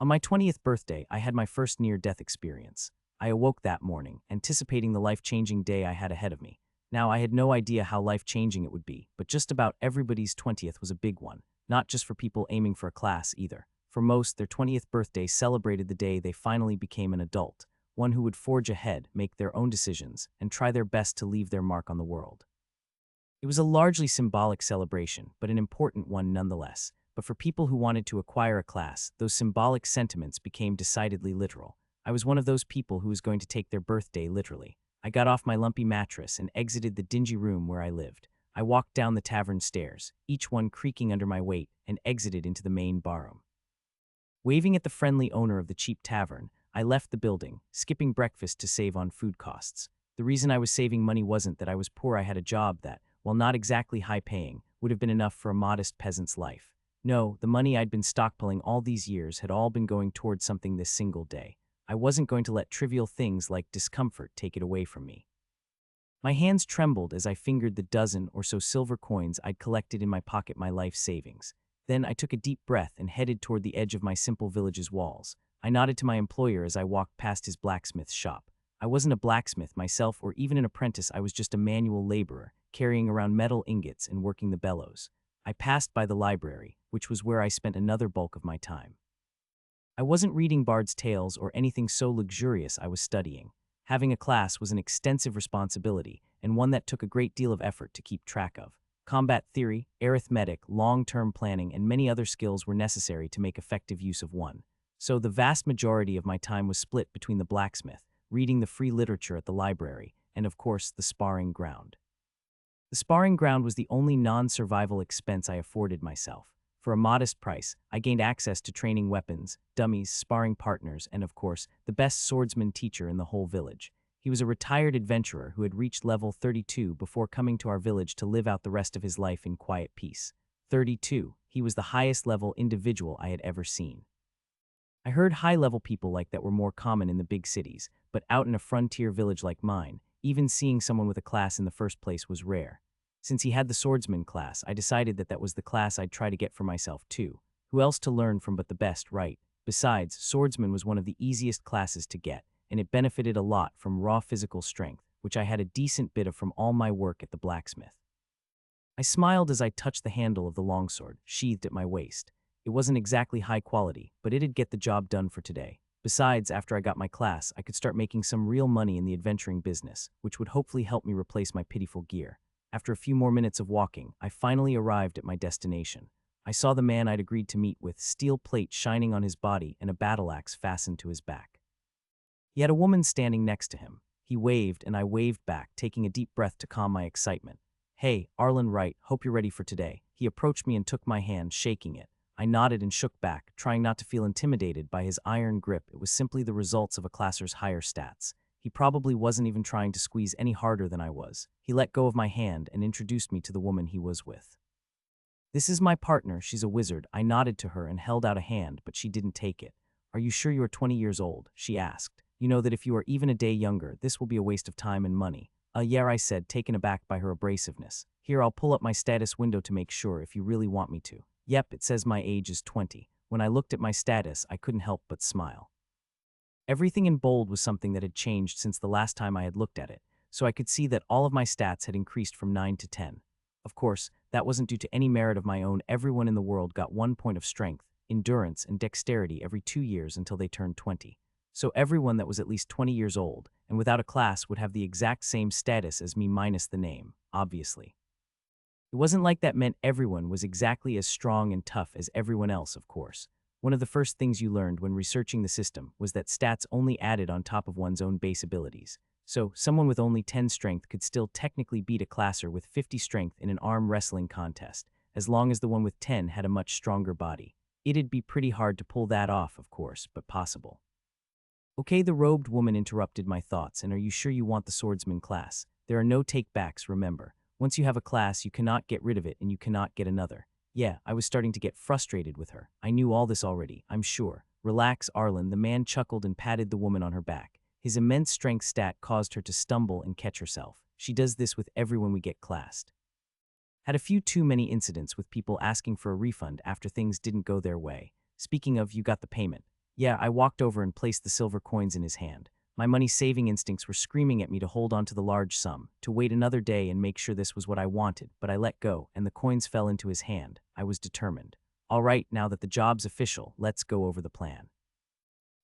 On my 20th birthday, I had my first near-death experience. I awoke that morning, anticipating the life-changing day I had ahead of me. Now, I had no idea how life-changing it would be, but just about everybody's 20th was a big one, not just for people aiming for a class either. For most, their 20th birthday celebrated the day they finally became an adult, one who would forge ahead, make their own decisions, and try their best to leave their mark on the world. It was a largely symbolic celebration, but an important one nonetheless. But for people who wanted to acquire a class, those symbolic sentiments became decidedly literal. I was one of those people who was going to take their birthday literally. I got off my lumpy mattress and exited the dingy room where I lived. I walked down the tavern stairs, each one creaking under my weight, and exited into the main barroom. Waving at the friendly owner of the cheap tavern, I left the building, skipping breakfast to save on food costs. The reason I was saving money wasn't that I was poor. I had a job that, while not exactly high-paying, would have been enough for a modest peasant's life. No, the money I'd been stockpiling all these years had all been going towards something this single day. I wasn't going to let trivial things like discomfort take it away from me. My hands trembled as I fingered the dozen or so silver coins I'd collected in my pocket, my life savings. Then I took a deep breath and headed toward the edge of my simple village's walls. I nodded to my employer as I walked past his blacksmith shop. I wasn't a blacksmith myself or even an apprentice. I was just a manual laborer, carrying around metal ingots and working the bellows. I passed by the library, which was where I spent another bulk of my time. I wasn't reading Bard's Tales or anything so luxurious. I was studying. Having a class was an extensive responsibility, and one that took a great deal of effort to keep track of. Combat theory, arithmetic, long-term planning, and many other skills were necessary to make effective use of one. So the vast majority of my time was split between the blacksmith, reading the free literature at the library, and of course, the sparring ground. The sparring ground was the only non-survival expense I afforded myself. For a modest price, I gained access to training weapons, dummies, sparring partners, and of course, the best swordsman teacher in the whole village. He was a retired adventurer who had reached level 32 before coming to our village to live out the rest of his life in quiet peace. 32, he was the highest level individual I had ever seen. I heard high-level people like that were more common in the big cities, but out in a frontier village like mine, even seeing someone with a class in the first place was rare. Since he had the swordsman class, I decided that was the class I'd try to get for myself too. Who else to learn from but the best, right? Besides, swordsman was one of the easiest classes to get, and it benefited a lot from raw physical strength, which I had a decent bit of from all my work at the blacksmith. I smiled as I touched the handle of the longsword, sheathed at my waist. It wasn't exactly high quality, but it'd get the job done for today. Besides, after I got my class, I could start making some real money in the adventuring business, which would hopefully help me replace my pitiful gear. After a few more minutes of walking, I finally arrived at my destination. I saw the man I'd agreed to meet with, steel plate shining on his body and a battle axe fastened to his back. He had a woman standing next to him. He waved and I waved back, taking a deep breath to calm my excitement. "Hey, Arlen Wright, hope you're ready for today." He approached me and took my hand, shaking it. I nodded and shook back, trying not to feel intimidated by his iron grip. It was simply the results of a classer's higher stats. He probably wasn't even trying to squeeze any harder than I was. He let go of my hand and introduced me to the woman he was with. "This is my partner, she's a wizard." I nodded to her and held out a hand, but she didn't take it. "Are you sure you are 20 years old?" she asked. "You know that if you are even a day younger, this will be a waste of time and money." Yeah, I said, taken aback by her abrasiveness. "Here, I'll pull up my status window to make sure if you really want me to." "Yep, it says my age is 20. When I looked at my status, I couldn't help but smile. Everything in bold was something that had changed since the last time I had looked at it, so I could see that all of my stats had increased from 9 to 10. Of course, that wasn't due to any merit of my own. Everyone in the world got 1 point of strength, endurance, and dexterity every 2 years until they turned 20. So everyone that was at least 20 years old and without a class would have the exact same status as me minus the name, obviously. It wasn't like that meant everyone was exactly as strong and tough as everyone else, of course. One of the first things you learned when researching the system was that stats only added on top of one's own base abilities. So, someone with only 10 strength could still technically beat a classer with 50 strength in an arm wrestling contest, as long as the one with 10 had a much stronger body. It'd be pretty hard to pull that off, of course, but possible. "Okay," the robed woman interrupted my thoughts, "and are you sure you want the swordsman class? There are no take-backs, remember. Once you have a class, you cannot get rid of it and you cannot get another." Yeah, I was starting to get frustrated with her. I knew all this already, I'm sure. "Relax, Arlen," the man chuckled and patted the woman on her back. His immense strength stat caused her to stumble and catch herself. "She does this with everyone we get classed." Had a few too many incidents with people asking for a refund after things didn't go their way. Speaking of, you got the payment. Yeah, I walked over and placed the silver coins in his hand. My money-saving instincts were screaming at me to hold on to the large sum, to wait another day and make sure this was what I wanted, but I let go, and the coins fell into his hand. I was determined. All right, now that the job's official, let's go over the plan.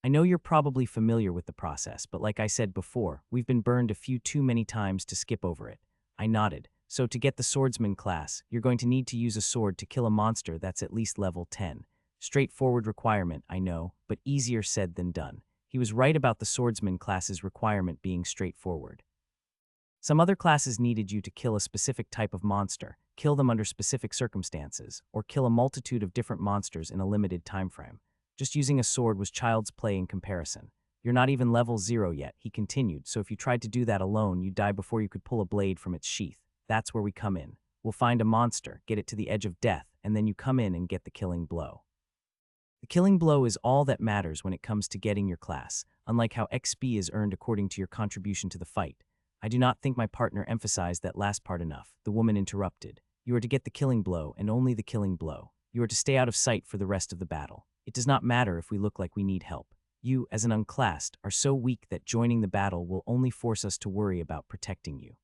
I know you're probably familiar with the process, but like I said before, we've been burned a few too many times to skip over it. I nodded. So to get the Swordsman class, you're going to need to use a sword to kill a monster that's at least level 10. Straightforward requirement, I know, but easier said than done. He was right about the Swordsman class's requirement being straightforward. Some other classes needed you to kill a specific type of monster, kill them under specific circumstances, or kill a multitude of different monsters in a limited time frame. Just using a sword was child's play in comparison. You're not even level 0 yet, he continued, so if you tried to do that alone, you'd die before you could pull a blade from its sheath. That's where we come in. We'll find a monster, get it to the edge of death, and then you come in and get the killing blow. The killing blow is all that matters when it comes to getting your class, unlike how XP is earned according to your contribution to the fight. I do not think my partner emphasized that last part enough. The woman interrupted. You are to get the killing blow, and only the killing blow. You are to stay out of sight for the rest of the battle. It does not matter if we look like we need help. You, as an unclassed, are so weak that joining the battle will only force us to worry about protecting you.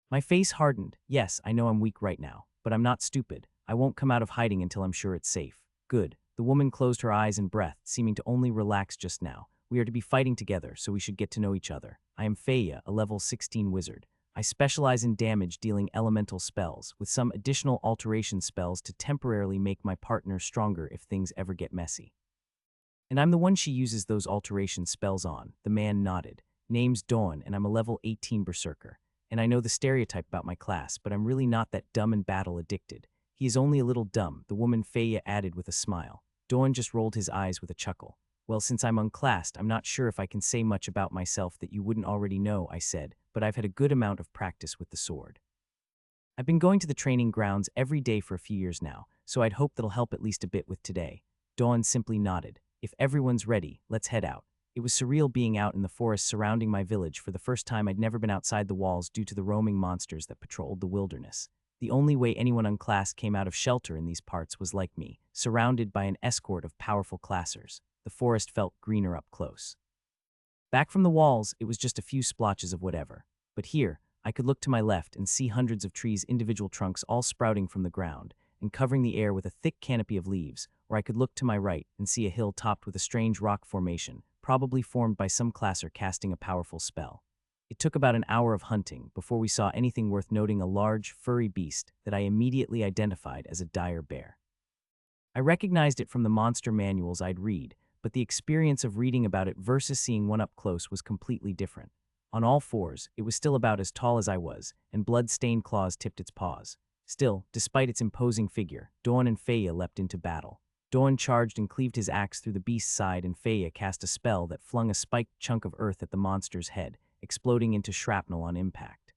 My face hardened. Yes, I know I'm weak right now, but I'm not stupid. I won't come out of hiding until I'm sure it's safe. Good. The woman closed her eyes and breath, seeming to only relax just now. We are to be fighting together, so we should get to know each other. I am Feya, a level 16 wizard. I specialize in damage-dealing elemental spells, with some additional alteration spells to temporarily make my partner stronger if things ever get messy. And I'm the one she uses those alteration spells on. The man nodded. Name's Dawn, and I'm a level 18 berserker. And I know the stereotype about my class, but I'm really not that dumb and battle-addicted. He is only a little dumb, the woman Feya added with a smile. Dawn just rolled his eyes with a chuckle. Well, since I'm unclassed, I'm not sure if I can say much about myself that you wouldn't already know, I said, but I've had a good amount of practice with the sword. I've been going to the training grounds every day for a few years now, so I'd hope that'll help at least a bit with today. Dawn simply nodded. If everyone's ready, let's head out. It was surreal being out in the forest surrounding my village. For the first time, I'd never been outside the walls due to the roaming monsters that patrolled the wilderness. The only way anyone unclassed came out of shelter in these parts was like me, surrounded by an escort of powerful classers. The forest felt greener up close. Back from the walls, it was just a few splotches of whatever. But here, I could look to my left and see hundreds of trees' individual trunks all sprouting from the ground and covering the air with a thick canopy of leaves, or I could look to my right and see a hill topped with a strange rock formation, probably formed by some classer casting a powerful spell. It took about an hour of hunting before we saw anything worth noting, a large, furry beast that I immediately identified as a dire bear. I recognized it from the monster manuals I'd read, but the experience of reading about it versus seeing one up close was completely different. On all fours, it was still about as tall as I was, and blood-stained claws tipped its paws. Still, despite its imposing figure, Dawn and Feya leapt into battle. Dawn charged and cleaved his axe through the beast's side, and Feya cast a spell that flung a spiked chunk of earth at the monster's head, exploding into shrapnel on impact.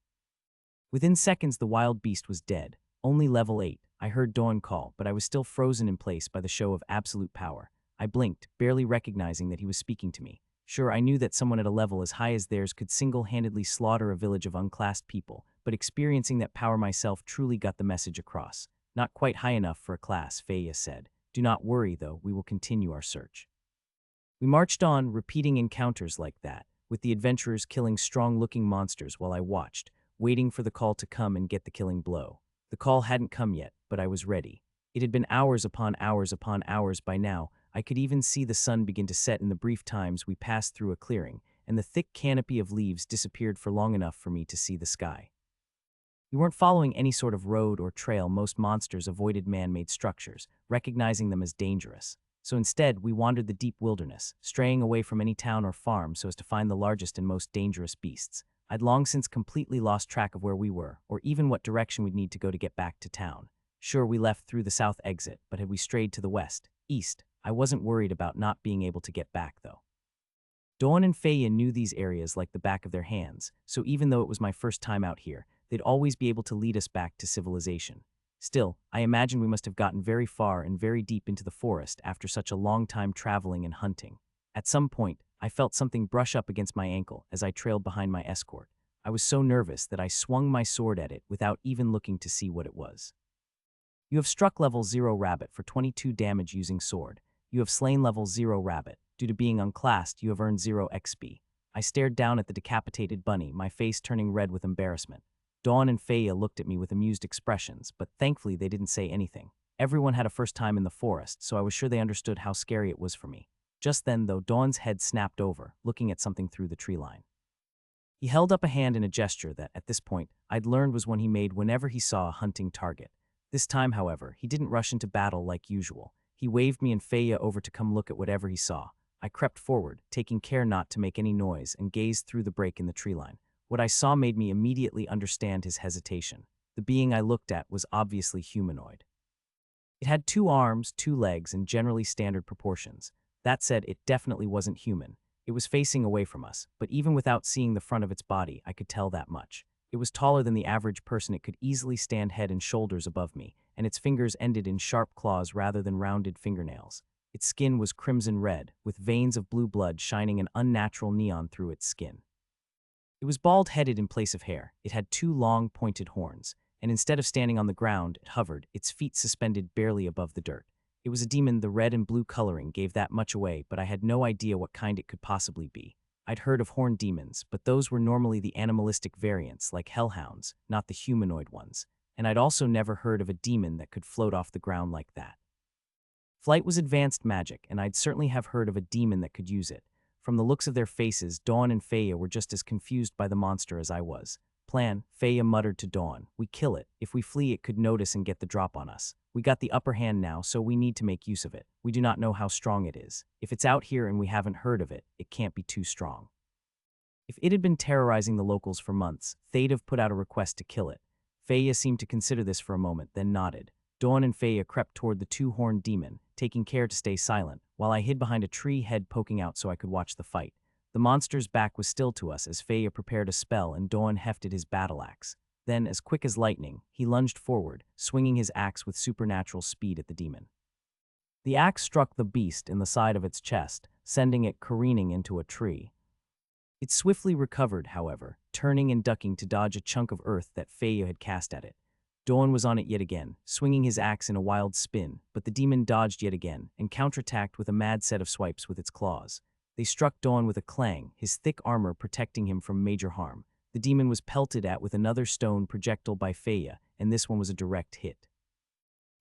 Within seconds, the wild beast was dead. Only level 8. I heard Dawn call, but I was still frozen in place by the show of absolute power. I blinked, barely recognizing that he was speaking to me. Sure, I knew that someone at a level as high as theirs could single-handedly slaughter a village of unclassed people, but experiencing that power myself truly got the message across. Not quite high enough for a class, Feya said. Do not worry, though, we will continue our search. We marched on, repeating encounters like that, with the adventurers killing strong-looking monsters while I watched, waiting for the call to come and get the killing blow. The call hadn't come yet, but I was ready. It had been hours upon hours upon hours by now. I could even see the sun begin to set in the brief times we passed through a clearing, and the thick canopy of leaves disappeared for long enough for me to see the sky. We weren't following any sort of road or trail. Most monsters avoided man-made structures, recognizing them as dangerous. So instead, we wandered the deep wilderness, straying away from any town or farm so as to find the largest and most dangerous beasts. I'd long since completely lost track of where we were, or even what direction we'd need to go to get back to town. Sure, we left through the south exit, but had we strayed to the west, east? I wasn't worried about not being able to get back, though. Dawn and Feya knew these areas like the back of their hands, so even though it was my first time out here, they'd always be able to lead us back to civilization. Still, I imagine we must have gotten very far and very deep into the forest after such a long time traveling and hunting. At some point, I felt something brush up against my ankle as I trailed behind my escort. I was so nervous that I swung my sword at it without even looking to see what it was. You have struck level 0 rabbit for 22 damage using sword. You have slain level 0 rabbit. Due to being unclassed, you have earned 0 XP. I stared down at the decapitated bunny, my face turning red with embarrassment. Dawn and Faya looked at me with amused expressions, but thankfully they didn't say anything. Everyone had a first time in the forest, so I was sure they understood how scary it was for me. Just then, though, Dawn's head snapped over, looking at something through the tree line. He held up a hand in a gesture that, at this point, I'd learned was one he made whenever he saw a hunting target. This time, however, he didn't rush into battle like usual. He waved me and Faya over to come look at whatever he saw. I crept forward, taking care not to make any noise, and gazed through the break in the tree line. What I saw made me immediately understand his hesitation. The being I looked at was obviously humanoid. It had 2 arms, 2 legs, and generally standard proportions. That said, it definitely wasn't human. It was facing away from us, but even without seeing the front of its body, I could tell that much. It was taller than the average person. It could easily stand head and shoulders above me, and its fingers ended in sharp claws rather than rounded fingernails. Its skin was crimson red, with veins of blue blood shining an unnatural neon through its skin. It was bald-headed in place of hair. It had 2 long, pointed horns, and instead of standing on the ground, it hovered, its feet suspended barely above the dirt. It was a demon. The red and blue coloring gave that much away, but I had no idea what kind it could possibly be. I'd heard of horned demons, but those were normally the animalistic variants, like hellhounds, not the humanoid ones, and I'd also never heard of a demon that could float off the ground like that. Flight was advanced magic, and I'd certainly have heard of a demon that could use it. From the looks of their faces, Dawn and Faya were just as confused by the monster as I was. Plan, Faya muttered to Dawn. We kill it. If we flee, it could notice and get the drop on us. We got the upper hand now, so we need to make use of it. We do not know how strong it is. If it's out here and we haven't heard of it, it can't be too strong. If it had been terrorizing the locals for months, they'd have put out a request to kill it. Faya seemed to consider this for a moment, then nodded. Dawn and Faya crept toward the 2-horned demon, taking care to stay silent, while I hid behind a tree, head poking out so I could watch the fight. The monster's back was still to us as Faya prepared a spell and Dawn hefted his battle axe. Then, as quick as lightning, he lunged forward, swinging his axe with supernatural speed at the demon. The axe struck the beast in the side of its chest, sending it careening into a tree. It swiftly recovered, however, turning and ducking to dodge a chunk of earth that Faya had cast at it. Dawn was on it yet again, swinging his axe in a wild spin, but the demon dodged yet again and counterattacked with a mad set of swipes with its claws. They struck Dawn with a clang, his thick armor protecting him from major harm. The demon was pelted at with another stone projectile by Faya, and this one was a direct hit.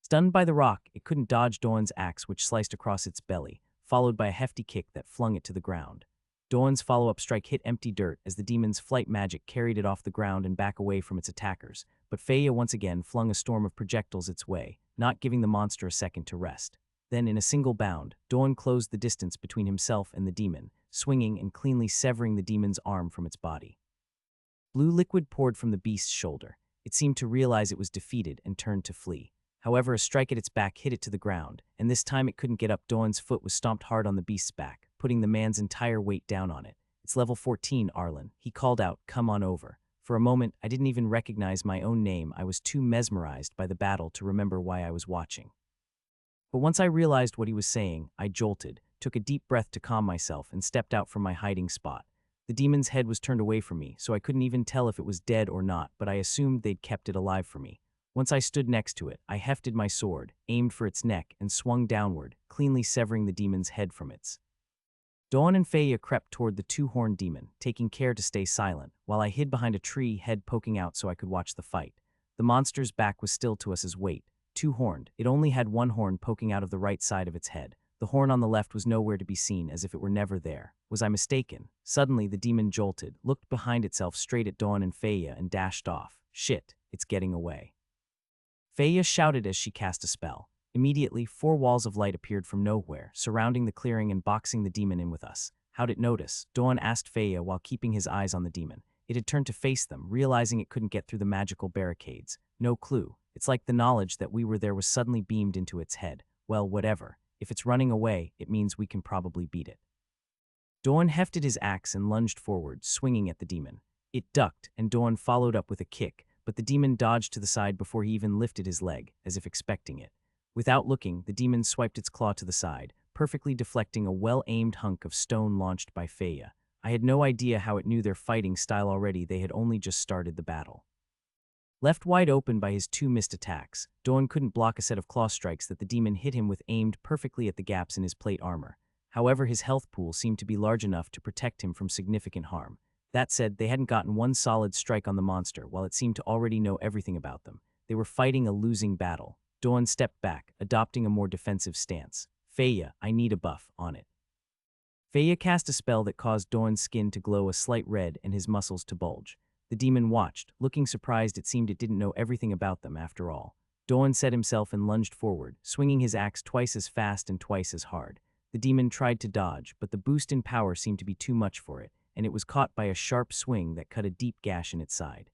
Stunned by the rock, it couldn't dodge Dawn's axe, which sliced across its belly, followed by a hefty kick that flung it to the ground. Dawn's follow-up strike hit empty dirt as the demon's flight magic carried it off the ground and back away from its attackers, but Faya once again flung a storm of projectiles its way, not giving the monster a second to rest. Then, in a single bound, Dawn closed the distance between himself and the demon, swinging and cleanly severing the demon's arm from its body. Blue liquid poured from the beast's shoulder. It seemed to realize it was defeated and turned to flee. However, a strike at its back hit it to the ground, and this time it couldn't get up. Dawn's foot was stomped hard on the beast's back, putting the man's entire weight down on it. It's level 14, Arlen. He called out, come on over. For a moment, I didn't even recognize my own name. I was too mesmerized by the battle to remember why I was watching. But once I realized what he was saying, I jolted, took a deep breath to calm myself, and stepped out from my hiding spot. The demon's head was turned away from me, so I couldn't even tell if it was dead or not, but I assumed they'd kept it alive for me. Once I stood next to it, I hefted my sword, aimed for its neck, and swung downward, cleanly severing the demon's head from its. Dawn and Faya crept toward the 2-horned demon, taking care to stay silent, while I hid behind a tree, head poking out so I could watch the fight. The monster's back was still to us as weight. 2-horned, it only had 1 horn poking out of the right side of its head. The horn on the left was nowhere to be seen, as if it were never there. Was I mistaken? Suddenly, the demon jolted, looked behind itself straight at Dawn and Faya, and dashed off. Shit, it's getting away. Faya shouted as she cast a spell. Immediately, 4 walls of light appeared from nowhere, surrounding the clearing and boxing the demon in with us. How'd it notice? Dawn asked Faya while keeping his eyes on the demon. It had turned to face them, realizing it couldn't get through the magical barricades. No clue. It's like the knowledge that we were there was suddenly beamed into its head. Well, whatever. If it's running away, it means we can probably beat it. Dawn hefted his axe and lunged forward, swinging at the demon. It ducked, and Dawn followed up with a kick, but the demon dodged to the side before he even lifted his leg, as if expecting it. Without looking, the demon swiped its claw to the side, perfectly deflecting a well-aimed hunk of stone launched by Faya. I had no idea how it knew their fighting style already. They had only just started the battle. Left wide open by his 2 missed attacks, Dawn couldn't block a set of claw strikes that the demon hit him with, aimed perfectly at the gaps in his plate armor. However, his health pool seemed to be large enough to protect him from significant harm. That said, they hadn't gotten one solid strike on the monster, while it seemed to already know everything about them. They were fighting a losing battle. Dawn stepped back, adopting a more defensive stance. Feya, I need a buff on it. Feya cast a spell that caused Dawn's skin to glow a slight red and his muscles to bulge. The demon watched, looking surprised. It seemed it didn't know everything about them after all. Dawn set himself and lunged forward, swinging his axe twice as fast and twice as hard. The demon tried to dodge, but the boost in power seemed to be too much for it, and it was caught by a sharp swing that cut a deep gash in its side.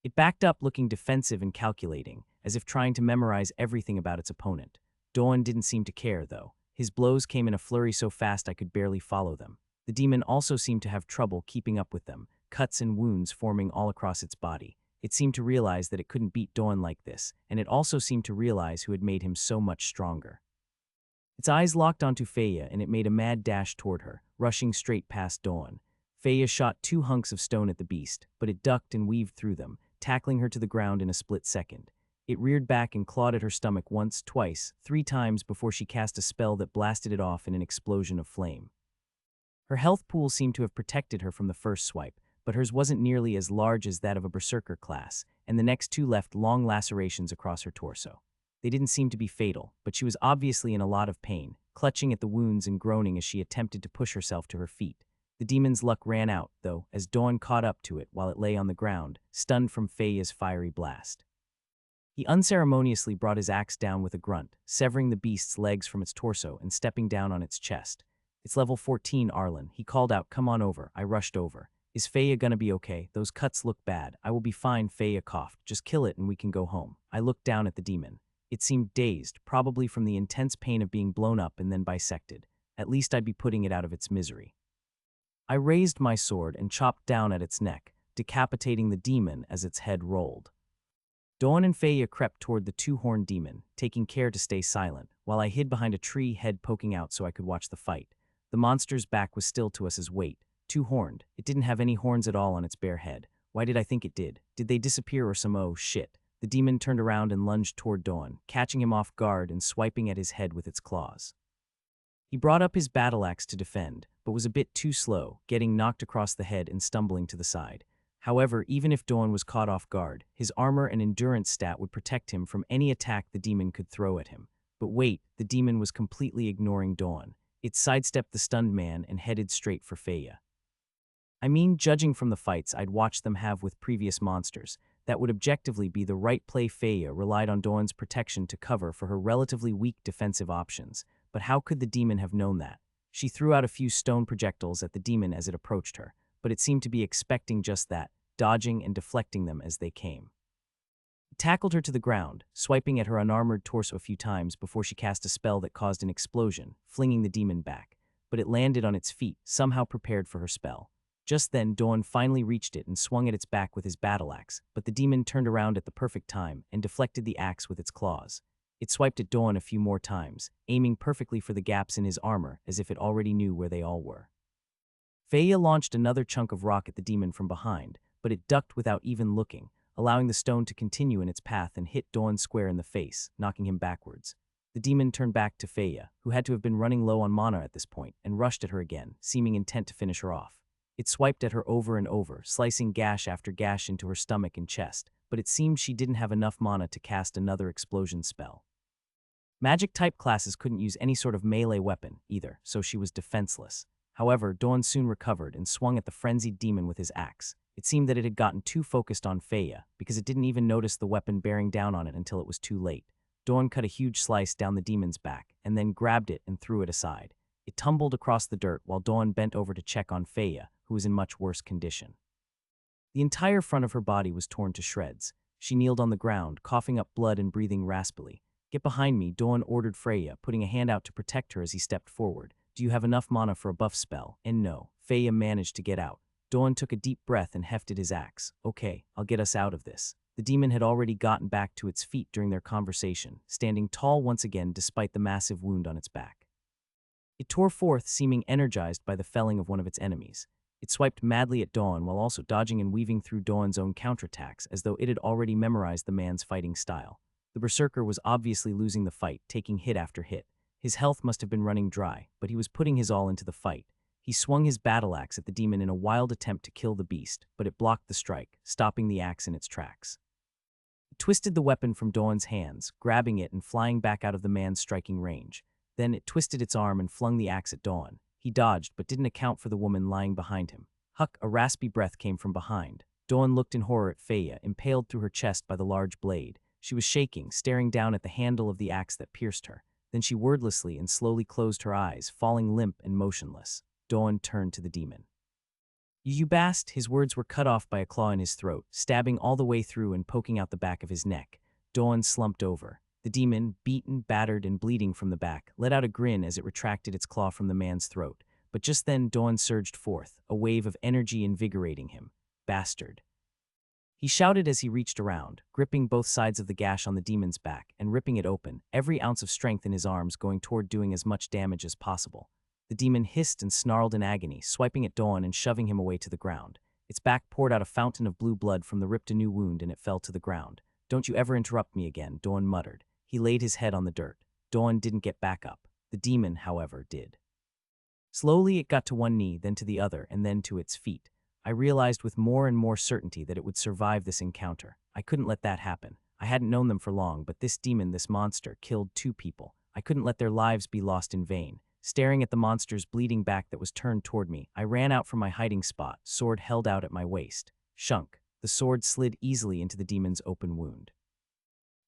It backed up, looking defensive and calculating, as if trying to memorize everything about its opponent. Dawn didn't seem to care, though. His blows came in a flurry so fast I could barely follow them. The demon also seemed to have trouble keeping up with them, cuts and wounds forming all across its body. It seemed to realize that it couldn't beat Dawn like this, and it also seemed to realize who had made him so much stronger. Its eyes locked onto Feya, and it made a mad dash toward her, rushing straight past Dawn. Feya shot 2 hunks of stone at the beast, but it ducked and weaved through them, tackling her to the ground in a split second. It reared back and clawed at her stomach once, twice, 3 times before she cast a spell that blasted it off in an explosion of flame. Her health pool seemed to have protected her from the first swipe, but hers wasn't nearly as large as that of a berserker class, and the next 2 left long lacerations across her torso. They didn't seem to be fatal, but she was obviously in a lot of pain, clutching at the wounds and groaning as she attempted to push herself to her feet. The demon's luck ran out, though, as Dawn caught up to it while it lay on the ground, stunned from Feya's fiery blast. He unceremoniously brought his axe down with a grunt, severing the beast's legs from its torso and stepping down on its chest. "It's level 14, Arlen," he called out. "Come on over." I rushed over. "Is Feya gonna be okay? Those cuts look bad." "I will be fine," Feya coughed. "Just kill it and we can go home." I looked down at the demon. It seemed dazed, probably from the intense pain of being blown up and then bisected. At least I'd be putting it out of its misery. I raised my sword and chopped down at its neck, decapitating the demon as its head rolled. Dawn and Feya crept toward the 2-horned demon, taking care to stay silent, while I hid behind a tree, head poking out so I could watch the fight. The monster's back was still to us as weight. 2-horned. It didn't have any horns at all on its bare head. Why did I think it did? Did they disappear or some oh shit? The demon turned around and lunged toward Dawn, catching him off guard and swiping at his head with its claws. He brought up his battle axe to defend, but was a bit too slow, getting knocked across the head and stumbling to the side. However, even if Dawn was caught off guard, his armor and endurance stat would protect him from any attack the demon could throw at him. But wait, the demon was completely ignoring Dawn. It sidestepped the stunned man and headed straight for Feya. I mean, judging from the fights I'd watched them have with previous monsters, that would objectively be the right play. Feya relied on Dawn's protection to cover for her relatively weak defensive options, but how could the demon have known that? She threw out a few stone projectiles at the demon as it approached her, but it seemed to be expecting just that, dodging and deflecting them as they came. It tackled her to the ground, swiping at her unarmored torso a few times before she cast a spell that caused an explosion, flinging the demon back. But it landed on its feet, somehow prepared for her spell. Just then, Dawn finally reached it and swung at its back with his battle axe, but the demon turned around at the perfect time and deflected the axe with its claws. It swiped at Dawn a few more times, aiming perfectly for the gaps in his armor as if it already knew where they all were. Feya launched another chunk of rock at the demon from behind, but it ducked without even looking, allowing the stone to continue in its path and hit Dawn square in the face, knocking him backwards. The demon turned back to Feya, who had to have been running low on mana at this point, and rushed at her again, seeming intent to finish her off. It swiped at her over and over, slicing gash after gash into her stomach and chest, but it seemed she didn't have enough mana to cast another explosion spell. Magic-type classes couldn't use any sort of melee weapon, either, so she was defenseless. However, Dawn soon recovered and swung at the frenzied demon with his axe. It seemed that it had gotten too focused on Feya, because it didn't even notice the weapon bearing down on it until it was too late. Dawn cut a huge slice down the demon's back, and then grabbed it and threw it aside. It tumbled across the dirt while Dawn bent over to check on Feya, who was in much worse condition. The entire front of her body was torn to shreds. She kneeled on the ground, coughing up blood and breathing raspily. "Get behind me," Dawn ordered Feya, putting a hand out to protect her as he stepped forward. "Do you have enough mana for a buff spell?" And no, Feya managed to get out. Dawn took a deep breath and hefted his axe. "Okay, I'll get us out of this." The demon had already gotten back to its feet during their conversation, standing tall once again despite the massive wound on its back. It tore forth, seeming energized by the felling of one of its enemies. It swiped madly at Dawn while also dodging and weaving through Dawn's own counterattacks as though it had already memorized the man's fighting style. The berserker was obviously losing the fight, taking hit after hit. His health must have been running dry, but he was putting his all into the fight. He swung his battle axe at the demon in a wild attempt to kill the beast, but it blocked the strike, stopping the axe in its tracks. It twisted the weapon from Dawn's hands, grabbing it and flying back out of the man's striking range. Then it twisted its arm and flung the axe at Dawn. He dodged, but didn't account for the woman lying behind him. Huck, a raspy breath came from behind. Dawn looked in horror at Feya, impaled through her chest by the large blade. She was shaking, staring down at the handle of the axe that pierced her. Then she wordlessly and slowly closed her eyes, falling limp and motionless. Dawn turned to the demon. "You bast!" His words were cut off by a claw in his throat, stabbing all the way through and poking out the back of his neck. Dawn slumped over. The demon, beaten, battered, and bleeding from the back, let out a grin as it retracted its claw from the man's throat. But just then Dawn surged forth, a wave of energy invigorating him. "Bastard!" He shouted as he reached around, gripping both sides of the gash on the demon's back and ripping it open, every ounce of strength in his arms going toward doing as much damage as possible. The demon hissed and snarled in agony, swiping at Dawn and shoving him away to the ground. Its back poured out a fountain of blue blood from the ripped anew wound and it fell to the ground. "Don't you ever interrupt me again," Dawn muttered. He laid his head on the dirt. Dawn didn't get back up. The demon, however, did. Slowly it got to one knee, then to the other, and then to its feet. I realized with more and more certainty that it would survive this encounter. I couldn't let that happen. I hadn't known them for long, but this demon, this monster, killed 2 people. I couldn't let their lives be lost in vain. Staring at the monster's bleeding back that was turned toward me, I ran out from my hiding spot, sword held out at my waist. Shunk. The sword slid easily into the demon's open wound.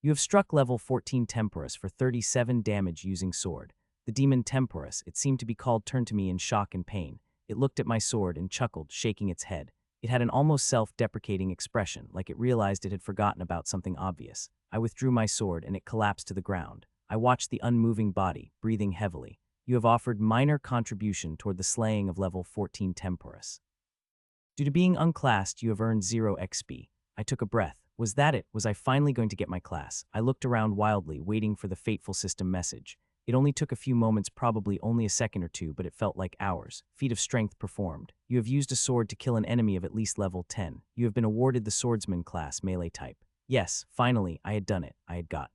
"You have struck level 14 Temporus for 37 damage using sword." The demon Temporus, it seemed to be called, turned to me in shock and pain. It looked at my sword and chuckled, shaking its head. It had an almost self-deprecating expression, like it realized it had forgotten about something obvious. I withdrew my sword and it collapsed to the ground. I watched the unmoving body, breathing heavily. "You have offered minor contribution toward the slaying of level 14 Temporus. Due to being unclassed, you have earned 0 XP. I took a breath. Was that it? Was I finally going to get my class? I looked around wildly, waiting for the fateful system message. It only took a few moments, probably only a second or two, but it felt like hours. Feat of strength performed. You have used a sword to kill an enemy of at least level 10. You have been awarded the Swordsman class, melee type. Yes, finally, I had done it. I had got.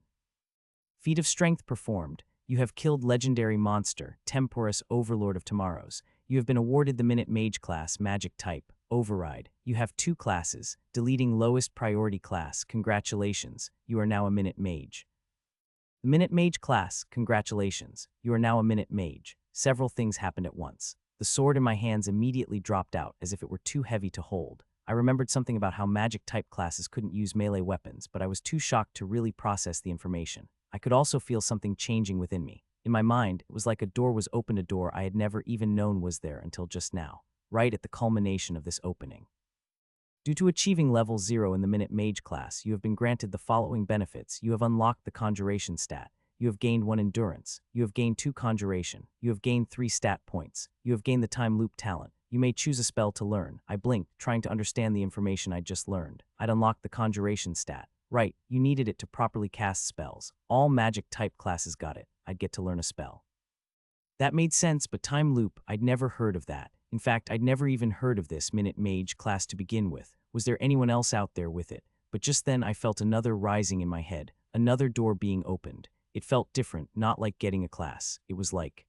Feat of strength performed. You have killed legendary monster, Temporus, Overlord of Tomorrows. You have been awarded the Minute Mage class, magic type, override. You have 2 classes, deleting lowest priority class. Congratulations, you are now a Minute Mage. The Minute Mage class, congratulations, you are now a Minute Mage. Several things happened at once. The sword in my hands immediately dropped out as if it were too heavy to hold. I remembered something about how magic-type classes couldn't use melee weapons, but I was too shocked to really process the information. I could also feel something changing within me. In my mind, it was like a door was opened, a door I had never even known was there until just now, right at the culmination of this opening. Due to achieving level 0 in the Minute Mage class, you have been granted the following benefits. You have unlocked the Conjuration stat. You have gained 1 Endurance. You have gained 2 Conjuration. You have gained 3 stat points. You have gained the Time Loop talent. You may choose a spell to learn. I blinked, trying to understand the information I'd just learned. I'd unlocked the Conjuration stat. Right, you needed it to properly cast spells. All magic-type classes got it. I'd get to learn a spell. That made sense, but Time Loop, I'd never heard of that. In fact, I'd never even heard of this Minute Mage class to begin with. Was there anyone else out there with it? But just then I felt another rising in my head, another door being opened. It felt different, not like getting a class. It was like,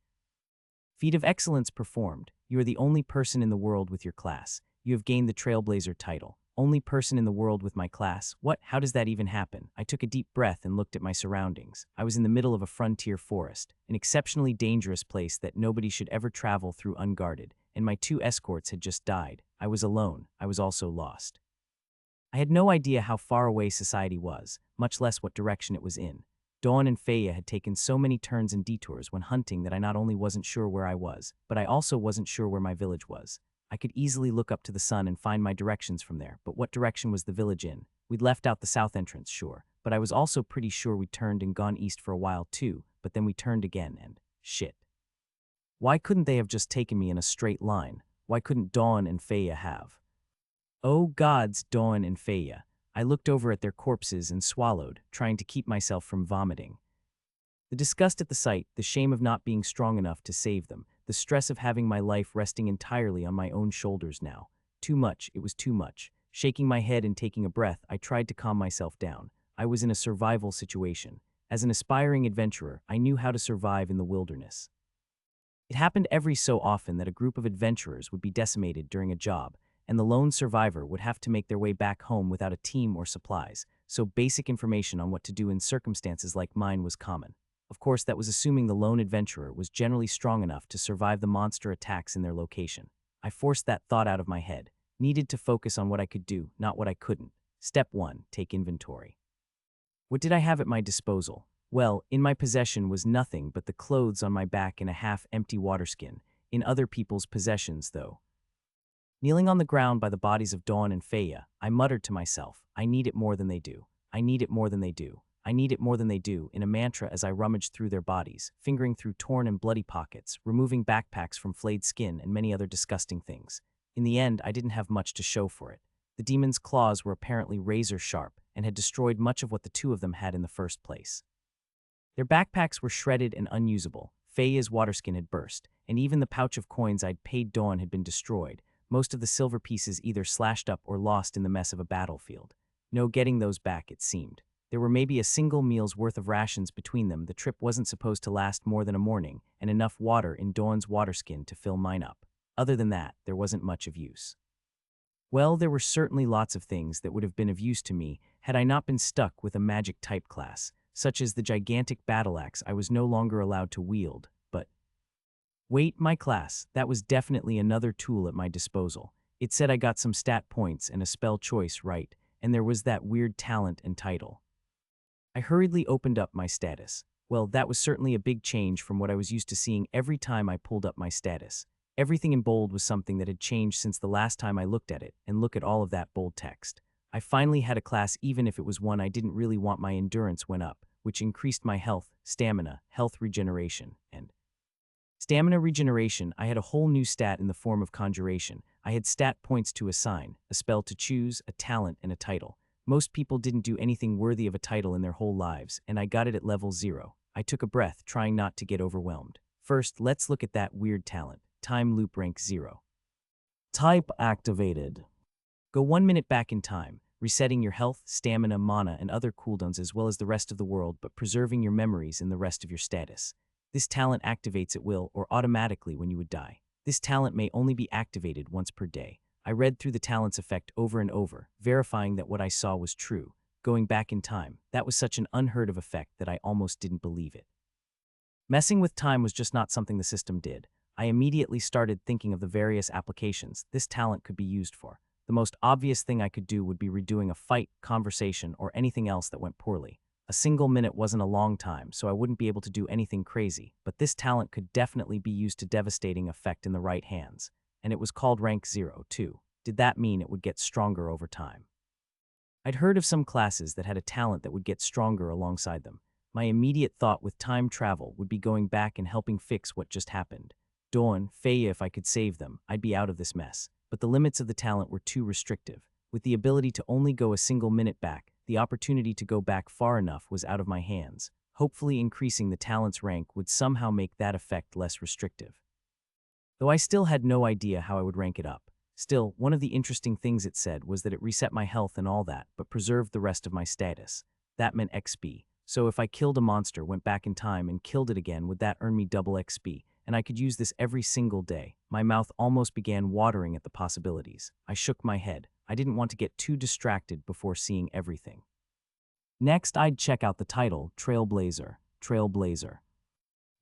Feat of Excellence performed. You are the only person in the world with your class. You have gained the Trailblazer title. Only person in the world with my class? What? How does that even happen? I took a deep breath and looked at my surroundings. I was in the middle of a frontier forest, an exceptionally dangerous place that nobody should ever travel through unguarded, and my 2 escorts had just died. I was alone. I was also lost. I had no idea how far away society was, much less what direction it was in. Dawn and Feya had taken so many turns and detours when hunting that I not only wasn't sure where I was, but I also wasn't sure where my village was. I could easily look up to the sun and find my directions from there, but what direction was the village in? We'd left out the south entrance, sure, but I was also pretty sure we'd turned and gone east for a while too, but then we turned again and, shit. Why couldn't they have just taken me in a straight line? Why couldn't Dawn and Feya have? Oh gods, Dawn and Feya. I looked over at their corpses and swallowed, trying to keep myself from vomiting. The disgust at the sight, the shame of not being strong enough to save them, the stress of having my life resting entirely on my own shoulders now. Too much, it was too much. Shaking my head and taking a breath, I tried to calm myself down. I was in a survival situation. As an aspiring adventurer, I knew how to survive in the wilderness. It happened every so often that a group of adventurers would be decimated during a job, and the lone survivor would have to make their way back home without a team or supplies, so basic information on what to do in circumstances like mine was common. Of course, that was assuming the lone adventurer was generally strong enough to survive the monster attacks in their location. I forced that thought out of my head, needed to focus on what I could do, not what I couldn't. Step 1, take inventory. What did I have at my disposal? Well, in my possession was nothing but the clothes on my back and a half-empty waterskin. In other people's possessions, though. Kneeling on the ground by the bodies of Dawn and Feya, I muttered to myself, I need it more than they do. I need it more than they do. I need it more than they do, in a mantra as I rummaged through their bodies, fingering through torn and bloody pockets, removing backpacks from flayed skin and many other disgusting things. In the end, I didn't have much to show for it. The demon's claws were apparently razor-sharp and had destroyed much of what the two of them had in the first place. Their backpacks were shredded and unusable. Feya's waterskin had burst, and even the pouch of coins I'd paid Dawn had been destroyed, most of the silver pieces either slashed up or lost in the mess of a battlefield. No getting those back, it seemed. There were maybe a single meal's worth of rations between them. The trip wasn't supposed to last more than a morning, and enough water in Dawn's waterskin to fill mine up. Other than that, there wasn't much of use. Well, there were certainly lots of things that would have been of use to me had I not been stuck with a magic type class, such as the gigantic battle axe I was no longer allowed to wield, but wait, my class, that was definitely another tool at my disposal. It said I got some stat points and a spell choice right, and there was that weird talent and title. I hurriedly opened up my status. Well, that was certainly a big change from what I was used to seeing every time I pulled up my status. Everything in bold was something that had changed since the last time I looked at it, and look at all of that bold text. I finally had a class, even if it was one I didn't really want. My endurance went up, which increased my health, stamina, health regeneration, and stamina regeneration. I had a whole new stat in the form of conjuration. I had stat points to assign, a spell to choose, a talent, and a title. Most people didn't do anything worthy of a title in their whole lives, and I got it at level 0. I took a breath, trying not to get overwhelmed. First, let's look at that weird talent. Time loop rank 0. Type activated. Go 1 minute back in time, resetting your health, stamina, mana, and other cooldowns as well as the rest of the world, but preserving your memories and the rest of your status. This talent activates at will or automatically when you would die. This talent may only be activated once per day. I read through the talent's effect over and over, verifying that what I saw was true. Going back in time, that was such an unheard of effect that I almost didn't believe it. Messing with time was just not something the system did. I immediately started thinking of the various applications this talent could be used for. The most obvious thing I could do would be redoing a fight, conversation, or anything else that went poorly. A single minute wasn't a long time, so I wouldn't be able to do anything crazy, but this talent could definitely be used to devastating effect in the right hands. And it was called rank 0, too. Did that mean it would get stronger over time? I'd heard of some classes that had a talent that would get stronger alongside them. My immediate thought with time travel would be going back and helping fix what just happened. Dawn, Feya, if I could save them, I'd be out of this mess. But the limits of the talent were too restrictive. With the ability to only go a single minute back, the opportunity to go back far enough was out of my hands. Hopefully increasing the talent's rank would somehow make that effect less restrictive. Though I still had no idea how I would rank it up. Still, one of the interesting things it said was that it reset my health and all that, but preserved the rest of my status. That meant XP. So if I killed a monster, went back in time, and killed it again, would that earn me double XP? And I could use this every single day. My mouth almost began watering at the possibilities. I shook my head. I didn't want to get too distracted before seeing everything. Next, I'd check out the title, Trailblazer. Trailblazer.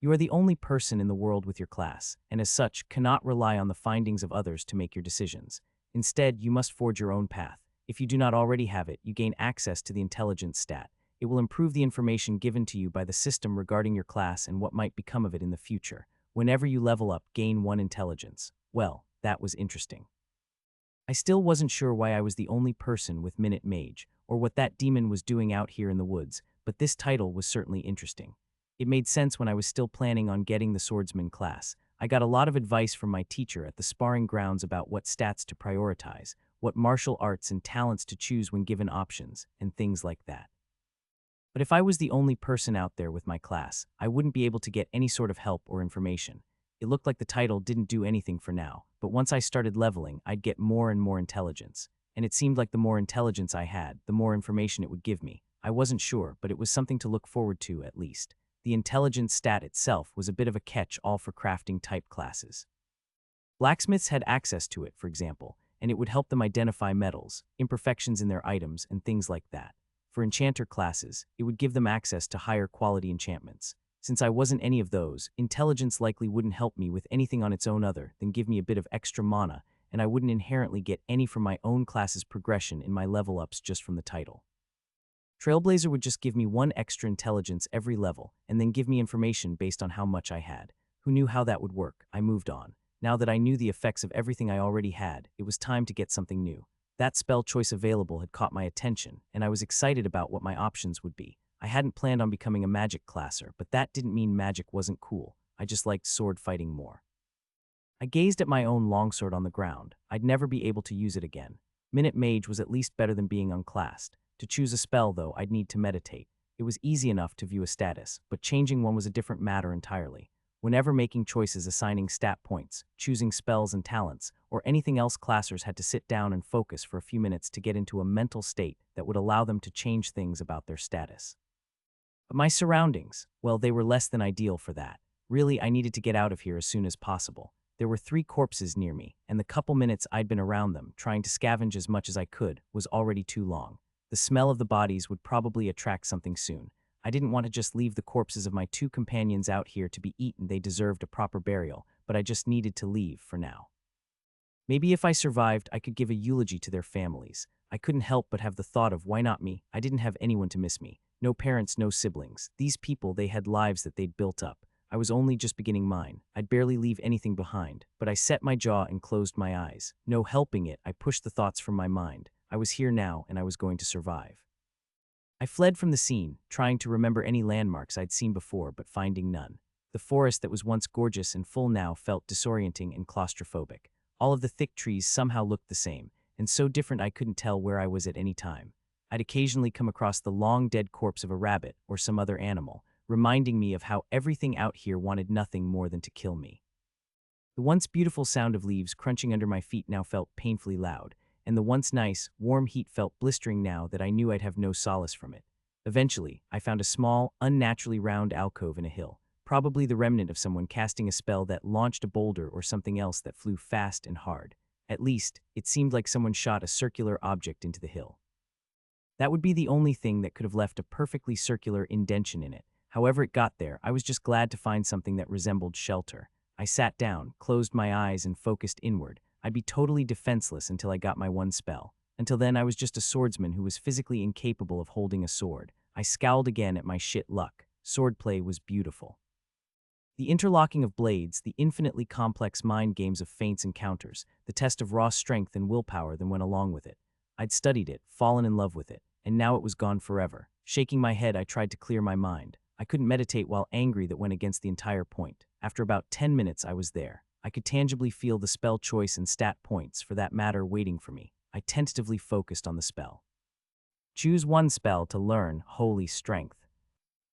You are the only person in the world with your class, and as such, cannot rely on the findings of others to make your decisions. Instead, you must forge your own path. If you do not already have it, you gain access to the intelligence stat. It will improve the information given to you by the system regarding your class and what might become of it in the future. Whenever you level up, gain 1 intelligence. Well, that was interesting. I still wasn't sure why I was the only person with Minute Mage, or what that demon was doing out here in the woods, but this title was certainly interesting. It made sense when I was still planning on getting the Swordsman class. I got a lot of advice from my teacher at the sparring grounds about what stats to prioritize, what martial arts and talents to choose when given options, and things like that. But if I was the only person out there with my class, I wouldn't be able to get any sort of help or information. It looked like the title didn't do anything for now, but once I started leveling, I'd get more and more intelligence. And it seemed like the more intelligence I had, the more information it would give me. I wasn't sure, but it was something to look forward to at least. The intelligence stat itself was a bit of a catch-all for crafting type classes. Blacksmiths had access to it, for example, and it would help them identify metals, imperfections in their items, and things like that. For enchanter classes, it would give them access to higher quality enchantments. Since I wasn't any of those, intelligence likely wouldn't help me with anything on its own other than give me a bit of extra mana, and I wouldn't inherently get any from my own class's progression in my level ups just from the title. Trailblazer would just give me one extra intelligence every level, and then give me information based on how much I had. Who knew how that would work? I moved on. Now that I knew the effects of everything I already had, it was time to get something new. That spell choice available had caught my attention, and I was excited about what my options would be. I hadn't planned on becoming a magic classer, but that didn't mean magic wasn't cool. I just liked sword fighting more. I gazed at my own longsword on the ground. I'd never be able to use it again. Minute Mage was at least better than being unclassed. To choose a spell, though, I'd need to meditate. It was easy enough to view a status, but changing one was a different matter entirely. Whenever making choices assigning stat points, choosing spells and talents, or anything else, classers had to sit down and focus for a few minutes to get into a mental state that would allow them to change things about their status. But my surroundings, well, they were less than ideal for that. Really, I needed to get out of here as soon as possible. There were 3 corpses near me, and the couple minutes I'd been around them, trying to scavenge as much as I could, was already too long. The smell of the bodies would probably attract something soon. I didn't want to just leave the corpses of my 2 companions out here to be eaten. They deserved a proper burial, but I just needed to leave for now. Maybe if I survived, I could give a eulogy to their families. I couldn't help but have the thought of, why not me? I didn't have anyone to miss me. No parents, no siblings. These people, they had lives that they'd built up. I was only just beginning mine. I'd barely leave anything behind, but I set my jaw and closed my eyes. No helping it, I pushed the thoughts from my mind. I was here now, and I was going to survive. I fled from the scene, trying to remember any landmarks I'd seen before, but finding none. The forest that was once gorgeous and full now felt disorienting and claustrophobic. All of the thick trees somehow looked the same, and so different I couldn't tell where I was at any time. I'd occasionally come across the long dead corpse of a rabbit or some other animal, reminding me of how everything out here wanted nothing more than to kill me. The once beautiful sound of leaves crunching under my feet now felt painfully loud, and the once nice, warm heat felt blistering now that I knew I'd have no solace from it. Eventually, I found a small, unnaturally round alcove in a hill, probably the remnant of someone casting a spell that launched a boulder or something else that flew fast and hard. At least, it seemed like someone shot a circular object into the hill. That would be the only thing that could have left a perfectly circular indention in it. However it got there, I was just glad to find something that resembled shelter. I sat down, closed my eyes, and focused inward. I'd be totally defenseless until I got my one spell. Until then, I was just a swordsman who was physically incapable of holding a sword. I scowled again at my shit luck. Swordplay was beautiful. The interlocking of blades, the infinitely complex mind games of feints and counters, the test of raw strength and willpower that went along with it. I'd studied it, fallen in love with it, and now it was gone forever. Shaking my head, I tried to clear my mind. I couldn't meditate while angry that went against the entire point. After about 10 minutes, I was there. I could tangibly feel the spell choice and stat points, for that matter, waiting for me. I tentatively focused on the spell. Choose one spell to learn, Holy Strength.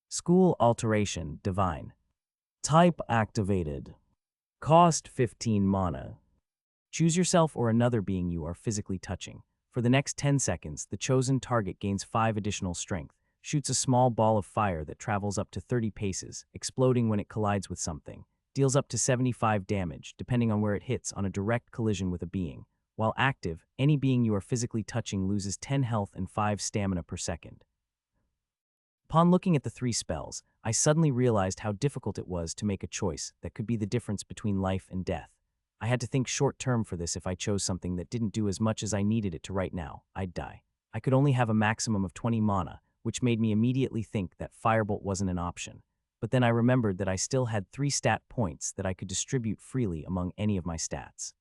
School Alteration, Divine. Type activated. Cost 15 mana. Choose yourself or another being you are physically touching. For the next 10 seconds, the chosen target gains 5 additional strength, shoots a small ball of fire that travels up to 30 paces, exploding when it collides with something, deals up to 75 damage, depending on where it hits on a direct collision with a being. While active, any being you are physically touching loses 10 health and 5 stamina per second. Upon looking at the 3 spells, I suddenly realized how difficult it was to make a choice that could be the difference between life and death. I had to think short-term for this. If I chose something that didn't do as much as I needed it to right now, I'd die. I could only have a maximum of 20 mana, which made me immediately think that Firebolt wasn't an option. But then I remembered that I still had 3 stat points that I could distribute freely among any of my stats.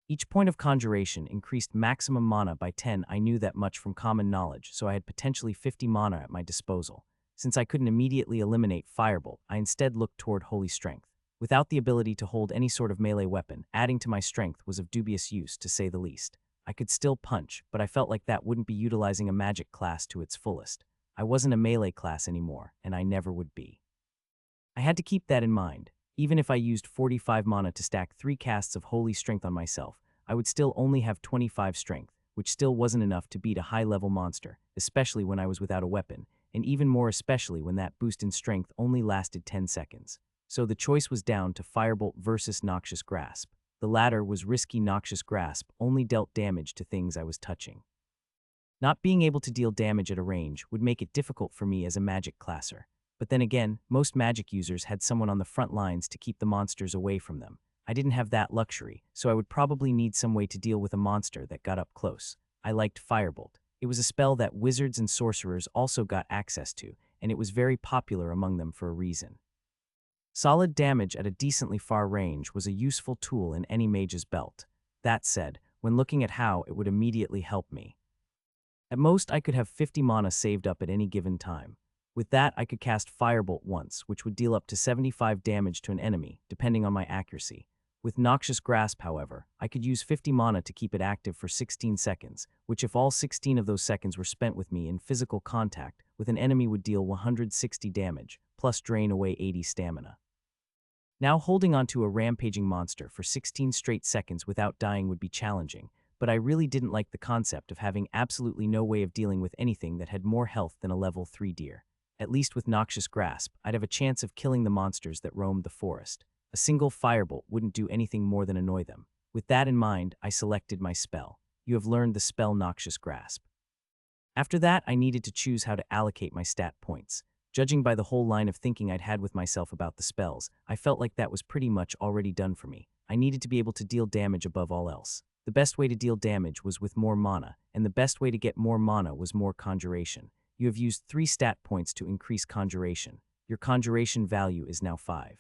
Each point of conjuration increased maximum mana by 10. I knew that much from common knowledge, so I had potentially 50 mana at my disposal. Since I couldn't immediately eliminate Firebolt, I instead looked toward Holy Strength. Without the ability to hold any sort of melee weapon, adding to my strength was of dubious use, to say the least. I could still punch, but I felt like that wouldn't be utilizing a magic class to its fullest. I wasn't a melee class anymore, and I never would be. I had to keep that in mind. Even if I used 45 mana to stack 3 casts of Holy Strength on myself, I would still only have 25 strength, which still wasn't enough to beat a high-level monster, especially when I was without a weapon, and even more especially when that boost in strength only lasted 10 seconds. So the choice was down to Firebolt versus Noxious Grasp. The latter was risky. Noxious Grasp only dealt damage to things I was touching. Not being able to deal damage at a range would make it difficult for me as a magic classer. But then again, most magic users had someone on the front lines to keep the monsters away from them. I didn't have that luxury, so I would probably need some way to deal with a monster that got up close. I liked Firebolt. It was a spell that wizards and sorcerers also got access to, and it was very popular among them for a reason. Solid damage at a decently far range was a useful tool in any mage's belt. That said, when looking at how it would immediately help me, at most, I could have 50 mana saved up at any given time. With that, I could cast Firebolt once, which would deal up to 75 damage to an enemy, depending on my accuracy. With Noxious Grasp, however, I could use 50 mana to keep it active for 16 seconds, which if all 16 of those seconds were spent with me in physical contact with an enemy would deal 160 damage, plus drain away 80 stamina. Now holding onto a rampaging monster for 16 straight seconds without dying would be challenging, but I really didn't like the concept of having absolutely no way of dealing with anything that had more health than a level 3 deer. At least with Noxious Grasp, I'd have a chance of killing the monsters that roamed the forest. A single Firebolt wouldn't do anything more than annoy them. With that in mind, I selected my spell. You have learned the spell Noxious Grasp. After that, I needed to choose how to allocate my stat points. Judging by the whole line of thinking I'd had with myself about the spells, I felt like that was pretty much already done for me. I needed to be able to deal damage above all else. The best way to deal damage was with more mana, and the best way to get more mana was more conjuration. You have used 3 stat points to increase conjuration. Your conjuration value is now 5.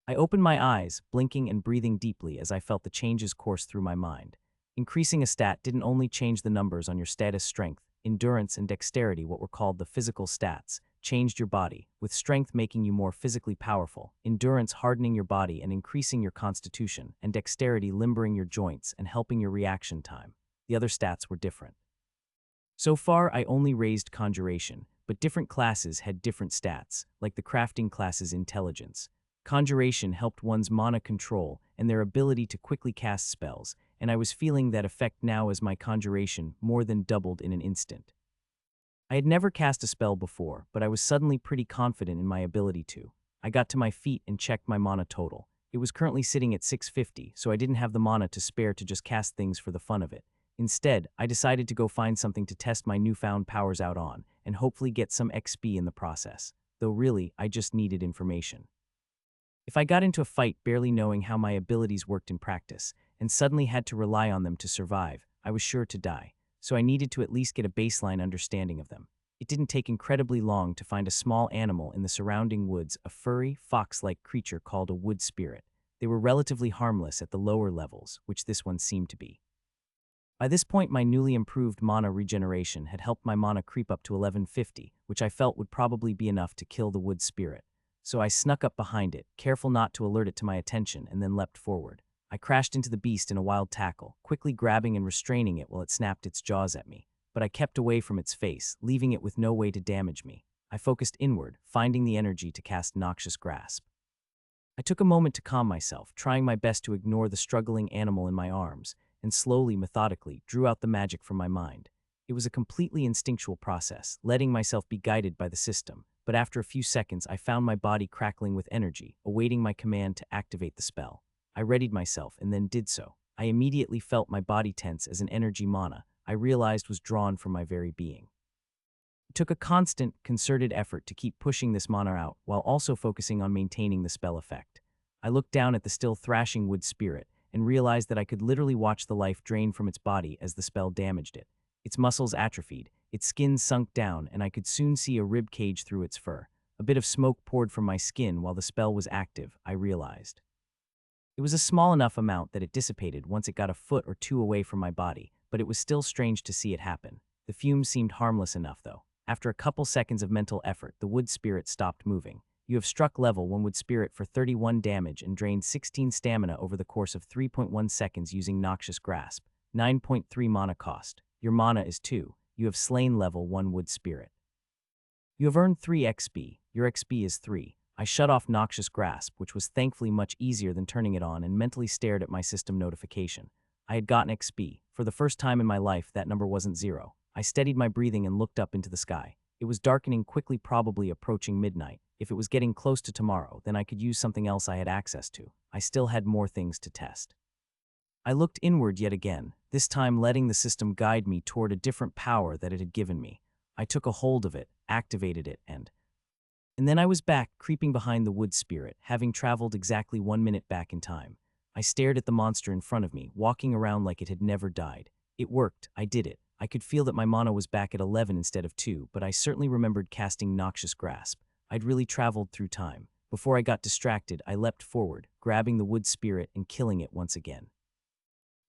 I opened my eyes, blinking and breathing deeply as I felt the changes course through my mind. Increasing a stat didn't only change the numbers on your status strength, endurance, and dexterity, what were called the physical stats, changed your body, with strength making you more physically powerful, endurance hardening your body and increasing your constitution, and dexterity limbering your joints and helping your reaction time. The other stats were different. So far, I only raised conjuration, but different classes had different stats, like the crafting class's intelligence. Conjuration helped one's mana control and their ability to quickly cast spells, and I was feeling that effect now as my conjuration more than doubled in an instant. I had never cast a spell before, but I was suddenly pretty confident in my ability to. I got to my feet and checked my mana total. It was currently sitting at 650, so I didn't have the mana to spare to just cast things for the fun of it. Instead, I decided to go find something to test my newfound powers out on, and hopefully get some XP in the process. Though really, I just needed information. If I got into a fight barely knowing how my abilities worked in practice, and suddenly had to rely on them to survive, I was sure to die. So I needed to at least get a baseline understanding of them. It didn't take incredibly long to find a small animal in the surrounding woods, a furry, fox-like creature called a wood spirit. They were relatively harmless at the lower levels, which this one seemed to be. By this point, my newly improved mana regeneration had helped my mana creep up to 1150, which I felt would probably be enough to kill the wood spirit. So I snuck up behind it, careful not to alert it to my attention, and then leapt forward. I crashed into the beast in a wild tackle, quickly grabbing and restraining it while it snapped its jaws at me. But I kept away from its face, leaving it with no way to damage me. I focused inward, finding the energy to cast Noxious Grasp. I took a moment to calm myself, trying my best to ignore the struggling animal in my arms, and slowly, methodically, drew out the magic from my mind. It was a completely instinctual process, letting myself be guided by the system, but after a few seconds I found my body crackling with energy, awaiting my command to activate the spell. I readied myself and then did so. I immediately felt my body tense as an energy mana I realized was drawn from my very being. It took a constant, concerted effort to keep pushing this mana out while also focusing on maintaining the spell effect. I looked down at the still thrashing wood spirit and realized that I could literally watch the life drain from its body as the spell damaged it. Its muscles atrophied, its skin sunk down, and I could soon see a rib cage through its fur. A bit of smoke poured from my skin while the spell was active, I realized. It was a small enough amount that it dissipated once it got a foot or two away from my body, but it was still strange to see it happen. The fumes seemed harmless enough, though. After a couple seconds of mental effort, the wood spirit stopped moving. You have struck level 1 wood spirit for 31 damage and drained 16 stamina over the course of 3.1 seconds using Noxious Grasp. 9.3 mana cost. Your mana is 2. You have slain level 1 wood spirit. You have earned 3 XP. Your XP is 3. I shut off Noxious Grasp, which was thankfully much easier than turning it on, and mentally stared at my system notification. I had gotten XP, For the first time in my life, that number wasn't 0. I steadied my breathing and looked up into the sky. It was darkening quickly, probably approaching midnight. If it was getting close to tomorrow, then I could use something else I had access to. I still had more things to test. I looked inward yet again, this time letting the system guide me toward a different power that it had given me. I took a hold of it, activated it, and then I was back, creeping behind the wood spirit, having traveled exactly 1 minute back in time. I stared at the monster in front of me, walking around like it had never died. It worked. I did it. I could feel that my mana was back at 11 instead of 2, but I certainly remembered casting Noxious Grasp. I'd really traveled through time. Before I got distracted, I leapt forward, grabbing the wood spirit and killing it once again.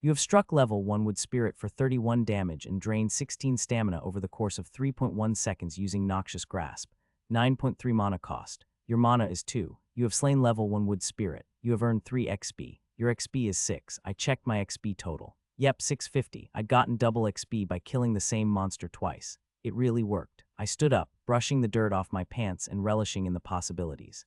You have struck level 1 wood spirit for 31 damage and drained 16 stamina over the course of 3.1 seconds using Noxious Grasp. 9.3 mana cost. Your mana is 2. You have slain level 1 wood spirit. You have earned 3 XP. Your XP is 6. I checked my XP total. Yep, 650. I'd gotten double XP by killing the same monster twice. It really worked. I stood up, brushing the dirt off my pants and relishing in the possibilities.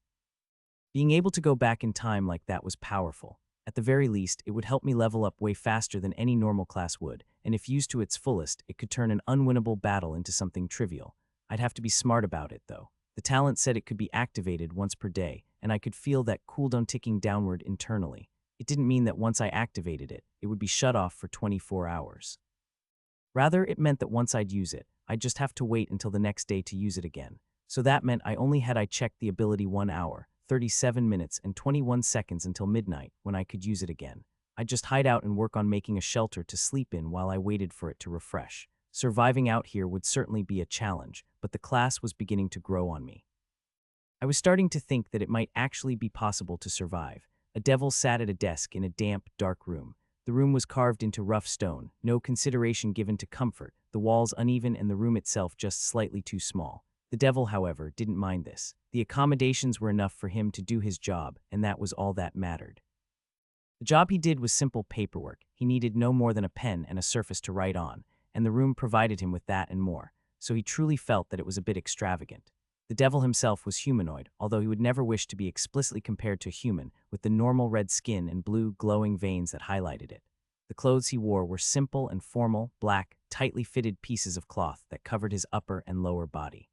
Being able to go back in time like that was powerful. At the very least, it would help me level up way faster than any normal class would, and if used to its fullest, it could turn an unwinnable battle into something trivial. I'd have to be smart about it, though. The talent said it could be activated once per day, and I could feel that cooldown ticking downward internally. It didn't mean that once I activated it, it would be shut off for 24 hours. Rather, it meant that once I'd use it, I'd just have to wait until the next day to use it again. So that meant I checked the ability 1 hour, 37 minutes, and 21 seconds until midnight, when I could use it again. I'd just hide out and work on making a shelter to sleep in while I waited for it to refresh. Surviving out here would certainly be a challenge, but the class was beginning to grow on me. I was starting to think that it might actually be possible to survive. A devil sat at a desk in a damp, dark room. The room was carved into rough stone, no consideration given to comfort, the walls uneven and the room itself just slightly too small. The devil, however, didn't mind this. The accommodations were enough for him to do his job, and that was all that mattered. The job he did was simple paperwork. He needed no more than a pen and a surface to write on, and the room provided him with that and more, so he truly felt that it was a bit extravagant. The devil himself was humanoid, although he would never wish to be explicitly compared to a human, with the normal red skin and blue, glowing veins that highlighted it. The clothes he wore were simple and formal, black, tightly fitted pieces of cloth that covered his upper and lower body.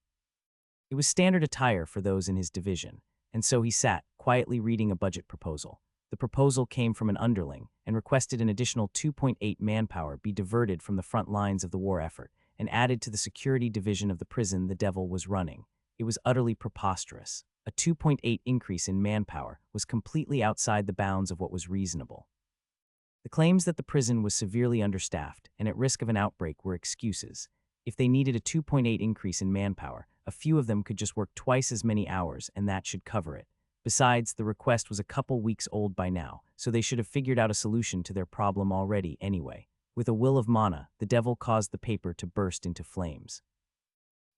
It was standard attire for those in his division, and so he sat, quietly reading a budget proposal. The proposal came from an underling and requested an additional 2.8 manpower be diverted from the front lines of the war effort and added to the security division of the prison the devil was running. It was utterly preposterous. A 2.8 increase in manpower was completely outside the bounds of what was reasonable. The claims that the prison was severely understaffed and at risk of an outbreak were excuses. If they needed a 2.8 increase in manpower, a few of them could just work twice as many hours and that should cover it. Besides, the request was a couple weeks old by now, so they should have figured out a solution to their problem already anyway. With a will of mana, the devil caused the paper to burst into flames.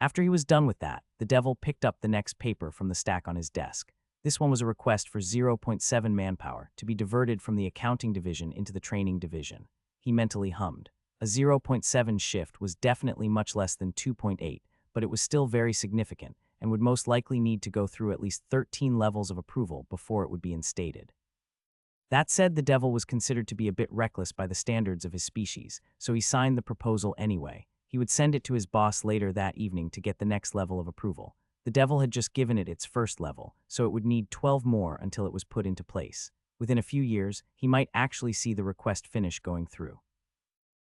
After he was done with that, the devil picked up the next paper from the stack on his desk. This one was a request for 0.7 manpower to be diverted from the accounting division into the training division. He mentally hummed. A 0.7 shift was definitely much less than 2.8, but it was still very significant and would most likely need to go through at least 13 levels of approval before it would be instated. That said, the devil was considered to be a bit reckless by the standards of his species, so he signed the proposal anyway. He would send it to his boss later that evening to get the next level of approval. The devil had just given it its first level, so it would need 12 more until it was put into place. Within a few years, he might actually see the request finish going through.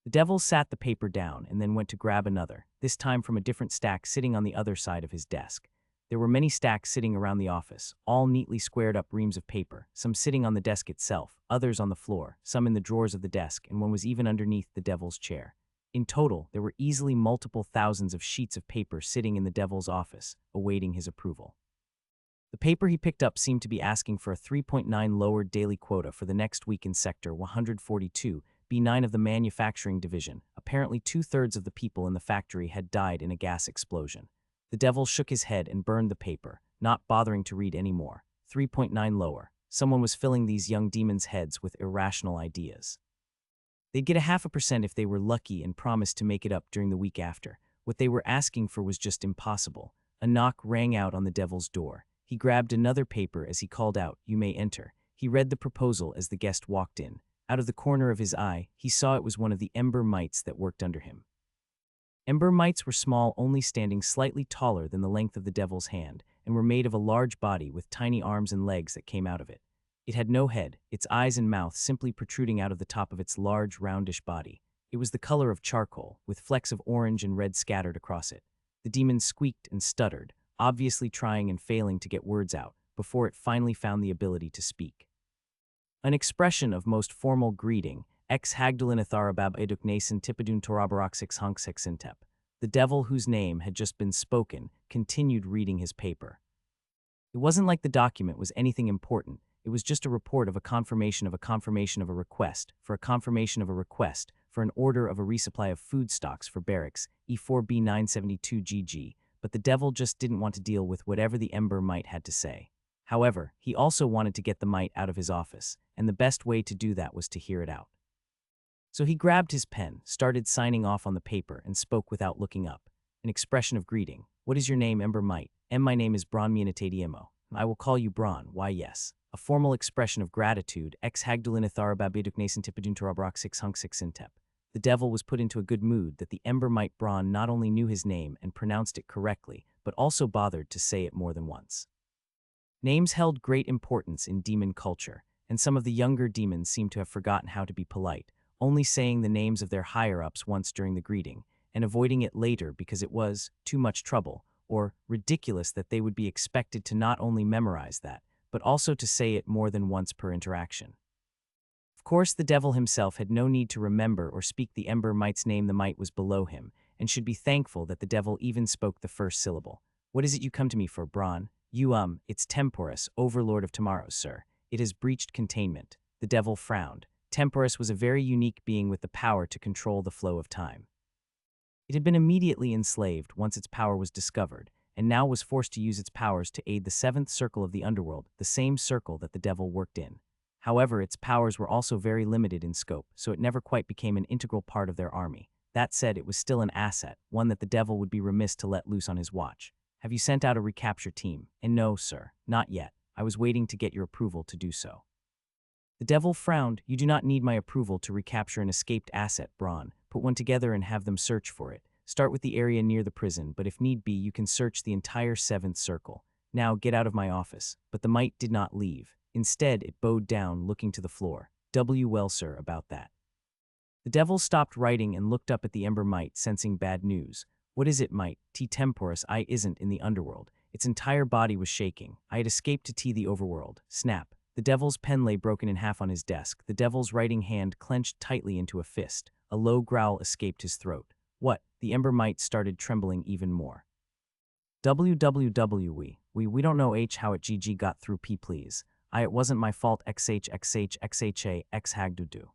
The devil sat the paper down and then went to grab another, this time from a different stack sitting on the other side of his desk. There were many stacks sitting around the office, all neatly squared up reams of paper, some sitting on the desk itself, others on the floor, some in the drawers of the desk, and one was even underneath the devil's chair. In total, there were easily multiple thousands of sheets of paper sitting in the devil's office, awaiting his approval. The paper he picked up seemed to be asking for a 3.9 lowered daily quota for the next week in Sector 142, B9 of the manufacturing division. Apparently 2/3 of the people in the factory had died in a gas explosion. The devil shook his head and burned the paper, not bothering to read any more. 3.9 lower. Someone was filling these young demons' heads with irrational ideas. They'd get a 0.5% if they were lucky and promised to make it up during the week after. What they were asking for was just impossible. A knock rang out on the devil's door. He grabbed another paper as he called out, "You may enter." He read the proposal as the guest walked in. Out of the corner of his eye, he saw it was one of the ember mites that worked under him. Ember mites were small, only standing slightly taller than the length of the devil's hand, and were made of a large body with tiny arms and legs that came out of it. It had no head, its eyes and mouth simply protruding out of the top of its large, roundish body. It was the color of charcoal, with flecks of orange and red scattered across it. The demon squeaked and stuttered, obviously trying and failing to get words out, before it finally found the ability to speak. An expression of most formal greeting, ex hagdulin atharabab eduk nason tipidun torabaroxix hunksexintep. The devil, whose name had just been spoken, continued reading his paper. It wasn't like the document was anything important. It was just a report of a confirmation of a confirmation of a request, for a confirmation of a request, for an order of a resupply of food stocks for barracks, E4B972GG, but the devil just didn't want to deal with whatever the ember mite had to say. However, he also wanted to get the mite out of his office, and the best way to do that was to hear it out. So he grabbed his pen, started signing off on the paper, and spoke without looking up. An expression of greeting. What is your name, Ember Mite? My name is Bron Mianatadiemo. I will call you Bron. Why, yes. A formal expression of gratitude. Ex hagdulin atharababiduk nason tipidun torabroxix hunksixintep. The devil was put into a good mood that the Ember Mite Bron not only knew his name and pronounced it correctly, but also bothered to say it more than once. Names held great importance in demon culture, and some of the younger demons seemed to have forgotten how to be polite, only saying the names of their higher-ups once during the greeting, and avoiding it later because it was too much trouble, or ridiculous that they would be expected to not only memorize that, but also to say it more than once per interaction. Of course, the devil himself had no need to remember or speak the Ember Mite's name. The mite was below him, and should be thankful that the devil even spoke the first syllable. What is it you come to me for, Bron? It's Temporus, overlord of tomorrows, sir. It has breached containment. The devil frowned. Temporus was a very unique being with the power to control the flow of time. It had been immediately enslaved once its power was discovered, and now was forced to use its powers to aid the seventh circle of the underworld, the same circle that the devil worked in. However, its powers were also very limited in scope, so it never quite became an integral part of their army. That said, it was still an asset, one that the devil would be remiss to let loose on his watch. Have you sent out a recapture team? And no, sir, not yet. I was waiting to get your approval to do so. The devil frowned. You do not need my approval to recapture an escaped asset, Bron. Put one together and have them search for it. Start with the area near the prison, but if need be, you can search the entire seventh circle. Now, get out of my office. But the mite did not leave. Instead, it bowed down, looking to the floor. Well, sir, about that. The devil stopped writing and looked up at the Ember Mite, sensing bad news. What is it, Mite? T. Temporus I isn't in the underworld. Its entire body was shaking. I had escaped to T. the overworld. Snap. The devil's pen lay broken in half on his desk. The devil's writing hand clenched tightly into a fist. A low growl escaped his throat. What? The Ember Mite started trembling even more. WWW. We don't know how it GG got through P please. It wasn't my fault XHXHXHA X Hagdudu.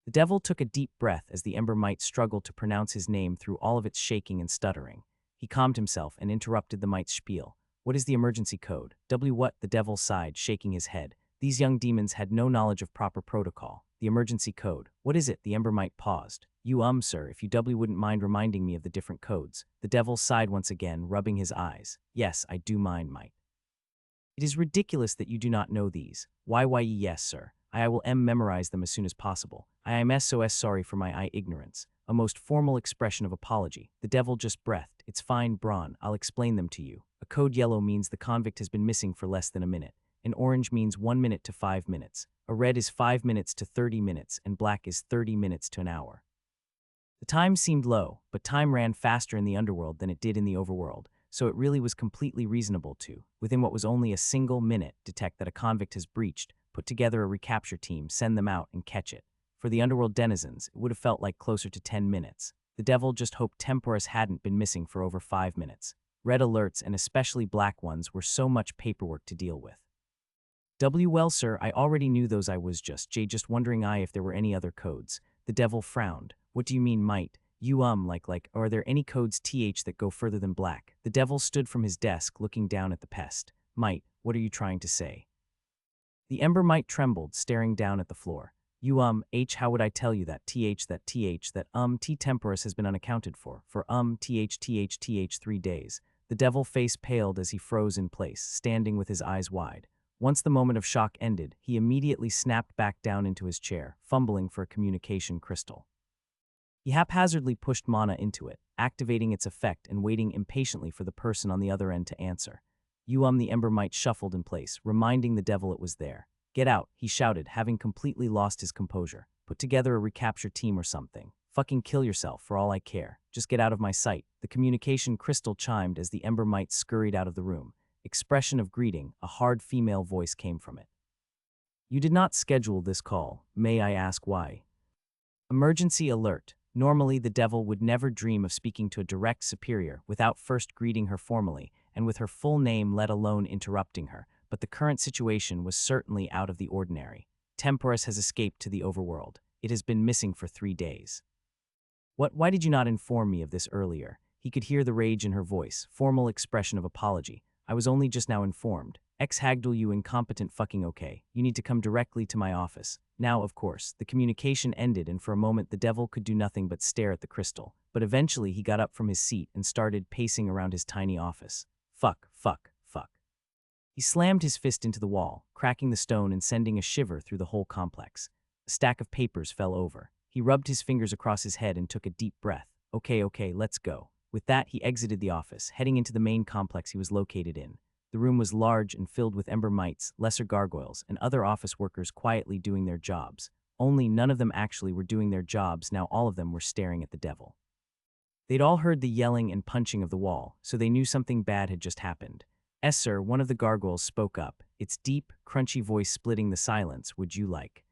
The devil took a deep breath as the Ember Mite struggled to pronounce his name through all of its shaking and stuttering. He calmed himself and interrupted the mite's spiel. What is the emergency code? What? The devil sighed, shaking his head. These young demons had no knowledge of proper protocol. The emergency code. What is it? The Ember Mite paused. Sir, if you wouldn't mind reminding me of the different codes. The devil sighed once again, rubbing his eyes. Yes, I do mind, Mite. It is ridiculous that you do not know these. Why, yes, sir. I will memorize them as soon as possible. I am SOS sorry for my ignorance. A most formal expression of apology. The devil just breathed. It's fine, Bron. I'll explain them to you. A code yellow means the convict has been missing for less than a minute. An orange means 1 minute to 5 minutes. A red is 5 minutes to 30 minutes, and black is 30 minutes to an hour. The time seemed low, but time ran faster in the underworld than it did in the overworld, so it really was completely reasonable to, within what was only a single minute, detect that a convict has breached, put together a recapture team, send them out, and catch it. For the underworld denizens, it would have felt like closer to 10 minutes. The devil just hoped Temporus hadn't been missing for over 5 minutes. Red alerts, and especially black ones, were so much paperwork to deal with. Well, sir, I already knew those. I was just wondering if there were any other codes. The devil frowned. What do you mean, Mite? Are there any codes that go further than black? The devil stood from his desk, looking down at the pest. Mite, what are you trying to say? The Ember Mite trembled, staring down at the floor. How would I tell you that? T Temporus has been unaccounted for 3 days. The devil face paled as he froze in place, standing with his eyes wide. Once the moment of shock ended, he immediately snapped back down into his chair, fumbling for a communication crystal. He haphazardly pushed mana into it, activating its effect and waiting impatiently for the person on the other end to answer. The Ember Mite shuffled in place, reminding the devil it was there. "Get out," he shouted, having completely lost his composure. "Put together a recapture team or something. Fucking kill yourself for all I care. Just get out of my sight." The communication crystal chimed as the Ember Mite scurried out of the room. Expression of greeting, a hard female voice came from it. "You did not schedule this call. May I ask why?" Emergency alert. Normally, the devil would never dream of speaking to a direct superior without first greeting her formally and with her full name, let alone interrupting her, but the current situation was certainly out of the ordinary. Temporus has escaped to the overworld. It has been missing for 3 days. Why did you not inform me of this earlier?" He could hear the rage in her voice, formal expression of apology. "I was only just now informed. Hagdul, you incompetent fucking okay. You need to come directly to my office." Now, of course, the communication ended and for a moment the devil could do nothing but stare at the crystal, but eventually he got up from his seat and started pacing around his tiny office. Fuck. He slammed his fist into the wall, cracking the stone and sending a shiver through the whole complex. A stack of papers fell over. He rubbed his fingers across his head and took a deep breath. Okay, let's go." With that, he exited the office, heading into the main complex he was located in. The room was large and filled with Ember Mites, lesser gargoyles, and other office workers quietly doing their jobs. Only none of them actually were doing their jobs, now all of them were staring at the devil. They'd all heard the yelling and punching of the wall, so they knew something bad had just happened. "Sir," one of the gargoyles spoke up, its deep, crunchy voice splitting the silence. "Would you like—"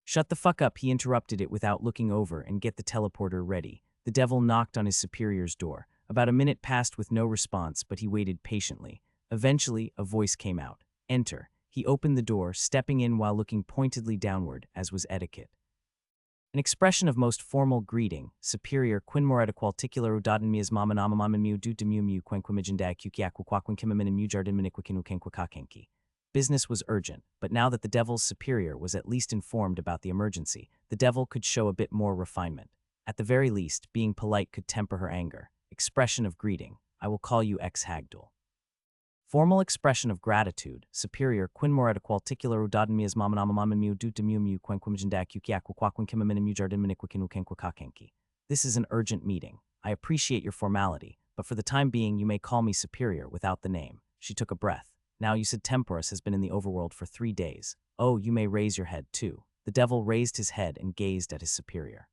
"Shut the fuck up," he interrupted it without looking over, "and get the teleporter ready." The devil knocked on his superior's door. About a minute passed with no response, but he waited patiently. Eventually, a voice came out. "Enter." He opened the door, stepping in while looking pointedly downward, as was etiquette. An expression of most formal greeting, superior quinmoreta qualticular udaden mias mamanamaman mu du demu mu quenquimigendag kukiakwaquaquin kimamin mu jardin miniquikinu kenquikakenki. Business was urgent, but now that the devil's superior was at least informed about the emergency, the devil could show a bit more refinement. At the very least, being polite could temper her anger. Expression of greeting. "I will call you Hagdul." Formal expression of gratitude, superior quinmoreta qualticular udaden mias mamanamaman mu du demu mu quenquimigendag kukiakwaquaquin kimamin mu jardin miniquikinu kenquikakenki. "This is an urgent meeting. I appreciate your formality, but for the time being you may call me superior without the name." She took a breath. "Now you said Temporus has been in the overworld for 3 days. Oh, you may raise your head too." The devil raised his head and gazed at his superior.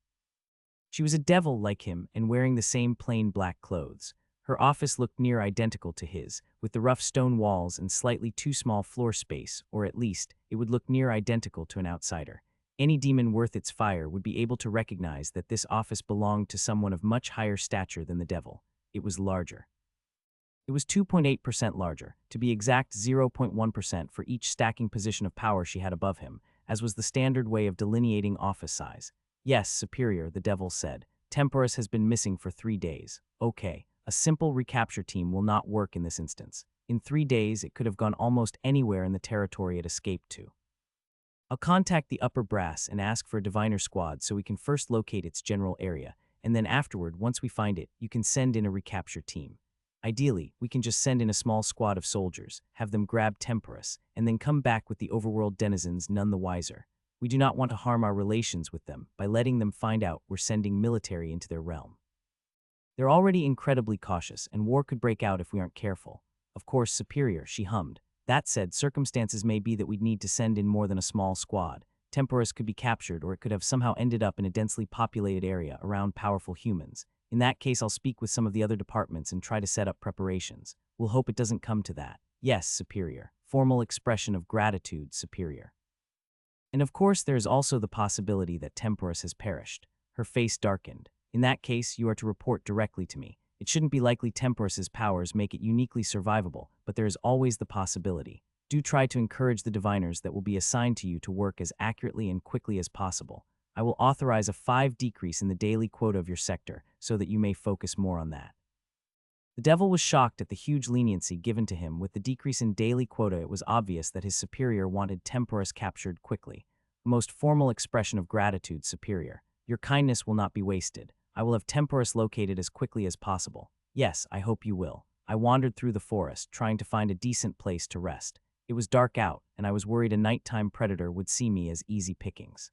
She was a devil like him and wearing the same plain black clothes. Her office looked near identical to his, with the rough stone walls and slightly too small floor space, or at least, it would look near identical to an outsider. Any demon worth its fire would be able to recognize that this office belonged to someone of much higher stature than the devil. It was larger. It was 2.8% larger, to be exact 0.1% for each stacking position of power she had above him, as was the standard way of delineating office size. "Yes, superior," the devil said. "Temporus has been missing for 3 days. Okay. A simple recapture team will not work in this instance. In 3 days, it could have gone almost anywhere in the territory it escaped to. I'll contact the upper brass and ask for a diviner squad so we can first locate its general area, and then afterward, once we find it, you can send in a recapture team. Ideally, we can just send in a small squad of soldiers, have them grab Temporus, and then come back with the overworld denizens none the wiser. We do not want to harm our relations with them by letting them find out we're sending military into their realm. They're already incredibly cautious, and war could break out if we aren't careful." "Of course, superior," she hummed. "That said, circumstances may be that we'd need to send in more than a small squad. Temporus could be captured, or it could have somehow ended up in a densely populated area around powerful humans. In that case, I'll speak with some of the other departments and try to set up preparations. We'll hope it doesn't come to that." "Yes, superior." Formal expression of gratitude, superior. "And of course, there is also the possibility that Temporus has perished." Her face darkened. "In that case, you are to report directly to me. It shouldn't be likely Temporus's powers make it uniquely survivable, but there is always the possibility. Do try to encourage the diviners that will be assigned to you to work as accurately and quickly as possible. I will authorize a 5 decrease in the daily quota of your sector so that you may focus more on that." The devil was shocked at the huge leniency given to him. With the decrease in daily quota, it was obvious that his superior wanted Temporus captured quickly. A most formal expression of gratitude, superior. "Your kindness will not be wasted. I will have Temporus located as quickly as possible." "Yes, I hope you will." I wandered through the forest, trying to find a decent place to rest. It was dark out, and I was worried a nighttime predator would see me as easy pickings.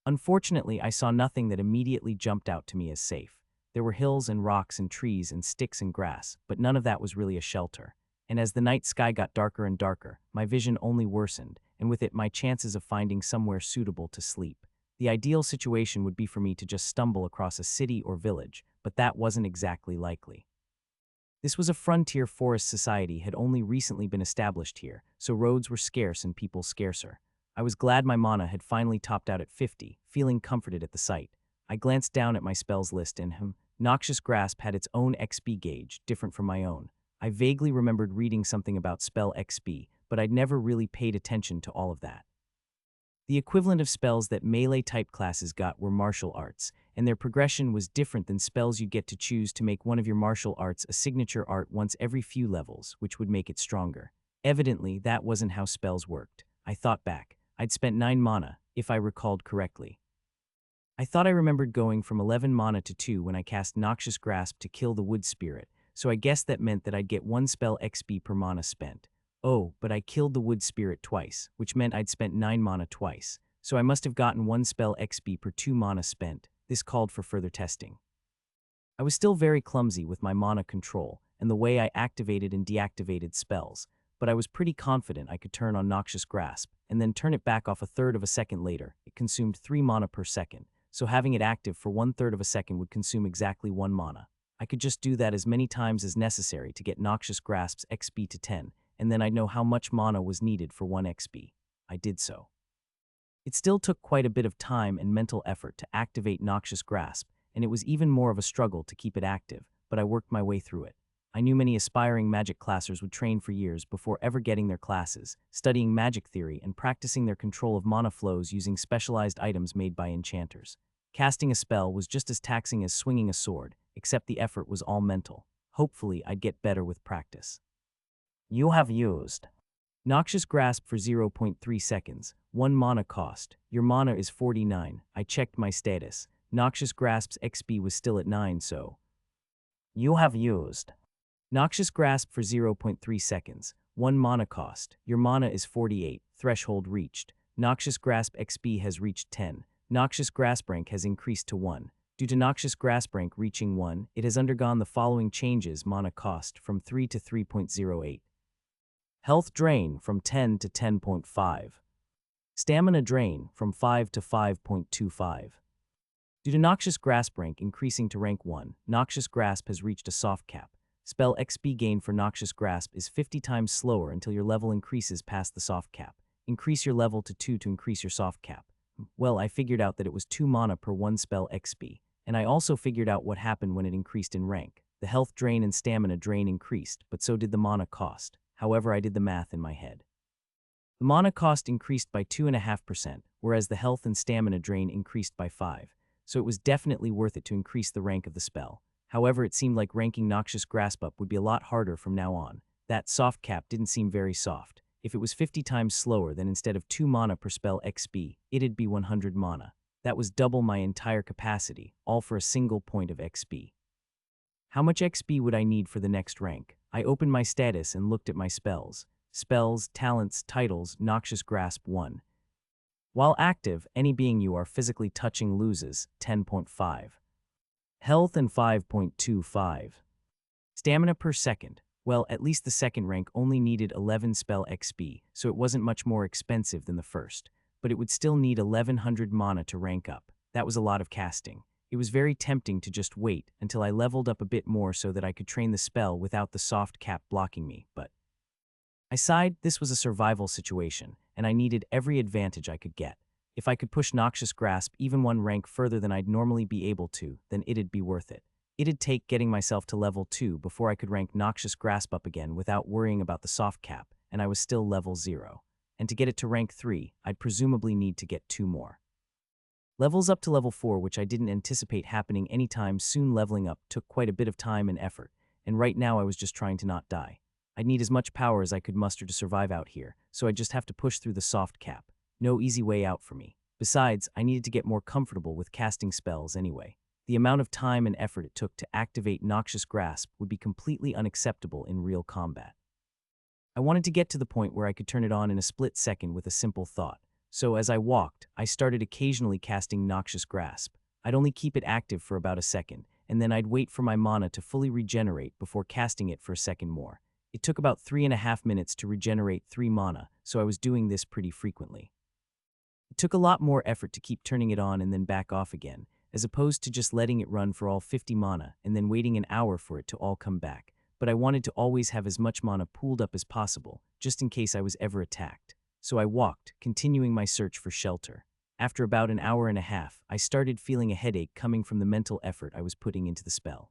Unfortunately, I saw nothing that immediately jumped out to me as safe. There were hills and rocks and trees and sticks and grass, but none of that was really a shelter. And as the night sky got darker and darker, my vision only worsened, and with it my chances of finding somewhere suitable to sleep. The ideal situation would be for me to just stumble across a city or village, but that wasn't exactly likely. This was a frontier forest society had only recently been established here, so roads were scarce and people scarcer. I was glad my mana had finally topped out at 50, feeling comforted at the sight. I glanced down at my spells list and Noxious Grasp had its own XP gauge, different from my own. I vaguely remembered reading something about spell XP, but I'd never really paid attention to all of that. The equivalent of spells that melee-type classes got were martial arts, and their progression was different than spells you get to choose to make one of your martial arts a signature art once every few levels, which would make it stronger. Evidently, that wasn't how spells worked. I thought back. I'd spent 9 mana, if I recalled correctly. I thought I remembered going from 11 mana to 2 when I cast Noxious Grasp to kill the wood spirit, so I guessed that meant that I'd get 1 spell XP per mana spent. Oh, but I killed the wood spirit twice, which meant I'd spent 9 mana twice, so I must have gotten 1 spell XP per 2 mana spent. This called for further testing. I was still very clumsy with my mana control and the way I activated and deactivated spells, but I was pretty confident I could turn on Noxious Grasp and then turn it back off a third of a second later. It consumed 3 mana per second, so having it active for 1/3 of a second would consume exactly 1 mana. I could just do that as many times as necessary to get Noxious Grasp's XP to 10, and then I'd know how much mana was needed for 1 XP. I did so. It still took quite a bit of time and mental effort to activate Noxious Grasp, and it was even more of a struggle to keep it active, but I worked my way through it. I knew many aspiring magic classers would train for years before ever getting their classes, studying magic theory and practicing their control of mana flows using specialized items made by enchanters. Casting a spell was just as taxing as swinging a sword, except the effort was all mental. Hopefully, I'd get better with practice. You have used Noxious Grasp for 0.3 seconds, 1 mana cost. Your mana is 49. I checked my status. Noxious Grasp's XP was still at 9, so you have used Noxious Grasp for 0.3 seconds, 1 mana cost. Your mana is 48. Threshold reached. Noxious Grasp XP has reached 10. Noxious Grasp rank has increased to 1. Due to Noxious Grasp rank reaching 1, it has undergone the following changes: mana cost from 3 to 3.08. Health drain from 10 to 10.5. Stamina drain from 5 to 5.25. Due to Noxious Grasp rank increasing to rank 1, Noxious Grasp has reached a soft cap. Spell XP gain for Noxious Grasp is 50 times slower until your level increases past the soft cap. Increase your level to 2 to increase your soft cap. Well, I figured out that it was 2 mana per 1 spell XP, and I also figured out what happened when it increased in rank. The health drain and stamina drain increased, but so did the mana cost. However, I did the math in my head. The mana cost increased by 2.5%, whereas the health and stamina drain increased by 5%, so it was definitely worth it to increase the rank of the spell. However, it seemed like ranking Noxious Grasp up would be a lot harder from now on. That soft cap didn't seem very soft. If it was 50 times slower, then instead of 2 mana per spell XP, it'd be 100 mana. That was double my entire capacity, all for a single point of XP. How much XP would I need for the next rank? I opened my status and looked at my spells. Spells, talents, titles, Noxious Grasp 1. While active, any being you are physically touching loses 10.5. Health and 5.25. Stamina per second. Well, at least the second rank only needed 11 spell XP, so it wasn't much more expensive than the first, but it would still need 1100 mana to rank up. That was a lot of casting. It was very tempting to just wait until I leveled up a bit more so that I could train the spell without the soft cap blocking me, but I sighed. This was a survival situation, and I needed every advantage I could get. If I could push Noxious Grasp even 1 rank further than I'd normally be able to, then it'd be worth it. It'd take getting myself to level 2 before I could rank Noxious Grasp up again without worrying about the soft cap, and I was still level 0. And to get it to rank 3, I'd presumably need to get 2 more. Levels up to level 4, which I didn't anticipate happening anytime soon, leveling up took quite a bit of time and effort, and right now I was just trying to not die. I'd need as much power as I could muster to survive out here, so I'd just have to push through the soft cap. No easy way out for me. Besides, I needed to get more comfortable with casting spells anyway. The amount of time and effort it took to activate Noxious Grasp would be completely unacceptable in real combat. I wanted to get to the point where I could turn it on in a split second with a simple thought. So as I walked, I started occasionally casting Noxious Grasp. I'd only keep it active for about a second, and then I'd wait for my mana to fully regenerate before casting it for a second more. It took about 3.5 minutes to regenerate 3 mana, so I was doing this pretty frequently. It took a lot more effort to keep turning it on and then back off again, as opposed to just letting it run for all 50 mana and then waiting an hour for it to all come back. But I wanted to always have as much mana pooled up as possible, just in case I was ever attacked. So I walked, continuing my search for shelter. After about an hour and a half, I started feeling a headache coming from the mental effort I was putting into the spell.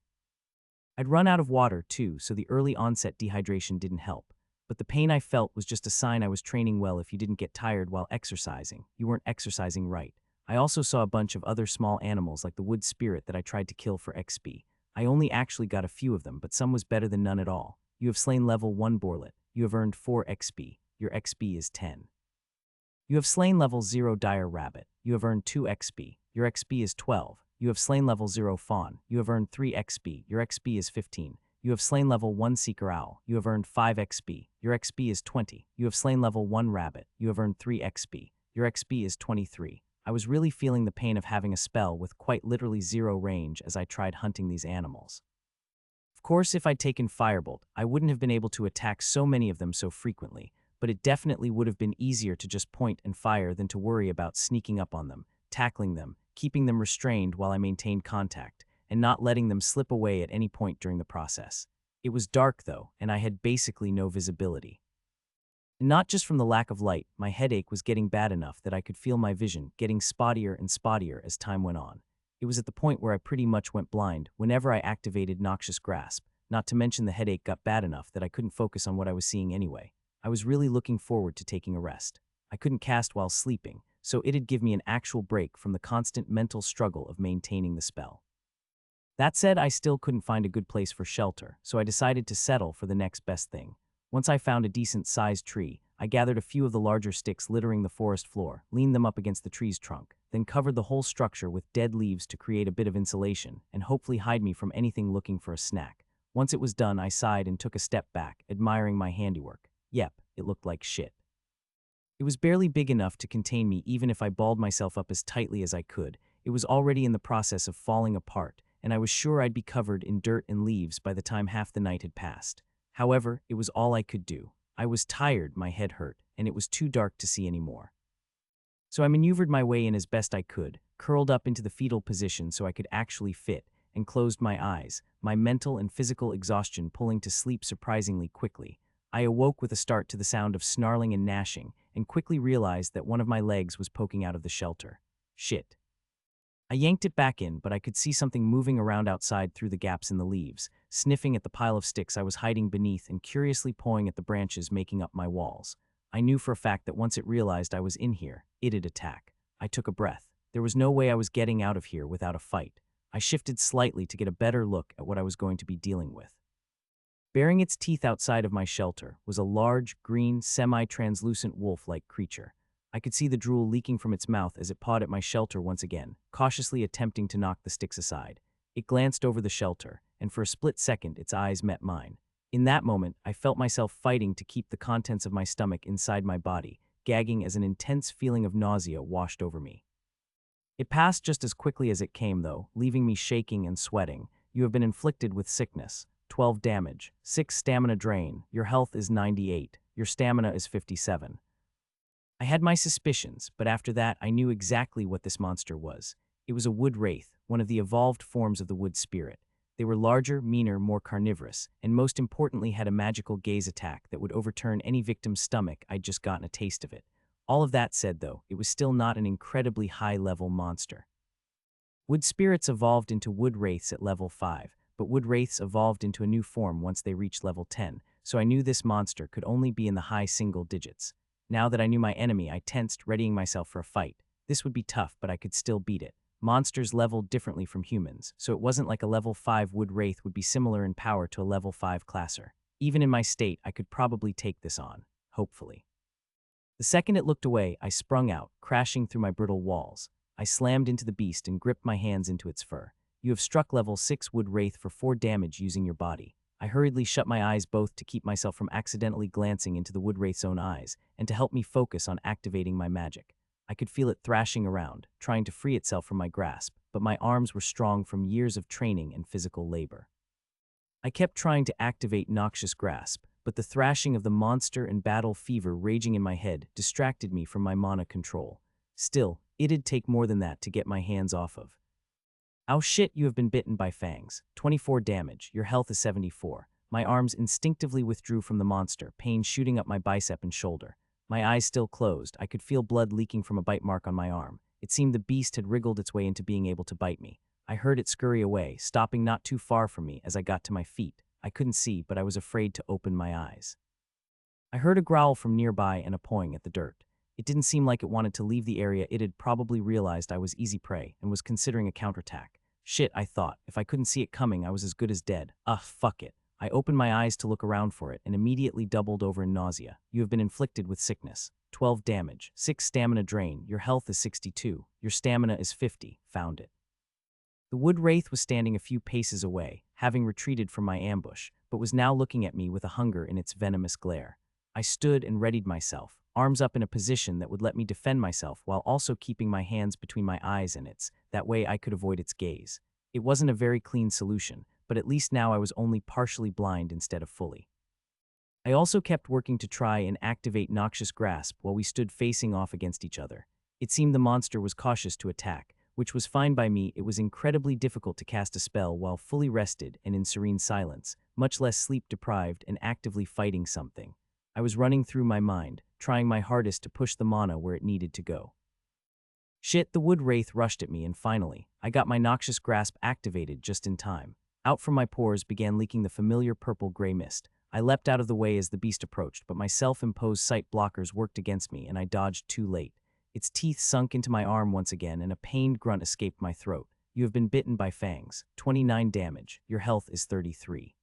I'd run out of water, too, so the early onset dehydration didn't help. But the pain I felt was just a sign I was training well. If you didn't get tired while exercising, you weren't exercising right. I also saw a bunch of other small animals like the wood spirit that I tried to kill for XP. I only actually got a few of them, but some was better than none at all. You have slain level 1 Borlet. You have earned 4 XP. Your XP is 10. You have slain level 0 Dire Rabbit. You have earned 2 XP. Your XP is 12. You have slain level 0 Fawn. You have earned 3 XP. Your XP is 15. You have slain level 1 Seeker Owl. You have earned 5 XP. Your XP is 20. You have slain level 1 Rabbit. You have earned 3 XP. Your XP is 23. I was really feeling the pain of having a spell with quite literally 0 range as I tried hunting these animals. Of course, if I'd taken Firebolt, I wouldn't have been able to attack so many of them so frequently, but it definitely would have been easier to just point and fire than to worry about sneaking up on them, tackling them, keeping them restrained while I maintained contact, and not letting them slip away at any point during the process. It was dark, though, and I had basically no visibility. Not just from the lack of light, my headache was getting bad enough that I could feel my vision getting spottier and spottier as time went on. It was at the point where I pretty much went blind whenever I activated Noxious Grasp, not to mention the headache got bad enough that I couldn't focus on what I was seeing anyway. I was really looking forward to taking a rest. I couldn't cast while sleeping, so it'd give me an actual break from the constant mental struggle of maintaining the spell. That said, I still couldn't find a good place for shelter, so I decided to settle for the next best thing. Once I found a decent-sized tree, I gathered a few of the larger sticks littering the forest floor, leaned them up against the tree's trunk, then covered the whole structure with dead leaves to create a bit of insulation and hopefully hide me from anything looking for a snack. Once it was done, I sighed and took a step back, admiring my handiwork. Yep, it looked like shit. It was barely big enough to contain me even if I balled myself up as tightly as I could. It was already in the process of falling apart, and I was sure I'd be covered in dirt and leaves by the time half the night had passed. However, it was all I could do. I was tired, my head hurt, and it was too dark to see anymore. So I maneuvered my way in as best I could, curled up into the fetal position so I could actually fit, and closed my eyes, my mental and physical exhaustion pulling to sleep surprisingly quickly. I awoke with a start to the sound of snarling and gnashing, and quickly realized that one of my legs was poking out of the shelter. Shit. I yanked it back in, but I could see something moving around outside through the gaps in the leaves, sniffing at the pile of sticks I was hiding beneath and curiously pawing at the branches making up my walls. I knew for a fact that once it realized I was in here, it'd attack. I took a breath. There was no way I was getting out of here without a fight. I shifted slightly to get a better look at what I was going to be dealing with. Baring its teeth outside of my shelter was a large, green, semi-translucent wolf-like creature. I could see the drool leaking from its mouth as it pawed at my shelter once again, cautiously attempting to knock the sticks aside. It glanced over the shelter, and for a split second its eyes met mine. In that moment, I felt myself fighting to keep the contents of my stomach inside my body, gagging as an intense feeling of nausea washed over me. It passed just as quickly as it came, though, leaving me shaking and sweating. You have been inflicted with sickness. 12 damage, 6 stamina drain, your health is 98, your stamina is 57. I had my suspicions, but after that I knew exactly what this monster was. It was a wood wraith, one of the evolved forms of the wood spirit. They were larger, meaner, more carnivorous, and most importantly had a magical gaze attack that would overturn any victim's stomach I'd just gotten a taste of it. All of that said, though, it was still not an incredibly high-level monster. Wood spirits evolved into wood wraiths at level 5, but wood wraiths evolved into a new form once they reached level 10, so I knew this monster could only be in the high single digits. Now that I knew my enemy, I tensed, readying myself for a fight. This would be tough, but I could still beat it. Monsters leveled differently from humans, so it wasn't like a level 5 wood wraith would be similar in power to a level 5 classer. Even in my state, I could probably take this on, hopefully. The second it looked away, I sprung out, crashing through my brittle walls. I slammed into the beast and gripped my hands into its fur. You have struck level 6 wood wraith for 4 damage using your body. I hurriedly shut my eyes both to keep myself from accidentally glancing into the woodwraith's own eyes and to help me focus on activating my magic. I could feel it thrashing around, trying to free itself from my grasp, but my arms were strong from years of training and physical labor. I kept trying to activate Noxious Grasp, but the thrashing of the monster and battle fever raging in my head distracted me from my mana control. Still, it'd take more than that to get my hands off of. "Ow shit, you have been bitten by fangs. 24 damage, your health is 74. My arms instinctively withdrew from the monster, pain shooting up my bicep and shoulder. My eyes still closed, I could feel blood leaking from a bite mark on my arm. It seemed the beast had wriggled its way into being able to bite me. I heard it scurry away, stopping not too far from me as I got to my feet. I couldn't see, but I was afraid to open my eyes. I heard a growl from nearby and a pawing at the dirt. It didn't seem like it wanted to leave the area. It had probably realized I was easy prey and was considering a counterattack. Shit, I thought. If I couldn't see it coming, I was as good as dead. Fuck it. I opened my eyes to look around for it and immediately doubled over in nausea. You have been inflicted with sickness. 12 damage, 6 stamina drain, your health is 62, your stamina is 50, found it. The wood wraith was standing a few paces away, having retreated from my ambush, but was now looking at me with a hunger in its venomous glare. I stood and readied myself, arms up in a position that would let me defend myself while also keeping my hands between my eyes and its, that way I could avoid its gaze. It wasn't a very clean solution, but at least now I was only partially blind instead of fully. I also kept working to try and activate Noxious Grasp while we stood facing off against each other. It seemed the monster was cautious to attack, which was fine by me. It was incredibly difficult to cast a spell while fully rested and in serene silence, much less sleep-deprived and actively fighting something. I was running through my mind, trying my hardest to push the mana where it needed to go. Shit, the wood wraith rushed at me and finally, I got my Noxious Grasp activated just in time. Out from my pores began leaking the familiar purple-gray mist. I leapt out of the way as the beast approached, but my self-imposed sight blockers worked against me and I dodged too late. Its teeth sunk into my arm once again and a pained grunt escaped my throat. You have been bitten by fangs. 29 damage. Your health is 33.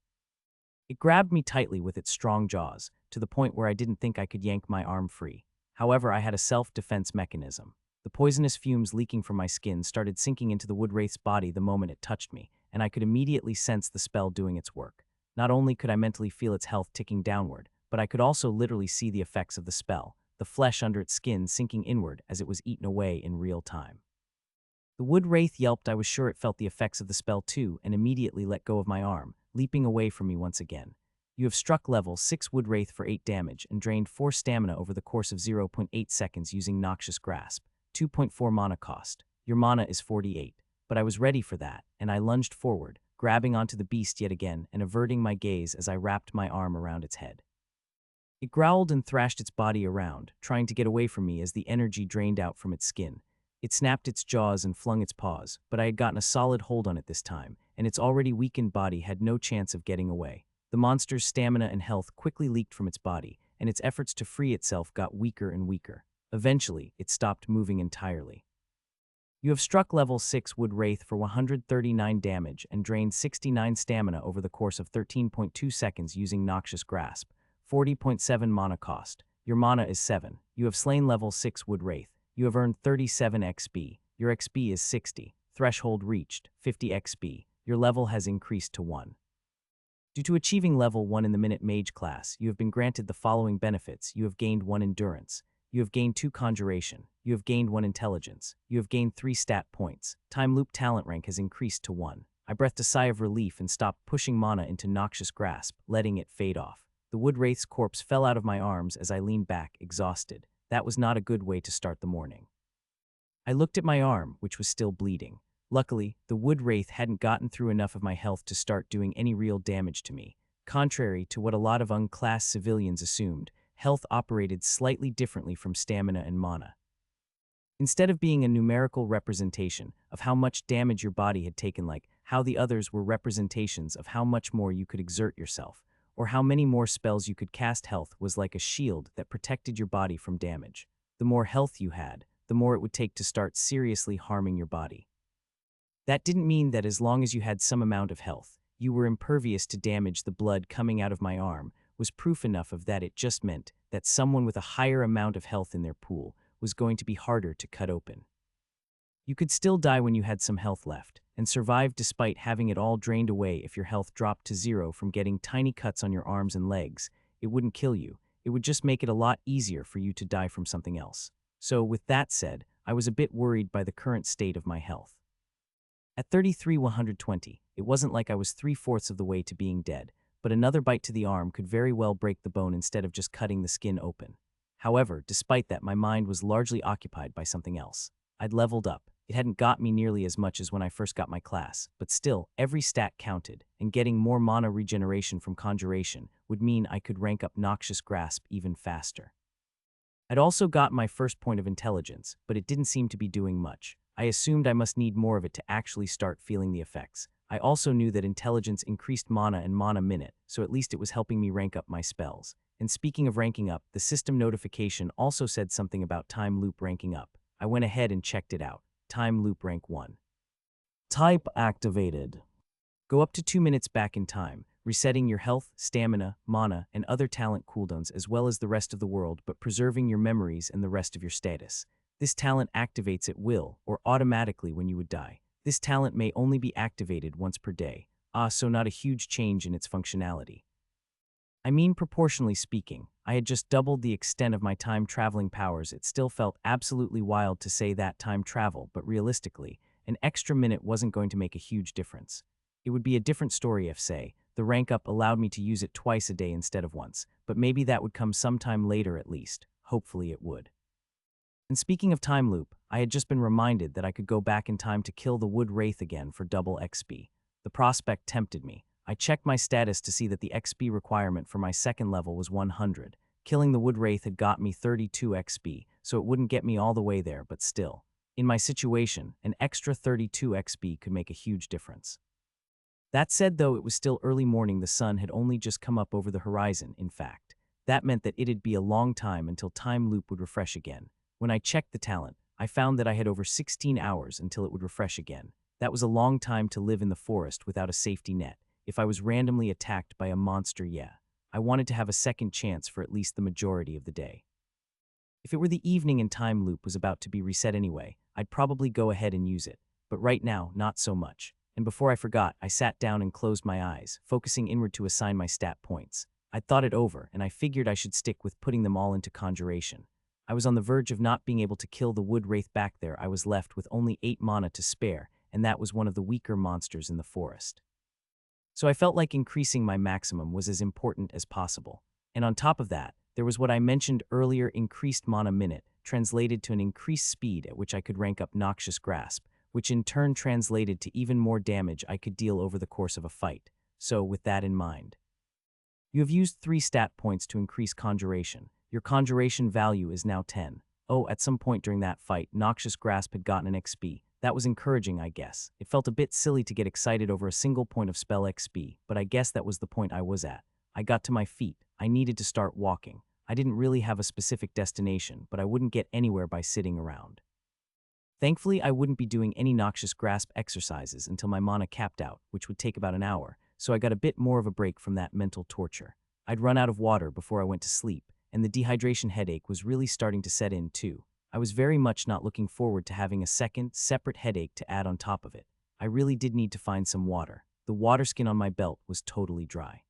It grabbed me tightly with its strong jaws, to the point where I didn't think I could yank my arm free. However, I had a self-defense mechanism. The poisonous fumes leaking from my skin started sinking into the wood wraith's body the moment it touched me, and I could immediately sense the spell doing its work. Not only could I mentally feel its health ticking downward, but I could also literally see the effects of the spell, the flesh under its skin sinking inward as it was eaten away in real time. The wood wraith yelped. I was sure it felt the effects of the spell too, and immediately let go of my arm, leaping away from me once again. You have struck level 6 wood wraith for 8 damage and drained 4 stamina over the course of 0.8 seconds using Noxious Grasp, 2.4 mana cost. Your mana is 48, but I was ready for that, and I lunged forward, grabbing onto the beast yet again and averting my gaze as I wrapped my arm around its head. It growled and thrashed its body around, trying to get away from me as the energy drained out from its skin. It snapped its jaws and flung its paws, but I had gotten a solid hold on it this time, and its already weakened body had no chance of getting away. The monster's stamina and health quickly leaked from its body, and its efforts to free itself got weaker and weaker. Eventually, it stopped moving entirely. You have struck level 6 wood wraith for 139 damage and drained 69 stamina over the course of 13.2 seconds using Noxious Grasp, 40.7 mana cost. Your mana is 7. You have slain level 6 wood wraith. You have earned 37 XP. Your XP is 60. Threshold reached, 50 XP. Your level has increased to 1. Due to achieving level 1 in the Minute Mage class, you have been granted the following benefits. You have gained 1 Endurance. You have gained 2 Conjuration. You have gained 1 Intelligence. You have gained 3 stat points. Time Loop talent rank has increased to 1. I breathed a sigh of relief and stopped pushing mana into Noxious Grasp, letting it fade off. The wood wraith's corpse fell out of my arms as I leaned back, exhausted. That was not a good way to start the morning. I looked at my arm, which was still bleeding. Luckily, the wood wraith hadn't gotten through enough of my health to start doing any real damage to me. Contrary to what a lot of unclassed civilians assumed, health operated slightly differently from stamina and mana. Instead of being a numerical representation of how much damage your body had taken, like how the others were representations of how much more you could exert yourself, or how many more spells you could cast, health was like a shield that protected your body from damage. The more health you had, the more it would take to start seriously harming your body. That didn't mean that as long as you had some amount of health, you were impervious to damage. The blood coming out of my arm was proof enough of that. It just meant that someone with a higher amount of health in their pool was going to be harder to cut open. You could still die when you had some health left, and survive despite having it all drained away. If your health dropped to zero from getting tiny cuts on your arms and legs, it wouldn't kill you. It would just make it a lot easier for you to die from something else. So, with that said, I was a bit worried by the current state of my health. At 33/120, it wasn't like I was 3/4 of the way to being dead, but another bite to the arm could very well break the bone instead of just cutting the skin open. However, despite that, my mind was largely occupied by something else. I'd leveled up. It hadn't got me nearly as much as when I first got my class, but still, every stat counted, and getting more mana regeneration from conjuration would mean I could rank up Noxious Grasp even faster. I'd also got my first point of intelligence, but it didn't seem to be doing much. I assumed I must need more of it to actually start feeling the effects. I also knew that intelligence increased mana and mana minute, so at least it was helping me rank up my spells. And speaking of ranking up, the system notification also said something about time loop ranking up. I went ahead and checked it out. Time loop rank 1. Type activated. Go up to 2 minutes back in time, resetting your health, stamina, mana, and other talent cooldowns as well as the rest of the world, but preserving your memories and the rest of your status. This talent activates at will, or automatically when you would die. This talent may only be activated once per day. So not a huge change in its functionality. I mean, proportionally speaking, I had just doubled the extent of my time-traveling powers. It still felt absolutely wild to say that time travel, but realistically, an extra minute wasn't going to make a huge difference. It would be a different story if, say, the rank up allowed me to use it twice a day instead of once, but maybe that would come sometime later at least. Hopefully it would. And speaking of time loop, I had just been reminded that I could go back in time to kill the Wood Wraith again for double XP. The prospect tempted me. I checked my status to see that the XP requirement for my second level was 100. Killing the Wood Wraith had got me 32 XP, so it wouldn't get me all the way there, but still. In my situation, an extra 32 XP could make a huge difference. That said, though, it was still early morning. The sun had only just come up over the horizon, in fact. That meant that it'd be a long time until time loop would refresh again. When I checked the talent, I found that I had over 16 hours until it would refresh again. That was a long time to live in the forest without a safety net. If I was randomly attacked by a monster, yeah. I wanted to have a second chance for at least the majority of the day. If it were the evening and time loop was about to be reset anyway, I'd probably go ahead and use it. But right now, not so much. And before I forgot, I sat down and closed my eyes, focusing inward to assign my stat points. I'd thought it over, and I figured I should stick with putting them all into conjuration. I was on the verge of not being able to kill the Wood Wraith back there. I was left with only 8 mana to spare, and that was one of the weaker monsters in the forest. So I felt like increasing my maximum was as important as possible. And on top of that, there was what I mentioned earlier, increased mana minute, translated to an increased speed at which I could rank up Noxious Grasp, which in turn translated to even more damage I could deal over the course of a fight. So with that in mind, you have used 3 stat points to increase conjuration. Your conjuration value is now 10. Oh, at some point during that fight, Noxious Grasp had gotten an XP. That was encouraging, I guess. It felt a bit silly to get excited over a single point of spell XP, but I guess that was the point I was at. I got to my feet. I needed to start walking. I didn't really have a specific destination, but I wouldn't get anywhere by sitting around. Thankfully, I wouldn't be doing any Noxious Grasp exercises until my mana capped out, which would take about an hour, so I got a bit more of a break from that mental torture. I'd run out of water before I went to sleep, and the dehydration headache was really starting to set in too. I was very much not looking forward to having a second, separate headache to add on top of it. I really did need to find some water. The water skin on my belt was totally dry.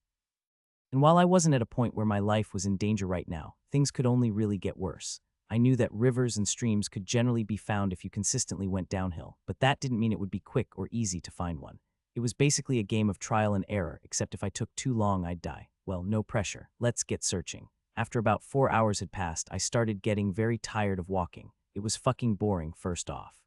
And while I wasn't at a point where my life was in danger right now, things could only really get worse. I knew that rivers and streams could generally be found if you consistently went downhill, but that didn't mean it would be quick or easy to find one. It was basically a game of trial and error, except if I took too long, I'd die. Well, no pressure. Let's get searching. After about 4 hours had passed, I started getting very tired of walking. It was fucking boring, first off.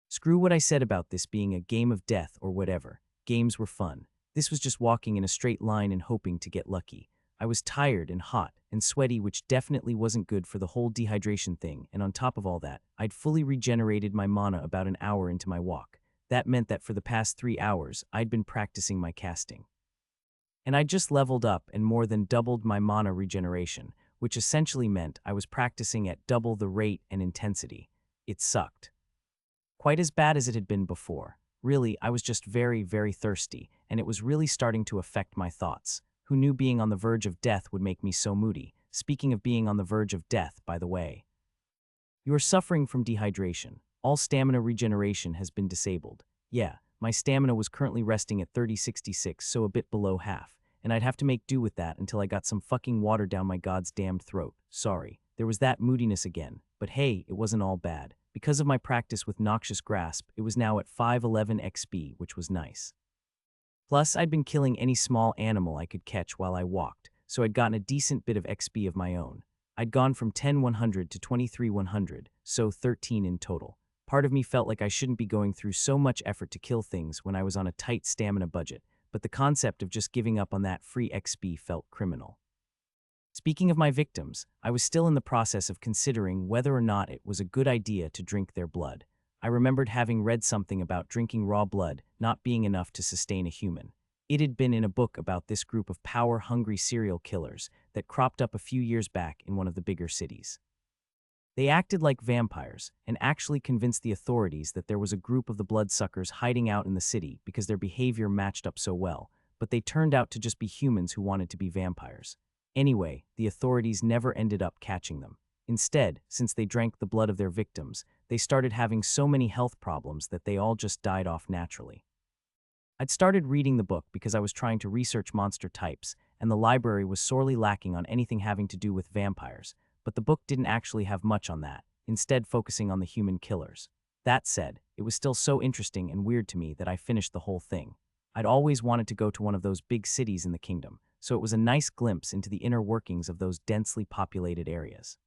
Screw what I said about this being a game of death or whatever. Games were fun. This was just walking in a straight line and hoping to get lucky. I was tired and hot and sweaty, which definitely wasn't good for the whole dehydration thing, and on top of all that, I'd fully regenerated my mana about an hour into my walk. That meant that for the past 3 hours, I'd been practicing my casting. And I just leveled up and more than doubled my mana regeneration, which essentially meant I was practicing at double the rate and intensity. It sucked. Quite as bad as it had been before. Really, I was just very, very thirsty, and it was really starting to affect my thoughts. Who knew being on the verge of death would make me so moody? Speaking of being on the verge of death, by the way. You are suffering from dehydration. All stamina regeneration has been disabled. Yeah, my stamina was currently resting at 3066, so a bit below half, and I'd have to make do with that until I got some fucking water down my god's damned throat. Sorry. There was that moodiness again, but hey, it wasn't all bad. Because of my practice with Noxious Grasp, it was now at 511 XP, which was nice. Plus, I'd been killing any small animal I could catch while I walked, so I'd gotten a decent bit of XP of my own. I'd gone from 10-100 to 23-100, so 13 in total. Part of me felt like I shouldn't be going through so much effort to kill things when I was on a tight stamina budget, but the concept of just giving up on that free XP felt criminal. Speaking of my victims, I was still in the process of considering whether or not it was a good idea to drink their blood. I remembered having read something about drinking raw blood not being enough to sustain a human. It had been in a book about this group of power-hungry serial killers that cropped up a few years back in one of the bigger cities. They acted like vampires and actually convinced the authorities that there was a group of the bloodsuckers hiding out in the city because their behavior matched up so well, but they turned out to just be humans who wanted to be vampires. Anyway, the authorities never ended up catching them. Instead, since they drank the blood of their victims, they started having so many health problems that they all just died off naturally. I'd started reading the book because I was trying to research monster types, and the library was sorely lacking on anything having to do with vampires, but the book didn't actually have much on that, instead focusing on the human killers. That said, it was still so interesting and weird to me that I finished the whole thing. I'd always wanted to go to one of those big cities in the kingdom, so it was a nice glimpse into the inner workings of those densely populated areas.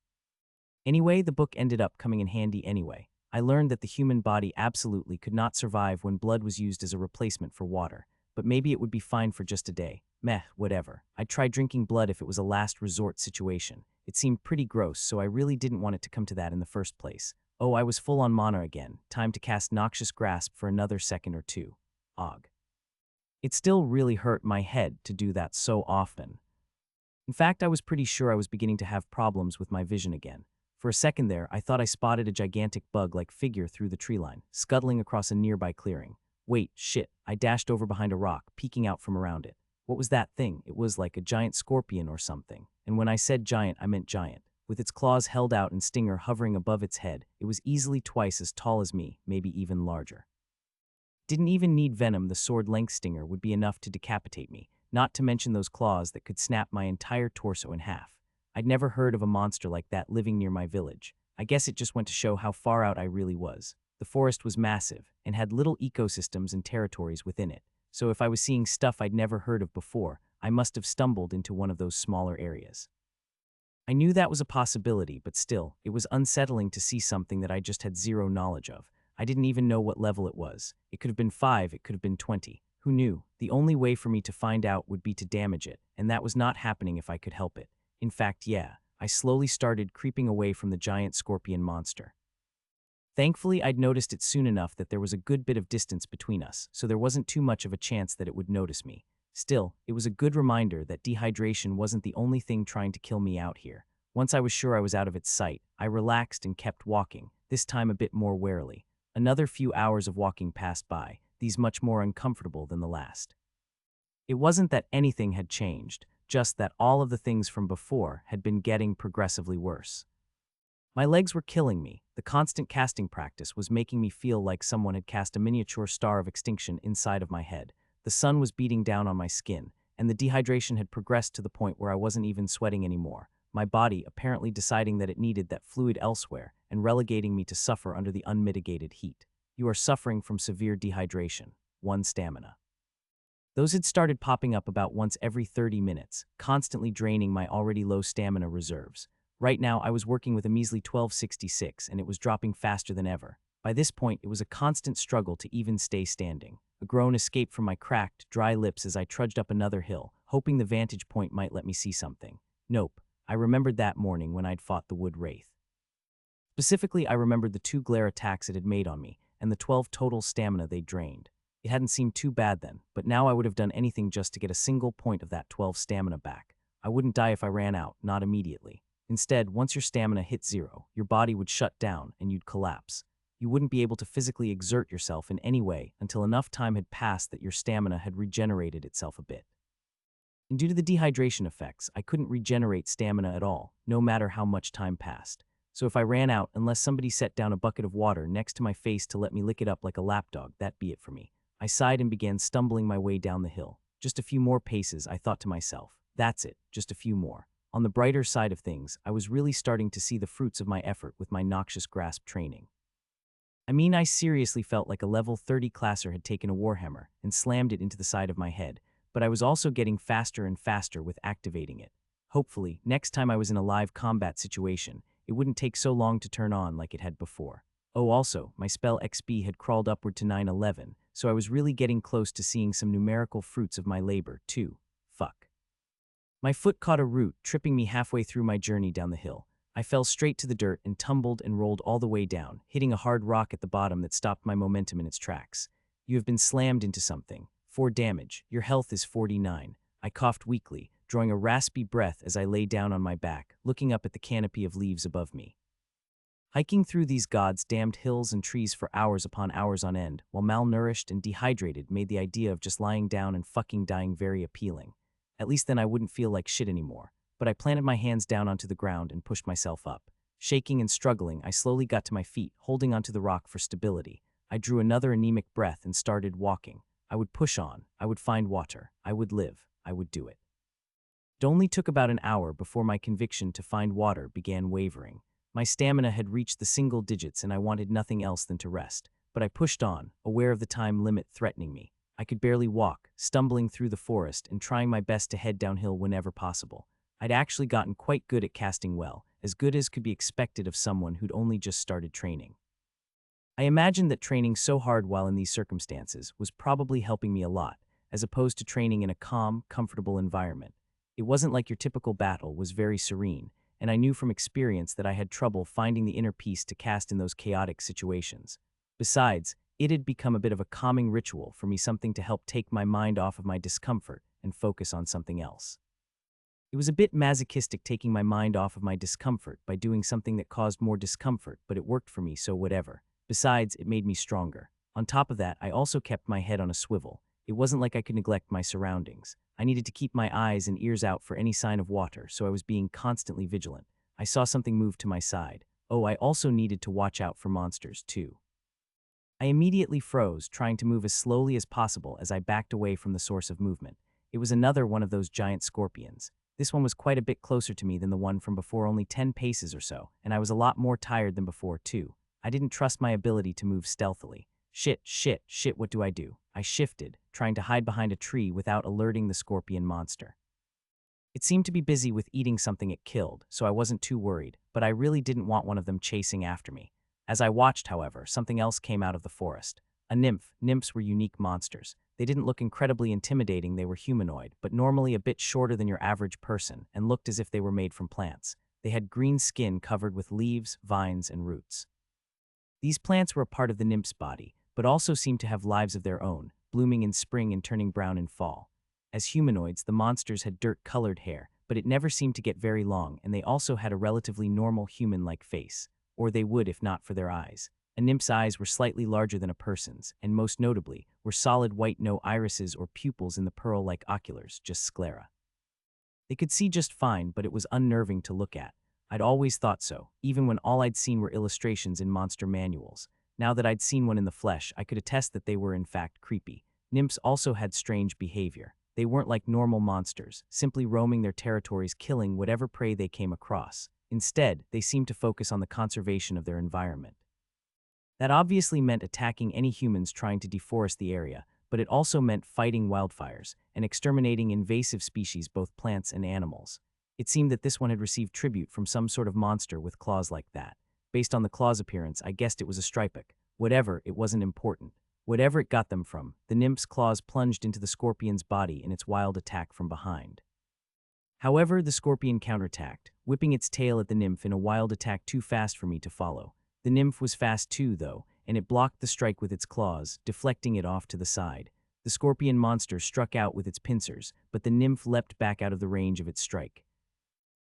Anyway, the book ended up coming in handy anyway. I learned that the human body absolutely could not survive when blood was used as a replacement for water, but maybe it would be fine for just a day. Meh, whatever. I'd try drinking blood if it was a last resort situation. It seemed pretty gross, so I really didn't want it to come to that in the first place. Oh, I was full on mana again. Time to cast Noxious Grasp for another second or two. Og. It still really hurt my head to do that so often. In fact, I was pretty sure I was beginning to have problems with my vision again. For a second there, I thought I spotted a gigantic bug-like figure through the tree line, scuttling across a nearby clearing. Wait, shit, I dashed over behind a rock, peeking out from around it. What was that thing? It was like a giant scorpion or something. And when I said giant, I meant giant. With its claws held out and stinger hovering above its head, it was easily twice as tall as me, maybe even larger. Didn't even need venom, the sword-length stinger would be enough to decapitate me, not to mention those claws that could snap my entire torso in half. I'd never heard of a monster like that living near my village. I guess it just went to show how far out I really was. The forest was massive and had little ecosystems and territories within it, so if I was seeing stuff I'd never heard of before, I must have stumbled into one of those smaller areas. I knew that was a possibility, but still, it was unsettling to see something that I just had zero knowledge of. I didn't even know what level it was. It could have been 5, it could have been 20. Who knew? The only way for me to find out would be to damage it, and that was not happening if I could help it. In fact, yeah, I slowly started creeping away from the giant scorpion monster. Thankfully, I'd noticed it soon enough that there was a good bit of distance between us, so there wasn't too much of a chance that it would notice me. Still, it was a good reminder that dehydration wasn't the only thing trying to kill me out here. Once I was sure I was out of its sight, I relaxed and kept walking, this time a bit more warily. Another few hours of walking passed by, these much more uncomfortable than the last. It wasn't that anything had changed, just that all of the things from before had been getting progressively worse. My legs were killing me. The constant casting practice was making me feel like someone had cast a miniature star of extinction inside of my head. The sun was beating down on my skin, and the dehydration had progressed to the point where I wasn't even sweating anymore, my body apparently deciding that it needed that fluid elsewhere and relegating me to suffer under the unmitigated heat. You are suffering from severe dehydration. 1 stamina. Those had started popping up about once every 30 minutes, constantly draining my already low stamina reserves. Right now, I was working with a measly 1266, and it was dropping faster than ever. By this point, it was a constant struggle to even stay standing. A groan escaped from my cracked, dry lips as I trudged up another hill, hoping the vantage point might let me see something. Nope. I remembered that morning when I'd fought the wood wraith. Specifically, I remembered the 2 glare attacks it had made on me, and the 12 total stamina they drained. It hadn't seemed too bad then, but now I would have done anything just to get a single point of that 12 stamina back. I wouldn't die if I ran out, not immediately. Instead, once your stamina hit 0, your body would shut down and you'd collapse. You wouldn't be able to physically exert yourself in any way until enough time had passed that your stamina had regenerated itself a bit. And due to the dehydration effects, I couldn't regenerate stamina at all, no matter how much time passed. So if I ran out, unless somebody set down a bucket of water next to my face to let me lick it up like a lapdog, that'd be it for me. I sighed and began stumbling my way down the hill. Just a few more paces, I thought to myself. That's it, just a few more. On the brighter side of things, I was really starting to see the fruits of my effort with my noxious grasp training. I mean, I seriously felt like a level 30 classer had taken a warhammer and slammed it into the side of my head, but I was also getting faster and faster with activating it. Hopefully, next time I was in a live combat situation, it wouldn't take so long to turn on like it had before. Oh, also, my spell XP had crawled upward to 911, so I was really getting close to seeing some numerical fruits of my labor, too. Fuck. My foot caught a root, tripping me halfway through my journey down the hill. I fell straight to the dirt and tumbled and rolled all the way down, hitting a hard rock at the bottom that stopped my momentum in its tracks. You have been slammed into something. 4 damage. Your health is 49. I coughed weakly, drawing a raspy breath as I lay down on my back, looking up at the canopy of leaves above me. Hiking through these goddamned hills and trees for hours upon hours on end, while malnourished and dehydrated, made the idea of just lying down and fucking dying very appealing. At least then I wouldn't feel like shit anymore. But I planted my hands down onto the ground and pushed myself up. Shaking and struggling, I slowly got to my feet, holding onto the rock for stability. I drew another anemic breath and started walking. I would push on. I would find water. I would live. I would do it. It only took about an hour before my conviction to find water began wavering. My stamina had reached the single digits and I wanted nothing else than to rest. But I pushed on, aware of the time limit threatening me. I could barely walk, stumbling through the forest and trying my best to head downhill whenever possible. I'd actually gotten quite good at casting well, as good as could be expected of someone who'd only just started training. I imagined that training so hard while in these circumstances was probably helping me a lot, as opposed to training in a calm, comfortable environment. It wasn't like your typical battle was very serene, and I knew from experience that I had trouble finding the inner peace to cast in those chaotic situations. Besides, it had become a bit of a calming ritual for me, something to help take my mind off of my discomfort and focus on something else. It was a bit masochistic taking my mind off of my discomfort by doing something that caused more discomfort, but it worked for me, so whatever. Besides, it made me stronger. On top of that, I also kept my head on a swivel. It wasn't like I could neglect my surroundings. I needed to keep my eyes and ears out for any sign of water, so I was being constantly vigilant. I saw something move to my side. Oh, I also needed to watch out for monsters, too. I immediately froze, trying to move as slowly as possible as I backed away from the source of movement. It was another one of those giant scorpions. This one was quite a bit closer to me than the one from before, only 10 paces or so, and I was a lot more tired than before, too. I didn't trust my ability to move stealthily. Shit, what do? I shifted, trying to hide behind a tree without alerting the scorpion monster. It seemed to be busy with eating something it killed, so I wasn't too worried, but I really didn't want one of them chasing after me. As I watched, however, something else came out of the forest. A nymph. Nymphs were unique monsters. They didn't look incredibly intimidating, they were humanoid, but normally a bit shorter than your average person, and looked as if they were made from plants. They had green skin covered with leaves, vines, and roots. These plants were a part of the nymph's body, but also seemed to have lives of their own, blooming in spring and turning brown in fall. As humanoids, the monsters had dirt-colored hair, but it never seemed to get very long, and they also had a relatively normal human-like face. Or they would if not for their eyes. A nymph's eyes were slightly larger than a person's, and most notably, were solid white, no irises or pupils in the pearl-like oculars, just sclera. They could see just fine, but it was unnerving to look at. I'd always thought so, even when all I'd seen were illustrations in monster manuals. Now that I'd seen one in the flesh, I could attest that they were in fact creepy. Nymphs also had strange behavior. They weren't like normal monsters, simply roaming their territories, killing whatever prey they came across. Instead, they seemed to focus on the conservation of their environment. That obviously meant attacking any humans trying to deforest the area, but it also meant fighting wildfires and exterminating invasive species, both plants and animals. It seemed that this one had received tribute from some sort of monster with claws like that. Based on the claw's appearance, I guessed it was a stripek. Whatever, it wasn't important. Whatever it got them from, the nymph's claws plunged into the scorpion's body in its wild attack from behind. However, the scorpion counterattacked, whipping its tail at the nymph in a wild attack too fast for me to follow. The nymph was fast too, though, and it blocked the strike with its claws, deflecting it off to the side. The scorpion monster struck out with its pincers, but the nymph leapt back out of the range of its strike.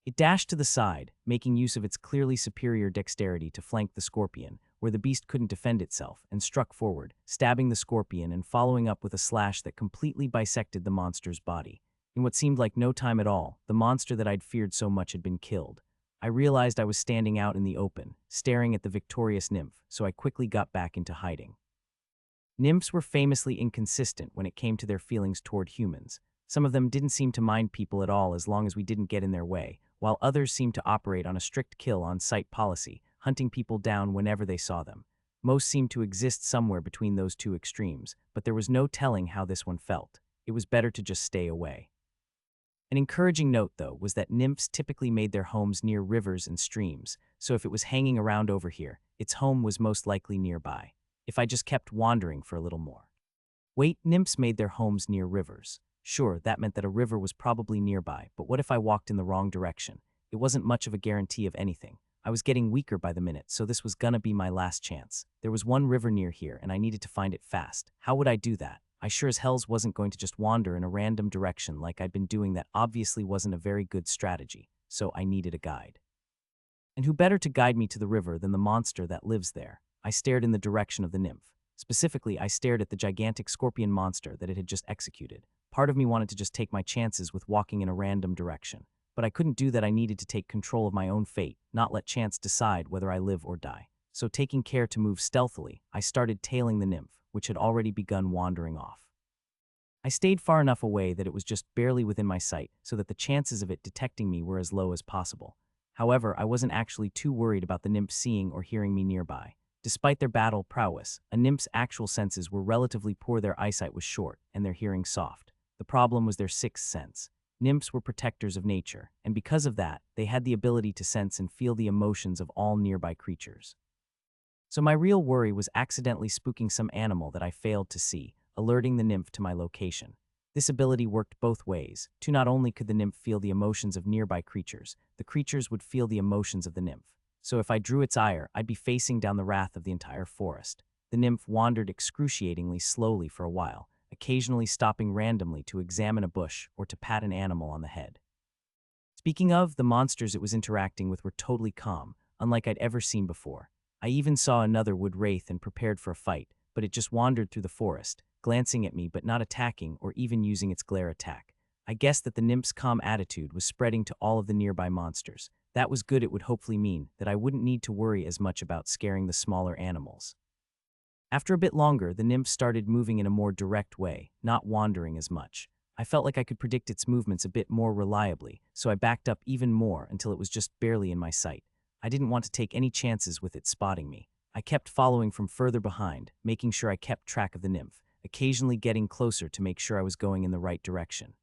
It dashed to the side, making use of its clearly superior dexterity to flank the scorpion, where the beast couldn't defend itself, and struck forward, stabbing the scorpion and following up with a slash that completely bisected the monster's body. In what seemed like no time at all, the monster that I'd feared so much had been killed. I realized I was standing out in the open, staring at the victorious nymph, so I quickly got back into hiding. Nymphs were famously inconsistent when it came to their feelings toward humans. Some of them didn't seem to mind people at all as long as we didn't get in their way, while others seemed to operate on a strict kill-on-sight policy, hunting people down whenever they saw them. Most seemed to exist somewhere between those two extremes, but there was no telling how this one felt. It was better to just stay away. An encouraging note, though, was that nymphs typically made their homes near rivers and streams, so if it was hanging around over here, its home was most likely nearby. If I just kept wandering for a little more. Wait, nymphs made their homes near rivers. Sure, that meant that a river was probably nearby, but what if I walked in the wrong direction? It wasn't much of a guarantee of anything. I was getting weaker by the minute, so this was gonna be my last chance. There was one river near here, and I needed to find it fast. How would I do that? I sure as hells wasn't going to just wander in a random direction like I'd been doing. That obviously wasn't a very good strategy, so I needed a guide. And who better to guide me to the river than the monster that lives there? I stared in the direction of the nymph. Specifically, I stared at the gigantic scorpion monster that it had just executed. Part of me wanted to just take my chances with walking in a random direction, but I couldn't do that. I needed to take control of my own fate, not let chance decide whether I live or die. So taking care to move stealthily, I started tailing the nymph, which had already begun wandering off. I stayed far enough away that it was just barely within my sight, so that the chances of it detecting me were as low as possible. However, I wasn't actually too worried about the nymph seeing or hearing me nearby. Despite their battle prowess, a nymph's actual senses were relatively poor. Their eyesight was short, and their hearing soft. The problem was their sixth sense. Nymphs were protectors of nature, and because of that, they had the ability to sense and feel the emotions of all nearby creatures. So my real worry was accidentally spooking some animal that I failed to see, alerting the nymph to my location. This ability worked both ways. Not only could the nymph feel the emotions of nearby creatures, the creatures would feel the emotions of the nymph. So if I drew its ire, I'd be facing down the wrath of the entire forest. The nymph wandered excruciatingly slowly for a while, occasionally stopping randomly to examine a bush or to pat an animal on the head. Speaking of, the monsters it was interacting with were totally calm, unlike I'd ever seen before. I even saw another wood wraith and prepared for a fight, but it just wandered through the forest, glancing at me but not attacking or even using its glare attack. I guessed that the nymph's calm attitude was spreading to all of the nearby monsters. That was good. It would hopefully mean that I wouldn't need to worry as much about scaring the smaller animals. After a bit longer, the nymph started moving in a more direct way, not wandering as much. I felt like I could predict its movements a bit more reliably, so I backed up even more until it was just barely in my sight. I didn't want to take any chances with it spotting me. I kept following from further behind, making sure I kept track of the nymph, occasionally getting closer to make sure I was going in the right direction.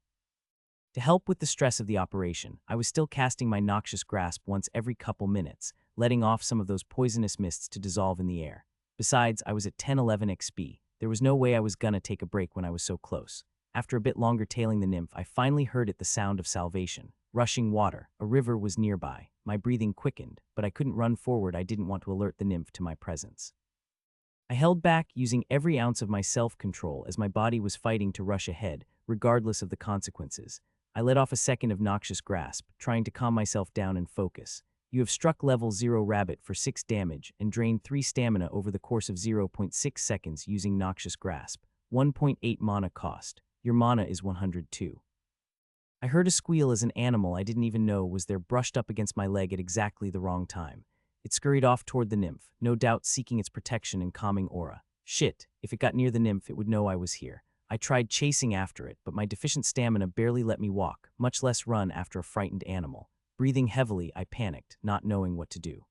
To help with the stress of the operation, I was still casting my noxious grasp once every couple minutes, letting off some of those poisonous mists to dissolve in the air. Besides, I was at 1011 XP. There was no way I was gonna take a break when I was so close. After a bit longer tailing the nymph, I finally heard it, the sound of salvation. Rushing water. A river was nearby. My breathing quickened, but I couldn't run forward. I didn't want to alert the nymph to my presence. I held back, using every ounce of my self-control as my body was fighting to rush ahead, regardless of the consequences. I let off a second of noxious grasp, trying to calm myself down and focus. You have struck level 0 rabbit for 6 damage and drained 3 stamina over the course of 0.6 seconds using noxious grasp. 1.8 mana cost. Your mana is 102. I heard a squeal as an animal I didn't even know was there brushed up against my leg at exactly the wrong time. It scurried off toward the nymph, no doubt seeking its protection and calming aura. Shit, if it got near the nymph it would know I was here. I tried chasing after it, but my deficient stamina barely let me walk, much less run after a frightened animal. Breathing heavily, I panicked, not knowing what to do.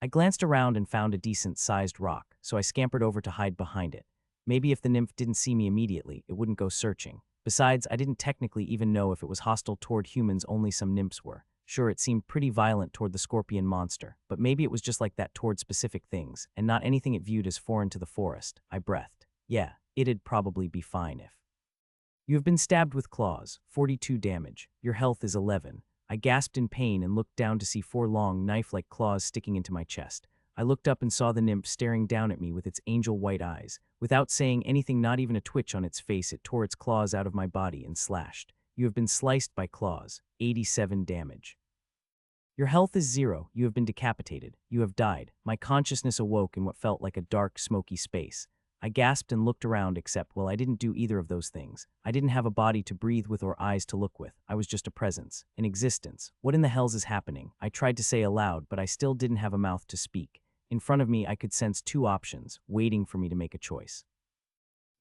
I glanced around and found a decent-sized rock, so I scampered over to hide behind it. Maybe if the nymph didn't see me immediately, it wouldn't go searching. Besides, I didn't technically even know if it was hostile toward humans. Only some nymphs were. Sure, it seemed pretty violent toward the scorpion monster, but maybe it was just like that toward specific things, and not anything it viewed as foreign to the forest. I breathed. Yeah, it'd probably be fine if. You have been stabbed with claws, 42 damage. Your health is 11. I gasped in pain and looked down to see 4 long, knife-like claws sticking into my chest. I looked up and saw the nymph staring down at me with its angel white eyes. Without saying anything, not even a twitch on its face, it tore its claws out of my body and slashed. You have been sliced by claws, 87 damage. Your health is 0. You have been decapitated. You have died. My consciousness awoke in what felt like a dark, smoky space. I gasped and looked around except, well, I didn't do either of those things. I didn't have a body to breathe with or eyes to look with. I was just a presence, an existence. What in the hells is happening? I tried to say aloud, but I still didn't have a mouth to speak. In front of me, I could sense two options, waiting for me to make a choice.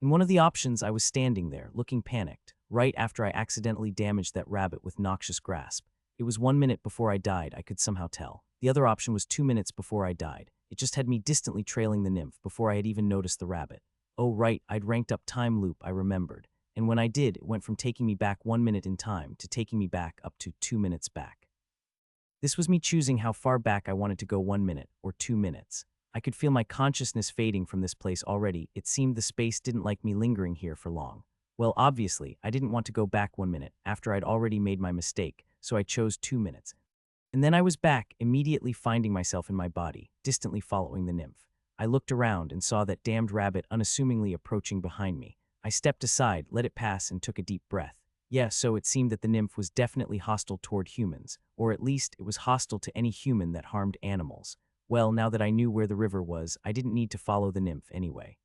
In one of the options, I was standing there, looking panicked, right after I accidentally damaged that rabbit with noxious grasp. It was 1 minute before I died, I could somehow tell. The other option was 2 minutes before I died. It just had me distantly trailing the nymph before I had even noticed the rabbit. Oh right, I'd ranked up time loop, I remembered. And when I did, it went from taking me back 1 minute in time to taking me back up to 2 minutes back. This was me choosing how far back I wanted to go, 1 minute or 2 minutes. I could feel my consciousness fading from this place already. It seemed the space didn't like me lingering here for long. Well, obviously, I didn't want to go back 1 minute after I'd already made my mistake, so I chose 2 minutes. And then I was back, immediately finding myself in my body, distantly following the nymph. I looked around and saw that damned rabbit unassumingly approaching behind me. I stepped aside, let it pass, and took a deep breath. Yeah, so it seemed that the nymph was definitely hostile toward humans, or at least it was hostile to any human that harmed animals. Well, now that I knew where the river was, I didn't need to follow the nymph anyway.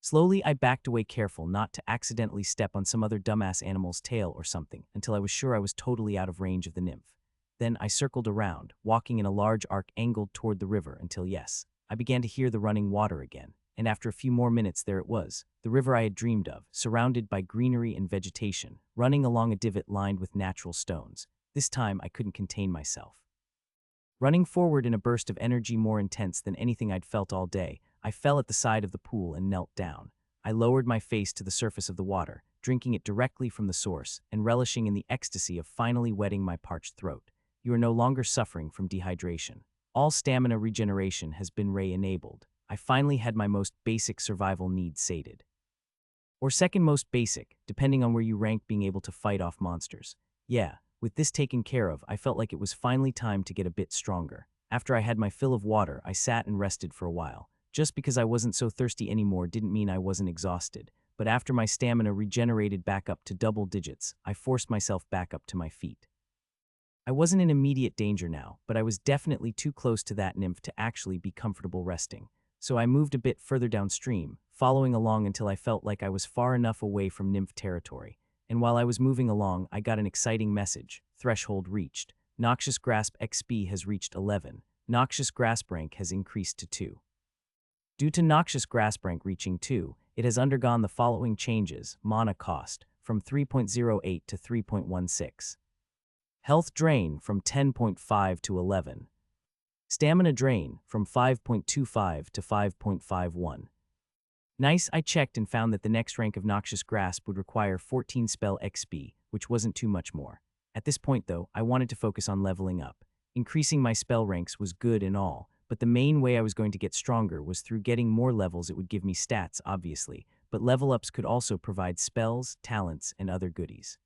Slowly, I backed away, careful not to accidentally step on some other dumbass animal's tail or something, until I was sure I was totally out of range of the nymph. Then I circled around, walking in a large arc angled toward the river until, yes, I began to hear the running water again, and after a few more minutes there it was, the river I had dreamed of, surrounded by greenery and vegetation, running along a divot lined with natural stones. This time I couldn't contain myself. Running forward in a burst of energy more intense than anything I'd felt all day, I fell at the side of the pool and knelt down. I lowered my face to the surface of the water, drinking it directly from the source, and relishing in the ecstasy of finally wetting my parched throat. You are no longer suffering from dehydration. All stamina regeneration has been re-enabled. I finally had my most basic survival needs sated. Or second most basic, depending on where you rank being able to fight off monsters. Yeah, with this taken care of, I felt like it was finally time to get a bit stronger. After I had my fill of water, I sat and rested for a while. Just because I wasn't so thirsty anymore didn't mean I wasn't exhausted, but after my stamina regenerated back up to double digits, I forced myself back up to my feet. I wasn't in immediate danger now, but I was definitely too close to that nymph to actually be comfortable resting. So I moved a bit further downstream, following along until I felt like I was far enough away from nymph territory. And while I was moving along, I got an exciting message. Threshold reached. Noxious Grasp XP has reached 11. Noxious Grasp rank has increased to 2. Due to Noxious Grasp rank reaching 2, it has undergone the following changes. Mana cost, from 3.08 to 3.16. Health drain, from 10.5 to 11. Stamina drain, from 5.25 to 5.51. Nice, I checked and found that the next rank of Noxious Grasp would require 14 spell XP, which wasn't too much more. At this point though, I wanted to focus on leveling up. Increasing my spell ranks was good and all, but the main way I was going to get stronger was through getting more levels. It would give me stats, obviously, but level ups could also provide spells, talents, and other goodies.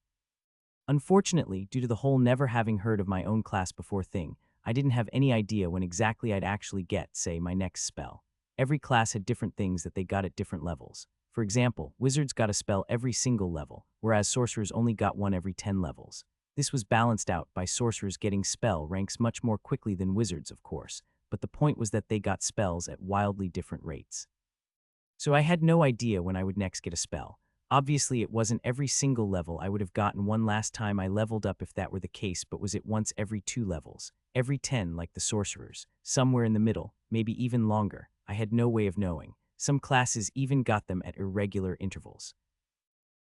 Unfortunately, due to the whole never having heard of my own class before thing, I didn't have any idea when exactly I'd actually get, say, my next spell. Every class had different things that they got at different levels. For example, wizards got a spell every single level, whereas sorcerers only got one every 10 levels. This was balanced out by sorcerers getting spell ranks much more quickly than wizards, of course, but the point was that they got spells at wildly different rates. So I had no idea when I would next get a spell. Obviously, it wasn't every single level I would have gotten one last time I leveled up if that were the case, but was it once every 2 levels, every 10 like the sorcerers, somewhere in the middle, maybe even longer. I had no way of knowing. Some classes even got them at irregular intervals.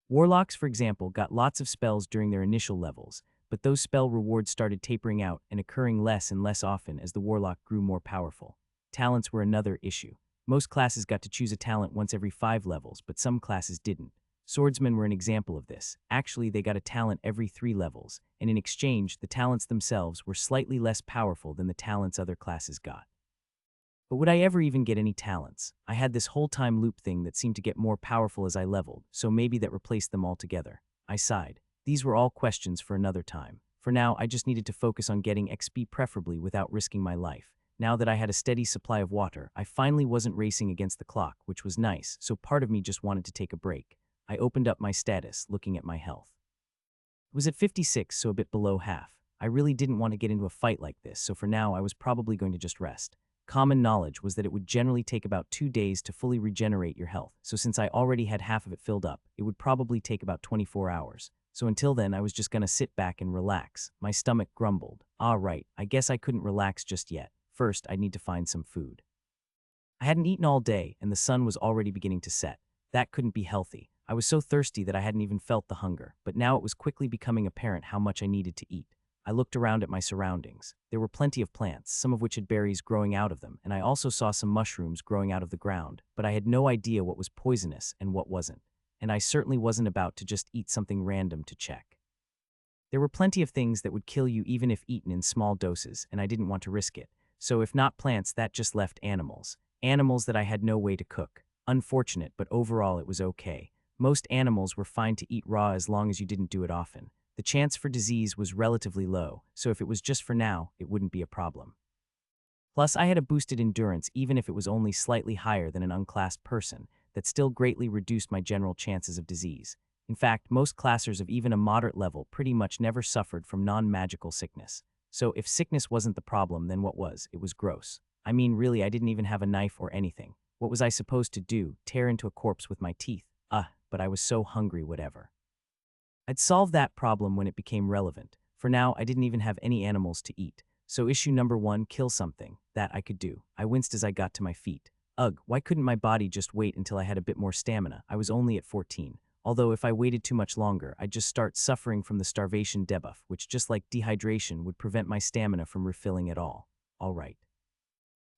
Warlocks, for example, got lots of spells during their initial levels, but those spell rewards started tapering out and occurring less and less often as the warlock grew more powerful. Talents were another issue. Most classes got to choose a talent once every 5 levels, but some classes didn't. Swordsmen were an example of this. Actually, they got a talent every 3 levels, and in exchange, the talents themselves were slightly less powerful than the talents other classes got. But would I ever even get any talents? I had this whole time loop thing that seemed to get more powerful as I leveled, so maybe that replaced them altogether. I sighed. These were all questions for another time. For now, I just needed to focus on getting XP, preferably without risking my life. Now that I had a steady supply of water, I finally wasn't racing against the clock, which was nice, so part of me just wanted to take a break. I opened up my status, looking at my health. It was at 56, so a bit below half. I really didn't want to get into a fight like this, so for now I was probably going to just rest. Common knowledge was that it would generally take about 2 days to fully regenerate your health, so since I already had half of it filled up, it would probably take about 24 hours. So until then, I was just gonna sit back and relax. My stomach grumbled. Right, I guess I couldn't relax just yet. First, I'd need to find some food. I hadn't eaten all day, and the sun was already beginning to set. That couldn't be healthy. I was so thirsty that I hadn't even felt the hunger, but now it was quickly becoming apparent how much I needed to eat. I looked around at my surroundings. There were plenty of plants, some of which had berries growing out of them, and I also saw some mushrooms growing out of the ground, but I had no idea what was poisonous and what wasn't, and I certainly wasn't about to just eat something random to check. There were plenty of things that would kill you even if eaten in small doses, and I didn't want to risk it. So if not plants, that just left animals. Animals that I had no way to cook. Unfortunate, but overall it was okay. Most animals were fine to eat raw as long as you didn't do it often. The chance for disease was relatively low, so if it was just for now, it wouldn't be a problem. Plus, I had a boosted endurance even if it was only slightly higher than an unclassed person, that still greatly reduced my general chances of disease. In fact, most classers of even a moderate level pretty much never suffered from non-magical sickness. So if sickness wasn't the problem, then what was? It was gross. I mean, really, I didn't even have a knife or anything. What was I supposed to do? Tear into a corpse with my teeth? But I was so hungry, whatever. I'd solve that problem when it became relevant. For now, I didn't even have any animals to eat. So issue number 1, kill something. That I could do. I winced as I got to my feet. Ugh, why couldn't my body just wait until I had a bit more stamina? I was only at 14. Although if I waited too much longer, I'd just start suffering from the starvation debuff, which just like dehydration would prevent my stamina from refilling at all. Alright.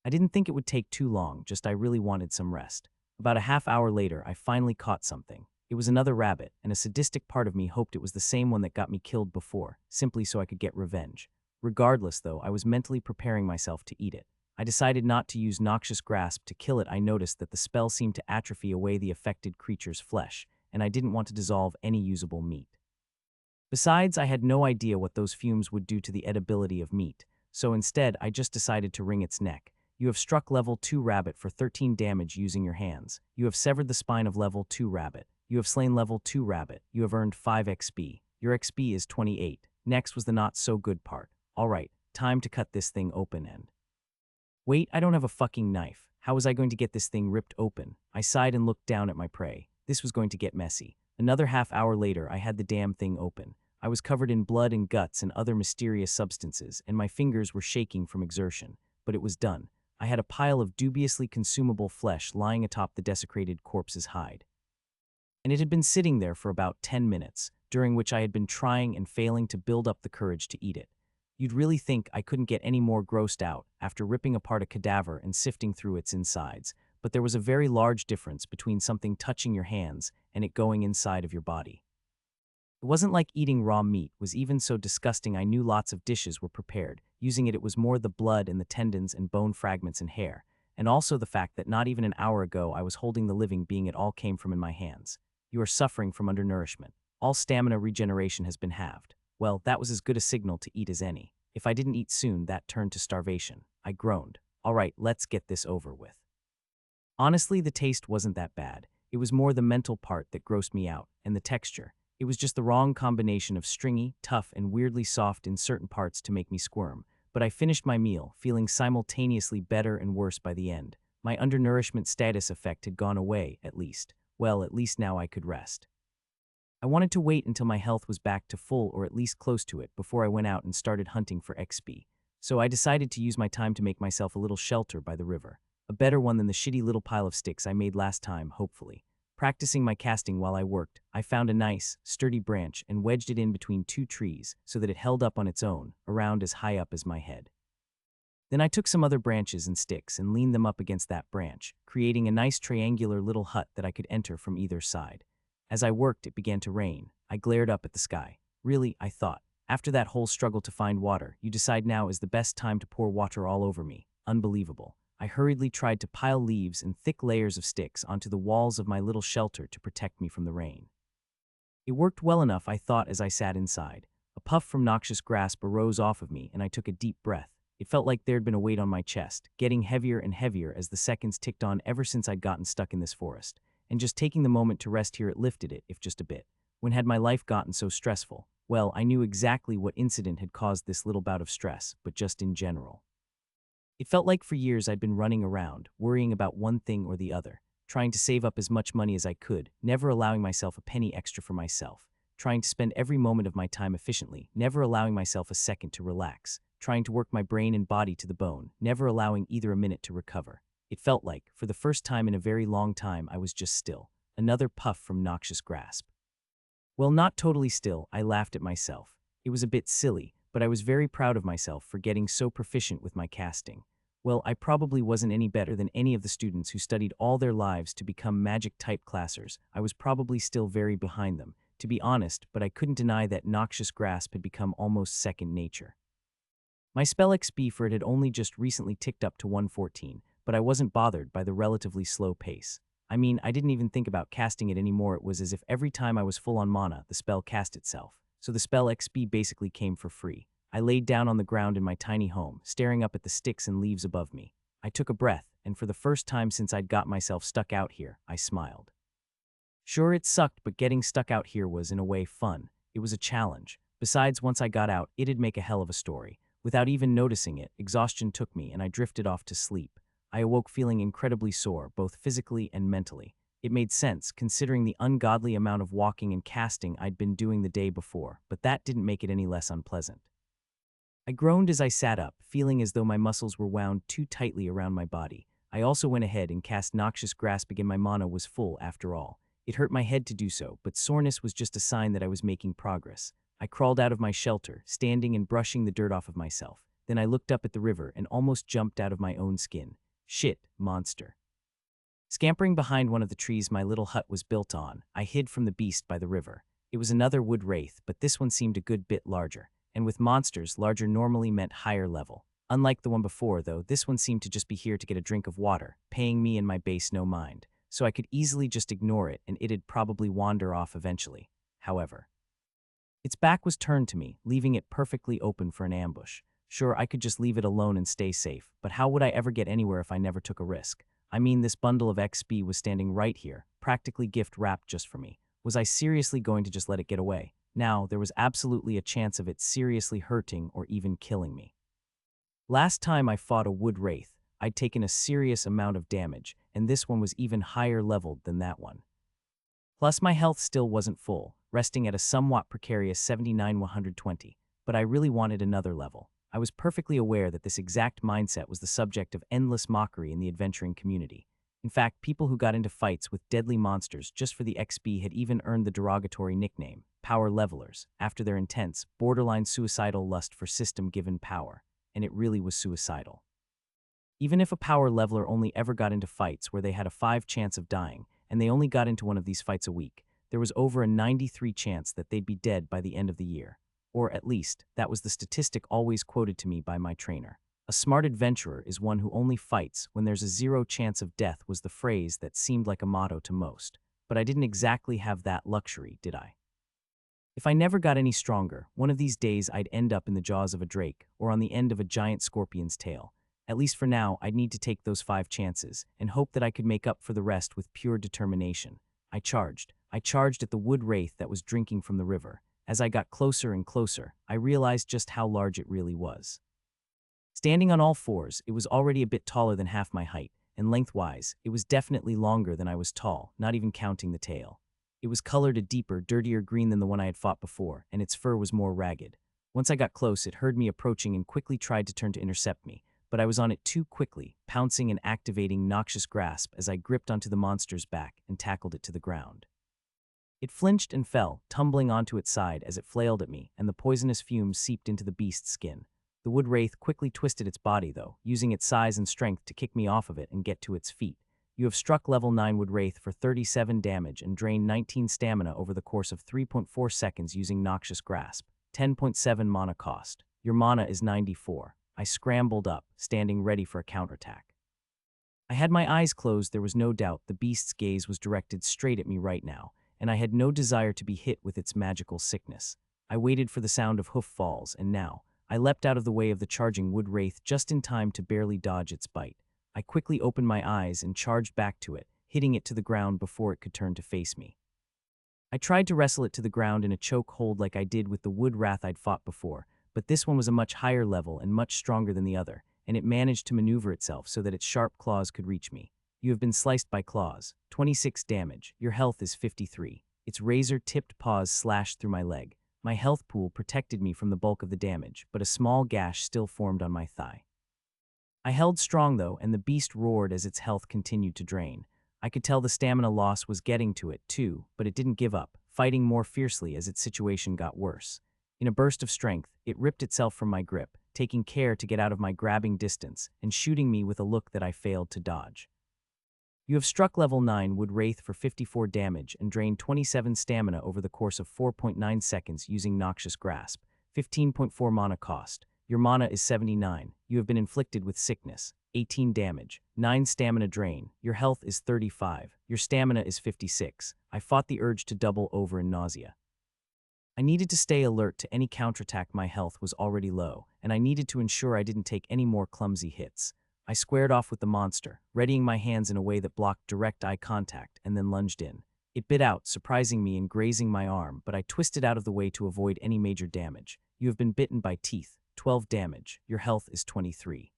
I didn't think it would take too long, just I really wanted some rest. About a half hour later, I finally caught something. It was another rabbit, and a sadistic part of me hoped it was the same one that got me killed before, simply so I could get revenge. Regardless, though, I was mentally preparing myself to eat it. I decided not to use Noxious Grasp to kill it. I noticed that the spell seemed to atrophy away the affected creature's flesh, and I didn't want to dissolve any usable meat. Besides, I had no idea what those fumes would do to the edibility of meat, so instead I just decided to wring its neck. You have struck level 2 rabbit for 13 damage using your hands. You have severed the spine of level 2 rabbit. You have slain level 2 rabbit. You have earned 5 XP. Your XP is 28. Next was the not so good part. Alright, time to cut this thing open and... Wait, I don't have a fucking knife. How was I going to get this thing ripped open? I sighed and looked down at my prey. This was going to get messy. Another half hour later, I had the damn thing open. I was covered in blood and guts and other mysterious substances, and my fingers were shaking from exertion. But it was done. I had a pile of dubiously consumable flesh lying atop the desecrated corpse's hide. And it had been sitting there for about 10 minutes, during which I had been trying and failing to build up the courage to eat it. You'd really think I couldn't get any more grossed out after ripping apart a cadaver and sifting through its insides, but there was a very large difference between something touching your hands and it going inside of your body. It wasn't like eating raw meat was even so disgusting. I knew lots of dishes were prepared. Using it was more the blood and the tendons and bone fragments and hair, and also the fact that not even an hour ago I was holding the living being it all came from in my hands. You are suffering from undernourishment. All stamina regeneration has been halved. Well, that was as good a signal to eat as any. If I didn't eat soon, that turned to starvation. I groaned. Alright, let's get this over with. Honestly, the taste wasn't that bad. It was more the mental part that grossed me out, and the texture. It was just the wrong combination of stringy, tough, and weirdly soft in certain parts to make me squirm. But I finished my meal, feeling simultaneously better and worse by the end. My undernourishment status effect had gone away, at least. Well, at least now I could rest. I wanted to wait until my health was back to full or at least close to it before I went out and started hunting for XP. So I decided to use my time to make myself a little shelter by the river. A better one than the shitty little pile of sticks I made last time, hopefully. Practicing my casting while I worked, I found a nice, sturdy branch and wedged it in between 2 trees so that it held up on its own, around as high up as my head. Then I took some other branches and sticks and leaned them up against that branch, creating a nice triangular little hut that I could enter from either side. As I worked, it began to rain. I glared up at the sky. Really, I thought, after that whole struggle to find water, you decide now is the best time to pour water all over me. Unbelievable. I hurriedly tried to pile leaves and thick layers of sticks onto the walls of my little shelter to protect me from the rain. It worked well enough, I thought, as I sat inside. A puff from Noxious Grasp arose off of me, and I took a deep breath. It felt like there'd been a weight on my chest, getting heavier and heavier as the seconds ticked on ever since I'd gotten stuck in this forest. And just taking the moment to rest here, it lifted it, if just a bit. When had my life gotten so stressful? Well, I knew exactly what incident had caused this little bout of stress, but just in general. It felt like for years I'd been running around, worrying about one thing or the other, trying to save up as much money as I could, never allowing myself a penny extra for myself, trying to spend every moment of my time efficiently, never allowing myself a second to relax, trying to work my brain and body to the bone, never allowing either a minute to recover. It felt like, for the first time in a very long time, I was just still. Another puff from noxious grasp. Well, not totally still, I laughed at myself. It was a bit silly, but I was very proud of myself for getting so proficient with my casting. Well, I probably wasn't any better than any of the students who studied all their lives to become magic-type classers. I was probably still very behind them, to be honest, but I couldn't deny that noxious grasp had become almost second nature. My spell XP for it had only just recently ticked up to 114, but I wasn't bothered by the relatively slow pace. I mean, I didn't even think about casting it anymore. It was as if every time I was full on mana, the spell cast itself. So the spell XP basically came for free. I laid down on the ground in my tiny home, staring up at the sticks and leaves above me. I took a breath, and for the first time since I'd got myself stuck out here, I smiled. Sure, it sucked, but getting stuck out here was, in a way, fun. It was a challenge. Besides, once I got out, it'd make a hell of a story. Without even noticing it, exhaustion took me and I drifted off to sleep. I awoke feeling incredibly sore, both physically and mentally. It made sense, considering the ungodly amount of walking and casting I'd been doing the day before, but that didn't make it any less unpleasant. I groaned as I sat up, feeling as though my muscles were wound too tightly around my body. I also went ahead and cast Noxious Grasp again. My mana was full, after all. It hurt my head to do so, but soreness was just a sign that I was making progress. I crawled out of my shelter, standing and brushing the dirt off of myself. Then I looked up at the river and almost jumped out of my own skin. Shit, monster. Scampering behind one of the trees my little hut was built on, I hid from the beast by the river. It was another wood wraith, but this one seemed a good bit larger. And with monsters, larger normally meant higher level. Unlike the one before, though, this one seemed to just be here to get a drink of water, paying me and my base no mind. So I could easily just ignore it and it'd probably wander off eventually. However, its back was turned to me, leaving it perfectly open for an ambush. Sure, I could just leave it alone and stay safe, but how would I ever get anywhere if I never took a risk? I mean, this bundle of XP was standing right here, practically gift-wrapped just for me. Was I seriously going to just let it get away? Now, there was absolutely a chance of it seriously hurting or even killing me. Last time I fought a wood wraith, I'd taken a serious amount of damage, and this one was even higher leveled than that one. Plus, my health still wasn't full, resting at a somewhat precarious 79/120, but I really wanted another level. I was perfectly aware that this exact mindset was the subject of endless mockery in the adventuring community. In fact, people who got into fights with deadly monsters just for the XP had even earned the derogatory nickname, Power Levelers, after their intense, borderline suicidal lust for system-given power, and it really was suicidal. Even if a power leveler only ever got into fights where they had a 5 chance of dying, and they only got into one of these fights a week, there was over a 93 chance that they'd be dead by the end of the year. Or at least, that was the statistic always quoted to me by my trainer. A smart adventurer is one who only fights when there's a 0 chance of death was the phrase that seemed like a motto to most. But I didn't exactly have that luxury, did I? If I never got any stronger, one of these days I'd end up in the jaws of a drake or on the end of a giant scorpion's tail. At least for now, I'd need to take those 5 chances and hope that I could make up for the rest with pure determination. I charged at the wood wraith that was drinking from the river. As I got closer and closer, I realized just how large it really was. Standing on all fours, it was already a bit taller than half my height, and lengthwise, it was definitely longer than I was tall, not even counting the tail. It was colored a deeper, dirtier green than the one I had fought before, and its fur was more ragged. Once I got close, it heard me approaching and quickly tried to turn to intercept me, but I was on it too quickly, pouncing and activating Noxious Grasp as I gripped onto the monster's back and tackled it to the ground. It flinched and fell, tumbling onto its side as it flailed at me, and the poisonous fumes seeped into the beast's skin. The wood wraith quickly twisted its body, though, using its size and strength to kick me off of it and get to its feet. You have struck level 9 wood wraith for 37 damage and drained 19 stamina over the course of 3.4 seconds using Noxious Grasp. 10.7 mana cost. Your mana is 94. I scrambled up, standing ready for a counterattack. I had my eyes closed. There was no doubt the beast's gaze was directed straight at me right now, and I had no desire to be hit with its magical sickness. I waited for the sound of hoof falls, and now, I leapt out of the way of the charging wood wraith just in time to barely dodge its bite. I quickly opened my eyes and charged back to it, hitting it to the ground before it could turn to face me. I tried to wrestle it to the ground in a choke hold like I did with the wood wraith I'd fought before, but this one was a much higher level and much stronger than the other, and it managed to maneuver itself so that its sharp claws could reach me. You have been sliced by claws. 26 damage. Your health is 53. Its razor-tipped paws slashed through my leg. My health pool protected me from the bulk of the damage, but a small gash still formed on my thigh. I held strong, though, and the beast roared as its health continued to drain. I could tell the stamina loss was getting to it, too, but it didn't give up, fighting more fiercely as its situation got worse. In a burst of strength, it ripped itself from my grip, taking care to get out of my grabbing distance and shooting me with a look that I failed to dodge. You have struck level 9 Wood Wraith for 54 damage and drained 27 stamina over the course of 4.9 seconds using Noxious Grasp, 15.4 mana cost. Your mana is 79. You have been inflicted with sickness, 18 damage, 9 stamina drain. Your health is 35. Your stamina is 56. I fought the urge to double over in nausea. I needed to stay alert to any counterattack. My health was already low, and I needed to ensure I didn't take any more clumsy hits. I squared off with the monster, readying my hands in a way that blocked direct eye contact, and then lunged in. It bit out, surprising me and grazing my arm, but I twisted out of the way to avoid any major damage. You have been bitten by teeth. 12 damage. Your health is 23.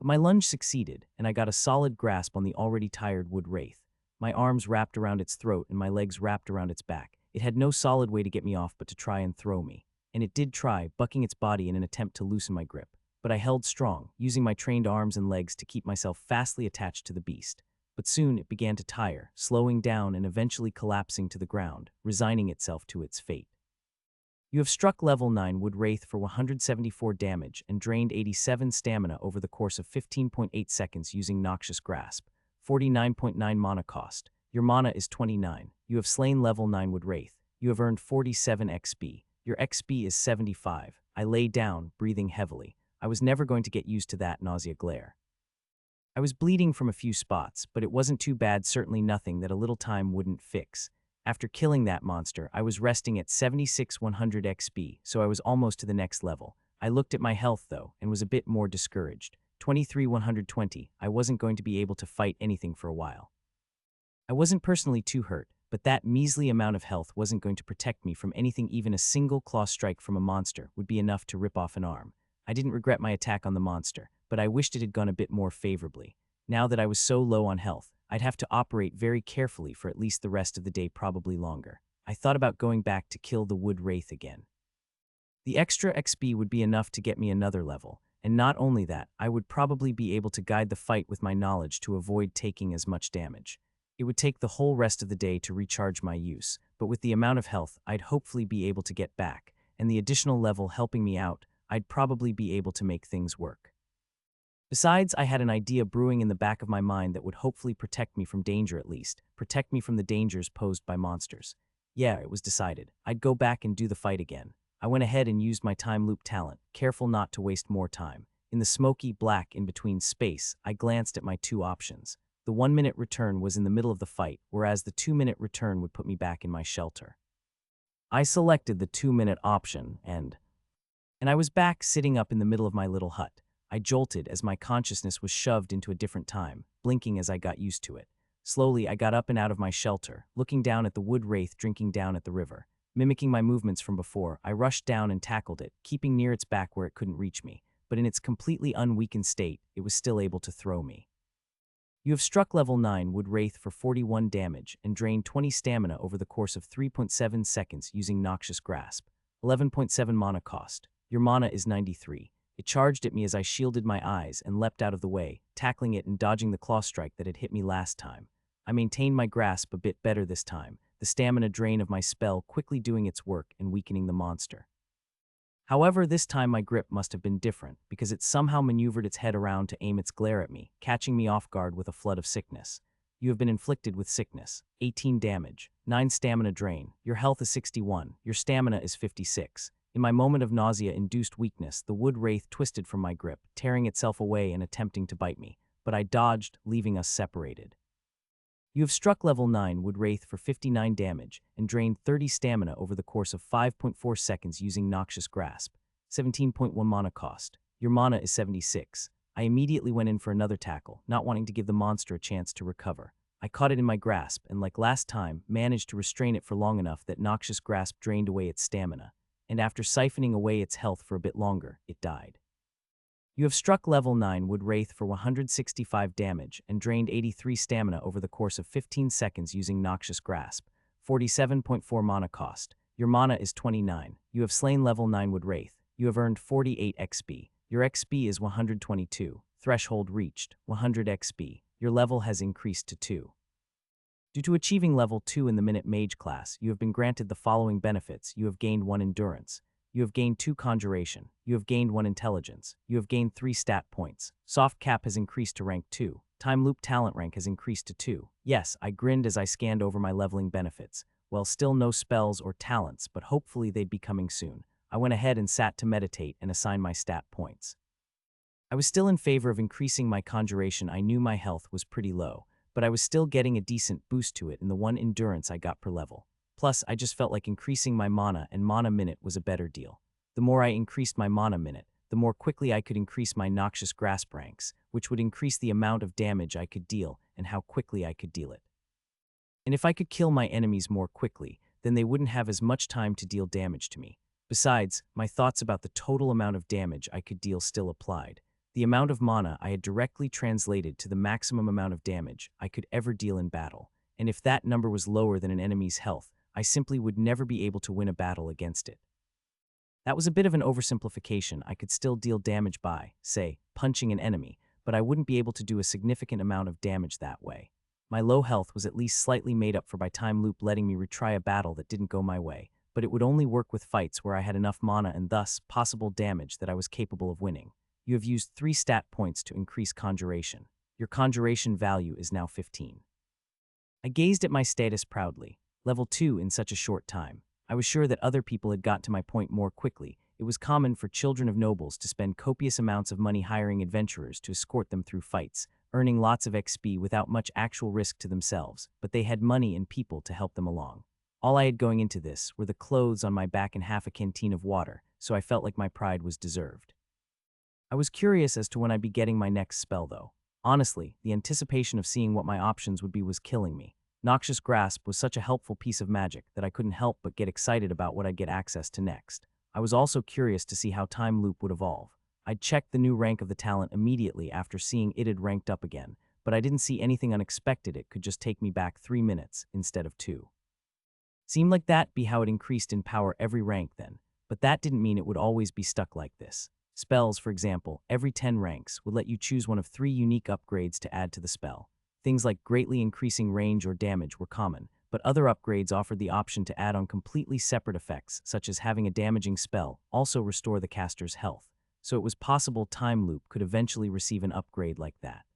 But my lunge succeeded, and I got a solid grasp on the already tired Wood Wraith. My arms wrapped around its throat and my legs wrapped around its back. It had no solid way to get me off but to try and throw me. And it did try, bucking its body in an attempt to loosen my grip. But I held strong, using my trained arms and legs to keep myself fastly attached to the beast. But soon it began to tire, slowing down and eventually collapsing to the ground, resigning itself to its fate. You have struck level 9 Wood Wraith for 174 damage and drained 87 stamina over the course of 15.8 seconds using Noxious Grasp, 49.9 mana cost. Your mana is 29. You have slain level 9 Wood Wraith. You have earned 47 XP. Your XP is 75. I lay down, breathing heavily. I was never going to get used to that nausea glare. I was bleeding from a few spots, but it wasn't too bad, certainly nothing that a little time wouldn't fix. After killing that monster, I was resting at 76,100 XP, so I was almost to the next level. I looked at my health, though, and was a bit more discouraged. 23,120. I wasn't going to be able to fight anything for a while. I wasn't personally too hurt, but that measly amount of health wasn't going to protect me from anything. Even a single claw strike from a monster would be enough to rip off an arm. I didn't regret my attack on the monster, but I wished it had gone a bit more favorably. Now that I was so low on health, I'd have to operate very carefully for at least the rest of the day, probably longer. I thought about going back to kill the Wood Wraith again. The extra XP would be enough to get me another level, and not only that, I would probably be able to guide the fight with my knowledge to avoid taking as much damage. It would take the whole rest of the day to recharge my use, but with the amount of health I'd hopefully be able to get back, and the additional level helping me out, I'd probably be able to make things work. Besides, I had an idea brewing in the back of my mind that would hopefully protect me from danger, at least, protect me from the dangers posed by monsters. Yeah, it was decided. I'd go back and do the fight again. I went ahead and used my time loop talent, careful not to waste more time. In the smoky black in-between space, I glanced at my two options. The 1-minute return was in the middle of the fight, whereas the 2-minute return would put me back in my shelter. I selected the 2-minute option, and I was back sitting up in the middle of my little hut. I jolted as my consciousness was shoved into a different time, blinking as I got used to it. Slowly, I got up and out of my shelter, looking down at the Wood Wraith drinking down at the river. Mimicking my movements from before, I rushed down and tackled it, keeping near its back where it couldn't reach me. But in its completely unweakened state, it was still able to throw me. You have struck level 9 Wood Wraith for 41 damage and drained 20 stamina over the course of 3.7 seconds using Noxious Grasp, 11.7 mana cost. Your mana is 93. It charged at me as I shielded my eyes and leapt out of the way, tackling it and dodging the claw strike that had hit me last time. I maintained my grasp a bit better this time, the stamina drain of my spell quickly doing its work and weakening the monster. However, this time my grip must have been different, because it somehow maneuvered its head around to aim its glare at me, catching me off guard with a flood of sickness. You have been inflicted with sickness, 18 damage, 9 stamina drain. Your health is 61, your stamina is 56. In my moment of nausea-induced weakness, the Wood Wraith twisted from my grip, tearing itself away and attempting to bite me, but I dodged, leaving us separated. You have struck level 9 Wood Wraith for 59 damage and drained 30 stamina over the course of 5.4 seconds using Noxious Grasp, 17.1 mana cost. Your mana is 76. I immediately went in for another tackle, not wanting to give the monster a chance to recover. I caught it in my grasp and, like last time, managed to restrain it for long enough that Noxious Grasp drained away its stamina, and after siphoning away its health for a bit longer, it died. You have struck level 9 Wood Wraith for 165 damage and drained 83 stamina over the course of 15 seconds using Noxious Grasp, 47.4 mana cost. Your mana is 29. You have slain level 9 Wood Wraith. You have earned 48 XP. Your XP is 122. Threshold reached, 100 XP. Your level has increased to 2. Due to achieving level 2 in the Minute Mage class, you have been granted the following benefits. You have gained 1 Endurance. You have gained 2 Conjuration. You have gained 1 Intelligence. You have gained 3 stat points. Soft Cap has increased to rank 2. Time Loop talent rank has increased to 2. Yes, I grinned as I scanned over my leveling benefits. Well, still no spells or talents, but hopefully they'd be coming soon. I went ahead and sat to meditate and assign my stat points. I was still in favor of increasing my Conjuration. I knew my health was pretty low, but I was still getting a decent boost to it in the 1 Endurance I got per level. Plus, I just felt like increasing my mana and mana minute was a better deal. The more I increased my mana minute, the more quickly I could increase my Noxious Grasp ranks, which would increase the amount of damage I could deal and how quickly I could deal it. And if I could kill my enemies more quickly, then they wouldn't have as much time to deal damage to me. Besides, my thoughts about the total amount of damage I could deal still applied. The amount of mana I had directly translated to the maximum amount of damage I could ever deal in battle, and if that number was lower than an enemy's health, I simply would never be able to win a battle against it. That was a bit of an oversimplification. I could still deal damage by, say, punching an enemy, but I wouldn't be able to do a significant amount of damage that way. My low health was at least slightly made up for by Time Loop letting me retry a battle that didn't go my way, but it would only work with fights where I had enough mana and thus possible damage that I was capable of winning. You have used 3 stat points to increase Conjuration. Your Conjuration value is now 15. I gazed at my status proudly. Level 2 in such a short time. I was sure that other people had got to my point more quickly. It was common for children of nobles to spend copious amounts of money hiring adventurers to escort them through fights, earning lots of XP without much actual risk to themselves, but they had money and people to help them along. All I had going into this were the clothes on my back and half a canteen of water, so I felt like my pride was deserved. I was curious as to when I'd be getting my next spell, though. Honestly, the anticipation of seeing what my options would be was killing me. Noxious Grasp was such a helpful piece of magic that I couldn't help but get excited about what I'd get access to next. I was also curious to see how Time Loop would evolve. I'd checked the new rank of the talent immediately after seeing it had ranked up again, but I didn't see anything unexpected. It could just take me back 3 minutes instead of 2. Seemed like that'd be how it increased in power every rank then, but that didn't mean it would always be stuck like this. Spells, for example, every 10 ranks would let you choose one of 3 unique upgrades to add to the spell. Things like greatly increasing range or damage were common, but other upgrades offered the option to add on completely separate effects, such as having a damaging spell also restore the caster's health, so it was possible Time Loop could eventually receive an upgrade like that.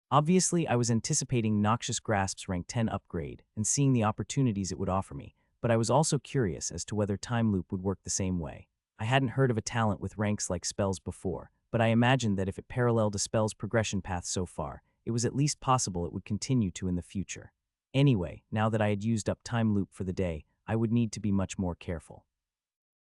Obviously, I was anticipating Noxious Grasp's rank 10 upgrade and seeing the opportunities it would offer me, but I was also curious as to whether Time Loop would work the same way. I hadn't heard of a talent with ranks like spells before, but I imagined that if it paralleled a spell's progression path so far, it was at least possible it would continue to in the future. Anyway, now that I had used up Time Loop for the day, I would need to be much more careful.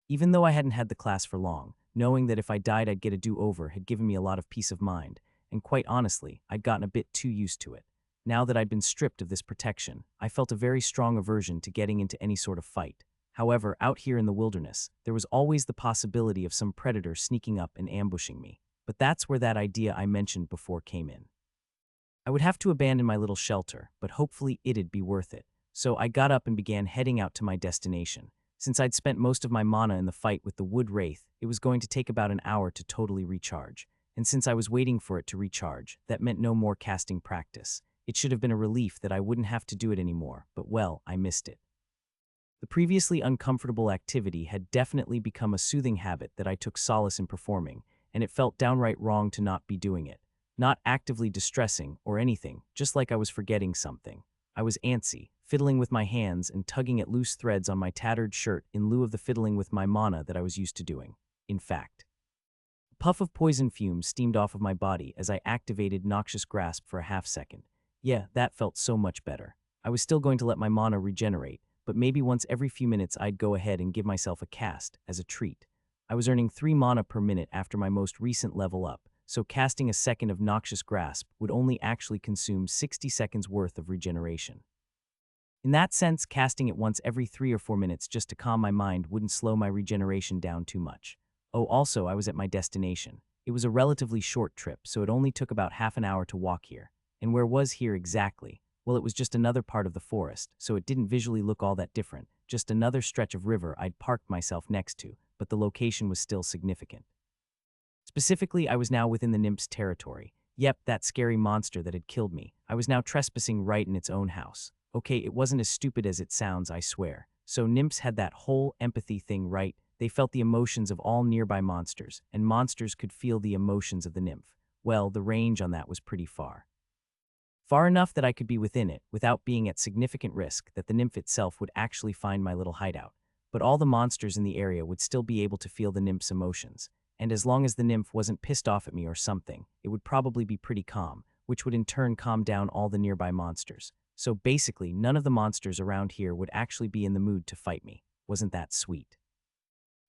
Even though I hadn't had the class for long, knowing that if I died I'd get a do-over had given me a lot of peace of mind, and quite honestly, I'd gotten a bit too used to it. Now that I'd been stripped of this protection, I felt a very strong aversion to getting into any sort of fight. However, out here in the wilderness, there was always the possibility of some predator sneaking up and ambushing me. But that's where that idea I mentioned before came in. I would have to abandon my little shelter, but hopefully it'd be worth it. So I got up and began heading out to my destination. Since I'd spent most of my mana in the fight with the Wood Wraith, it was going to take about an hour to totally recharge. And since I was waiting for it to recharge, that meant no more casting practice. It should have been a relief that I wouldn't have to do it anymore, but well, I missed it. The previously uncomfortable activity had definitely become a soothing habit that I took solace in performing, and it felt downright wrong to not be doing it. Not actively distressing or anything, just like I was forgetting something. I was antsy, fiddling with my hands and tugging at loose threads on my tattered shirt in lieu of the fiddling with my mana that I was used to doing. In fact, a puff of poison fumes steamed off of my body as I activated Noxious Grasp for a half-second. Yeah, that felt so much better. I was still going to let my mana regenerate, but maybe once every few minutes I'd go ahead and give myself a cast, as a treat. I was earning 3 mana per minute after my most recent level up, so casting a second of Noxious Grasp would only actually consume 60 seconds worth of regeneration. In that sense, casting it once every 3 or 4 minutes just to calm my mind wouldn't slow my regeneration down too much. Oh, also, I was at my destination. It was a relatively short trip, so it only took about half an hour to walk here. And where was here exactly? Well, it was just another part of the forest, so it didn't visually look all that different, just another stretch of river I'd parked myself next to, but the location was still significant. Specifically, I was now within the nymph's territory. Yep, that scary monster that had killed me. I was now trespassing right in its own house. Okay, it wasn't as stupid as it sounds, I swear. So nymphs had that whole empathy thing right. They felt the emotions of all nearby monsters, and monsters could feel the emotions of the nymph. Well, the range on that was pretty far. Far enough that I could be within it, without being at significant risk that the nymph itself would actually find my little hideout. But all the monsters in the area would still be able to feel the nymph's emotions. And as long as the nymph wasn't pissed off at me or something, it would probably be pretty calm, which would in turn calm down all the nearby monsters. So basically, none of the monsters around here would actually be in the mood to fight me. Wasn't that sweet?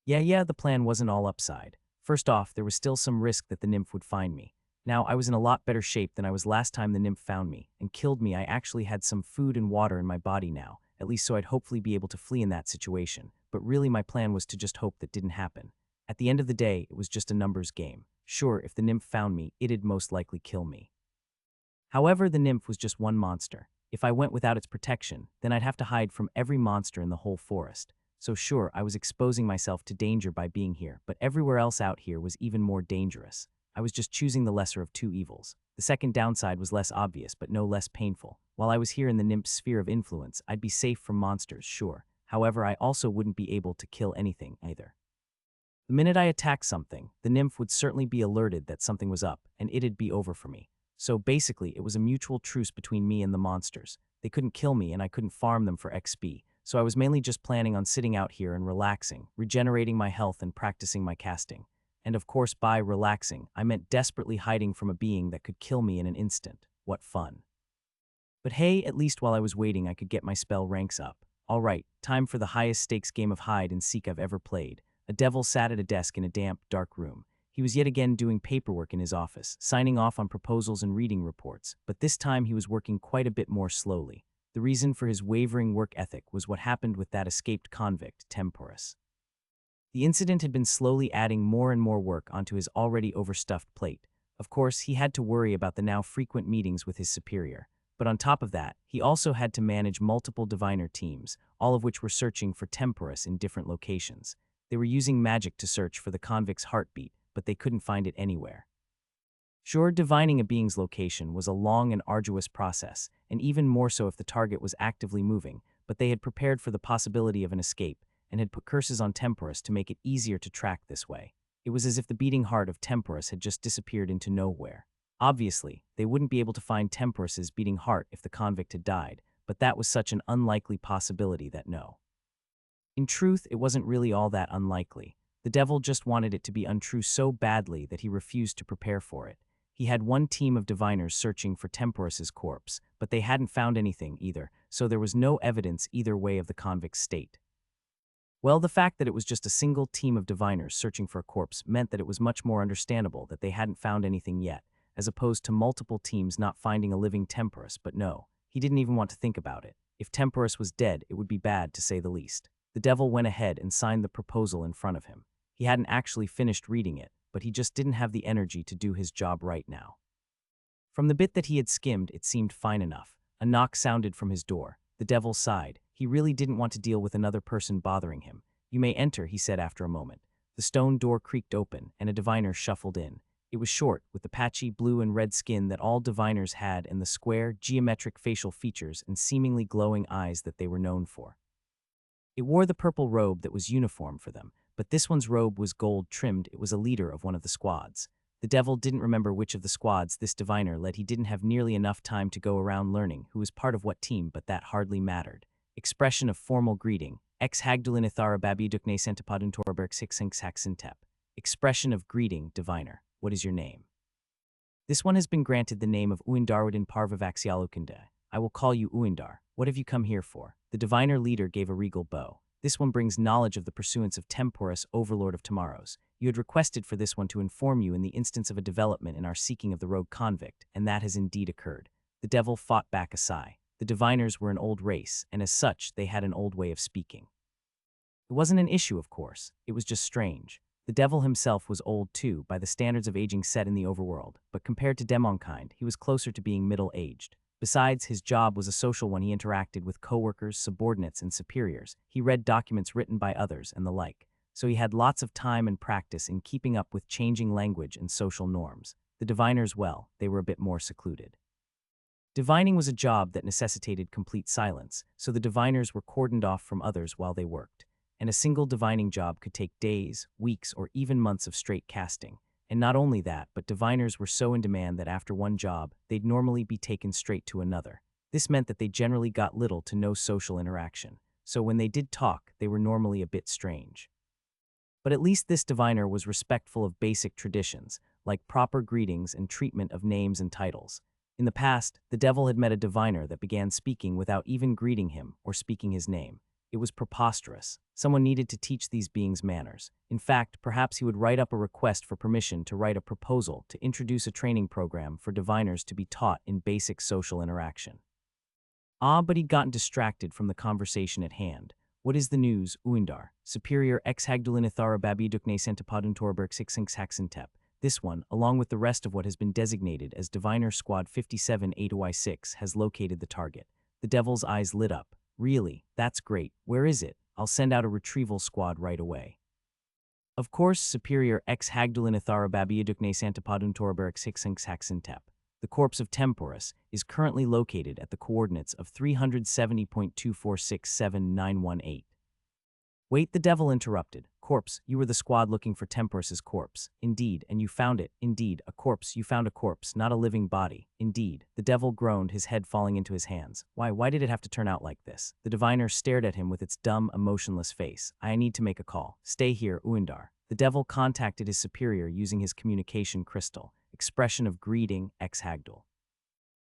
Yeah, the plan wasn't all upside. First off, there was still some risk that the nymph would find me. Now, I was in a lot better shape than I was last time the nymph found me and killed me. I actually had some food and water in my body now, at least so I'd hopefully be able to flee in that situation. But really my plan was to just hope that didn't happen. At the end of the day, it was just a numbers game. Sure, if the nymph found me, it'd most likely kill me. However, the nymph was just one monster. If I went without its protection, then I'd have to hide from every monster in the whole forest. So sure, I was exposing myself to danger by being here, but everywhere else out here was even more dangerous. I was just choosing the lesser of two evils. The second downside was less obvious, but no less painful. While I was here in the nymph's sphere of influence, I'd be safe from monsters, sure. However, I also wouldn't be able to kill anything either. The minute I attacked something, the nymph would certainly be alerted that something was up, and it'd be over for me. So basically, it was a mutual truce between me and the monsters. They couldn't kill me, and I couldn't farm them for XP. So I was mainly just planning on sitting out here and relaxing, regenerating my health and practicing my casting. And of course, by relaxing, I meant desperately hiding from a being that could kill me in an instant. What fun. But hey, at least while I was waiting, I could get my spell ranks up. All right, time for the highest stakes game of hide and seek I've ever played. A devil sat at a desk in a damp, dark room. He was yet again doing paperwork in his office, signing off on proposals and reading reports, but this time he was working quite a bit more slowly. The reason for his wavering work ethic was what happened with that escaped convict, Temporus. The incident had been slowly adding more and more work onto his already overstuffed plate. Of course, he had to worry about the now frequent meetings with his superior. But on top of that, he also had to manage multiple diviner teams, all of which were searching for Temporus in different locations. They were using magic to search for the convict's heartbeat, but they couldn't find it anywhere. Sure, divining a being's location was a long and arduous process, and even more so if the target was actively moving, but they had prepared for the possibility of an escape, and had put curses on Temporus to make it easier to track this way. It was as if the beating heart of Temporus had just disappeared into nowhere. Obviously, they wouldn't be able to find Temporus's beating heart if the convict had died, but that was such an unlikely possibility that no. In truth, it wasn't really all that unlikely. The devil just wanted it to be untrue so badly that he refused to prepare for it. He had one team of diviners searching for Temporus's corpse, but they hadn't found anything either, so there was no evidence either way of the convict's state. Well, the fact that it was just a single team of diviners searching for a corpse meant that it was much more understandable that they hadn't found anything yet, as opposed to multiple teams not finding a living Temporus. But no, he didn't even want to think about it. If Temporus was dead, it would be bad, to say the least. The devil went ahead and signed the proposal in front of him. He hadn't actually finished reading it, but he just didn't have the energy to do his job right now. From the bit that he had skimmed, it seemed fine enough. A knock sounded from his door. The devil sighed. He really didn't want to deal with another person bothering him. "You may enter," he said after a moment. The stone door creaked open, and a diviner shuffled in. It was short, with the patchy blue and red skin that all diviners had and the square, geometric facial features and seemingly glowing eyes that they were known for. It wore the purple robe that was uniform for them, but this one's robe was gold-trimmed. It was a leader of one of the squads. The devil didn't remember which of the squads this diviner led. He didn't have nearly enough time to go around learning who was part of what team, but that hardly mattered. Expression of formal greeting. Ex Hagdulin Ithara Babi Dukne Sentapadun Torberg Sixinx Haxintep. Expression of greeting, diviner. What is your name? This one has been granted the name of Uindarwadin Parvavaxialukinde. I will call you Uindar. What have you come here for? The diviner leader gave a regal bow. This one brings knowledge of the pursuance of Temporus, overlord of tomorrows. You had requested for this one to inform you in the instance of a development in our seeking of the rogue convict, and that has indeed occurred. The devil fought back a sigh. The diviners were an old race, and as such, they had an old way of speaking. It wasn't an issue, of course. It was just strange. The devil himself was old too, by the standards of aging set in the overworld, but compared to demonkind, he was closer to being middle-aged. Besides, his job was a social one. He interacted with coworkers, subordinates, and superiors. He read documents written by others and the like. So he had lots of time and practice in keeping up with changing language and social norms. The diviners, well, they were a bit more secluded. Divining was a job that necessitated complete silence, so the diviners were cordoned off from others while they worked. And a single divining job could take days, weeks, or even months of straight casting. And not only that, but diviners were so in demand that after one job, they'd normally be taken straight to another. This meant that they generally got little to no social interaction. So when they did talk, they were normally a bit strange. But at least this diviner was respectful of basic traditions, like proper greetings and treatment of names and titles. In the past, the devil had met a diviner that began speaking without even greeting him or speaking his name. It was preposterous. Someone needed to teach these beings manners. In fact, perhaps he would write up a request for permission to write a proposal to introduce a training program for diviners to be taught in basic social interaction. But he'd gotten distracted from the conversation at hand. What is the news, Uindar? Superior ex Hagdulin Babi Dukne Sentapadun Torberg Sixinxaxintep. This one, along with the rest of what has been designated as Diviner Squad 57-8Y6, has located the target. The devil's eyes lit up. Really? That's great. Where is it? I'll send out a retrieval squad right away. Of course, Superior ex Hagdulin Babi Dukne Sentapadun Torberg Sixinxaxintep. The corpse of Temporus is currently located at the coordinates of 370.2467918. Wait, the devil interrupted. Corpse, you were the squad looking for Temporus's corpse. Indeed, and you found it. Indeed, a corpse. You found a corpse, not a living body. Indeed. The devil groaned, his head falling into his hands. Why did it have to turn out like this? The diviner stared at him with its dumb, emotionless face. I need to make a call. Stay here, Uindar. The devil contacted his superior using his communication crystal. Expression of greeting, ex Hagdul.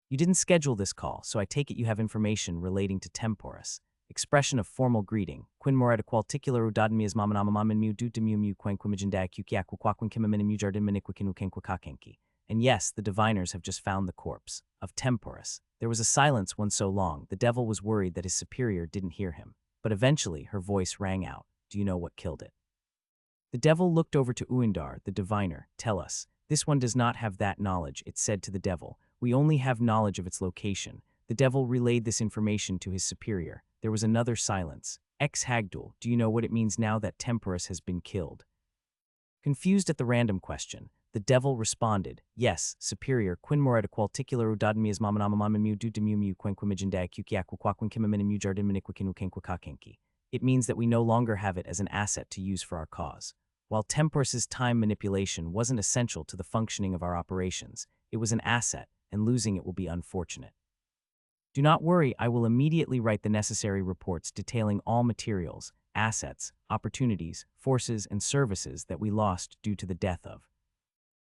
You didn't schedule this call, so I take it you have information relating to Temporus. Expression of formal greeting. Quin moreta qualticular udadmias mamanamamin mu dutemu mu quenquimigendak ukiaquaquaquin kimamin mu jardin maniquikin ukenquakakenki. And yes, the diviners have just found the corpse of Temporus. There was a silence one so long, the devil was worried that his superior didn't hear him. But eventually, her voice rang out. Do you know what killed it? The devil looked over to Uindar, the diviner. Tell us. This one does not have that knowledge, it said to the devil. We only have knowledge of its location. The devil relayed this information to his superior. There was another silence. Ex Hagdul, do you know what it means now that Temporus has been killed? Confused at the random question, the devil responded, Yes, superior, quin moreta qualticular udadmias mamanamamin mu dutemu mu quenquimigendak ukiaquaquaquin kimamin mu jardin maniquikin ukenquakakenki. It means that we no longer have it as an asset to use for our cause. While Temporus's time manipulation wasn't essential to the functioning of our operations, it was an asset, and losing it will be unfortunate. Do not worry, I will immediately write the necessary reports detailing all materials, assets, opportunities, forces, and services that we lost due to the death of.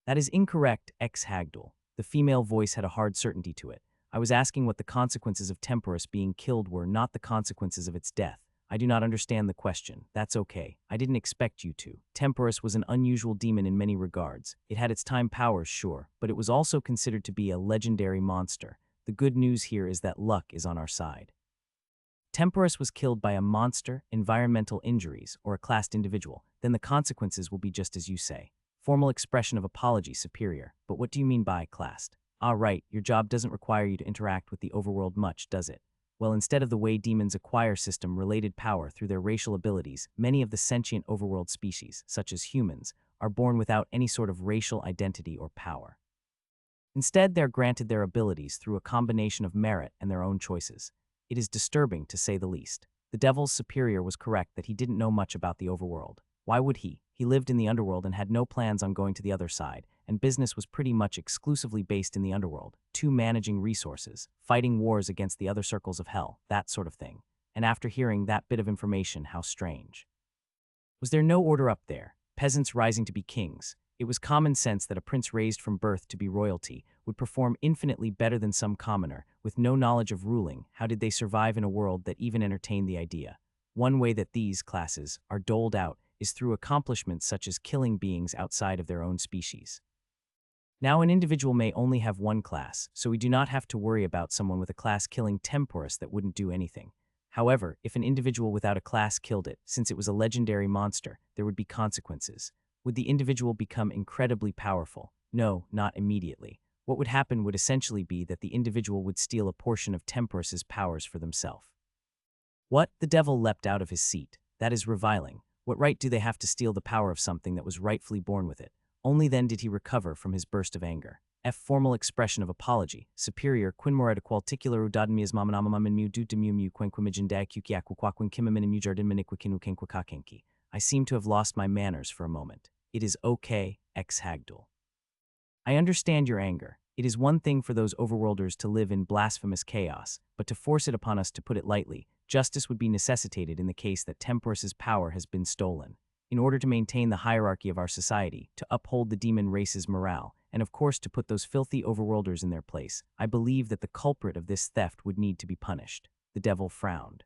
That is incorrect, ex Hagdul. The female voice had a hard certainty to it. I was asking what the consequences of Temporus being killed were, not the consequences of its death. I do not understand the question. That's okay. I didn't expect you to. Temporus was an unusual demon in many regards. It had its time powers, sure, but it was also considered to be a legendary monster. The good news here is that luck is on our side. Temporus was killed by a monster, environmental injuries, or a classed individual. Then the consequences will be just as you say. Formal expression of apology, superior. But what do you mean by classed? Right, your job doesn't require you to interact with the overworld much, does it? Well, instead of the way demons acquire system-related power through their racial abilities, many of the sentient overworld species, such as humans, are born without any sort of racial identity or power. Instead, they're granted their abilities through a combination of merit and their own choices. It is disturbing, to say the least. The devil's superior was correct that he didn't know much about the overworld. Why would he? He lived in the underworld and had no plans on going to the other side, and business was pretty much exclusively based in the underworld, managing resources, fighting wars against the other circles of hell, that sort of thing. And after hearing that bit of information, how strange. Was there no order up there? Peasants rising to be kings? It was common sense that a prince raised from birth to be royalty would perform infinitely better than some commoner, with no knowledge of ruling. How did they survive in a world that even entertained the idea? One way that these classes are doled out is through accomplishments such as killing beings outside of their own species. Now, an individual may only have one class, so we do not have to worry about someone with a class killing Temporus that wouldn't do anything. However, if an individual without a class killed it, since it was a legendary monster, there would be consequences. Would the individual become incredibly powerful? No, not immediately. What would happen would essentially be that the individual would steal a portion of Temperus's powers for themselves. What? The devil leapt out of his seat. That is reviling. What right do they have to steal the power of something that was rightfully born with it? Only then did he recover from his burst of anger. Formal expression of apology. Superior quinmoreta qualticular udadin miasmamanamamin mu dutemu mu quenquimijin da kukiaquaquin kimamin mu jardin maniquikinu kenquikakenki. I seem to have lost my manners for a moment. It is okay, ex-Hagdul. I understand your anger. It is one thing for those overworlders to live in blasphemous chaos, but to force it upon us, to put it lightly, justice would be necessitated in the case that Temperus's power has been stolen. In order to maintain the hierarchy of our society, to uphold the demon race's morale, and of course to put those filthy overworlders in their place, I believe that the culprit of this theft would need to be punished. The devil frowned.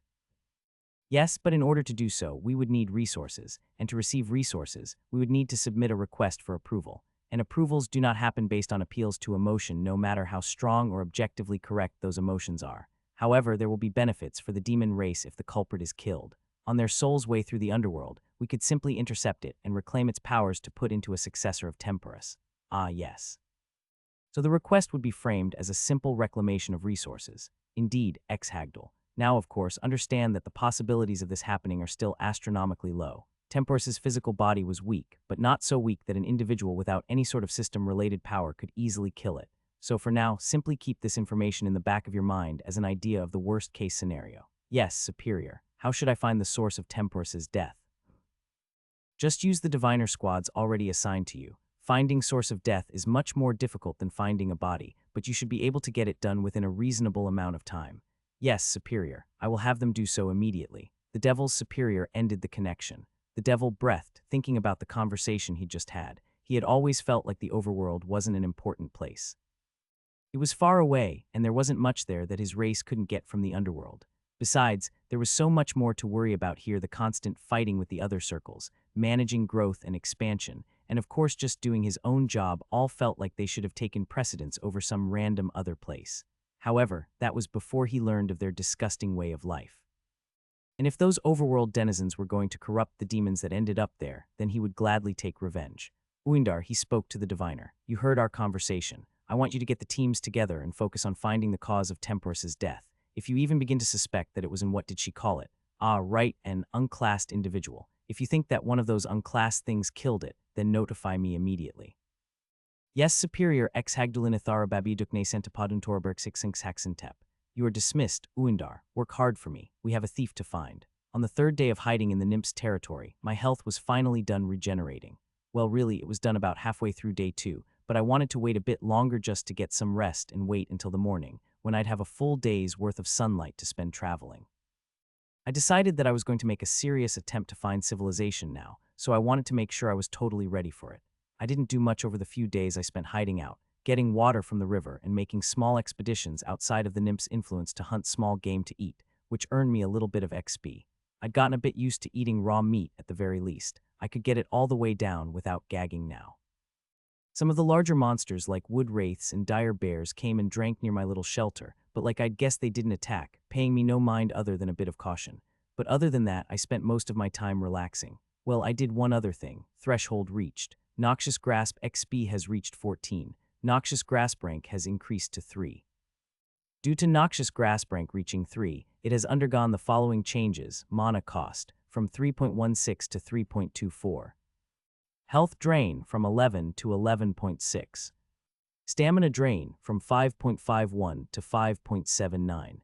Yes, but in order to do so, we would need resources, and to receive resources, we would need to submit a request for approval. And approvals do not happen based on appeals to emotion, no matter how strong or objectively correct those emotions are. However, there will be benefits for the demon race if the culprit is killed. On their soul's way through the underworld, we could simply intercept it and reclaim its powers to put into a successor of Temperus. Ah, yes. So the request would be framed as a simple reclamation of resources. Indeed, ex-Hagdul. Now, of course, understand that the possibilities of this happening are still astronomically low. Temperus's physical body was weak, but not so weak that an individual without any sort of system-related power could easily kill it. So for now, simply keep this information in the back of your mind as an idea of the worst-case scenario. Yes, superior. How should I find the source of Temperus's death? Just use the diviner squads already assigned to you. Finding source of death is much more difficult than finding a body, but you should be able to get it done within a reasonable amount of time. Yes, superior. I will have them do so immediately. The devil's superior ended the connection. The devil breathed, thinking about the conversation he'd just had. He had always felt like the overworld wasn't an important place. It was far away, and there wasn't much there that his race couldn't get from the underworld. Besides, there was so much more to worry about here: the constant fighting with the other circles, managing growth and expansion, and of course just doing his own job all felt like they should have taken precedence over some random other place. However, that was before he learned of their disgusting way of life. And if those overworld denizens were going to corrupt the demons that ended up there, then he would gladly take revenge. Uindar, he spoke to the diviner. You heard our conversation. I want you to get the teams together and focus on finding the cause of Temperus's death. If you even begin to suspect that it was in what did she call it? Ah, right, an unclassed individual. If you think that one of those unclassed things killed it, then notify me immediately. Yes, superior ex Hagdulin Ithara Babi Dukne Sentapodun Torberg Sixinx Haxentep. You are dismissed, Uindar. Work hard for me. We have a thief to find. On the third day of hiding in the nymph's territory, my health was finally done regenerating. Well, really, it was done about halfway through day 2, but I wanted to wait a bit longer just to get some rest and wait until the morning, when I'd have a full day's worth of sunlight to spend traveling. I decided that I was going to make a serious attempt to find civilization now, so I wanted to make sure I was totally ready for it. I didn't do much over the few days I spent hiding out, getting water from the river and making small expeditions outside of the nymph's influence to hunt small game to eat, which earned me a little bit of XP. I'd gotten a bit used to eating raw meat at the very least. I could get it all the way down without gagging now. Some of the larger monsters like wood wraiths and dire bears came and drank near my little shelter, but like I'd guess they didn't attack, paying me no mind other than a bit of caution. But other than that, I spent most of my time relaxing. Well, I did one other thing. Threshold reached. Noxious Grasp XP has reached 14. Noxious Grasp rank has increased to 3. Due to Noxious Grasp rank reaching 3, it has undergone the following changes: mana cost, from 3.16 to 3.24. Health drain, from 11 to 11.6. Stamina drain, from 5.51 to 5.79.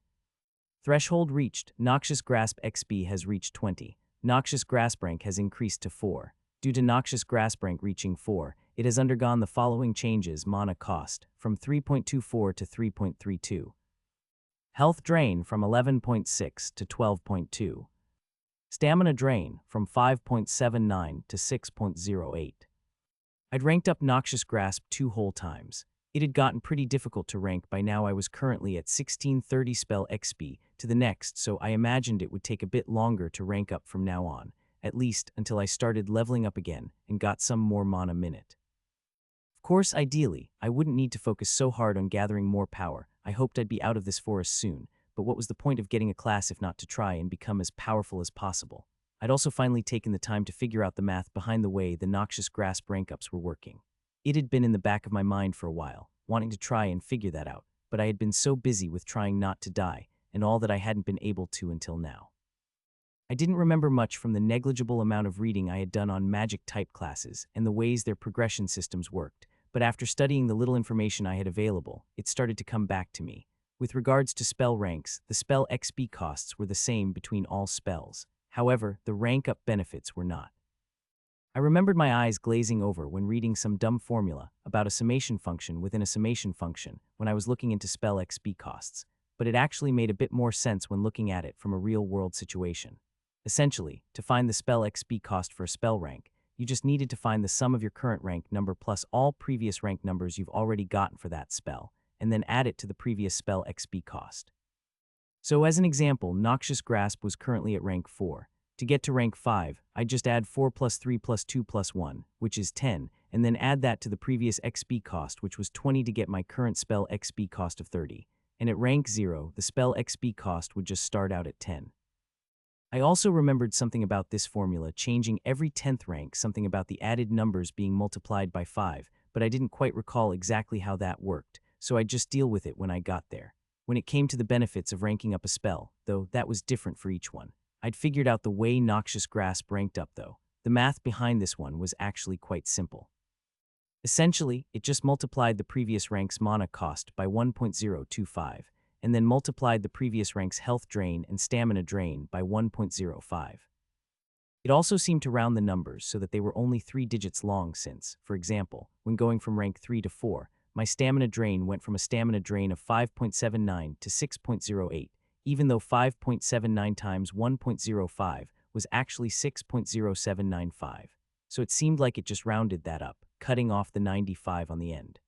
Threshold reached. Noxious Grasp XP has reached 20. Noxious Grasp rank has increased to 4. Due to Noxious Grasp rank reaching 4, it has undergone the following changes: mana cost, from 3.24 to 3.32. Health drain, from 11.6 to 12.2. Stamina drain, from 5.79 to 6.08. I'd ranked up Noxious Grasp 2 whole times. It had gotten pretty difficult to rank. By now I was currently at 1630 spell XP to the next, so I imagined it would take a bit longer to rank up from now on, at least until I started leveling up again and got some more mana minute. Of course, ideally, I wouldn't need to focus so hard on gathering more power. I hoped I'd be out of this forest soon, but what was the point of getting a class if not to try and become as powerful as possible? I'd also finally taken the time to figure out the math behind the way the noxious grasp rank-ups were working. It had been in the back of my mind for a while, wanting to try and figure that out, but I had been so busy with trying not to die, and all that I hadn't been able to until now. I didn't remember much from the negligible amount of reading I had done on magic type classes and the ways their progression systems worked, but after studying the little information I had available, it started to come back to me. With regards to spell ranks, the spell XP costs were the same between all spells. However, the rank-up benefits were not. I remembered my eyes glazing over when reading some dumb formula about a summation function within a summation function when I was looking into spell XP costs, but it actually made a bit more sense when looking at it from a real-world situation. Essentially, to find the spell XP cost for a spell rank, you just needed to find the sum of your current rank number plus all previous rank numbers you've already gotten for that spell, and then add it to the previous spell XP cost. So as an example, Noxious Grasp was currently at rank 4. To get to rank 5, I'd just add 4 plus 3 plus 2 plus 1, which is 10, and then add that to the previous XP cost, which was 20 to get my current spell XP cost of 30. And at rank 0, the spell XP cost would just start out at 10. I also remembered something about this formula changing every 10th rank, something about the added numbers being multiplied by 5, but I didn't quite recall exactly how that worked, so I'd just deal with it when I got there. When it came to the benefits of ranking up a spell, though, that was different for each one. I'd figured out the way Noxious Grasp ranked up, though. The math behind this one was actually quite simple. Essentially, it just multiplied the previous rank's mana cost by 1.025, and then multiplied the previous rank's health drain and stamina drain by 1.05. It also seemed to round the numbers so that they were only 3 digits long since, for example, when going from rank 3 to 4, my stamina drain went from a stamina drain of 5.79 to 6.08, even though 5.79 times 1.05 was actually 6.0795. So it seemed like it just rounded that up, cutting off the 95 on the end.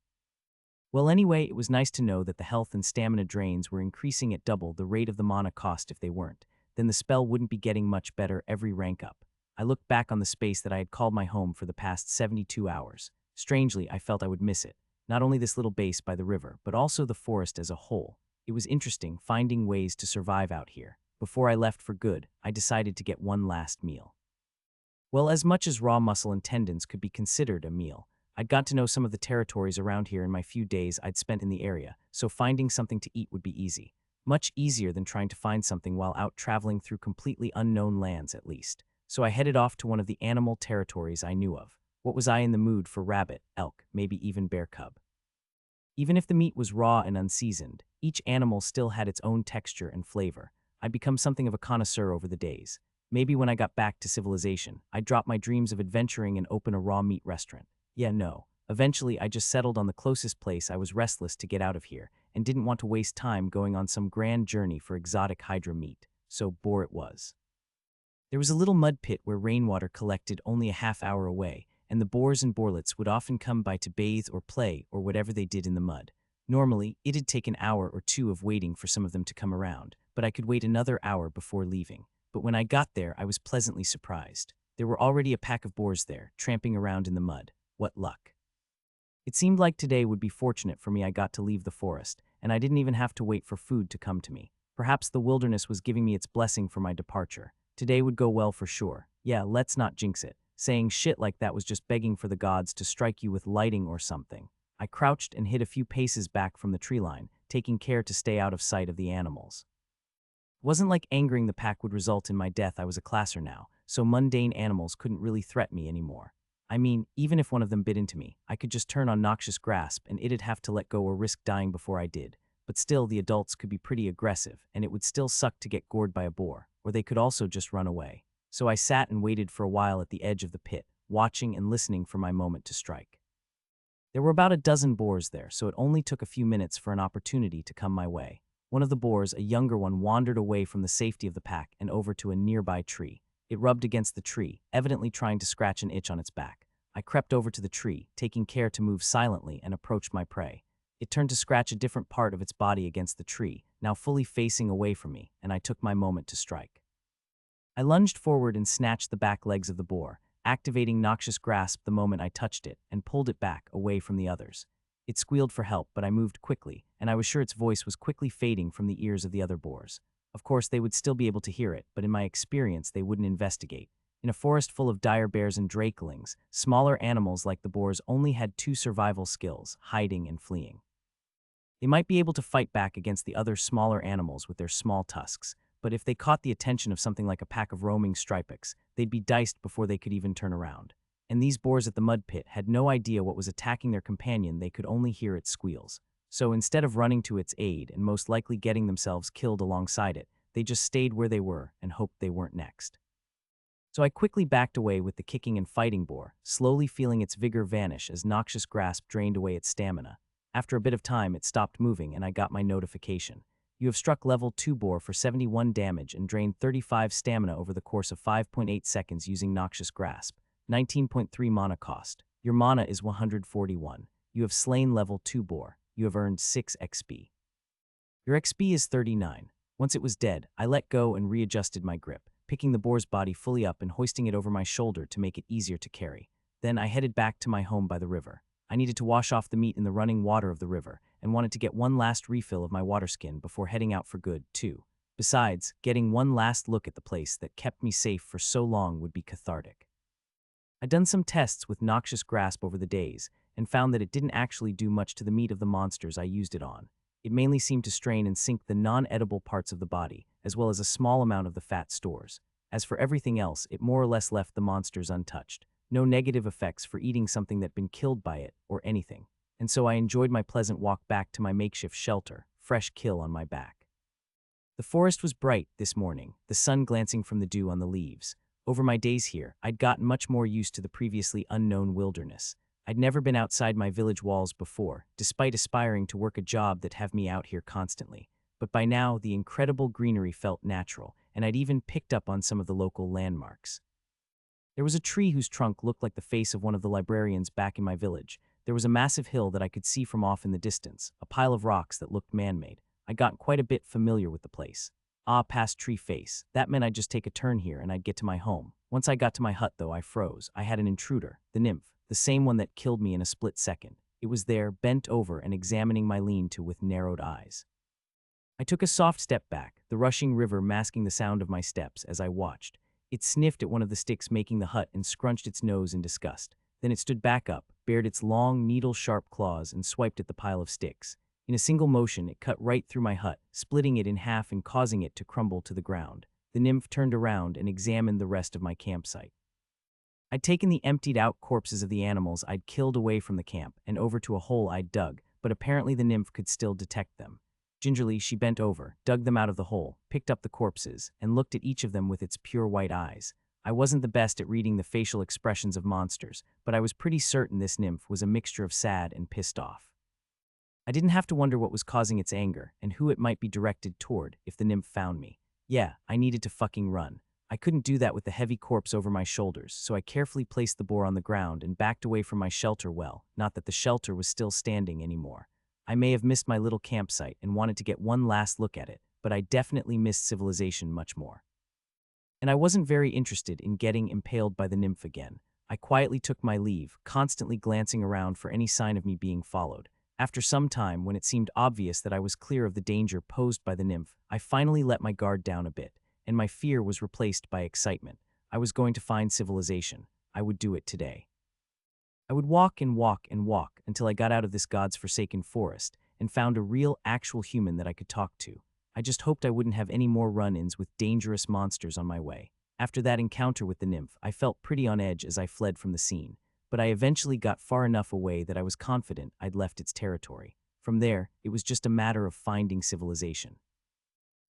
Well, anyway, it was nice to know that the health and stamina drains were increasing at double the rate of the mana cost. If they weren't, then the spell wouldn't be getting much better every rank up. I looked back on the space that I had called my home for the past 72 hours. Strangely, I felt I would miss it. Not only this little base by the river, but also the forest as a whole. It was interesting finding ways to survive out here. Before I left for good, I decided to get one last meal. Well, as much as raw muscle and tendons could be considered a meal, I'd got to know some of the territories around here in my few days I'd spent in the area, so finding something to eat would be easy. Much easier than trying to find something while out traveling through completely unknown lands, at least. So I headed off to one of the animal territories I knew of. What was I in the mood for? Rabbit, elk, maybe even bear cub. Even if the meat was raw and unseasoned, each animal still had its own texture and flavor. I'd become something of a connoisseur over the days. Maybe when I got back to civilization, I'd drop my dreams of adventuring and open a raw meat restaurant. Yeah, no. Eventually, I just settled on the closest place. I was restless to get out of here and didn't want to waste time going on some grand journey for exotic hydra meat, so boar it was. There was a little mud pit where rainwater collected only a half hour away, and the boars and boarlets would often come by to bathe or play or whatever they did in the mud. Normally, it'd take an hour or two of waiting for some of them to come around, but I could wait another hour before leaving. But when I got there, I was pleasantly surprised. There were already a pack of boars there, tramping around in the mud. What luck. It seemed like today would be fortunate for me. I got to leave the forest, and I didn't even have to wait for food to come to me. Perhaps the wilderness was giving me its blessing for my departure. Today would go well for sure. Yeah, let's not jinx it. Saying shit like that was just begging for the gods to strike you with lightning or something. I crouched and hid a few paces back from the tree line, taking care to stay out of sight of the animals. It wasn't like angering the pack would result in my death. I was a classer now, so mundane animals couldn't really threaten me anymore. I mean, even if one of them bit into me, I could just turn on Noxious Grasp and it'd have to let go or risk dying before I did. But still, the adults could be pretty aggressive, and it would still suck to get gored by a boar, or they could also just run away. So I sat and waited for a while at the edge of the pit, watching and listening for my moment to strike. There were about a dozen boars there, so it only took a few minutes for an opportunity to come my way. One of the boars, a younger one, wandered away from the safety of the pack and over to a nearby tree. It rubbed against the tree, evidently trying to scratch an itch on its back. I crept over to the tree, taking care to move silently, and approached my prey. It turned to scratch a different part of its body against the tree, now fully facing away from me, and I took my moment to strike. I lunged forward and snatched the back legs of the boar, activating Noxious Grasp the moment I touched it, and pulled it back, away from the others. It squealed for help, but I moved quickly, and I was sure its voice was quickly fading from the ears of the other boars. Of course, they would still be able to hear it, but in my experience, they wouldn't investigate. In a forest full of dire bears and drakelings, smaller animals like the boars only had two survival skills: hiding and fleeing. They might be able to fight back against the other smaller animals with their small tusks, but if they caught the attention of something like a pack of roaming stripex, they'd be diced before they could even turn around. And these boars at the mud pit had no idea what was attacking their companion, they could only hear its squeals. So instead of running to its aid and most likely getting themselves killed alongside it, they just stayed where they were and hoped they weren't next. So I quickly backed away with the kicking and fighting boar, slowly feeling its vigor vanish as Noxious Grasp drained away its stamina. After a bit of time, it stopped moving and I got my notification. You have struck level 2 boar for 71 damage and drained 35 stamina over the course of 5.8 seconds using Noxious Grasp. 19.3 mana cost. Your mana is 141. You have slain level 2 boar. You have earned 6 XP. Your XP is 39. Once it was dead, I let go and readjusted my grip, picking the boar's body fully up and hoisting it over my shoulder to make it easier to carry. Then I headed back to my home by the river. I needed to wash off the meat in the running water of the river and wanted to get one last refill of my water skin before heading out for good, too. Besides, getting one last look at the place that kept me safe for so long would be cathartic. I'd done some tests with Noxious Grasp over the days and found that it didn't actually do much to the meat of the monsters I used it on. It mainly seemed to strain and sink the non-edible parts of the body, as well as a small amount of the fat stores. As for everything else, it more or less left the monsters untouched. No negative effects for eating something that'd been killed by it, or anything. And so I enjoyed my pleasant walk back to my makeshift shelter, fresh kill on my back. The forest was bright this morning, the sun glancing from the dew on the leaves. Over my days here, I'd gotten much more used to the previously unknown wilderness. I'd never been outside my village walls before, despite aspiring to work a job that'd have me out here constantly. But by now, the incredible greenery felt natural, and I'd even picked up on some of the local landmarks. There was a tree whose trunk looked like the face of one of the librarians back in my village. There was a massive hill that I could see from off in the distance, a pile of rocks that looked man-made. I'd gotten quite a bit familiar with the place. Past tree face. That meant I'd just take a turn here and I'd get to my home. Once I got to my hut, though, I froze. I had an intruder, the nymph, the same one that killed me in a split second. It was there, bent over and examining my lean-to with narrowed eyes. I took a soft step back, the rushing river masking the sound of my steps as I watched. It sniffed at one of the sticks making the hut and scrunched its nose in disgust. Then it stood back up, bared its long, needle-sharp claws and swiped at the pile of sticks. In a single motion, it cut right through my hut, splitting it in half and causing it to crumble to the ground. The nymph turned around and examined the rest of my campsite. I'd taken the emptied-out corpses of the animals I'd killed away from the camp and over to a hole I'd dug, but apparently the nymph could still detect them. Gingerly, she bent over, dug them out of the hole, picked up the corpses, and looked at each of them with its pure white eyes. I wasn't the best at reading the facial expressions of monsters, but I was pretty certain this nymph was a mixture of sad and pissed off. I didn't have to wonder what was causing its anger and who it might be directed toward if the nymph found me. Yeah, I needed to fucking run. I couldn't do that with the heavy corpse over my shoulders, so I carefully placed the boar on the ground and backed away from my shelter well, not that the shelter was still standing anymore. I may have missed my little campsite and wanted to get one last look at it, but I definitely missed civilization much more. And I wasn't very interested in getting impaled by the nymph again. I quietly took my leave, constantly glancing around for any sign of me being followed. After some time, when it seemed obvious that I was clear of the danger posed by the nymph, I finally let my guard down a bit, and my fear was replaced by excitement. I was going to find civilization. I would do it today. I would walk and walk and walk until I got out of this God's forsaken forest and found a real, actual human that I could talk to. I just hoped I wouldn't have any more run-ins with dangerous monsters on my way. After that encounter with the nymph, I felt pretty on edge as I fled from the scene, but I eventually got far enough away that I was confident I'd left its territory. From there, it was just a matter of finding civilization.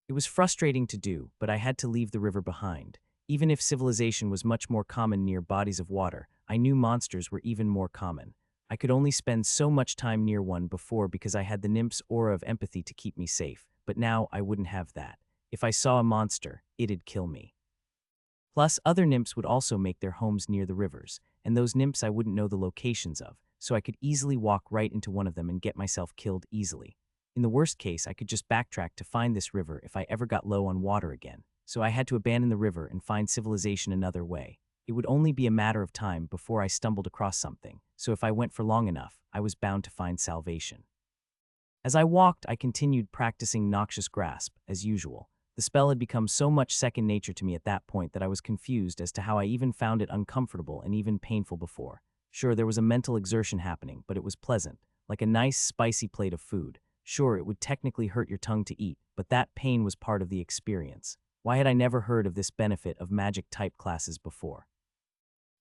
It was frustrating to do, but I had to leave the river behind. Even if civilization was much more common near bodies of water, I knew monsters were even more common. I could only spend so much time near one before because I had the nymph's aura of empathy to keep me safe, but now I wouldn't have that. If I saw a monster, it'd kill me. Plus, other nymphs would also make their homes near the rivers, and those nymphs I wouldn't know the locations of, so I could easily walk right into one of them and get myself killed easily. In the worst case, I could just backtrack to find this river if I ever got low on water again, so I had to abandon the river and find civilization another way. It would only be a matter of time before I stumbled across something, so if I went for long enough, I was bound to find salvation. As I walked, I continued practicing Noxious Grasp, as usual. The spell had become so much second nature to me at that point that I was confused as to how I even found it uncomfortable and even painful before. Sure, there was a mental exertion happening, but it was pleasant, like a nice, spicy plate of food. Sure, it would technically hurt your tongue to eat, but that pain was part of the experience. Why had I never heard of this benefit of magic-type classes before?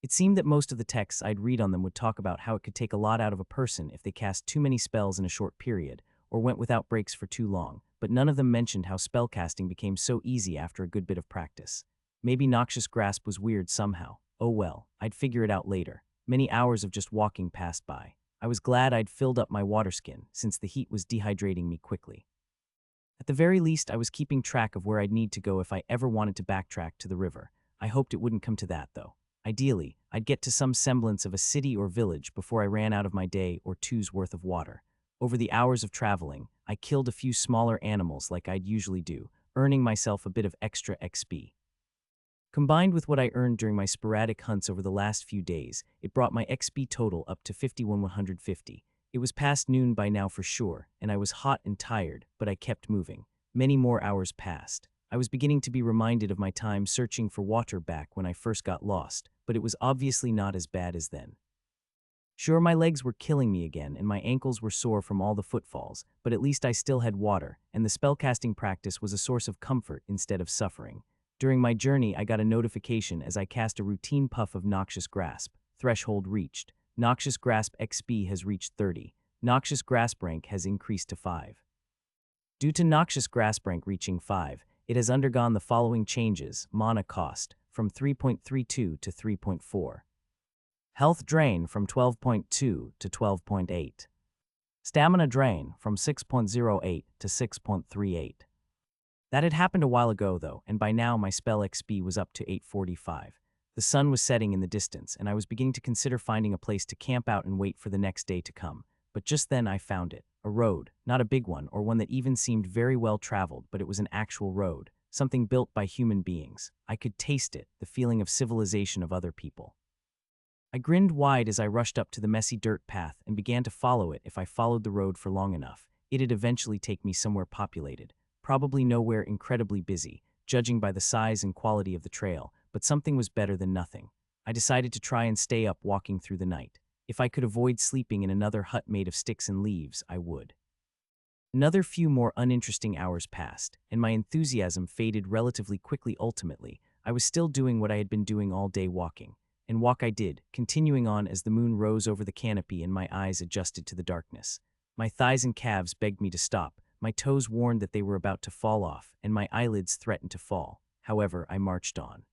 It seemed that most of the texts I'd read on them would talk about how it could take a lot out of a person if they cast too many spells in a short period, or went without breaks for too long, but none of them mentioned how spellcasting became so easy after a good bit of practice. Maybe Noxious Grasp was weird somehow. Oh well, I'd figure it out later. Many hours of just walking passed by. I was glad I'd filled up my water skin, since the heat was dehydrating me quickly. At the very least, I was keeping track of where I'd need to go if I ever wanted to backtrack to the river. I hoped it wouldn't come to that, though. Ideally, I'd get to some semblance of a city or village before I ran out of my day or two's worth of water. Over the hours of traveling, I killed a few smaller animals like I'd usually do, earning myself a bit of extra XP. Combined with what I earned during my sporadic hunts over the last few days, it brought my XP total up to 51,150. It was past noon by now for sure, and I was hot and tired, but I kept moving. Many more hours passed. I was beginning to be reminded of my time searching for water back when I first got lost, but it was obviously not as bad as then. Sure, my legs were killing me again, and my ankles were sore from all the footfalls, but at least I still had water, and the spellcasting practice was a source of comfort instead of suffering. During my journey, I got a notification as I cast a routine puff of Noxious Grasp. Threshold reached. Noxious Grasp XP has reached 30. Noxious Grasp rank has increased to 5. Due to Noxious Grasp rank reaching 5, it has undergone the following changes: mana cost, from 3.32 to 3.4. Health drain from 12.2 to 12.8. Stamina drain from 6.08 to 6.38. That had happened a while ago, though, and by now my spell XP was up to 845. The sun was setting in the distance, and I was beginning to consider finding a place to camp out and wait for the next day to come. But just then I found it. A road, not a big one, or one that even seemed very well traveled, but it was an actual road, something built by human beings. I could taste it, the feeling of civilization of other people. I grinned wide as I rushed up to the messy dirt path and began to follow it. If I followed the road for long enough, it'd eventually take me somewhere populated. Probably nowhere incredibly busy, judging by the size and quality of the trail, but something was better than nothing. I decided to try and stay up walking through the night. If I could avoid sleeping in another hut made of sticks and leaves, I would. Another few more uninteresting hours passed, and my enthusiasm faded relatively quickly. Ultimately, I was still doing what I had been doing all day, walking. And walk I did, continuing on as the moon rose over the canopy and my eyes adjusted to the darkness. My thighs and calves begged me to stop, my toes warned that they were about to fall off, and my eyelids threatened to fall. However, I marched on.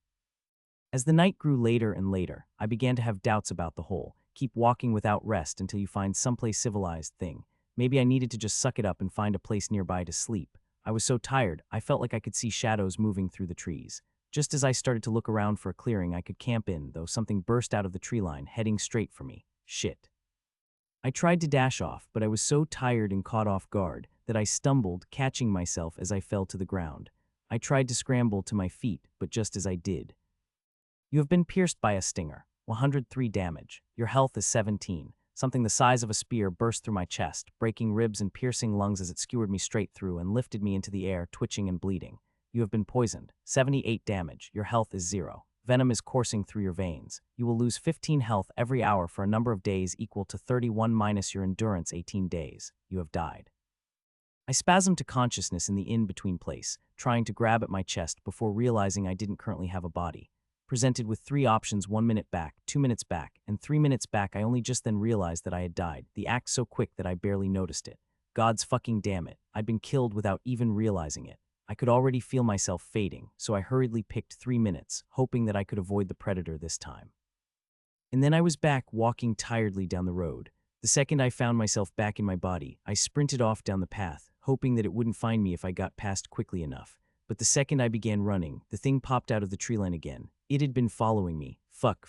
As the night grew later and later, I began to have doubts about the whole keep walking without rest until you find someplace civilized thing. Maybe I needed to just suck it up and find a place nearby to sleep. I was so tired, I felt like I could see shadows moving through the trees. Just as I started to look around for a clearing I could camp in, though, something burst out of the tree line, heading straight for me. Shit. I tried to dash off, but I was so tired and caught off guard that I stumbled, catching myself as I fell to the ground. I tried to scramble to my feet, but just as I did. You have been pierced by a stinger. 103 damage. Your health is 17. Something the size of a spear burst through my chest, breaking ribs and piercing lungs as it skewered me straight through and lifted me into the air, twitching and bleeding. You have been poisoned. 78 damage. Your health is 0. Venom is coursing through your veins. You will lose 15 health every hour for a number of days equal to 31 minus your endurance 18 days. You have died. I spasmed to consciousness in the in-between place, trying to grab at my chest before realizing I didn't currently have a body. Presented with 3 options: 1 minute back, 2 minutes back, and 3 minutes back, I only just then realized that I had died, the act so quick that I barely noticed it. God's fucking damn it, I'd been killed without even realizing it. I could already feel myself fading, so I hurriedly picked 3 minutes, hoping that I could avoid the predator this time. And then I was back, walking tiredly down the road. The second I found myself back in my body, I sprinted off down the path, hoping that it wouldn't find me if I got past quickly enough. But the second I began running, the thing popped out of the tree line again. It had been following me. Fuck.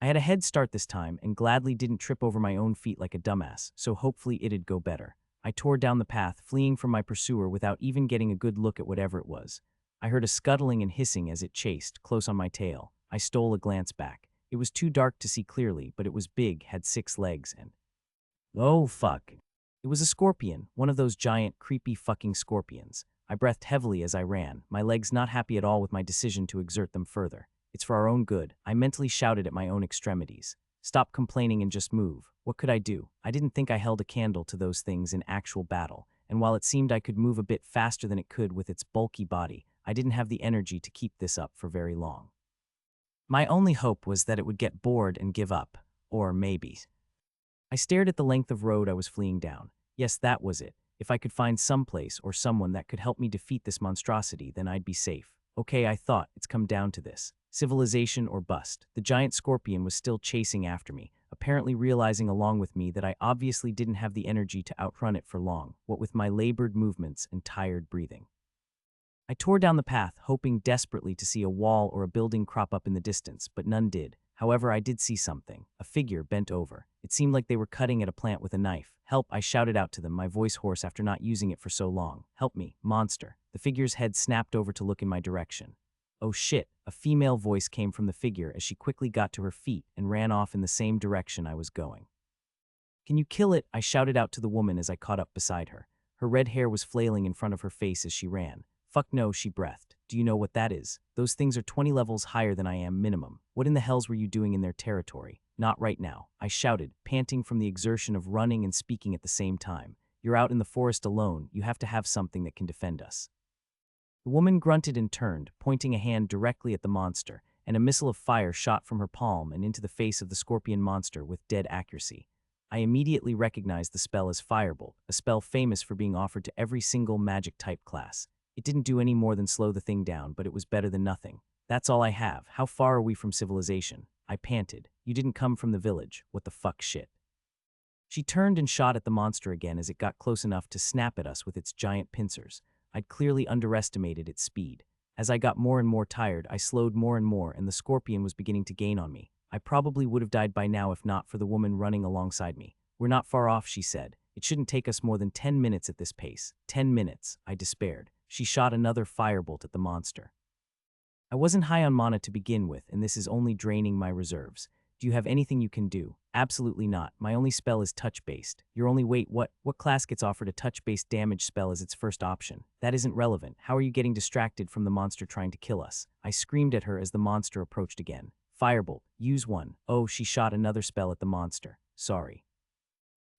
I had a head start this time and gladly didn't trip over my own feet like a dumbass, so hopefully it'd go better. I tore down the path, fleeing from my pursuer without even getting a good look at whatever it was. I heard a scuttling and hissing as it chased, close on my tail. I stole a glance back. It was too dark to see clearly, but it was big, had 6 legs, and... oh, fuck. It was a scorpion, one of those giant, creepy fucking scorpions. I breathed heavily as I ran, my legs not happy at all with my decision to exert them further. It's for our own good, I mentally shouted at my own extremities. Stop complaining and just move. What could I do? I didn't think I held a candle to those things in actual battle, and while it seemed I could move a bit faster than it could with its bulky body, I didn't have the energy to keep this up for very long. My only hope was that it would get bored and give up. Or maybe. I stared at the length of road I was fleeing down. Yes, that was it. If I could find some place or someone that could help me defeat this monstrosity, then I'd be safe. Okay, I thought, it's come down to this. Civilization or bust. The giant scorpion was still chasing after me, apparently realizing along with me that I obviously didn't have the energy to outrun it for long, what with my labored movements and tired breathing. I tore down the path, hoping desperately to see a wall or a building crop up in the distance, but none did. However, I did see something. A figure bent over. It seemed like they were cutting at a plant with a knife. Help, I shouted out to them, my voice hoarse after not using it for so long. Help me, monster. The figure's head snapped over to look in my direction. Oh shit, a female voice came from the figure as she quickly got to her feet and ran off in the same direction I was going. Can you kill it? I shouted out to the woman as I caught up beside her. Her red hair was flailing in front of her face as she ran. Fuck no, she breathed. Do you know what that is? Those things are 20 levels higher than I am minimum. What in the hells were you doing in their territory? Not right now, I shouted, panting from the exertion of running and speaking at the same time. You're out in the forest alone, you have to have something that can defend us. The woman grunted and turned, pointing a hand directly at the monster, and a missile of fire shot from her palm and into the face of the scorpion monster with dead accuracy. I immediately recognized the spell as Firebolt, a spell famous for being offered to every single magic type class. It didn't do any more than slow the thing down, but it was better than nothing. That's all I have. How far are we from civilization? I panted. You didn't come from the village. What the fuck shit? She turned and shot at the monster again as it got close enough to snap at us with its giant pincers. I'd clearly underestimated its speed. As I got more and more tired, I slowed more and more, and the scorpion was beginning to gain on me. I probably would have died by now if not for the woman running alongside me. We're not far off, she said. It shouldn't take us more than 10 minutes at this pace. 10 minutes, I despaired. She shot another firebolt at the monster. I wasn't high on mana to begin with, and this is only draining my reserves. Do you have anything you can do? Absolutely not. My only spell is touch-based. Your only what class gets offered a touch-based damage spell as its first option? That isn't relevant. How are you getting distracted from the monster trying to kill us? I screamed at her as the monster approached again. Firebolt, use one. Oh, she shot another spell at the monster. Sorry.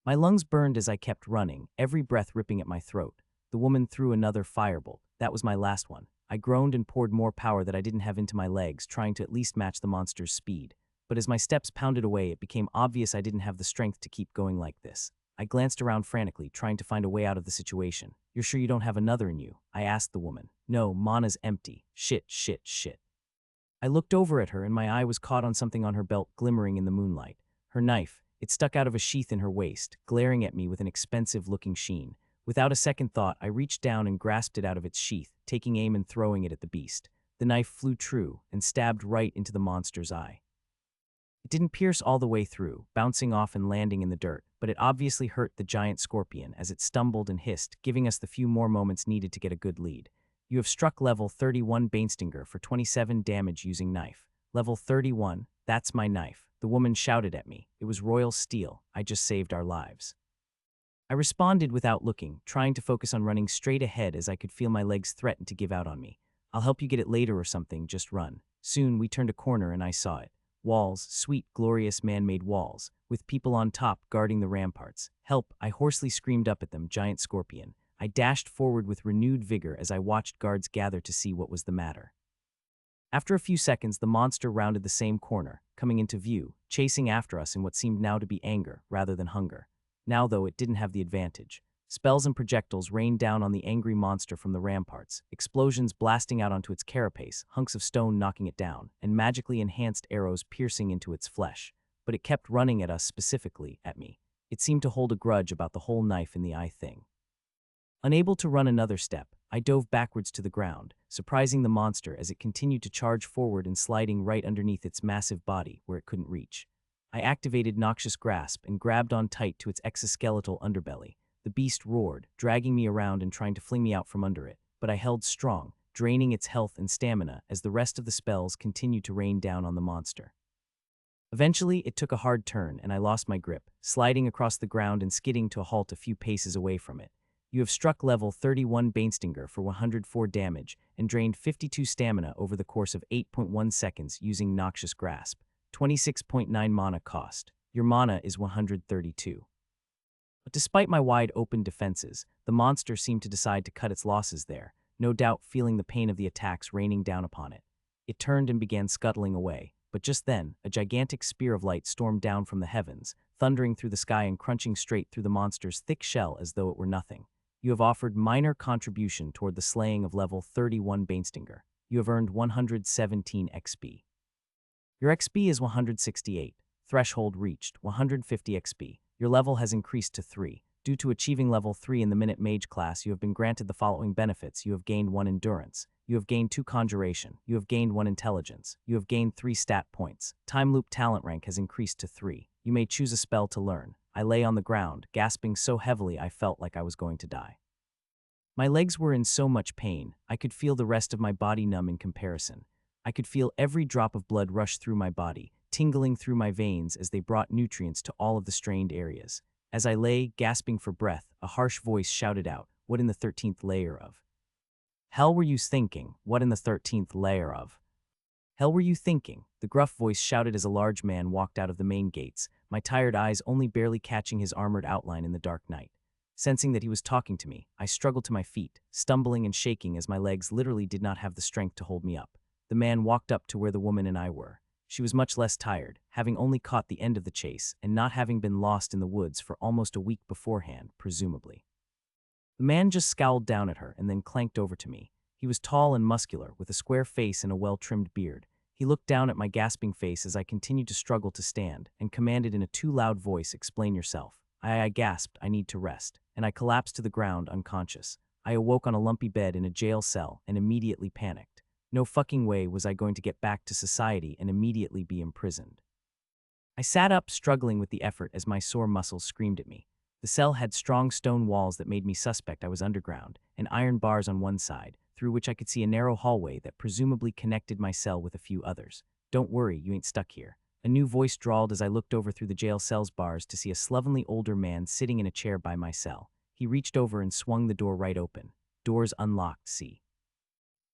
My lungs burned as I kept running, every breath ripping at my throat. The woman threw another firebolt. That was my last one. I groaned and poured more power that I didn't have into my legs, trying to at least match the monster's speed. But as my steps pounded away, it became obvious I didn't have the strength to keep going like this. I glanced around frantically, trying to find a way out of the situation. You're sure you don't have another in you? I asked the woman. No, mana's empty. Shit. I looked over at her and my eye was caught on something on her belt glimmering in the moonlight. Her knife. It stuck out of a sheath in her waist, glaring at me with an expensive-looking sheen. Without a second thought, I reached down and grasped it out of its sheath, taking aim and throwing it at the beast. The knife flew true and stabbed right into the monster's eye. It didn't pierce all the way through, bouncing off and landing in the dirt, but it obviously hurt the giant scorpion as it stumbled and hissed, giving us the few more moments needed to get a good lead. You have struck level 31 Banestinger for 27 damage using knife. Level 31, that's my knife. The woman shouted at me. It was royal steel. I just saved our lives. I responded without looking, trying to focus on running straight ahead as I could feel my legs threaten to give out on me. I'll help you get it later or something, just run. Soon, we turned a corner and I saw it. Walls, sweet, glorious man-made walls, with people on top guarding the ramparts. Help, I hoarsely screamed up at them, giant scorpion. I dashed forward with renewed vigor as I watched guards gather to see what was the matter. After a few seconds, the monster rounded the same corner, coming into view, chasing after us in what seemed now to be anger rather than hunger. Now, though, it didn't have the advantage. Spells and projectiles rained down on the angry monster from the ramparts, explosions blasting out onto its carapace, hunks of stone knocking it down, and magically enhanced arrows piercing into its flesh. But it kept running at us, specifically at me. It seemed to hold a grudge about the whole knife in the eye thing. Unable to run another step, I dove backwards to the ground, surprising the monster as it continued to charge forward and sliding right underneath its massive body where it couldn't reach. I activated Noxious Grasp and grabbed on tight to its exoskeletal underbelly. The beast roared, dragging me around and trying to fling me out from under it, but I held strong, draining its health and stamina as the rest of the spells continued to rain down on the monster. Eventually, it took a hard turn and I lost my grip, sliding across the ground and skidding to a halt a few paces away from it. You have struck level 31 Bainstinger for 104 damage and drained 52 stamina over the course of 8.1 seconds using Noxious Grasp. 26.9 mana cost. Your mana is 132. But despite my wide open defenses, the monster seemed to decide to cut its losses there, no doubt feeling the pain of the attacks raining down upon it. It turned and began scuttling away, but just then, a gigantic spear of light stormed down from the heavens, thundering through the sky and crunching straight through the monster's thick shell as though it were nothing. You have offered minor contribution toward the slaying of level 31 Bainstinger. You have earned 117 XP. Your XP is 168. Threshold reached, 150 XP. Your level has increased to 3. Due to achieving level 3 in the Minute Mage class, you have been granted the following benefits. You have gained 1 Endurance. You have gained 2 Conjuration. You have gained 1 Intelligence. You have gained 3 stat points. Time Loop talent rank has increased to 3. You may choose a spell to learn. I lay on the ground, gasping so heavily I felt like I was going to die. My legs were in so much pain, I could feel the rest of my body numb in comparison. I could feel every drop of blood rush through my body, tingling through my veins as they brought nutrients to all of the strained areas. As I lay, gasping for breath, a harsh voice shouted out, "What in the 13th layer of? Hell were you thinking? What in the 13th layer of? Hell were you thinking?" The gruff voice shouted as a large man walked out of the main gates, my tired eyes only barely catching his armored outline in the dark night. Sensing that he was talking to me, I struggled to my feet, stumbling and shaking as my legs literally did not have the strength to hold me up. The man walked up to where the woman and I were. She was much less tired, having only caught the end of the chase and not having been lost in the woods for almost a week beforehand, presumably. The man just scowled down at her and then clanked over to me. He was tall and muscular, with a square face and a well-trimmed beard. He looked down at my gasping face as I continued to struggle to stand and commanded in a too loud voice, "Explain yourself." I gasped, "I need to rest," and I collapsed to the ground unconscious. I awoke on a lumpy bed in a jail cell and immediately panicked. No fucking way was I going to get back to society and immediately be imprisoned. I sat up, struggling with the effort as my sore muscles screamed at me. The cell had strong stone walls that made me suspect I was underground, and iron bars on one side, through which I could see a narrow hallway that presumably connected my cell with a few others. "Don't worry, you ain't stuck here." A new voice drawled as I looked over through the jail cell's bars to see a slovenly older man sitting in a chair by my cell. He reached over and swung the door right open. "Doors unlocked, see.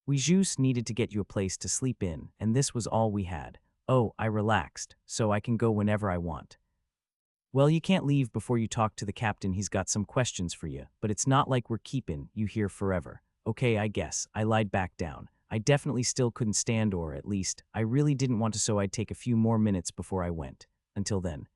We just needed to get you a place to sleep in, and this was all we had." "Oh," I relaxed, "so I can go whenever I want." "Well, you can't leave before you talk to the captain. He's got some questions for you, but it's not like we're keeping you here forever." "Okay, I guess." I lied back down. I definitely still couldn't stand, or at least, I really didn't want to, so I'd take a few more minutes before I went. Until then.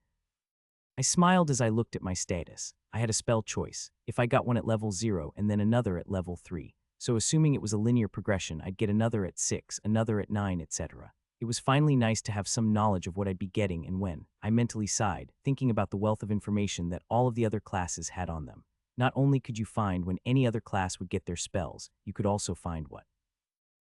I smiled as I looked at my status. I had a spell choice. If I got one at level 0 and then another at level 3. So assuming it was a linear progression, I'd get another at 6, another at 9, etc. It was finally nice to have some knowledge of what I'd be getting and when. I mentally sighed, thinking about the wealth of information that all of the other classes had on them. Not only could you find when any other class would get their spells, you could also find what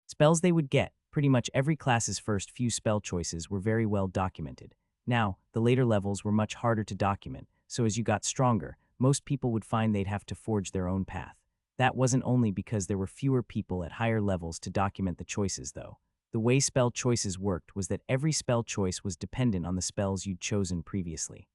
spells they would get. Pretty much every class's first few spell choices were very well documented. Now, the later levels were much harder to document, so as you got stronger, most people would find they'd have to forge their own path. That wasn't only because there were fewer people at higher levels to document the choices, though. The way spell choices worked was that every spell choice was dependent on the spells you'd chosen previously.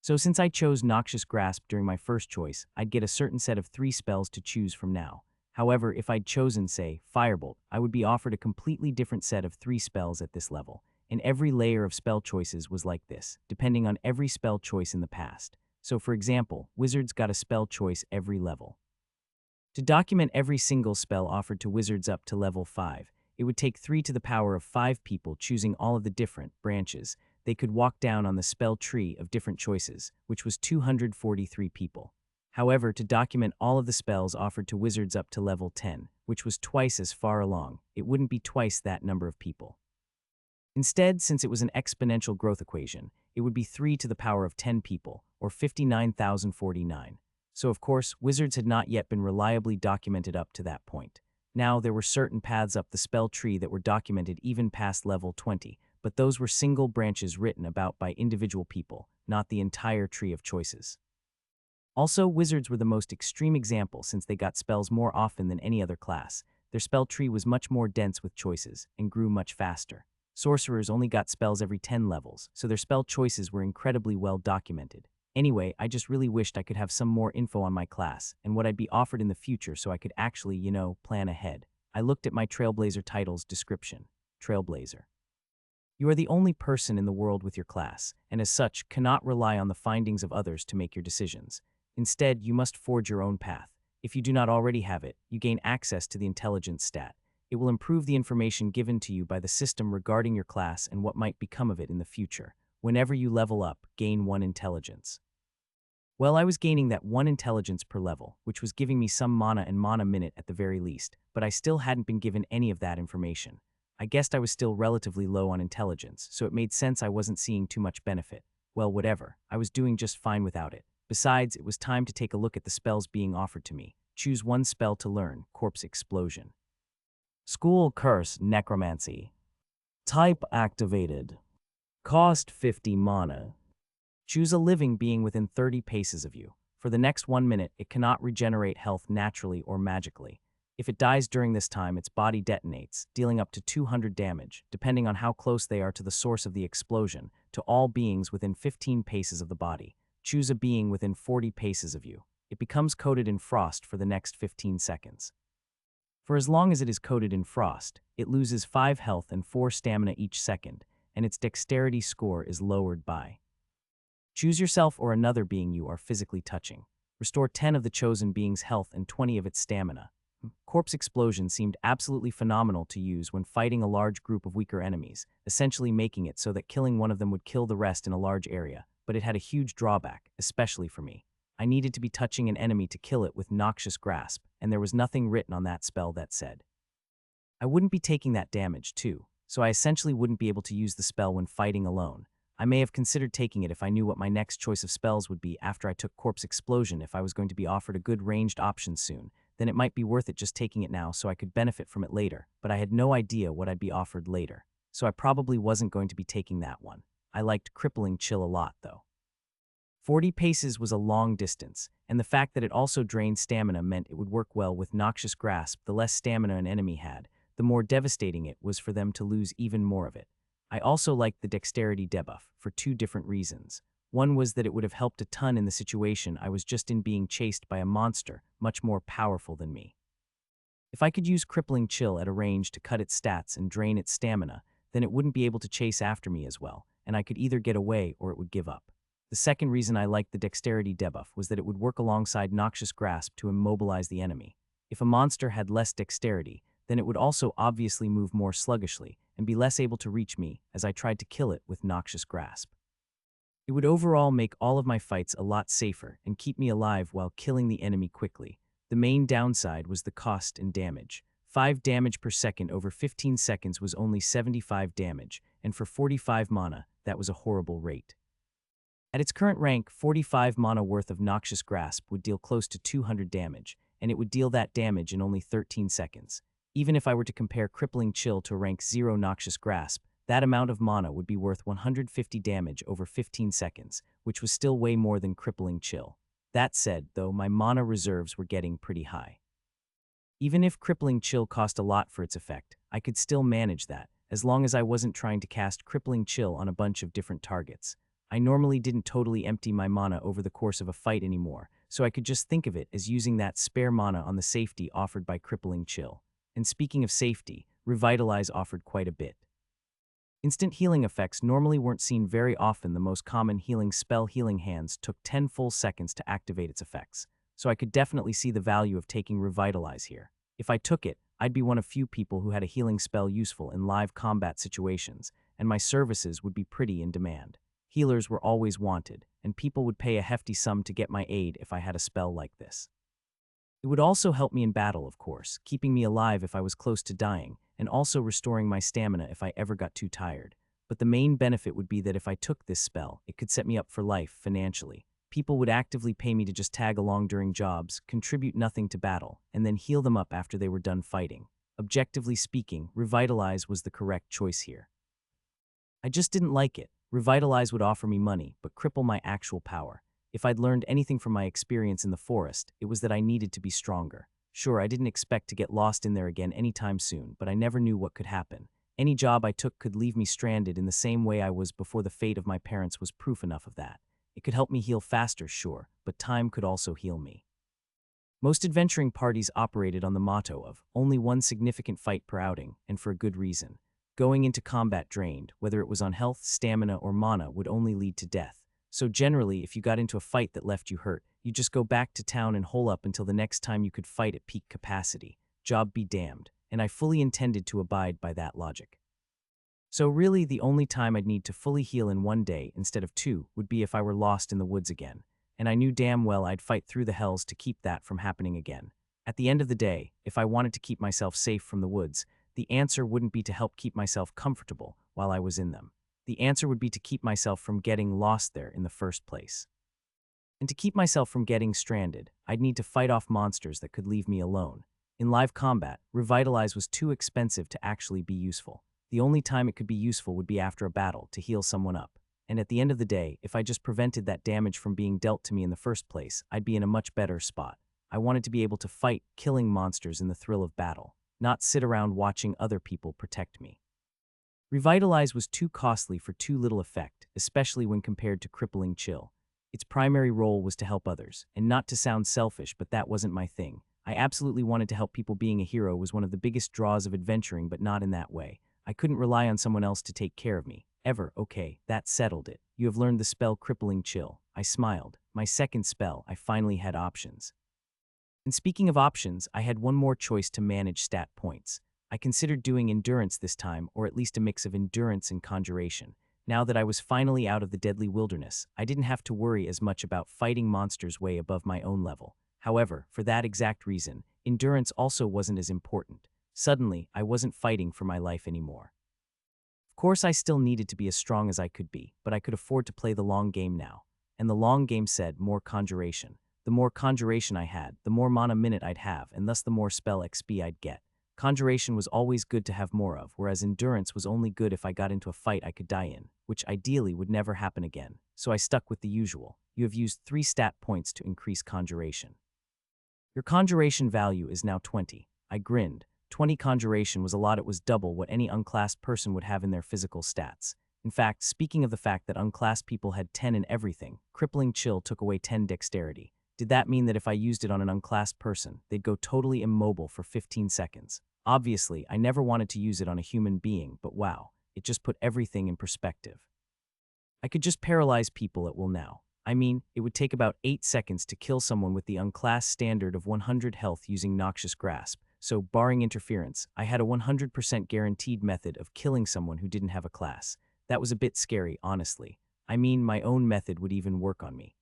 So since I chose Noxious Grasp during my first choice, I'd get a certain set of 3 spells to choose from now. However, if I'd chosen, say, Firebolt, I would be offered a completely different set of 3 spells at this level, and every layer of spell choices was like this, depending on every spell choice in the past. So for example, Wizards got a spell choice every level. To document every single spell offered to Wizards up to level 5, it would take 3 to the power of 5 people choosing all of the different branches they could walk down on the spell tree of different choices, which was 243 people. However, to document all of the spells offered to Wizards up to level 10, which was twice as far along, it wouldn't be twice that number of people. Instead, since it was an exponential growth equation, it would be 3 to the power of 10 people, or 59,049. So of course, Wizards had not yet been reliably documented up to that point. Now, there were certain paths up the spell tree that were documented even past level 20, but those were single branches written about by individual people, not the entire tree of choices. Also, Wizards were the most extreme example since they got spells more often than any other class. Their spell tree was much more dense with choices, and grew much faster. Sorcerers only got spells every 10 levels, so their spell choices were incredibly well documented. Anyway, I just really wished I could have some more info on my class and what I'd be offered in the future so I could actually, plan ahead. I looked at my Trailblazer title's description. Trailblazer. You are the only person in the world with your class, and as such, cannot rely on the findings of others to make your decisions. Instead, you must forge your own path. If you do not already have it, you gain access to the intelligence stat. It will improve the information given to you by the system regarding your class and what might become of it in the future. Whenever you level up, gain 1 intelligence. Well, I was gaining that 1 intelligence per level, which was giving me some mana and mana minute at the very least, but I still hadn't been given any of that information. I guessed I was still relatively low on intelligence, so it made sense I wasn't seeing too much benefit. Well, whatever, I was doing just fine without it. Besides, it was time to take a look at the spells being offered to me. Choose 1 spell to learn, Corpse Explosion. School Curse Necromancy. Type activated. Cost 50 mana. Choose a living being within 30 paces of you. For the next 1 minute, it cannot regenerate health naturally or magically. If it dies during this time, its body detonates, dealing up to 200 damage, depending on how close they are to the source of the explosion, to all beings within 15 paces of the body. Choose a being within 40 paces of you. It becomes coated in frost for the next 15 seconds. For as long as it is coated in frost, it loses 5 health and 4 stamina each second, and its dexterity score is lowered by. Choose yourself or another being you are physically touching. Restore 10 of the chosen being's health and 20 of its stamina. Corpse Explosion seemed absolutely phenomenal to use when fighting a large group of weaker enemies, essentially making it so that killing one of them would kill the rest in a large area, but it had a huge drawback, especially for me. I needed to be touching an enemy to kill it with Noxious Grasp, and there was nothing written on that spell that said I wouldn't be taking that damage too, so I essentially wouldn't be able to use the spell when fighting alone. I may have considered taking it if I knew what my next choice of spells would be after I took Corpse Explosion. If I was going to be offered a good ranged option soon, then it might be worth it just taking it now so I could benefit from it later, but I had no idea what I'd be offered later, so I probably wasn't going to be taking that one. I liked Crippling Chill a lot, though. 40 paces was a long distance, and the fact that it also drained stamina meant it would work well with Noxious Grasp. The less stamina an enemy had, the more devastating it was for them to lose even more of it. I also liked the dexterity debuff for 2 different reasons. One was that it would have helped a ton in the situation I was just in, being chased by a monster much more powerful than me. If I could use Crippling Chill at a range to cut its stats and drain its stamina, then it wouldn't be able to chase after me as well, and I could either get away or it would give up. The second reason I liked the dexterity debuff was that it would work alongside Noxious Grasp to immobilize the enemy. If a monster had less dexterity, then it would also obviously move more sluggishly and be less able to reach me as I tried to kill it with Noxious Grasp. It would overall make all of my fights a lot safer and keep me alive while killing the enemy quickly. The main downside was the cost and damage. 5 damage per second over 15 seconds was only 75 damage, and for 45 mana, that was a horrible rate. At its current rank, 45 mana worth of Noxious Grasp would deal close to 200 damage, and it would deal that damage in only 13 seconds. Even if I were to compare Crippling Chill to rank 0 Noxious Grasp, that amount of mana would be worth 150 damage over 15 seconds, which was still way more than Crippling Chill. That said, though, my mana reserves were getting pretty high. Even if Crippling Chill cost a lot for its effect, I could still manage that, as long as I wasn't trying to cast Crippling Chill on a bunch of different targets. I normally didn't totally empty my mana over the course of a fight anymore, so I could just think of it as using that spare mana on the safety offered by Crippling Chill. And speaking of safety, Revitalize offered quite a bit. Instant healing effects normally weren't seen very often. The most common healing spell, Healing Hands, took 10 full seconds to activate its effects, so I could definitely see the value of taking Revitalize here. If I took it, I'd be one of few people who had a healing spell useful in live combat situations, and my services would be pretty in demand. Healers were always wanted, and people would pay a hefty sum to get my aid if I had a spell like this. It would also help me in battle, of course, keeping me alive if I was close to dying, and also restoring my stamina if I ever got too tired. But the main benefit would be that if I took this spell, it could set me up for life financially. People would actively pay me to just tag along during jobs, contribute nothing to battle, and then heal them up after they were done fighting. Objectively speaking, Revitalize was the correct choice here. I just didn't like it. Revitalize would offer me money, but cripple my actual power. If I'd learned anything from my experience in the forest, it was that I needed to be stronger. Sure, I didn't expect to get lost in there again anytime soon, but I never knew what could happen. Any job I took could leave me stranded in the same way I was before. The fate of my parents was proof enough of that. It could help me heal faster, sure, but time could also heal me. Most adventuring parties operated on the motto of only one significant fight per outing, and for a good reason. Going into combat drained, whether it was on health, stamina, or mana, would only lead to death. So generally, if you got into a fight that left you hurt, you just go back to town and hole up until the next time you could fight at peak capacity. Job be damned, and I fully intended to abide by that logic. So really, the only time I'd need to fully heal in one day instead of two would be if I were lost in the woods again, and I knew damn well I'd fight through the hells to keep that from happening again. At the end of the day, if I wanted to keep myself safe from the woods, the answer wouldn't be to help keep myself comfortable while I was in them. The answer would be to keep myself from getting lost there in the first place. And to keep myself from getting stranded, I'd need to fight off monsters that could leave me alone. In live combat, Revitalize was too expensive to actually be useful. The only time it could be useful would be after a battle to heal someone up. And at the end of the day, if I just prevented that damage from being dealt to me in the first place, I'd be in a much better spot. I wanted to be able to fight, killing monsters in the thrill of battle, not sit around watching other people protect me. Revitalize was too costly for too little effect, especially when compared to Crippling Chill. Its primary role was to help others, and not to sound selfish, but that wasn't my thing. I absolutely wanted to help people. Being a hero was one of the biggest draws of adventuring, but not in that way. I couldn't rely on someone else to take care of me. Ever. Okay, that settled it. You have learned the spell Crippling Chill. I smiled. My second spell, I finally had options. And speaking of options, I had one more choice to manage stat points. I considered doing endurance this time, or at least a mix of endurance and conjuration. Now that I was finally out of the deadly wilderness, I didn't have to worry as much about fighting monsters way above my own level. However, for that exact reason, endurance also wasn't as important. Suddenly, I wasn't fighting for my life anymore. Of course, I still needed to be as strong as I could be, but I could afford to play the long game now. And the long game said more conjuration. The more conjuration I had, the more mana minute I'd have, and thus the more spell XP I'd get. Conjuration was always good to have more of, whereas endurance was only good if I got into a fight I could die in, which ideally would never happen again. So I stuck with the usual. You have used 3 stat points to increase conjuration. Your conjuration value is now 20. I grinned. 20 conjuration was a lot. It was double what any unclassed person would have in their physical stats. In fact, speaking of the fact that unclassed people had 10 in everything, Crippling Chill took away 10 dexterity. Did that mean that if I used it on an unclassed person, they'd go totally immobile for 15 seconds? Obviously, I never wanted to use it on a human being, but wow, it just put everything in perspective. I could just paralyze people at will now. I mean, it would take about 8 seconds to kill someone with the unclassed standard of 100 health using Noxious Grasp, so barring interference, I had a 100% guaranteed method of killing someone who didn't have a class. That was a bit scary, honestly. I mean, my own method would even work on me.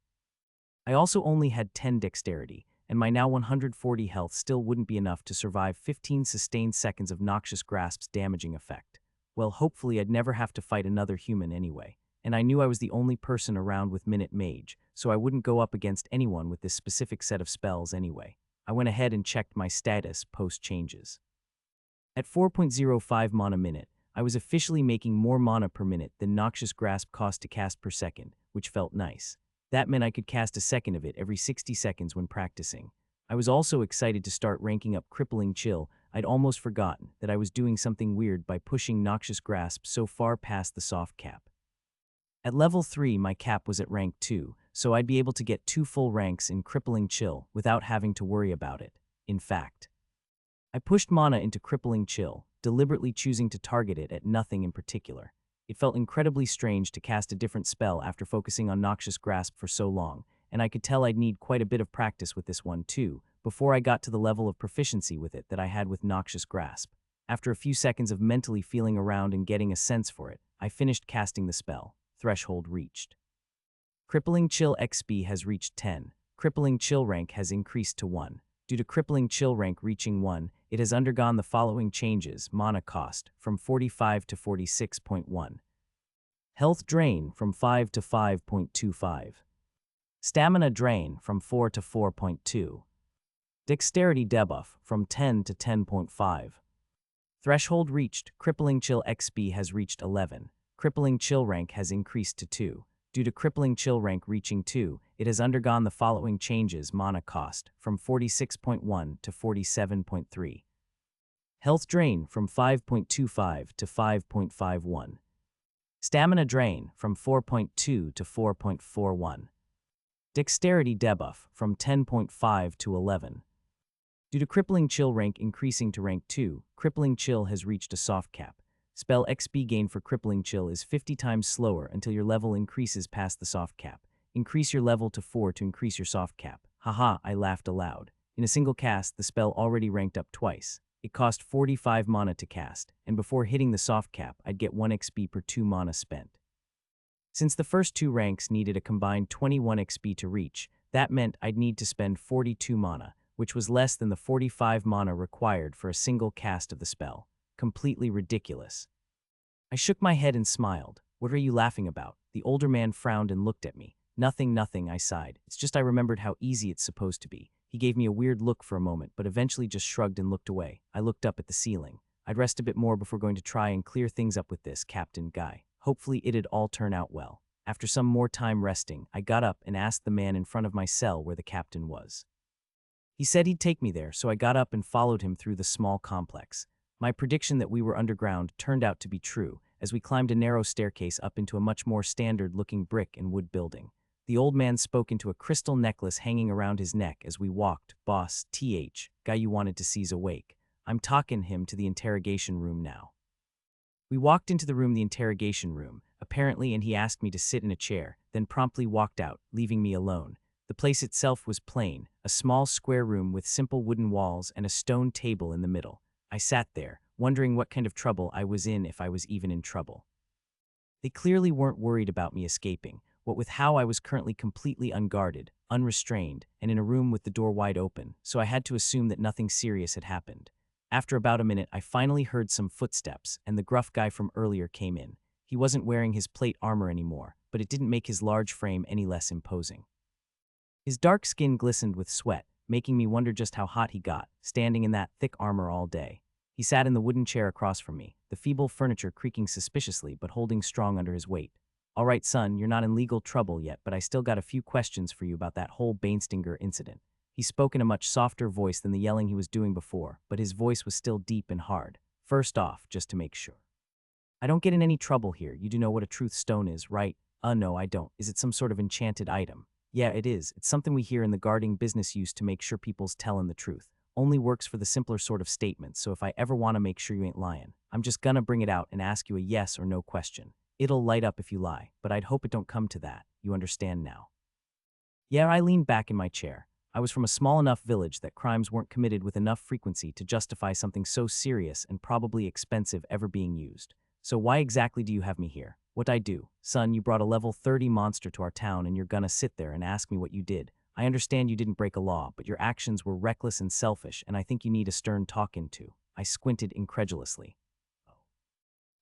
I also only had 10 dexterity, and my now 140 health still wouldn't be enough to survive 15 sustained seconds of Noxious Grasp's damaging effect. Well, hopefully I'd never have to fight another human anyway. And I knew I was the only person around with Minute Mage, so I wouldn't go up against anyone with this specific set of spells anyway. I went ahead and checked my status post-changes. At 4.05 mana minute, I was officially making more mana per minute than Noxious Grasp cost to cast per second, which felt nice. That meant I could cast a second of it every 60 seconds when practicing. I was also excited to start ranking up Crippling Chill. I'd almost forgotten that I was doing something weird by pushing Noxious Grasp so far past the soft cap. At level 3, my cap was at rank 2, so I'd be able to get 2 full ranks in Crippling Chill without having to worry about it. In fact, I pushed mana into Crippling Chill, deliberately choosing to target it at nothing in particular. It felt incredibly strange to cast a different spell after focusing on Noxious Grasp for so long, and I could tell I'd need quite a bit of practice with this one too, before I got to the level of proficiency with it that I had with Noxious Grasp. After a few seconds of mentally feeling around and getting a sense for it, I finished casting the spell. Threshold reached. Crippling Chill XP has reached 10. Crippling Chill rank has increased to 1. Due to Crippling Chill rank reaching 1, it has undergone the following changes: mana cost from 45 to 46.1. Health drain from 5 to 5.25. Stamina drain from 4 to 4.2. Dexterity debuff from 10 to 10.5. Threshold reached. Crippling Chill XP has reached 11. Crippling Chill rank has increased to 2. Due to Crippling Chill rank reaching 2, it has undergone the following changes: mana cost from 46.1 to 47.3. Health drain from 5.25 to 5.51. Stamina drain from 4.2 to 4.41. Dexterity debuff from 10.5 to 11. Due to Crippling Chill rank increasing to rank 2, Crippling Chill has reached a soft cap. Spell XP gain for Crippling Chill is 50 times slower until your level increases past the soft cap. Increase your level to 4 to increase your soft cap. Haha, I laughed aloud. In a single cast, the spell already ranked up twice. It cost 45 mana to cast, and before hitting the soft cap, I'd get 1 XP per 2 mana spent. Since the first 2 ranks needed a combined 21 XP to reach, that meant I'd need to spend 42 mana, which was less than the 45 mana required for a single cast of the spell. Completely ridiculous. I shook my head and smiled. What are you laughing about? The older man frowned and looked at me. Nothing, I sighed. It's just I remembered how easy it's supposed to be. He gave me a weird look for a moment, but eventually just shrugged and looked away. I looked up at the ceiling. I'd rest a bit more before going to try and clear things up with this Captain Guy. Hopefully it'd all turn out well. After some more time resting, I got up and asked the man in front of my cell where the captain was. He said he'd take me there, so I got up and followed him through the small complex. My prediction that we were underground turned out to be true, as we climbed a narrow staircase up into a much more standard-looking brick and wood building. The old man spoke into a crystal necklace hanging around his neck as we walked. Boss, guy you wanted to see's awake. I'm talking him to the interrogation room now. We walked into the interrogation room, apparently, and he asked me to sit in a chair, then promptly walked out, leaving me alone. The place itself was plain, a small square room with simple wooden walls and a stone table in the middle. I sat there, wondering what kind of trouble I was in if I was even in trouble. They clearly weren't worried about me escaping, what with how I was currently completely unguarded, unrestrained, and in a room with the door wide open, so I had to assume that nothing serious had happened. After about a minute, I finally heard some footsteps, and the gruff guy from earlier came in. He wasn't wearing his plate armor anymore, but it didn't make his large frame any less imposing. His dark skin glistened with sweat, making me wonder just how hot he got, standing in that thick armor all day. He sat in the wooden chair across from me, the feeble furniture creaking suspiciously but holding strong under his weight. All right, son, you're not in legal trouble yet, but I still got a few questions for you about that whole Bainstinger incident. He spoke in a much softer voice than the yelling he was doing before, but his voice was still deep and hard. First off, just to make sure. I don't get in any trouble here. You do know what a truth stone is, right? No, I don't. Is it some sort of enchanted item? Yeah, it is. It's something we hear in the guarding business use to make sure people's tellin' the truth. Only works for the simpler sort of statements, so if I ever want to make sure you ain't lying, I'm just gonna bring it out and ask you a yes or no question. It'll light up if you lie, but I'd hope it don't come to that. You understand now? Yeah, I leaned back in my chair. I was from a small enough village that crimes weren't committed with enough frequency to justify something so serious and probably expensive ever being used. So why exactly do you have me here? What'd I do? Son, you brought a level 30 monster to our town and you're gonna sit there and ask me what you did. I understand you didn't break a law, but your actions were reckless and selfish, and I think you need a stern talking to. I squinted incredulously.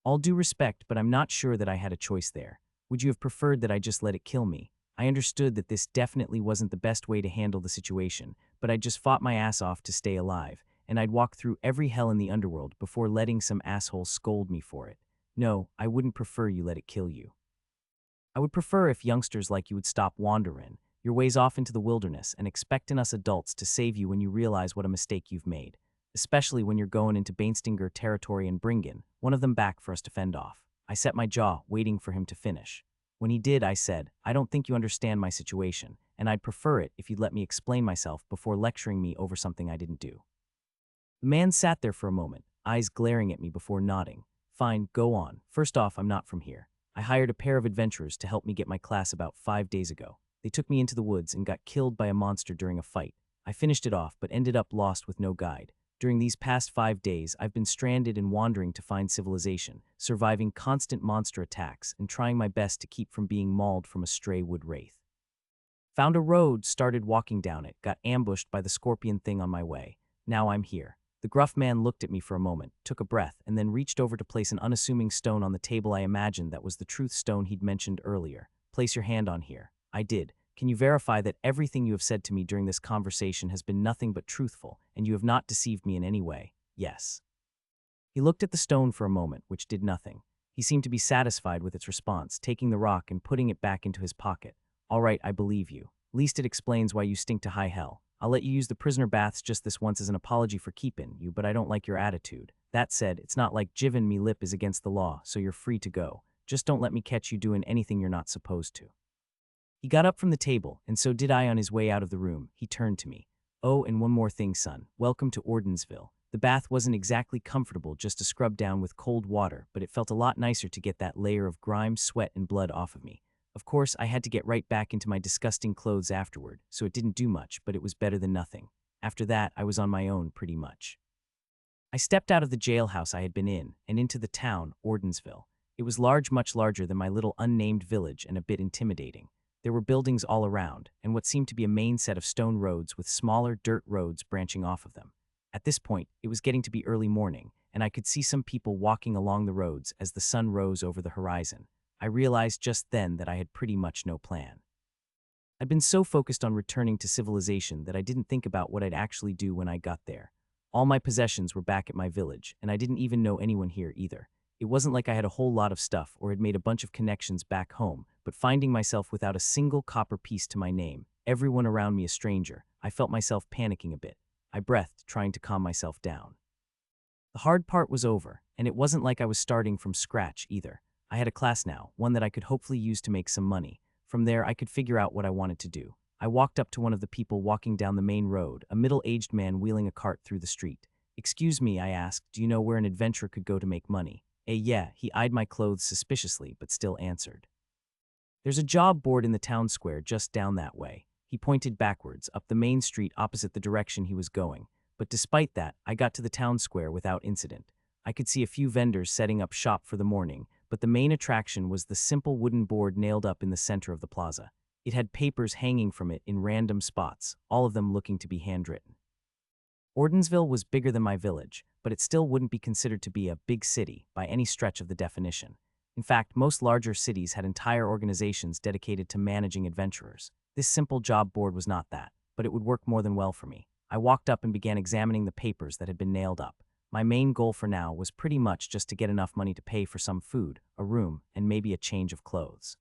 All due respect, but I'm not sure that I had a choice there. Would you have preferred that I just let it kill me? I understood that this definitely wasn't the best way to handle the situation, but I'd just fought my ass off to stay alive, and I'd walk through every hell in the underworld before letting some asshole scold me for it. No, I wouldn't prefer you let it kill you. I would prefer if youngsters like you would stop wandering your ways off into the wilderness and expecting us adults to save you when you realize what a mistake you've made, especially when you're going into Bainstinger territory and bringing one of them back for us to fend off. I set my jaw, waiting for him to finish. When he did, I said, I don't think you understand my situation, and I'd prefer it if you'd let me explain myself before lecturing me over something I didn't do. The man sat there for a moment, eyes glaring at me before nodding. Fine, go on. First off, I'm not from here. I hired a pair of adventurers to help me get my class about 5 days ago. They took me into the woods and got killed by a monster during a fight. I finished it off, but ended up lost with no guide. During these past 5 days, I've been stranded and wandering to find civilization, surviving constant monster attacks and trying my best to keep from being mauled from a stray wood wraith. Found a road, started walking down it, got ambushed by the scorpion thing on my way. Now I'm here. The gruff man looked at me for a moment, took a breath, and then reached over to place an unassuming stone on the table. I imagined that was the truth stone he'd mentioned earlier. Place your hand on here. I did. Can you verify that everything you have said to me during this conversation has been nothing but truthful, and you have not deceived me in any way? Yes. He looked at the stone for a moment, which did nothing. He seemed to be satisfied with its response, taking the rock and putting it back into his pocket. All right, I believe you. Least it explains why you stink to high hell. I'll let you use the prisoner baths just this once as an apology for keeping you, but I don't like your attitude. That said, it's not like jivin' me lip is against the law, so you're free to go. Just don't let me catch you doing anything you're not supposed to." He got up from the table, and so did I on his way out of the room. He turned to me. "Oh, and one more thing, son. Welcome to Ordensville. The bath wasn't exactly comfortable just to scrub down with cold water, but it felt a lot nicer to get that layer of grime, sweat, and blood off of me. Of course, I had to get right back into my disgusting clothes afterward, so it didn't do much, but it was better than nothing. After that, I was on my own pretty much." I stepped out of the jailhouse I had been in and into the town, Ordensville. It was large, much larger than my little unnamed village, and a bit intimidating. There were buildings all around, and what seemed to be a main set of stone roads with smaller dirt roads branching off of them. At this point, it was getting to be early morning, and I could see some people walking along the roads as the sun rose over the horizon. I realized just then that I had pretty much no plan. I'd been so focused on returning to civilization that I didn't think about what I'd actually do when I got there. All my possessions were back at my village, and I didn't even know anyone here either. It wasn't like I had a whole lot of stuff or had made a bunch of connections back home, but finding myself without a single copper piece to my name, everyone around me a stranger, I felt myself panicking a bit. I breathed, trying to calm myself down. The hard part was over, and it wasn't like I was starting from scratch either. I had a class now, one that I could hopefully use to make some money. From there, I could figure out what I wanted to do. I walked up to one of the people walking down the main road, a middle-aged man wheeling a cart through the street. "Excuse me," I asked, "do you know where an adventurer could go to make money?" Yeah, he eyed my clothes suspiciously, but still answered. "There's a job board in the town square just down that way." He pointed backwards, up the main street opposite the direction he was going. But despite that, I got to the town square without incident. I could see a few vendors setting up shop for the morning, but the main attraction was the simple wooden board nailed up in the center of the plaza. It had papers hanging from it in random spots, all of them looking to be handwritten. Ordensville was bigger than my village, but it still wouldn't be considered to be a big city by any stretch of the definition. In fact, most larger cities had entire organizations dedicated to managing adventurers. This simple job board was not that, but it would work more than well for me. I walked up and began examining the papers that had been nailed up. My main goal for now was pretty much just to get enough money to pay for some food, a room, and maybe a change of clothes.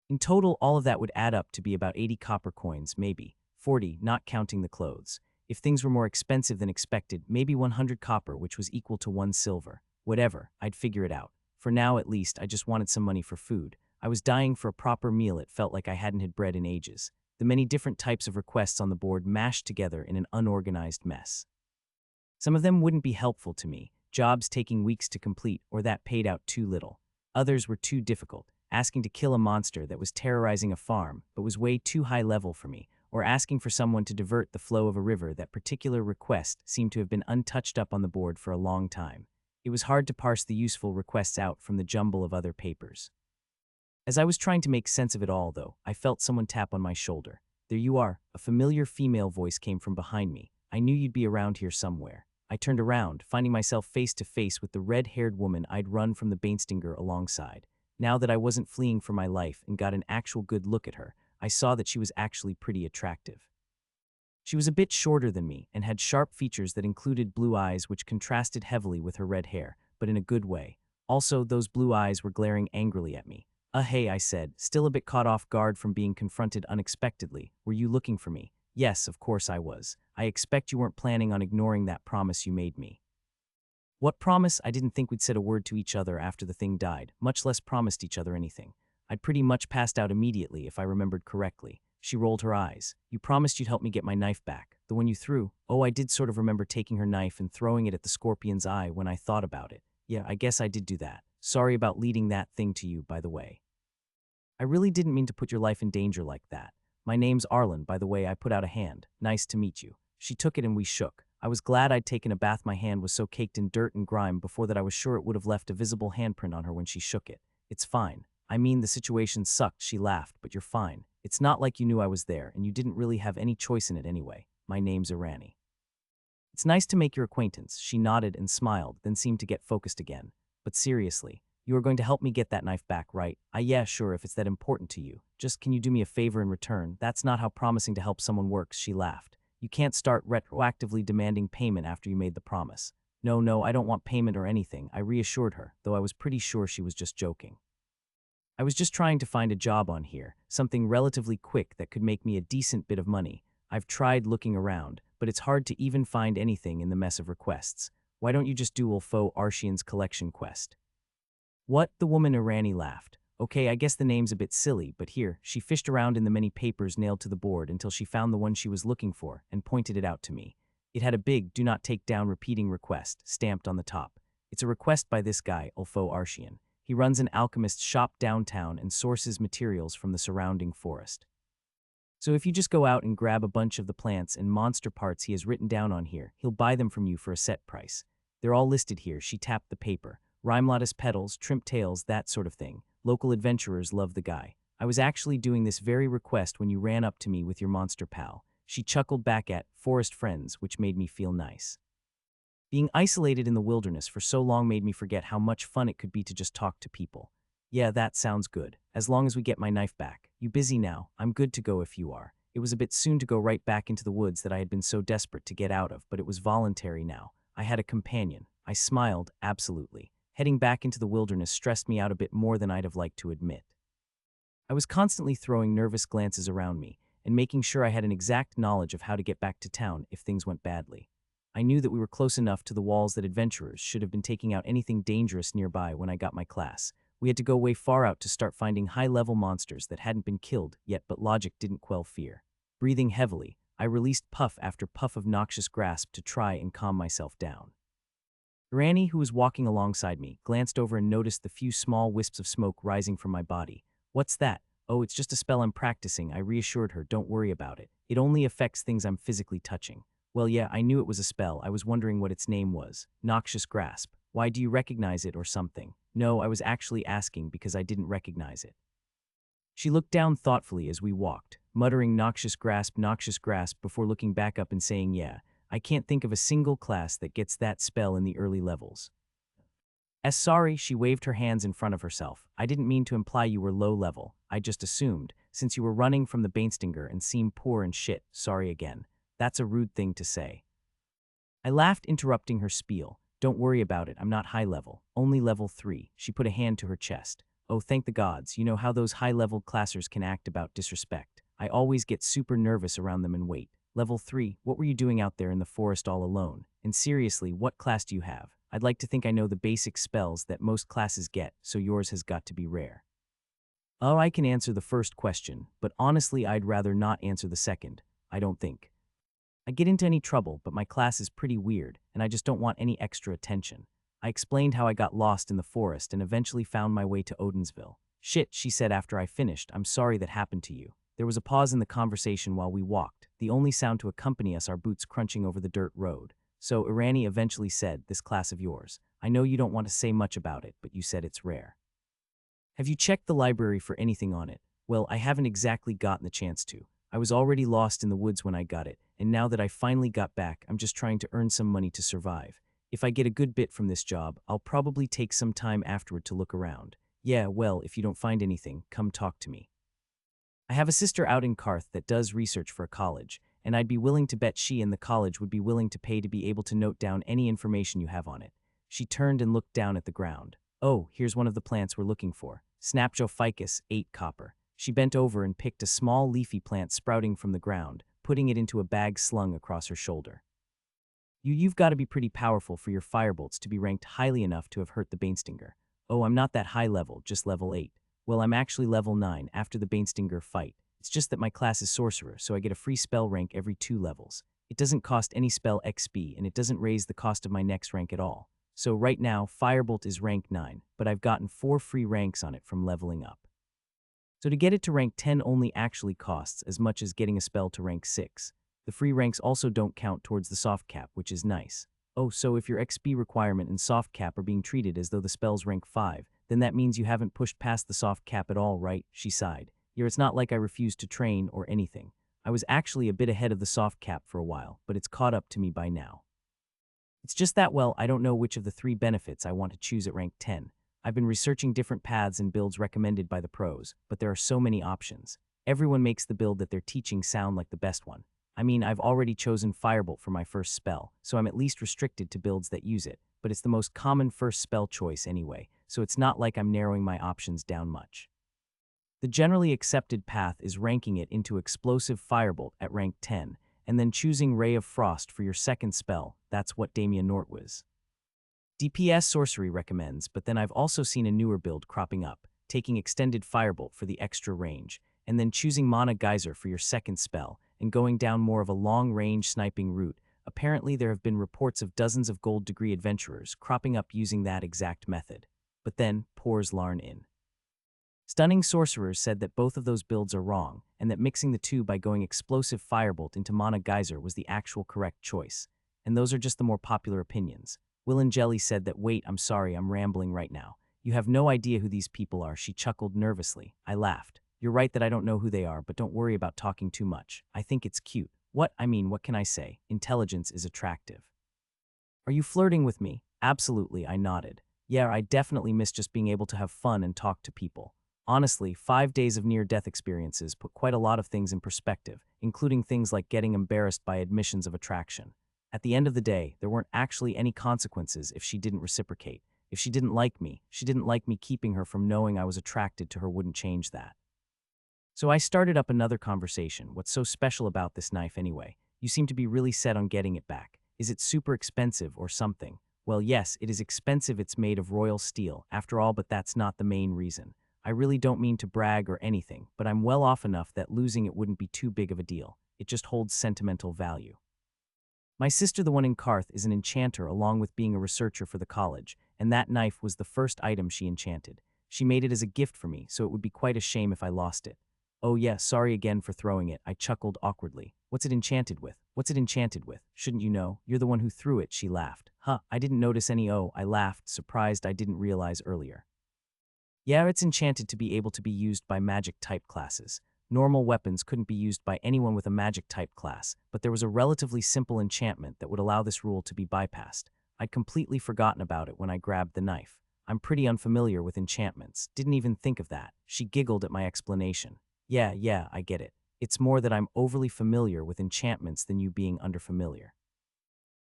In total, all of that would add up to be about 80 copper coins, maybe 40, not counting the clothes. If things were more expensive than expected, maybe 100 copper, which was equal to 1 silver. Whatever, I'd figure it out. For now, at least, I just wanted some money for food. I was dying for a proper meal. It felt like I hadn't had bread in ages. The many different types of requests on the board mashed together in an unorganized mess. Some of them wouldn't be helpful to me, jobs taking weeks to complete or that paid out too little. Others were too difficult, asking to kill a monster that was terrorizing a farm but was way too high level for me, or asking for someone to divert the flow of a river. That particular request seemed to have been untouched up on the board for a long time. It was hard to parse the useful requests out from the jumble of other papers. As I was trying to make sense of it all, though, I felt someone tap on my shoulder. "There you are." A familiar female voice came from behind me. "I knew you'd be around here somewhere." I turned around, finding myself face to face with the red-haired woman I'd run from the Bainstinger alongside. Now that I wasn't fleeing for my life and got an actual good look at her, I saw that she was actually pretty attractive. She was a bit shorter than me and had sharp features that included blue eyes which contrasted heavily with her red hair, but in a good way. Also, those blue eyes were glaring angrily at me. Hey," I said, still a bit caught off guard from being confronted unexpectedly. "Were you looking for me?" "Yes, of course I was. I expect you weren't planning on ignoring that promise you made me." "What promise?" I didn't think we'd said a word to each other after the thing died, much less promised each other anything. I'd pretty much passed out immediately, if I remembered correctly. She rolled her eyes. "You promised you'd help me get my knife back. The one you threw." Oh, I did sort of remember taking her knife and throwing it at the scorpion's eye when I thought about it. Yeah, I guess I did do that. Sorry about leading that thing to you, by the way. I really didn't mean to put your life in danger like that. My name's Arlen, by the way. I put out a hand. "Nice to meet you." She took it and we shook. I was glad I'd taken a bath. My hand was so caked in dirt and grime before that I was sure it would have left a visible handprint on her when she shook it. "It's fine. I mean, the situation sucked," she laughed, "but you're fine. It's not like you knew I was there, and you didn't really have any choice in it anyway. My name's Irani." "It's nice to make your acquaintance." She nodded and smiled, then seemed to get focused again. "But seriously, you are going to help me get that knife back, right?" Yeah, sure, if it's that important to you. Just can you do me a favor in return?" "That's not how promising to help someone works," she laughed. "You can't start retroactively demanding payment after you made the promise." No, I don't want payment or anything," I reassured her, though I was pretty sure she was just joking. "I was just trying to find a job on here, something relatively quick that could make me a decent bit of money. I've tried looking around, but it's hard to even find anything in the mess of requests. Why don't you just do Ulfo Arshian's collection quest?" What? The woman Irani laughed. Okay, I guess the name's a bit silly, but here, she fished around in the many papers nailed to the board until she found the one she was looking for and pointed it out to me. It had a big "Do not take down repeating request" stamped on the top. It's a request by this guy, Ulfo Arshian. He runs an alchemist's shop downtown and sources materials from the surrounding forest. So if you just go out and grab a bunch of the plants and monster parts he has written down on here, he'll buy them from you for a set price. They're all listed here. She tapped the paper. Rhyme-lattice petals, trimp tails, that sort of thing. Local adventurers love the guy. I was actually doing this very request when you ran up to me with your monster pal. She chuckled back at forest friends, which made me feel nice. Being isolated in the wilderness for so long made me forget how much fun it could be to just talk to people. Yeah, that sounds good. As long as we get my knife back. You busy now? I'm good to go if you are. It was a bit soon to go right back into the woods that I had been so desperate to get out of, but it was voluntary now. I had a companion. I smiled, absolutely. Heading back into the wilderness stressed me out a bit more than I'd have liked to admit. I was constantly throwing nervous glances around me and making sure I had an exact knowledge of how to get back to town if things went badly. I knew that we were close enough to the walls that adventurers should have been taking out anything dangerous nearby when I got my class. We had to go way far out to start finding high-level monsters that hadn't been killed yet, but logic didn't quell fear. Breathing heavily, I released puff after puff of noxious grasp to try and calm myself down. Granny, who was walking alongside me, glanced over and noticed the few small wisps of smoke rising from my body. What's that? Oh, it's just a spell I'm practicing, I reassured her. Don't worry about it. It only affects things I'm physically touching. Well, yeah, I knew it was a spell. I was wondering what its name was. Noxious grasp. Why, do you recognize it or something? No, I was actually asking because I didn't recognize it. She looked down thoughtfully as we walked, muttering noxious grasp, before looking back up and saying, yeah, I can't think of a single class that gets that spell in the early levels. Sorry, she waved her hands in front of herself. I didn't mean to imply you were low level. I just assumed, since you were running from the Bainstinger and seemed poor and shit, sorry again. That's a rude thing to say. I laughed, interrupting her spiel. Don't worry about it, I'm not high level, only level 3. She put a hand to her chest. Oh, thank the gods, you know how those high-leveled classers can act about disrespect. I always get super nervous around them and wait. Level 3, what were you doing out there in the forest all alone? And seriously, what class do you have? I'd like to think I know the basic spells that most classes get, so yours has got to be rare. Oh, I can answer the first question, but honestly I'd rather not answer the second. I don't think I get into any trouble, but my class is pretty weird, and I just don't want any extra attention. I explained how I got lost in the forest and eventually found my way to Odinsville. Shit, she said after I finished, I'm sorry that happened to you. There was a pause in the conversation while we walked, the only sound to accompany us our boots crunching over the dirt road. So Irani eventually said, this class of yours. I know you don't want to say much about it, but you said it's rare. Have you checked the library for anything on it? Well, I haven't exactly gotten the chance to. I was already lost in the woods when I got it, and now that I finally got back, I'm just trying to earn some money to survive. If I get a good bit from this job, I'll probably take some time afterward to look around. Yeah, well, if you don't find anything, come talk to me. I have a sister out in Karth that does research for a college, and I'd be willing to bet she and the college would be willing to pay to be able to note down any information you have on it. She turned and looked down at the ground. Oh, here's one of the plants we're looking for. Snapjophycus, 8 copper. She bent over and picked a small leafy plant sprouting from the ground, putting it into a bag slung across her shoulder. You've got to be pretty powerful for your firebolts to be ranked highly enough to have hurt the Bainstinger. Oh, I'm not that high level, just level 8. Well, I'm actually level 9 after the Bainstinger fight. It's just that my class is sorcerer, so I get a free spell rank every 2 levels. It doesn't cost any spell XP, and it doesn't raise the cost of my next rank at all. So right now, Firebolt is rank 9, but I've gotten 4 free ranks on it from leveling up. So to get it to rank 10 only actually costs as much as getting a spell to rank 6. The free ranks also don't count towards the soft cap, which is nice. Oh, so if your XP requirement and soft cap are being treated as though the spell's rank 5, then that means you haven't pushed past the soft cap at all, right? She sighed. Yeah, it's not like I refused to train or anything. I was actually a bit ahead of the soft cap for a while, but it's caught up to me by now. It's just that, well, I don't know which of the 3 benefits I want to choose at rank 10. I've been researching different paths and builds recommended by the pros, but there are so many options. Everyone makes the build that they're teaching sound like the best one. I mean, I've already chosen Firebolt for my first spell, so I'm at least restricted to builds that use it, but it's the most common first spell choice anyway, so it's not like I'm narrowing my options down much. The generally accepted path is ranking it into Explosive Firebolt at rank 10, and then choosing Ray of Frost for your second spell. That's what Damien Nort was. DPS Sorcery recommends, but then I've also seen a newer build cropping up, taking Extended Firebolt for the extra range, and then choosing Mana Geyser for your second spell, and going down more of a long-range sniping route. Apparently there have been reports of dozens of gold degree adventurers cropping up using that exact method. But then pours Larn in. Stunning Sorcerers said that both of those builds are wrong, and that mixing the two by going Explosive Firebolt into Mana Geyser was the actual correct choice. And those are just the more popular opinions. Will and Jelly said that, wait, I'm sorry, I'm rambling right now. You have no idea who these people are, she chuckled nervously. I laughed. You're right that I don't know who they are, but don't worry about talking too much. I think it's cute. What can I say? Intelligence is attractive. Are you flirting with me? Absolutely, I nodded. Yeah, I definitely miss just being able to have fun and talk to people. Honestly, 5 days of near-death experiences put quite a lot of things in perspective, including things like getting embarrassed by admissions of attraction. At the end of the day, there weren't actually any consequences if she didn't reciprocate. If she didn't like me, she didn't like me keeping her from knowing I was attracted to her wouldn't change that. So I started up another conversation. What's so special about this knife anyway? You seem to be really set on getting it back. Is it super expensive or something? Well, yes, it is expensive. It's made of royal steel, after all, but that's not the main reason. I really don't mean to brag or anything, but I'm well off enough that losing it wouldn't be too big of a deal. It just holds sentimental value. My sister, the one in Karth, is an enchanter along with being a researcher for the college, and that knife was the first item she enchanted. She made it as a gift for me, so it would be quite a shame if I lost it. Oh yeah, sorry again for throwing it, I chuckled awkwardly. What's it enchanted with? What's it enchanted with? Shouldn't you know? You're the one who threw it, she laughed. Huh, I didn't notice any. Oh, I laughed, surprised I didn't realize earlier. Yeah, it's enchanted to be able to be used by magic-type classes. Normal weapons couldn't be used by anyone with a magic-type class, but there was a relatively simple enchantment that would allow this rule to be bypassed. I'd completely forgotten about it when I grabbed the knife. I'm pretty unfamiliar with enchantments, didn't even think of that. She giggled at my explanation. Yeah, I get it. It's more that I'm overly familiar with enchantments than you being underfamiliar.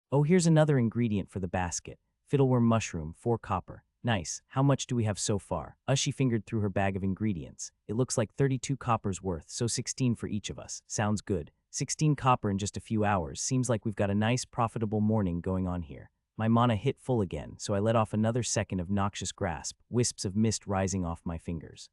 Oh, here's another ingredient for the basket. Fiddleworm mushroom, 4 copper. Nice. How much do we have so far? She fingered through her bag of ingredients. It looks like 32 coppers worth, so 16 for each of us. Sounds good. 16 copper in just a few hours. Seems like we've got a nice, profitable morning going on here. My mana hit full again, so I let off another second of noxious grasp, wisps of mist rising off my fingers.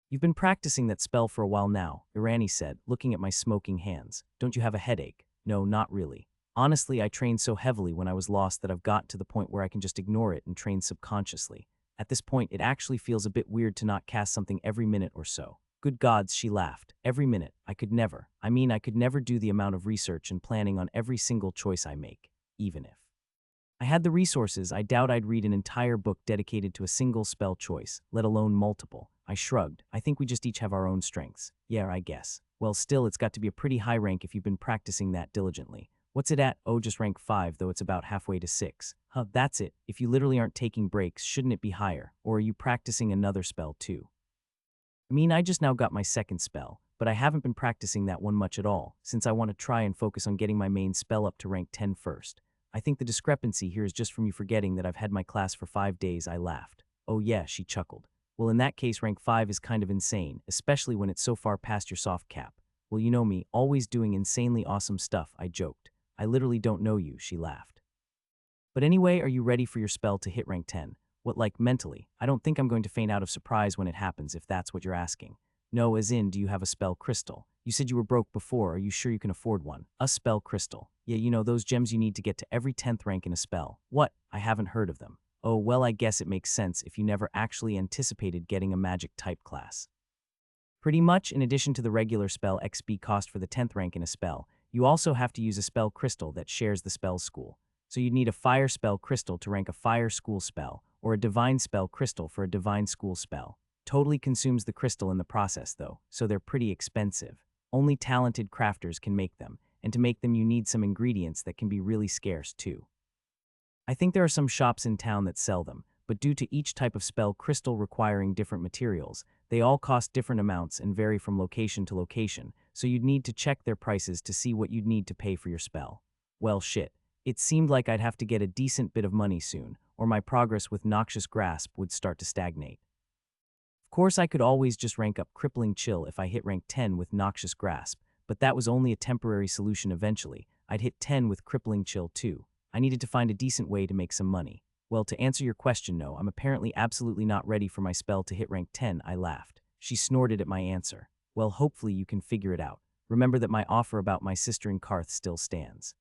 You've been practicing that spell for a while now, Irani said, looking at my smoking hands. Don't you have a headache? No, not really. Honestly, I trained so heavily when I was lost that I've gotten to the point where I can just ignore it and train subconsciously. At this point, it actually feels a bit weird to not cast something every minute or so. Good gods, she laughed. Every minute. I could never. I could never do the amount of research and planning on every single choice I make, even if I had the resources. I doubt I'd read an entire book dedicated to a single spell choice, let alone multiple. I shrugged. I think we just each have our own strengths. Yeah, I guess. Well, still, it's got to be a pretty high rank if you've been practicing that diligently. What's it at? Oh, just rank 5, though it's about halfway to 6. Huh, that's it. If you literally aren't taking breaks, shouldn't it be higher? Or are you practicing another spell too? I just now got my second spell, but I haven't been practicing that one much at all, since I want to try and focus on getting my main spell up to rank 10 first. I think the discrepancy here is just from you forgetting that I've had my class for 5 days, I laughed. Oh yeah, she chuckled. Well, in that case, rank 5 is kind of insane, especially when it's so far past your soft cap. Well, you know me, always doing insanely awesome stuff, I joked. I literally don't know you, she laughed. But anyway, are you ready for your spell to hit rank 10? What, like, mentally? I don't think I'm going to faint out of surprise when it happens, if that's what you're asking. No, as in, do you have a spell crystal? You said you were broke before, are you sure you can afford one? A spell crystal. Yeah, you know, those gems you need to get to every 10th rank in a spell. What? I haven't heard of them. Oh, well, I guess it makes sense if you never actually anticipated getting a magic type class. Pretty much, in addition to the regular spell XP cost for the 10th rank in a spell, you also have to use a spell crystal that shares the spell school. So you'd need a fire spell crystal to rank a fire school spell, or a divine spell crystal for a divine school spell. Totally consumes the crystal in the process though, so they're pretty expensive. Only talented crafters can make them, and to make them you need some ingredients that can be really scarce too. I think there are some shops in town that sell them, but due to each type of spell crystal requiring different materials, they all cost different amounts and vary from location to location, so you'd need to check their prices to see what you'd need to pay for your spell. Well, shit. It seemed like I'd have to get a decent bit of money soon, or my progress with Noxious Grasp would start to stagnate. Of course, I could always just rank up Crippling Chill if I hit rank 10 with Noxious Grasp, but that was only a temporary solution eventually. I'd hit 10 with Crippling Chill too. I needed to find a decent way to make some money. Well, to answer your question, no, I'm apparently absolutely not ready for my spell to hit rank 10, I laughed. She snorted at my answer. Well, hopefully you can figure it out. Remember that my offer about my sister in Karth still stands.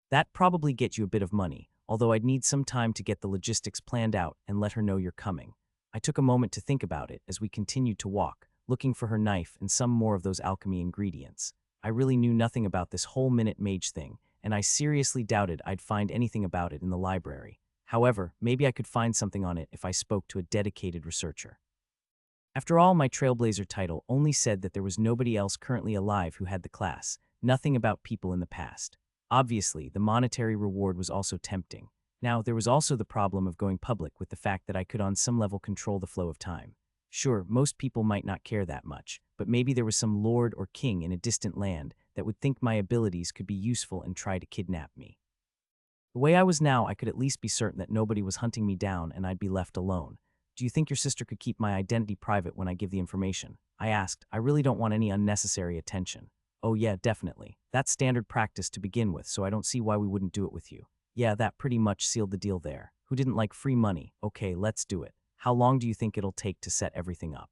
That probably get you a bit of money, although I'd need some time to get the logistics planned out and let her know you're coming. I took a moment to think about it as we continued to walk, looking for her knife and some more of those alchemy ingredients. I really knew nothing about this whole minute mage thing, and I seriously doubted I'd find anything about it in the library. However, maybe I could find something on it if I spoke to a dedicated researcher. After all, my Trailblazer title only said that there was nobody else currently alive who had the class, nothing about people in the past. Obviously, the monetary reward was also tempting. Now, there was also the problem of going public with the fact that I could on some level control the flow of time. Sure, most people might not care that much, but maybe there was some lord or king in a distant land that would think my abilities could be useful and try to kidnap me. The way I was now, I could at least be certain that nobody was hunting me down and I'd be left alone. Do you think your sister could keep my identity private when I give the information? I asked. I really don't want any unnecessary attention. Oh yeah, definitely. That's standard practice to begin with, so I don't see why we wouldn't do it with you. Yeah, that pretty much sealed the deal there. Who didn't like free money? Okay, let's do it. How long do you think it'll take to set everything up?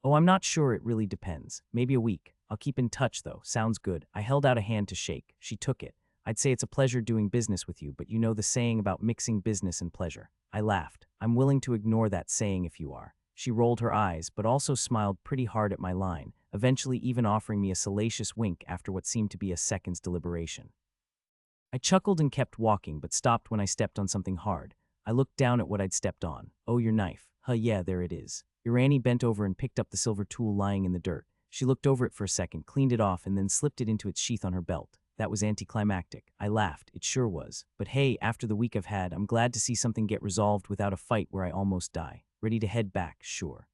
Oh, I'm not sure, it really depends. Maybe a week. I'll keep in touch though. Sounds good. I held out a hand to shake. She took it. I'd say it's a pleasure doing business with you, but you know the saying about mixing business and pleasure. I laughed. I'm willing to ignore that saying if you are. She rolled her eyes, but also smiled pretty hard at my line, eventually even offering me a salacious wink after what seemed to be a second's deliberation. I chuckled and kept walking, but stopped when I stepped on something hard. I looked down at what I'd stepped on. Oh, your knife. Huh, yeah, there it is. Irani bent over and picked up the silver tool lying in the dirt. She looked over it for a second, cleaned it off, and then slipped it into its sheath on her belt. That was anticlimactic. I laughed. It sure was. But hey, after the week I've had, I'm glad to see something get resolved without a fight where I almost die. Ready to head back, sure.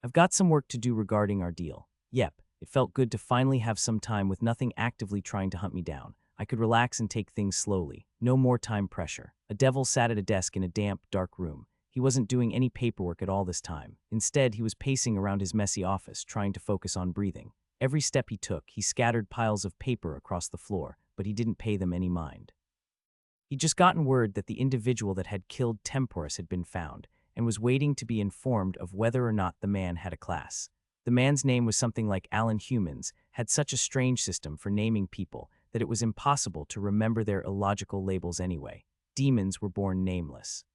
I've got some work to do regarding our deal. Yep, it felt good to finally have some time with nothing actively trying to hunt me down. I could relax and take things slowly. No more time pressure. A devil sat at a desk in a damp, dark room. He wasn't doing any paperwork at all this time. Instead, he was pacing around his messy office, trying to focus on breathing. Every step he took, he scattered piles of paper across the floor, but he didn't pay them any mind. He'd just gotten word that the individual that had killed Temporus had been found, and was waiting to be informed of whether or not the man had a class. The man's name was something like Alan. Humans had such a strange system for naming people that it was impossible to remember their illogical labels anyway. Demons were born nameless.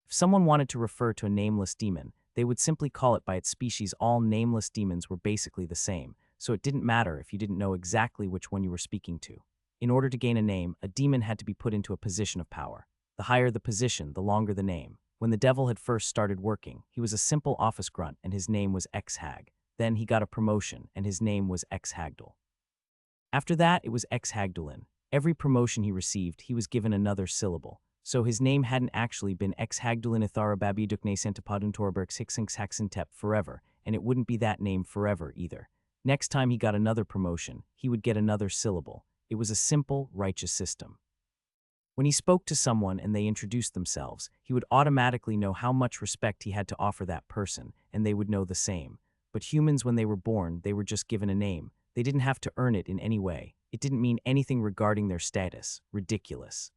If someone wanted to refer to a nameless demon, they would simply call it by its species. All nameless demons were basically the same, so it didn't matter if you didn't know exactly which one you were speaking to. In order to gain a name, a demon had to be put into a position of power. The higher the position, the longer the name. When the devil had first started working, he was a simple office grunt and his name was X-Hag. Then he got a promotion and his name was X-Hagdul. After that, it was X-Hagdulin. Every promotion he received, he was given another syllable. So his name hadn't actually been X-Hagdulin Ithara Babidukne Santapadun Torbergs Hixinxhaxintep forever, and it wouldn't be that name forever either. Next time he got another promotion, he would get another syllable. It was a simple, righteous system. When he spoke to someone and they introduced themselves, he would automatically know how much respect he had to offer that person, and they would know the same. But humans, when they were born, they were just given a name. They didn't have to earn it in any way. It didn't mean anything regarding their status. Ridiculous.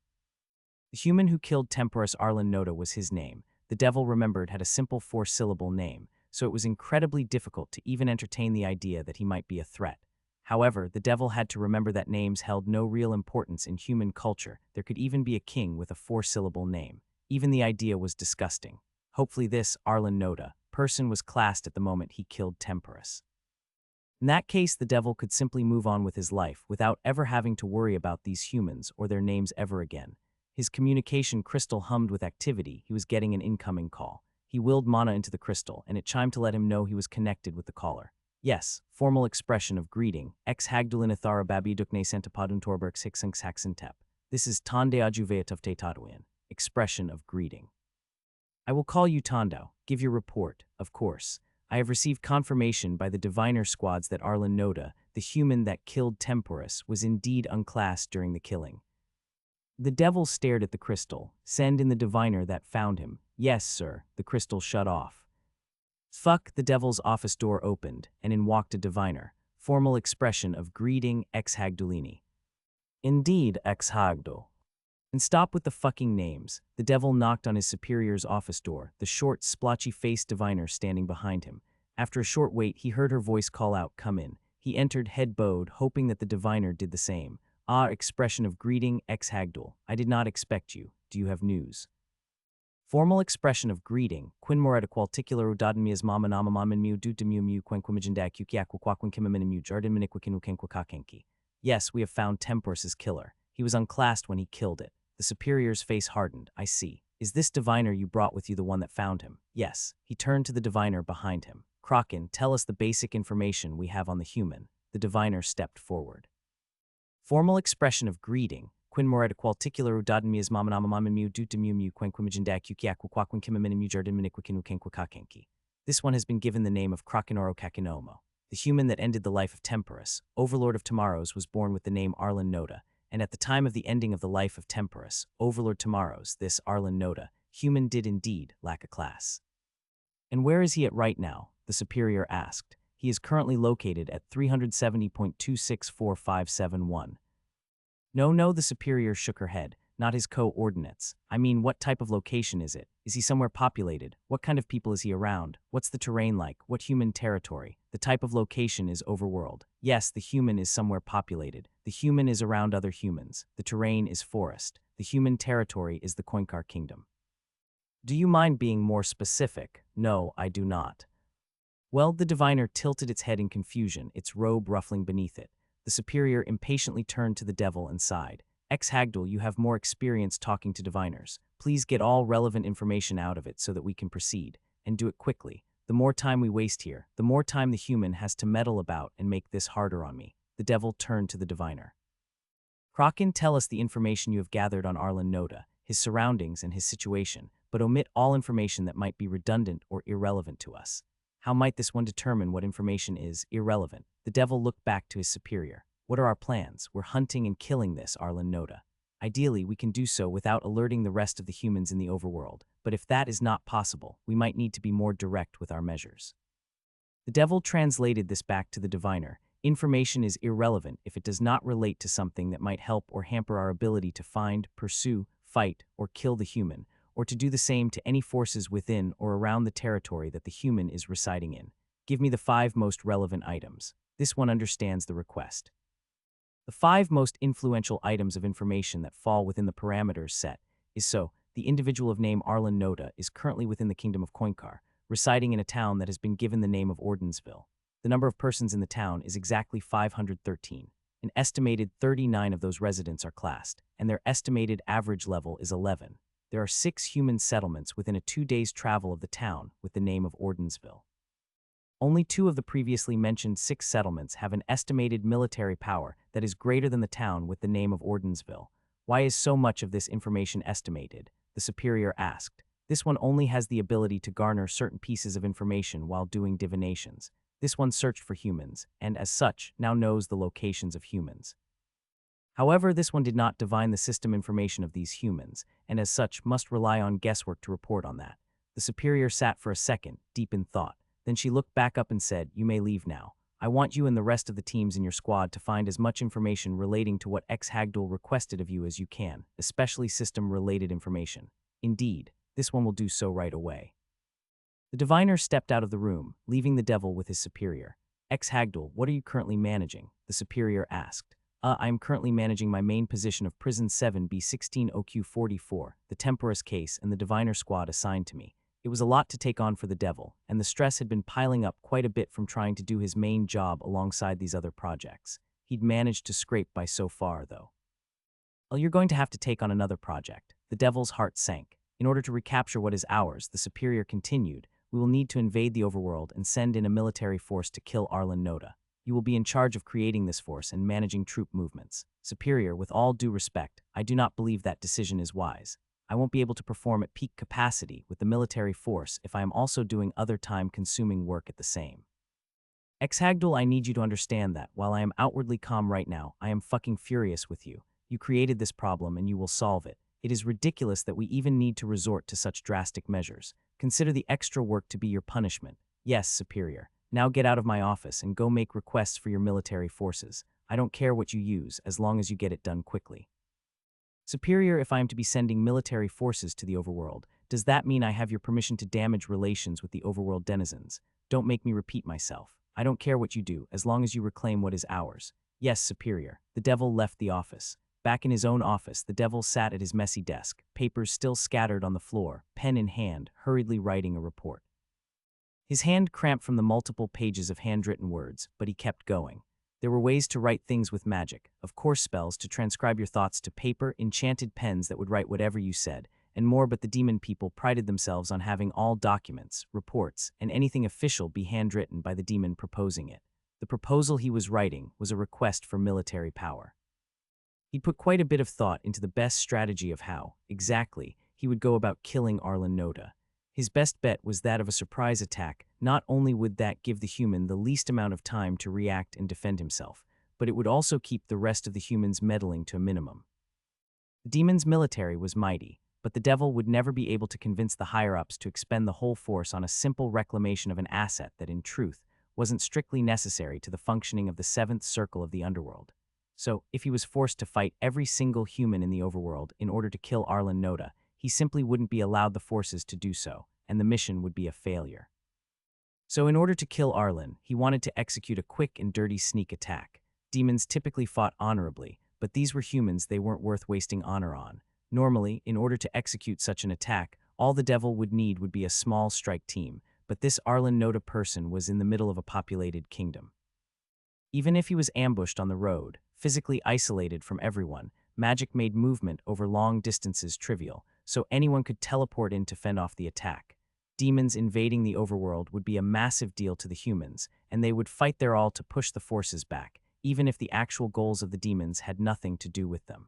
The human who killed Temporus Arlen Noda was his name. The devil, remembered, had a simple 4-syllable name, so it was incredibly difficult to even entertain the idea that he might be a threat. However, the devil had to remember that names held no real importance in human culture. There could even be a king with a 4-syllable name. Even the idea was disgusting. Hopefully this Arlen Noda person was classed at the moment he killed Temporus. In that case, the devil could simply move on with his life without ever having to worry about these humans or their names ever again. His communication crystal hummed with activity. He was getting an incoming call. He willed mana into the crystal, and it chimed to let him know he was connected with the caller. Yes, formal expression of greeting. X-Hagdulin Ithara Babidukne Santapadun Torbergs Hixinxhaxintep. This is Tande Ajuveatufte Taduin. Expression of greeting. I will call you Tondo. Give your report, of course. I have received confirmation by the diviner squads that Arlen Noda, the human that killed Temporus, was indeed unclassed during the killing. The devil stared at the crystal. Send in the diviner that found him. Yes, sir. The crystal shut off. Fuck, the devil's office door opened, and in walked a diviner. Formal expression of greeting. X-Hagdulini. Indeed, X-Hagdul. And stop with the fucking names. The devil knocked on his superior's office door, the short, splotchy-faced diviner standing behind him. After a short wait, he heard her voice call out, "Come in." He entered, head bowed, hoping that the diviner did the same. Ah, expression of greeting, ex-Hagdul. I did not expect you. Do you have news? Formal expression of greeting, quin moreta qualticular udadmias mama nama mamin mu du demu mu quenquimigendak yukiaquaquaquin kimaminimu jardin miniquikinu kenquakakenki. Yes, we have found Temporus's killer. He was unclassed when he killed it. The superior's face hardened. I see. Is this diviner you brought with you the one that found him? Yes. He turned to the diviner behind him. Kraken, tell us the basic information we have on the human. The diviner stepped forward. Formal expression of greeting, quin moreta qualticular udadmias mama nama mamin mu du demu mu quenquimigendak yukiaquaquaquin kimaminimu jardin miniquikinu kenquakakenki. This one has been given the name of Krakenoro Kakinomo. The human that ended the life of Temporus, Overlord of Tomorrows, was born with the name Arlen Noda, and at the time of the ending of the life of Temporus, Overlord Tomorrows, this Arlen Noda, human did indeed lack a class. And where is he at right now? The superior asked. He is currently located at 370.264571. No, the superior shook her head. Not his coordinates. I mean, what type of location is it? Is he somewhere populated? What kind of people is he around? What's the terrain like? What human territory? The type of location is overworld. Yes, the human is somewhere populated. The human is around other humans. The terrain is forest. The human territory is the Koinkar kingdom. Do you mind being more specific? No, I do not. Well, the diviner tilted its head in confusion, its robe ruffling beneath it. The superior impatiently turned to the devil and sighed. Ex-Hagdul, you have more experience talking to diviners. Please get all relevant information out of it so that we can proceed, and do it quickly. The more time we waste here, the more time the human has to meddle about and make this harder on me. The devil turned to the diviner. Kraken, tell us the information you have gathered on Arlen Noda, his surroundings and his situation, but omit all information that might be redundant or irrelevant to us. How might this one determine what information is irrelevant? The devil looked back to his superior. What are our plans? We're hunting and killing this Arlen Noda. Ideally, we can do so without alerting the rest of the humans in the overworld, but if that is not possible, we might need to be more direct with our measures. The devil translated this back to the diviner. Information is irrelevant if it does not relate to something that might help or hamper our ability to find, pursue, fight, or kill the human, or to do the same to any forces within or around the territory that the human is residing in. Give me the 5 most relevant items. This one understands the request. The 5 most influential items of information that fall within the parameters set is so, the individual of name Arlen Noda is currently within the kingdom of Koinkar, residing in a town that has been given the name of Ordensville. The number of persons in the town is exactly 513. An estimated 39 of those residents are classed, and their estimated average level is 11. There are 6 human settlements within a 2 days' travel of the town with the name of Ordensville. Only 2 of the previously mentioned 6 settlements have an estimated military power that is greater than the town with the name of Ordensville. Why is so much of this information estimated? The superior asked. This one only has the ability to garner certain pieces of information while doing divinations. This one searched for humans, and as such, now knows the locations of humans. However, this one did not divine the system information of these humans, and as such must rely on guesswork to report on that. The superior sat for a second, deep in thought. Then she looked back up and said, "You may leave now. I want you and the rest of the teams in your squad to find as much information relating to what ex-Hagdul requested of you as you can, especially system-related information. Indeed, this one will do so right away." The diviner stepped out of the room, leaving the devil with his superior. Ex-Hagdul, what are you currently managing? The superior asked. I am currently managing my main position of Prison 7B16 OQ44, the Temporus case, and the diviner squad assigned to me. It was a lot to take on for the devil, and the stress had been piling up quite a bit from trying to do his main job alongside these other projects. He'd managed to scrape by so far, though. Well, you're going to have to take on another project. The devil's heart sank. In order to recapture what is ours, the superior continued, we will need to invade the overworld and send in a military force to kill Arlen Noda. You will be in charge of creating this force and managing troop movements. Superior, with all due respect, I do not believe that decision is wise. I won't be able to perform at peak capacity with the military force if I am also doing other time-consuming work at the same. Ex-Hagdul, I need you to understand that, while I am outwardly calm right now, I am fucking furious with you. You created this problem and you will solve it. It is ridiculous that we even need to resort to such drastic measures. Consider the extra work to be your punishment. Yes, Superior. Now get out of my office and go make requests for your military forces. I don't care what you use, as long as you get it done quickly. Superior, if I am to be sending military forces to the overworld, does that mean I have your permission to damage relations with the overworld denizens? Don't make me repeat myself. I don't care what you do, as long as you reclaim what is ours. Yes, Superior. The devil left the office. Back in his own office, the devil sat at his messy desk, papers still scattered on the floor, pen in hand, hurriedly writing a report. His hand cramped from the multiple pages of handwritten words, but he kept going. There were ways to write things with magic, of course spells to transcribe your thoughts to paper, enchanted pens that would write whatever you said, and more, but the demon people prided themselves on having all documents, reports, and anything official be handwritten by the demon proposing it. The proposal he was writing was a request for military power. He'd put quite a bit of thought into the best strategy of how, exactly, he would go about killing Arlen Noda. His best bet was that of a surprise attack. Not only would that give the human the least amount of time to react and defend himself, but it would also keep the rest of the humans meddling to a minimum. The demon's military was mighty, but the devil would never be able to convince the higher-ups to expend the whole force on a simple reclamation of an asset that, in truth, wasn't strictly necessary to the functioning of the seventh circle of the underworld. So, if he was forced to fight every single human in the overworld in order to kill Arlen Noda, he simply wouldn't be allowed the forces to do so, and the mission would be a failure. So in order to kill Arlen, he wanted to execute a quick and dirty sneak attack. Demons typically fought honorably, but these were humans they weren't worth wasting honor on. Normally, in order to execute such an attack, all the devil would need would be a small strike team, but this Arlen Noda person was in the middle of a populated kingdom. Even if he was ambushed on the road, physically isolated from everyone, magic made movement over long distances trivial, so anyone could teleport in to fend off the attack. Demons invading the overworld would be a massive deal to the humans, and they would fight their all to push the forces back, even if the actual goals of the demons had nothing to do with them.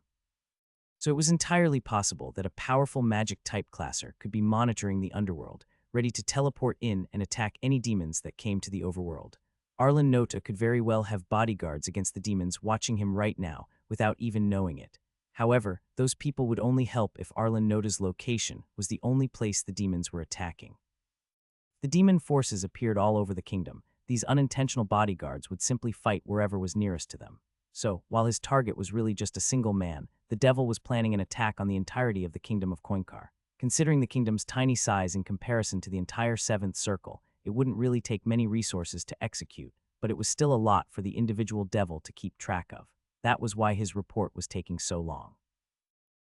So it was entirely possible that a powerful magic typeclasser could be monitoring the underworld, ready to teleport in and attack any demons that came to the overworld. Arlen Nota could very well have bodyguards against the demons watching him right now, without even knowing it. However, those people would only help if Arlen Noda's location was the only place the demons were attacking. The demon forces appeared all over the kingdom. These unintentional bodyguards would simply fight wherever was nearest to them. So, while his target was really just a single man, the devil was planning an attack on the entirety of the kingdom of Koinkar. Considering the kingdom's tiny size in comparison to the entire seventh circle, it wouldn't really take many resources to execute, but it was still a lot for the individual devil to keep track of. That was why his report was taking so long.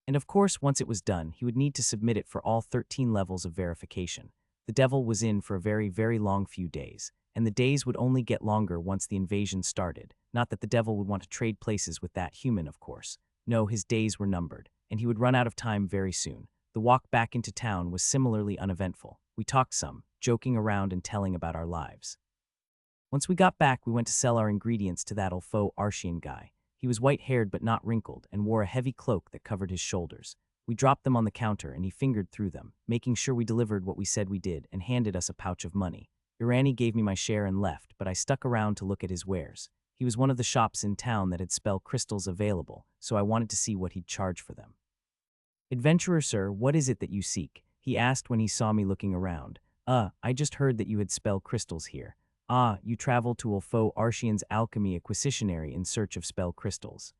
And of course, once it was done, he would need to submit it for all 13 levels of verification. The devil was in for a very, very long few days, and the days would only get longer once the invasion started. Not that the devil would want to trade places with that human, of course. No, his days were numbered, and he would run out of time very soon. The walk back into town was similarly uneventful. We talked some, joking around and telling about our lives. Once we got back, we went to sell our ingredients to that Ulfo Arshian guy. He was white-haired but not wrinkled and wore a heavy cloak that covered his shoulders. We dropped them on the counter and he fingered through them, making sure we delivered what we said we did, and handed us a pouch of money. Irani gave me my share and left, but I stuck around to look at his wares. He was one of the shops in town that had spell crystals available, so I wanted to see what he'd charge for them. "Adventurer sir, what is it that you seek?" he asked when he saw me looking around. I just heard that you had spell crystals here." "Ah, you traveled to Ulfo Arshian's alchemy acquisitionary in search of spell crystals."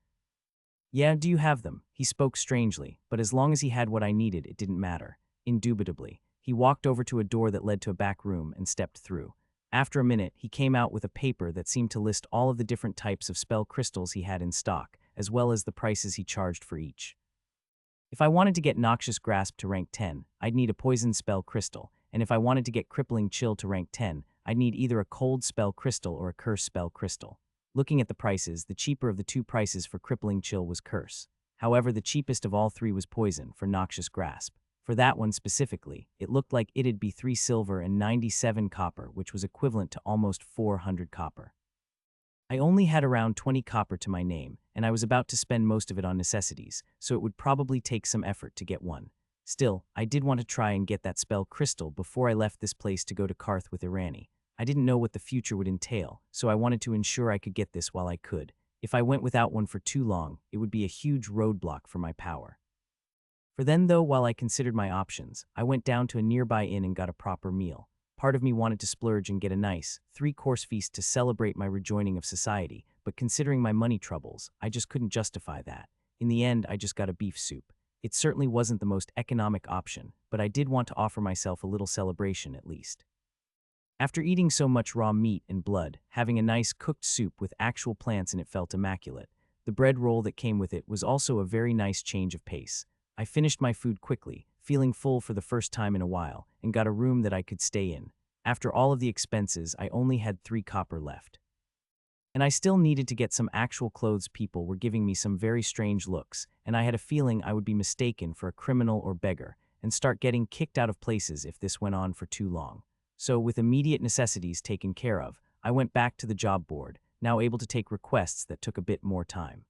"Yeah, do you have them?" He spoke strangely, but as long as he had what I needed, it didn't matter. Indubitably. He walked over to a door that led to a back room and stepped through. After a minute, he came out with a paper that seemed to list all of the different types of spell crystals he had in stock, as well as the prices he charged for each. If I wanted to get Noxious Grasp to rank 10, I'd need a Poison Spell Crystal, and if I wanted to get Crippling Chill to rank 10, I'd need either a Cold Spell Crystal or a Curse Spell Crystal. Looking at the prices, the cheaper of the two prices for Crippling Chill was Curse. However, the cheapest of all three was Poison for Noxious Grasp. For that one specifically, it looked like it'd be 3 silver and 97 copper, which was equivalent to almost 400 copper. I only had around 20 copper to my name, and I was about to spend most of it on necessities, so it would probably take some effort to get one. Still, I did want to try and get that spell crystal before I left this place to go to Karth with Irani. I didn't know what the future would entail, so I wanted to ensure I could get this while I could. If I went without one for too long, it would be a huge roadblock for my power. For then though, while I considered my options, I went down to a nearby inn and got a proper meal. Part of me wanted to splurge and get a nice, 3-course feast to celebrate my rejoining of society, but considering my money troubles, I just couldn't justify that. In the end, I just got a beef soup. It certainly wasn't the most economic option, but I did want to offer myself a little celebration at least. After eating so much raw meat and blood, having a nice cooked soup with actual plants in it felt immaculate. The bread roll that came with it was also a very nice change of pace. I finished my food quickly, feeling full for the first time in a while, and got a room that I could stay in. After all of the expenses, I only had 3 copper left. And I still needed to get some actual clothes. People were giving me some very strange looks, and I had a feeling I would be mistaken for a criminal or beggar, and start getting kicked out of places if this went on for too long. So, with immediate necessities taken care of, I went back to the job board, now able to take requests that took a bit more time.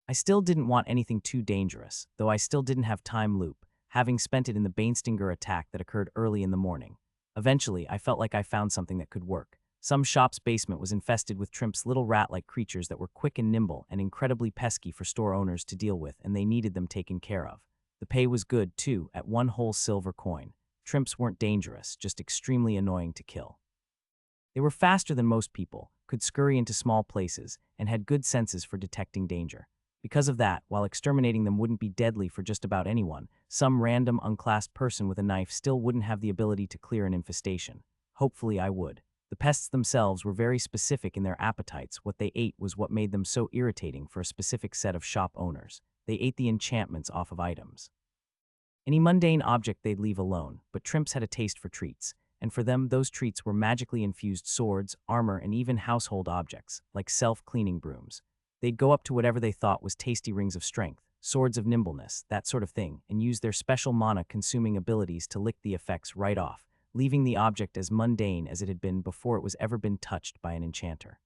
I still didn't want anything too dangerous, though I still didn't have time loop, having spent it in the Bainstinger attack that occurred early in the morning. Eventually, I felt like I found something that could work. Some shop's basement was infested with Trimp's little rat-like creatures that were quick and nimble and incredibly pesky for store owners to deal with, and they needed them taken care of. The pay was good, too, at 1 whole silver coin. Trimps weren't dangerous, just extremely annoying to kill. They were faster than most people, could scurry into small places, and had good senses for detecting danger. Because of that, while exterminating them wouldn't be deadly for just about anyone, some random unclassed person with a knife still wouldn't have the ability to clear an infestation. Hopefully I would. The pests themselves were very specific in their appetites. What they ate was what made them so irritating for a specific set of shop owners. They ate the enchantments off of items. Any mundane object they'd leave alone, but Trimps had a taste for treats, and for them those treats were magically infused swords, armor, and even household objects, like self-cleaning brooms. They'd go up to whatever they thought was tasty rings of strength, swords of nimbleness, that sort of thing, and use their special mana-consuming abilities to lick the effects right off, leaving the object as mundane as it had been before it was ever been touched by an enchanter.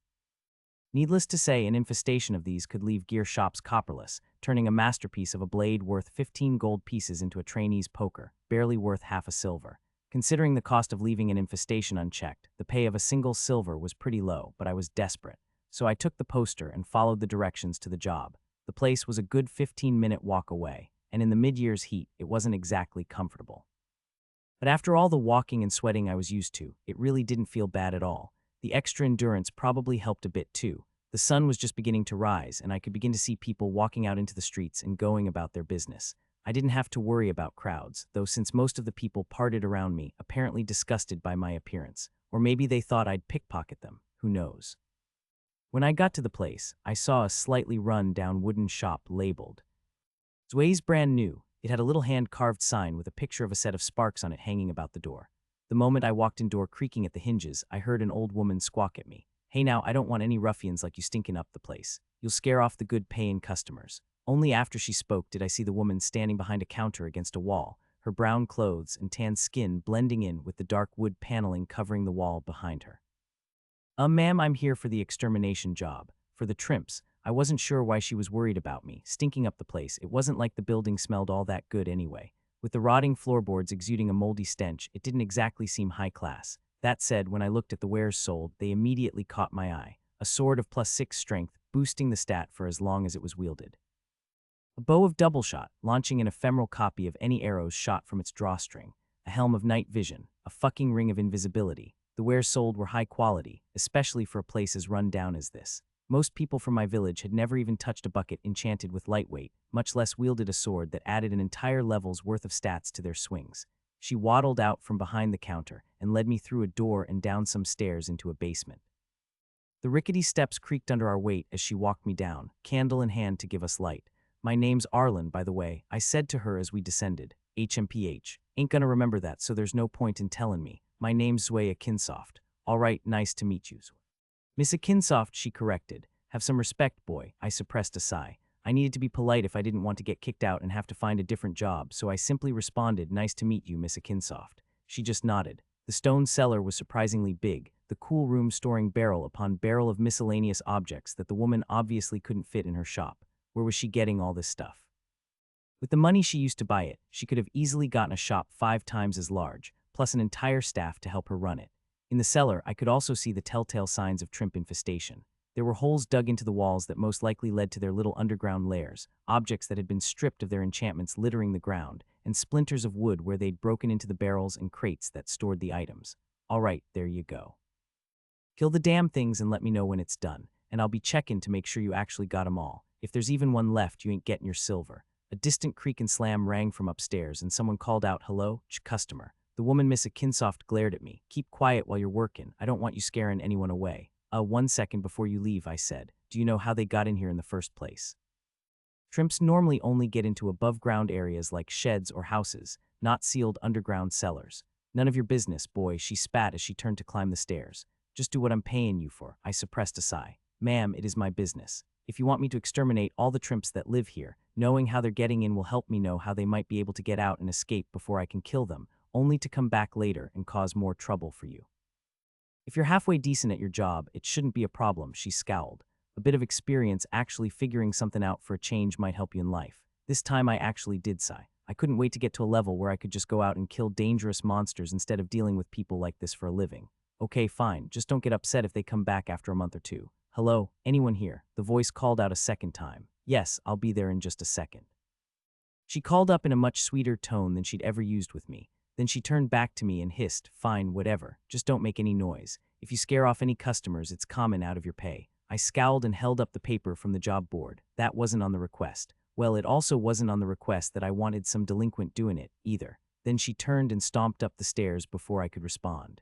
Needless to say, an infestation of these could leave gear shops copperless, turning a masterpiece of a blade worth 15 gold pieces into a trainee's poker, barely worth half a silver. Considering the cost of leaving an infestation unchecked, the pay of a single silver was pretty low, but I was desperate. So I took the poster and followed the directions to the job. The place was a good 15-minute walk away, and in the mid-year's heat, it wasn't exactly comfortable. But after all the walking and sweating I was used to, it really didn't feel bad at all. The extra endurance probably helped a bit too. The sun was just beginning to rise, and I could begin to see people walking out into the streets and going about their business. I didn't have to worry about crowds, though, since most of the people parted around me, apparently disgusted by my appearance. Or maybe they thought I'd pickpocket them, who knows. When I got to the place, I saw a slightly run-down wooden shop labeled Zway's brand new. It had a little hand-carved sign with a picture of a set of sparks on it hanging about the door. The moment I walked in door creaking at the hinges, I heard an old woman squawk at me. "Hey now, I don't want any ruffians like you stinking up the place. You'll scare off the good paying customers." Only after she spoke did I see the woman standing behind a counter against a wall, her brown clothes and tan skin blending in with the dark wood paneling covering the wall behind her. Ma'am, I'm here for the extermination job. For the Trimps. I wasn't sure why she was worried about me, stinking up the place. It wasn't like the building smelled all that good anyway. With the rotting floorboards exuding a moldy stench, it didn't exactly seem high class. That said, when I looked at the wares sold, they immediately caught my eye. A sword of +6 strength, boosting the stat for as long as it was wielded. A bow of double shot, launching an ephemeral copy of any arrows shot from its drawstring. A helm of night vision, a fucking ring of invisibility. The wares sold were high quality, especially for a place as run down as this. Most people from my village had never even touched a bucket enchanted with lightweight, much less wielded a sword that added an entire level's worth of stats to their swings. She waddled out from behind the counter and led me through a door and down some stairs into a basement. The rickety steps creaked under our weight as she walked me down, candle in hand to give us light. "My name's Arlen, by the way," I said to her as we descended. "HMPH. Ain't gonna remember that, so there's no point in telling me. My name's Zwaya Kinsoft. All right, nice to meet you." "Miss Akinsoft," she corrected. "Have some respect, boy." I suppressed a sigh. I needed to be polite if I didn't want to get kicked out and have to find a different job, so I simply responded, "Nice to meet you, Miss Akinsoft." She just nodded. The stone cellar was surprisingly big, the cool room storing barrel upon barrel of miscellaneous objects that the woman obviously couldn't fit in her shop. Where was she getting all this stuff? With the money she used to buy it, she could have easily gotten a shop 5 times as large, plus an entire staff to help her run it. In the cellar, I could also see the telltale signs of Trimp infestation. There were holes dug into the walls that most likely led to their little underground lairs, objects that had been stripped of their enchantments littering the ground, and splinters of wood where they'd broken into the barrels and crates that stored the items. All right, there you go. Kill the damn things and let me know when it's done, and I'll be checking to make sure you actually got 'em all. If there's even one left, you ain't getting your silver. A distant creak and slam rang from upstairs, and someone called out, "Hello, customer." The woman, Miss Kinsoft, glared at me. "Keep quiet while you're working. I don't want you scaring anyone away." 1 second before you leave," I said. "Do you know how they got in here in the first place?" Trimps normally only get into above-ground areas like sheds or houses, not sealed underground cellars. "None of your business, boy," she spat as she turned to climb the stairs. "Just do what I'm paying you for." I suppressed a sigh. "Ma'am, it is my business. If you want me to exterminate all the trimps that live here, knowing how they're getting in will help me know how they might be able to get out and escape before I can kill them, only to come back later and cause more trouble for you. If you're halfway decent at your job, it shouldn't be a problem," she scowled. "A bit of experience actually figuring something out for a change might help you in life." This time I actually did sigh. I couldn't wait to get to a level where I could just go out and kill dangerous monsters instead of dealing with people like this for a living. "Okay, fine, just don't get upset if they come back after a month or two." "Hello, anyone here?" The voice called out a second time. "Yes, I'll be there in just a second." She called up in a much sweeter tone than she'd ever used with me. Then she turned back to me and hissed, "Fine, whatever. Just don't make any noise. If you scare off any customers, it's common out of your pay." I scowled and held up the paper from the job board. That wasn't on the request. Well, it also wasn't on the request that I wanted some delinquent doing it, either. Then she turned and stomped up the stairs before I could respond.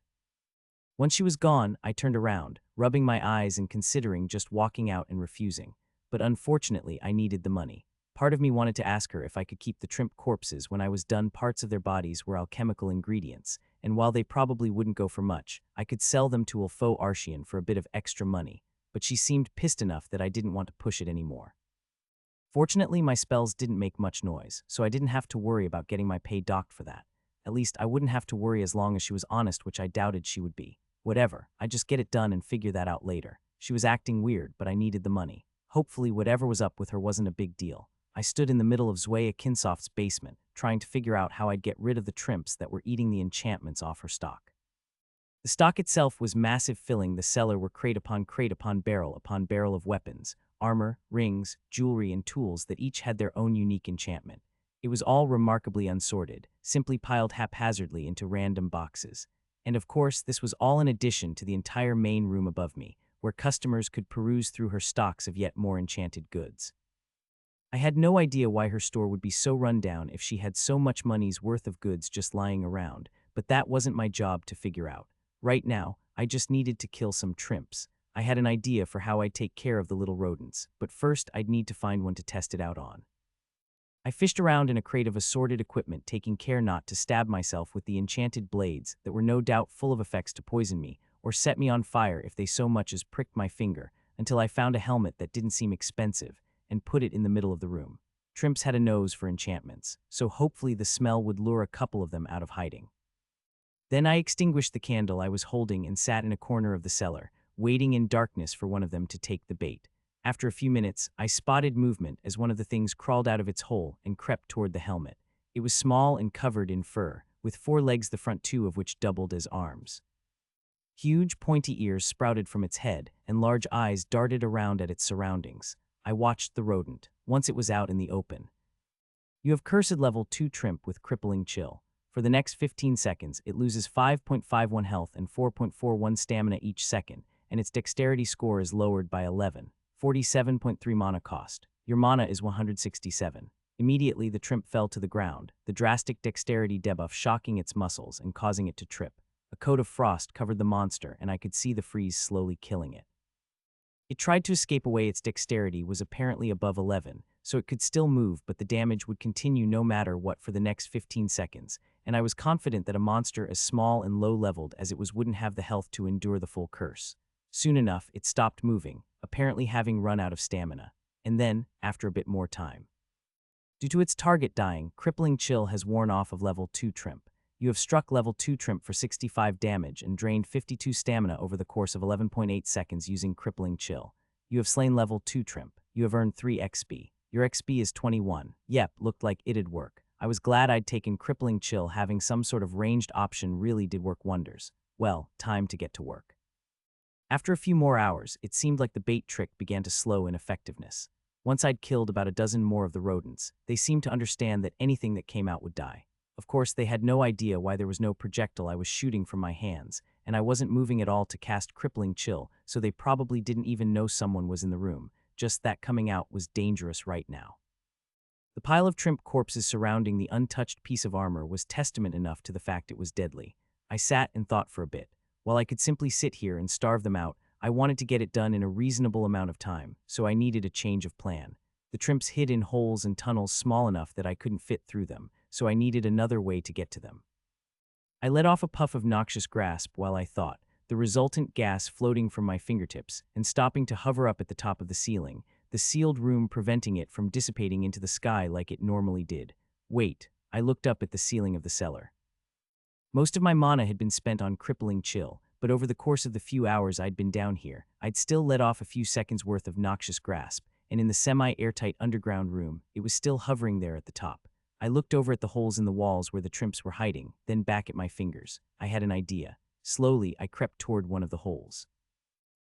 Once she was gone, I turned around, rubbing my eyes and considering just walking out and refusing. But unfortunately, I needed the money. Part of me wanted to ask her if I could keep the trimp corpses when I was done. Parts of their bodies were alchemical ingredients, and while they probably wouldn't go for much, I could sell them to Ulfo Arshian for a bit of extra money. But she seemed pissed enough that I didn't want to push it anymore. Fortunately, my spells didn't make much noise, so I didn't have to worry about getting my pay docked for that. At least I wouldn't have to worry as long as she was honest, which I doubted she would be. Whatever, I'd just get it done and figure that out later. She was acting weird, but I needed the money. Hopefully whatever was up with her wasn't a big deal. I stood in the middle of Zwaya Kinsoft's basement, trying to figure out how I'd get rid of the trimps that were eating the enchantments off her stock. The stock itself was massive, filling the cellar were crate upon barrel upon barrel of weapons, armor, rings, jewelry, and tools that each had their own unique enchantment. It was all remarkably unsorted, simply piled haphazardly into random boxes. And of course, this was all in addition to the entire main room above me, where customers could peruse through her stocks of yet more enchanted goods. I had no idea why her store would be so run down if she had so much money's worth of goods just lying around, but that wasn't my job to figure out. Right now, I just needed to kill some trimps. I had an idea for how I'd take care of the little rodents, but first I'd need to find one to test it out on. I fished around in a crate of assorted equipment, taking care not to stab myself with the enchanted blades that were no doubt full of effects to poison me or set me on fire if they so much as pricked my finger, until I found a helmet that didn't seem expensive and put it in the middle of the room. Trimps had a nose for enchantments, so hopefully the smell would lure a couple of them out of hiding. Then I extinguished the candle I was holding and sat in a corner of the cellar, waiting in darkness for one of them to take the bait. After a few minutes, I spotted movement as one of the things crawled out of its hole and crept toward the helmet. It was small and covered in fur, with 4 legs, the front 2 of which doubled as arms. Huge, pointy ears sprouted from its head, and large eyes darted around at its surroundings. I watched the rodent, once it was out in the open. "You have cursed level 2 trimp with crippling chill. For the next 15 seconds, it loses 5.51 health and 4.41 stamina each second, and its dexterity score is lowered by 11. 47.3 mana cost. Your mana is 167. Immediately, the trimp fell to the ground, the drastic dexterity debuff shocking its muscles and causing it to trip. A coat of frost covered the monster, and I could see the freeze slowly killing it. It tried to escape away. Its dexterity was apparently above 11, so it could still move, but the damage would continue no matter what for the next 15 seconds, and I was confident that a monster as small and low-leveled as it was wouldn't have the health to endure the full curse. Soon enough, it stopped moving, apparently having run out of stamina, and then, after a bit more time. Due to its target dying, crippling chill has worn off of level 2 trimp. You have struck level 2 trimp for 65 damage and drained 52 stamina over the course of 11.8 seconds using crippling chill. You have slain level 2 trimp. You have earned 3 XP. Your XP is 21. Yep, looked like it'd work. I was glad I'd taken crippling chill. Having some sort of ranged option really did work wonders. Well, time to get to work. After a few more hours, it seemed like the bait trick began to slow in effectiveness. Once I'd killed about a dozen more of the rodents, they seemed to understand that anything that came out would die. Of course, they had no idea why there was no projectile I was shooting from my hands, and I wasn't moving at all to cast crippling chill, so they probably didn't even know someone was in the room. just that coming out was dangerous right now. The pile of Trimp corpses surrounding the untouched piece of armor was testament enough to the fact it was deadly. I sat and thought for a bit. While I could simply sit here and starve them out, I wanted to get it done in a reasonable amount of time, so I needed a change of plan. The Trimps hid in holes and tunnels small enough that I couldn't fit through them, so I needed another way to get to them. I let off a puff of noxious grasp while I thought, the resultant gas floating from my fingertips and stopping to hover up at the top of the ceiling, the sealed room preventing it from dissipating into the sky like it normally did. Wait, I looked up at the ceiling of the cellar. Most of my mana had been spent on crippling chill, but over the course of the few hours I'd been down here, I'd still let off a few seconds worth of noxious grasp, and in the semi-airtight underground room, it was still hovering there at the top. I looked over at the holes in the walls where the Trimps were hiding, then back at my fingers. I had an idea. Slowly, I crept toward one of the holes.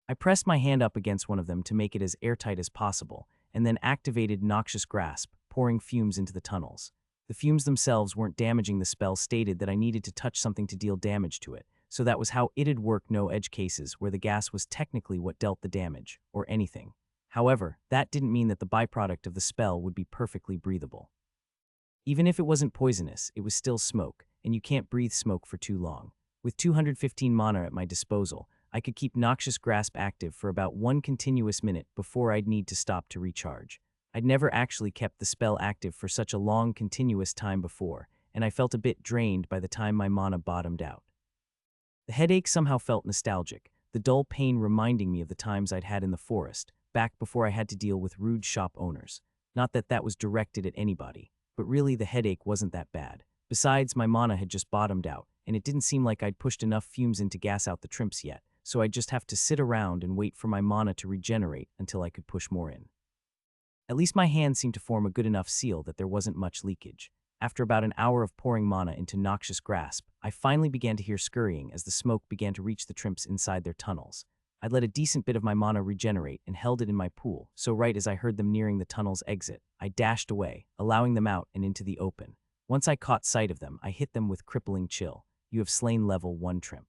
I pressed my hand up against one of them to make it as airtight as possible, and then activated Noxious Grasp, pouring fumes into the tunnels. The fumes themselves weren't damaging the spell stated that I needed to touch something to deal damage to it, so that was how it'd work no edge cases where the gas was technically what dealt the damage, or anything. However, that didn't mean that the byproduct of the spell would be perfectly breathable. Even if it wasn't poisonous, it was still smoke, and you can't breathe smoke for too long. With 215 mana at my disposal, I could keep Noxious Grasp active for about 1 continuous minute before I'd need to stop to recharge. I'd never actually kept the spell active for such a long continuous time before, and I felt a bit drained by the time my mana bottomed out. The headache somehow felt nostalgic, the dull pain reminding me of the times I'd had in the forest, back before I had to deal with rude shop owners. Not that that was directed at anybody, but really the headache wasn't that bad. Besides, my mana had just bottomed out, and it didn't seem like I'd pushed enough fumes in to gas out the Trimps yet, so I'd just have to sit around and wait for my mana to regenerate until I could push more in. At least my hand seemed to form a good enough seal that there wasn't much leakage. After about an hour of pouring mana into Noxious Grasp, I finally began to hear scurrying as the smoke began to reach the Trimps inside their tunnels. I'd let a decent bit of my mana regenerate and held it in my pool, so right as I heard them nearing the tunnel's exit, I dashed away, allowing them out and into the open. Once I caught sight of them, I hit them with crippling chill. You have slain level 1 Trimp.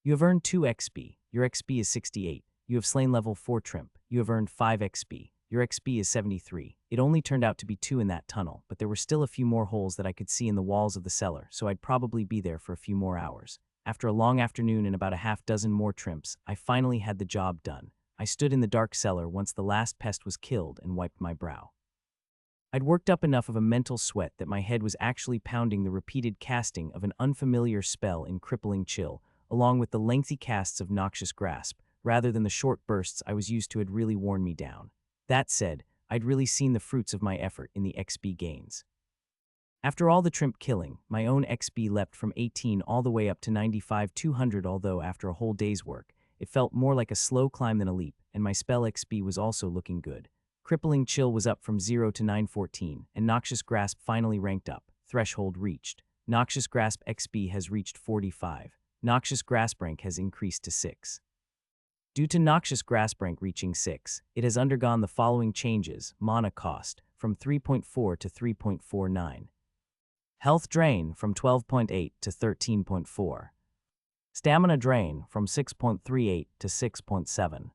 You have earned 2 XP. Your XP is 68. You have slain level 4 Trimp. You have earned 5 XP. Your XP is 73. It only turned out to be 2 in that tunnel, but there were still a few more holes that I could see in the walls of the cellar, so I'd probably be there for a few more hours. After a long afternoon and about a half-dozen more Trimps, I finally had the job done. I stood in the dark cellar once the last pest was killed and wiped my brow. I'd worked up enough of a mental sweat that my head was actually pounding the repeated casting of an unfamiliar spell in crippling chill, along with the lengthy casts of Noxious Grasp, rather than the short bursts I was used to had really worn me down. That said, I'd really seen the fruits of my effort in the XP gains. After all the Trimp killing, my own XP leapt from 18 all the way up to 95-200, although after a whole day's work, it felt more like a slow climb than a leap, and my spell XP was also looking good. Crippling Chill was up from 0 to 914, and Noxious Grasp finally ranked up. Threshold reached. Noxious Grasp XP has reached 45. Noxious Grasp rank has increased to 6. Due to Noxious Grasp rank reaching 6, it has undergone the following changes: mana cost from 3.4 to 3.49. Health drain from 12.8 to 13.4. Stamina drain from 6.38 to 6.7.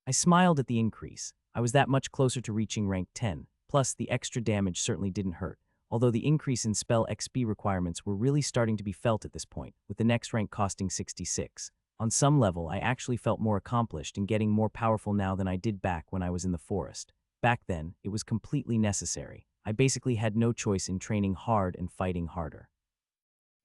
I smiled at the increase. I was that much closer to reaching rank 10, plus the extra damage certainly didn't hurt, although the increase in spell XP requirements were really starting to be felt at this point, with the next rank costing 66. On some level, I actually felt more accomplished and getting more powerful now than I did back when I was in the forest. Back then, it was completely necessary. I basically had no choice in training hard and fighting harder.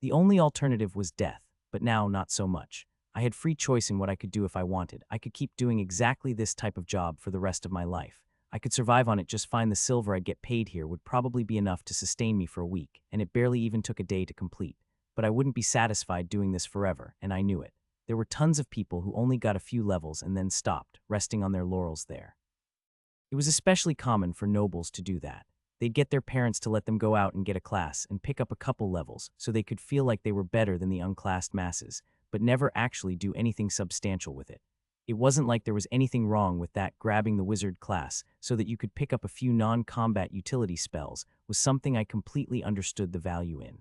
The only alternative was death, but now not so much. I had free choice in what I could do if I wanted. I could keep doing exactly this type of job for the rest of my life. I could survive on it just fine. The silver I'd get paid here would probably be enough to sustain me for a week, and it barely even took a day to complete. But I wouldn't be satisfied doing this forever, and I knew it. There were tons of people who only got a few levels and then stopped, resting on their laurels there. It was especially common for nobles to do that. They'd get their parents to let them go out and get a class and pick up a couple levels so they could feel like they were better than the unclassed masses, but never actually do anything substantial with it. It wasn't like there was anything wrong with that. Grabbing the wizard class so that you could pick up a few non-combat utility spells was something I completely understood the value in.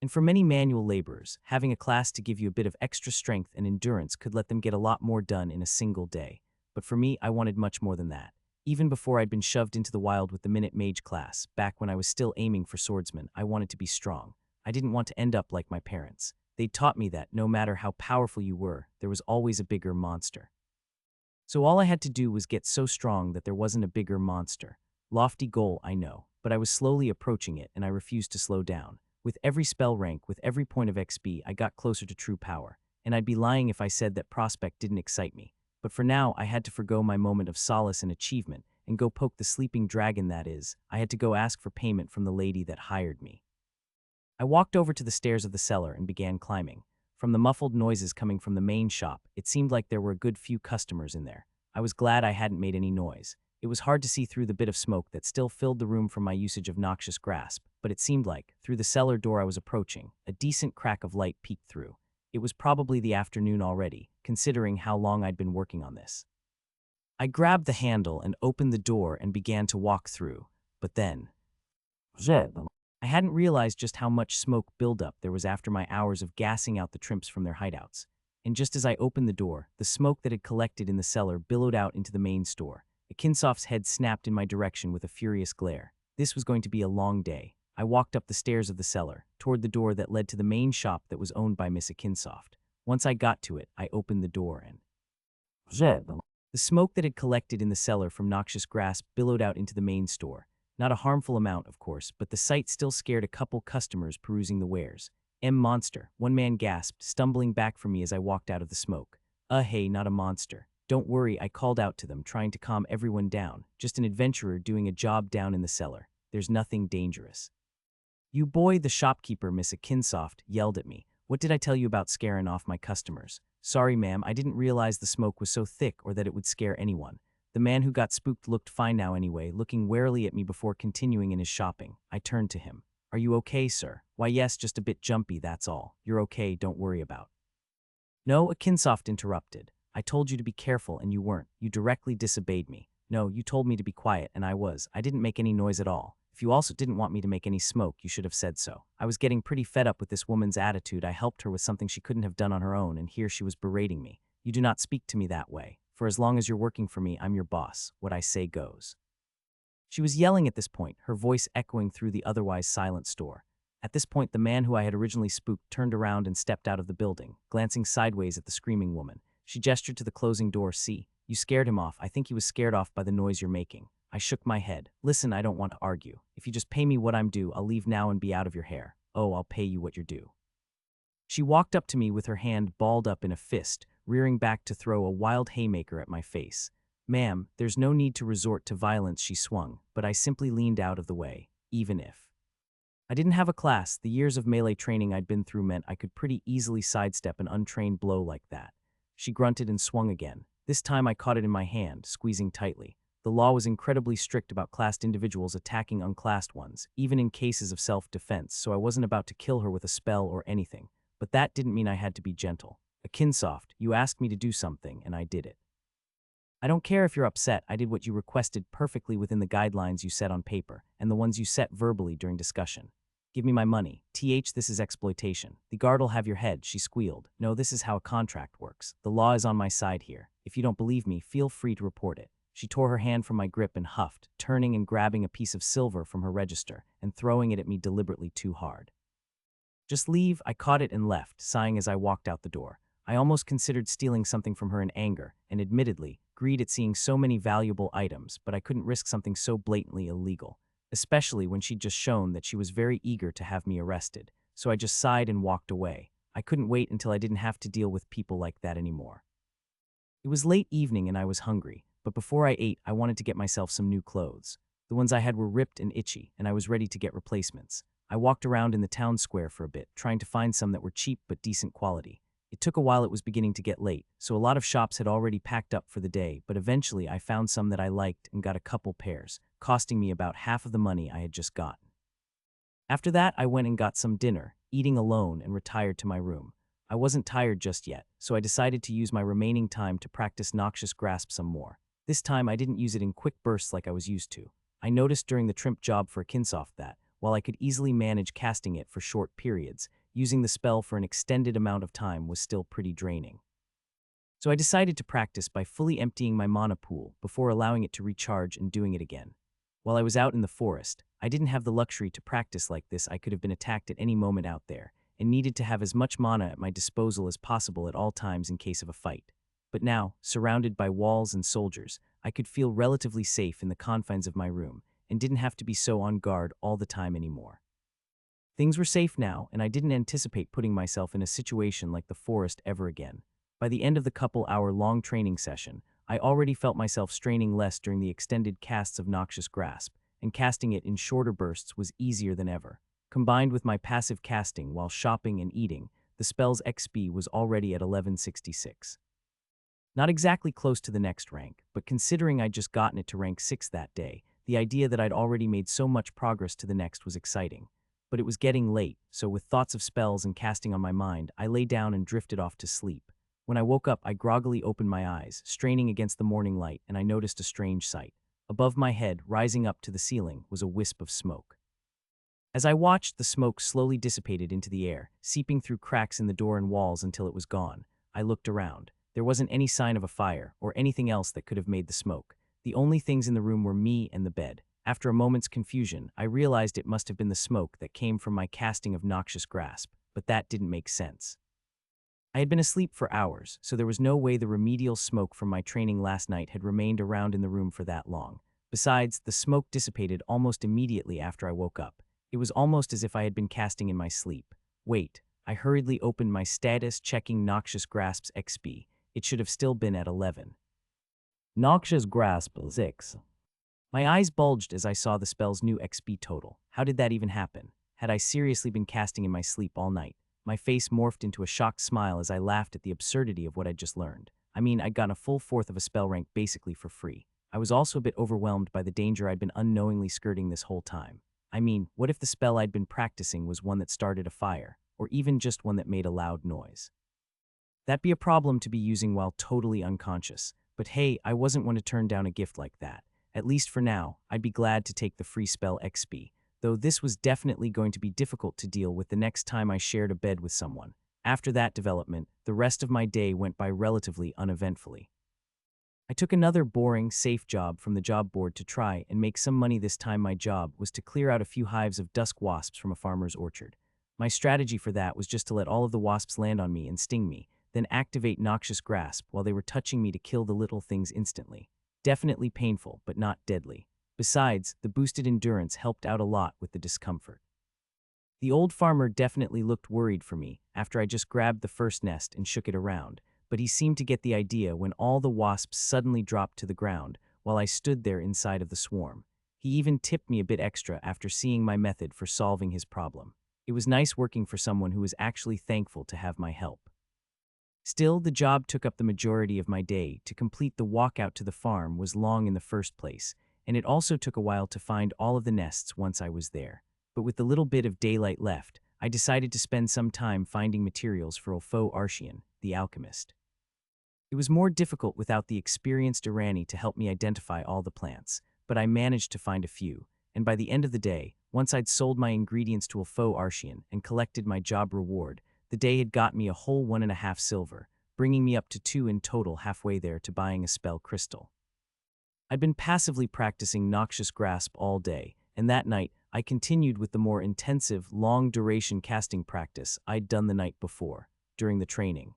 And for many manual laborers, having a class to give you a bit of extra strength and endurance could let them get a lot more done in a single day. but for me, I wanted much more than that. Even before I'd been shoved into the wild with the Minute Mage class, back when I was still aiming for Swordsman, I wanted to be strong. I didn't want to end up like my parents. They taught me that, no matter how powerful you were, there was always a bigger monster. So all I had to do was get so strong that there wasn't a bigger monster. Lofty goal, I know, but I was slowly approaching it, and I refused to slow down. With every spell rank, with every point of XP, I got closer to true power, and I'd be lying if I said that prospect didn't excite me. But for now, I had to forgo my moment of solace and achievement, and go poke the sleeping dragon that is. I had to go ask for payment from the lady that hired me. I walked over to the stairs of the cellar and began climbing. From the muffled noises coming from the main shop, it seemed like there were a good few customers in there. I was glad I hadn't made any noise. It was hard to see through the bit of smoke that still filled the room from my usage of noxious grasp, but it seemed like, through the cellar door I was approaching, a decent crack of light peeked through. It was probably the afternoon already, considering how long I'd been working on this. I grabbed the handle and opened the door and began to walk through, but then I hadn't realized just how much smoke buildup there was after my hours of gassing out the trimps from their hideouts. And just as I opened the door, the smoke that had collected in the cellar billowed out into the main store. Akinsoft's head snapped in my direction with a furious glare. This was going to be a long day. I walked up the stairs of the cellar, toward the door that led to the main shop that was owned by Miss Akinsoft. Once I got to it, I opened the door and the smoke that had collected in the cellar from noxious grass billowed out into the main store. Not a harmful amount, of course, but the sight still scared a couple customers perusing the wares. Monster, one man gasped, stumbling back from me as I walked out of the smoke. Hey, not a monster. Don't worry, I called out to them, trying to calm everyone down. Just an adventurer doing a job down in the cellar. There's nothing dangerous. You boy, the shopkeeper, Miss Akinsoft, yelled at me. What did I tell you about scaring off my customers? Sorry, ma'am, I didn't realize the smoke was so thick or that it would scare anyone. The man who got spooked looked fine now anyway, looking warily at me before continuing in his shopping. I turned to him. Are you okay, sir? Why, yes, just a bit jumpy, that's all. You're okay, don't worry about. No, Akinsoft interrupted. I told you to be careful and you weren't. You directly disobeyed me. No, you told me to be quiet and I was. I didn't make any noise at all. If you also didn't want me to make any smoke, you should have said so. I was getting pretty fed up with this woman's attitude. I helped her with something she couldn't have done on her own, and here she was berating me. You do not speak to me that way. For as long as you're working for me, I'm your boss. What I say goes. She was yelling at this point, her voice echoing through the otherwise silent store. At this point, the man who I had originally spooked turned around and stepped out of the building, glancing sideways at the screaming woman. She gestured to the closing door. See, you scared him off. I think he was scared off by the noise you're making. I shook my head. Listen, I don't want to argue. If you just pay me what I'm due, I'll leave now and be out of your hair. Oh, I'll pay you what you're due. She walked up to me with her hand balled up in a fist, rearing back to throw a wild haymaker at my face. Ma'am, there's no need to resort to violence, she swung, but I simply leaned out of the way, even if. I didn't have a class. The years of melee training I'd been through meant I could pretty easily sidestep an untrained blow like that. She grunted and swung again. This time I caught it in my hand, squeezing tightly. The law was incredibly strict about classed individuals attacking unclassed ones, even in cases of self-defense, so I wasn't about to kill her with a spell or anything. But that didn't mean I had to be gentle. Akinsoft, you asked me to do something, and I did it. I don't care if you're upset. I did what you requested perfectly within the guidelines you set on paper, and the ones you set verbally during discussion. Give me my money. This is exploitation. The guard'll have your head, she squealed. No, this is how a contract works. The law is on my side here. If you don't believe me, feel free to report it. She tore her hand from my grip and huffed, turning and grabbing a piece of silver from her register and throwing it at me deliberately too hard. Just leave, I caught it and left, sighing as I walked out the door. I almost considered stealing something from her in anger, and admittedly, greed at seeing so many valuable items, but I couldn't risk something so blatantly illegal, especially when she'd just shown that she was very eager to have me arrested, so I just sighed and walked away. I couldn't wait until I didn't have to deal with people like that anymore. It was late evening and I was hungry, but before I ate, I wanted to get myself some new clothes. The ones I had were ripped and itchy, and I was ready to get replacements. I walked around in the town square for a bit, trying to find some that were cheap but decent quality. It took a while. It was beginning to get late, so a lot of shops had already packed up for the day, but eventually I found some that I liked and got a couple pairs, costing me about half of the money I had just gotten. After that, I went and got some dinner, eating alone, and retired to my room. I wasn't tired just yet, so I decided to use my remaining time to practice Noxious Grasp some more. This time, I didn't use it in quick bursts like I was used to. I noticed during the trimp job for Akinsoft that, while I could easily manage casting it for short periods, using the spell for an extended amount of time was still pretty draining. So I decided to practice by fully emptying my mana pool before allowing it to recharge and doing it again. While I was out in the forest, I didn't have the luxury to practice like this. I could have been attacked at any moment out there, and needed to have as much mana at my disposal as possible at all times in case of a fight. But now, surrounded by walls and soldiers, I could feel relatively safe in the confines of my room, and didn't have to be so on guard all the time anymore. Things were safe now, and I didn't anticipate putting myself in a situation like the forest ever again. By the end of the couple-hour-long training session, I already felt myself straining less during the extended casts of Noxious Grasp, and casting it in shorter bursts was easier than ever. Combined with my passive casting while shopping and eating, the spell's XP was already at 1166. Not exactly close to the next rank, but considering I'd just gotten it to rank 6 that day, the idea that I'd already made so much progress to the next was exciting. But it was getting late, so with thoughts of spells and casting on my mind, I lay down and drifted off to sleep. When I woke up, I groggily opened my eyes, straining against the morning light, and I noticed a strange sight. Above my head, rising up to the ceiling, was a wisp of smoke. As I watched, the smoke slowly dissipated into the air, seeping through cracks in the door and walls until it was gone. I looked around. There wasn't any sign of a fire, or anything else that could have made the smoke. The only things in the room were me and the bed. After a moment's confusion, I realized it must have been the smoke that came from my casting of Noxious Grasp, but that didn't make sense. I had been asleep for hours, so there was no way the remedial smoke from my training last night had remained around in the room for that long. Besides, the smoke dissipated almost immediately after I woke up. It was almost as if I had been casting in my sleep. Wait, I hurriedly opened my status, checking Noxious Grasp's XP. It should have still been at 11. Noxious Grasp 6. My eyes bulged as I saw the spell's new XP total. How did that even happen? Had I seriously been casting in my sleep all night? My face morphed into a shocked smile as I laughed at the absurdity of what I'd just learned. I mean, I'd gotten a full fourth of a spell rank basically for free. I was also a bit overwhelmed by the danger I'd been unknowingly skirting this whole time. I mean, what if the spell I'd been practicing was one that started a fire, or even just one that made a loud noise? That'd be a problem to be using while totally unconscious. But hey, I wasn't one to turn down a gift like that. At least for now, I'd be glad to take the free spell XP, though this was definitely going to be difficult to deal with the next time I shared a bed with someone. After that development, the rest of my day went by relatively uneventfully. I took another boring, safe job from the job board to try and make some money. This time my job was to clear out a few hives of dusk wasps from a farmer's orchard. My strategy for that was just to let all of the wasps land on me and sting me, then activate Noxious Grasp while they were touching me to kill the little things instantly. Definitely painful, but not deadly. Besides, the boosted endurance helped out a lot with the discomfort. The old farmer definitely looked worried for me after I just grabbed the first nest and shook it around, but he seemed to get the idea when all the wasps suddenly dropped to the ground while I stood there inside of the swarm. He even tipped me a bit extra after seeing my method for solving his problem. It was nice working for someone who was actually thankful to have my help. Still, the job took up the majority of my day. To complete the walkout to the farm was long in the first place, and it also took a while to find all of the nests once I was there. But with the little bit of daylight left, I decided to spend some time finding materials for Ulfo Arshian, the alchemist. It was more difficult without the experienced Irani to help me identify all the plants, but I managed to find a few, and by the end of the day, once I'd sold my ingredients to Ulfo Arshian and collected my job reward, the day had got me a whole 1.5 silver, bringing me up to 2 in total, halfway there to buying a spell crystal. I'd been passively practicing Noxious Grasp all day, and that night I continued with the more intensive, long-duration casting practice I'd done the night before, during the training.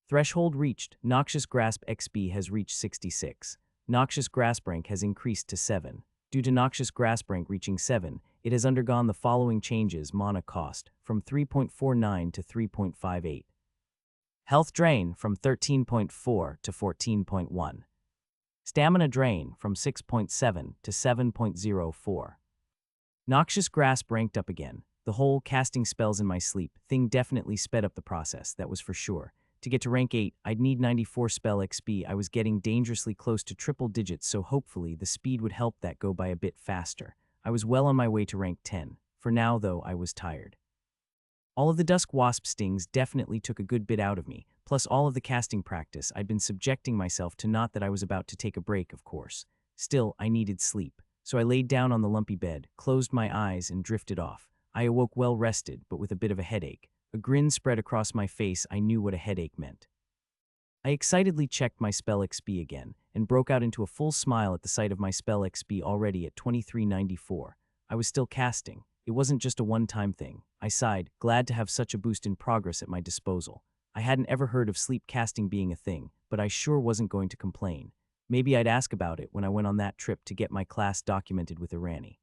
Threshold reached. Noxious Grasp XP has reached 66. Noxious Grasp rank has increased to 7. Due to Noxious Grasp rank reaching 7, it has undergone the following changes: mana cost, from 3.49 to 3.58. Health drain, from 13.4 to 14.1. Stamina drain, from 6.7 to 7.04. Noxious Grasp ranked up again. The whole casting spells in my sleep thing definitely sped up the process, that was for sure. To get to rank 8, I'd need 94 spell XP. I was getting dangerously close to triple digits, so hopefully the speed would help that go by a bit faster. I was well on my way to rank 10. For now, though, I was tired. All of the dusk wasp stings definitely took a good bit out of me, plus all of the casting practice I'd been subjecting myself to. Not that I was about to take a break, of course. Still, I needed sleep, so I laid down on the lumpy bed, closed my eyes, and drifted off. I awoke well rested, but with a bit of a headache. A grin spread across my face. I knew what a headache meant. I excitedly checked my spell XP again and broke out into a full smile at the sight of my spell XP already at 2394. I was still casting. It wasn't just a one-time thing. I sighed, glad to have such a boost in progress at my disposal. I hadn't ever heard of sleep casting being a thing, but I sure wasn't going to complain. Maybe I'd ask about it when I went on that trip to get my class documented with Irani.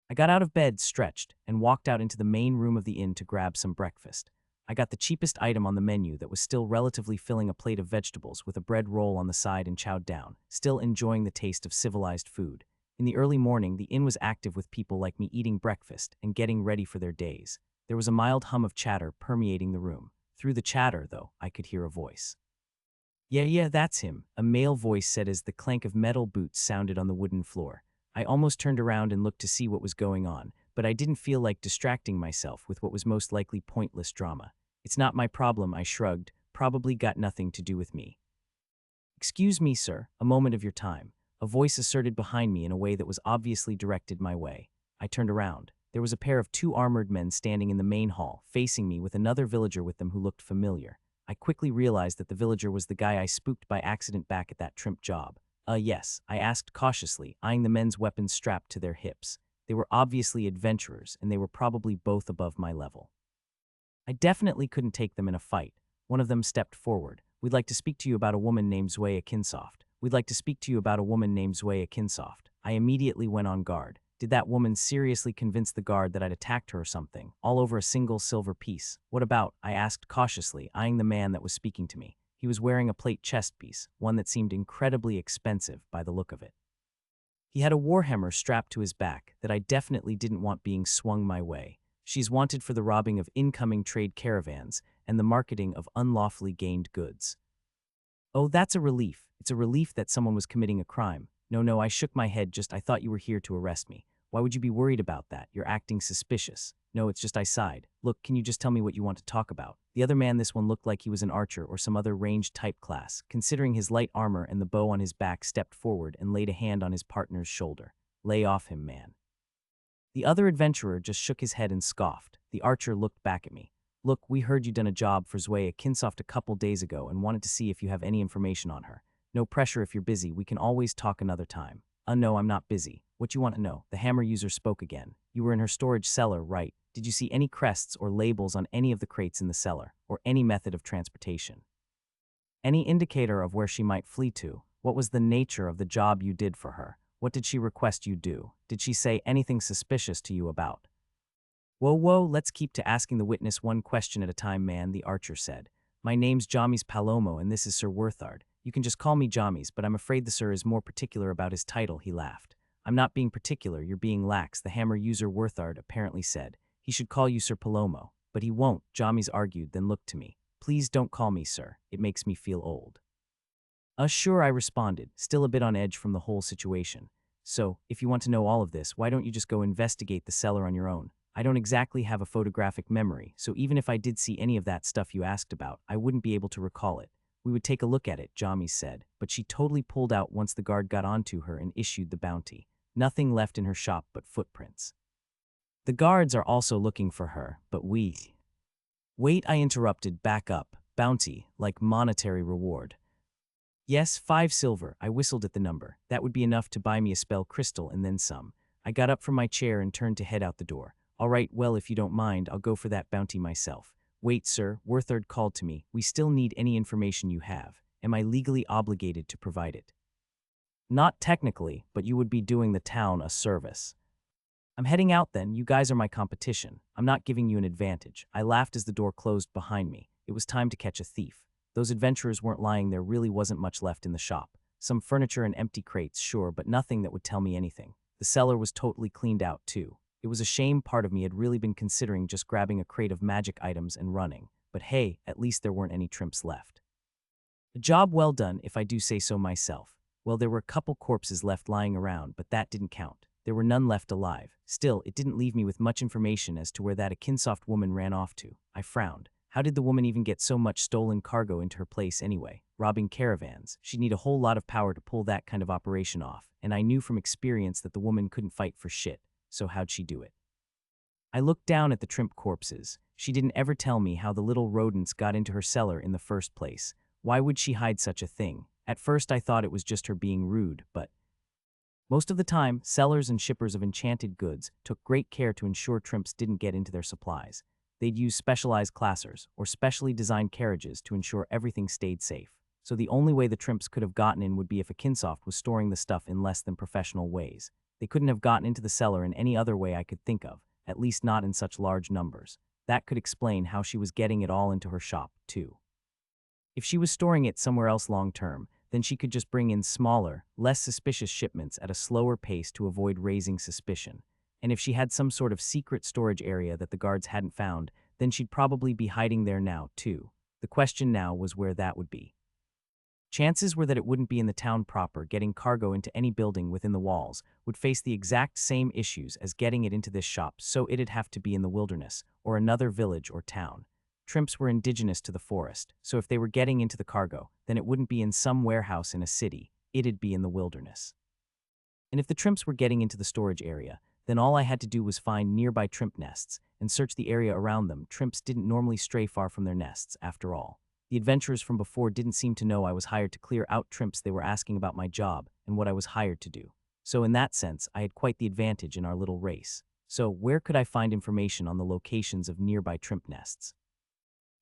I got out of bed, stretched, and walked out into the main room of the inn to grab some breakfast. I got the cheapest item on the menu that was still relatively filling a plate of vegetables with a bread roll on the side and chowed down, still enjoying the taste of civilized food. In the early morning, the inn was active with people like me eating breakfast and getting ready for their days. There was a mild hum of chatter permeating the room. Through the chatter, though, I could hear a voice. Yeah, that's him," a male voice said as the clank of metal boots sounded on the wooden floor. I almost turned around and looked to see what was going on, but I didn't feel like distracting myself with what was most likely pointless drama. "It's not my problem," I shrugged. "Probably got nothing to do with me." "Excuse me, sir, a moment of your time," a voice asserted behind me in a way that was obviously directed my way. I turned around. There was a pair of two armored men standing in the main hall, facing me with another villager with them who looked familiar. I quickly realized that the villager was the guy I spooked by accident back at that trimp job. Yes," I asked cautiously, eyeing the men's weapons strapped to their hips. They were obviously adventurers, and they were probably both above my level. I definitely couldn't take them in a fight. One of them stepped forward. "We'd like to speak to you about a woman named Zwaya Kinsoft. We'd like to speak to you about a woman named Zwaya Kinsoft." I immediately went on guard. Did that woman seriously convince the guard that I'd attacked her or something, all over a single silver piece? "What about?" I asked cautiously, eyeing the man that was speaking to me. He was wearing a plate chest piece, one that seemed incredibly expensive by the look of it. He had a warhammer strapped to his back that I definitely didn't want being swung my way. "She's wanted for the robbing of incoming trade caravans and the marketing of unlawfully gained goods." "Oh, that's a relief. It's a relief that someone was committing a crime." No, I shook my head. "I thought you were here to arrest me." "Why would you be worried about that? You're acting suspicious." "No, it's just," I sighed. "Look, can you just tell me what you want to talk about?" The other man, this one looked like he was an archer or some other ranged type class. Considering his light armor and the bow on his back, stepped forward and laid a hand on his partner's shoulder. "Lay off him, man." The other adventurer just shook his head and scoffed. The archer looked back at me. "Look, we heard you done a job for Zwaya Kinsoft a couple days ago and wanted to see if you have any information on her. No pressure if you're busy, we can always talk another time." No, I'm not busy. What you want to know?" The hammer user spoke again. "You were in her storage cellar, right? Did you see any crests or labels on any of the crates in the cellar, or any method of transportation? Any indicator of where she might flee to? What was the nature of the job you did for her? What did she request you do? Did she say anything suspicious to you about?" Whoa, let's keep to asking the witness one question at a time, man," the archer said. "My name's James Palomo, and this is Sir Werthard. You can just call me James, but I'm afraid the sir is more particular about his title," he laughed. "I'm not being particular, you're being lax," the hammer user Werthard apparently said. "He should call you Sir Palomo." "But he won't," James argued, then looked to me. "Please don't call me sir. It makes me feel old." Sure," I responded, still a bit on edge from the whole situation. "So, if you want to know all of this, why don't you just go investigate the cellar on your own? I don't exactly have a photographic memory, so even if I did see any of that stuff you asked about, I wouldn't be able to recall it." "We would take a look at it," James said, but she totally pulled out once the guard got onto her and issued the bounty. Nothing left in her shop but footprints. "The guards are also looking for her, but we—" "Wait," I interrupted, "back up. Bounty, like monetary reward." "Yes, 5 silver, I whistled at the number. "That would be enough to buy me a spell crystal and then some." I got up from my chair and turned to head out the door. "All right, well, if you don't mind, I'll go for that bounty myself." "Wait, sir," Werthard called to me. "We still need any information you have. Am I legally obligated to provide it?" "Not technically, but you would be doing the town a service." "I'm heading out then. You guys are my competition. I'm not giving you an advantage." I laughed as the door closed behind me. It was time to catch a thief. Those adventurers weren't lying. There really wasn't much left in the shop. Some furniture and empty crates, sure, but nothing that would tell me anything. The cellar was totally cleaned out, too. It was a shame. Part of me had really been considering just grabbing a crate of magic items and running. But hey, at least there weren't any trimps left. A job well done, if I do say so myself. Well, there were a couple corpses left lying around, but that didn't count. There were none left alive. Still, it didn't leave me with much information as to where that Akinsoft woman ran off to. I frowned. How did the woman even get so much stolen cargo into her place anyway? Robbing caravans. She'd need a whole lot of power to pull that kind of operation off, and I knew from experience that the woman couldn't fight for shit. So how'd she do it? I looked down at the trimp corpses. She didn't ever tell me how the little rodents got into her cellar in the first place. Why would she hide such a thing? At first I thought it was just her being rude, but most of the time, sellers and shippers of enchanted goods took great care to ensure trimps didn't get into their supplies. They'd use specialized classers or specially designed carriages to ensure everything stayed safe. So the only way the trimps could have gotten in would be if a kinsoft was storing the stuff in less than professional ways. They couldn't have gotten into the cellar in any other way I could think of, at least not in such large numbers. That could explain how she was getting it all into her shop, too. If she was storing it somewhere else long-term, then she could just bring in smaller, less suspicious shipments at a slower pace to avoid raising suspicion. And if she had some sort of secret storage area that the guards hadn't found, then she'd probably be hiding there now, too. The question now was where that would be. Chances were that it wouldn't be in the town proper. Getting cargo into any building within the walls would face the exact same issues as getting it into this shop, so it'd have to be in the wilderness, or another village or town. Trimps were indigenous to the forest, so if they were getting into the cargo, then it wouldn't be in some warehouse in a city, it'd be in the wilderness. And if the trimps were getting into the storage area, then all I had to do was find nearby trimp nests and search the area around them. Trimps didn't normally stray far from their nests, after all. The adventurers from before didn't seem to know I was hired to clear out trimps. They were asking about my job and what I was hired to do. So in that sense, I had quite the advantage in our little race. So where could I find information on the locations of nearby trimp nests?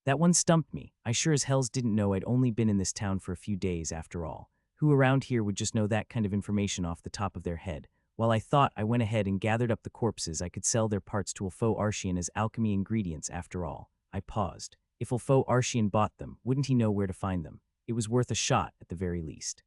That one stumped me. I sure as hells didn't know I'd only been in this town for a few days after all. Who around here would just know that kind of information off the top of their head? While I thought, I went ahead and gathered up the corpses. I could sell their parts to Ulfo Arshian as alchemy ingredients after all. I paused. If Ulfo Arshian bought them, wouldn't he know where to find them? It was worth a shot at the very least.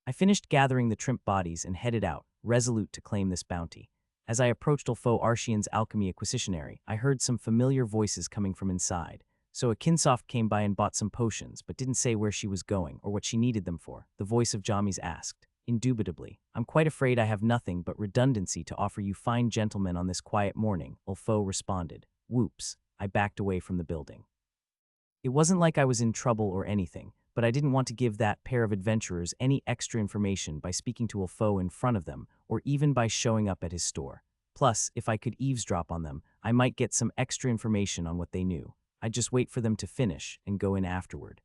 I finished gathering the trimp bodies and headed out, resolute to claim this bounty. As I approached Ulfo Arshian's alchemy acquisitionary, I heard some familiar voices coming from inside. So a kinsoft came by and bought some potions, but didn't say where she was going or what she needed them for. The voice of Jamis asked. Indubitably. I'm quite afraid I have nothing but redundancy to offer you fine gentlemen on this quiet morning, Ulfo responded. Whoops. I backed away from the building. It wasn't like I was in trouble or anything, but I didn't want to give that pair of adventurers any extra information by speaking to Ulfo in front of them, or even by showing up at his store. Plus, if I could eavesdrop on them, I might get some extra information on what they knew. I'd just wait for them to finish and go in afterward.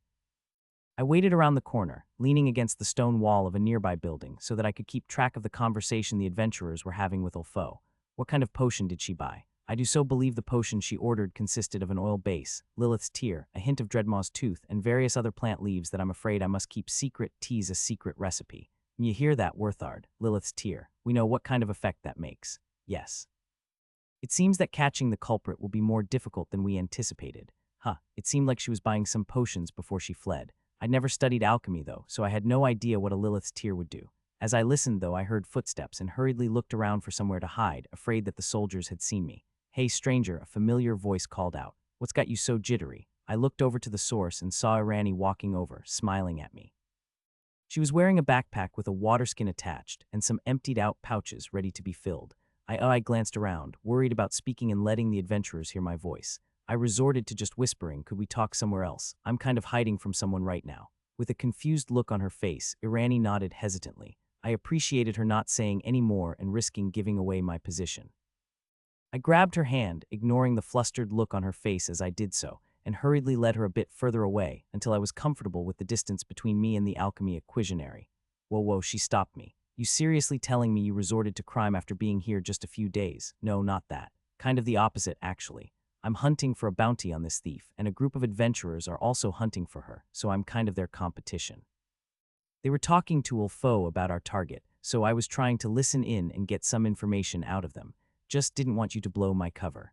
I waited around the corner, leaning against the stone wall of a nearby building so that I could keep track of the conversation the adventurers were having with Ulfo. What kind of potion did she buy? I do so believe the potion she ordered consisted of an oil base, Lilith's tear, a hint of Dreadmaw's tooth, and various other plant leaves that I'm afraid I must keep secret. Tease a secret recipe. You hear that, Werthard? Lilith's tear. We know what kind of effect that makes. Yes. It seems that catching the culprit will be more difficult than we anticipated. It seemed like she was buying some potions before she fled. I'd never studied alchemy, though, so I had no idea what a Lilith's tear would do. As I listened, though, I heard footsteps and hurriedly looked around for somewhere to hide, afraid that the soldiers had seen me. Hey, stranger, a familiar voice called out. What's got you so jittery? I looked over to the source and saw Irani walking over, smiling at me. She was wearing a backpack with a waterskin attached and some emptied-out pouches ready to be filled. I glanced around, worried about speaking and letting the adventurers hear my voice. I resorted to just whispering, could we talk somewhere else? I'm kind of hiding from someone right now. With a confused look on her face, Irani nodded hesitantly. I appreciated her not saying any more and risking giving away my position. I grabbed her hand, ignoring the flustered look on her face as I did so, and hurriedly led her a bit further away until I was comfortable with the distance between me and the alchemy acquisitionary. Whoa, she stopped me. You seriously telling me you resorted to crime after being here just a few days? No, not that. Kind of the opposite, actually. I'm hunting for a bounty on this thief, and a group of adventurers are also hunting for her, so I'm kind of their competition. They were talking to Ulfo about our target, so I was trying to listen in and get some information out of them. Just didn't want you to blow my cover.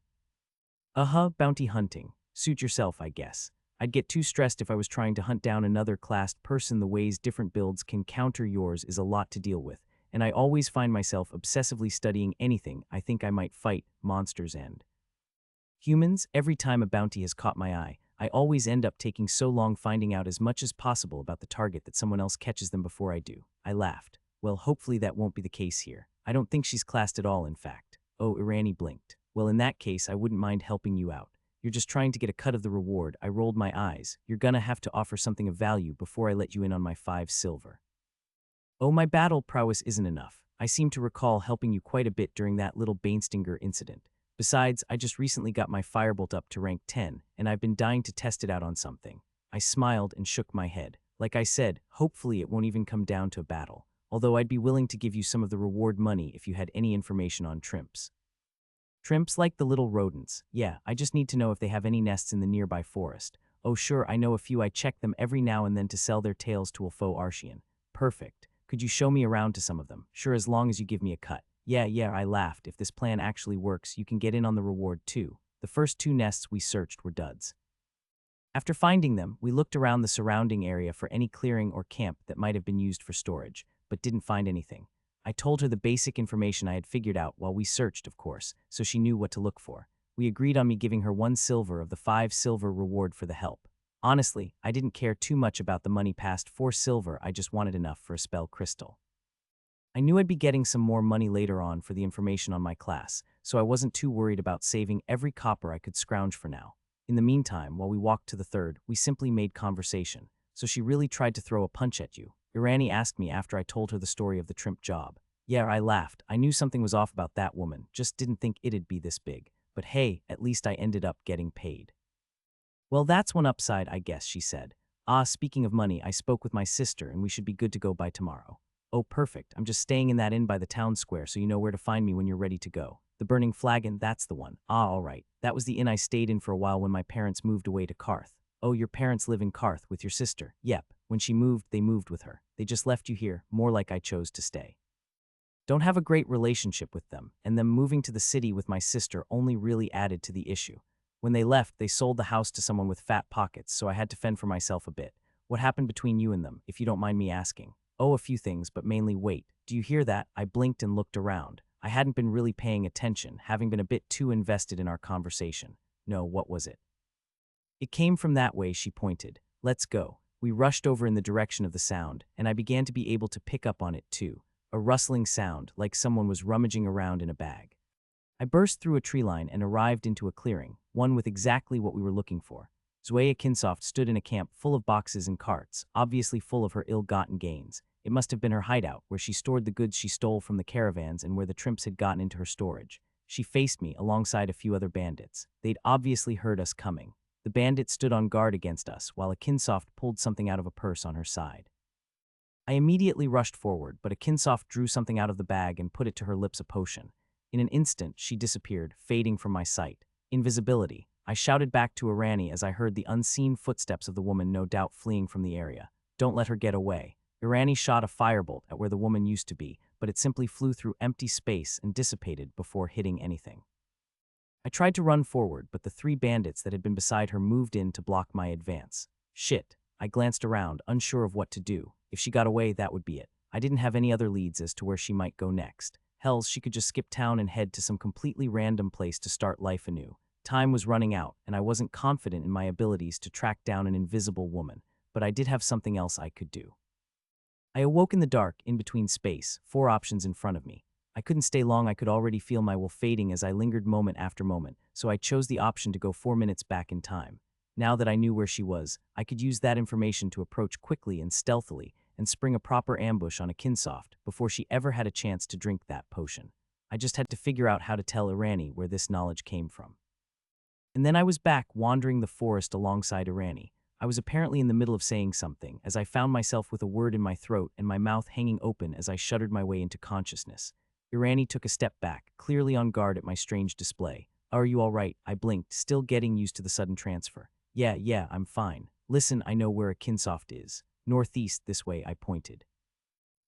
Bounty hunting. Suit yourself, I guess. I'd get too stressed if I was trying to hunt down another classed person. The ways different builds can counter yours is a lot to deal with, and I always find myself obsessively studying anything I think I might fight, monsters and humans. Every time a bounty has caught my eye, I always end up taking so long finding out as much as possible about the target that someone else catches them before I do. I laughed. Well, hopefully that won't be the case here. I don't think she's classed at all, in fact. Oh, Irani blinked. Well, in that case, I wouldn't mind helping you out. You're just trying to get a cut of the reward. I rolled my eyes. You're gonna have to offer something of value before I let you in on my 5 silver. Oh, my battle prowess isn't enough. I seem to recall helping you quite a bit during that little Banestinger incident. Besides, I just recently got my firebolt up to rank 10, and I've been dying to test it out on something. I smiled and shook my head. Like I said, hopefully it won't even come down to a battle, although I'd be willing to give you some of the reward money if you had any information on trimps. Trimps like the little rodents. Yeah, I just need to know if they have any nests in the nearby forest. Oh sure, I know a few. I check them every now and then to sell their tails to a faux Archean. Perfect. Could you show me around to some of them? Sure, as long as you give me a cut. Yeah, I laughed. If this plan actually works, you can get in on the reward too. The first 2 nests we searched were duds. After finding them, we looked around the surrounding area for any clearing or camp that might have been used for storage, but didn't find anything. I told her the basic information I had figured out while we searched, of course, so she knew what to look for. We agreed on me giving her 1 silver of the 5 silver reward for the help. Honestly, I didn't care too much about the money past 4 silver, I just wanted enough for a spell crystal. I knew I'd be getting some more money later on for the information on my class, so I wasn't too worried about saving every copper I could scrounge for now. In the meantime, while we walked to the third, we simply made conversation. So she really tried to throw a punch at you? Irani asked me after I told her the story of the trimp job. Yeah, I laughed. I knew something was off about that woman, just didn't think it'd be this big. But hey, at least I ended up getting paid. Well, that's one upside, I guess, she said. Speaking of money, I spoke with my sister and we should be good to go by tomorrow. Oh, perfect. I'm just staying in that inn by the town square so you know where to find me when you're ready to go. The Burning Flagon, that's the one. All right. That was the inn I stayed in for a while when my parents moved away to Carth. Oh, your parents live in Carth with your sister? Yep. When she moved, they moved with her. They just left you here, more like I chose to stay. Don't have a great relationship with them, and them moving to the city with my sister only really added to the issue. When they left, they sold the house to someone with fat pockets, so I had to fend for myself a bit. What happened between you and them, if you don't mind me asking? Oh, a few things, but mainly wait. Do you hear that? I blinked and looked around. I hadn't been really paying attention, having been a bit too invested in our conversation. No, what was it? It came from that way, she pointed. Let's go. We rushed over in the direction of the sound, and I began to be able to pick up on it too. A rustling sound, like someone was rummaging around in a bag. I burst through a tree line and arrived into a clearing, one with exactly what we were looking for. Zoea Kinsoft stood in a camp full of boxes and carts, obviously full of her ill-gotten gains. It must have been her hideout, where she stored the goods she stole from the caravans and where the trimps had gotten into her storage. She faced me alongside a few other bandits. They'd obviously heard us coming. The bandit stood on guard against us, while a Kinsoft pulled something out of a purse on her side. I immediately rushed forward, but a Kinsoft drew something out of the bag and put it to her lips, a potion. In an instant, she disappeared, fading from my sight. Invisibility. I shouted back to Irani as I heard the unseen footsteps of the woman, no doubt fleeing from the area. Don't let her get away. Irani shot a firebolt at where the woman used to be, but it simply flew through empty space and dissipated before hitting anything. I tried to run forward, but the 3 bandits that had been beside her moved in to block my advance. Shit. I glanced around, unsure of what to do. If she got away, that would be it. I didn't have any other leads as to where she might go next. Hells, she could just skip town and head to some completely random place to start life anew. Time was running out, and I wasn't confident in my abilities to track down an invisible woman, but I did have something else I could do. I awoke in the dark, in between space, 4 options in front of me. I couldn't stay long. I could already feel my will fading as I lingered moment after moment, so I chose the option to go 4 minutes back in time. Now that I knew where she was, I could use that information to approach quickly and stealthily and spring a proper ambush on a Kinsoft before she ever had a chance to drink that potion. I just had to figure out how to tell Irani where this knowledge came from. And then I was back wandering the forest alongside Irani. I was apparently in the middle of saying something as I found myself with a word in my throat and my mouth hanging open as I shuddered my way into consciousness. Irani took a step back, clearly on guard at my strange display. Are you all right? I blinked, still getting used to the sudden transfer. Yeah, I'm fine. Listen, I know where a Kinsoft is. Northeast, this way, I pointed.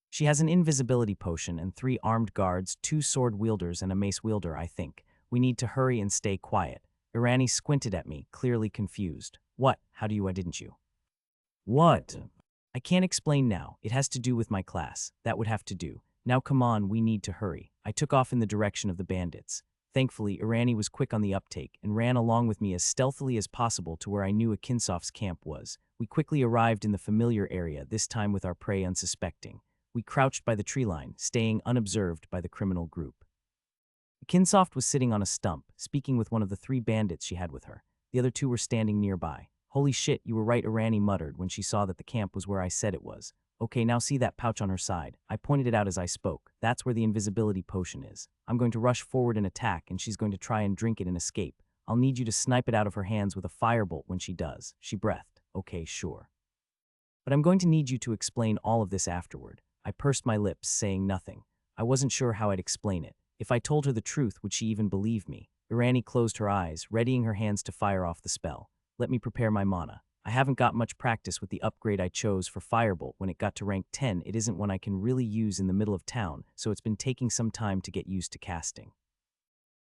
She has an invisibility potion and 3 armed guards, 2 sword wielders and a mace wielder, I think. We need to hurry and stay quiet. Irani squinted at me, clearly confused. What? How do you? Didn't you? What? I can't explain now. It has to do with my class. That would have to do. Now come on, we need to hurry. I took off in the direction of the bandits. Thankfully, Irani was quick on the uptake and ran along with me as stealthily as possible to where I knew a Kinsoft's camp was. We quickly arrived in the familiar area, this time with our prey unsuspecting. We crouched by the tree line, staying unobserved by the criminal group. Kinsoft was sitting on a stump, speaking with one of the 3 bandits she had with her. The other 2 were standing nearby. Holy shit, you were right, Irani muttered when she saw that the camp was where I said it was. Okay, now see that pouch on her side. I pointed it out as I spoke. That's where the invisibility potion is. I'm going to rush forward and attack, and she's going to try and drink it and escape. I'll need you to snipe it out of her hands with a firebolt when she does. She breathed. Okay, sure. But I'm going to need you to explain all of this afterward. I pursed my lips, saying nothing. I wasn't sure how I'd explain it. If I told her the truth, would she even believe me? Irani closed her eyes, readying her hands to fire off the spell. Let me prepare my mana. I haven't got much practice with the upgrade I chose for Firebolt. When it got to rank 10, it isn't one I can really use in the middle of town, so it's been taking some time to get used to casting.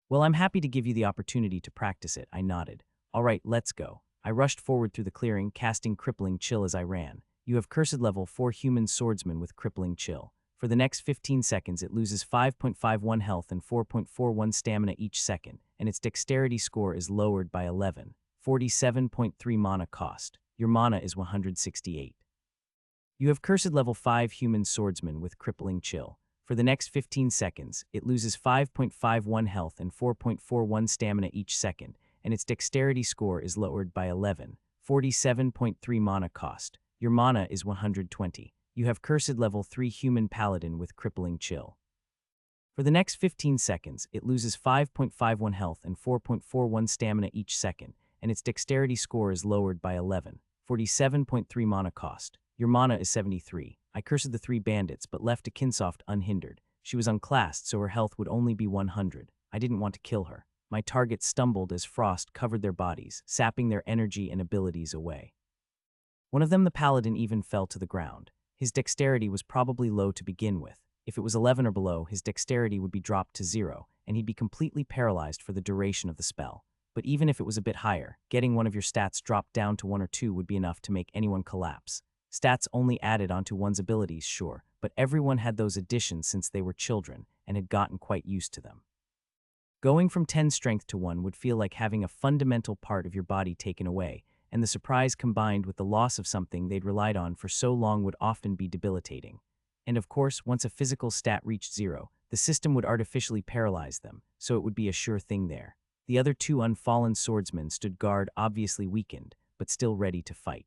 Well, I'm happy to give you the opportunity to practice it, I nodded. All right, let's go. I rushed forward through the clearing, casting Crippling Chill as I ran. You have Cursed level 4 Human Swordsman with Crippling Chill. For the next 15 seconds, it loses 5.51 health and 4.41 stamina each second, and its dexterity score is lowered by 11. 47.3 mana cost. Your mana is 168. You have Cursed level 5 Human Swordsman with Crippling Chill. For the next 15 seconds, it loses 5.51 health and 4.41 stamina each second, and its dexterity score is lowered by 11. 47.3 mana cost. Your mana is 120. You have Cursed level 3 Human Paladin with Crippling Chill. For the next 15 seconds, it loses 5.51 health and 4.41 stamina each second, and its dexterity score is lowered by 11. 47.3 mana cost. Your mana is 73. I cursed the 3 bandits but left a Kinsoft unhindered. She was unclassed, so her health would only be 100. I didn't want to kill her. My targets stumbled as frost covered their bodies, sapping their energy and abilities away. One of them, the paladin, even fell to the ground. His dexterity was probably low to begin with. If it was 11 or below, his dexterity would be dropped to 0, and he'd be completely paralyzed for the duration of the spell. But even if it was a bit higher, getting one of your stats dropped down to 1 or 2 would be enough to make anyone collapse. Stats only added onto one's abilities, sure, but everyone had those additions since they were children and had gotten quite used to them. Going from 10 strength to 1 would feel like having a fundamental part of your body taken away, and the surprise combined with the loss of something they'd relied on for so long would often be debilitating. And of course, once a physical stat reached 0, the system would artificially paralyze them, so it would be a sure thing there. The other 2 unfallen swordsmen stood guard, obviously weakened, but still ready to fight.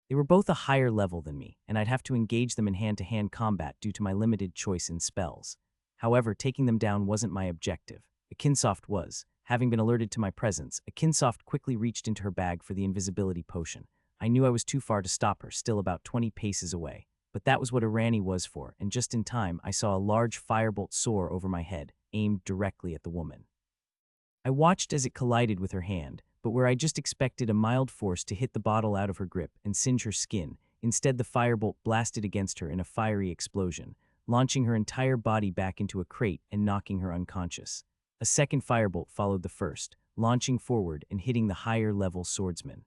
They were both a higher level than me, and I'd have to engage them in hand-to-hand combat due to my limited choice in spells. However, taking them down wasn't my objective. Akinsoft was. Having been alerted to my presence, Akinsoft quickly reached into her bag for the invisibility potion. I knew I was too far to stop her, still about 20 paces away. But that was what Irani was for, and just in time, I saw a large firebolt soar over my head, aimed directly at the woman. I watched as it collided with her hand, but where I just expected a mild force to hit the bottle out of her grip and singe her skin, instead the firebolt blasted against her in a fiery explosion, launching her entire body back into a crate and knocking her unconscious. A second firebolt followed the first, launching forward and hitting the higher-level swordsman.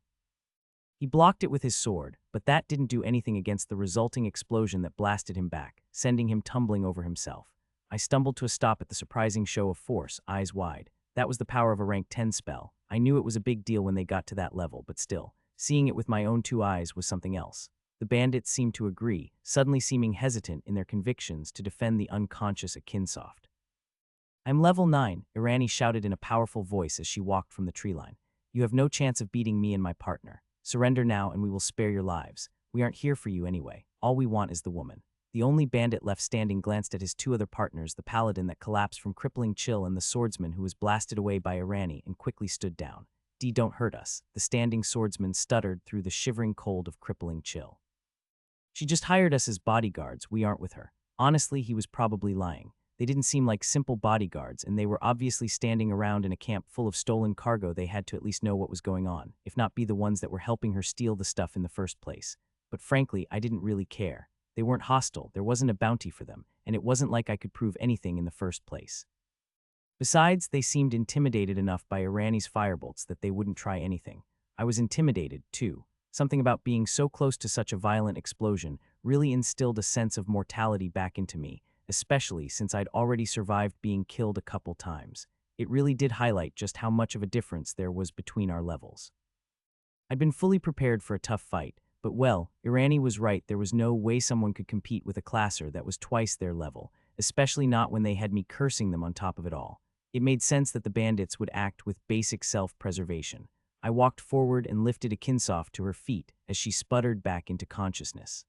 He blocked it with his sword, but that didn't do anything against the resulting explosion that blasted him back, sending him tumbling over himself. I stumbled to a stop at the surprising show of force, eyes wide. That was the power of a rank 10 spell. I knew it was a big deal when they got to that level, but still, seeing it with my own 2 eyes was something else. The bandits seemed to agree, suddenly seeming hesitant in their convictions to defend the unconscious Akinsoft. I'm level 9, Irani shouted in a powerful voice as she walked from the tree line. You have no chance of beating me and my partner. Surrender now and we will spare your lives. We aren't here for you anyway. All we want is the woman. The only bandit left standing glanced at his 2 other partners, the paladin that collapsed from crippling chill and the swordsman who was blasted away by Irani, and quickly stood down. Don't hurt us, the standing swordsman stuttered through the shivering cold of crippling chill. She just hired us as bodyguards, we aren't with her. Honestly, he was probably lying. They didn't seem like simple bodyguards, and they were obviously standing around in a camp full of stolen cargo. They had to at least know what was going on, if not be the ones that were helping her steal the stuff in the first place. But frankly, I didn't really care. They weren't hostile, there wasn't a bounty for them, and it wasn't like I could prove anything in the first place. Besides, they seemed intimidated enough by Irani's firebolts that they wouldn't try anything. I was intimidated, too. Something about being so close to such a violent explosion really instilled a sense of mortality back into me, especially since I'd already survived being killed a couple times. It really did highlight just how much of a difference there was between our levels. I'd been fully prepared for a tough fight, but well, Irani was right, there was no way someone could compete with a classer that was twice their level, especially not when they had me cursing them on top of it all. It made sense that the bandits would act with basic self-preservation. I walked forward and lifted Akinsoft to her feet as she sputtered back into consciousness.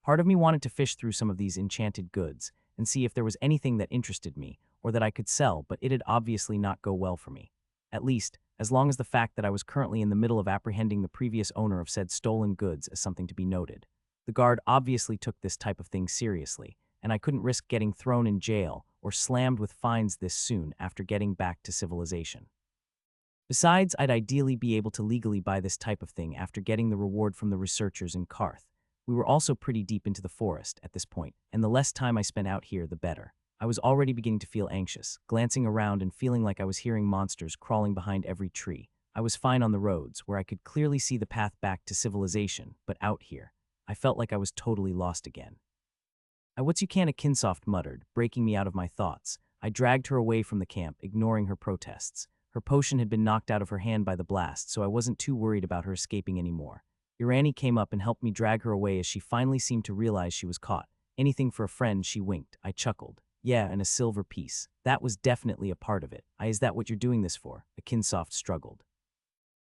Part of me wanted to fish through some of these enchanted goods and see if there was anything that interested me or that I could sell, but it'd obviously not go well for me. At least, as long as the fact that I was currently in the middle of apprehending the previous owner of said stolen goods is something to be noted. The guard obviously took this type of thing seriously, and I couldn't risk getting thrown in jail or slammed with fines this soon after getting back to civilization. Besides, I'd ideally be able to legally buy this type of thing after getting the reward from the researchers in Karth. We were also pretty deep into the forest at this point, and the less time I spent out here, the better. I was already beginning to feel anxious, glancing around and feeling like I was hearing monsters crawling behind every tree. I was fine on the roads, where I could clearly see the path back to civilization, but out here, I felt like I was totally lost again. What's you can, Kinsoft muttered, breaking me out of my thoughts. I dragged her away from the camp, ignoring her protests. Her potion had been knocked out of her hand by the blast, so I wasn't too worried about her escaping anymore. Irani came up and helped me drag her away as she finally seemed to realize she was caught. Anything for a friend, she winked. I chuckled. Yeah, and a silver piece. That was definitely a part of it. Is that what you're doing this for? Kinsoft struggled.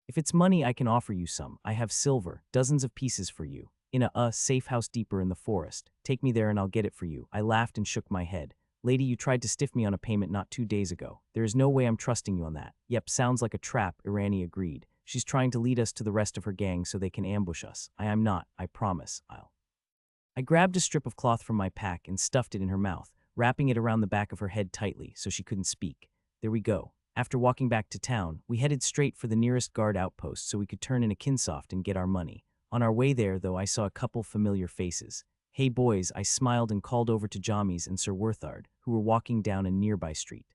If it's money, I can offer you some. I have silver, dozens of pieces for you. In a safe house deeper in the forest. Take me there and I'll get it for you. I laughed and shook my head. Lady, you tried to stiff me on a payment not 2 days ago. There is no way I'm trusting you on that. Yep, sounds like a trap, Irani agreed. She's trying to lead us to the rest of her gang so they can ambush us. I am not, I promise. I grabbed a strip of cloth from my pack and stuffed it in her mouth, wrapping it around the back of her head tightly so she couldn't speak. There we go. After walking back to town, we headed straight for the nearest guard outpost so we could turn in a Kinsoft and get our money. On our way there, though, I saw a couple familiar faces. Hey boys, I smiled and called over to Jamies and Sir Werthard, who were walking down a nearby street.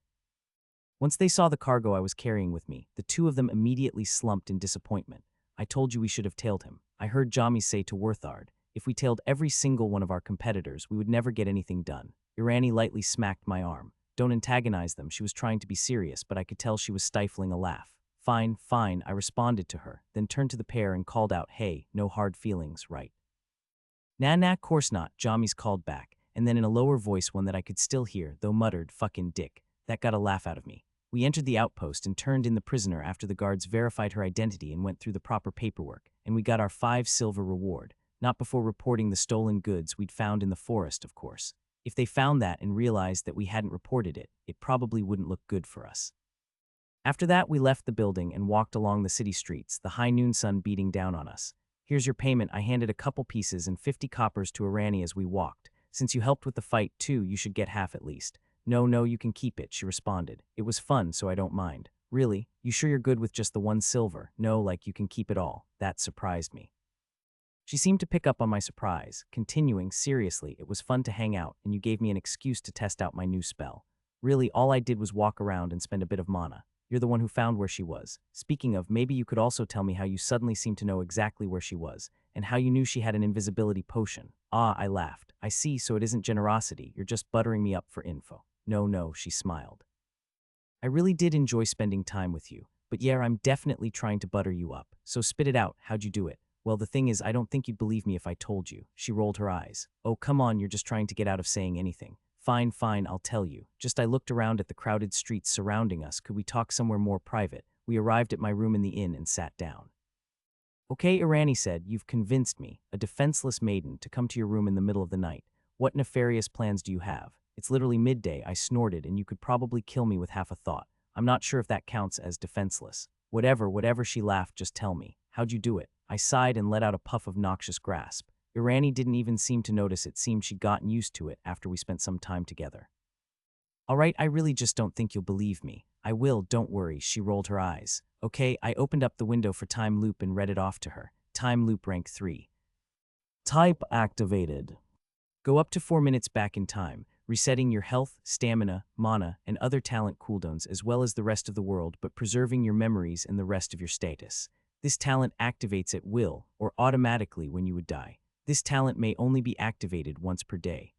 Once they saw the cargo I was carrying with me, the two of them immediately slumped in disappointment. I told you we should have tailed him. I heard Jamies say to Werthard, if we tailed every single one of our competitors, we would never get anything done. Irani lightly smacked my arm. Don't antagonize them, she was trying to be serious, but I could tell she was stifling a laugh. Fine, fine, I responded to her, then turned to the pair and called out, hey, no hard feelings, right? Nah, course not, Jamies called back, and then in a lower voice, one that I could still hear, though muttered, fucking dick. That got a laugh out of me. We entered the outpost and turned in the prisoner after the guards verified her identity and went through the proper paperwork, and we got our 5 silver reward, not before reporting the stolen goods we'd found in the forest, of course. If they found that and realized that we hadn't reported it, it probably wouldn't look good for us. After that, we left the building and walked along the city streets, the high noon sun beating down on us. Here's your payment. I handed a couple pieces and 50 coppers to Irani as we walked. Since you helped with the fight too, you should get half at least. No, you can keep it, she responded. It was fun, so I don't mind. Really? You sure you're good with just the 1 silver? No, like you can keep it all. That surprised me. She seemed to pick up on my surprise, continuing, seriously, it was fun to hang out, and you gave me an excuse to test out my new spell. Really, all I did was walk around and spend a bit of mana. You're the one who found where she was. Speaking of, maybe you could also tell me how you suddenly seemed to know exactly where she was, and how you knew she had an invisibility potion. I laughed. I see, so it isn't generosity, you're just buttering me up for info. No, she smiled. I really did enjoy spending time with you, but yeah, I'm definitely trying to butter you up. So spit it out, how'd you do it? Well, the thing is, I don't think you'd believe me if I told you. She rolled her eyes. Oh, come on, you're just trying to get out of saying anything. Fine, I'll tell you. Just I looked around at the crowded streets surrounding us. Could we talk somewhere more private? We arrived at my room in the inn and sat down. Okay, Irani said, you've convinced me, a defenseless maiden, to come to your room in the middle of the night. What nefarious plans do you have? It's literally midday, I snorted, and you could probably kill me with half a thought. I'm not sure if that counts as defenseless. Whatever, she laughed, just tell me. How'd you do it? I sighed and let out a puff of noxious grasp. Irani didn't even seem to notice. It seemed she'd gotten used to it after we spent some time together. All right, I really just don't think you'll believe me. I will, don't worry, she rolled her eyes. Okay, I opened up the window for time loop and read it off to her. Time loop rank 3. Type activated. Go up to 4 minutes back in time, resetting your health, stamina, mana, and other talent cooldowns as well as the rest of the world, but preserving your memories and the rest of your status. This talent activates at will, or automatically when you would die. This talent may only be activated once per day.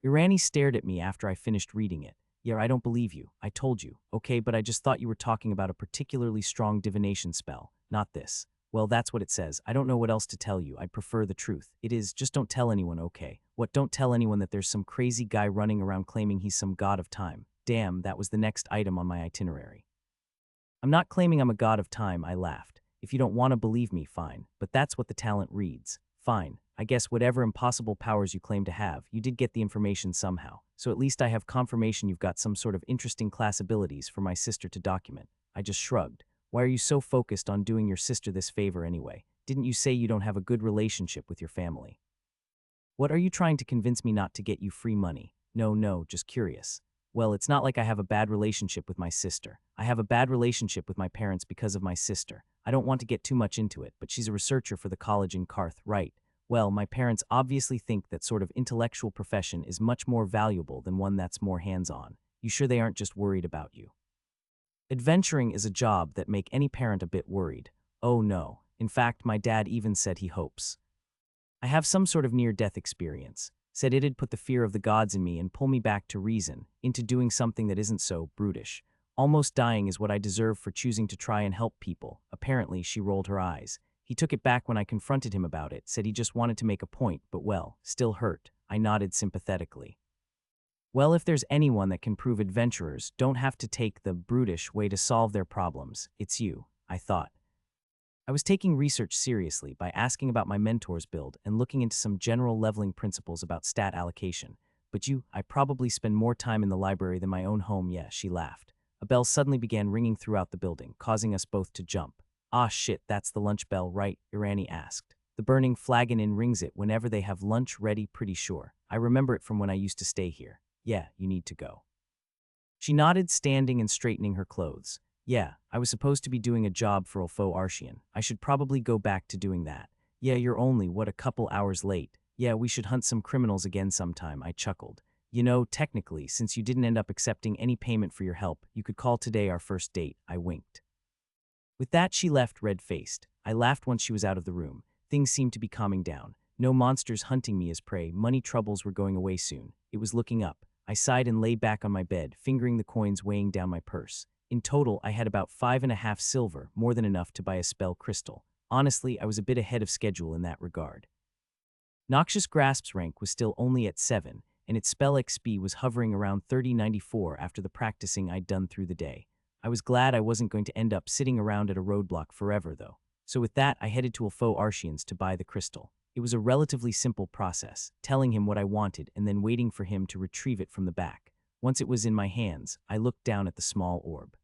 Irani stared at me after I finished reading it. Yeah, I don't believe you. I told you. Okay, but I just thought you were talking about a particularly strong divination spell, not this. Well, that's what it says. I don't know what else to tell you. I'd prefer the truth. It is, just don't tell anyone, okay? What, don't tell anyone that there's some crazy guy running around claiming he's some god of time. Damn, that was the next item on my itinerary. I'm not claiming I'm a god of time, I laughed. If you don't want to believe me, fine. But that's what the talent reads. Fine. I guess whatever impossible powers you claim to have, you did get the information somehow. So at least I have confirmation you've got some sort of interesting class abilities for my sister to document. I just shrugged. Why are you so focused on doing your sister this favor anyway? Didn't you say you don't have a good relationship with your family? What are you trying to convince me not to get you free money? No, just curious. Well, it's not like I have a bad relationship with my sister. I have a bad relationship with my parents because of my sister. I don't want to get too much into it, but she's a researcher for the college in Karth, right? Well, my parents obviously think that sort of intellectual profession is much more valuable than one that's more hands-on. You sure they aren't just worried about you? Adventuring is a job that make any parent a bit worried. Oh no. In fact, my dad even said he hopes I have some sort of near-death experience, said it'd put the fear of the gods in me and pull me back to reason, into doing something that isn't so brutish. Almost dying is what I deserve for choosing to try and help people. Apparently, she rolled her eyes. He took it back when I confronted him about it, said he just wanted to make a point, but well, still hurt. I nodded sympathetically. Well, if there's anyone that can prove adventurers don't have to take the brutish way to solve their problems, it's you, I thought. I was taking research seriously by asking about my mentor's build and looking into some general leveling principles about stat allocation. But I probably spend more time in the library than my own home. Yeah, she laughed. A bell suddenly began ringing throughout the building, causing us both to jump. Ah shit, that's the lunch bell, right? Irani asked. The burning flagon inn rings it whenever they have lunch ready, pretty sure. I remember it from when I used to stay here. Yeah, you need to go. She nodded, standing and straightening her clothes. Yeah, I was supposed to be doing a job for Ulfo Arshian. I should probably go back to doing that. Yeah, you're only, a couple hours late. Yeah, we should hunt some criminals again sometime, I chuckled. You know, technically, since you didn't end up accepting any payment for your help, you could call today our first date, I winked. With that, she left red-faced. I laughed once she was out of the room. Things seemed to be calming down. No monsters hunting me as prey, money troubles were going away soon. It was looking up. I sighed and lay back on my bed, fingering the coins weighing down my purse. In total, I had about 5.5 silver, more than enough to buy a spell crystal. Honestly, I was a bit ahead of schedule in that regard. Noxious Grasp's rank was still only at 7, and its spell XP was hovering around 3094 after the practicing I'd done through the day. I was glad I wasn't going to end up sitting around at a roadblock forever, though. So with that, I headed to Ulfo Arshian's to buy the crystal. It was a relatively simple process, telling him what I wanted and then waiting for him to retrieve it from the back. Once it was in my hands, I looked down at the small orb.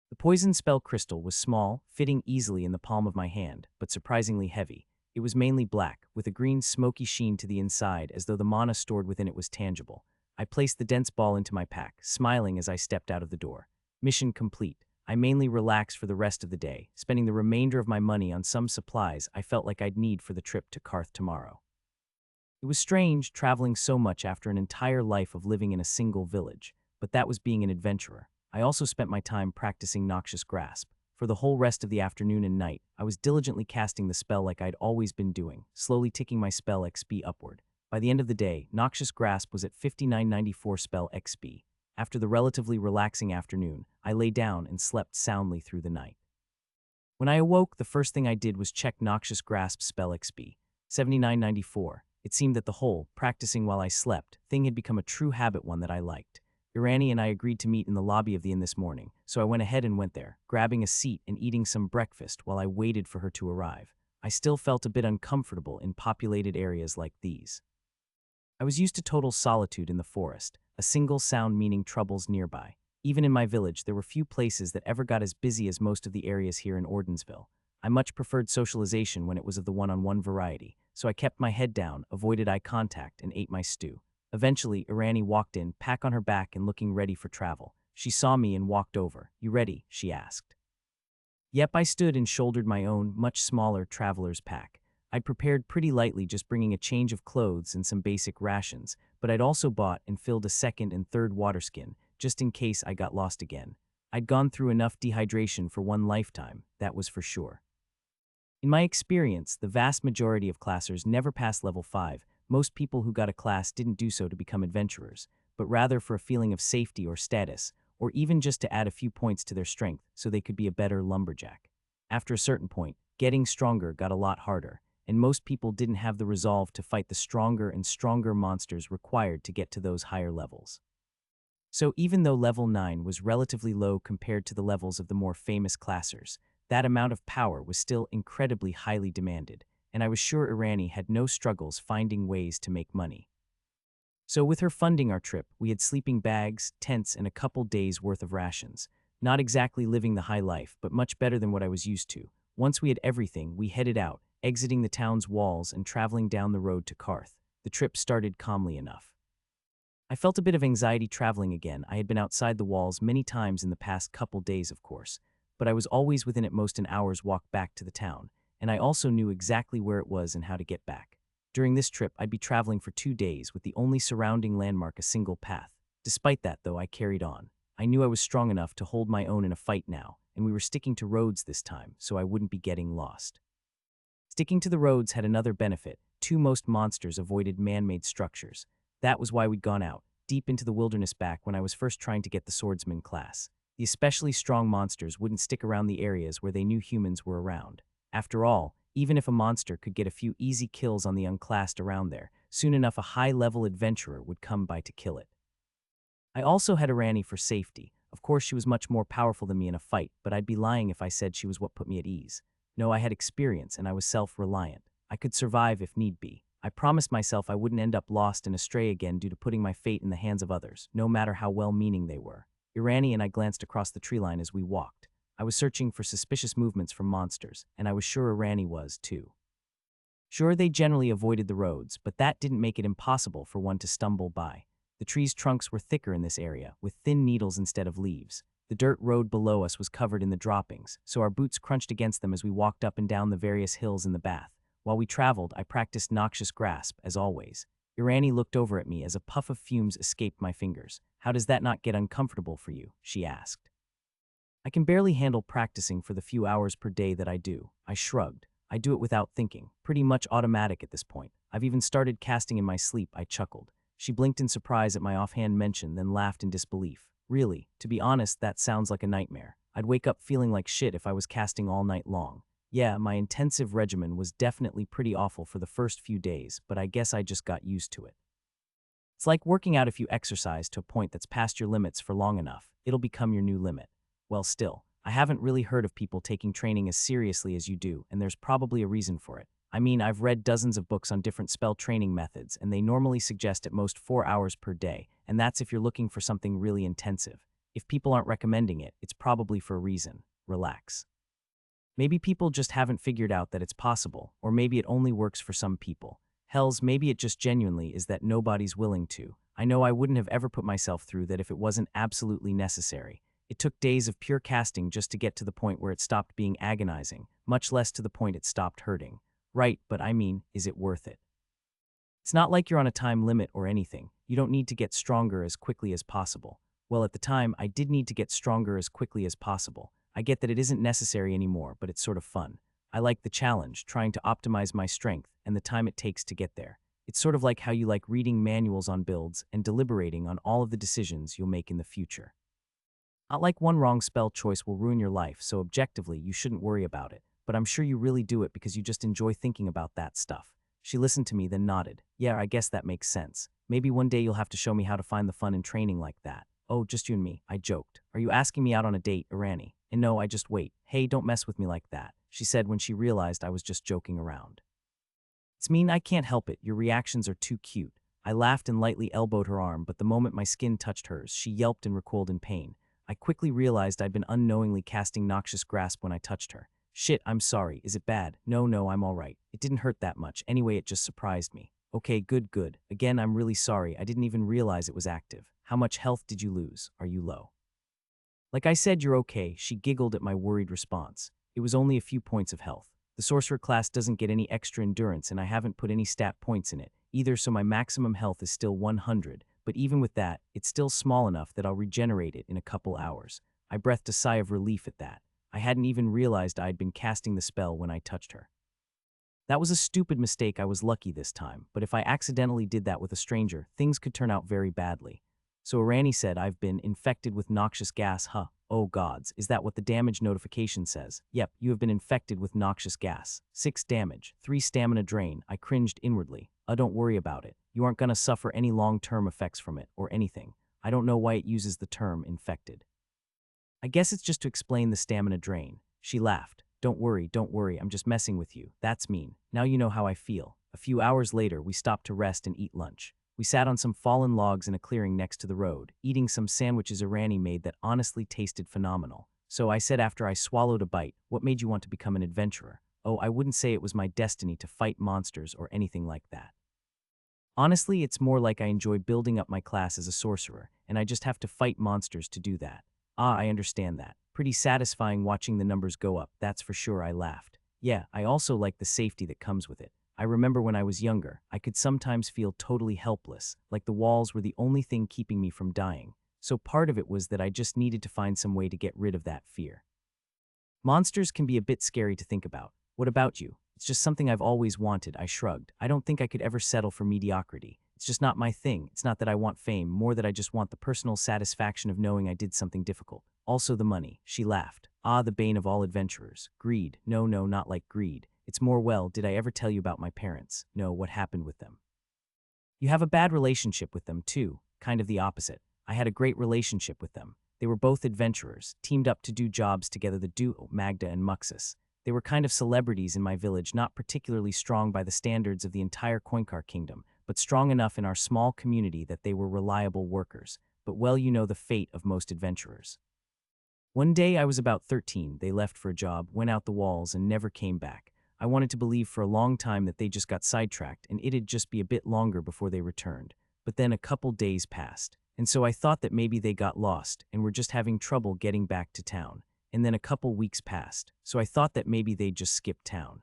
The poison spell crystal was small, fitting easily in the palm of my hand, but surprisingly heavy. It was mainly black, with a green smoky sheen to the inside as though the mana stored within it was tangible. I placed the dense ball into my pack, smiling as I stepped out of the door. Mission complete. I mainly relaxed for the rest of the day, spending the remainder of my money on some supplies I felt like I'd need for the trip to Karth tomorrow. It was strange traveling so much after an entire life of living in a single village, but that was being an adventurer. I also spent my time practicing Noxious Grasp. For the whole rest of the afternoon and night, I was diligently casting the spell like I'd always been doing, slowly ticking my spell XP upward. By the end of the day, Noxious Grasp was at 5994 spell XP. After the relatively relaxing afternoon, I lay down and slept soundly through the night. When I awoke, the first thing I did was check Noxious Grasp spell XP, 7994. It seemed that the whole, practicing while I slept, thing had become a true habit, one that I liked. Irani and I agreed to meet in the lobby of the inn this morning, so I went ahead and went there, grabbing a seat and eating some breakfast while I waited for her to arrive. I still felt a bit uncomfortable in populated areas like these. I was used to total solitude in the forest, a single sound meaning troubles nearby. Even in my village, there were few places that ever got as busy as most of the areas here in Ordensville. I much preferred socialization when it was of the one-on-one variety, so I kept my head down, avoided eye contact, and ate my stew. Eventually, Irani walked in, pack on her back and looking ready for travel. She saw me and walked over. "You ready?" she asked. Yep, I stood and shouldered my own, much smaller, traveler's pack. I'd prepared pretty lightly, just bringing a change of clothes and some basic rations, but I'd also bought and filled a second and third water skin, just in case I got lost again. I'd gone through enough dehydration for one lifetime, that was for sure. In my experience, the vast majority of classers never passed level 5. Most people who got a class didn't do so to become adventurers, but rather for a feeling of safety or status, or even just to add a few points to their strength so they could be a better lumberjack. After a certain point, getting stronger got a lot harder, and most people didn't have the resolve to fight the stronger and stronger monsters required to get to those higher levels. So even though level 9 was relatively low compared to the levels of the more famous classers, that amount of power was still incredibly highly demanded, and I was sure Irani had no struggles finding ways to make money. So with her funding our trip, we had sleeping bags, tents, and a couple days' worth of rations. Not exactly living the high life, but much better than what I was used to. Once we had everything, we headed out, exiting the town's walls and traveling down the road to Karth. The trip started calmly enough. I felt a bit of anxiety traveling again. I had been outside the walls many times in the past couple days, of course, but I was always within at most an hour's walk back to the town, and I also knew exactly where it was and how to get back. During this trip, I'd be traveling for 2 days with the only surrounding landmark a single path. Despite that, though, I carried on. I knew I was strong enough to hold my own in a fight now, and we were sticking to roads this time, so I wouldn't be getting lost. Sticking to the roads had another benefit. Most monsters avoided man-made structures. That was why we'd gone out, deep into the wilderness back when I was first trying to get the Swordsman class. The especially strong monsters wouldn't stick around the areas where they knew humans were around. After all, even if a monster could get a few easy kills on the unclassed around there, soon enough a high-level adventurer would come by to kill it. I also had Irani for safety. Of course, she was much more powerful than me in a fight, but I'd be lying if I said she was what put me at ease. No, I had experience and I was self-reliant. I could survive if need be. I promised myself I wouldn't end up lost and astray again due to putting my fate in the hands of others, no matter how well-meaning they were. Irani and I glanced across the tree line as we walked. I was searching for suspicious movements from monsters, and I was sure Irani was, too. Sure, they generally avoided the roads, but that didn't make it impossible for one to stumble by. The trees' trunks were thicker in this area, with thin needles instead of leaves. The dirt road below us was covered in the droppings, so our boots crunched against them as we walked up and down the various hills in the bath. While we traveled, I practiced noxious grasp, as always. Irani looked over at me as a puff of fumes escaped my fingers. "How does that not get uncomfortable for you?" she asked. "I can barely handle practicing for the few hours per day that I do." I shrugged. "I do it without thinking, pretty much automatic at this point. I've even started casting in my sleep." I chuckled. She blinked in surprise at my offhand mention, then laughed in disbelief. "Really? To be honest, that sounds like a nightmare. I'd wake up feeling like shit if I was casting all night long." Yeah, my intensive regimen was definitely pretty awful for the first few days, but I guess I just got used to it. It's like working out. If you exercise to a point that's past your limits for long enough, it'll become your new limit. Well, still, I haven't really heard of people taking training as seriously as you do, and there's probably a reason for it. I mean, I've read dozens of books on different spell training methods, and they normally suggest at most 4 hours per day, and that's if you're looking for something really intensive. If people aren't recommending it, it's probably for a reason. Relax. Maybe people just haven't figured out that it's possible, or maybe it only works for some people. Hells, maybe it just genuinely is that nobody's willing to. I know I wouldn't have ever put myself through that if it wasn't absolutely necessary. It took days of pure casting just to get to the point where it stopped being agonizing, much less to the point it stopped hurting. Right, but I mean, is it worth it? It's not like you're on a time limit or anything. You don't need to get stronger as quickly as possible. Well, at the time, I did need to get stronger as quickly as possible. I get that it isn't necessary anymore, but it's sort of fun. I like the challenge, trying to optimize my strength and the time it takes to get there. It's sort of like how you like reading manuals on builds and deliberating on all of the decisions you'll make in the future. Not like one wrong spell choice will ruin your life, so objectively, you shouldn't worry about it. But I'm sure you really do it because you just enjoy thinking about that stuff. She listened to me, then nodded. Yeah, I guess that makes sense. Maybe one day you'll have to show me how to find the fun in training like that. Oh, just you and me, I joked. Are you asking me out on a date, Irani? And no, I just wait. Hey, don't mess with me like that, she said when she realized I was just joking around. It's mean, I can't help it. Your reactions are too cute. I laughed and lightly elbowed her arm, but the moment my skin touched hers, she yelped and recoiled in pain. I quickly realized I'd been unknowingly casting noxious grasp when I touched her. Shit, I'm sorry. Is it bad? No, I'm all right. It didn't hurt that much. Anyway, it just surprised me. Okay, good. Again, I'm really sorry. I didn't even realize it was active. How much health did you lose? Are you low? Like I said, you're okay. She giggled at my worried response. It was only a few points of health. The sorcerer class doesn't get any extra endurance, and I haven't put any stat points in it either, so my maximum health is still 100, but even with that, it's still small enough that I'll regenerate it in a couple hours. I breathed a sigh of relief at that. I hadn't even realized I'd been casting the spell when I touched her. That was a stupid mistake. I was lucky this time, but if I accidentally did that with a stranger, things could turn out very badly. So Irani said, I've been infected with noxious gas, huh? Oh gods, is that what the damage notification says? Yep, you have been infected with noxious gas. 6 damage, 3 stamina drain. I cringed inwardly. Don't worry about it. You aren't gonna suffer any long-term effects from it, or anything. I don't know why it uses the term infected. I guess it's just to explain the stamina drain. She laughed. Don't worry, I'm just messing with you. That's mean. Now you know how I feel. A few hours later, we stopped to rest and eat lunch. We sat on some fallen logs in a clearing next to the road, eating some sandwiches Irani made that honestly tasted phenomenal. So I said after I swallowed a bite, "What made you want to become an adventurer?" "Oh, I wouldn't say it was my destiny to fight monsters or anything like that. Honestly, it's more like I enjoy building up my class as a sorcerer, and I just have to fight monsters to do that." "Ah, I understand that. Pretty satisfying watching the numbers go up, that's for sure," I laughed. "Yeah, I also like the safety that comes with it. I remember when I was younger, I could sometimes feel totally helpless, like the walls were the only thing keeping me from dying. So part of it was that I just needed to find some way to get rid of that fear." "Monsters can be a bit scary to think about. What about you?" "It's just something I've always wanted," I shrugged. "I don't think I could ever settle for mediocrity. It's just not my thing. It's not that I want fame, more that I just want the personal satisfaction of knowing I did something difficult. Also the money." She laughed. "Ah, the bane of all adventurers. Greed. No, no, not like greed. It's more, well, did I ever tell you about my parents? No, what happened with them?" "You have a bad relationship with them, too." "Kind of the opposite. I had a great relationship with them. They were both adventurers, teamed up to do jobs together, the duo, Magda and Muxus. They were kind of celebrities in my village, not particularly strong by the standards of the entire Koinkar kingdom, but strong enough in our small community that they were reliable workers. But well, you know the fate of most adventurers. One day I was about 13, they left for a job, went out the walls, and never came back. I wanted to believe for a long time that they just got sidetracked and it'd just be a bit longer before they returned. But then a couple days passed, and so I thought that maybe they got lost and were just having trouble getting back to town. And then a couple weeks passed, so I thought that maybe they'd just skipped town.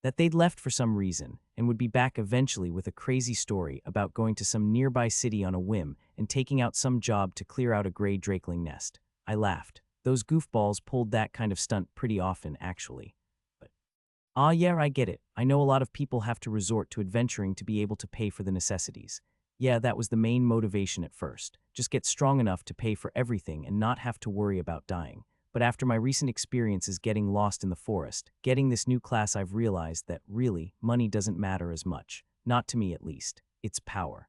That they'd left for some reason and would be back eventually with a crazy story about going to some nearby city on a whim and taking out some job to clear out a gray drakeling nest. I laughed. Those goofballs pulled that kind of stunt pretty often, actually. But, ah, yeah, I get it. I know a lot of people have to resort to adventuring to be able to pay for the necessities. Yeah, that was the main motivation at first. Just get strong enough to pay for everything and not have to worry about dying. But after my recent experiences getting lost in the forest, getting this new class, I've realized that, really, money doesn't matter as much. Not to me, at least. It's power.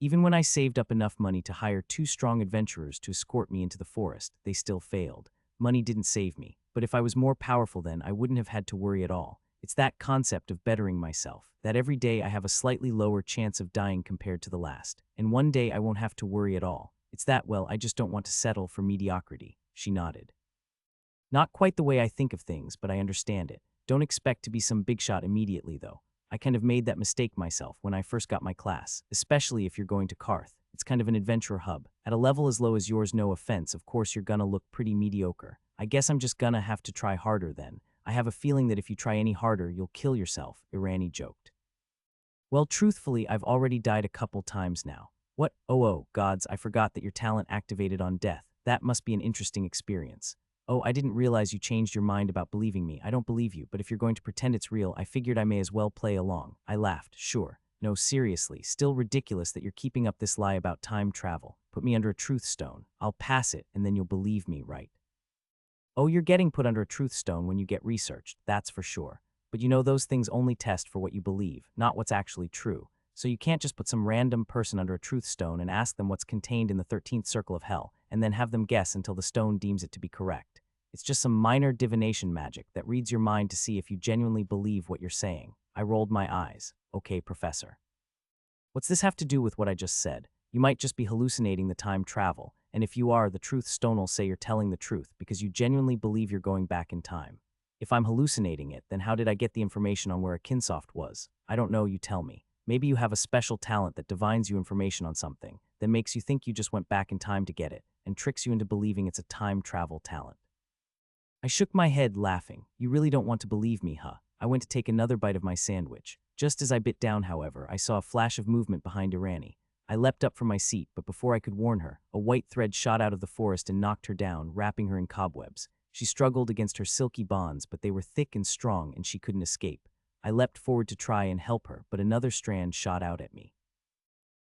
Even when I saved up enough money to hire 2 strong adventurers to escort me into the forest, they still failed. Money didn't save me, but if I was more powerful then, I wouldn't have had to worry at all. It's that concept of bettering myself, that every day I have a slightly lower chance of dying compared to the last, and one day I won't have to worry at all. It's that, well, I just don't want to settle for mediocrity." She nodded. "Not quite the way I think of things, but I understand it. Don't expect to be some big shot immediately, though. I kind of made that mistake myself when I first got my class, especially if you're going to Karth. It's kind of an adventure hub. At a level as low as yours, no offense, of course you're gonna look pretty mediocre. I guess I'm just gonna have to try harder then. I have a feeling that if you try any harder, you'll kill yourself," Irani joked. "Well, truthfully, I've already died a couple times now." "What? Oh, gods, I forgot that your talent activated on death. That must be an interesting experience." "Oh, I didn't realize you changed your mind about believing me. I don't believe you, but if you're going to pretend it's real, I figured I may as well play along." I laughed. "Sure. No, seriously, still ridiculous that you're keeping up this lie about time travel. Put me under a truth stone. I'll pass it, and then you'll believe me, right?" "Oh, you're getting put under a truth stone when you get researched, that's for sure. But you know those things only test for what you believe, not what's actually true. So you can't just put some random person under a truth stone and ask them what's contained in the 13th circle of hell, and then have them guess until the stone deems it to be correct. It's just some minor divination magic that reads your mind to see if you genuinely believe what you're saying." I rolled my eyes. "Okay, Professor. What's this have to do with what I just said? You might just be hallucinating the time travel, and if you are, the truth stone will say you're telling the truth because you genuinely believe you're going back in time. If I'm hallucinating it, then how did I get the information on where a Kinsoft was? I don't know, you tell me. Maybe you have a special talent that divines you information on something, that makes you think you just went back in time to get it, and tricks you into believing it's a time travel talent." I shook my head, laughing. "You really don't want to believe me, huh?" I went to take another bite of my sandwich. Just as I bit down, however, I saw a flash of movement behind Irani. I leapt up from my seat, but before I could warn her, a white thread shot out of the forest and knocked her down, wrapping her in cobwebs. She struggled against her silky bonds, but they were thick and strong, and she couldn't escape. I leapt forward to try and help her, but another strand shot out at me.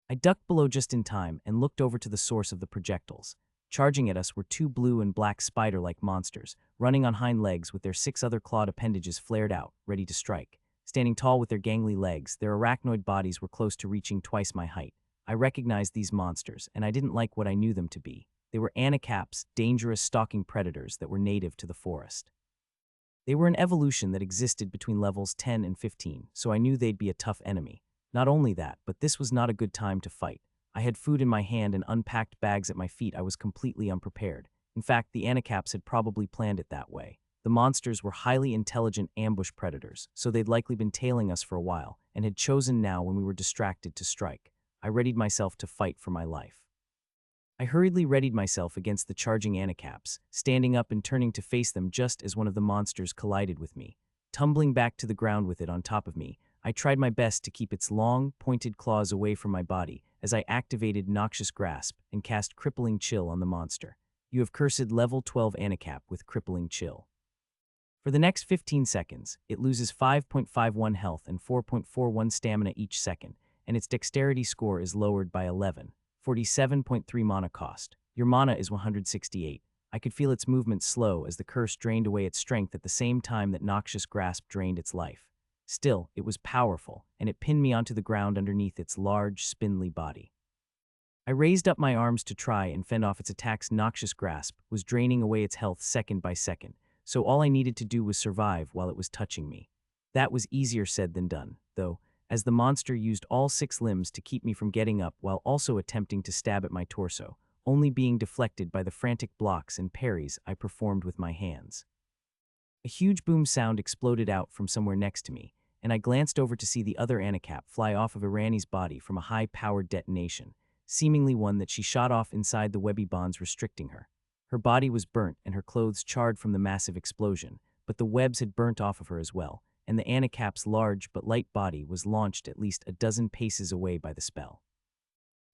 I ducked below just in time and looked over to the source of the projectiles. Charging at us were 2 blue and black spider-like monsters, running on hind legs with their 6 other clawed appendages flared out, ready to strike. Standing tall with their gangly legs, their arachnoid bodies were close to reaching twice my height. I recognized these monsters, and I didn't like what I knew them to be. They were animerecaps, dangerous stalking predators that were native to the forest. They were an evolution that existed between levels 10 and 15, so I knew they'd be a tough enemy. Not only that, but this was not a good time to fight. I had food in my hand and unpacked bags at my feet. I was completely unprepared. In fact, the anacaps had probably planned it that way. The monsters were highly intelligent ambush predators, so they'd likely been tailing us for a while, and had chosen now when we were distracted to strike. I readied myself to fight for my life. I hurriedly readied myself against the charging anacaps, standing up and turning to face them just as one of the monsters collided with me. Tumbling back to the ground with it on top of me, I tried my best to keep its long, pointed claws away from my body as I activated Noxious Grasp and cast Crippling Chill on the monster. You have cursed level 12 anacap with Crippling Chill. For the next 15 seconds, it loses 5.51 health and 4.41 stamina each second, and its dexterity score is lowered by 11. 47.3 mana cost. Your mana is 168. I could feel its movement slow as the curse drained away its strength at the same time that Noxious Grasp drained its life. Still, it was powerful, and it pinned me onto the ground underneath its large, spindly body. I raised up my arms to try and fend off its attack's Noxious Grasp was draining away its health second by second, so all I needed to do was survive while it was touching me. That was easier said than done, though, as the monster used all 6 limbs to keep me from getting up while also attempting to stab at my torso, only being deflected by the frantic blocks and parries I performed with my hands. A huge boom sound exploded out from somewhere next to me, and I glanced over to see the other anacap fly off of Irani's body from a high-powered detonation, seemingly one that she shot off inside the webby bonds restricting her. Her body was burnt and her clothes charred from the massive explosion, but the webs had burnt off of her as well, and the anacap's large but light body was launched at least a dozen paces away by the spell.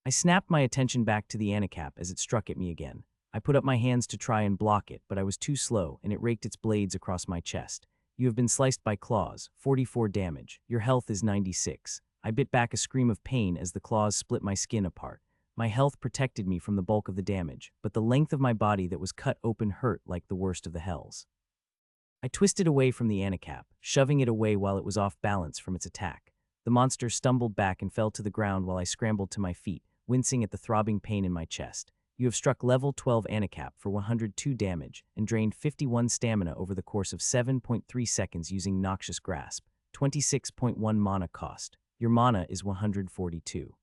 I snapped my attention back to the anacap as it struck at me again. I put up my hands to try and block it, but I was too slow, and it raked its blades across my chest. You have been sliced by claws, 44 damage. Your health is 96. I bit back a scream of pain as the claws split my skin apart. My health protected me from the bulk of the damage, but the length of my body that was cut open hurt like the worst of the hells. I twisted away from the anacap, shoving it away while it was off balance from its attack. The monster stumbled back and fell to the ground while I scrambled to my feet, wincing at the throbbing pain in my chest. You have struck level 12 anacap for 102 damage and drained 51 stamina over the course of 7.3 seconds using Noxious Grasp, 26.1 mana cost. Your mana is 142.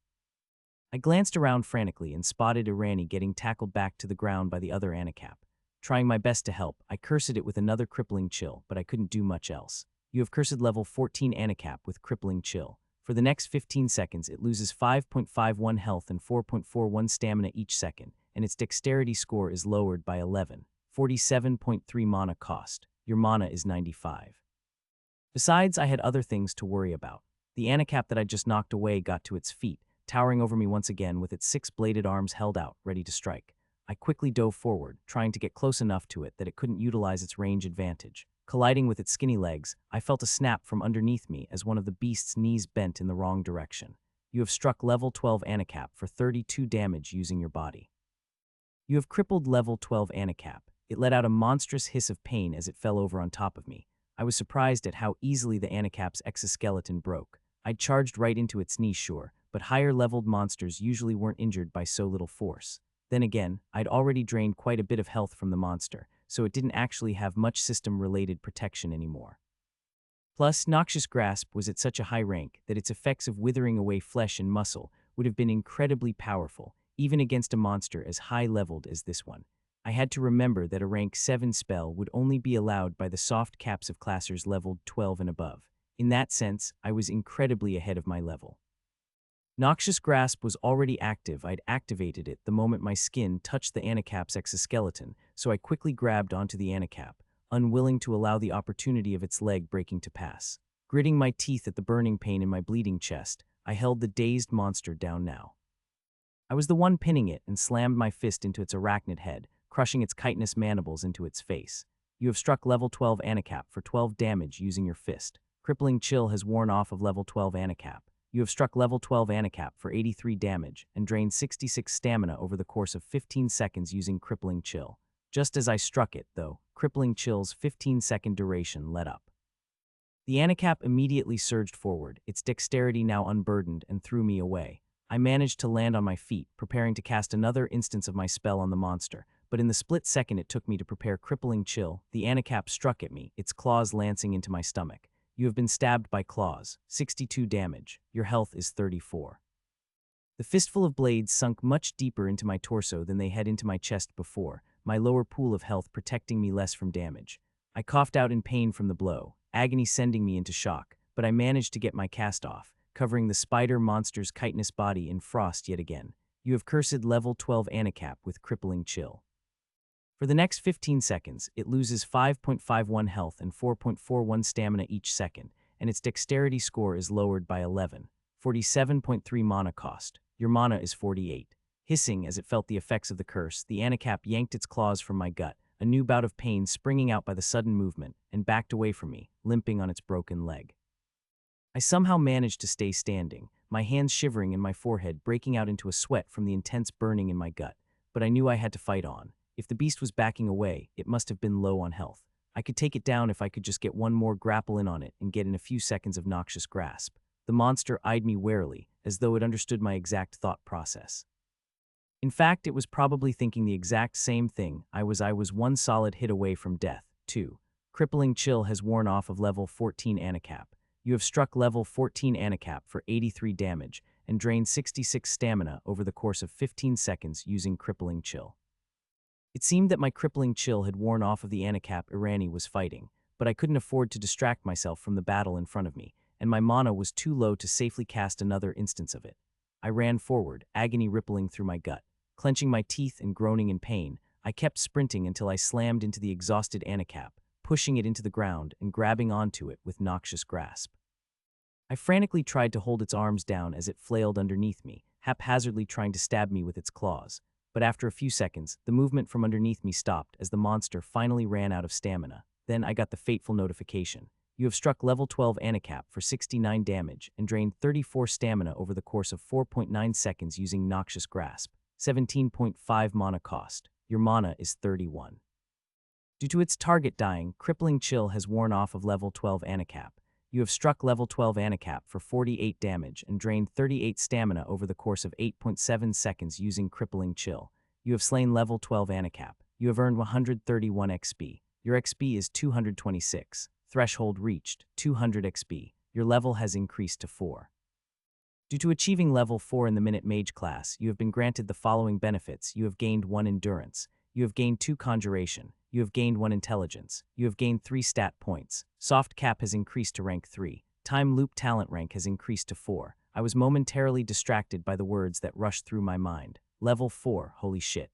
I glanced around frantically and spotted Irani getting tackled back to the ground by the other anacap. Trying my best to help, I cursed it with another Crippling Chill, but I couldn't do much else. You have cursed level 14 anacap with Crippling Chill. For the next 15 seconds, it loses 5.51 health and 4.41 stamina each second, and its dexterity score is lowered by 11. 47.3 mana cost. Your mana is 95. Besides, I had other things to worry about. The anacap that I just knocked away got to its feet, towering over me once again with its 6-bladed arms held out, ready to strike. I quickly dove forward, trying to get close enough to it that it couldn't utilize its range advantage. Colliding with its skinny legs, I felt a snap from underneath me as one of the beast's knees bent in the wrong direction. You have struck level 12 anacap for 32 damage using your body. You have crippled level 12 anacap. It let out a monstrous hiss of pain as it fell over on top of me. I was surprised at how easily the anacap's exoskeleton broke. I'd charged right into its knee, sure, but higher-leveled monsters usually weren't injured by so little force. Then again, I'd already drained quite a bit of health from the monster, so it didn't actually have much system-related protection anymore. Plus, Noxious Grasp was at such a high rank that its effects of withering away flesh and muscle would have been incredibly powerful, even against a monster as high-leveled as this one. I had to remember that a rank 7 spell would only be allowed by the soft caps of classers leveled 12 and above. In that sense, I was incredibly ahead of my level. Noxious Grasp was already active. I'd activated it the moment my skin touched the anacap's exoskeleton, so I quickly grabbed onto the anacap, unwilling to allow the opportunity of its leg breaking to pass. Gritting my teeth at the burning pain in my bleeding chest, I held the dazed monster down now. I was the one pinning it and slammed my fist into its arachnid head, crushing its chitinous mandibles into its face. You have struck level 12 anacap for 12 damage using your fist. Crippling Chill has worn off of level 12 anacap. You have struck level 12 anacap for 83 damage and drained 66 stamina over the course of 15 seconds using Crippling Chill. Just as I struck it, though, Crippling Chill's 15-second duration let up. The anacap immediately surged forward, its dexterity now unburdened, and threw me away. I managed to land on my feet, preparing to cast another instance of my spell on the monster, but in the split second it took me to prepare Crippling Chill, the anacap struck at me, its claws lancing into my stomach. You have been stabbed by claws. 62 damage. Your health is 34. The fistful of blades sunk much deeper into my torso than they had into my chest before, my lower pool of health protecting me less from damage. I coughed out in pain from the blow, agony sending me into shock, but I managed to get my cast off, covering the spider monster's chitinous body in frost yet again. You have cursed level 12 animecap with crippling chill. For the next 15 seconds, it loses 5.51 health and 4.41 stamina each second, and its dexterity score is lowered by 11. 47.3 mana cost. Your mana is 48. Hissing as it felt the effects of the curse, the animecap yanked its claws from my gut, a new bout of pain springing out by the sudden movement, and backed away from me, limping on its broken leg. I somehow managed to stay standing, my hands shivering and my forehead breaking out into a sweat from the intense burning in my gut, but I knew I had to fight on. If the beast was backing away, it must have been low on health. I could take it down if I could just get one more grapple in on it and get in a few seconds of noxious grasp. The monster eyed me warily, as though it understood my exact thought process. In fact, it was probably thinking the exact same thing. I was one solid hit away from death. 2. Crippling chill has worn off of level 14 animecap. You have struck level 14 animecap for 83 damage and drained 66 stamina over the course of 15 seconds using crippling chill. It seemed that my crippling chill had worn off of the animecap Irani was fighting, but I couldn't afford to distract myself from the battle in front of me, and my mana was too low to safely cast another instance of it. I ran forward, agony rippling through my gut. Clenching my teeth and groaning in pain, I kept sprinting until I slammed into the exhausted animecap, pushing it into the ground and grabbing onto it with noxious grasp. I frantically tried to hold its arms down as it flailed underneath me, haphazardly trying to stab me with its claws. But after a few seconds, the movement from underneath me stopped as the monster finally ran out of stamina. Then I got the fateful notification. You have struck level 12 animecap for 69 damage and drained 34 stamina over the course of 4.9 seconds using noxious grasp. 17.5 mana cost. Your mana is 31. Due to its target dying, crippling chill has worn off of level 12 animecap. You have struck level 12 animecap for 48 damage and drained 38 stamina over the course of 8.7 seconds using crippling chill. You have slain level 12 animecap. You have earned 131 XP. Your XP is 226. Threshold reached, 200 XP. Your level has increased to 4. Due to achieving level 4 in the Minute Mage class, you have been granted the following benefits. You have gained 1 Endurance. You have gained 2 Conjuration. You have gained 1 Intelligence. You have gained 3 stat points. Soft Cap has increased to rank 3. Time Loop Talent rank has increased to 4. I was momentarily distracted by the words that rushed through my mind. Level 4, holy shit.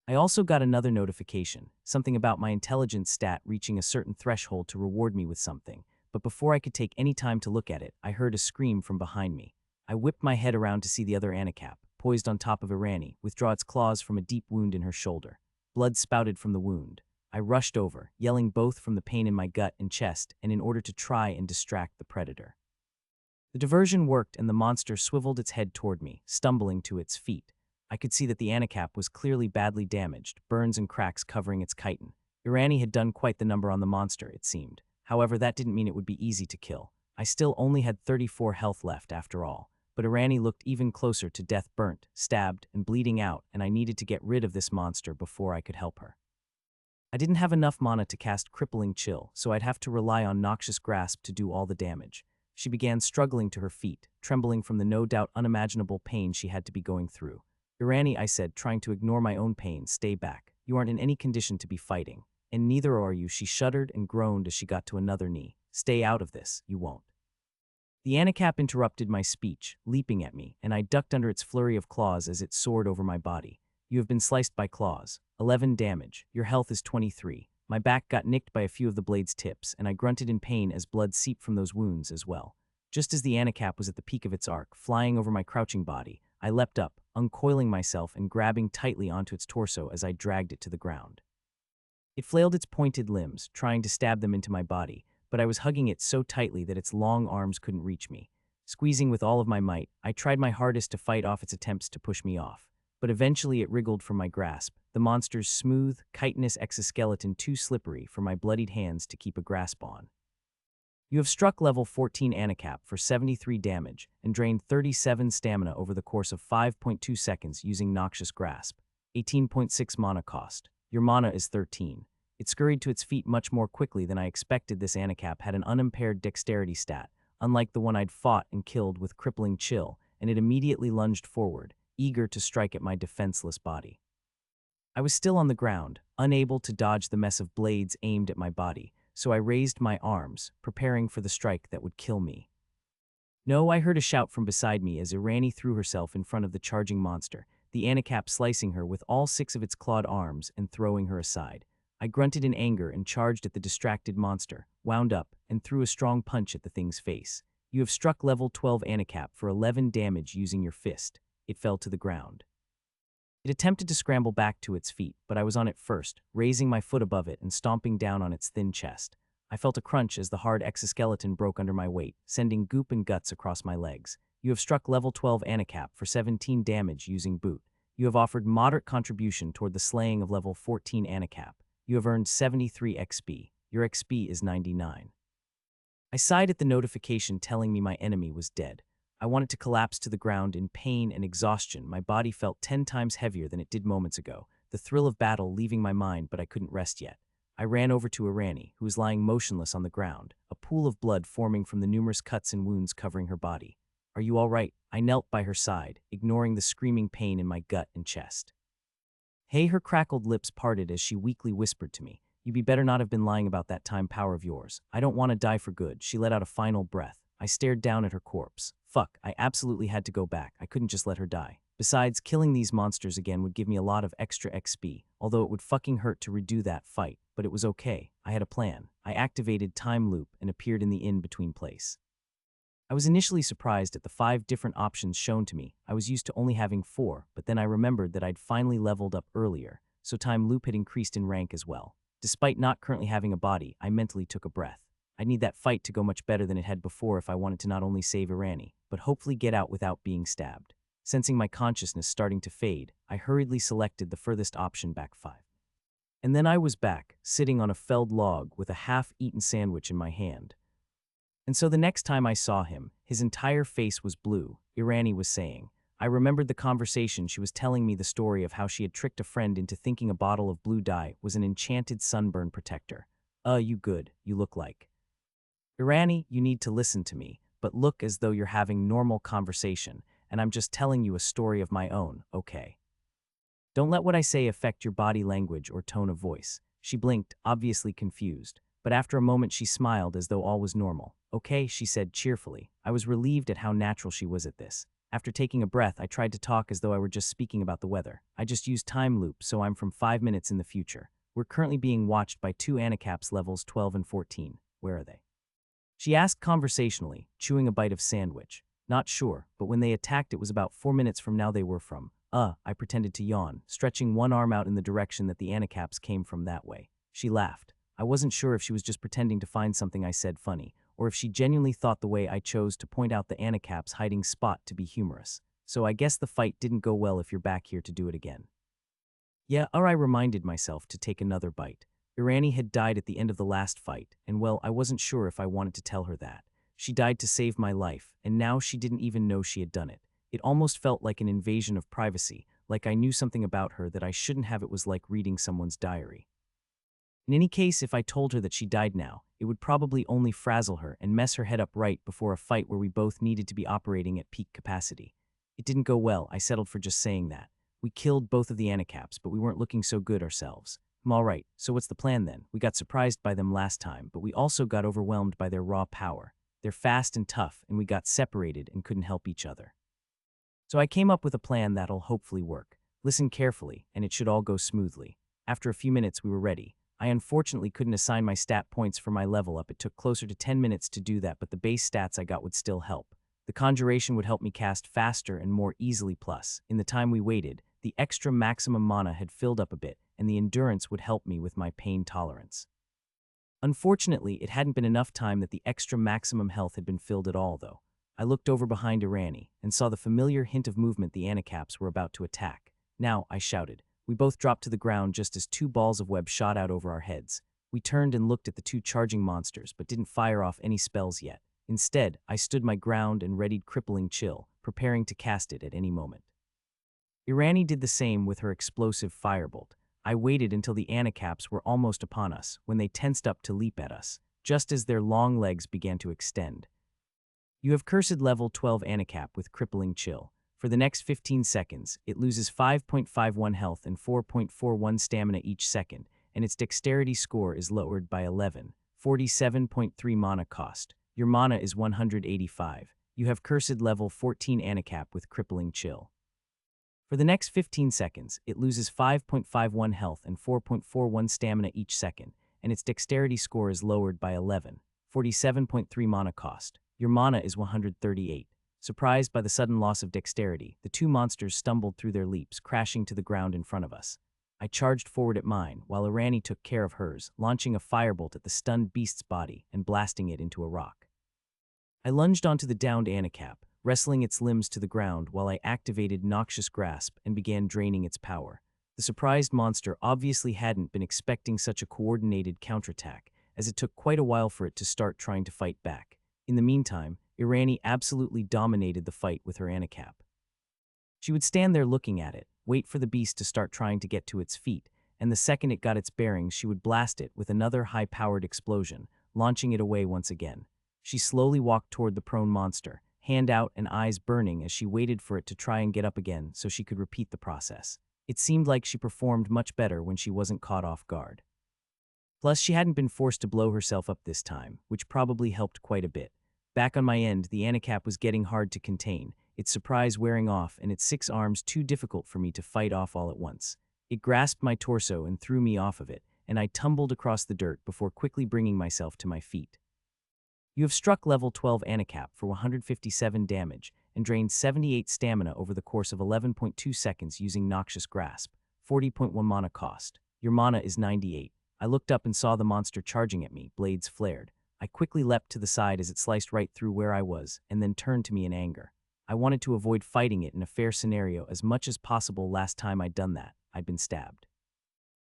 I also got another notification, something about my intelligence stat reaching a certain threshold to reward me with something, but before I could take any time to look at it, I heard a scream from behind me. I whipped my head around to see the other animecap, poised on top of Irani, withdraw its claws from a deep wound in her shoulder. Blood spouted from the wound. I rushed over, yelling both from the pain in my gut and chest and in order to try and distract the predator. The diversion worked and the monster swiveled its head toward me, stumbling to its feet. I could see that the animecap was clearly badly damaged, burns and cracks covering its chitin. Irani had done quite the number on the monster, it seemed. However, that didn't mean it would be easy to kill. I still only had 34 health left after all, but Irani looked even closer to death, burnt, stabbed, and bleeding out, and I needed to get rid of this monster before I could help her. I didn't have enough mana to cast Crippling Chill, so I'd have to rely on Noxious Grasp to do all the damage. She began struggling to her feet, trembling from the no doubt unimaginable pain she had to be going through. Irani, I said, trying to ignore my own pain, stay back. You aren't in any condition to be fighting. And neither are you, she shuddered and groaned as she got to another knee. Stay out of this, you won't. The animecap interrupted my speech, leaping at me, and I ducked under its flurry of claws as it soared over my body. You have been sliced by claws. 11 damage. Your health is 23. My back got nicked by a few of the blade's tips, and I grunted in pain as blood seeped from those wounds as well. Just as the animecap was at the peak of its arc, flying over my crouching body, I leapt up, uncoiling myself and grabbing tightly onto its torso as I dragged it to the ground. It flailed its pointed limbs, trying to stab them into my body, but I was hugging it so tightly that its long arms couldn't reach me. Squeezing with all of my might, I tried my hardest to fight off its attempts to push me off, but eventually it wriggled from my grasp, the monster's smooth, chitinous exoskeleton too slippery for my bloodied hands to keep a grasp on. You have struck level 14 animecap for 73 damage and drained 37 stamina over the course of 5.2 seconds using Noxious Grasp. 18.6 mana cost. Your mana is 13. It scurried to its feet much more quickly than I expected. This Anacap had an unimpaired dexterity stat, unlike the one I'd fought and killed with crippling chill, and it immediately lunged forward, eager to strike at my defenseless body. I was still on the ground, unable to dodge the mess of blades aimed at my body, so I raised my arms, preparing for the strike that would kill me. No, I heard a shout from beside me as Irani threw herself in front of the charging monster, the Anacap slicing her with all 6 of its clawed arms and throwing her aside. I grunted in anger and charged at the distracted monster, wound up, and threw a strong punch at the thing's face. You have struck level 12 Anacap for 11 damage using your fist. It fell to the ground. It attempted to scramble back to its feet, but I was on it first, raising my foot above it and stomping down on its thin chest. I felt a crunch as the hard exoskeleton broke under my weight, sending goop and guts across my legs. You have struck level 12 Anacap for 17 damage using boot. You have offered moderate contribution toward the slaying of level 14 Anacap. You have earned 73 XP. Your XP is 99. I sighed at the notification telling me my enemy was dead. I wanted to collapse to the ground in pain and exhaustion. My body felt 10 times heavier than it did moments ago, the thrill of battle leaving my mind, but I couldn't rest yet. I ran over to Irani, who was lying motionless on the ground, a pool of blood forming from the numerous cuts and wounds covering her body. Are you all right? I knelt by her side, ignoring the screaming pain in my gut and chest. Hey, her crackled lips parted as she weakly whispered to me, "You'd be better not have been lying about that time power of yours. I don't want to die for good." She let out a final breath. I stared down at her corpse. Fuck, I absolutely had to go back. I couldn't just let her die. Besides, killing these monsters again would give me a lot of extra XP, although it would fucking hurt to redo that fight, but it was okay. I had a plan. I activated Time Loop and appeared in the in-between place. I was initially surprised at the 5 different options shown to me. I was used to only having 4, but then I remembered that I'd finally leveled up earlier, so Time Loop had increased in rank as well. Despite not currently having a body, I mentally took a breath. I'd need that fight to go much better than it had before if I wanted to not only save Irani, but hopefully get out without being stabbed. Sensing my consciousness starting to fade, I hurriedly selected the furthest option back 5. And then I was back, sitting on a felled log with a half-eaten sandwich in my hand. And so the next time I saw him, his entire face was blue, Irani was saying. I remembered the conversation. She was telling me the story of how she had tricked a friend into thinking a bottle of blue dye was an enchanted sunburn protector. You good, you look like. Irani, you need to listen to me, but look as though you're having normal conversation, and I'm just telling you a story of my own, okay? Don't let what I say affect your body language or tone of voice. She blinked, obviously confused, but after a moment she smiled as though all was normal. Okay, she said cheerfully. I was relieved at how natural she was at this. After taking a breath, I tried to talk as though I were just speaking about the weather. I just used Time Loop, so I'm from 5 minutes in the future. We're currently being watched by 2 Anacaps levels 12 and 14. Where are they? She asked conversationally, chewing a bite of sandwich. Not sure, but when they attacked it was about 4 minutes from now they were from. I pretended to yawn, stretching one arm out in the direction that the Anacaps came from that way. She laughed. I wasn't sure if she was just pretending to find something I said funny, or if she genuinely thought the way I chose to point out the Anacaps' hiding spot to be humorous. So I guess the fight didn't go well if you're back here to do it again. Yeah, I reminded myself to take another bite. Irani had died at the end of the last fight, and well, I wasn't sure if I wanted to tell her that. She died to save my life, and now she didn't even know she had done it. It almost felt like an invasion of privacy, like I knew something about her that I shouldn't have. It was like reading someone's diary. In any case, if I told her that she died now, it would probably only frazzle her and mess her head up right before a fight where we both needed to be operating at peak capacity. It didn't go well. I settled for just saying that. We killed both of the Anacaps, but we weren't looking so good ourselves. I'm all right, so what's the plan then? We got surprised by them last time, but we also got overwhelmed by their raw power. They're fast and tough, and we got separated and couldn't help each other. So I came up with a plan that'll hopefully work. Listen carefully, and it should all go smoothly. After a few minutes, we were ready. I unfortunately couldn't assign my stat points for my level up. It took closer to 10 minutes to do that, but the base stats I got would still help. The conjuration would help me cast faster and more easily. Plus, in the time we waited, the extra maximum mana had filled up a bit, and the endurance would help me with my pain tolerance. Unfortunately, it hadn't been enough time that the extra maximum health had been filled at all, though. I looked over behind Irani and saw the familiar hint of movement. The Anacaps were about to attack. Now, I shouted. We both dropped to the ground just as 2 balls of web shot out over our heads. We turned and looked at the 2 charging monsters, but didn't fire off any spells yet. Instead, I stood my ground and readied Crippling Chill, preparing to cast it at any moment. Irani did the same with her explosive firebolt. I waited until the animerecaps were almost upon us, when they tensed up to leap at us, just as their long legs began to extend. You have cursed level 12 animerecap with crippling chill. For the next 15 seconds, it loses 5.51 health and 4.41 stamina each second, and its dexterity score is lowered by 11. 47.3 mana cost. Your mana is 185. You have cursed level 14 animerecap with crippling chill. For the next 15 seconds, it loses 5.51 health and 4.41 stamina each second, and its dexterity score is lowered by 11. 47.3 mana cost. Your mana is 138. Surprised by the sudden loss of dexterity, the two monsters stumbled through their leaps, crashing to the ground in front of us. I charged forward at mine, while Irani took care of hers, launching a firebolt at the stunned beast's body and blasting it into a rock. I lunged onto the downed animerecap, wrestling its limbs to the ground while I activated Noxious Grasp and began draining its power. The surprised monster obviously hadn't been expecting such a coordinated counterattack, as it took quite a while for it to start trying to fight back. In the meantime, Irani absolutely dominated the fight with her animerecap. She would stand there looking at it, wait for the beast to start trying to get to its feet, and the second it got its bearings, she would blast it with another high-powered explosion, launching it away once again. She slowly walked toward the prone monster, hand out and eyes burning as she waited for it to try and get up again so she could repeat the process. It seemed like she performed much better when she wasn't caught off guard. Plus, she hadn't been forced to blow herself up this time, which probably helped quite a bit. Back on my end, the animerecap was getting hard to contain, its surprise wearing off and its 6 arms too difficult for me to fight off all at once. It grasped my torso and threw me off of it, and I tumbled across the dirt before quickly bringing myself to my feet. You have struck level 12 animerecap for 157 damage and drained 78 stamina over the course of 11.2 seconds using Noxious Grasp, 40.1 mana cost. Your mana is 98. I looked up and saw the monster charging at me, blades flared. I quickly leapt to the side as it sliced right through where I was, and then turned to me in anger. I wanted to avoid fighting it in a fair scenario as much as possible. Last time I'd done that, I'd been stabbed.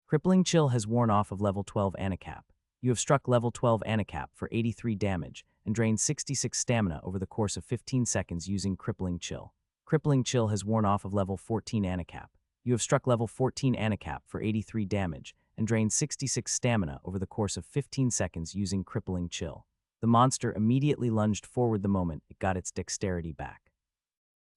Crippling Chill has worn off of level 12 animerecap. You have struck level 12 animerecap for 83 damage and drained 66 stamina over the course of 15 seconds using Crippling Chill. Crippling Chill has worn off of level 14 animerecap. You have struck level 14 animerecap for 83 damage and drained 66 stamina over the course of 15 seconds using Crippling Chill. The monster immediately lunged forward the moment it got its dexterity back.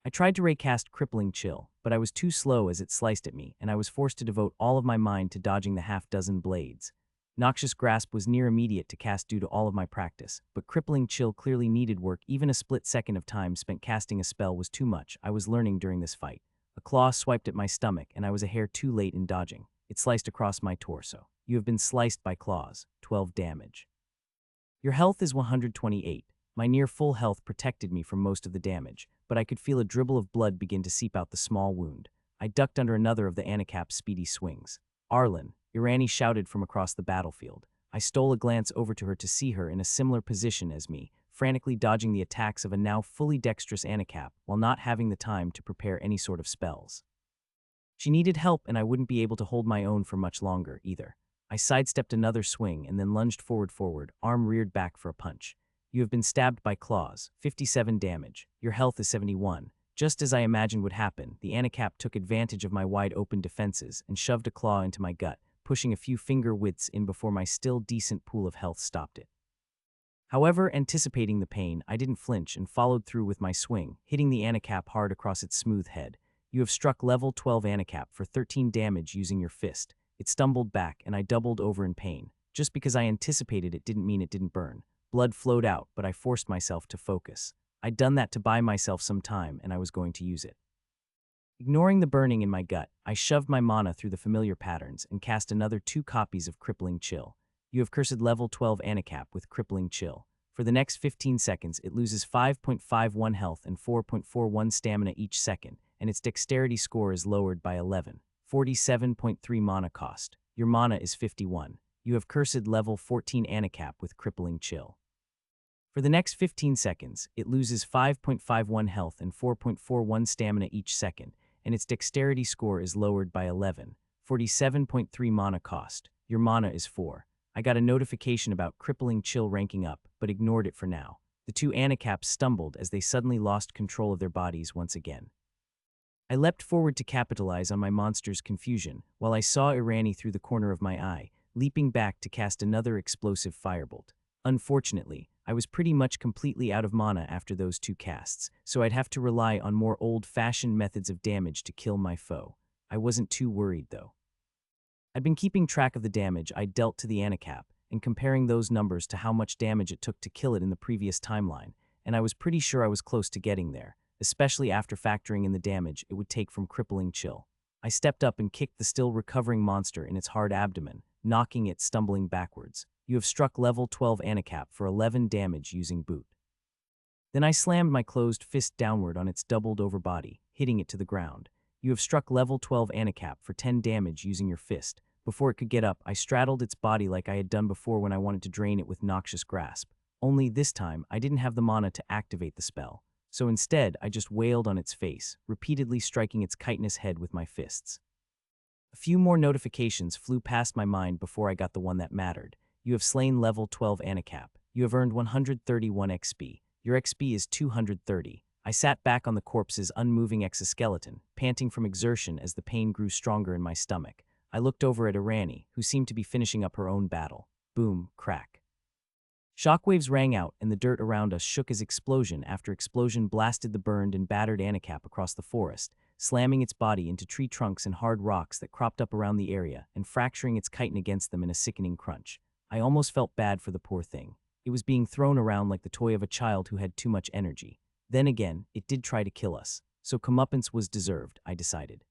I tried to recast Crippling Chill, but I was too slow as it sliced at me, and I was forced to devote all of my mind to dodging the half-dozen blades. Noxious Grasp was near immediate to cast due to all of my practice, but Crippling Chill clearly needed work. Even a split second of time spent casting a spell was too much. I was learning during this fight. A claw swiped at my stomach, and I was a hair too late in dodging. It sliced across my torso. You have been sliced by claws, 12 damage. Your health is 128. My near full health protected me from most of the damage, but I could feel a dribble of blood begin to seep out the small wound. I ducked under another of the animerecap's speedy swings. Arlen, Irani shouted from across the battlefield. I stole a glance over to her to see her in a similar position as me, frantically dodging the attacks of a now fully dexterous animerecap while not having the time to prepare any sort of spells. She needed help, and I wouldn't be able to hold my own for much longer, either. I sidestepped another swing and then lunged forward, arm reared back for a punch. You have been stabbed by claws, 57 damage. Your health is 71. Just as I imagined would happen, the animerecap took advantage of my wide-open defenses and shoved a claw into my gut, pushing a few finger widths in before my still decent pool of health stopped it. However, anticipating the pain, I didn't flinch and followed through with my swing, hitting the animerecap hard across its smooth head. You have struck level 12 animerecap for 13 damage using your fist. It stumbled back, and I doubled over in pain. Just because I anticipated it didn't mean it didn't burn. Blood flowed out, but I forced myself to focus. I'd done that to buy myself some time, and I was going to use it. Ignoring the burning in my gut, I shoved my mana through the familiar patterns and cast another 2 copies of Crippling Chill. You have cursed level 12 animerecap with Crippling Chill. For the next 15 seconds, it loses 5.51 health and 4.41 stamina each second, and its dexterity score is lowered by 11. 47.3 mana cost. Your mana is 51. You have cursed level 14 animerecap with Crippling Chill. For the next 15 seconds, it loses 5.51 health and 4.41 stamina each second, and its dexterity score is lowered by 11. 47.3 mana cost. Your mana is 4. I got a notification about Crippling Chill ranking up, but ignored it for now. The 2 animerecaps stumbled as they suddenly lost control of their bodies once again. I leapt forward to capitalize on my monster's confusion, while I saw Irani through the corner of my eye, leaping back to cast another explosive firebolt. Unfortunately, I was pretty much completely out of mana after those two casts, so I'd have to rely on more old-fashioned methods of damage to kill my foe. I wasn't too worried, though. I'd been keeping track of the damage I dealt to the animecap and comparing those numbers to how much damage it took to kill it in the previous timeline, and I was pretty sure I was close to getting there, especially after factoring in the damage it would take from crippling chill. I stepped up and kicked the still recovering monster in its hard abdomen, knocking it stumbling backwards. You have struck level 12 animecap for 11 damage using boot. Then I slammed my closed fist downward on its doubled over body, hitting it to the ground. You have struck level 12 animecap for 10 damage using your fist. Before it could get up, I straddled its body like I had done before when I wanted to drain it with Noxious Grasp. Only this time, I didn't have the mana to activate the spell. So instead, I just wailed on its face, repeatedly striking its chitinous head with my fists. A few more notifications flew past my mind before I got the one that mattered. You have slain level 12 animecap. You have earned 131 XP. Your XP is 230. I sat back on the corpse's unmoving exoskeleton, panting from exertion as the pain grew stronger in my stomach. I looked over at Irani, who seemed to be finishing up her own battle. Boom, crack. Shockwaves rang out, and the dirt around us shook as explosion after explosion blasted the burned and battered animecap across the forest, slamming its body into tree trunks and hard rocks that cropped up around the area and fracturing its chitin against them in a sickening crunch. I almost felt bad for the poor thing. It was being thrown around like the toy of a child who had too much energy. Then again, it did try to kill us, so comeuppance was deserved, I decided.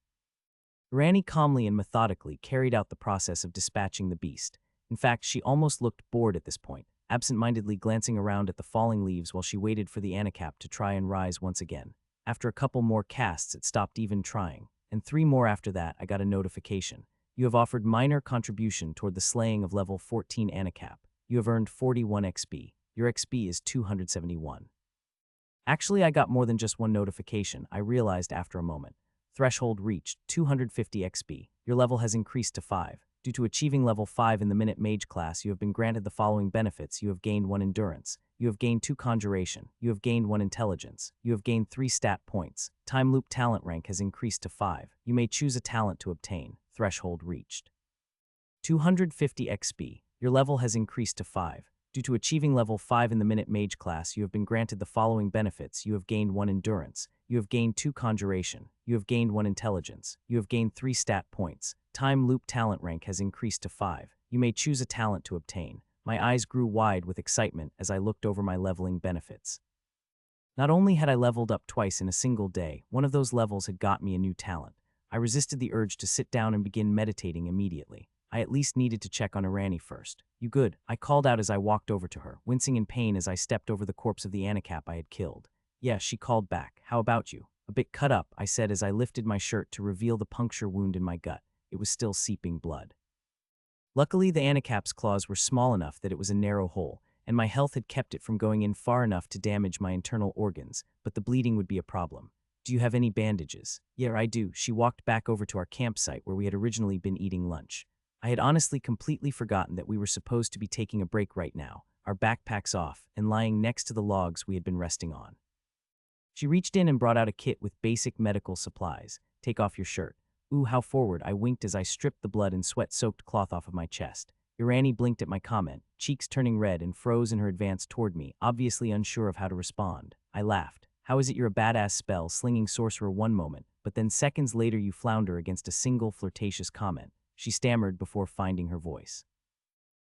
Irani calmly and methodically carried out the process of dispatching the beast. In fact, she almost looked bored at this point, absent-mindedly glancing around at the falling leaves while she waited for the animecap to try and rise once again. After a couple more casts, it stopped even trying, and 3 more after that, I got a notification. You have offered minor contribution toward the slaying of level 14 animecap. You have earned 41 XP. Your XP is 271. Actually, I got more than just one notification, I realized after a moment. Threshold reached, 250 XP. Your level has increased to 5. Due to achieving level 5 in the Minute Mage class, you have been granted the following benefits. You have gained 1 Endurance. You have gained 2 Conjuration. You have gained 1 Intelligence. You have gained 3 stat points. Time Loop talent rank has increased to 5. You may choose a talent to obtain. Threshold reached. 250 XP. Your level has increased to 5. Due to achieving level 5 in the Minute Mage class, you have been granted the following benefits. You have gained 1 Endurance. You have gained 2 Conjuration. You have gained 1 Intelligence. You have gained 3 stat points. Time Loop talent rank has increased to 5. You may choose a talent to obtain. My eyes grew wide with excitement as I looked over my leveling benefits. Not only had I leveled up twice in a single day, one of those levels had got me a new talent. I resisted the urge to sit down and begin meditating immediately. I at least needed to check on Irani first. You good? I called out as I walked over to her, wincing in pain as I stepped over the corpse of the animecap I had killed. Yes, she called back. How about you? A bit cut up, I said as I lifted my shirt to reveal the puncture wound in my gut. It was still seeping blood. Luckily, the animecap's claws were small enough that it was a narrow hole, and my health had kept it from going in far enough to damage my internal organs, but the bleeding would be a problem. Do you have any bandages? Yeah, I do. She walked back over to our campsite where we had originally been eating lunch. I had honestly completely forgotten that we were supposed to be taking a break right now, our backpacks off, and lying next to the logs we had been resting on. She reached in and brought out a kit with basic medical supplies. Take off your shirt. Ooh, how forward, I winked as I stripped the blood and sweat-soaked cloth off of my chest. Irani blinked at my comment, cheeks turning red, and froze in her advance toward me, obviously unsure of how to respond. I laughed. How is it you're a badass spell, slinging sorcerer one moment, but then seconds later you flounder against a single flirtatious comment? She stammered before finding her voice.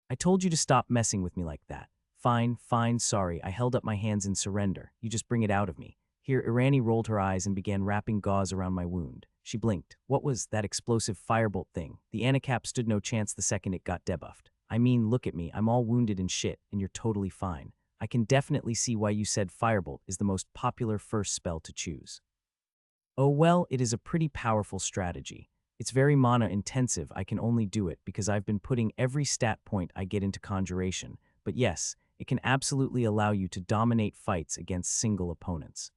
I told you to stop messing with me like that. Fine, sorry. I held up my hands in surrender. You just bring it out of me. Here, Irani rolled her eyes and began wrapping gauze around my wound. She blinked. What was that explosive firebolt thing? The animecap stood no chance the second it got debuffed. I mean, look at me. I'm all wounded and shit, and you're totally fine. I can definitely see why you said firebolt is the most popular first spell to choose. Oh well, it is a pretty powerful strategy. It's very mana intensive. I can only do it because I've been putting every stat point I get into conjuration. But yes, it can absolutely allow you to dominate fights against single opponents.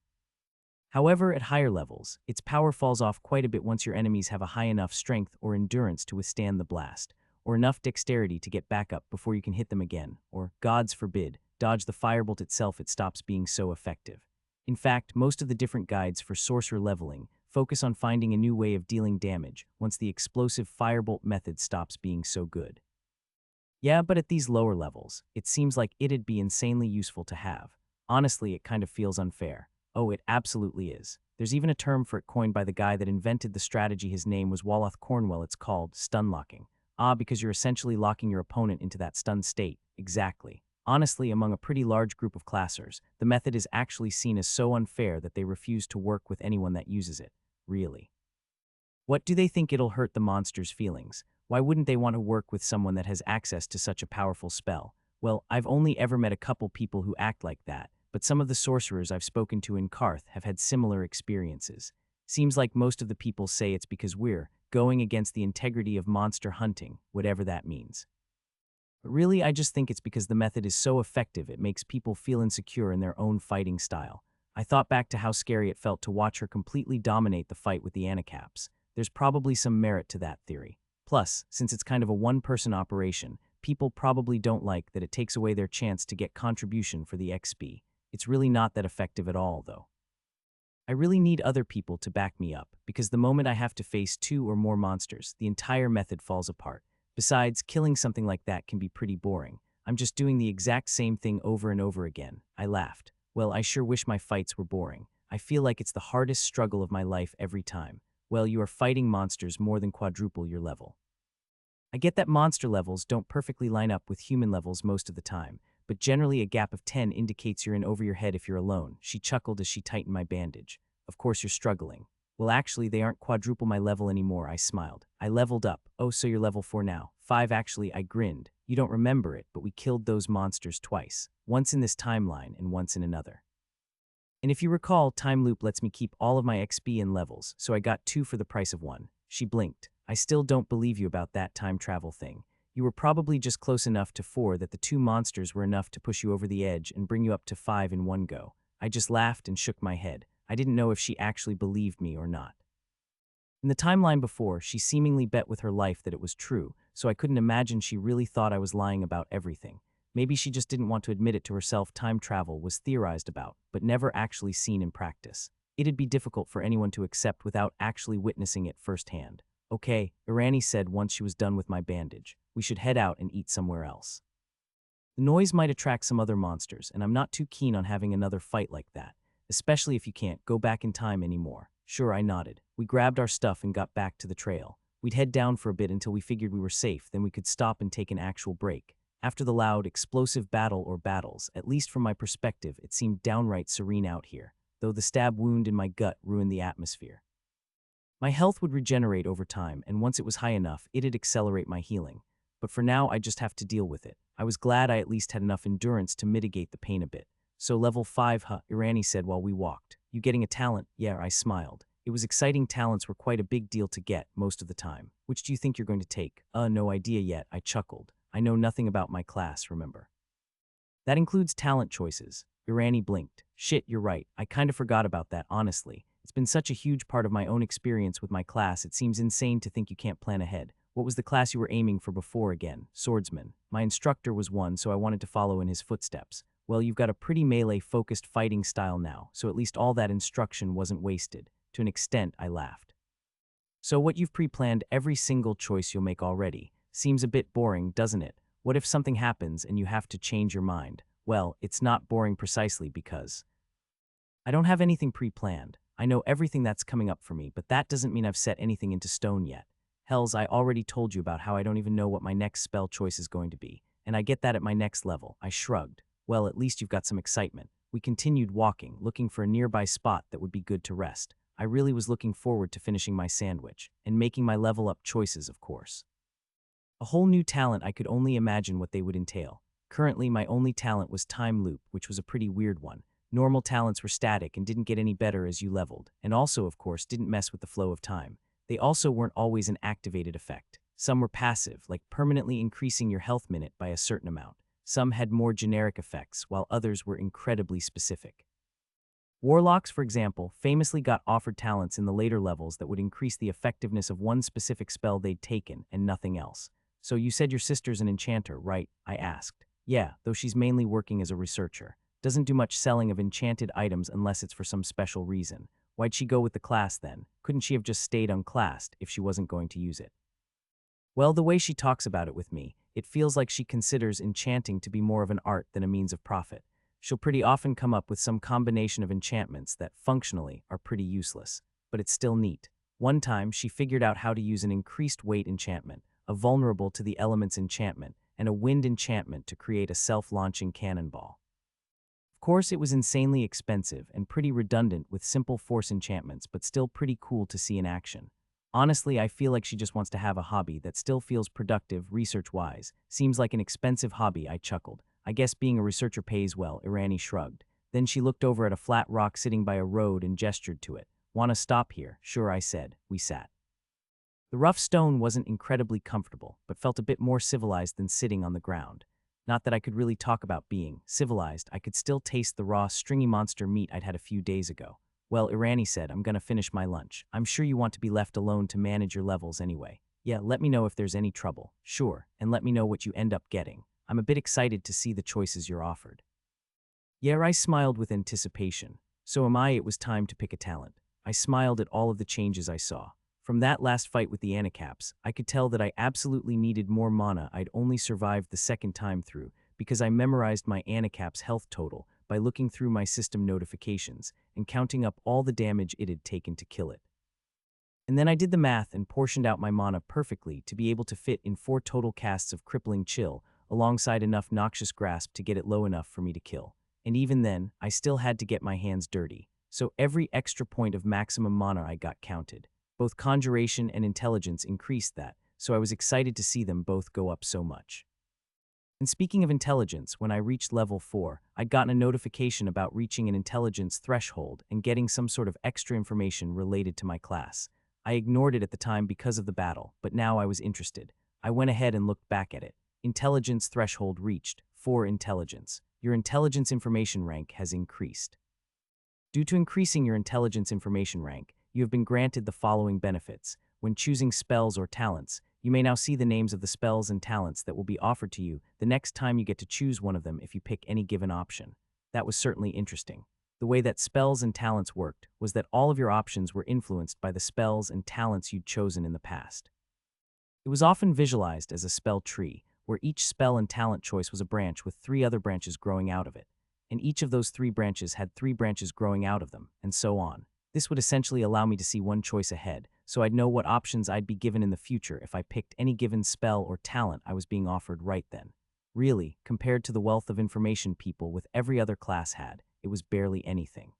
However, at higher levels, its power falls off quite a bit once your enemies have a high enough strength or endurance to withstand the blast, or enough dexterity to get back up before you can hit them again, or, gods forbid, dodge the firebolt itself. It stops being so effective. In fact, most of the different guides for sorcerer leveling Focus on finding a new way of dealing damage once the explosive firebolt method stops being so good. Yeah, but at these lower levels, it seems like it'd be insanely useful to have. Honestly, it kind of feels unfair. Oh, it absolutely is. There's even a term for it coined by the guy that invented the strategy. His name was Wallace Cornwell. It's called stun locking. Ah, because you're essentially locking your opponent into that stunned state. Exactly. Honestly, among a pretty large group of classers, the method is actually seen as so unfair that they refuse to work with anyone that uses it. Really. What do they think it'll hurt the monster's feelings? Why wouldn't they want to work with someone that has access to such a powerful spell? Well, I've only ever met a couple people who act like that, but some of the sorcerers I've spoken to in Karth have had similar experiences. Seems like most of the people say it's because we're going against the integrity of monster hunting, whatever that means. But really, I just think it's because the method is so effective it makes people feel insecure in their own fighting style. I thought back to how scary it felt to watch her completely dominate the fight with the animerecaps. There's probably some merit to that theory. Plus, since it's kind of a one-person operation, people probably don't like that it takes away their chance to get contribution for the XP. It's really not that effective at all, though. I really need other people to back me up, because the moment I have to face 2 or more monsters, the entire method falls apart. Besides, killing something like that can be pretty boring. I'm just doing the exact same thing over and over again. I laughed. Well, I sure wish my fights were boring. I feel like it's the hardest struggle of my life every time. Well, you are fighting monsters more than quadruple your level. I get that monster levels don't perfectly line up with human levels most of the time, but generally a gap of 10 indicates you're in over your head if you're alone. She chuckled as she tightened my bandage. Of course you're struggling. Well, actually, they aren't quadruple my level anymore, I smiled. I leveled up. Oh, so you're level 4 now. 5 actually, I grinned. You don't remember it, but we killed those monsters twice. Once in this timeline and once in another. And if you recall, Time Loop lets me keep all of my XP and levels, so I got 2 for the price of 1. She blinked. I still don't believe you about that time travel thing. You were probably just close enough to 4 that the 2 monsters were enough to push you over the edge and bring you up to 5 in one go. I just laughed and shook my head. I didn't know if she actually believed me or not. In the timeline before, she seemingly bet with her life that it was true, so I couldn't imagine she really thought I was lying about everything. Maybe she just didn't want to admit it to herself. Time travel was theorized about, but never actually seen in practice. It'd be difficult for anyone to accept without actually witnessing it firsthand. Okay, Irani said once she was done with my bandage. We should head out and eat somewhere else. The noise might attract some other monsters, and I'm not too keen on having another fight like that, especially if you can't go back in time anymore. Sure, I nodded. We grabbed our stuff and got back to the trail. We'd head down for a bit until we figured we were safe, then we could stop and take an actual break. After the loud, explosive battle or battles, at least from my perspective, it seemed downright serene out here, though the stab wound in my gut ruined the atmosphere. My health would regenerate over time, and once it was high enough, it'd accelerate my healing. But for now, I just have to deal with it. I was glad I at least had enough endurance to mitigate the pain a bit. So level 5, huh? Irani said while we walked. You getting a talent? Yeah, I smiled. It was exciting. Talents were quite a big deal to get most of the time. Which do you think you're going to take? No idea yet, I chuckled. I know nothing about my class, remember. That includes talent choices. Irani blinked. Shit, you're right. I kind of forgot about that, honestly. It's been such a huge part of my own experience with my class, it seems insane to think you can't plan ahead. What was the class you were aiming for before again? Swordsman. My instructor was one, so I wanted to follow in his footsteps. Well, you've got a pretty melee-focused fighting style now, so at least all that instruction wasn't wasted. To an extent, I laughed. So what you've pre-planned every single choice you'll make already. Seems a bit boring, doesn't it? What if something happens and you have to change your mind? Well, it's not boring precisely because I don't have anything pre-planned. I know everything that's coming up for me, but that doesn't mean I've set anything into stone yet. Hells, I already told you about how I don't even know what my next spell choice is going to be, and I get that at my next level. I shrugged. Well, at least you've got some excitement. We continued walking, looking for a nearby spot that would be good to rest. I really was looking forward to finishing my sandwich, and making my level-up choices, of course. A whole new talent, I could only imagine what they would entail. Currently, my only talent was Time Loop, which was a pretty weird one. Normal talents were static and didn't get any better as you leveled, and also, of course, didn't mess with the flow of time. They also weren't always an activated effect. Some were passive, like permanently increasing your health minute by a certain amount. Some had more generic effects, while others were incredibly specific. Warlocks, for example, famously got offered talents in the later levels that would increase the effectiveness of one specific spell they'd taken and nothing else. So you said your sister's an enchanter, right? I asked. Yeah, though she's mainly working as a researcher. Doesn't do much selling of enchanted items unless it's for some special reason. Why'd she go with the class then? Couldn't she have just stayed unclassed if she wasn't going to use it? Well, the way she talks about it with me, it feels like she considers enchanting to be more of an art than a means of profit. She'll pretty often come up with some combination of enchantments that, functionally, are pretty useless. But it's still neat. One time, she figured out how to use an increased weight enchantment, a vulnerable to the elements enchantment, and a wind enchantment to create a self-launching cannonball. Of course, it was insanely expensive and pretty redundant with simple force enchantments, but still pretty cool to see in action. Honestly, I feel like she just wants to have a hobby that still feels productive research-wise. Seems like an expensive hobby, I chuckled. I guess being a researcher pays well, Irani shrugged. Then she looked over at a flat rock sitting by a road and gestured to it. "Wanna stop here?" "Sure," I said. We sat. The rough stone wasn't incredibly comfortable, but felt a bit more civilized than sitting on the ground. Not that I could really talk about being civilized, I could still taste the raw, stringy monster meat I'd had a few days ago. "Well," Irani said, "I'm gonna finish my lunch. I'm sure you want to be left alone to manage your levels anyway. Yeah, let me know if there's any trouble." "Sure, and let me know what you end up getting. I'm a bit excited to see the choices you're offered." Yeah, I smiled with anticipation. So am I. It was time to pick a talent. I smiled at all of the changes I saw. From that last fight with the animerecaps, I could tell that I absolutely needed more mana. I'd only survived the second time through, because I memorized my animerecap's health total by looking through my system notifications and counting up all the damage it had taken to kill it. And then I did the math and portioned out my mana perfectly to be able to fit in 4 total casts of Crippling Chill, alongside enough Noxious Grasp to get it low enough for me to kill. And even then, I still had to get my hands dirty, so every extra point of maximum mana I got counted. Both Conjuration and Intelligence increased that, so I was excited to see them both go up so much. And speaking of intelligence, when I reached level 4, I'd gotten a notification about reaching an intelligence threshold and getting some sort of extra information related to my class. I ignored it at the time because of the battle, but now I was interested. I went ahead and looked back at it. Intelligence threshold reached. 4 intelligence. Your intelligence information rank has increased. Due to increasing your intelligence information rank, you have been granted the following benefits. When choosing spells or talents, you may now see the names of the spells and talents that will be offered to you the next time you get to choose one of them if you pick any given option. That was certainly interesting. The way that spells and talents worked was that all of your options were influenced by the spells and talents you'd chosen in the past. It was often visualized as a spell tree, where each spell and talent choice was a branch with 3 other branches growing out of it, and each of those 3 branches had 3 branches growing out of them, and so on. This would essentially allow me to see one choice ahead, so I'd know what options I'd be given in the future if I picked any given spell or talent I was being offered right then. Really, compared to the wealth of information people with every other class had, it was barely anything.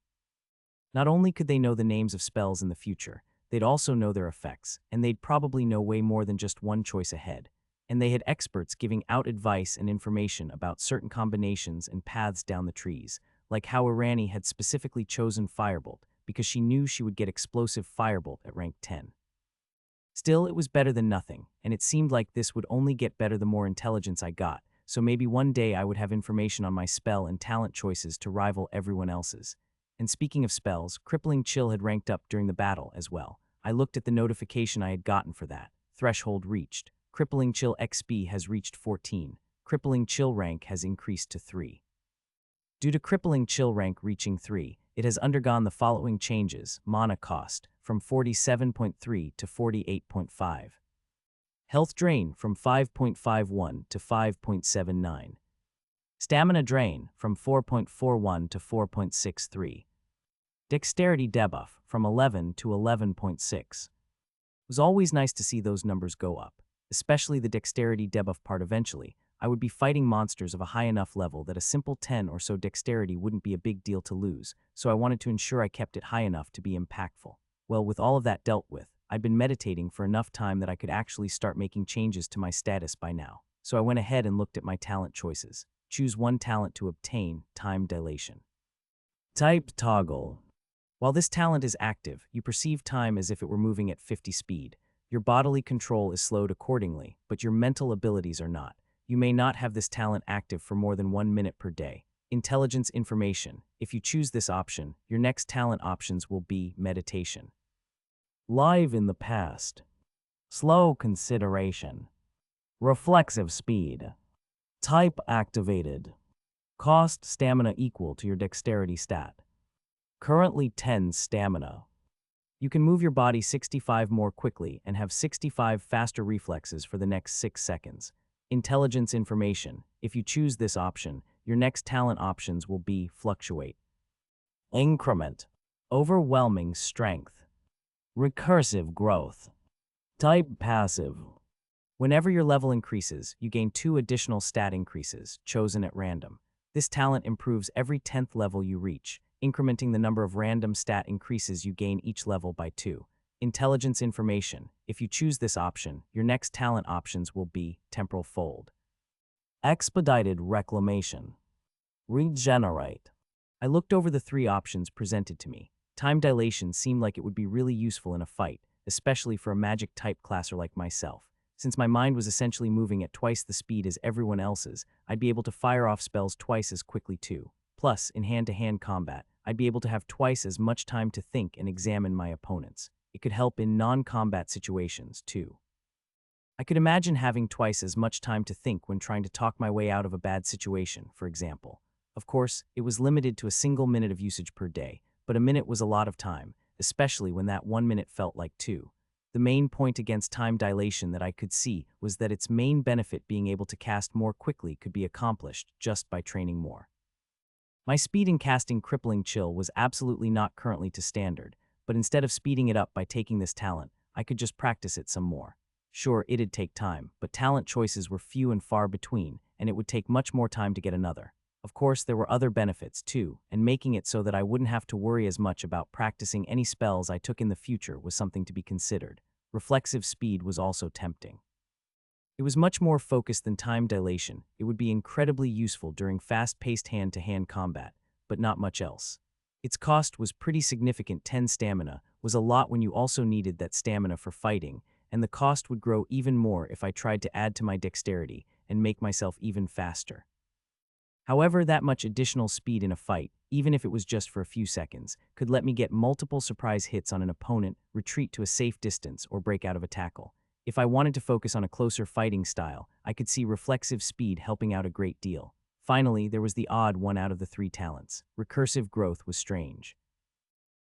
Not only could they know the names of spells in the future, they'd also know their effects, and they'd probably know way more than just one choice ahead. And they had experts giving out advice and information about certain combinations and paths down the trees, like how Irani had specifically chosen Firebolt because she knew she would get Explosive Firebolt at rank 10. Still, it was better than nothing, and it seemed like this would only get better the more intelligence I got, so maybe one day I would have information on my spell and talent choices to rival everyone else's. And speaking of spells, Crippling Chill had ranked up during the battle as well. I looked at the notification I had gotten for that. Threshold reached. Crippling Chill XP has reached 14. Crippling Chill rank has increased to 3. Due to Crippling Chill rank reaching 3, it has undergone the following changes. Mana cost, from 47.3 to 48.5. Health drain, from 5.51 to 5.79. Stamina drain, from 4.41 to 4.63. Dexterity debuff, from 11 to 11.6. It was always nice to see those numbers go up. Especially the dexterity debuff part. Eventually, I would be fighting monsters of a high enough level that a simple 10 or so dexterity wouldn't be a big deal to lose, so I wanted to ensure I kept it high enough to be impactful. Well, with all of that dealt with, I'd been meditating for enough time that I could actually start making changes to my status by now. So I went ahead and looked at my talent choices. Choose one talent to obtain time dilation. Type toggle. While this talent is active, you perceive time as if it were moving at 50 speed. Your bodily control is slowed accordingly, but your mental abilities are not. You may not have this talent active for more than 1 minute per day. Intelligence information. If you choose this option, your next talent options will be meditation. Live in the past. Slow consideration. Reflexive speed. Type activated. Cost stamina equal to your dexterity stat. Currently 10 stamina. You can move your body 65 more quickly and have 65 faster reflexes for the next 6 seconds. Intelligence information. If you choose this option, your next talent options will be fluctuate, increment, overwhelming strength, recursive growth, type passive. Whenever your level increases, you gain 2 additional stat increases, chosen at random. This talent improves every 10th level you reach, incrementing the number of random stat increases you gain each level by 2. Intelligence information. If you choose this option, your next talent options will be temporal fold, expedited reclamation, regenerate. I looked over the 3 options presented to me. Time dilation seemed like it would be really useful in a fight, especially for a magic type classer like myself. Since my mind was essentially moving at twice the speed as everyone else's, I'd be able to fire off spells twice as quickly too. Plus, in hand-to-hand combat, I'd be able to have twice as much time to think and examine my opponents. It could help in non-combat situations too. I could imagine having twice as much time to think when trying to talk my way out of a bad situation, for example. Of course, it was limited to a single minute of usage per day, but a minute was a lot of time, especially when that 1 minute felt like 2. The main point against time dilation that I could see was that its main benefit, being able to cast more quickly, could be accomplished just by training more. My speed in casting Crippling Chill was absolutely not currently to standard, but instead of speeding it up by taking this talent, I could just practice it some more. Sure, it'd take time, but talent choices were few and far between, and it would take much more time to get another. Of course, there were other benefits too, and making it so that I wouldn't have to worry as much about practicing any spells I took in the future was something to be considered. Reflexive speed was also tempting. It was much more focused than time dilation. It would be incredibly useful during fast-paced hand-to-hand combat, but not much else. Its cost was pretty significant. 10 stamina was a lot when you also needed that stamina for fighting, and the cost would grow even more if I tried to add to my dexterity and make myself even faster. However, that much additional speed in a fight, even if it was just for a few seconds, could let me get multiple surprise hits on an opponent, retreat to a safe distance, or break out of a tackle. If I wanted to focus on a closer fighting style, I could see reflexive speed helping out a great deal. Finally, there was the odd one out of the 3 talents. Recursive growth was strange.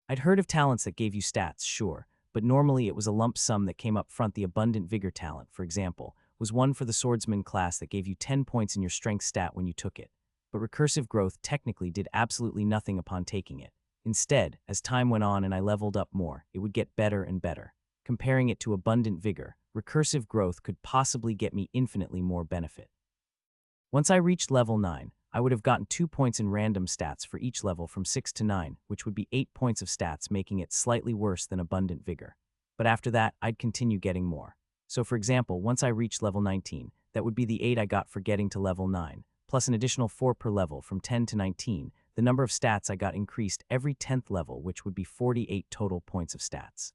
I'd heard of talents that gave you stats, sure, but normally it was a lump sum that came up front. The Abundant Vigor talent, for example, was one for the Swordsman class that gave you 10 points in your strength stat when you took it. But recursive growth technically did absolutely nothing upon taking it. Instead, as time went on and I leveled up more, it would get better and better. Comparing it to Abundant Vigor, recursive growth could possibly get me infinitely more benefit. Once I reached level 9, I would have gotten 2 points in random stats for each level from 6 to 9, which would be 8 points of stats, making it slightly worse than Abundant Vigor. But after that, I'd continue getting more. So for example, once I reached level 19, that would be the 8 I got for getting to level 9. Plus an additional 4 per level from 10 to 19, the number of stats I got increased every 10th level, which would be 48 total points of stats.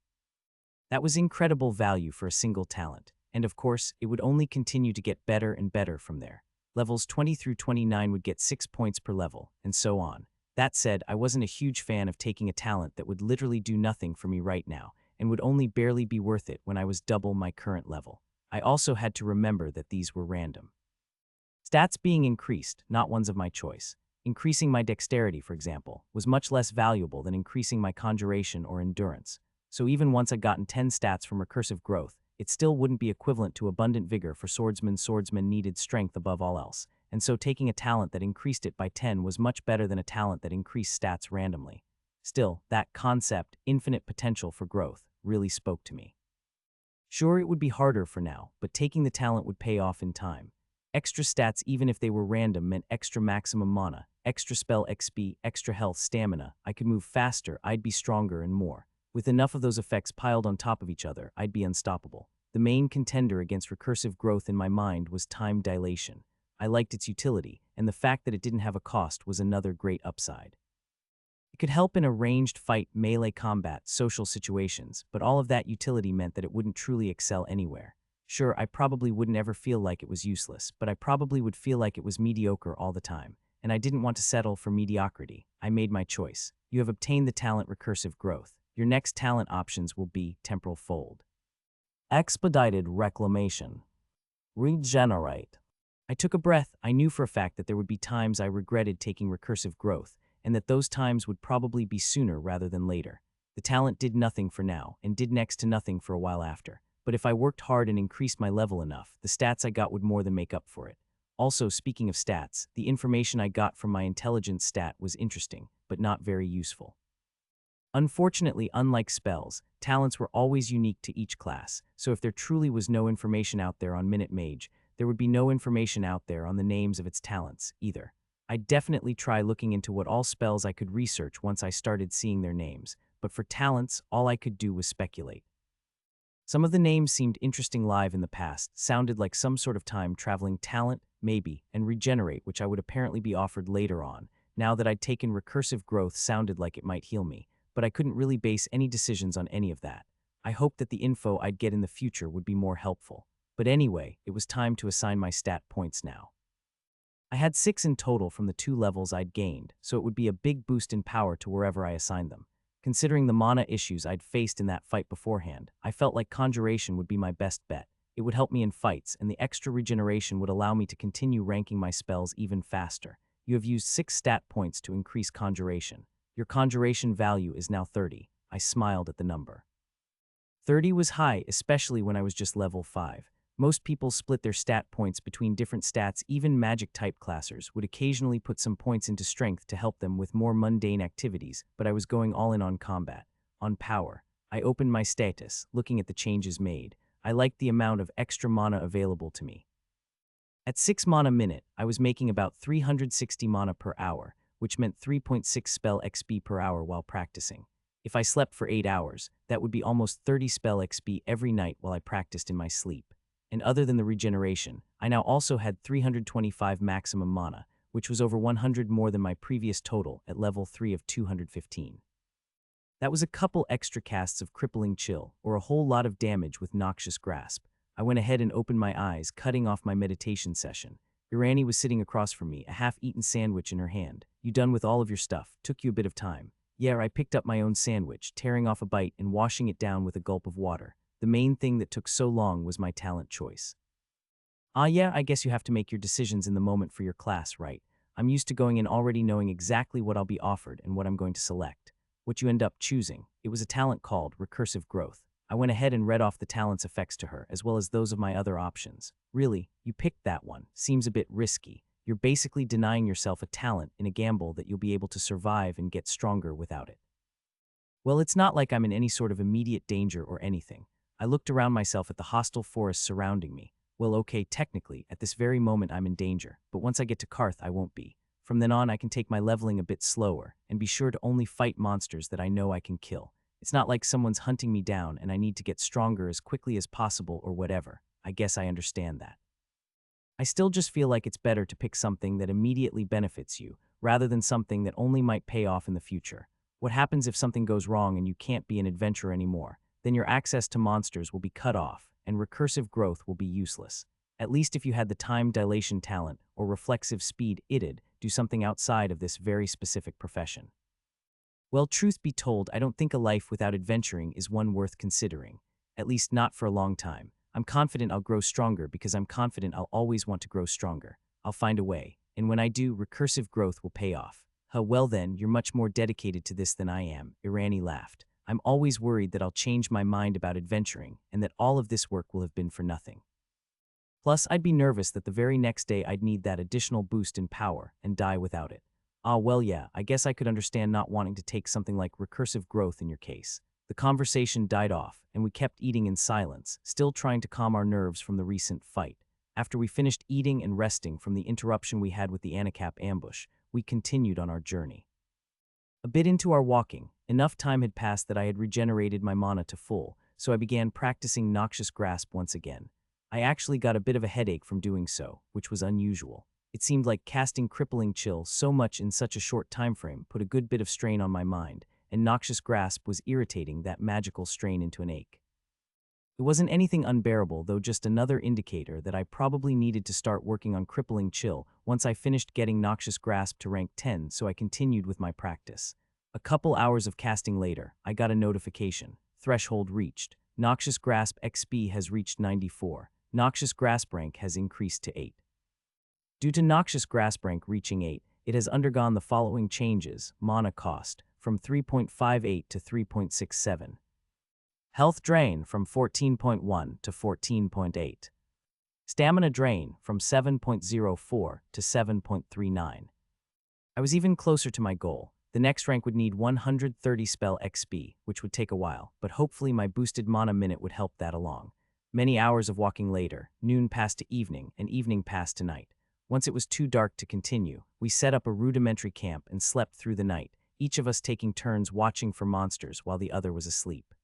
That was incredible value for a single talent, and of course, it would only continue to get better and better from there. Levels 20 through 29 would get 6 points per level, and so on. That said, I wasn't a huge fan of taking a talent that would literally do nothing for me right now, and would only barely be worth it when I was double my current level. I also had to remember that these were random. Stats being increased, not ones of my choice. Increasing my dexterity, for example, was much less valuable than increasing my conjuration or endurance. So even once I'd gotten 10 stats from recursive growth, it still wouldn't be equivalent to Abundant Vigor for Swordsman. Swordsman needed strength above all else, and so taking a talent that increased it by 10 was much better than a talent that increased stats randomly. Still, that concept, infinite potential for growth, really spoke to me. Sure, it would be harder for now, but taking the talent would pay off in time. Extra stats, even if they were random, meant extra maximum mana, extra spell XP, extra health, stamina. I could move faster, I'd be stronger and more. With enough of those effects piled on top of each other, I'd be unstoppable. The main contender against recursive growth in my mind was time dilation. I liked its utility, and the fact that it didn't have a cost was another great upside. It could help in a ranged fight, melee combat, social situations, but all of that utility meant that it wouldn't truly excel anywhere. Sure, I probably wouldn't ever feel like it was useless, but I probably would feel like it was mediocre all the time, and I didn't want to settle for mediocrity. I made my choice. You have obtained the talent Recursive Growth. Your next talent options will be Temporal Fold, Expedited Reclamation, Regenerate. I took a breath. I knew for a fact that there would be times I regretted taking Recursive Growth, and that those times would probably be sooner rather than later. The talent did nothing for now, and did next to nothing for a while after. But if I worked hard and increased my level enough, the stats I got would more than make up for it. Also, speaking of stats, the information I got from my intelligence stat was interesting, but not very useful. Unfortunately, unlike spells, talents were always unique to each class, so if there truly was no information out there on Minute Mage, there would be no information out there on the names of its talents, either. I'd definitely try looking into what all spells I could research once I started seeing their names, but for talents, all I could do was speculate. Some of the names seemed interesting live in the past, sounded like some sort of time-traveling talent, maybe, and regenerate, which I would apparently be offered later on. Now that I'd taken recursive growth sounded like it might heal me, but I couldn't really base any decisions on any of that. I hoped that the info I'd get in the future would be more helpful. But anyway, it was time to assign my stat points now. I had 6 in total from the 2 levels I'd gained, so it would be a big boost in power to wherever I assigned them. Considering the mana issues I'd faced in that fight beforehand, I felt like Conjuration would be my best bet. It would help me in fights, and the extra regeneration would allow me to continue ranking my spells even faster. You have used 6 stat points to increase Conjuration. Your Conjuration value is now 30. I smiled at the number. 30 was high, especially when I was just level 5. Most people split their stat points between different stats. Even magic-type classers would occasionally put some points into strength to help them with more mundane activities, but I was going all in on combat. On power, I opened my status, looking at the changes made. I liked the amount of extra mana available to me. At 6 mana a minute, I was making about 360 mana per hour, which meant 3.6 spell XP per hour while practicing. If I slept for 8 hours, that would be almost 30 spell XP every night while I practiced in my sleep. And other than the regeneration, I now also had 325 maximum mana, which was over 100 more than my previous total at level 3 of 215. That was a couple extra casts of Crippling Chill, or a whole lot of damage with Noxious Grasp. I went ahead and opened my eyes, cutting off my meditation session. Irani was sitting across from me, a half-eaten sandwich in her hand. "You done with all of your stuff? Took you a bit of time." "Yeah," I picked up my own sandwich, tearing off a bite and washing it down with a gulp of water. The main thing that took so long was my talent choice. Yeah, I guess you have to make your decisions in the moment for your class, right? I'm used to going in already knowing exactly what I'll be offered and what I'm going to select. What you end up choosing, it was a talent called Recursive Growth. I went ahead and read off the talent's effects to her, as well as those of my other options. "Really, you picked that one. Seems a bit risky. You're basically denying yourself a talent in a gamble that you'll be able to survive and get stronger without it." Well, it's not like I'm in any sort of immediate danger or anything. I looked around myself at the hostile forest surrounding me. Well, okay, technically, at this very moment I'm in danger, but once I get to Karth, I won't be. From then on, I can take my leveling a bit slower, and be sure to only fight monsters that I know I can kill. It's not like someone's hunting me down and I need to get stronger as quickly as possible or whatever. I guess I understand that. I still just feel like it's better to pick something that immediately benefits you, rather than something that only might pay off in the future. What happens if something goes wrong and you can't be an adventurer anymore? Then your access to monsters will be cut off, and recursive growth will be useless. At least if you had the time dilation talent or reflexive speed it'd do something outside of this very specific profession. Well, truth be told, I don't think a life without adventuring is one worth considering. At least not for a long time. I'm confident I'll grow stronger because I'm confident I'll always want to grow stronger. I'll find a way, and when I do, recursive growth will pay off. Well then, you're much more dedicated to this than I am, Irani laughed. I'm always worried that I'll change my mind about adventuring, and that all of this work will have been for nothing. Plus, I'd be nervous that the very next day I'd need that additional boost in power and die without it. Well yeah, I guess I could understand not wanting to take something like recursive growth in your case. The conversation died off, and we kept eating in silence, still trying to calm our nerves from the recent fight. After we finished eating and resting from the interruption we had with the Anacap ambush, we continued on our journey. A bit into our walking, enough time had passed that I had regenerated my mana to full, so I began practicing Noxious Grasp once again. I actually got a bit of a headache from doing so, which was unusual. It seemed like casting Crippling Chill so much in such a short time frame put a good bit of strain on my mind, and Noxious Grasp was irritating that magical strain into an ache. It wasn't anything unbearable, though just another indicator that I probably needed to start working on Crippling Chill once I finished getting Noxious Grasp to rank 10, so I continued with my practice. A couple hours of casting later, I got a notification. Threshold reached. Noxious Grasp XP has reached 94. Noxious Grasp rank has increased to 8. Due to Noxious Grasp rank reaching 8, it has undergone the following changes: mana cost, from 3.58 to 3.67. Health drain from 14.1 to 14.8. Stamina drain from 7.04 to 7.39. I was even closer to my goal. The next rank would need 130 spell XP, which would take a while, but hopefully my boosted mana minute would help that along. Many hours of walking later, noon passed to evening, and evening passed to night. Once it was too dark to continue, we set up a rudimentary camp and slept through the night, each of us taking turns watching for monsters while the other was asleep.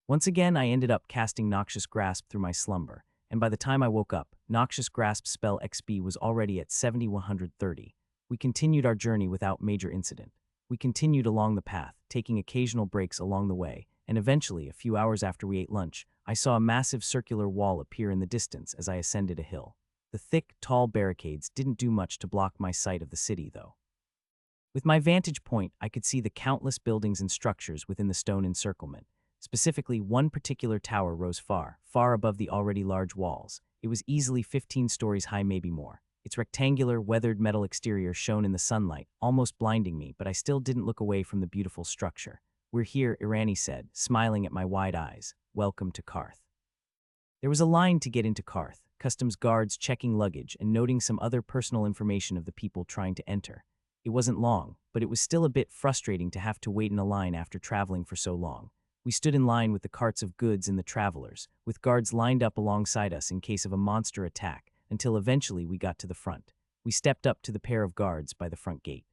Once again, I ended up casting Noxious Grasp through my slumber, and by the time I woke up, Noxious Grasp spell XP was already at 7130. We continued our journey without major incident. We continued along the path, taking occasional breaks along the way, and eventually, a few hours after we ate lunch, I saw a massive circular wall appear in the distance as I ascended a hill. The thick, tall barricades didn't do much to block my sight of the city, though. With my vantage point, I could see the countless buildings and structures within the stone encirclement. Specifically, one particular tower rose far, far above the already large walls. It was easily 15 stories high, maybe more. Its rectangular, weathered metal exterior shone in the sunlight, almost blinding me, but I still didn't look away from the beautiful structure. "We're here," Irani said, smiling at my wide eyes. "Welcome to Karth." There was a line to get into Karth, customs guards checking luggage and noting some other personal information of the people trying to enter. It wasn't long, but it was still a bit frustrating to have to wait in a line after traveling for so long. We stood in line with the carts of goods and the travelers, with guards lined up alongside us in case of a monster attack, until eventually we got to the front. We stepped up to the pair of guards by the front gate.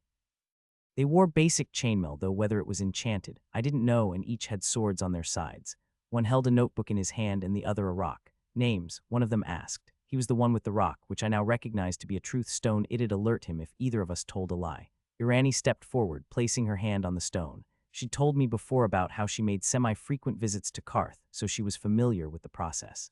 They wore basic chainmail, though whether it was enchanted, I didn't know, and each had swords on their sides. One held a notebook in his hand and the other a rock. "Names," one of them asked. He was the one with the rock, which I now recognized to be a truth stone. It'd alert him if either of us told a lie. Irani stepped forward, placing her hand on the stone. She'd told me before about how she made semi-frequent visits to Karth, so she was familiar with the process.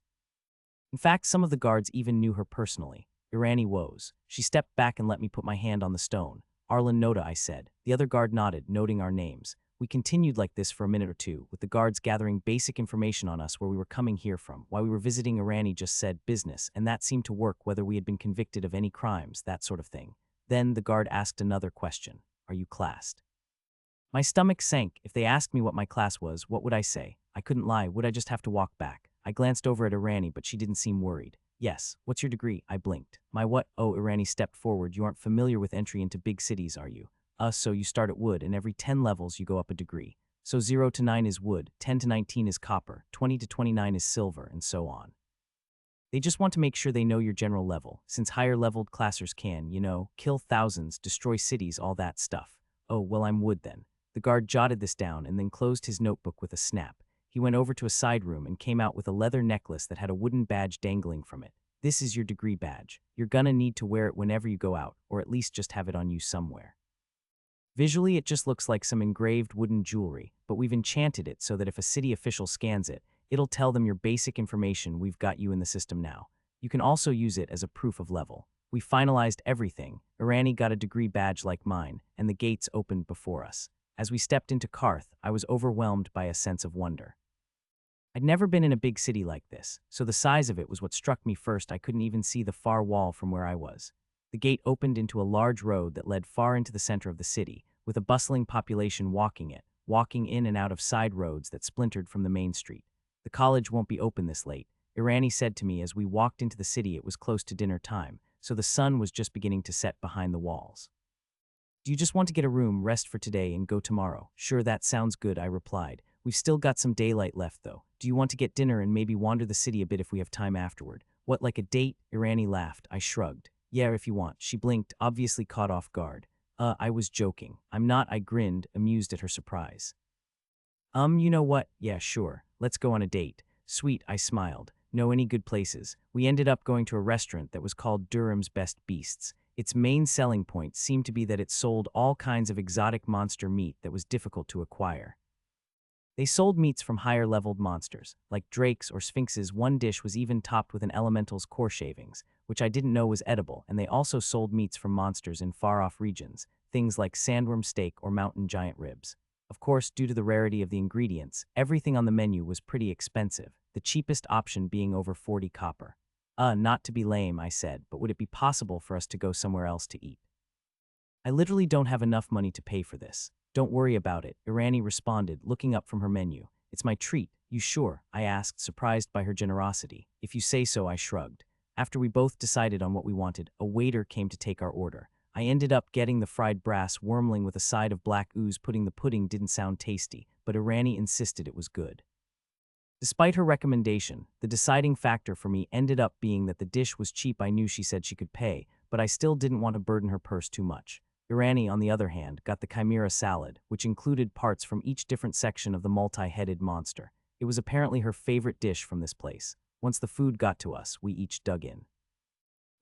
In fact, some of the guards even knew her personally. Irani woes. She stepped back and let me put my hand on the stone. "Arlen Noda," I said. The other guard nodded, noting our names. We continued like this for a minute or two, with the guards gathering basic information on us, where we were coming here from. Why we were visiting, Irani just said business, and that seemed to work, whether we had been convicted of any crimes, that sort of thing. Then the guard asked another question. "Are you classed?" My stomach sank. If they asked me what my class was, what would I say? I couldn't lie. Would I just have to walk back? I glanced over at Irani, but she didn't seem worried. "Yes. What's your degree?" I blinked. "My what?" "Oh," Irani stepped forward. "You aren't familiar with entry into big cities, are you?" So you start at wood, and every 10 levels you go up a degree. So 0 to 9 is wood, 10 to 19 is copper, 20 to 29 is silver, and so on. They just want to make sure they know your general level, since higher-leveled classers can, kill thousands, destroy cities, all that stuff. "Oh, well, I'm wood then." The guard jotted this down and then closed his notebook with a snap. He went over to a side room and came out with a leather necklace that had a wooden badge dangling from it. "This is your degree badge. You're gonna need to wear it whenever you go out, or at least just have it on you somewhere." Visually, it just looks like some engraved wooden jewelry, but we've enchanted it so that if a city official scans it, it'll tell them your basic information. We've got you in the system now. You can also use it as a proof of level. We finalized everything. Irani got a degree badge like mine, and the gates opened before us. As we stepped into Karth, I was overwhelmed by a sense of wonder. I'd never been in a big city like this, so the size of it was what struck me first. I couldn't even see the far wall from where I was. The gate opened into a large road that led far into the center of the city, with a bustling population walking in and out of side roads that splintered from the main street. "The college won't be open this late," Irani said to me as we walked into the city. It was close to dinner time, so the sun was just beginning to set behind the walls. "Do you just want to get a room, rest for today, and go tomorrow?" "Sure, that sounds good," I replied. "We've still got some daylight left, though. Do you want to get dinner and maybe wander the city a bit if we have time afterward?" "What, like a date?" Irani laughed. I shrugged. "Yeah, if you want." She blinked, obviously caught off guard. I was joking." "I'm not," I grinned, amused at her surprise. You know what? Yeah, sure. Let's go on a date." "Sweet," I smiled. "Know any good places?" We ended up going to a restaurant that was called Durham's Best Beasts. Its main selling point seemed to be that it sold all kinds of exotic monster meat that was difficult to acquire. They sold meats from higher-leveled monsters, like drakes or sphinxes. One dish was even topped with an elemental's core shavings, which I didn't know was edible, and they also sold meats from monsters in far-off regions, things like sandworm steak or mountain giant ribs. Of course, due to the rarity of the ingredients, everything on the menu was pretty expensive, the cheapest option being over 40 copper. Not to be lame," I said, "but would it be possible for us to go somewhere else to eat? I literally don't have enough money to pay for this." Don't worry about it, Irani responded, looking up from her menu. It's my treat. You sure? I asked, surprised by her generosity. If you say so, I shrugged. After we both decided on what we wanted, a waiter came to take our order. I ended up getting the fried brass wormling with a side of black ooze. Putting the pudding didn't sound tasty, but Irani insisted it was good. Despite her recommendation, the deciding factor for me ended up being that the dish was cheap. I knew she said she could pay, but I still didn't want to burden her purse too much. Irani, on the other hand, got the chimera salad, which included parts from each different section of the multi-headed monster. It was apparently her favorite dish from this place. Once the food got to us, we each dug in.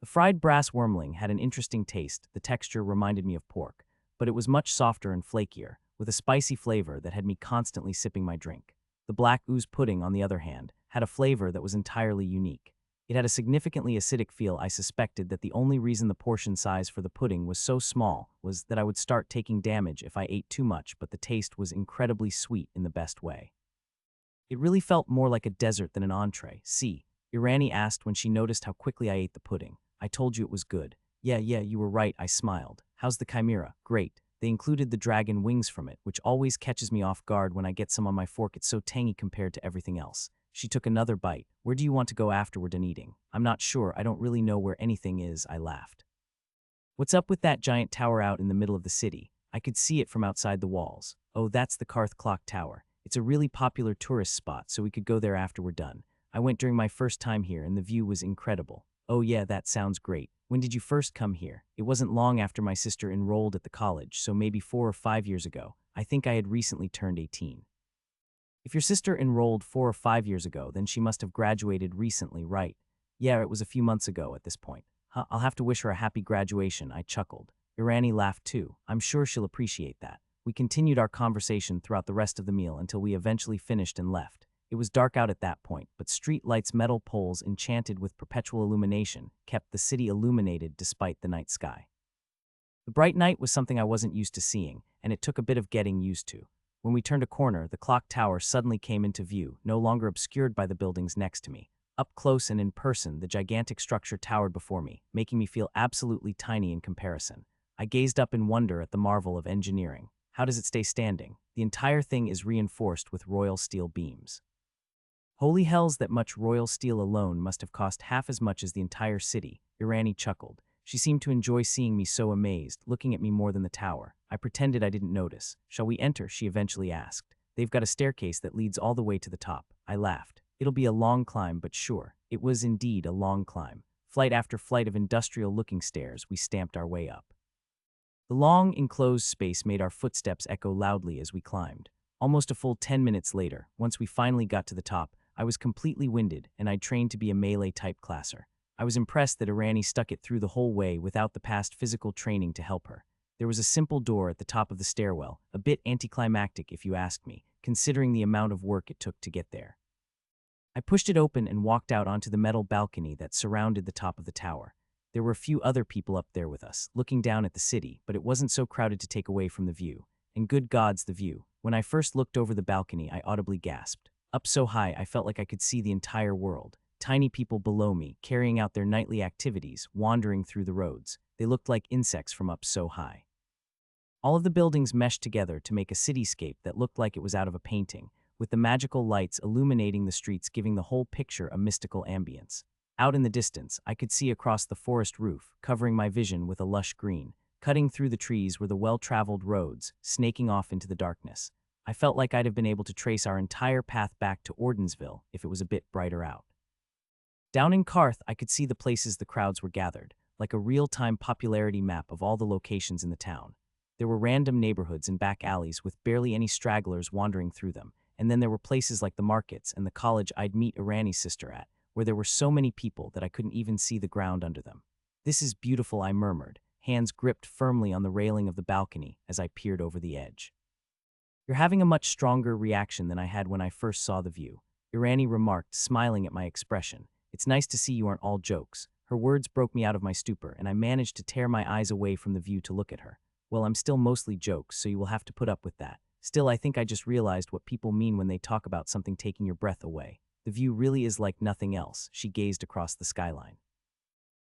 The fried brass wormling had an interesting taste. The texture reminded me of pork, but it was much softer and flakier, with a spicy flavor that had me constantly sipping my drink. The black ooze pudding, on the other hand, had a flavor that was entirely unique. It had a significantly acidic feel. I suspected that the only reason the portion size for the pudding was so small was that I would start taking damage if I ate too much, but the taste was incredibly sweet in the best way. It really felt more like a dessert than an entree. See, Irani asked when she noticed how quickly I ate the pudding. I told you it was good. Yeah, you were right, I smiled. How's the chimera? Great. They included the dragon wings from it, which always catches me off guard when I get some on my fork. It's so tangy compared to everything else. She took another bite. Where do you want to go after we're done eating? I'm not sure. I don't really know where anything is, I laughed. What's up with that giant tower out in the middle of the city? I could see it from outside the walls. Oh, that's the Karth Clock Tower. It's a really popular tourist spot, so we could go there after we're done. I went during my first time here, and the view was incredible. Oh yeah, that sounds great. When did you first come here? It wasn't long after my sister enrolled at the college, so maybe 4 or 5 years ago. I think I had recently turned 18. If your sister enrolled 4 or 5 years ago, then she must have graduated recently, right? Yeah, it was a few months ago at this point. Huh, I'll have to wish her a happy graduation, I chuckled. Irani laughed too. I'm sure she'll appreciate that. We continued our conversation throughout the rest of the meal until we eventually finished and left. It was dark out at that point, but street lights' metal poles enchanted with perpetual illumination kept the city illuminated despite the night sky. The bright night was something I wasn't used to seeing, and it took a bit of getting used to. When we turned a corner, the clock tower suddenly came into view, no longer obscured by the buildings next to me. Up close and in person, the gigantic structure towered before me, making me feel absolutely tiny in comparison. I gazed up in wonder at the marvel of engineering. How does it stay standing? The entire thing is reinforced with royal steel beams. Holy hells, that much royal steel alone must have cost half as much as the entire city, Irani chuckled. She seemed to enjoy seeing me so amazed, looking at me more than the tower. I pretended I didn't notice. Shall we enter? She eventually asked. They've got a staircase that leads all the way to the top. I laughed. It'll be a long climb, but sure. It was indeed a long climb. Flight after flight of industrial-looking stairs, we stamped our way up. The long, enclosed space made our footsteps echo loudly as we climbed. Almost a full 10 minutes later, once we finally got to the top, I was completely winded, and I'd trained to be a melee-type classer. I was impressed that Irani stuck it through the whole way without the past physical training to help her. There was a simple door at the top of the stairwell, a bit anticlimactic if you ask me, considering the amount of work it took to get there. I pushed it open and walked out onto the metal balcony that surrounded the top of the tower. There were a few other people up there with us, looking down at the city, but it wasn't so crowded to take away from the view. And good gods, the view. When I first looked over the balcony, I audibly gasped. Up so high, I felt like I could see the entire world. Tiny people below me, carrying out their nightly activities, wandering through the roads. They looked like insects from up so high. All of the buildings meshed together to make a cityscape that looked like it was out of a painting, with the magical lights illuminating the streets, giving the whole picture a mystical ambience. Out in the distance, I could see across the forest roof, covering my vision with a lush green. Cutting through the trees were the well-traveled roads, snaking off into the darkness. I felt like I'd have been able to trace our entire path back to Ordensville if it was a bit brighter out. Down in Karth, I could see the places the crowds were gathered, like a real-time popularity map of all the locations in the town. There were random neighborhoods and back alleys with barely any stragglers wandering through them, and then there were places like the markets and the college I'd meet Irani's sister at, where there were so many people that I couldn't even see the ground under them. This is beautiful, I murmured, hands gripped firmly on the railing of the balcony as I peered over the edge. You're having a much stronger reaction than I had when I first saw the view, Irani remarked, smiling at my expression. It's nice to see you aren't all jokes. Her words broke me out of my stupor, and I managed to tear my eyes away from the view to look at her. Well, I'm still mostly jokes, so you will have to put up with that. Still, I think I just realized what people mean when they talk about something taking your breath away. The view really is like nothing else. She gazed across the skyline.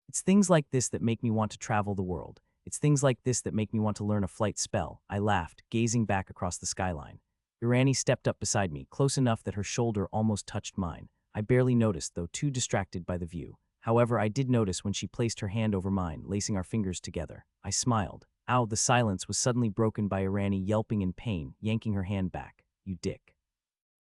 It's things like this that make me want to travel the world. It's things like this that make me want to learn a flight spell, I laughed, gazing back across the skyline. Irani stepped up beside me, close enough that her shoulder almost touched mine. I barely noticed, though too distracted by the view. However, I did notice when she placed her hand over mine, lacing our fingers together. I smiled. Ow, the silence was suddenly broken by Irani yelping in pain, yanking her hand back. You dick.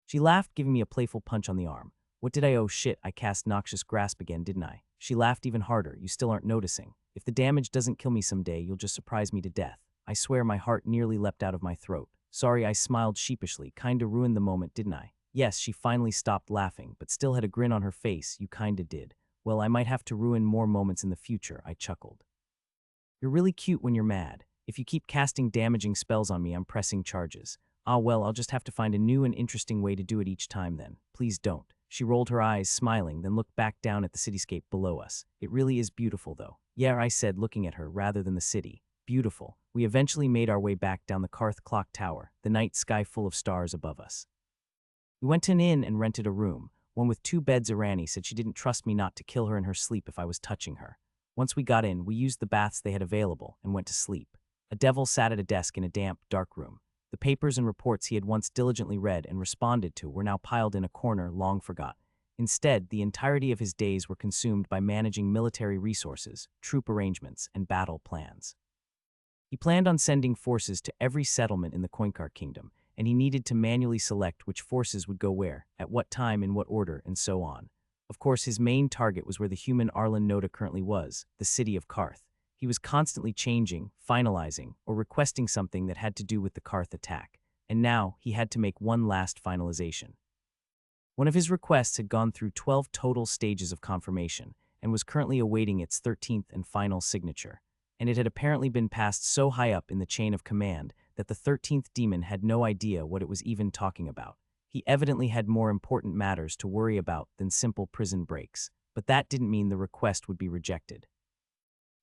She laughed, giving me a playful punch on the arm. What did I owe? Shit, I cast noxious grasp again, didn't I? She laughed even harder. You still aren't noticing. If the damage doesn't kill me someday, you'll just surprise me to death. I swear my heart nearly leapt out of my throat. Sorry, I smiled sheepishly. Kinda ruined the moment, didn't I? Yes, she finally stopped laughing, but still had a grin on her face. You kinda did. Well, I might have to ruin more moments in the future, I chuckled. You're really cute when you're mad. If you keep casting damaging spells on me, I'm pressing charges. Ah well, I'll just have to find a new and interesting way to do it each time then. Please don't. She rolled her eyes, smiling, then looked back down at the cityscape below us. It really is beautiful, though. Yeah, I said, looking at her rather than the city. Beautiful. We eventually made our way back down the Karth Clock Tower, the night sky full of stars above us. We went to an inn and rented a room, one with 2 beds. Irani said she didn't trust me not to kill her in her sleep if I was touching her. Once we got in, we used the baths they had available and went to sleep. A devil sat at a desk in a damp, dark room. The papers and reports he had once diligently read and responded to were now piled in a corner long forgot. Instead, the entirety of his days were consumed by managing military resources, troop arrangements, and battle plans. He planned on sending forces to every settlement in the Koinkar Kingdom, and he needed to manually select which forces would go where, at what time, in what order, and so on. Of course, his main target was where the human Arlen Noda currently was, the city of Karth. He was constantly changing, finalizing, or requesting something that had to do with the Karth attack, and now he had to make one last finalization. One of his requests had gone through 12 total stages of confirmation and was currently awaiting its 13th and final signature, and it had apparently been passed so high up in the chain of command that the 13th demon had no idea what it was even talking about. He evidently had more important matters to worry about than simple prison breaks, but that didn't mean the request would be rejected.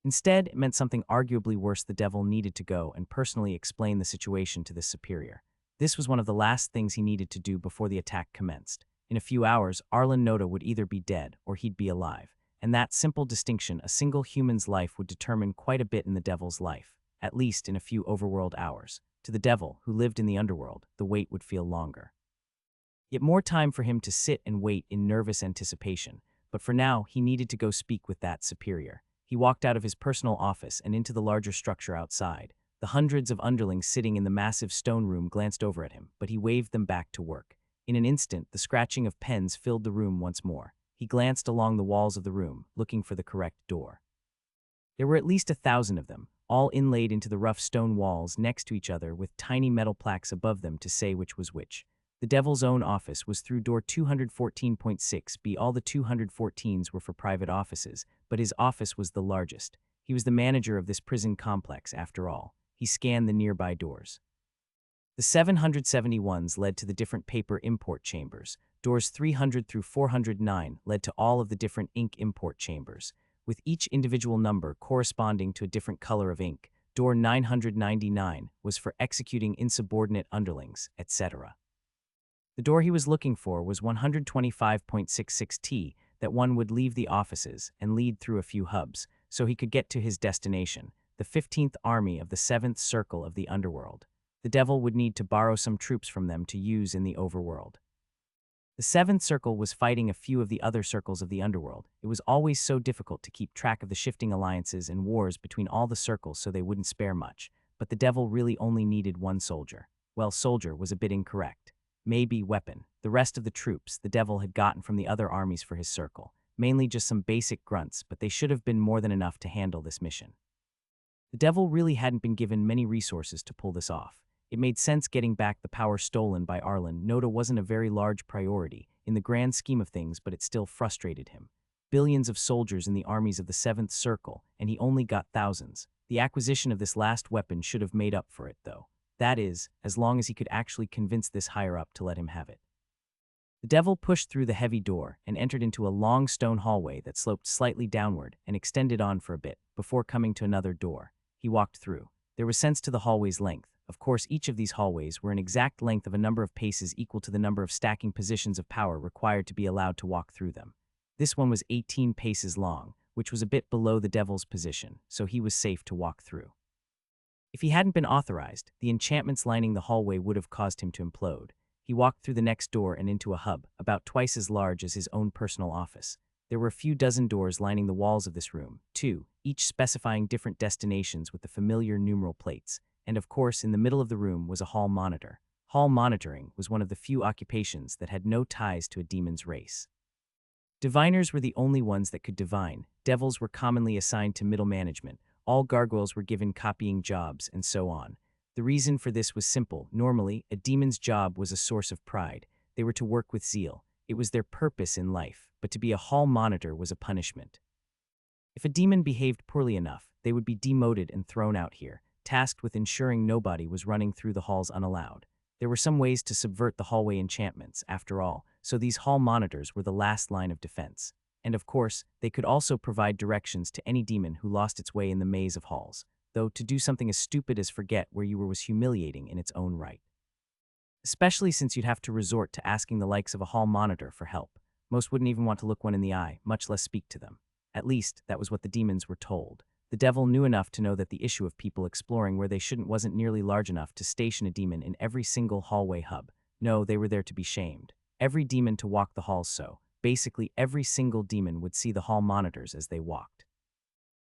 Instead, it meant something arguably worse. The devil needed to go and personally explain the situation to this superior. This was one of the last things he needed to do before the attack commenced. In a few hours, Arlen Noda would either be dead or he'd be alive, and that simple distinction, a single human's life, would determine quite a bit in the devil's life, at least in a few overworld hours. To the devil, who lived in the underworld, the wait would feel longer. Yet more time for him to sit and wait in nervous anticipation, but for now, he needed to go speak with that superior. He walked out of his personal office and into the larger structure outside. The hundreds of underlings sitting in the massive stone room glanced over at him, but he waved them back to work. In an instant, the scratching of pens filled the room once more. He glanced along the walls of the room, looking for the correct door. There were at least 1,000 of them, all inlaid into the rough stone walls next to each other with tiny metal plaques above them to say which was which. The devil's own office was through door 214.6b. All the 214s were for private offices, but his office was the largest. He was the manager of this prison complex, after all. He scanned the nearby doors. The 771s led to the different paper import chambers. Doors 300 through 409 led to all of the different ink import chambers, with each individual number corresponding to a different color of ink. Door 999 was for executing insubordinate underlings, etc. The door he was looking for was 125.66T, that one would leave the offices and lead through a few hubs, so he could get to his destination, the 15th Army of the 7th Circle of the Underworld. The devil would need to borrow some troops from them to use in the overworld. The 7th Circle was fighting a few of the other circles of the underworld. It was always so difficult to keep track of the shifting alliances and wars between all the circles, so they wouldn't spare much. But the devil really only needed one soldier. Well, soldier was a bit incorrect. Maybe weapon. The rest of the troops the devil had gotten from the other armies for his circle. Mainly just some basic grunts, but they should have been more than enough to handle this mission. The devil really hadn't been given many resources to pull this off. It made sense getting back the power stolen by Arlen Noda wasn't a very large priority in the grand scheme of things, but it still frustrated him. Billions of soldiers in the armies of the 7th Circle, and he only got thousands. The acquisition of this last weapon should have made up for it, though. That is, as long as he could actually convince this higher-up to let him have it. The devil pushed through the heavy door and entered into a long stone hallway that sloped slightly downward and extended on for a bit before coming to another door. He walked through. There was sense to the hallway's length. Of course, each of these hallways were an exact length of a number of paces equal to the number of stacking positions of power required to be allowed to walk through them. This one was 18 paces long, which was a bit below the devil's position, so he was safe to walk through. If he hadn't been authorized, the enchantments lining the hallway would have caused him to implode. He walked through the next door and into a hub, about twice as large as his own personal office. There were a few dozen doors lining the walls of this room, too, each specifying different destinations with the familiar numeral plates. And of course, in the middle of the room was a hall monitor. Hall monitoring was one of the few occupations that had no ties to a demon's race. Diviners were the only ones that could divine. Devils were commonly assigned to middle management. All gargoyles were given copying jobs, and so on. The reason for this was simple. Normally, a demon's job was a source of pride. They were to work with zeal. It was their purpose in life, but to be a hall monitor was a punishment. If a demon behaved poorly enough, they would be demoted and thrown out here, tasked with ensuring nobody was running through the halls unallowed. There were some ways to subvert the hallway enchantments, after all, so these hall monitors were the last line of defense. And of course, they could also provide directions to any demon who lost its way in the maze of halls, though to do something as stupid as forget where you were was humiliating in its own right. Especially since you'd have to resort to asking the likes of a hall monitor for help. Most wouldn't even want to look one in the eye, much less speak to them. At least, that was what the demons were told. The devil knew enough to know that the issue of people exploring where they shouldn't wasn't nearly large enough to station a demon in every single hallway hub. No, they were there to be shamed. Every demon to walk the halls so. Basically, every single demon would see the hall monitors as they walked.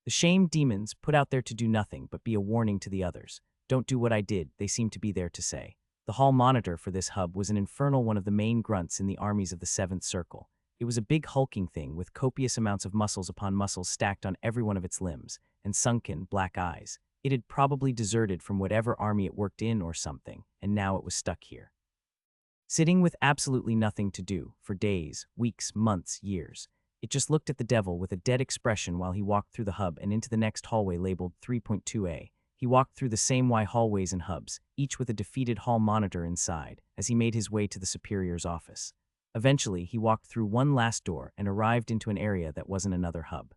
The shamed demons, put out there to do nothing but be a warning to the others. Don't do what I did, they seemed to be there to say. The hall monitor for this hub was an infernal one of the main grunts in the armies of the Seventh Circle. It was a big hulking thing with copious amounts of muscles upon muscles stacked on every one of its limbs, and sunken, black eyes. It had probably deserted from whatever army it worked in or something, and now it was stuck here. Sitting with absolutely nothing to do, for days, weeks, months, years. It just looked at the devil with a dead expression while he walked through the hub and into the next hallway labeled 3.2a. He walked through the same Y hallways and hubs, each with a defeated hall monitor inside, as he made his way to the superior's office. Eventually, he walked through one last door and arrived into an area that wasn't another hub.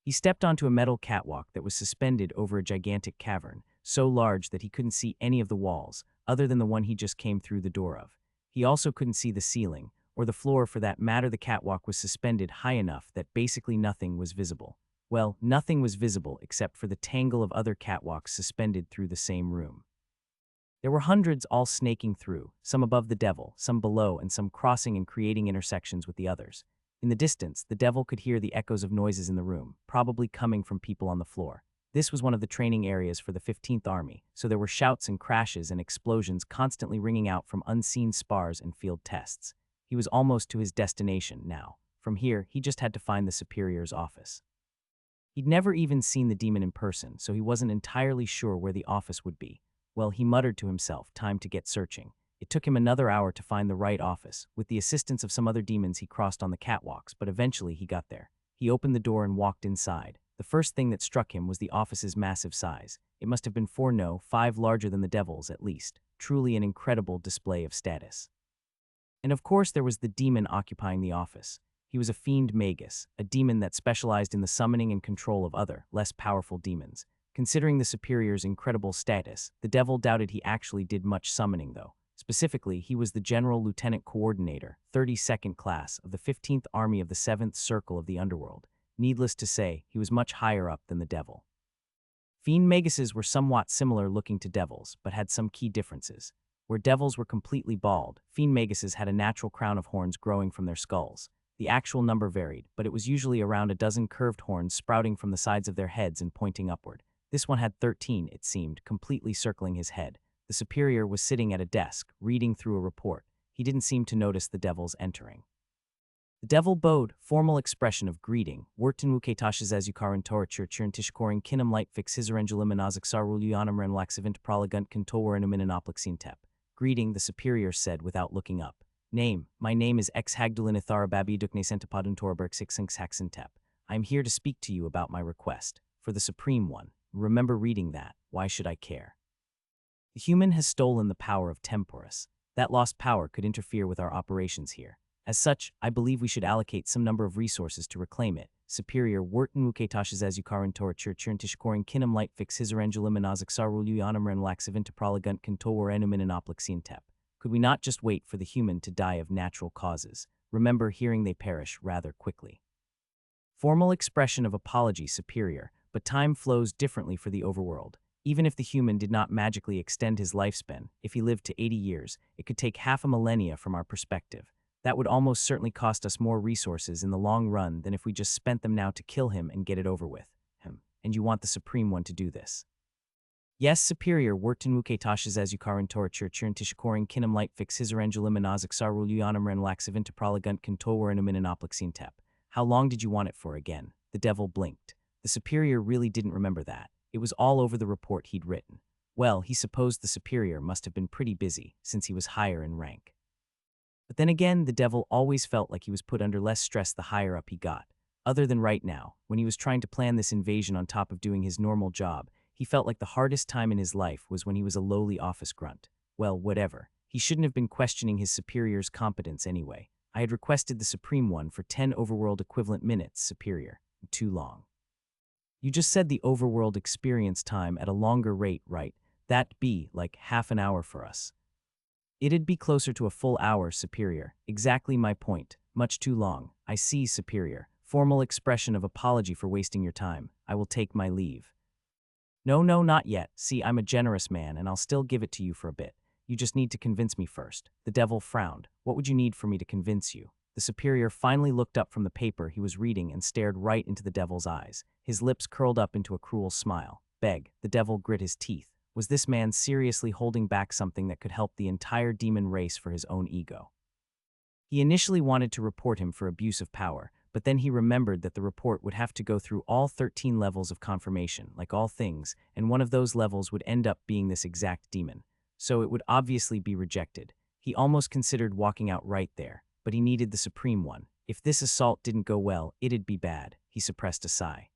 He stepped onto a metal catwalk that was suspended over a gigantic cavern, so large that he couldn't see any of the walls, other than the one he just came through the door of. He also couldn't see the ceiling, or the floor for that matter. The catwalk was suspended high enough that basically nothing was visible. Well, nothing was visible except for the tangle of other catwalks suspended through the same room. There were hundreds all snaking through, some above the devil, some below, and some crossing and creating intersections with the others. In the distance, the devil could hear the echoes of noises in the room, probably coming from people on the floor. This was one of the training areas for the 15th Army, so there were shouts and crashes and explosions constantly ringing out from unseen spars and field tests. He was almost to his destination now. From here, he just had to find the superior's office. He'd never even seen the demon in person, so he wasn't entirely sure where the office would be. Well, he muttered to himself, time to get searching. It took him another hour to find the right office. With the assistance of some other demons, he crossed on the catwalks, but eventually he got there. He opened the door and walked inside. The first thing that struck him was the office's massive size. It must have been 5 larger than the devil's at least. Truly an incredible display of status. And of course there was the demon occupying the office. He was a fiend magus, a demon that specialized in the summoning and control of other, less powerful demons. Considering the superior's incredible status, the devil doubted he actually did much summoning though. Specifically, he was the General Lieutenant Coordinator, 32nd Class, of the 15th Army of the 7th Circle of the Underworld. Needless to say, he was much higher up than the devil. Fiend maguses were somewhat similar looking to devils, but had some key differences. Where devils were completely bald, fiend maguses had a natural crown of horns growing from their skulls. The actual number varied, but it was usually around a dozen curved horns sprouting from the sides of their heads and pointing upward. This one had 13, it seemed, completely circling his head. The superior was sitting at a desk, reading through a report. He didn't seem to notice the devils entering. The devil bowed, formal expression of greeting. Wertenwuketashes as ukaran torture chirntishkoring kinum light fix hisarenjulimanazak sarulianum renlaxivint proligunt contowarenuminanoplexintep. Greeting, the superior said without looking up. Name, my name is X Hagdulin Itharababi Duknesentapodun Torberg Sixinx Haxintep. I am here to speak to you about my request. For the Supreme One. Remember reading that. Why should I care? The human has stolen the power of Temporus. That lost power could interfere with our operations here. As such, I believe we should allocate some number of resources to reclaim it. Superior Wertenwuketashes as ukaran torture chirntishkoring kinum light fix hisarenjulimanazak sarulianum renlaxivint proligunt contowarenuminanoplexintep. Could we not just wait for the human to die of natural causes? Remember hearing they perish rather quickly. Formal expression of apology superior, but time flows differently for the overworld. Even if the human did not magically extend his lifespan, if he lived to 80 years, it could take half a millennia from our perspective. That would almost certainly cost us more resources in the long run than if we just spent them now to kill him and get it over with. And you want the Supreme One to do this. Yes, superior, workten muketaches as ukaran torture tishikorin kinum light fix hisarangelim anazik sarul uyanam ren laxivint pralagunt contowaranum in an oplexine tep. How long did you want it for again? The devil blinked. The superior really didn't remember that. It was all over the report he'd written. Well, he supposed the superior must have been pretty busy, since he was higher in rank. But then again, the devil always felt like he was put under less stress the higher up he got. Other than right now, when he was trying to plan this invasion on top of doing his normal job, he felt like the hardest time in his life was when he was a lowly office grunt. Well, whatever. He shouldn't have been questioning his superior's competence anyway. I had requested the Supreme One for 10 overworld equivalent minutes, superior. Too long. You just said the overworld experience time at a longer rate, right? That'd be like half an hour for us. It'd be closer to a full hour, superior. Exactly my point. Much too long. I see, superior. Formal expression of apology for wasting your time. I will take my leave. No, not yet. See, I'm a generous man, and I'll still give it to you for a bit. You just need to convince me first. The devil frowned. What would you need for me to convince you? The superior finally looked up from the paper he was reading and stared right into the devil's eyes. His lips curled up into a cruel smile. Beg. The devil grit his teeth. Was this man seriously holding back something that could help the entire demon race for his own ego? He initially wanted to report him for abuse of power, but then he remembered that the report would have to go through all 13 levels of confirmation, like all things, and one of those levels would end up being this exact demon. So it would obviously be rejected. He almost considered walking out right there, but he needed the Supreme One. If this assault didn't go well, it'd be bad. He suppressed a sigh.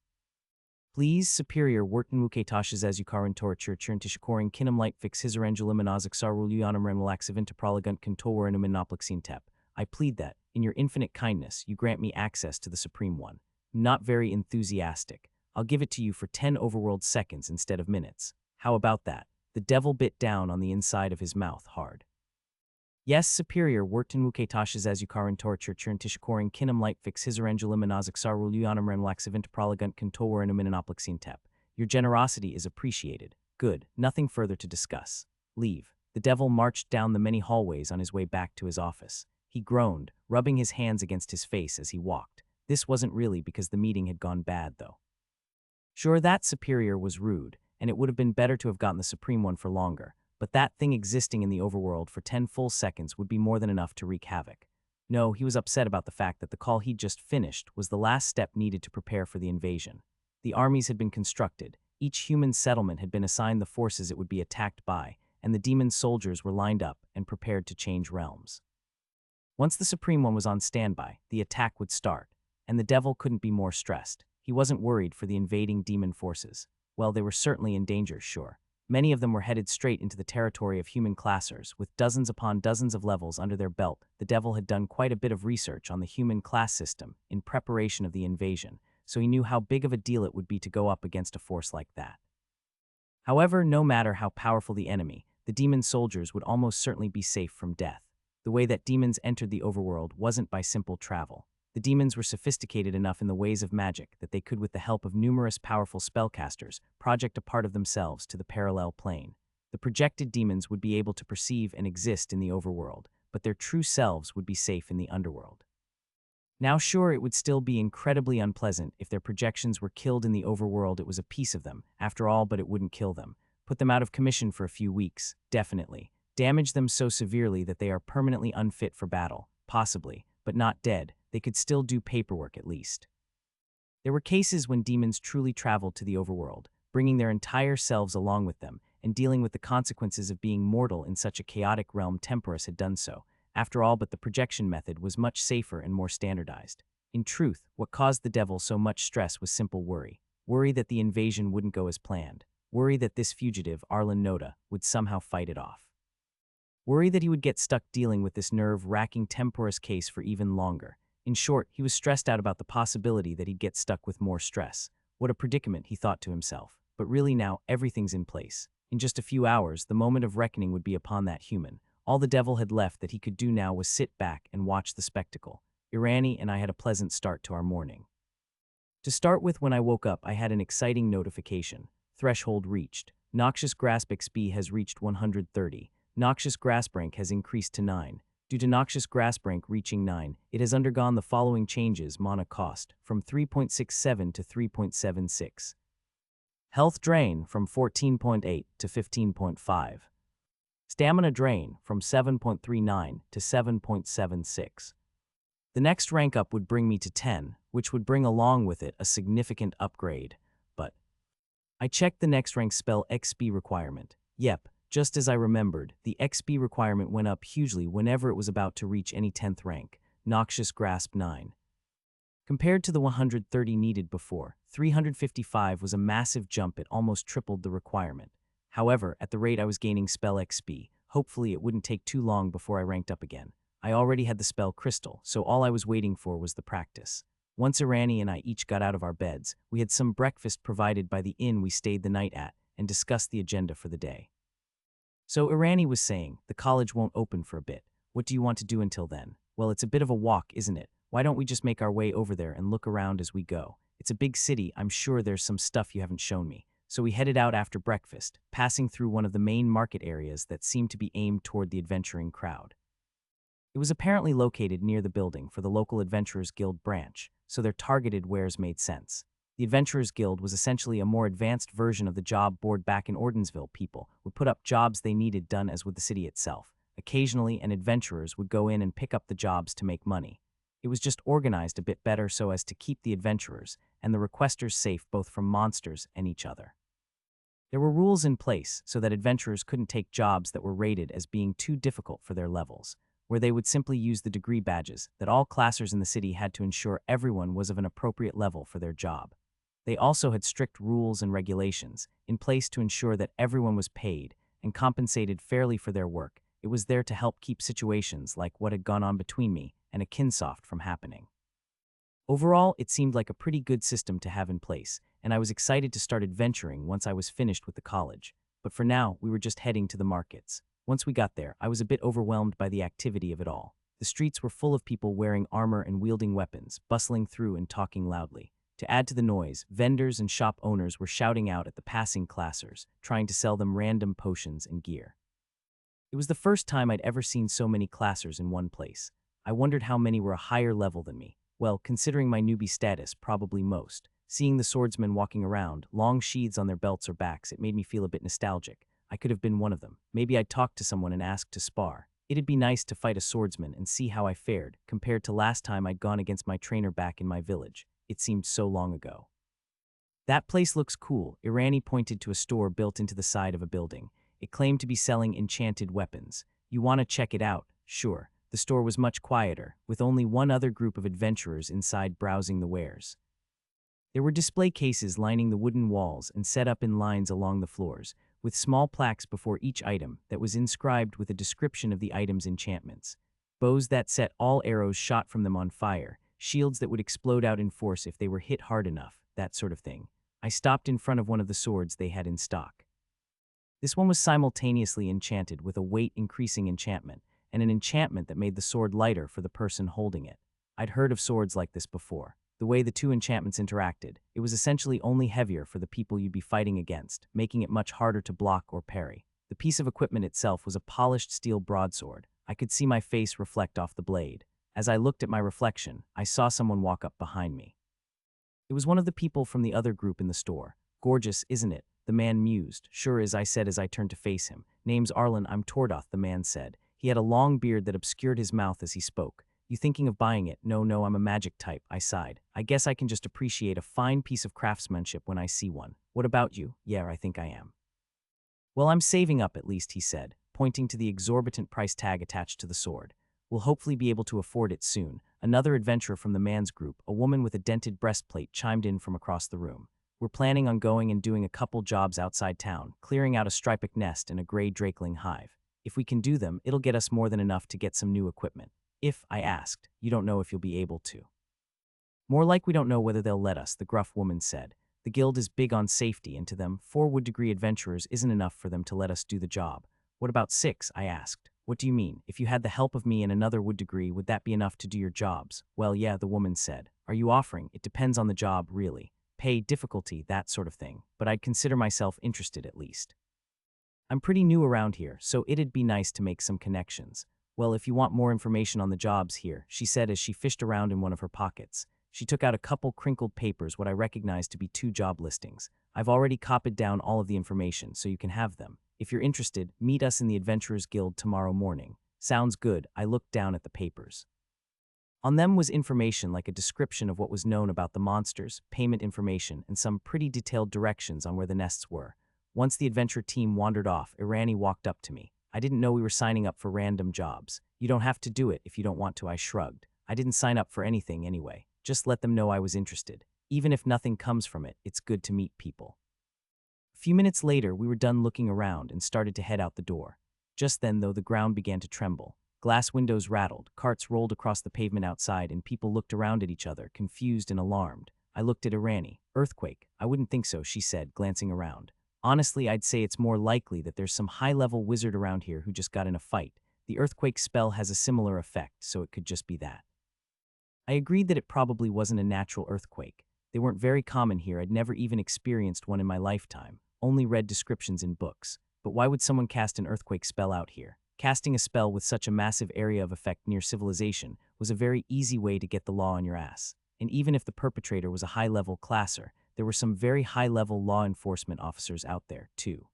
Please, superior, worten muketaches as ukaran torture churntishikorin kinum light fix hisarangelim anazik sarul uyanam ren laxivint pralagunt contowaranum in oplexine tep. I plead that, in your infinite kindness, you grant me access to the Supreme One. Not very enthusiastic. I'll give it to you for 10 overworld seconds instead of minutes. How about that? The devil bit down on the inside of his mouth hard. Yes, superior, workten muketaches as ukaran torture churntishikorin kinum light fix hisarangelim anazik sarul uyanam ren laxivint pralagunt contowaranum in an oplexine tep. Your generosity is appreciated. Good, nothing further to discuss. Leave. The devil marched down the many hallways on his way back to his office. He groaned, rubbing his hands against his face as he walked. This wasn't really because the meeting had gone bad, though. Sure, that superior was rude, and it would have been better to have gotten the Supreme One for longer, but that thing existing in the overworld for 10 full seconds would be more than enough to wreak havoc. No, he was upset about the fact that the call he'd just finished was the last step needed to prepare for the invasion. The armies had been constructed, each human settlement had been assigned the forces it would be attacked by, and the demon soldiers were lined up and prepared to change realms. Once the Supreme One was on standby, the attack would start, and the devil couldn't be more stressed. He wasn't worried for the invading demon forces. Well, they were certainly in danger, sure. Many of them were headed straight into the territory of human classers, with dozens upon dozens of levels under their belt. The devil had done quite a bit of research on the human class system in preparation of the invasion, so he knew how big of a deal it would be to go up against a force like that. However, no matter how powerful the enemy, the demon soldiers would almost certainly be safe from death. The way that demons entered the overworld wasn't by simple travel. The demons were sophisticated enough in the ways of magic that they could, with the help of numerous powerful spellcasters, project a part of themselves to the parallel plane. The projected demons would be able to perceive and exist in the overworld, but their true selves would be safe in the underworld. Now sure, it would still be incredibly unpleasant if their projections were killed in the overworld. It was a piece of them, after all, but it wouldn't kill them. Put them out of commission for a few weeks, definitely. Damage them so severely that they are permanently unfit for battle, possibly, but not dead. They could still do paperwork at least. There were cases when demons truly traveled to the overworld, bringing their entire selves along with them, and dealing with the consequences of being mortal in such a chaotic realm. Temporus had done so. After all, but the projection method was much safer and more standardized. In truth, what caused the devil so much stress was simple worry. Worry that the invasion wouldn't go as planned. Worry that this fugitive, Arlen Noda, would somehow fight it off. Worry that he would get stuck dealing with this nerve-wracking Temporus case for even longer. In short, he was stressed out about the possibility that he'd get stuck with more stress. What a predicament, he thought to himself. But really now, everything's in place. In just a few hours, the moment of reckoning would be upon that human. All the devil had left that he could do now was sit back and watch the spectacle. Irani and I had a pleasant start to our morning. To start with, when I woke up, I had an exciting notification. Threshold reached. Noxious Grasp XP has reached 130. Noxious Grasp rank has increased to 9. Due to Noxious Grasp rank reaching 9, it has undergone the following changes: mana cost, from 3.67 to 3.76. Health drain, from 14.8 to 15.5. Stamina drain, from 7.39 to 7.76. The next rank up would bring me to 10, which would bring along with it a significant upgrade. But I checked the next rank spell XP requirement. Yep, just as I remembered, the XP requirement went up hugely whenever it was about to reach any 10th rank, Noxious Grasp 9. Compared to the 130 needed before, 355 was a massive jump. It almost tripled the requirement. However, at the rate I was gaining spell XP, hopefully it wouldn't take too long before I ranked up again. I already had the spell crystal, so all I was waiting for was the practice. Once Irani and I each got out of our beds, we had some breakfast provided by the inn we stayed the night at and discussed the agenda for the day. So Irani was saying, the college won't open for a bit. What do you want to do until then? Well, it's a bit of a walk, isn't it? Why don't we just make our way over there and look around as we go? It's a big city. I'm sure there's some stuff you haven't shown me. So we headed out after breakfast, passing through one of the main market areas that seemed to be aimed toward the adventuring crowd. It was apparently located near the building for the local Adventurers Guild branch, so their targeted wares made sense. The Adventurers Guild was essentially a more advanced version of the job board back in Ordensville. People would put up jobs they needed done as with the city itself. Occasionally, an adventurers would go in and pick up the jobs to make money. It was just organized a bit better so as to keep the adventurers and the requesters safe both from monsters and each other. There were rules in place so that adventurers couldn't take jobs that were rated as being too difficult for their levels, where they would simply use the degree badges that all classers in the city had to ensure everyone was of an appropriate level for their job. They also had strict rules and regulations in place to ensure that everyone was paid and compensated fairly for their work. It was there to help keep situations like what had gone on between me and a kinsoft from happening. Overall, it seemed like a pretty good system to have in place, and I was excited to start adventuring once I was finished with the college. But for now, we were just heading to the markets. Once we got there, I was a bit overwhelmed by the activity of it all. The streets were full of people wearing armor and wielding weapons, bustling through and talking loudly. To add to the noise, vendors and shop owners were shouting out at the passing classers, trying to sell them random potions and gear. It was the first time I'd ever seen so many classers in one place. I wondered how many were a higher level than me. Well, considering my newbie status, probably most. Seeing the swordsmen walking around, long sheaths on their belts or backs, it made me feel a bit nostalgic. I could have been one of them. Maybe I'd talk to someone and ask to spar. It'd be nice to fight a swordsman and see how I fared, compared to last time I'd gone against my trainer back in my village. It seemed so long ago. That place looks cool. Irani pointed to a store built into the side of a building. It claimed to be selling enchanted weapons. You want to check it out? Sure. The store was much quieter, with only one other group of adventurers inside browsing the wares. There were display cases lining the wooden walls and set up in lines along the floors, with small plaques before each item that was inscribed with a description of the item's enchantments. Bows that set all arrows shot from them on fire, shields that would explode out in force if they were hit hard enough, that sort of thing. I stopped in front of one of the swords they had in stock. This one was simultaneously enchanted with a weight-increasing enchantment, and an enchantment that made the sword lighter for the person holding it. I'd heard of swords like this before. The way the two enchantments interacted, it was essentially only heavier for the people you'd be fighting against, making it much harder to block or parry. The piece of equipment itself was a polished steel broadsword. I could see my face reflect off the blade. As I looked at my reflection, I saw someone walk up behind me. It was one of the people from the other group in the store. Gorgeous, isn't it? The man mused. Sure is, I said as I turned to face him. Name's Arlen, I'm Tordoth, the man said. He had a long beard that obscured his mouth as he spoke. You thinking of buying it? No, I'm a magic type, I sighed. I guess I can just appreciate a fine piece of craftsmanship when I see one. What about you? Yeah, I think I am. Well, I'm saving up at least, he said, pointing to the exorbitant price tag attached to the sword. We'll hopefully be able to afford it soon. Another adventurer from the man's group, a woman with a dented breastplate, chimed in from across the room. We're planning on going and doing a couple jobs outside town, clearing out a striped nest and a gray drakeling hive. If we can do them, it'll get us more than enough to get some new equipment. If, I asked, you don't know if you'll be able to. More like we don't know whether they'll let us, the gruff woman said. The guild is big on safety, and to them, 4 wood-degree adventurers isn't enough for them to let us do the job. What about 6? I asked. What do you mean? If you had the help of me and another wood degree, would that be enough to do your jobs? Well, yeah, the woman said. Are you offering? It depends on the job, really. Pay, difficulty, that sort of thing. But I'd consider myself interested at least. I'm pretty new around here, so it'd be nice to make some connections. Well, if you want more information on the jobs here, she said as she fished around in one of her pockets. She took out a couple crinkled papers, what I recognized to be 2 job listings. I've already copied down all of the information, so you can have them. If you're interested, meet us in the Adventurers Guild tomorrow morning. Sounds good. I looked down at the papers. On them was information like a description of what was known about the monsters, payment information, and some pretty detailed directions on where the nests were. Once the adventure team wandered off, Irani walked up to me. I didn't know we were signing up for random jobs. You don't have to do it if you don't want to, I shrugged. I didn't sign up for anything anyway. Just let them know I was interested. Even if nothing comes from it, it's good to meet people. A few minutes later, we were done looking around and started to head out the door. Just then, though, the ground began to tremble. Glass windows rattled, carts rolled across the pavement outside, and people looked around at each other, confused and alarmed. I looked at Irani. Earthquake? I wouldn't think so, she said, glancing around. Honestly, I'd say it's more likely that there's some high-level wizard around here who just got in a fight. The earthquake spell has a similar effect, so it could just be that. I agreed that it probably wasn't a natural earthquake. They weren't very common here. I'd never even experienced one in my lifetime, only read descriptions in books. But why would someone cast an earthquake spell out here? Casting a spell with such a massive area of effect near civilization was a very easy way to get the law on your ass. And even if the perpetrator was a high-level classer, there were some very high-level law enforcement officers out there, too.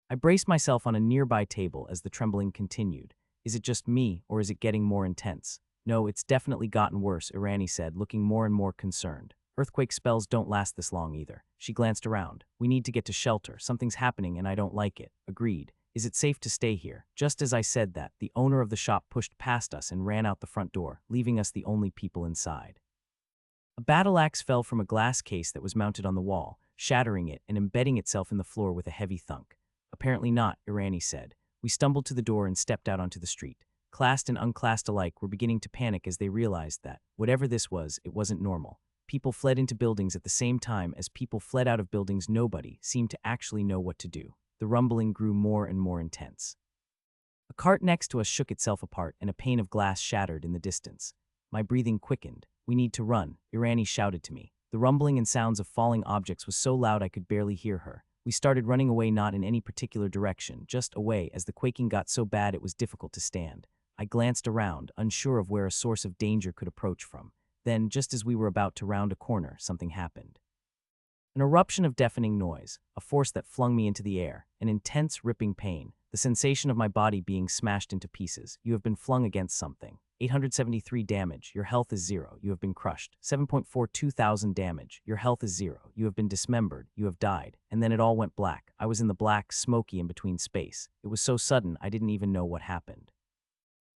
I braced myself on a nearby table as the trembling continued. Is it just me, or is it getting more intense? No, it's definitely gotten worse, Irani said, looking more and more concerned. Earthquake spells don't last this long either. She glanced around. We need to get to shelter. Something's happening and I don't like it. Agreed. Is it safe to stay here? Just as I said that, the owner of the shop pushed past us and ran out the front door, leaving us the only people inside. A battle axe fell from a glass case that was mounted on the wall, shattering it and embedding itself in the floor with a heavy thunk. Apparently not, Irani said. We stumbled to the door and stepped out onto the street. Classed and unclassed alike were beginning to panic as they realized that, whatever this was, it wasn't normal. People fled into buildings at the same time as people fled out of buildings. Nobody seemed to actually know what to do. The rumbling grew more and more intense. A cart next to us shook itself apart and a pane of glass shattered in the distance. My breathing quickened. We need to run, Irani shouted to me. The rumbling and sounds of falling objects was so loud I could barely hear her. We started running away, not in any particular direction, just away as the quaking got so bad it was difficult to stand. I glanced around, unsure of where a source of danger could approach from. Then, just as we were about to round a corner, something happened. An eruption of deafening noise, a force that flung me into the air, an intense, ripping pain, the sensation of my body being smashed into pieces. You have been flung against something. 873 damage, your health is 0, you have been crushed. 7.42 thousand damage, your health is 0, you have been dismembered, you have died. And then it all went black. I was in the black, smoky in-between space. It was so sudden I didn't even know what happened.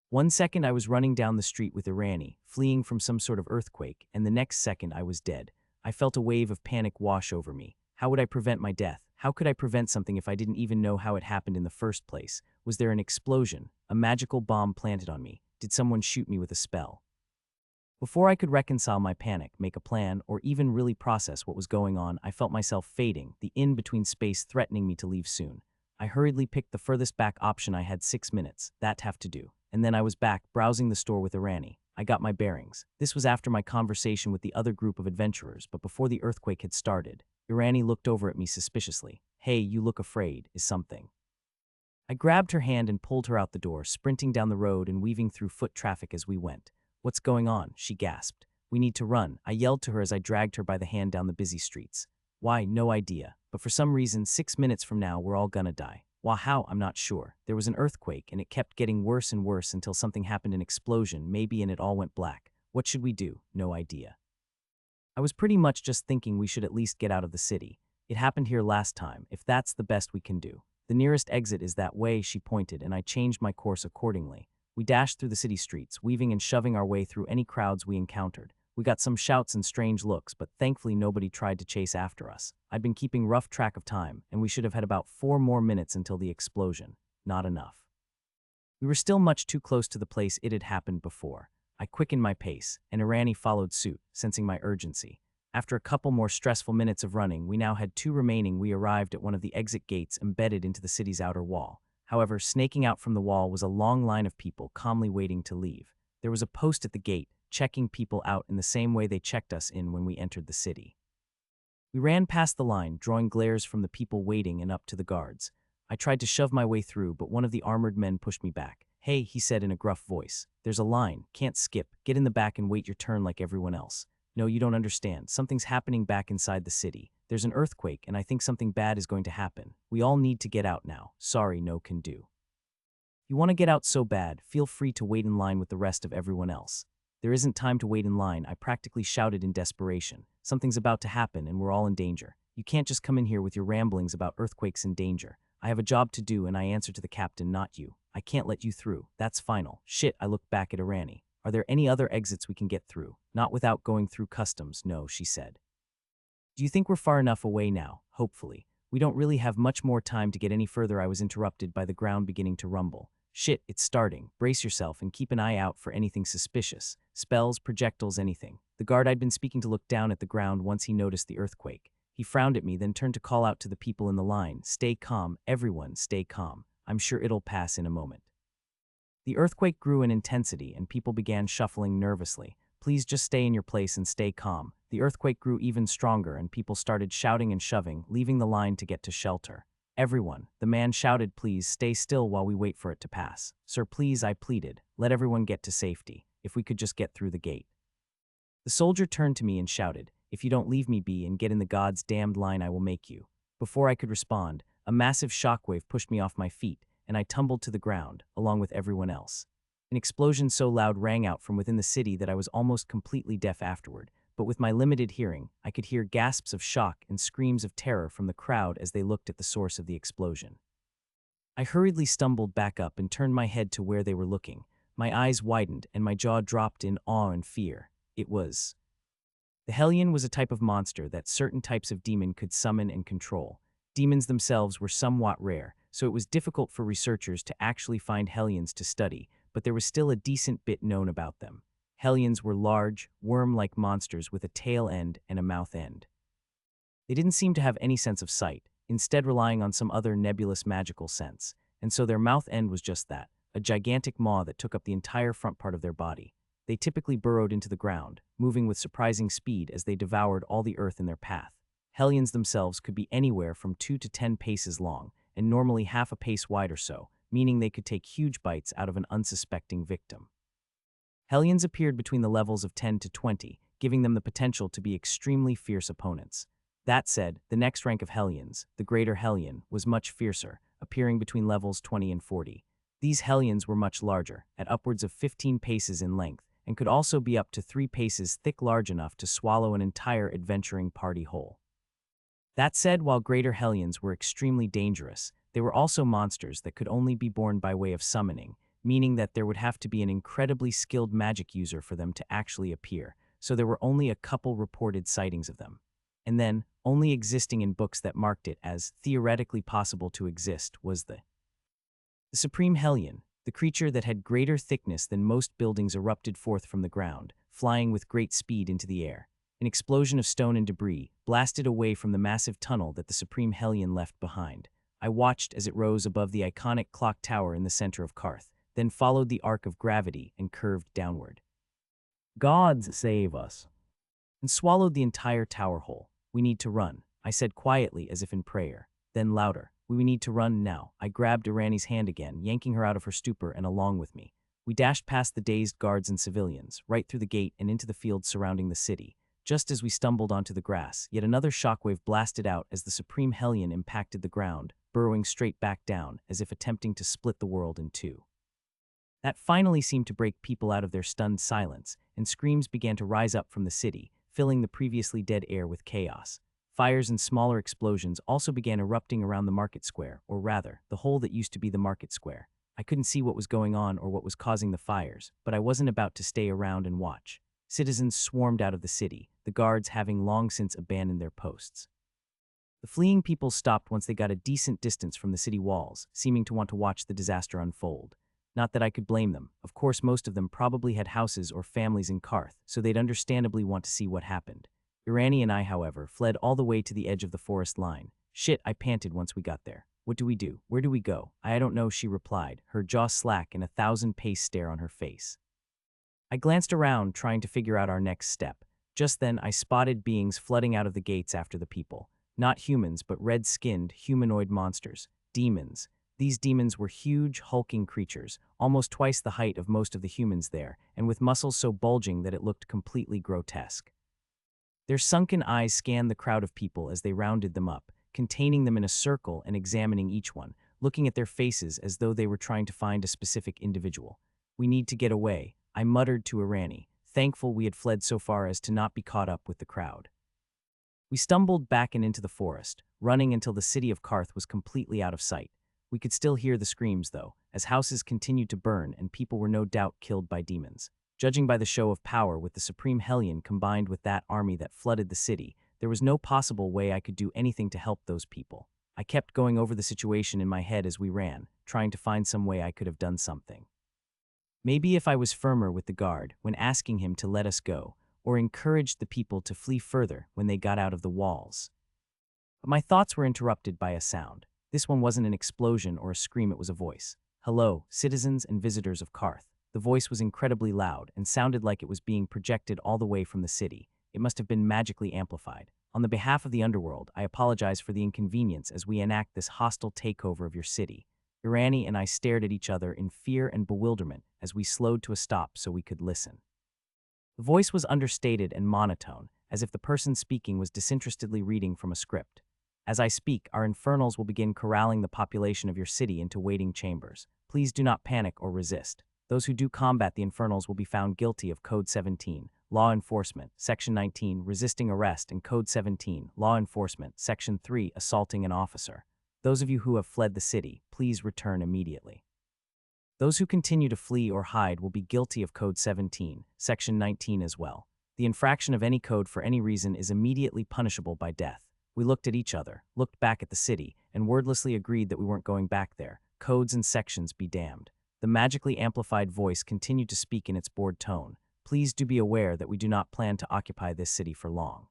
1 second I was running down the street with Irani, fleeing from some sort of earthquake, and the next second I was dead. I felt a wave of panic wash over me. How would I prevent my death? How could I prevent something if I didn't even know how it happened in the first place? Was there an explosion? A magical bomb planted on me? Did someone shoot me with a spell? Before I could reconcile my panic, make a plan, or even really process what was going on, I felt myself fading, the in-between space threatening me to leave soon. I hurriedly picked the furthest back option. I had 6 minutes. That'd have to do. And then I was back, browsing the store with Irani. I got my bearings. This was after my conversation with the other group of adventurers, but before the earthquake had started. Irani looked over at me suspiciously. Hey, you look afraid. Is something? I grabbed her hand and pulled her out the door, sprinting down the road and weaving through foot traffic as we went. What's going on? She gasped. We need to run, I yelled to her as I dragged her by the hand down the busy streets. Why? No idea. But for some reason, 6 minutes from now, we're all gonna die. Well, how? I'm not sure. There was an earthquake, and it kept getting worse and worse until something happened, an explosion, maybe, and it all went black. What should we do? No idea. I was pretty much just thinking we should at least get out of the city. It happened here last time, if that's the best we can do. The nearest exit is that way, she pointed, and I changed my course accordingly. We dashed through the city streets, weaving and shoving our way through any crowds we encountered. We got some shouts and strange looks, but thankfully nobody tried to chase after us. I'd been keeping rough track of time, and we should have had about 4 more minutes until the explosion. Not enough. We were still much too close to the place it had happened before. I quickened my pace, and Irani followed suit, sensing my urgency. After a couple more stressful minutes of running, we now had 2 remaining. We arrived at one of the exit gates embedded into the city's outer wall. However, snaking out from the wall was a long line of people calmly waiting to leave. There was a post at the gate, checking people out in the same way they checked us in when we entered the city. We ran past the line, drawing glares from the people waiting and up to the guards. I tried to shove my way through, but one of the armored men pushed me back. "Hey," he said in a gruff voice. "There's a line. Can't skip. Get in the back and wait your turn like everyone else." "No, you don't understand. Something's happening back inside the city. There's an earthquake, and I think something bad is going to happen. We all need to get out now. Sorry, no can do." You want to get out so bad, feel free to wait in line with the rest of everyone else. "There isn't time to wait in line," I practically shouted in desperation. "Something's about to happen and we're all in danger. You can't just come in here with your ramblings about earthquakes and danger. I have a job to do and I answer to the captain, not you. I can't let you through. That's final." "Shit," I looked back at Irani. "Are there any other exits we can get through?" "Not without going through customs, no," she said. "Do you think we're far enough away now?" "Hopefully. We don't really have much more time to get any further." I was interrupted by the ground beginning to rumble. "Shit, it's starting. Brace yourself and keep an eye out for anything suspicious. Spells, projectiles, anything." The guard I'd been speaking to looked down at the ground once he noticed the earthquake. He frowned at me, then turned to call out to the people in the line. "Stay calm, everyone, stay calm. I'm sure it'll pass in a moment." The earthquake grew in intensity and people began shuffling nervously. "Please just stay in your place and stay calm." The earthquake grew even stronger and people started shouting and shoving, leaving the line to get to shelter. "Everyone," the man shouted, "please stay still while we wait for it to pass." "Sir, please," I pleaded. "Let everyone get to safety. If we could just get through the gate." The soldier turned to me and shouted, "If you don't leave me be and get in the God's damned line, I will make you." Before I could respond, a massive shockwave pushed me off my feet, and I tumbled to the ground, along with everyone else. An explosion so loud rang out from within the city that I was almost completely deaf afterward, but with my limited hearing, I could hear gasps of shock and screams of terror from the crowd as they looked at the source of the explosion. I hurriedly stumbled back up and turned my head to where they were looking. My eyes widened and my jaw dropped in awe and fear. It was... The Hellion was a type of monster that certain types of demon could summon and control. Demons themselves were somewhat rare, so it was difficult for researchers to actually find Hellions to study, but there was still a decent bit known about them. Hellions were large, worm-like monsters with a tail end and a mouth end. They didn't seem to have any sense of sight, instead relying on some other nebulous magical sense, and so their mouth end was just that, a gigantic maw that took up the entire front part of their body. They typically burrowed into the ground, moving with surprising speed as they devoured all the earth in their path. Hellions themselves could be anywhere from 2 to 10 paces long, and normally half a pace wide or so, meaning they could take huge bites out of an unsuspecting victim. Hellions appeared between the levels of 10 to 20, giving them the potential to be extremely fierce opponents. That said, the next rank of Hellions, the Greater Hellion, was much fiercer, appearing between levels 20 and 40. These Hellions were much larger, at upwards of 15 paces in length, and could also be up to 3 paces thick, large enough to swallow an entire adventuring party whole. That said, while Greater Hellions were extremely dangerous, they were also monsters that could only be born by way of summoning, meaning that there would have to be an incredibly skilled magic user for them to actually appear, so there were only a couple reported sightings of them. And then, only existing in books that marked it as theoretically possible to exist, was the Supreme Hellion, the creature that had greater thickness than most buildings, erupted forth from the ground, flying with great speed into the air. An explosion of stone and debris blasted away from the massive tunnel that the Supreme Hellion left behind. I watched as it rose above the iconic clock tower in the center of Karth, then followed the arc of gravity and curved downward. "Gods save us!" And swallowed the entire tower whole. "We need to run," I said quietly as if in prayer. Then louder, "We need to run now." I grabbed Irani's hand again, yanking her out of her stupor and along with me. We dashed past the dazed guards and civilians, right through the gate and into the fields surrounding the city. Just as we stumbled onto the grass, yet another shockwave blasted out as the Supreme Hellion impacted the ground, burrowing straight back down, as if attempting to split the world in two. That finally seemed to break people out of their stunned silence, and screams began to rise up from the city, filling the previously dead air with chaos. Fires and smaller explosions also began erupting around the market square, or rather, the hole that used to be the market square. I couldn't see what was going on or what was causing the fires, but I wasn't about to stay around and watch. Citizens swarmed out of the city, the guards having long since abandoned their posts. The fleeing people stopped once they got a decent distance from the city walls, seeming to want to watch the disaster unfold. Not that I could blame them. Of course, most of them probably had houses or families in Karth, so they'd understandably want to see what happened. Irani and I, however, fled all the way to the edge of the forest line. "Shit," I panted once we got there. "What do we do? Where do we go?" "I don't know," she replied, her jaw slack and a 1,000-pace stare on her face. I glanced around, trying to figure out our next step. Just then, I spotted beings flooding out of the gates after the people. Not humans, but red-skinned, humanoid monsters. Demons. These demons were huge, hulking creatures, almost twice the height of most of the humans there, and with muscles so bulging that it looked completely grotesque. Their sunken eyes scanned the crowd of people as they rounded them up, containing them in a circle and examining each one, looking at their faces as though they were trying to find a specific individual. "We need to get away," I muttered to Irani, thankful we had fled so far as to not be caught up with the crowd. We stumbled back and into the forest, running until the city of Karth was completely out of sight. We could still hear the screams, though, as houses continued to burn and people were no doubt killed by demons. Judging by the show of power with the Supreme Hellion combined with that army that flooded the city, there was no possible way I could do anything to help those people. I kept going over the situation in my head as we ran, trying to find some way I could have done something. Maybe if I was firmer with the guard when asking him to let us go, or encouraged the people to flee further when they got out of the walls. But my thoughts were interrupted by a sound. This one wasn't an explosion or a scream, it was a voice. "Hello, citizens and visitors of Karth." The voice was incredibly loud and sounded like it was being projected all the way from the city. It must have been magically amplified. "On the behalf of the underworld, I apologize for the inconvenience as we enact this hostile takeover of your city." Irani and I stared at each other in fear and bewilderment as we slowed to a stop so we could listen. The voice was understated and monotone, as if the person speaking was disinterestedly reading from a script. "As I speak, our infernals will begin corralling the population of your city into waiting chambers. Please do not panic or resist. Those who do combat the infernals will be found guilty of Code 17, Law Enforcement, Section 19, Resisting Arrest, and Code 17, Law Enforcement, Section 3, Assaulting an Officer. Those of you who have fled the city, please return immediately. Those who continue to flee or hide will be guilty of Code 17, Section 19 as well. The infraction of any code for any reason is immediately punishable by death." We looked at each other, looked back at the city, and wordlessly agreed that we weren't going back there. Codes and sections be damned. The magically amplified voice continued to speak in its bored tone. "Please do be aware that we do not plan to occupy this city for long.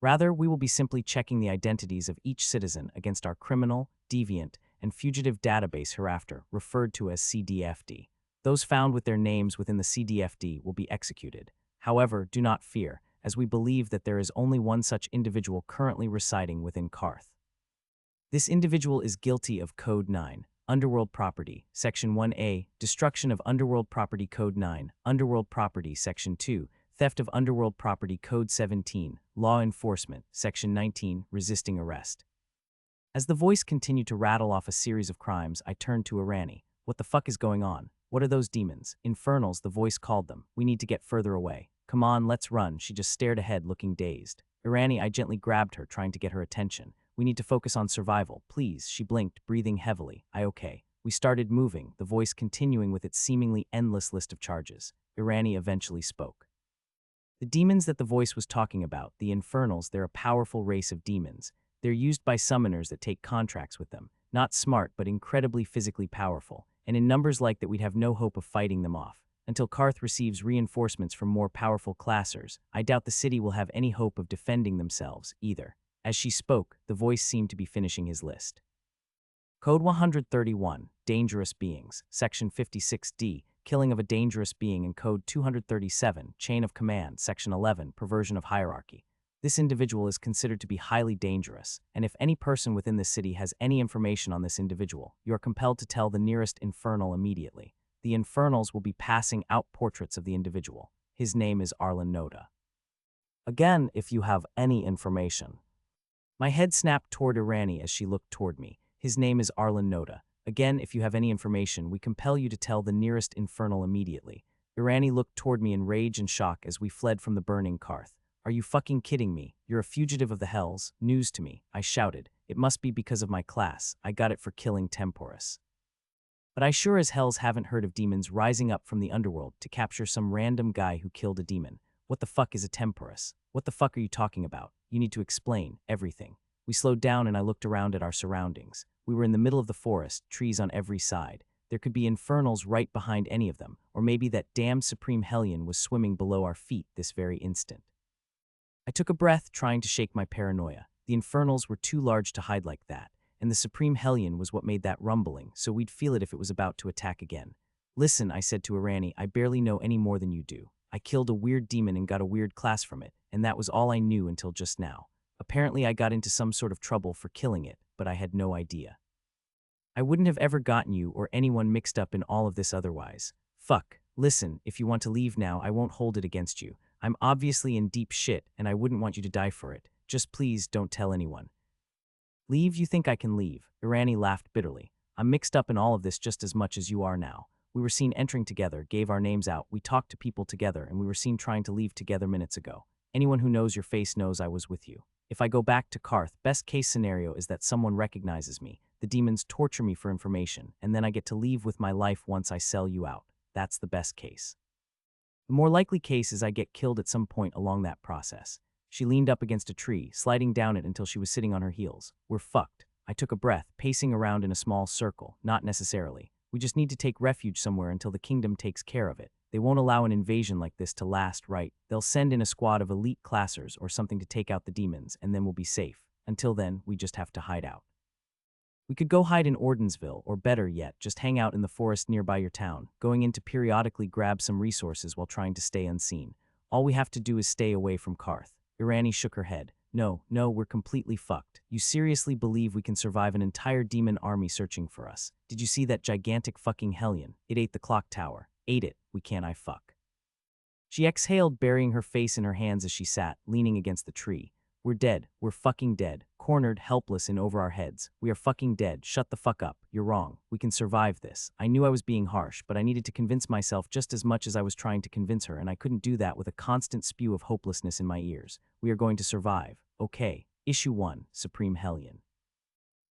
Rather, we will be simply checking the identities of each citizen against our criminal, deviant, and fugitive database hereafter, referred to as CDFD. Those found with their names within the CDFD will be executed. However, do not fear, as we believe that there is only one such individual currently residing within Karth. This individual is guilty of Code 9, Underworld Property, Section 1A, Destruction of Underworld Property Code 9, Underworld Property, Section 2, Theft of Underworld Property Code 17, Law Enforcement, Section 19, Resisting Arrest." As the voice continued to rattle off a series of crimes, I turned to Irani. "What the fuck is going on? What are those demons? Infernals," the voice called them. "We need to get further away. Come on, let's run." She just stared ahead, looking dazed. Irani, I gently grabbed her, trying to get her attention. "We need to focus on survival, please." She blinked, breathing heavily. Okay. We started moving, the voice continuing with its seemingly endless list of charges. Irani eventually spoke. "The demons that the voice was talking about, the infernals, they're a powerful race of demons. They're used by summoners that take contracts with them. Not smart, but incredibly physically powerful. And in numbers like that, we'd have no hope of fighting them off. Until Karth receives reinforcements from more powerful classers, I doubt the city will have any hope of defending themselves, either." As she spoke, the voice seemed to be finishing his list. Code 131, Dangerous Beings, Section 56D, Killing of a Dangerous Being, and Code 237, Chain of Command, Section 11, Perversion of Hierarchy. This individual is considered to be highly dangerous, and if any person within the city has any information on this individual, you are compelled to tell the nearest infernal immediately. The infernals will be passing out portraits of the individual. His name is Arlen Noda. Again, if you have any information. My head snapped toward Irani as she looked toward me. His name is Arlen Noda. Again, if you have any information, we compel you to tell the nearest infernal immediately. Irani looked toward me in rage and shock as we fled from the burning Karth. "Are you fucking kidding me? You're a fugitive of the hells. News to me," I shouted. "It must be because of my class. I got it for killing Temporus. But I sure as hells haven't heard of demons rising up from the underworld to capture some random guy who killed a demon. What the fuck is a Temporus? What the fuck are you talking about? You need to explain everything." We slowed down and I looked around at our surroundings. We were in the middle of the forest, trees on every side. There could be infernals right behind any of them, or maybe that damned Supreme Hellion was swimming below our feet this very instant. I took a breath, trying to shake my paranoia. The infernals were too large to hide like that, and the Supreme Hellion was what made that rumbling, so we'd feel it if it was about to attack again. Listen, I said to Irani, I barely know any more than you do. I killed a weird demon and got a weird class from it, and that was all I knew until just now. Apparently I got into some sort of trouble for killing it, but I had no idea. I wouldn't have ever gotten you or anyone mixed up in all of this otherwise. Fuck. Listen, if you want to leave now, I won't hold it against you. I'm obviously in deep shit, and I wouldn't want you to die for it. Just please don't tell anyone. Leave? You think I can leave? Irani laughed bitterly. I'm mixed up in all of this just as much as you are now. We were seen entering together, gave our names out, we talked to people together, and we were seen trying to leave together minutes ago. Anyone who knows your face knows I was with you. If I go back to Karth, best case scenario is that someone recognizes me. The demons torture me for information, and then I get to leave with my life once I sell you out. That's the best case. The more likely case is I get killed at some point along that process. She leaned up against a tree, sliding down it until she was sitting on her heels. We're fucked. I took a breath, pacing around in a small circle. Not necessarily. We just need to take refuge somewhere until the kingdom takes care of it. They won't allow an invasion like this to last, right? They'll send in a squad of elite classers or something to take out the demons, and then we'll be safe. Until then, we just have to hide out. We could go hide in Ordensville, or better yet, just hang out in the forest nearby your town, going in to periodically grab some resources while trying to stay unseen. All we have to do is stay away from Karth. Irani shook her head. No, we're completely fucked. You seriously believe we can survive an entire demon army searching for us? Did you see that gigantic fucking hellion? It ate the clock tower. Ate it. We can't fuck. She exhaled, burying her face in her hands as she sat, leaning against the tree. We're dead. We're fucking dead. Cornered, helpless, and over our heads. We are fucking dead. Shut the fuck up. You're wrong. We can survive this. I knew I was being harsh, but I needed to convince myself just as much as I was trying to convince her, and I couldn't do that with a constant spew of hopelessness in my ears. We are going to survive. Okay. Issue 1, Supreme Hellion.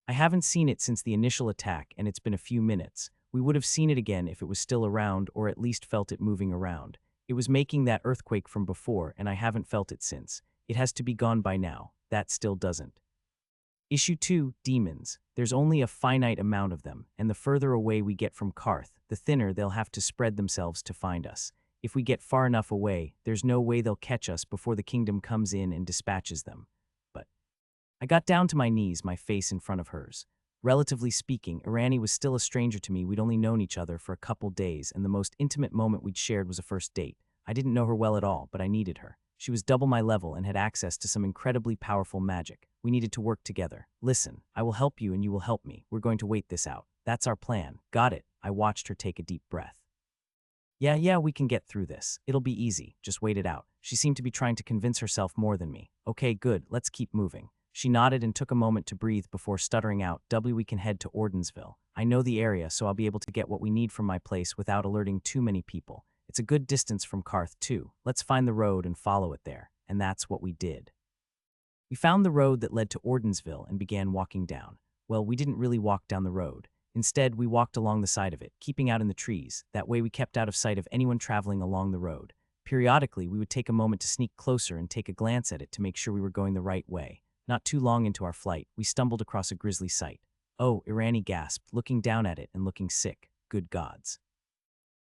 I haven't seen it since the initial attack, and it's been a few minutes. We would have seen it again if it was still around, or at least felt it moving around. It was making that earthquake from before, and I haven't felt it since. It has to be gone by now. That still doesn't. Issue 2, Demons. There's only a finite amount of them, and the further away we get from Karth, the thinner they'll have to spread themselves to find us. If we get far enough away, there's no way they'll catch us before the kingdom comes in and dispatches them. But I got down to my knees, my face in front of hers. Relatively speaking, Irani was still a stranger to me. We'd only known each other for a couple days, and the most intimate moment we'd shared was a first date. I didn't know her well at all, but I needed her. She was double my level and had access to some incredibly powerful magic. We needed to work together. Listen, I will help you and you will help me. We're going to wait this out. That's our plan. Got it. I watched her take a deep breath. Yeah, we can get through this. It'll be easy. Just wait it out. She seemed to be trying to convince herself more than me. Okay, good. Let's keep moving. She nodded and took a moment to breathe before stuttering out, we can head to Ordensville. I know the area, so I'll be able to get what we need from my place without alerting too many people. It's a good distance from Karth, too. Let's find the road and follow it there. And that's what we did. We found the road that led to Ordensville and began walking down. Well, we didn't really walk down the road. Instead, we walked along the side of it, keeping out in the trees. That way we kept out of sight of anyone traveling along the road. Periodically, we would take a moment to sneak closer and take a glance at it to make sure we were going the right way. Not too long into our flight, we stumbled across a grisly sight. Oh, Irani gasped, looking down at it and looking sick. Good gods.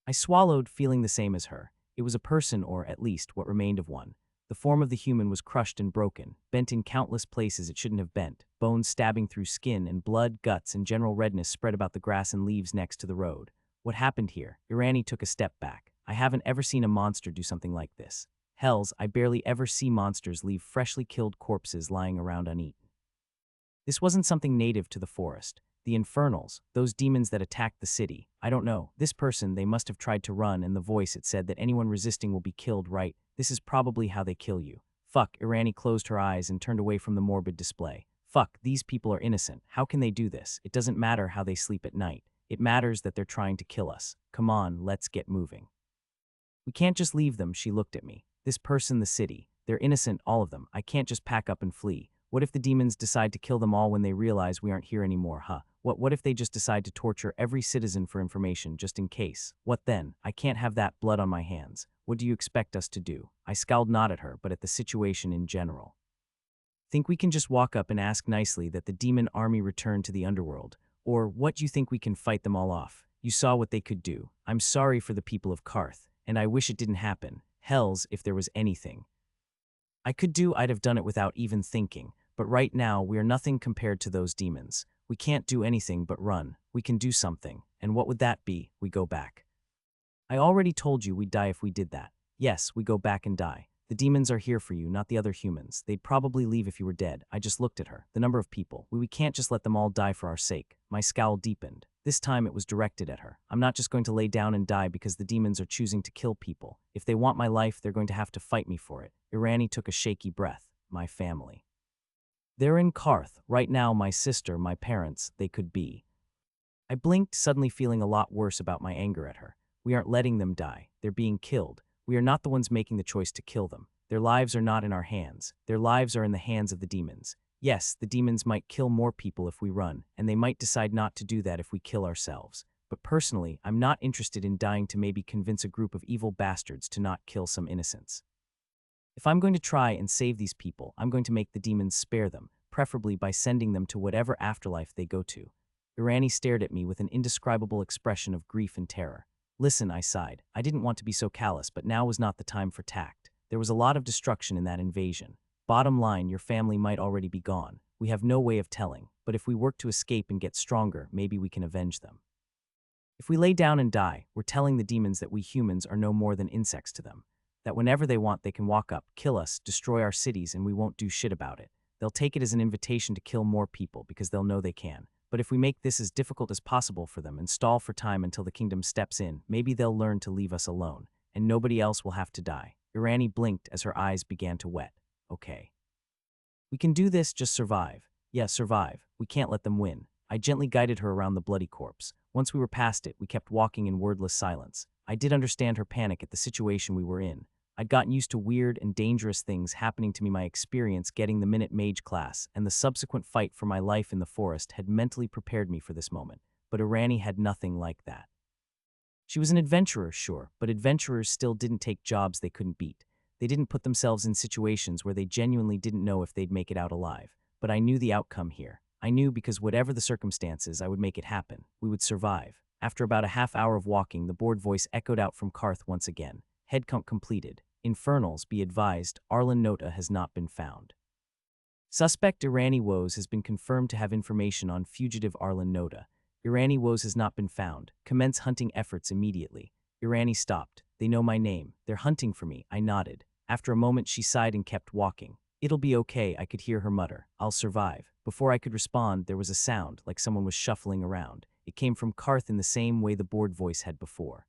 I swallowed, feeling the same as her. It was a person, or at least what remained of one. The form of the human was crushed and broken, bent in countless places it shouldn't have bent, bones stabbing through skin, and blood, guts, and general redness spread about the grass and leaves next to the road. What happened here? Irani took a step back. I haven't ever seen a monster do something like this. Hells, I barely ever see monsters leave freshly killed corpses lying around uneaten. This wasn't something native to the forest. The infernals, those demons that attacked the city. I don't know. This person, they must have tried to run, and the voice, it said that anyone resisting will be killed, right? This is probably how they kill you. Fuck, Irani closed her eyes and turned away from the morbid display. Fuck, these people are innocent. How can they do this? It doesn't matter how they sleep at night. It matters that they're trying to kill us. Come on, let's get moving. We can't just leave them, she looked at me. This person, the city. They're innocent, all of them. I can't just pack up and flee. What if the demons decide to kill them all when they realize we aren't here anymore, huh? What if they just decide to torture every citizen for information, just in case? What then? I can't have that blood on my hands. What do you expect us to do? I scowled not at her, but at the situation in general. Think we can just walk up and ask nicely that the demon army return to the underworld? Or what do you think we can fight them all off? You saw what they could do. I'm sorry for the people of Karth, and I wish it didn't happen. Hells, if there was anything I could do, I'd have done it without even thinking. But right now, we are nothing compared to those demons. We can't do anything but run. We can do something. And what would that be? We go back. I already told you we'd die if we did that. Yes, we go back and die. The demons are here for you, not the other humans. They'd probably leave if you were dead. I just looked at her. The number of people. We can't just let them all die for our sake. My scowl deepened. This time it was directed at her. I'm not just going to lay down and die because the demons are choosing to kill people. If they want my life, they're going to have to fight me for it. Irani took a shaky breath. My family. They're in Karth. Right now, my sister, my parents, they could be. I blinked, suddenly feeling a lot worse about my anger at her. We aren't letting them die. They're being killed. We are not the ones making the choice to kill them. Their lives are not in our hands. Their lives are in the hands of the demons. Yes, the demons might kill more people if we run, and they might decide not to do that if we kill ourselves. But personally, I'm not interested in dying to maybe convince a group of evil bastards to not kill some innocents. If I'm going to try and save these people, I'm going to make the demons spare them, preferably by sending them to whatever afterlife they go to. Irani stared at me with an indescribable expression of grief and terror. Listen, I sighed. I didn't want to be so callous, but now was not the time for tact. There was a lot of destruction in that invasion. Bottom line, your family might already be gone. We have no way of telling, but if we work to escape and get stronger, maybe we can avenge them. If we lay down and die, we're telling the demons that we humans are no more than insects to them. That whenever they want, they can walk up, kill us, destroy our cities, and we won't do shit about it. They'll take it as an invitation to kill more people because they'll know they can. But if we make this as difficult as possible for them and stall for time until the kingdom steps in, maybe they'll learn to leave us alone, and nobody else will have to die. Irani blinked as her eyes began to wet. Okay. We can do this, just survive. Yeah, survive. We can't let them win. I gently guided her around the bloody corpse. Once we were past it, we kept walking in wordless silence. I did understand her panic at the situation we were in. I'd gotten used to weird and dangerous things happening to me. My experience getting the minute Mage class and the subsequent fight for my life in the forest had mentally prepared me for this moment, but Irani had nothing like that. She was an adventurer, sure, but adventurers still didn't take jobs they couldn't beat. They didn't put themselves in situations where they genuinely didn't know if they'd make it out alive. But I knew the outcome here. I knew because whatever the circumstances, I would make it happen. We would survive. After about a half hour of walking, the bored voice echoed out from Karth once again. Head count completed. Infernals, be advised, Arlen Nota has not been found. Suspect Irani Woes has been confirmed to have information on fugitive Arlen Nota. Irani Woes has not been found. Commence hunting efforts immediately. Irani stopped. They know my name. They're hunting for me. I nodded. After a moment, she sighed and kept walking. It'll be okay, I could hear her mutter. I'll survive. Before I could respond, there was a sound, like someone was shuffling around. It came from Karth in the same way the bored voice had before.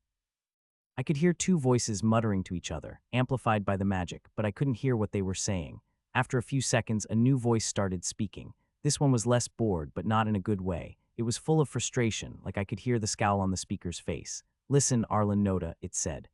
I could hear two voices muttering to each other, amplified by the magic, but I couldn't hear what they were saying. After a few seconds, a new voice started speaking. This one was less bored, but not in a good way. It was full of frustration, like I could hear the scowl on the speaker's face. Listen, Arlen Nota, it said.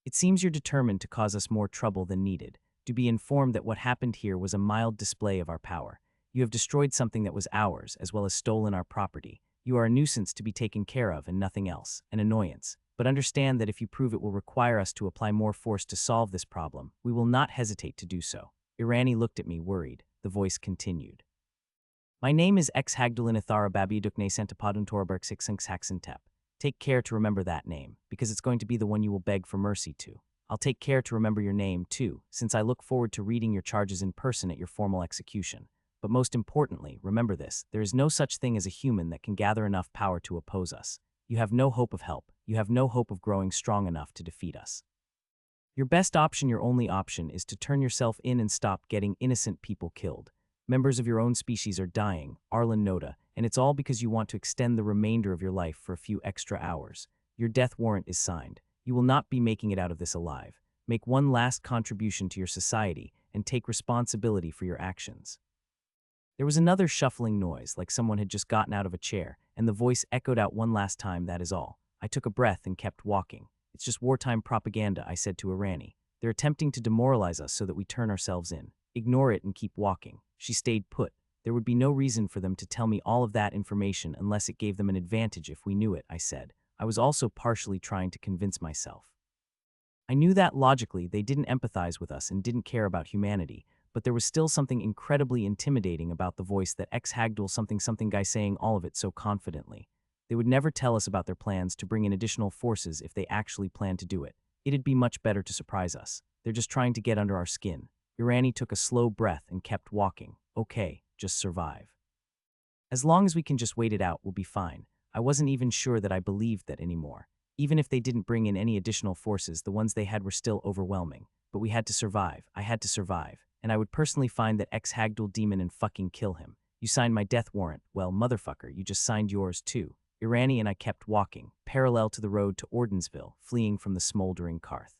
It seems you're determined to cause us more trouble than needed. Do be informed that what happened here was a mild display of our power. You have destroyed something that was ours, as well as stolen our property. You are a nuisance to be taken care of and nothing else, an annoyance. But understand that if you prove it will require us to apply more force to solve this problem, we will not hesitate to do so. Irani looked at me, worried. The voice continued. My name is X Hagdalin Ithara Babi Dukne Santapadun Torberg Sixinx Haxentep. Take care to remember that name, because it's going to be the one you will beg for mercy to. I'll take care to remember your name, too, since I look forward to reading your charges in person at your formal execution. But most importantly, remember this, there is no such thing as a human that can gather enough power to oppose us. You have no hope of help. You have no hope of growing strong enough to defeat us. Your best option, your only option, is to turn yourself in and stop getting innocent people killed. Members of your own species are dying, Arlen Nota, and it's all because you want to extend the remainder of your life for a few extra hours. Your death warrant is signed. You will not be making it out of this alive. Make one last contribution to your society and take responsibility for your actions. There was another shuffling noise, like someone had just gotten out of a chair, and the voice echoed out one last time, that is all. I took a breath and kept walking. It's just wartime propaganda, I said to Irani. They're attempting to demoralize us so that we turn ourselves in. Ignore it and keep walking. She stayed put. There would be no reason for them to tell me all of that information unless it gave them an advantage if we knew it, I said. I was also partially trying to convince myself. I knew that logically they didn't empathize with us and didn't care about humanity, but there was still something incredibly intimidating about the voice that Hagdul something guy saying all of it so confidently. They would never tell us about their plans to bring in additional forces if they actually planned to do it. It'd be much better to surprise us. They're just trying to get under our skin. Irani took a slow breath and kept walking. Okay, just survive. As long as we can just wait it out, we'll be fine. I wasn't even sure that I believed that anymore. Even if they didn't bring in any additional forces, the ones they had were still overwhelming. But we had to survive. I had to survive. And I would personally find that ex-Hagdul demon and fucking kill him. You signed my death warrant. Well, motherfucker, you just signed yours too. Irani and I kept walking, parallel to the road to Ordensville, fleeing from the smoldering Karth.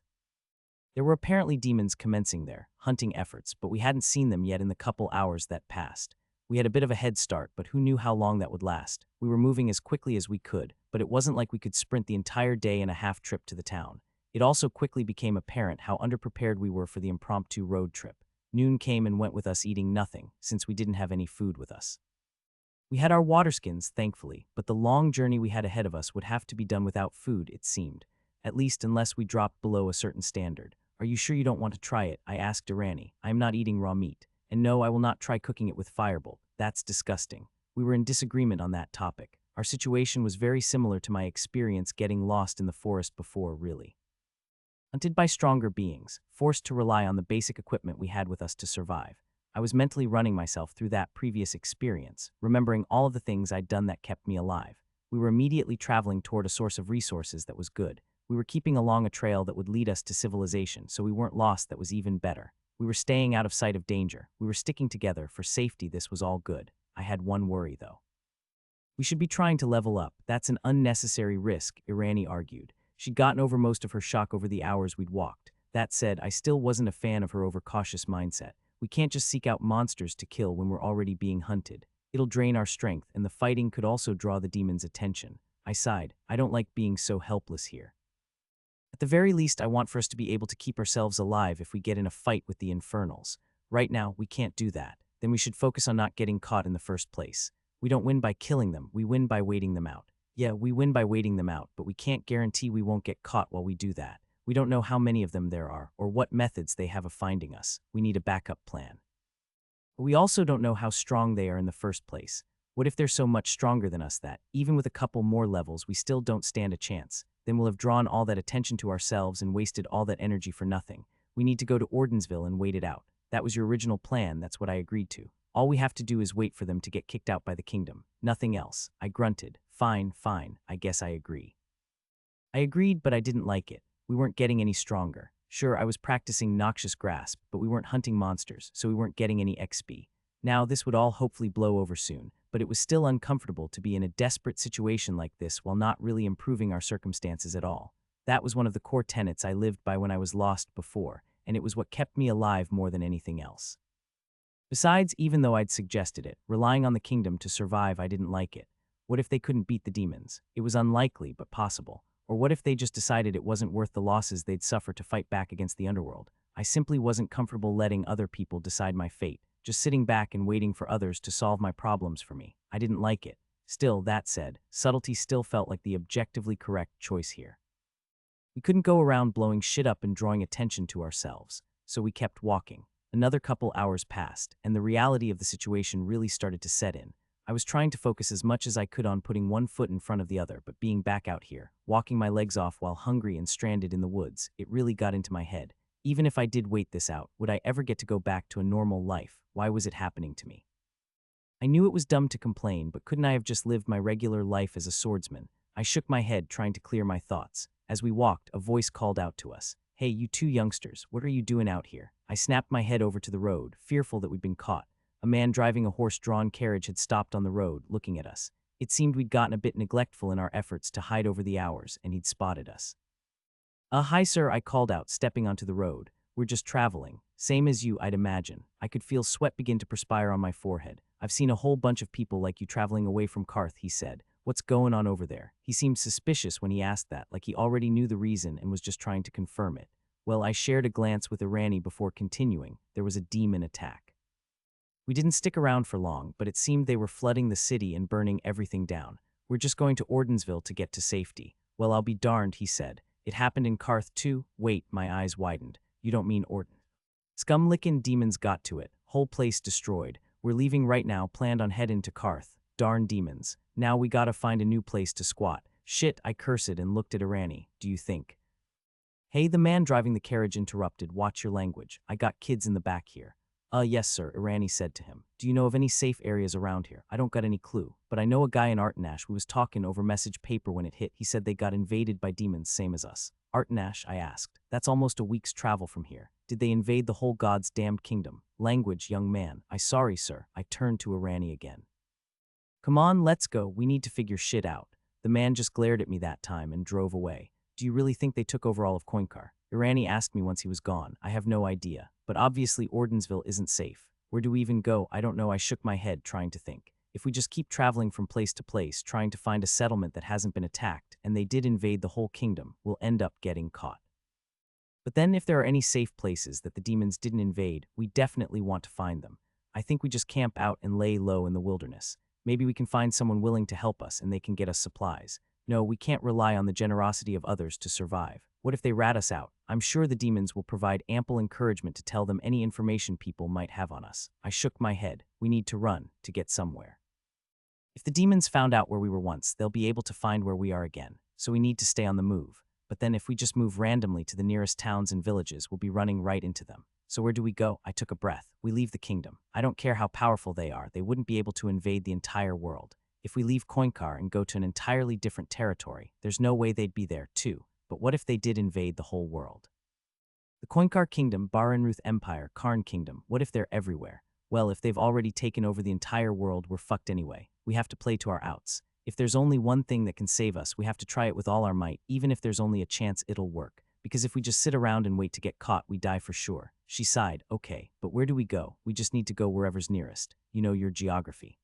There were apparently demons commencing their hunting efforts, but we hadn't seen them yet in the couple hours that passed. We had a bit of a head start, but who knew how long that would last? We were moving as quickly as we could, but it wasn't like we could sprint the entire day and a half trip to the town. It also quickly became apparent how underprepared we were for the impromptu road trip. Noon came and went with us eating nothing, since we didn't have any food with us. We had our waterskins, thankfully, but the long journey we had ahead of us would have to be done without food, it seemed. At least unless we dropped below a certain standard. Are you sure you don't want to try it? I asked Irani. I am not eating raw meat. And no, I will not try cooking it with firebolt. That's disgusting. We were in disagreement on that topic. Our situation was very similar to my experience getting lost in the forest before, really. Hunted by stronger beings, forced to rely on the basic equipment we had with us to survive. I was mentally running myself through that previous experience, remembering all of the things I'd done that kept me alive. We were immediately traveling toward a source of resources that was good. We were keeping along a trail that would lead us to civilization, so we weren't lost. That was even better. We were staying out of sight of danger. We were sticking together for safety. This was all good. I had one worry, though. We should be trying to level up. That's an unnecessary risk, Irani argued. She'd gotten over most of her shock over the hours we'd walked. That said, I still wasn't a fan of her overcautious mindset. We can't just seek out monsters to kill when we're already being hunted. It'll drain our strength, and the fighting could also draw the demon's attention. I sighed. I don't like being so helpless here. At the very least, I want for us to be able to keep ourselves alive if we get in a fight with the Infernals. Right now, we can't do that. Then we should focus on not getting caught in the first place. We don't win by killing them, we win by waiting them out. Yeah, we win by waiting them out, but we can't guarantee we won't get caught while we do that. We don't know how many of them there are, or what methods they have of finding us. We need a backup plan. But we also don't know how strong they are in the first place. What if they're so much stronger than us that, even with a couple more levels, we still don't stand a chance? Then we'll have drawn all that attention to ourselves and wasted all that energy for nothing. We need to go to Ordensville and wait it out. That was your original plan, that's what I agreed to. All we have to do is wait for them to get kicked out by the kingdom. Nothing else. I grunted. Fine, I guess I agree. I agreed, but I didn't like it. We weren't getting any stronger. Sure, I was practicing Noxious Grasp, but we weren't hunting monsters, so we weren't getting any XP. Now, this would all hopefully blow over soon, but it was still uncomfortable to be in a desperate situation like this while not really improving our circumstances at all. That was one of the core tenets I lived by when I was lost before, and it was what kept me alive more than anything else. Besides, even though I'd suggested it, relying on the kingdom to survive, I didn't like it. What if they couldn't beat the demons? It was unlikely, but possible. Or what if they just decided it wasn't worth the losses they'd suffer to fight back against the underworld? I simply wasn't comfortable letting other people decide my fate, just sitting back and waiting for others to solve my problems for me. I didn't like it. Still, that said, subtlety still felt like the objectively correct choice here. We couldn't go around blowing shit up and drawing attention to ourselves, so we kept walking. Another couple hours passed, and the reality of the situation really started to set in. I was trying to focus as much as I could on putting one foot in front of the other, but being back out here, walking my legs off while hungry and stranded in the woods, it really got into my head. Even if I did wait this out, would I ever get to go back to a normal life? Why was it happening to me? I knew it was dumb to complain, but couldn't I have just lived my regular life as a swordsman? I shook my head, trying to clear my thoughts. As we walked, a voice called out to us. Hey, you two youngsters, what are you doing out here? I snapped my head over to the road, fearful that we'd been caught. A man driving a horse-drawn carriage had stopped on the road, looking at us. It seemed we'd gotten a bit neglectful in our efforts to hide over the hours, and he'd spotted us. Hi sir, I called out, stepping onto the road. We're just traveling. Same as you, I'd imagine. I could feel sweat begin to perspire on my forehead. I've seen a whole bunch of people like you traveling away from Karth, he said. What's going on over there? He seemed suspicious when he asked that, like he already knew the reason and was just trying to confirm it. Well, I shared a glance with Irani before continuing. There was a demon attack. We didn't stick around for long, but it seemed they were flooding the city and burning everything down. We're just going to Ordensville to get to safety. Well, I'll be darned, he said. It happened in Karth too? Wait, my eyes widened. You don't mean Orden? Scum-lickin' demons got to it. Whole place destroyed. We're leaving right now, planned on heading to Karth. Darn demons. Now we gotta find a new place to squat. Shit, I cursed and looked at Irani. Do you think? Hey, the man driving the carriage interrupted. Watch your language. I got kids in the back here. Yes, sir, Irani said to him. Do you know of any safe areas around here? I don't got any clue, but I know a guy in Artanash who was talking over message paper when it hit. He said they got invaded by demons, same as us. Artanash, I asked. That's almost a week's travel from here. Did they invade the whole God's damned kingdom? Language, young man. Sorry, sir. I turned to Irani again. Come on, let's go. We need to figure shit out. The man just glared at me that time and drove away. Do you really think they took over all of Koinkar? Irani asked me once he was gone. I have no idea. But obviously Ordensville isn't safe. Where do we even go? I don't know. I shook my head trying to think. If we just keep traveling from place to place, trying to find a settlement that hasn't been attacked, and they did invade the whole kingdom, we'll end up getting caught. But then if there are any safe places that the demons didn't invade, we definitely want to find them. I think we just camp out and lay low in the wilderness. Maybe we can find someone willing to help us and they can get us supplies. No, we can't rely on the generosity of others to survive. What if they rat us out? I'm sure the demons will provide ample encouragement to tell them any information people might have on us. I shook my head. We need to run to get somewhere. If the demons found out where we were once, they'll be able to find where we are again. So we need to stay on the move. But then if we just move randomly to the nearest towns and villages, we'll be running right into them. So where do we go? I took a breath. We leave the kingdom. I don't care how powerful they are. They wouldn't be able to invade the entire world. If we leave Koinkar and go to an entirely different territory, there's no way they'd be there too. But what if they did invade the whole world? The Koinkar Kingdom, Baranruth Empire, Karn Kingdom, what if they're everywhere? Well, if they've already taken over the entire world, we're fucked anyway. We have to play to our outs. If there's only one thing that can save us, we have to try it with all our might, even if there's only a chance it'll work. Because if we just sit around and wait to get caught, we die for sure. She sighed. Okay, but where do we go? We just need to go wherever's nearest. You know your geography.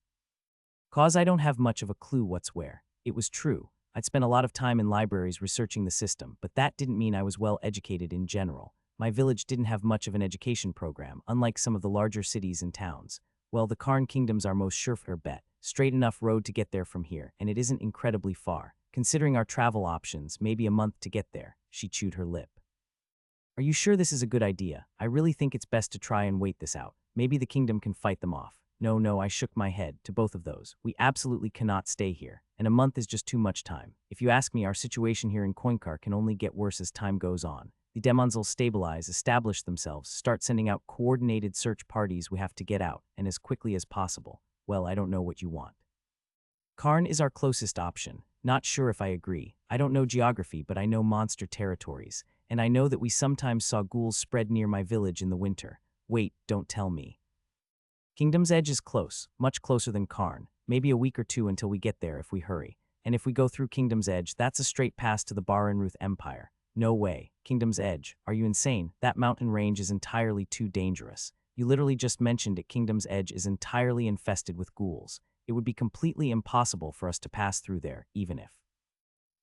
'Cause I don't have much of a clue what's where. It was true. I'd spent a lot of time in libraries researching the system, but that didn't mean I was well educated in general. My village didn't have much of an education program, unlike some of the larger cities and towns. Well, the Karn Kingdom's our most surefire bet. Straight enough road to get there from here, and it isn't incredibly far. Considering our travel options, maybe a month to get there. She chewed her lip. Are you sure this is a good idea? I really think it's best to try and wait this out. Maybe the kingdom can fight them off. No, I shook my head to both of those. We absolutely cannot stay here, and a month is just too much time. If you ask me, our situation here in Koinkar can only get worse as time goes on. The demons will stabilize, establish themselves, start sending out coordinated search parties. We have to get out, and as quickly as possible. Well, I don't know what you want. Karn is our closest option. Not sure if I agree. I don't know geography, but I know monster territories. And I know that we sometimes saw ghouls spread near my village in the winter. Wait, don't tell me. Kingdom's Edge is close, much closer than Karn. Maybe a week or two until we get there if we hurry. And if we go through Kingdom's Edge, that's a straight pass to the Baranruth Empire. No way. Kingdom's Edge. Are you insane? That mountain range is entirely too dangerous. You literally just mentioned it. Kingdom's Edge is entirely infested with ghouls. It would be completely impossible for us to pass through there, even if.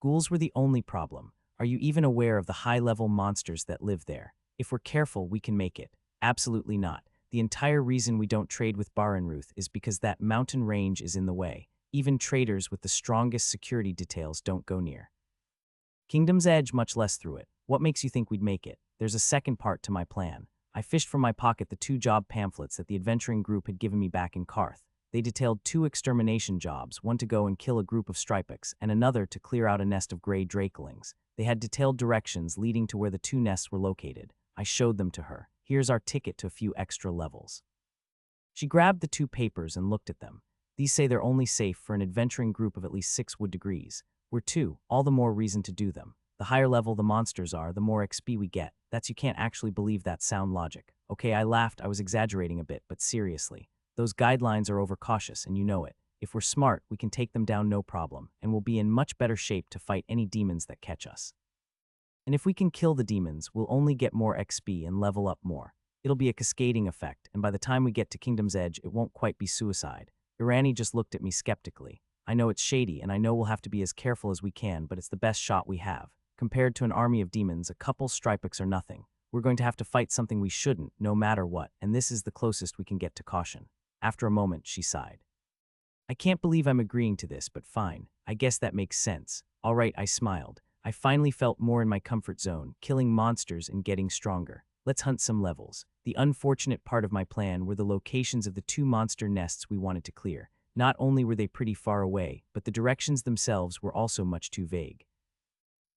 Ghouls were the only problem. Are you even aware of the high-level monsters that live there? If we're careful, we can make it. Absolutely not. The entire reason we don't trade with Baranruth is because that mountain range is in the way. Even traders with the strongest security details don't go near Kingdom's Edge, much less through it. What makes you think we'd make it? There's a second part to my plan. I fished from my pocket the 2 job pamphlets that the adventuring group had given me back in Karth. They detailed 2 extermination jobs, one to go and kill a group of Stripex, and another to clear out a nest of gray drakelings. They had detailed directions leading to where the 2 nests were located. I showed them to her. Here's our ticket to a few extra levels. She grabbed the 2 papers and looked at them. These say they're only safe for an adventuring group of at least 6 wood degrees. We're 2, all the more reason to do them. The higher level the monsters are, the more XP we get. You can't actually believe that sound logic. Okay, I laughed. I was exaggerating a bit, but seriously. Those guidelines are overcautious, and you know it. If we're smart, we can take them down no problem, and we'll be in much better shape to fight any demons that catch us. And if we can kill the demons, we'll only get more XP and level up more. It'll be a cascading effect, and by the time we get to Kingdom's Edge, it won't quite be suicide. Irani just looked at me skeptically. I know it's shady, and I know we'll have to be as careful as we can, but it's the best shot we have. Compared to an army of demons, a couple Stripex are nothing. We're going to have to fight something we shouldn't, no matter what, and this is the closest we can get to caution. After a moment, she sighed. I can't believe I'm agreeing to this, but fine. I guess that makes sense. All right, I smiled. I finally felt more in my comfort zone, killing monsters and getting stronger. Let's hunt some levels. The unfortunate part of my plan were the locations of the 2 monster nests we wanted to clear. Not only were they pretty far away, but the directions themselves were also much too vague.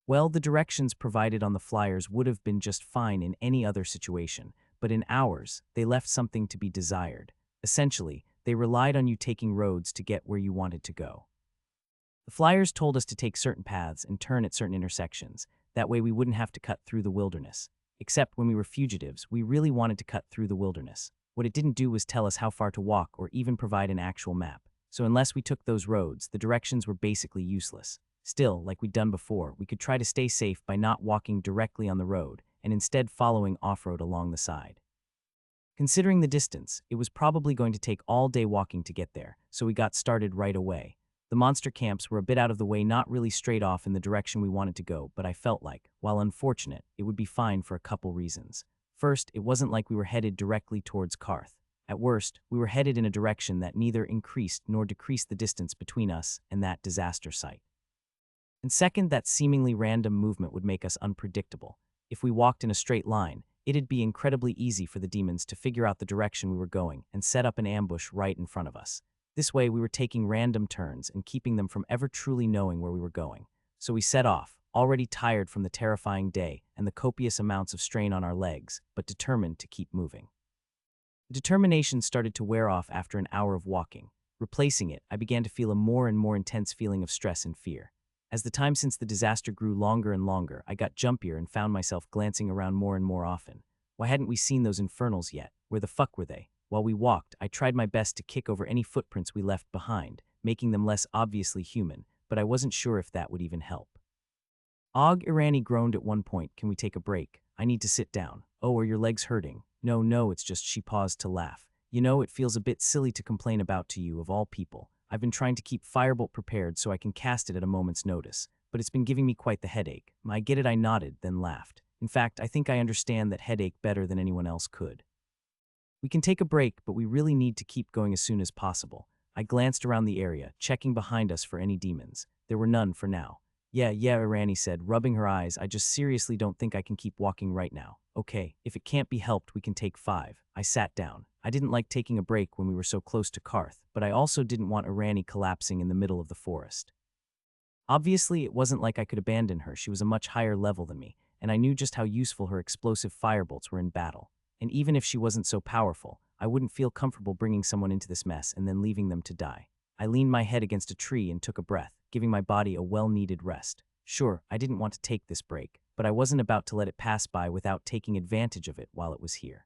Well, the directions provided on the flyers would have been just fine in any other situation, but in ours, they left something to be desired. Essentially, they relied on you taking roads to get where you wanted to go. The flyers told us to take certain paths and turn at certain intersections. That way we wouldn't have to cut through the wilderness. Except when we were fugitives, we really wanted to cut through the wilderness. What it didn't do was tell us how far to walk or even provide an actual map. So unless we took those roads, the directions were basically useless. Still, like we'd done before, we could try to stay safe by not walking directly on the road and instead following off-road along the side. Considering the distance, it was probably going to take all day walking to get there, so we got started right away. The monster camps were a bit out of the way, not really straight off in the direction we wanted to go, but I felt like, while unfortunate, it would be fine for a couple reasons. First, it wasn't like we were headed directly towards Karth. At worst, we were headed in a direction that neither increased nor decreased the distance between us and that disaster site. And second, that seemingly random movement would make us unpredictable. If we walked in a straight line, it'd be incredibly easy for the demons to figure out the direction we were going and set up an ambush right in front of us. This way, we were taking random turns and keeping them from ever truly knowing where we were going. So we set off, already tired from the terrifying day and the copious amounts of strain on our legs, but determined to keep moving. The determination started to wear off after an hour of walking. Replacing it, I began to feel a more and more intense feeling of stress and fear. As the time since the disaster grew longer and longer, I got jumpier and found myself glancing around more and more often. Why hadn't we seen those infernals yet? Where the fuck were they? While we walked, I tried my best to kick over any footprints we left behind, making them less obviously human, but I wasn't sure if that would even help. Irani groaned at one point. Can we take a break? I need to sit down. Oh, are your legs hurting? No, it's just she paused to laugh. You know, it feels a bit silly to complain about to you of all people. I've been trying to keep Firebolt prepared so I can cast it at a moment's notice, but it's been giving me quite the headache. I get it, I nodded, then laughed. In fact, I think I understand that headache better than anyone else could. We can take a break, but we really need to keep going as soon as possible. I glanced around the area, checking behind us for any demons. There were none for now. Yeah, Irani said, rubbing her eyes. I just seriously don't think I can keep walking right now. Okay, if it can't be helped, we can take 5. I sat down. I didn't like taking a break when we were so close to Karth, but I also didn't want Irani collapsing in the middle of the forest. Obviously, it wasn't like I could abandon her. She was a much higher level than me, and I knew just how useful her explosive firebolts were in battle. And even if she wasn't so powerful, I wouldn't feel comfortable bringing someone into this mess and then leaving them to die. I leaned my head against a tree and took a breath, giving my body a well-needed rest. Sure, I didn't want to take this break, but I wasn't about to let it pass by without taking advantage of it while it was here.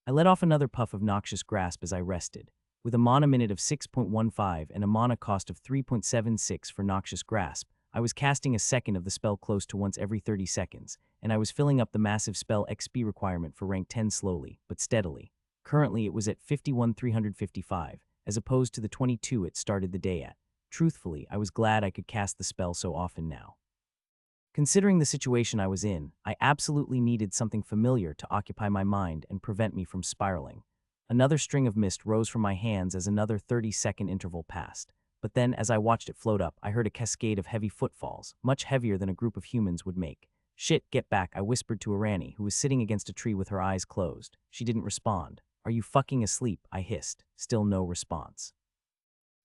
I let off another puff of noxious grasp as I rested. With a mana minute of 6.15 and a mana cost of 3.76 for noxious grasp, I was casting a second of the spell close to once every 30 seconds, and I was filling up the massive spell XP requirement for rank 10 slowly, but steadily. Currently, it was at 51,355, as opposed to the 22 it started the day at. Truthfully, I was glad I could cast the spell so often now. Considering the situation I was in, I absolutely needed something familiar to occupy my mind and prevent me from spiraling. Another string of mist rose from my hands as another 30-second interval passed. But then, as I watched it float up, I heard a cascade of heavy footfalls, much heavier than a group of humans would make. Shit, get back, I whispered to Irani, who was sitting against a tree with her eyes closed. She didn't respond. Are you fucking asleep? I hissed. Still no response.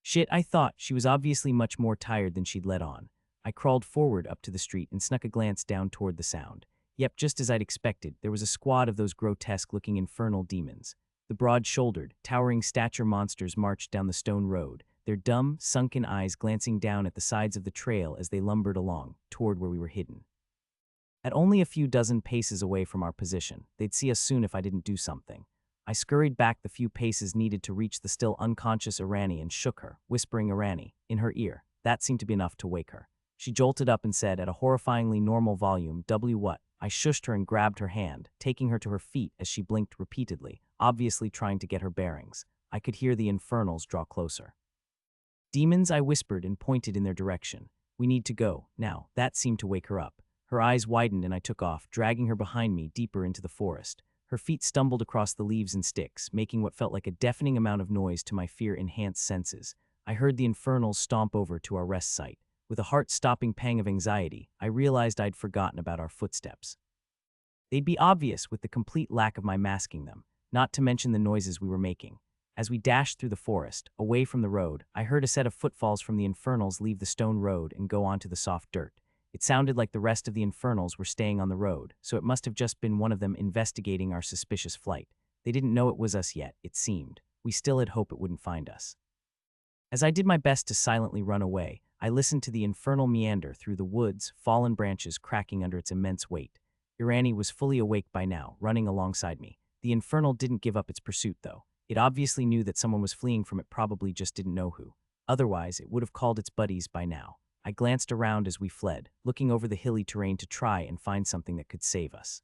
Shit, I thought. She was obviously much more tired than she'd let on. I crawled forward up to the street and snuck a glance down toward the sound. Yep, just as I'd expected, there was a squad of those grotesque-looking infernal demons. The broad-shouldered, towering stature monsters marched down the stone road, their dumb, sunken eyes glancing down at the sides of the trail as they lumbered along, toward where we were hidden. At only a few dozen paces away from our position, they'd see us soon if I didn't do something. I scurried back the few paces needed to reach the still unconscious Irani and shook her, whispering Irani in her ear. That seemed to be enough to wake her. She jolted up and said at a horrifyingly normal volume, "W what?" I shushed her and grabbed her hand, taking her to her feet as she blinked repeatedly, obviously trying to get her bearings. I could hear the infernals draw closer. Demons, I whispered and pointed in their direction. We need to go, now. That seemed to wake her up. Her eyes widened and I took off, dragging her behind me deeper into the forest. Her feet stumbled across the leaves and sticks, making what felt like a deafening amount of noise to my fear-enhanced senses. I heard the infernals stomp over to our rest site. With a heart-stopping pang of anxiety, I realized I'd forgotten about our footsteps. They'd be obvious with the complete lack of my masking them, not to mention the noises we were making. As we dashed through the forest, away from the road, I heard a set of footfalls from the infernals leave the stone road and go onto the soft dirt. It sounded like the rest of the infernals were staying on the road, so it must have just been one of them investigating our suspicious flight. They didn't know it was us yet, it seemed. We still had hope it wouldn't find us. As I did my best to silently run away, I listened to the infernal meander through the woods, fallen branches cracking under its immense weight. Irani was fully awake by now, running alongside me. The infernal didn't give up its pursuit, though. It obviously knew that someone was fleeing from it, probably just didn't know who. Otherwise, it would have called its buddies by now. I glanced around as we fled, looking over the hilly terrain to try and find something that could save us.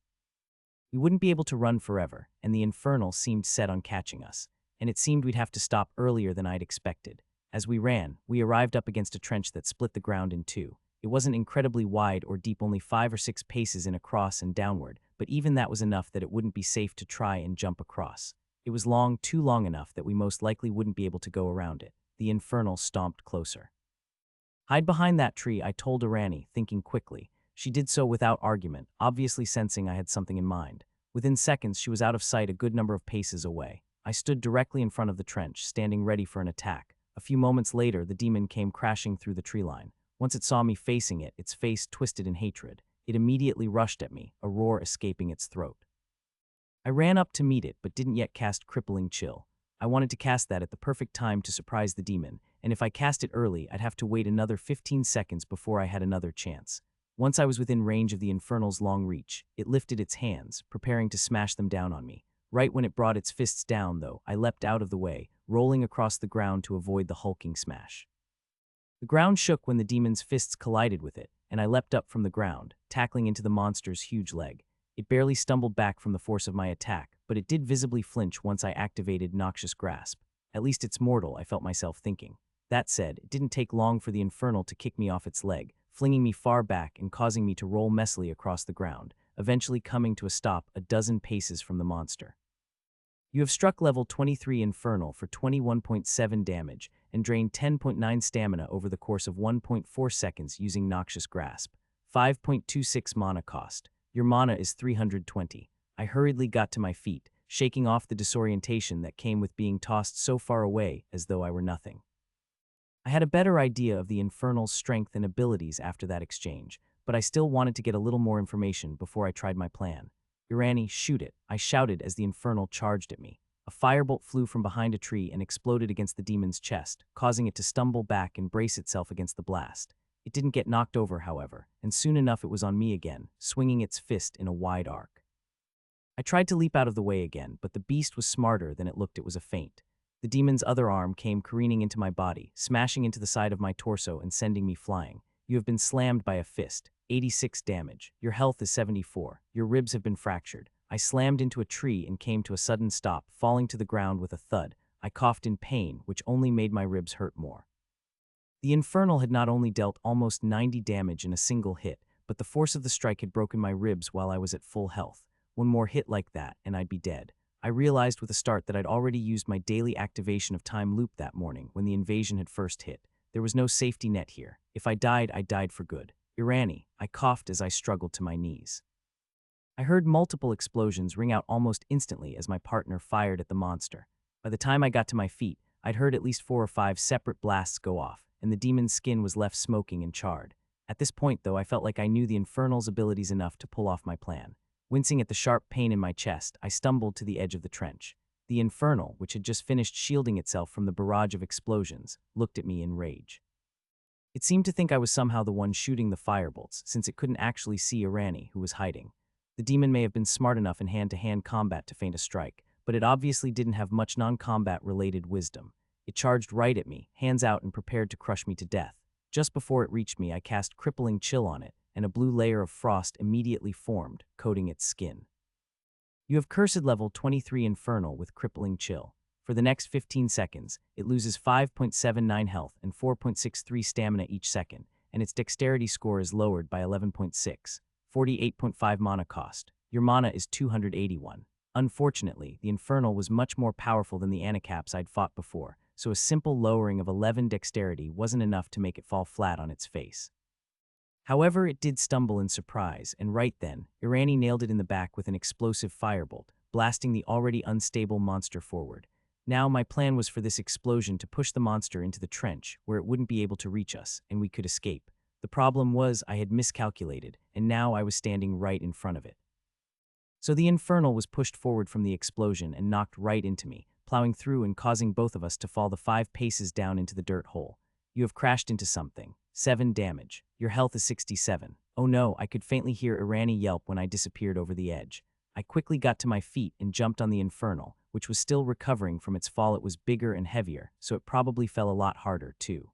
We wouldn't be able to run forever, and the infernal seemed set on catching us, and it seemed we'd have to stop earlier than I'd expected. As we ran, we arrived up against a trench that split the ground in two. It wasn't incredibly wide or deep, only 5 or 6 paces in across and downward, but even that was enough that it wouldn't be safe to try and jump across. It was long, too long enough that we most likely wouldn't be able to go around it. The infernal stomped closer. "Hide behind that tree," I told Irani, thinking quickly. She did so without argument, obviously sensing I had something in mind. Within seconds, she was out of sight a good number of paces away. I stood directly in front of the trench, standing ready for an attack. A few moments later, the demon came crashing through the tree line. Once it saw me facing it, its face twisted in hatred. It immediately rushed at me, a roar escaping its throat. I ran up to meet it, but didn't yet cast Crippling Chill. I wanted to cast that at the perfect time to surprise the demon, and if I cast it early, I'd have to wait another 15 seconds before I had another chance. Once I was within range of the infernal's long reach, it lifted its hands, preparing to smash them down on me. Right when it brought its fists down, though, I leapt out of the way, rolling across the ground to avoid the hulking smash. The ground shook when the demon's fists collided with it, and I leapt up from the ground, tackling into the monster's huge leg. It barely stumbled back from the force of my attack, but it did visibly flinch once I activated Noxious Grasp. At least it's mortal, I felt myself thinking. That said, it didn't take long for the infernal to kick me off its leg, flinging me far back and causing me to roll messily across the ground, eventually coming to a stop a dozen paces from the monster. You have struck level 23 Infernal for 21.7 damage and drained 10.9 stamina over the course of 1.4 seconds using Noxious Grasp. 5.26 mana cost. Your mana is 320. I hurriedly got to my feet, shaking off the disorientation that came with being tossed so far away as though I were nothing. I had a better idea of the Infernal's strength and abilities after that exchange, but I still wanted to get a little more information before I tried my plan. "Irani, shoot it," I shouted as the Infernal charged at me. A firebolt flew from behind a tree and exploded against the demon's chest, causing it to stumble back and brace itself against the blast. It didn't get knocked over, however, and soon enough it was on me again, swinging its fist in a wide arc. I tried to leap out of the way again, but the beast was smarter than it looked. It was a feint. The demon's other arm came careening into my body, smashing into the side of my torso and sending me flying. "You have been slammed by a fist. 86 damage. Your health is 74. Your ribs have been fractured." I slammed into a tree and came to a sudden stop, falling to the ground with a thud. I coughed in pain, which only made my ribs hurt more. The Infernal had not only dealt almost 90 damage in a single hit, but the force of the strike had broken my ribs while I was at full health. One more hit like that, and I'd be dead. I realized with a start that I'd already used my daily activation of Time Loop that morning when the invasion had first hit. There was no safety net here. If I died for good. "Irani," I coughed as I struggled to my knees. I heard multiple explosions ring out almost instantly as my partner fired at the monster. By the time I got to my feet, I'd heard at least 4 or 5 separate blasts go off, and the demon's skin was left smoking and charred. At this point, though, I felt like I knew the Infernal's abilities enough to pull off my plan. Wincing at the sharp pain in my chest, I stumbled to the edge of the trench. The Infernal, which had just finished shielding itself from the barrage of explosions, looked at me in rage. It seemed to think I was somehow the one shooting the firebolts, since it couldn't actually see Irani, who was hiding. The demon may have been smart enough in hand-to-hand combat to feint a strike, but it obviously didn't have much non-combat-related wisdom. It charged right at me, hands out, and prepared to crush me to death. Just before it reached me, I cast Crippling Chill on it, and a blue layer of frost immediately formed, coating its skin. You have cursed level 23 Infernal with Crippling Chill. For the next 15 seconds, it loses 5.79 health and 4.63 stamina each second, and its dexterity score is lowered by 11.6. 48.5 mana cost. Your mana is 281. Unfortunately, the Infernal was much more powerful than the animerecaps I'd fought before, so a simple lowering of 11 dexterity wasn't enough to make it fall flat on its face. However, it did stumble in surprise, and right then, Irani nailed it in the back with an explosive firebolt, blasting the already unstable monster forward. Now, my plan was for this explosion to push the monster into the trench, where it wouldn't be able to reach us, and we could escape. The problem was I had miscalculated, and now I was standing right in front of it. So the infernal was pushed forward from the explosion and knocked right into me, plowing through and causing both of us to fall the 5 paces down into the dirt hole. You have crashed into something. 7 damage. Your health is 67. Oh no, I could faintly hear Irani yelp when I disappeared over the edge. I quickly got to my feet and jumped on the infernal, which was still recovering from its fall. It was bigger and heavier, so it probably fell a lot harder, too.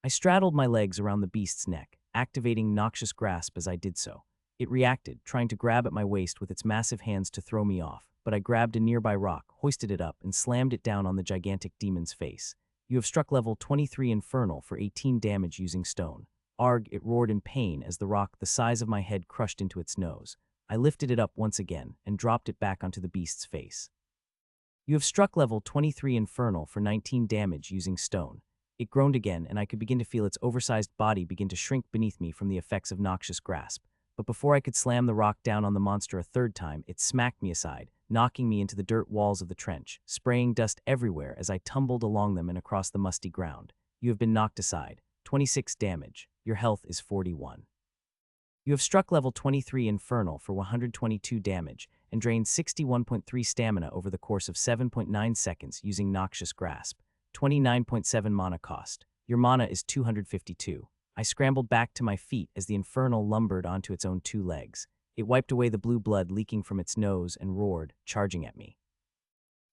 I straddled my legs around the beast's neck, activating Noxious Grasp as I did so. It reacted, trying to grab at my waist with its massive hands to throw me off, but I grabbed a nearby rock, hoisted it up, and slammed it down on the gigantic demon's face. You have struck level 23 Infernal for 18 damage using stone. Arg, it roared in pain as the rock the size of my head crushed into its nose. I lifted it up once again and dropped it back onto the beast's face. You have struck level 23 Infernal for 19 damage using stone. It groaned again, and I could begin to feel its oversized body begin to shrink beneath me from the effects of Noxious Grasp. But before I could slam the rock down on the monster a third time, it smacked me aside, knocking me into the dirt walls of the trench, spraying dust everywhere as I tumbled along them and across the musty ground. You have been knocked aside. 26 damage. Your health is 41. You have struck level 23 Infernal for 122 damage and drained 61.3 stamina over the course of 7.9 seconds using Noxious Grasp. 29.7 mana cost. Your mana is 252. I scrambled back to my feet as the infernal lumbered onto its own 2 legs. It wiped away the blue blood leaking from its nose and roared, charging at me.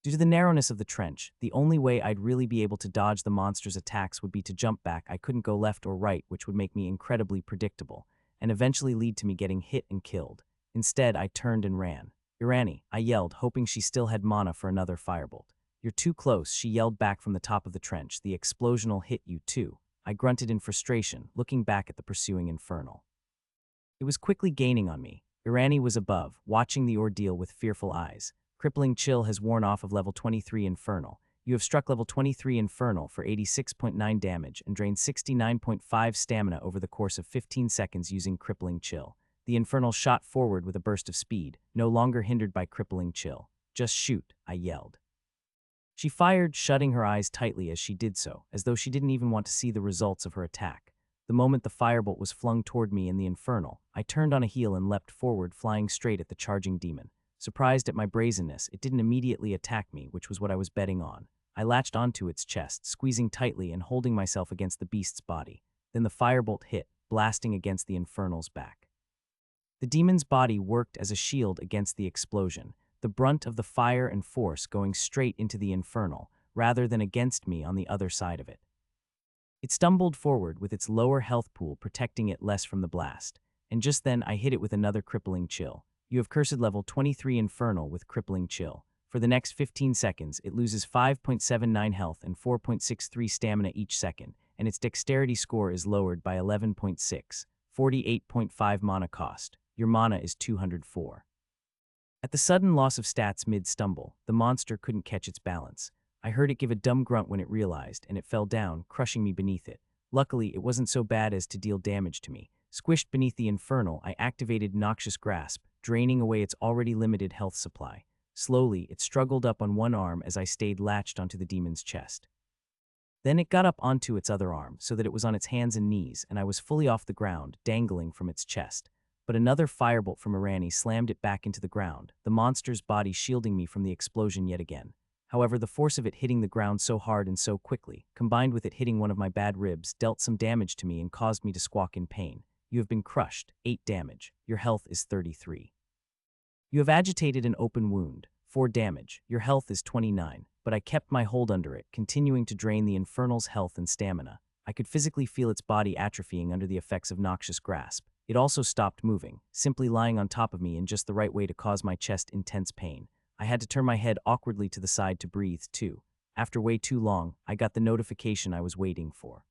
Due to the narrowness of the trench, the only way I'd really be able to dodge the monster's attacks would be to jump back. I couldn't go left or right, which would make me incredibly predictable, and eventually lead to me getting hit and killed. Instead, I turned and ran. Irani, I yelled, hoping she still had mana for another firebolt. You're too close, she yelled back from the top of the trench. The explosion'll hit you too. I grunted in frustration, looking back at the pursuing infernal. It was quickly gaining on me. Irani was above, watching the ordeal with fearful eyes. Crippling Chill has worn off of level 23 Infernal. You have struck level 23 Infernal for 86.9 damage and drained 69.5 stamina over the course of 15 seconds using Crippling Chill. The Infernal shot forward with a burst of speed, no longer hindered by Crippling Chill. Just shoot, I yelled. She fired, shutting her eyes tightly as she did so, as though she didn't even want to see the results of her attack. The moment the firebolt was flung toward me in the Infernal, I turned on a heel and leapt forward, flying straight at the charging demon. Surprised at my brazenness, it didn't immediately attack me, which was what I was betting on. I latched onto its chest, squeezing tightly and holding myself against the beast's body. Then the firebolt hit, blasting against the Infernal's back. The demon's body worked as a shield against the explosion, the brunt of the fire and force going straight into the Infernal, rather than against me on the other side of it. It stumbled forward with its lower health pool protecting it less from the blast, and just then I hit it with another Crippling Chill. You have cursed level 23 Infernal with Crippling Chill. For the next 15 seconds, it loses 5.79 health and 4.63 stamina each second, and its dexterity score is lowered by 11.6, 48.5 mana cost. Your mana is 204. At the sudden loss of stats mid-stumble, the monster couldn't catch its balance. I heard it give a dumb grunt when it realized, and it fell down, crushing me beneath it. Luckily, it wasn't so bad as to deal damage to me. Squished beneath the Infernal, I activated Noxious Grasp, draining away its already limited health supply. Slowly, it struggled up on one arm as I stayed latched onto the demon's chest. Then it got up onto its other arm, so that it was on its hands and knees, and I was fully off the ground, dangling from its chest. But another firebolt from Irani slammed it back into the ground, the monster's body shielding me from the explosion yet again. However, the force of it hitting the ground so hard and so quickly, combined with it hitting one of my bad ribs, dealt some damage to me and caused me to squawk in pain. You have been crushed, 8 damage. Your health is 33. You have agitated an open wound, 4 damage. Your health is 29, but I kept my hold under it, continuing to drain the Infernal's health and stamina. I could physically feel its body atrophying under the effects of Noxious Grasp. It also stopped moving, simply lying on top of me in just the right way to cause my chest intense pain. I had to turn my head awkwardly to the side to breathe, too. After way too long, I got the notification I was waiting for.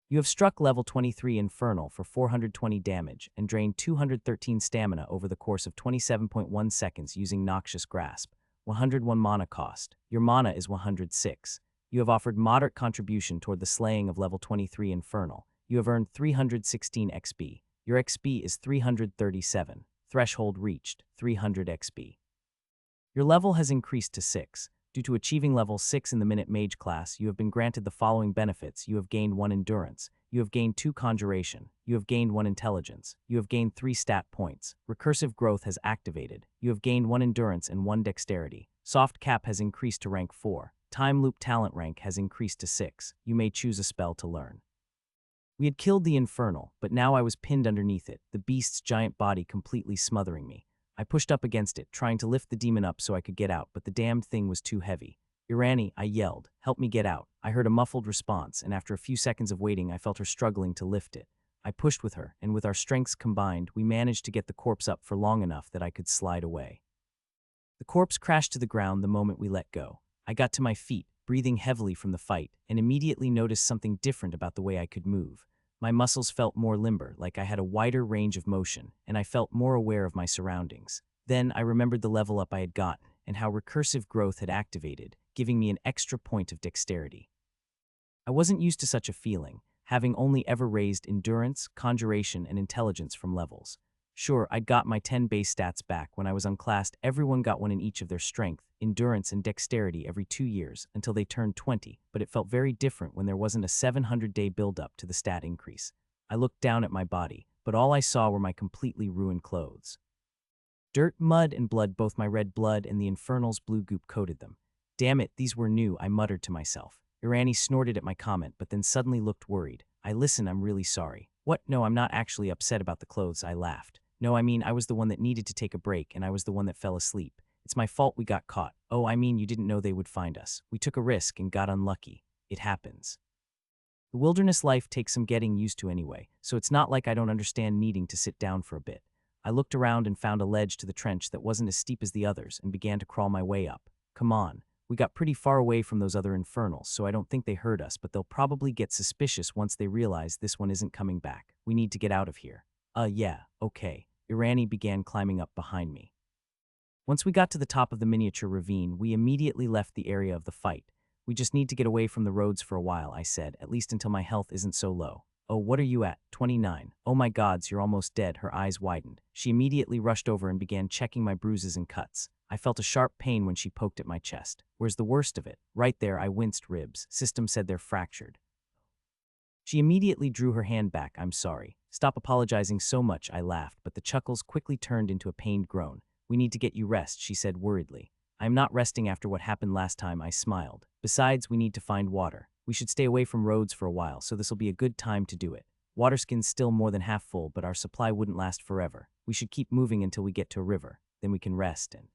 You have struck level 23 Infernal for 420 damage and drained 213 stamina over the course of 27.1 seconds using Noxious Grasp. 101 mana cost. Your mana is 106. You have offered moderate contribution toward the slaying of level 23 Infernal. You have earned 316 XP. Your XP is 337. Threshold reached, 300 XP. Your level has increased to 6. Due to achieving level 6 in the Minute Mage class, you have been granted the following benefits. You have gained 1 Endurance. You have gained 2 Conjuration. You have gained 1 Intelligence. You have gained 3 stat points. Recursive Growth has activated. You have gained 1 Endurance and 1 Dexterity. Soft Cap has increased to rank 4. Time Loop Talent rank has increased to 6. You may choose a spell to learn. We had killed the Infernal, but now I was pinned underneath it, the beast's giant body completely smothering me. I pushed up against it, trying to lift the demon up so I could get out, but the damned thing was too heavy. "Irani," I yelled, "help me get out." I heard a muffled response, and after a few seconds of waiting, I felt her struggling to lift it. I pushed with her, and with our strengths combined, we managed to get the corpse up for long enough that I could slide away. The corpse crashed to the ground the moment we let go. I got to my feet, breathing heavily from the fight, and immediately noticed something different about the way I could move. My muscles felt more limber, like I had a wider range of motion, and I felt more aware of my surroundings. Then I remembered the level up I had gotten, and how recursive growth had activated, giving me an extra point of dexterity. I wasn't used to such a feeling, having only ever raised endurance, conjuration, and intelligence from levels. Sure, I'd got my 10 base stats back. When I was unclassed, everyone got one in each of their strength, endurance, and dexterity every 2 years until they turned 20, but it felt very different when there wasn't a 700-day build-up to the stat increase. I looked down at my body, but all I saw were my completely ruined clothes. Dirt, mud, and blood, both my red blood and the Infernal's blue goop coated them. "Damn it, these were new," I muttered to myself. Irani snorted at my comment, but then suddenly looked worried. "Listen, I'm really sorry." "What? No, I'm not actually upset about the clothes," I laughed. "No, I mean, I was the one that needed to take a break, and I was the one that fell asleep. It's my fault we got caught." "Oh, I mean, you didn't know they would find us. We took a risk and got unlucky. It happens." The wilderness life takes some getting used to anyway, so it's not like I don't understand needing to sit down for a bit. I looked around and found a ledge to the trench that wasn't as steep as the others and began to crawl my way up. Come on. We got pretty far away from those other Infernals, so I don't think they heard us, but they'll probably get suspicious once they realize this one isn't coming back. We need to get out of here. Yeah, okay. Irani began climbing up behind me. Once we got to the top of the miniature ravine, we immediately left the area of the fight. "We just need to get away from the roads for a while," I said, "at least until my health isn't so low." "Oh, what are you at?" 29. "Oh my gods, you're almost dead." Her eyes widened. She immediately rushed over and began checking my bruises and cuts. I felt a sharp pain when she poked at my chest. "Where's the worst of it?" "Right there." I winced. "Ribs. System said they're fractured." She immediately drew her hand back. "I'm sorry." "Stop apologizing so much," I laughed, but the chuckles quickly turned into a pained groan. "We need to get you rest," she said worriedly. "I am not resting after what happened last time," I smiled. "Besides, we need to find water. We should stay away from roads for a while, so this'll be a good time to do it. Waterskin's still more than half full, but our supply wouldn't last forever. We should keep moving until we get to a river. Then we can rest and—"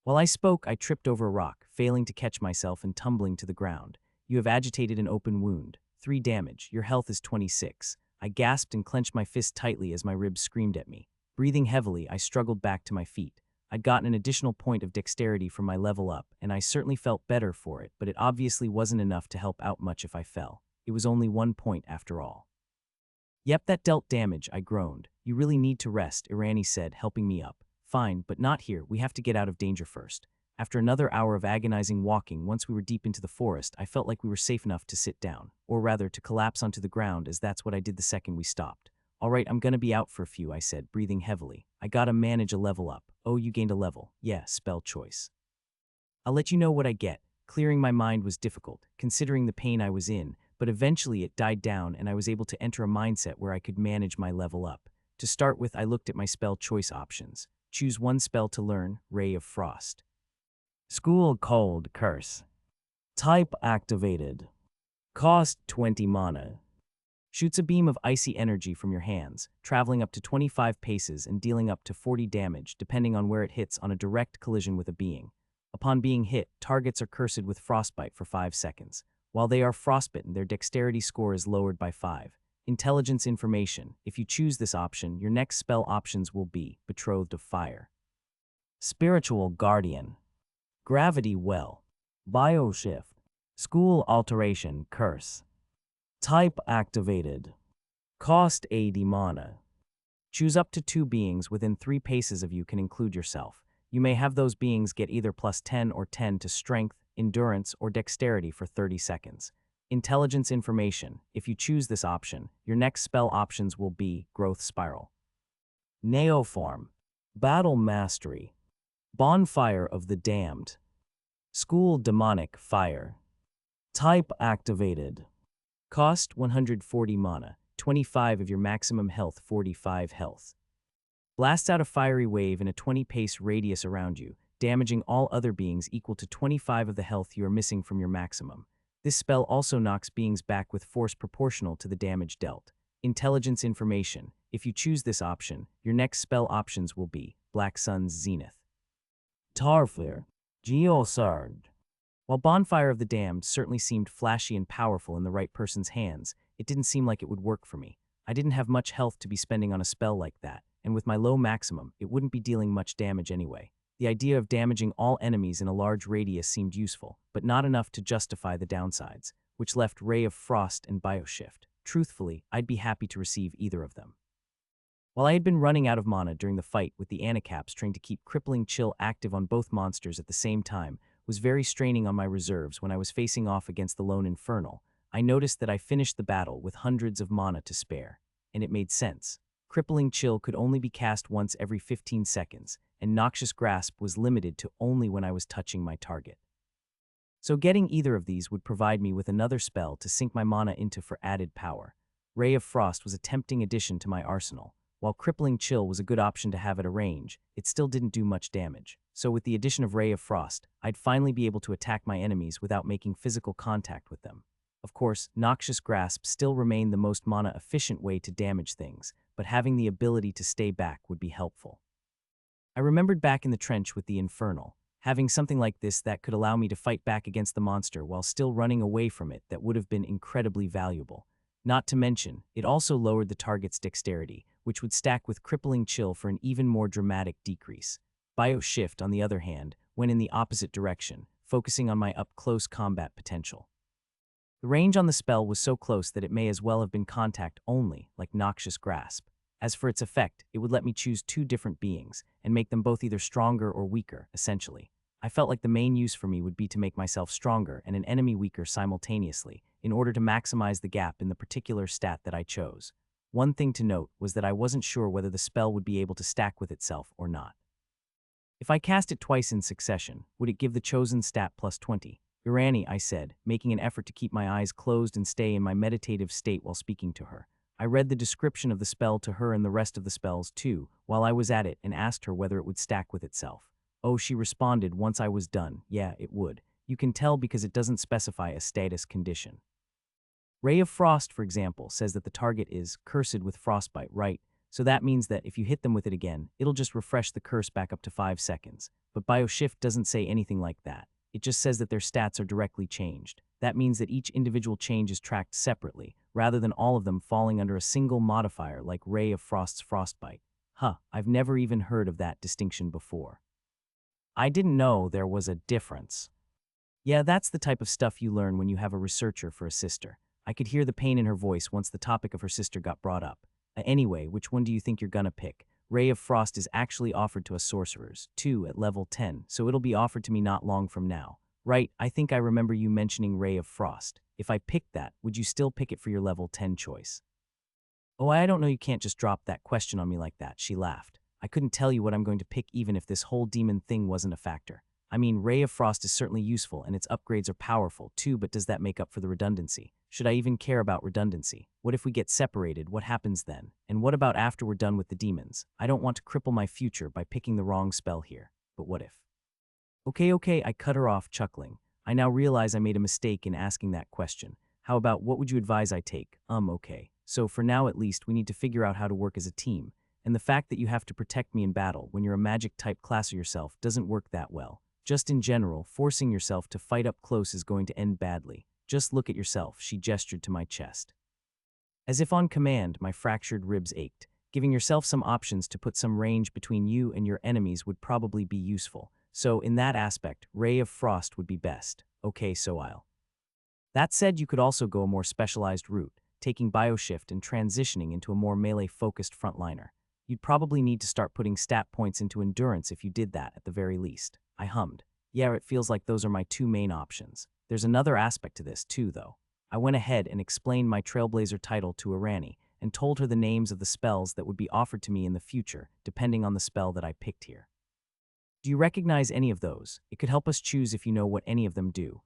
While I spoke, I tripped over a rock, failing to catch myself and tumbling to the ground. "You have agitated an open wound. 3 damage. Your health is 26. I gasped and clenched my fist tightly as my ribs screamed at me. Breathing heavily, I struggled back to my feet. I'd gotten an additional point of dexterity from my level up, and I certainly felt better for it, but it obviously wasn't enough to help out much if I fell. It was only 1 point after all. "Yep, that dealt damage," I groaned. "You really need to rest," Irani said, helping me up. "Fine, but not here. We have to get out of danger first." After another hour of agonizing walking, once we were deep into the forest, I felt like we were safe enough to sit down, or rather to collapse onto the ground, as that's what I did the second we stopped. "All right, I'm gonna be out for a few," I said, breathing heavily. "I gotta manage a level up." "Oh, you gained a level." "Yeah, spell choice." "I'll let you know what I get." Clearing my mind was difficult, considering the pain I was in, but eventually it died down and I was able to enter a mindset where I could manage my level up. To start with, I looked at my spell choice options. Choose 1 spell to learn, Ray of Frost. School Cold Curse. Type activated. Cost 20 mana. Shoots a beam of icy energy from your hands, traveling up to 25 paces and dealing up to 40 damage depending on where it hits on a direct collision with a being. Upon being hit, targets are cursed with frostbite for 5 seconds. While they are frostbitten, their dexterity score is lowered by 5. Intelligence information. If you choose this option, your next spell options will be Betrothed of Fire. Spiritual Guardian. Gravity Well. Bioshift. School Alteration Curse. Type activated. Cost 80 mana. Choose up to 2 beings within 3 paces of you, can include yourself. You may have those beings get either +10 or 10 to strength, endurance, or dexterity for 30 seconds. Intelligence information. If you choose this option, your next spell options will be Growth Spiral. Neoform. Battle Mastery. Bonfire of the Damned. School demonic fire. Type activated. Cost 140 mana, 25 of your maximum health, 45 health. Blasts out a fiery wave in a 20-pace radius around you, damaging all other beings equal to 25 of the health you are missing from your maximum. This spell also knocks beings back with force proportional to the damage dealt. Intelligence information. If you choose this option, your next spell options will be Black Sun's Zenith. Tarflare. Geosard. While Bonfire of the Damned certainly seemed flashy and powerful in the right person's hands, it didn't seem like it would work for me. I didn't have much health to be spending on a spell like that, and with my low maximum, it wouldn't be dealing much damage anyway. The idea of damaging all enemies in a large radius seemed useful, but not enough to justify the downsides, which left Ray of Frost and Bioshift. Truthfully, I'd be happy to receive either of them. While I had been running out of mana during the fight with the animerecaps, trying to keep Crippling Chill active on both monsters at the same time was very straining on my reserves. When I was facing off against the lone Infernal, I noticed that I finished the battle with hundreds of mana to spare, and it made sense. Crippling Chill could only be cast once every 15 seconds, and Noxious Grasp was limited to only when I was touching my target. So getting either of these would provide me with another spell to sink my mana into for added power. Ray of Frost was a tempting addition to my arsenal. While Crippling Chill was a good option to have at a range, it still didn't do much damage. So with the addition of Ray of Frost, I'd finally be able to attack my enemies without making physical contact with them. Of course, Noxious Grasp still remained the most mana-efficient way to damage things, but having the ability to stay back would be helpful. I remembered back in the trench with the Infernal, having something like this that could allow me to fight back against the monster while still running away from it that would have been incredibly valuable. Not to mention, it also lowered the target's dexterity, which would stack with Crippling Chill for an even more dramatic decrease. Bioshift, on the other hand, went in the opposite direction, focusing on my up-close combat potential. The range on the spell was so close that it may as well have been contact only, like Noxious Grasp. As for its effect, it would let me choose two different beings, and make them both either stronger or weaker, essentially. I felt like the main use for me would be to make myself stronger and an enemy weaker simultaneously, in order to maximize the gap in the particular stat that I chose. One thing to note was that I wasn't sure whether the spell would be able to stack with itself or not. If I cast it twice in succession, would it give the chosen stat plus 20? Urani, I said, making an effort to keep my eyes closed and stay in my meditative state while speaking to her. I read the description of the spell to her and the rest of the spells too, while I was at it, and asked her whether it would stack with itself. Oh, she responded once I was done, yeah, it would. You can tell because it doesn't specify a status condition. Ray of Frost, for example, says that the target is cursed with frostbite, right? So that means that if you hit them with it again, it'll just refresh the curse back up to 5 seconds. But Bioshift doesn't say anything like that. It just says that their stats are directly changed. That means that each individual change is tracked separately, rather than all of them falling under a single modifier like Ray of Frost's frostbite. I've never even heard of that distinction before. I didn't know there was a difference. Yeah, that's the type of stuff you learn when you have a researcher for a sister. I could hear the pain in her voice once the topic of her sister got brought up. Anyway, which one do you think you're gonna pick? Ray of Frost is actually offered to us sorcerers, too, at level 10, so it'll be offered to me not long from now. Right, I think I remember you mentioning Ray of Frost. If I picked that, would you still pick it for your level 10 choice? Oh, I don't know, you can't just drop that question on me like that, she laughed. I couldn't tell you what I'm going to pick even if this whole demon thing wasn't a factor. I mean, Ray of Frost is certainly useful and its upgrades are powerful too, but does that make up for the redundancy? Should I even care about redundancy? What if we get separated? What happens then? And what about after we're done with the demons? I don't want to cripple my future by picking the wrong spell here. But what if? Okay, I cut her off, chuckling. I now realize I made a mistake in asking that question. How about what would you advise I take? Okay. So for now at least, we need to figure out how to work as a team. And the fact that you have to protect me in battle when you're a magic-type class yourself doesn't work that well. Just in general, forcing yourself to fight up close is going to end badly. Just look at yourself, she gestured to my chest. As if on command, my fractured ribs ached. Giving yourself some options to put some range between you and your enemies would probably be useful. So in that aspect, Ray of Frost would be best. Okay, so I'll. That said, you could also go a more specialized route, taking Bioshift and transitioning into a more melee-focused frontliner. You'd probably need to start putting stat points into endurance if you did that at the very least. I hummed. Yeah, it feels like those are my two main options. There's another aspect to this too, though. I went ahead and explained my Trailblazer title to Irani and told her the names of the spells that would be offered to me in the future, depending on the spell that I picked here. Do you recognize any of those? It could help us choose if you know what any of them do.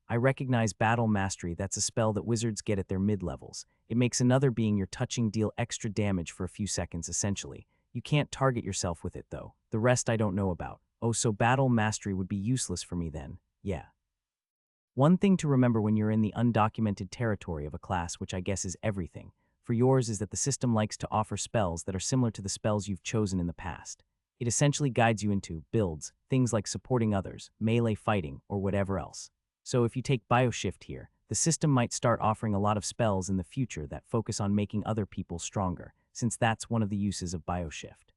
I recognize Battle Mastery. That's a spell that wizards get at their mid-levels. It makes another being you're touching deal extra damage for a few seconds, essentially. You can't target yourself with it, though. The rest I don't know about. Oh, so Battle Mastery would be useless for me then. Yeah. One thing to remember when you're in the undocumented territory of a class, which I guess is everything, for yours is that the system likes to offer spells that are similar to the spells you've chosen in the past. It essentially guides you into builds, things like supporting others, melee fighting, or whatever else. So if you take Bioshift here, the system might start offering a lot of spells in the future that focus on making other people stronger, since that's one of the uses of Bioshift.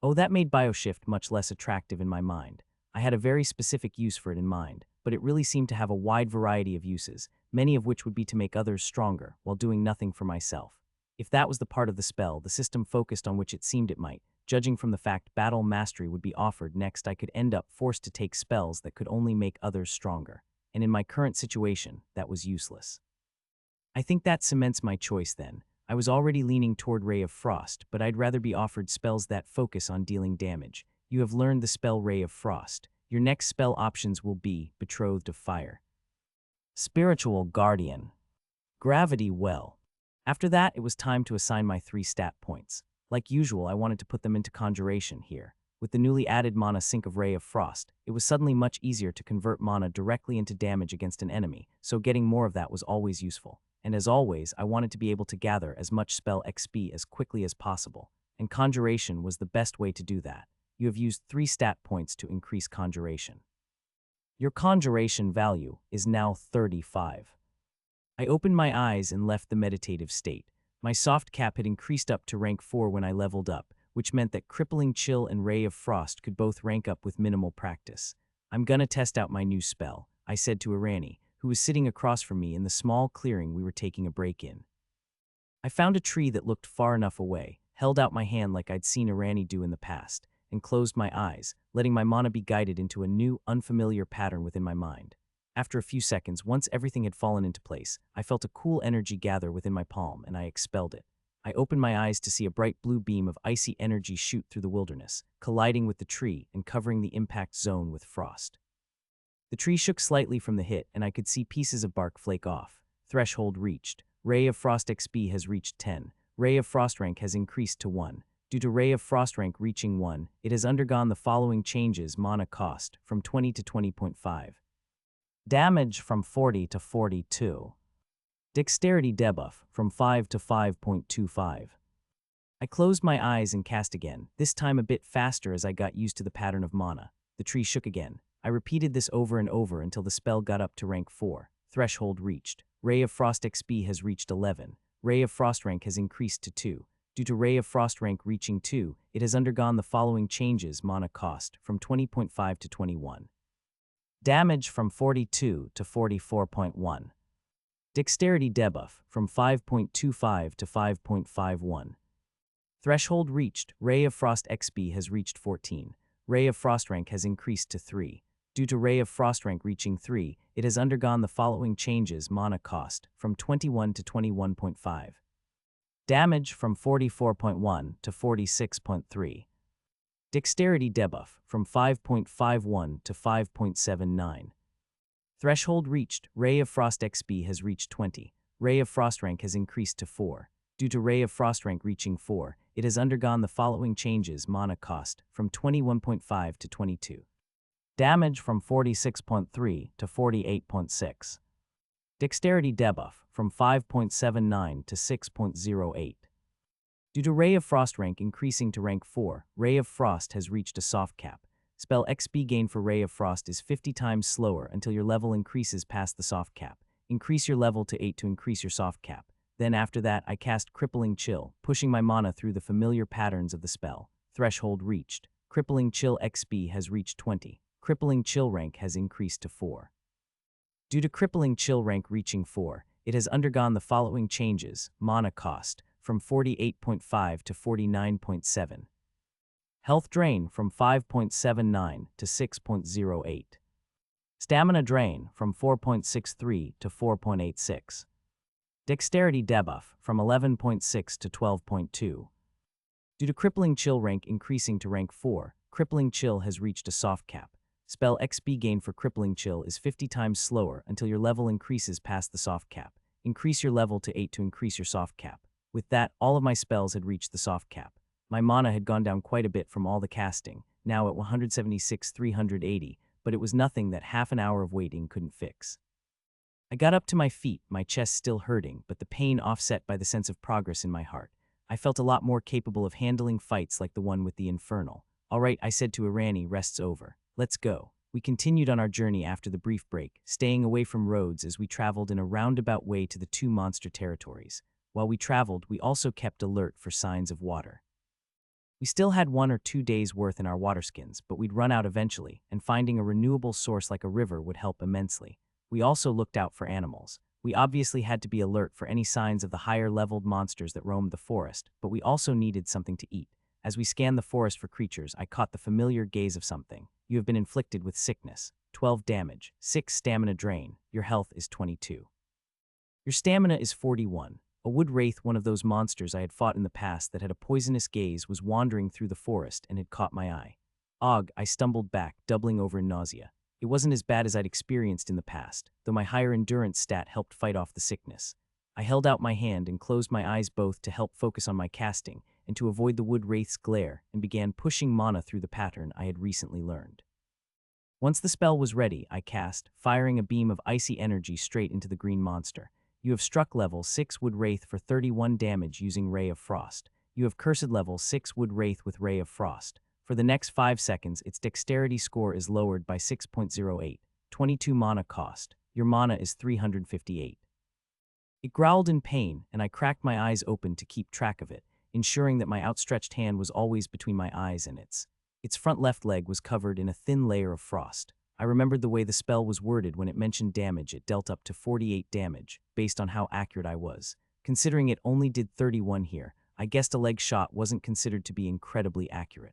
Oh, that made Bioshift much less attractive in my mind. I had a very specific use for it in mind, but it really seemed to have a wide variety of uses, many of which would be to make others stronger, while doing nothing for myself. If that was the part of the spell the system focused on which it seemed it might, judging from the fact Battle Mastery would be offered next, I could end up forced to take spells that could only make others stronger. And in my current situation, that was useless. I think that cements my choice then. I was already leaning toward Ray of Frost, but I'd rather be offered spells that focus on dealing damage. You have learned the spell Ray of Frost. Your next spell options will be Betrothed of Fire, Spiritual Guardian, Gravity Well. After that, it was time to assign my 3 stat points. Like usual, I wanted to put them into Conjuration here. With the newly added mana Sink of Ray of Frost, it was suddenly much easier to convert mana directly into damage against an enemy, so getting more of that was always useful. And as always, I wanted to be able to gather as much spell XP as quickly as possible, and Conjuration was the best way to do that. You have used 3 stat points to increase Conjuration. Your Conjuration value is now 35. I opened my eyes and left the meditative state. My soft cap had increased up to rank 4 when I leveled up, which meant that Crippling Chill and Ray of Frost could both rank up with minimal practice. I'm gonna test out my new spell, I said to Irani, who was sitting across from me in the small clearing we were taking a break in. I found a tree that looked far enough away, held out my hand like I'd seen Irani do in the past, and closed my eyes, letting my mana be guided into a new, unfamiliar pattern within my mind. After a few seconds, once everything had fallen into place, I felt a cool energy gather within my palm, and I expelled it. I opened my eyes to see a bright blue beam of icy energy shoot through the wilderness, colliding with the tree and covering the impact zone with frost. The tree shook slightly from the hit, and I could see pieces of bark flake off. Threshold reached. Ray of Frost XP has reached 10. Ray of Frost rank has increased to 1. Due to Ray of Frost rank reaching 1, it has undergone the following changes: mana cost from 20 to 20.5. Damage from 40 to 42. Dexterity debuff from 5 to 5.25. I closed my eyes and cast again, this time a bit faster as I got used to the pattern of mana. The tree shook again. I repeated this over and over until the spell got up to rank 4. Threshold reached. Ray of Frost XP has reached 11. Ray of Frost rank has increased to 2. Due to Ray of Frost rank reaching 2, it has undergone the following changes: mana cost from 20.5 to 21. Damage from 42 to 44.1. Dexterity debuff from 5.25 to 5.51. Threshold reached. Ray of Frost XP has reached 14. Ray of Frost rank has increased to 3. Due to Ray of Frost rank reaching 3, it has undergone the following changes: mana cost from 21 to 21.5. Damage from 44.1 to 46.3. Dexterity debuff from 5.51 to 5.79. Threshold reached. Ray of Frost XP has reached 20. Ray of Frost rank has increased to 4. Due to Ray of Frost rank reaching 4, it has undergone the following changes: mana cost from 21.5 to 22. Damage from 46.3 to 48.6. Dexterity debuff from 5.79 to 6.08. Due to Ray of Frost rank increasing to rank 4, Ray of Frost has reached a soft cap. Spell XP gain for Ray of Frost is 50 times slower until your level increases past the soft cap. Increase your level to 8 to increase your soft cap. Then after that, I cast Crippling Chill, pushing my mana through the familiar patterns of the spell. Threshold reached. Crippling Chill XP has reached 20. Crippling Chill rank has increased to 4. Due to Crippling Chill rank reaching 4, it has undergone the following changes: mana cost from 48.5 to 49.7. Health drain from 5.79 to 6.08. Stamina drain from 4.63 to 4.86. Dexterity debuff from 11.6 to 12.2. Due to Crippling Chill rank increasing to rank 4, Crippling Chill has reached a soft cap. Spell XP gain for Crippling Chill is 50 times slower until your level increases past the soft cap. Increase your level to 8 to increase your soft cap. With that, all of my spells had reached the soft cap. My mana had gone down quite a bit from all the casting, now at 176,380, but it was nothing that half an hour of waiting couldn't fix. I got up to my feet, my chest still hurting, but the pain offset by the sense of progress in my heart. I felt a lot more capable of handling fights like the one with the Infernal. All right, I said to Irani, rest's over. Let's go. We continued on our journey after the brief break, staying away from roads as we traveled in a roundabout way to the two monster territories. While we traveled, we also kept alert for signs of water. We still had 1 or 2 days' worth in our water skins, but we'd run out eventually, and finding a renewable source like a river would help immensely. We also looked out for animals. We obviously had to be alert for any signs of the higher-leveled monsters that roamed the forest, but we also needed something to eat. As we scanned the forest for creatures, I caught the familiar gaze of something. You have been inflicted with sickness. 12 damage, 6 stamina drain. Your health is 22. Your stamina is 41. A wood wraith, one of those monsters I had fought in the past that had a poisonous gaze, was wandering through the forest and had caught my eye. Og, I stumbled back, doubling over in nausea. It wasn't as bad as I'd experienced in the past, though my higher endurance stat helped fight off the sickness. I held out my hand and closed my eyes both to help focus on my casting and to avoid the wood wraith's glare, and began pushing mana through the pattern I had recently learned. Once the spell was ready, I cast, firing a beam of icy energy straight into the green monster. You have struck level 6 Wood Wraith for 31 damage using Ray of Frost. You have cursed level 6 Wood Wraith with Ray of Frost. For the next 5 seconds, its dexterity score is lowered by 6.08, 22 mana cost. Your mana is 358. It growled in pain, and I cracked my eyes open to keep track of it, ensuring that my outstretched hand was always between my eyes and its. Its front left leg was covered in a thin layer of frost. I remembered the way the spell was worded when it mentioned damage. It dealt up to 48 damage, based on how accurate I was. Considering it only did 31 here, I guessed a leg shot wasn't considered to be incredibly accurate.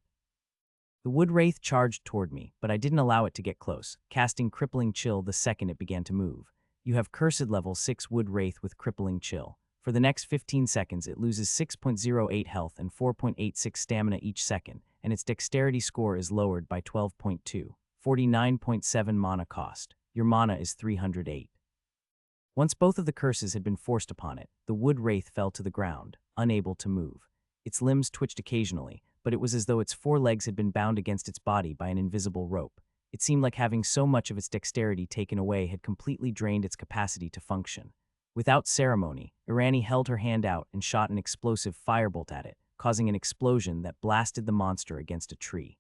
The wood wraith charged toward me, but I didn't allow it to get close, casting Crippling Chill the second it began to move. You have cursed level 6 wood wraith with Crippling Chill. For the next 15 seconds, it loses 6.08 health and 4.86 stamina each second, and its dexterity score is lowered by 12.2, 49.7 mana cost. Your mana is 308. Once both of the curses had been forced upon it, the wood wraith fell to the ground, unable to move. Its limbs twitched occasionally, but it was as though its 4 legs had been bound against its body by an invisible rope. It seemed like having so much of its dexterity taken away had completely drained its capacity to function. Without ceremony, Irani held her hand out and shot an explosive firebolt at it, causing an explosion that blasted the monster against a tree.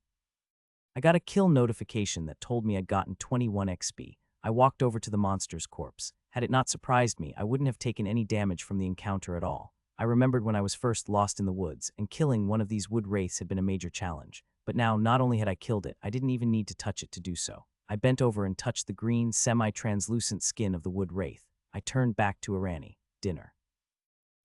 I got a kill notification that told me I'd gotten 21 XP. I walked over to the monster's corpse. Had it not surprised me, I wouldn't have taken any damage from the encounter at all. I remembered when I was first lost in the woods, and killing one of these wood wraiths had been a major challenge. But now, not only had I killed it, I didn't even need to touch it to do so. I bent over and touched the green, semi-translucent skin of the wood wraith. I turned back to Irani. Dinner.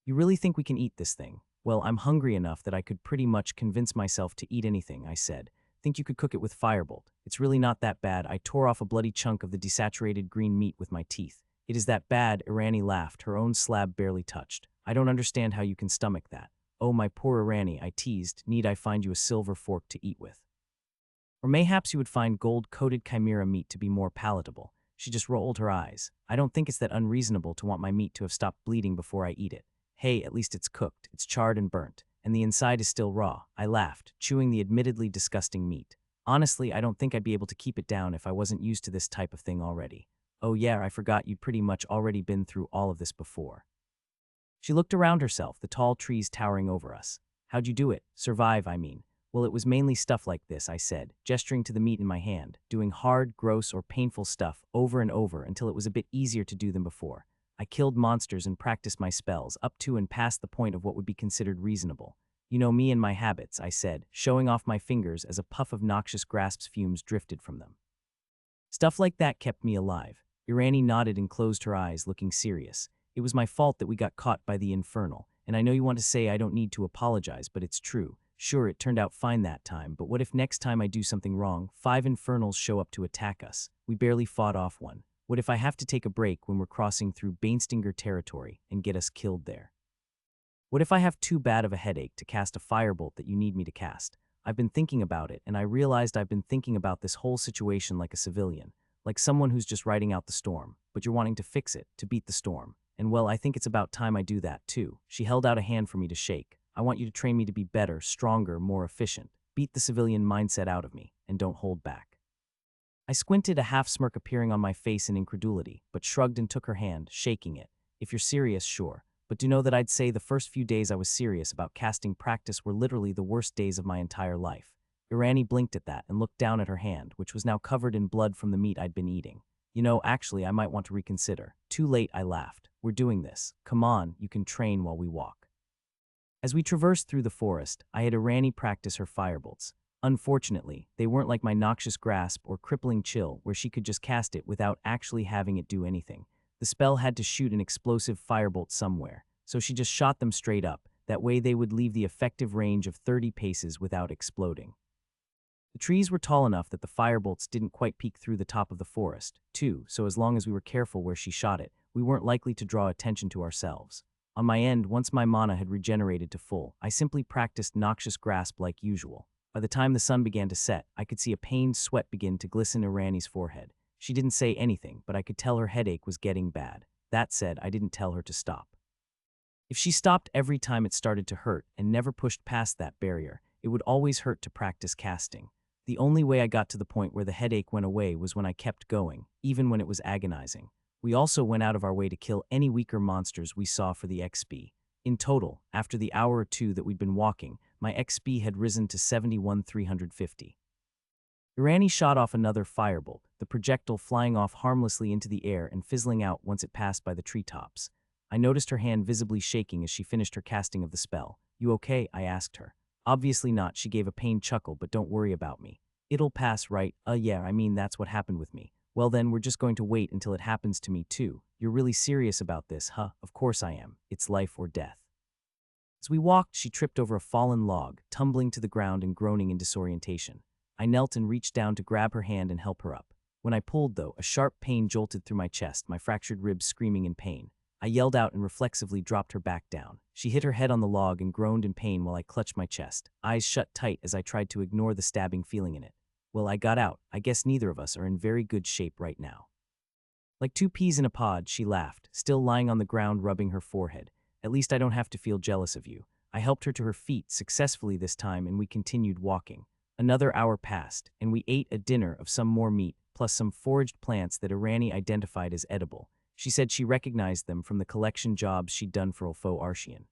You really think we can eat this thing? Well, I'm hungry enough that I could pretty much convince myself to eat anything, I said. Think you could cook it with firebolt? It's really not that bad. I tore off a bloody chunk of the desaturated green meat with my teeth. It is that bad, Irani laughed, her own slab barely touched. I don't understand how you can stomach that. Oh, my poor Irani, I teased. Need I find you a silver fork to eat with? Or mayhaps you would find gold-coated chimera meat to be more palatable. She just rolled her eyes. I don't think it's that unreasonable to want my meat to have stopped bleeding before I eat it. Hey, at least it's cooked, it's charred and burnt, and the inside is still raw. I laughed, chewing the admittedly disgusting meat. Honestly, I don't think I'd be able to keep it down if I wasn't used to this type of thing already. Oh yeah, I forgot you'd pretty much already been through all of this before. She looked around herself, the tall trees towering over us. How'd you do it? Survive, I mean. Well, it was mainly stuff like this, I said, gesturing to the meat in my hand, doing hard, gross, or painful stuff over and over until it was a bit easier to do than before. I killed monsters and practiced my spells up to and past the point of what would be considered reasonable. You know me and my habits, I said, showing off my fingers as a puff of noxious grasps fumes drifted from them. Stuff like that kept me alive. Irani nodded and closed her eyes, looking serious. It was my fault that we got caught by the Infernal, and I know you want to say I don't need to apologize, but it's true. Sure, it turned out fine that time, but what if next time I do something wrong, 5 Infernals show up to attack us? We barely fought off one. What if I have to take a break when we're crossing through Banestinger territory and get us killed there? What if I have too bad of a headache to cast a firebolt that you need me to cast? I've been thinking about it, and I realized I've been thinking about this whole situation like a civilian, like someone who's just riding out the storm, but you're wanting to fix it, to beat the storm. And well, I think it's about time I do that, too. She held out a hand for me to shake. I want you to train me to be better, stronger, more efficient. Beat the civilian mindset out of me, and don't hold back. I squinted, a half-smirk appearing on my face in incredulity, but shrugged and took her hand, shaking it. If you're serious, sure. But do know that I'd say the first few days I was serious about casting practice were literally the worst days of my entire life. Irani blinked at that and looked down at her hand, which was now covered in blood from the meat I'd been eating. You know, actually, I might want to reconsider. Too late, I laughed. We're doing this. Come on, you can train while we walk. As we traversed through the forest, I had Irani practice her firebolts. Unfortunately, they weren't like my noxious grasp or crippling chill, where she could just cast it without actually having it do anything. The spell had to shoot an explosive firebolt somewhere, so she just shot them straight up. That way they would leave the effective range of 30 paces without exploding. The trees were tall enough that the firebolts didn't quite peek through the top of the forest, too, so as long as we were careful where she shot it, we weren't likely to draw attention to ourselves. On my end, once my mana had regenerated to full, I simply practiced Noxious Grasp like usual. By the time the sun began to set, I could see a pained sweat begin to glisten Irani's forehead. She didn't say anything, but I could tell her headache was getting bad. That said, I didn't tell her to stop. If she stopped every time it started to hurt and never pushed past that barrier, it would always hurt to practice casting. The only way I got to the point where the headache went away was when I kept going, even when it was agonizing. We also went out of our way to kill any weaker monsters we saw for the XP. In total, after the hour or two that we'd been walking, my XP had risen to 71,350. Irani shot off another firebolt, the projectile flying off harmlessly into the air and fizzling out once it passed by the treetops. I noticed her hand visibly shaking as she finished her casting of the spell. "You okay?" I asked her. "Obviously not," she gave a pained chuckle, "but don't worry about me. It'll pass, right?" Yeah, I mean, that's what happened with me." "Well then, we're just going to wait until it happens to me too. You're really serious about this, huh?" "Of course I am. It's life or death." As we walked, she tripped over a fallen log, tumbling to the ground and groaning in disorientation. I knelt and reached down to grab her hand and help her up. When I pulled, though, a sharp pain jolted through my chest, my fractured ribs screaming in pain. I yelled out and reflexively dropped her back down. She hit her head on the log and groaned in pain while I clutched my chest, eyes shut tight as I tried to ignore the stabbing feeling in it. Well, I got out. I guess neither of us are in very good shape right now. Like two peas in a pod, she laughed, still lying on the ground rubbing her forehead. "At least I don't have to feel jealous of you." I helped her to her feet successfully this time, and we continued walking. Another hour passed, and we ate a dinner of some more meat, plus some foraged plants that Irani identified as edible. She said she recognized them from the collection jobs she'd done for Ulfo Arshian.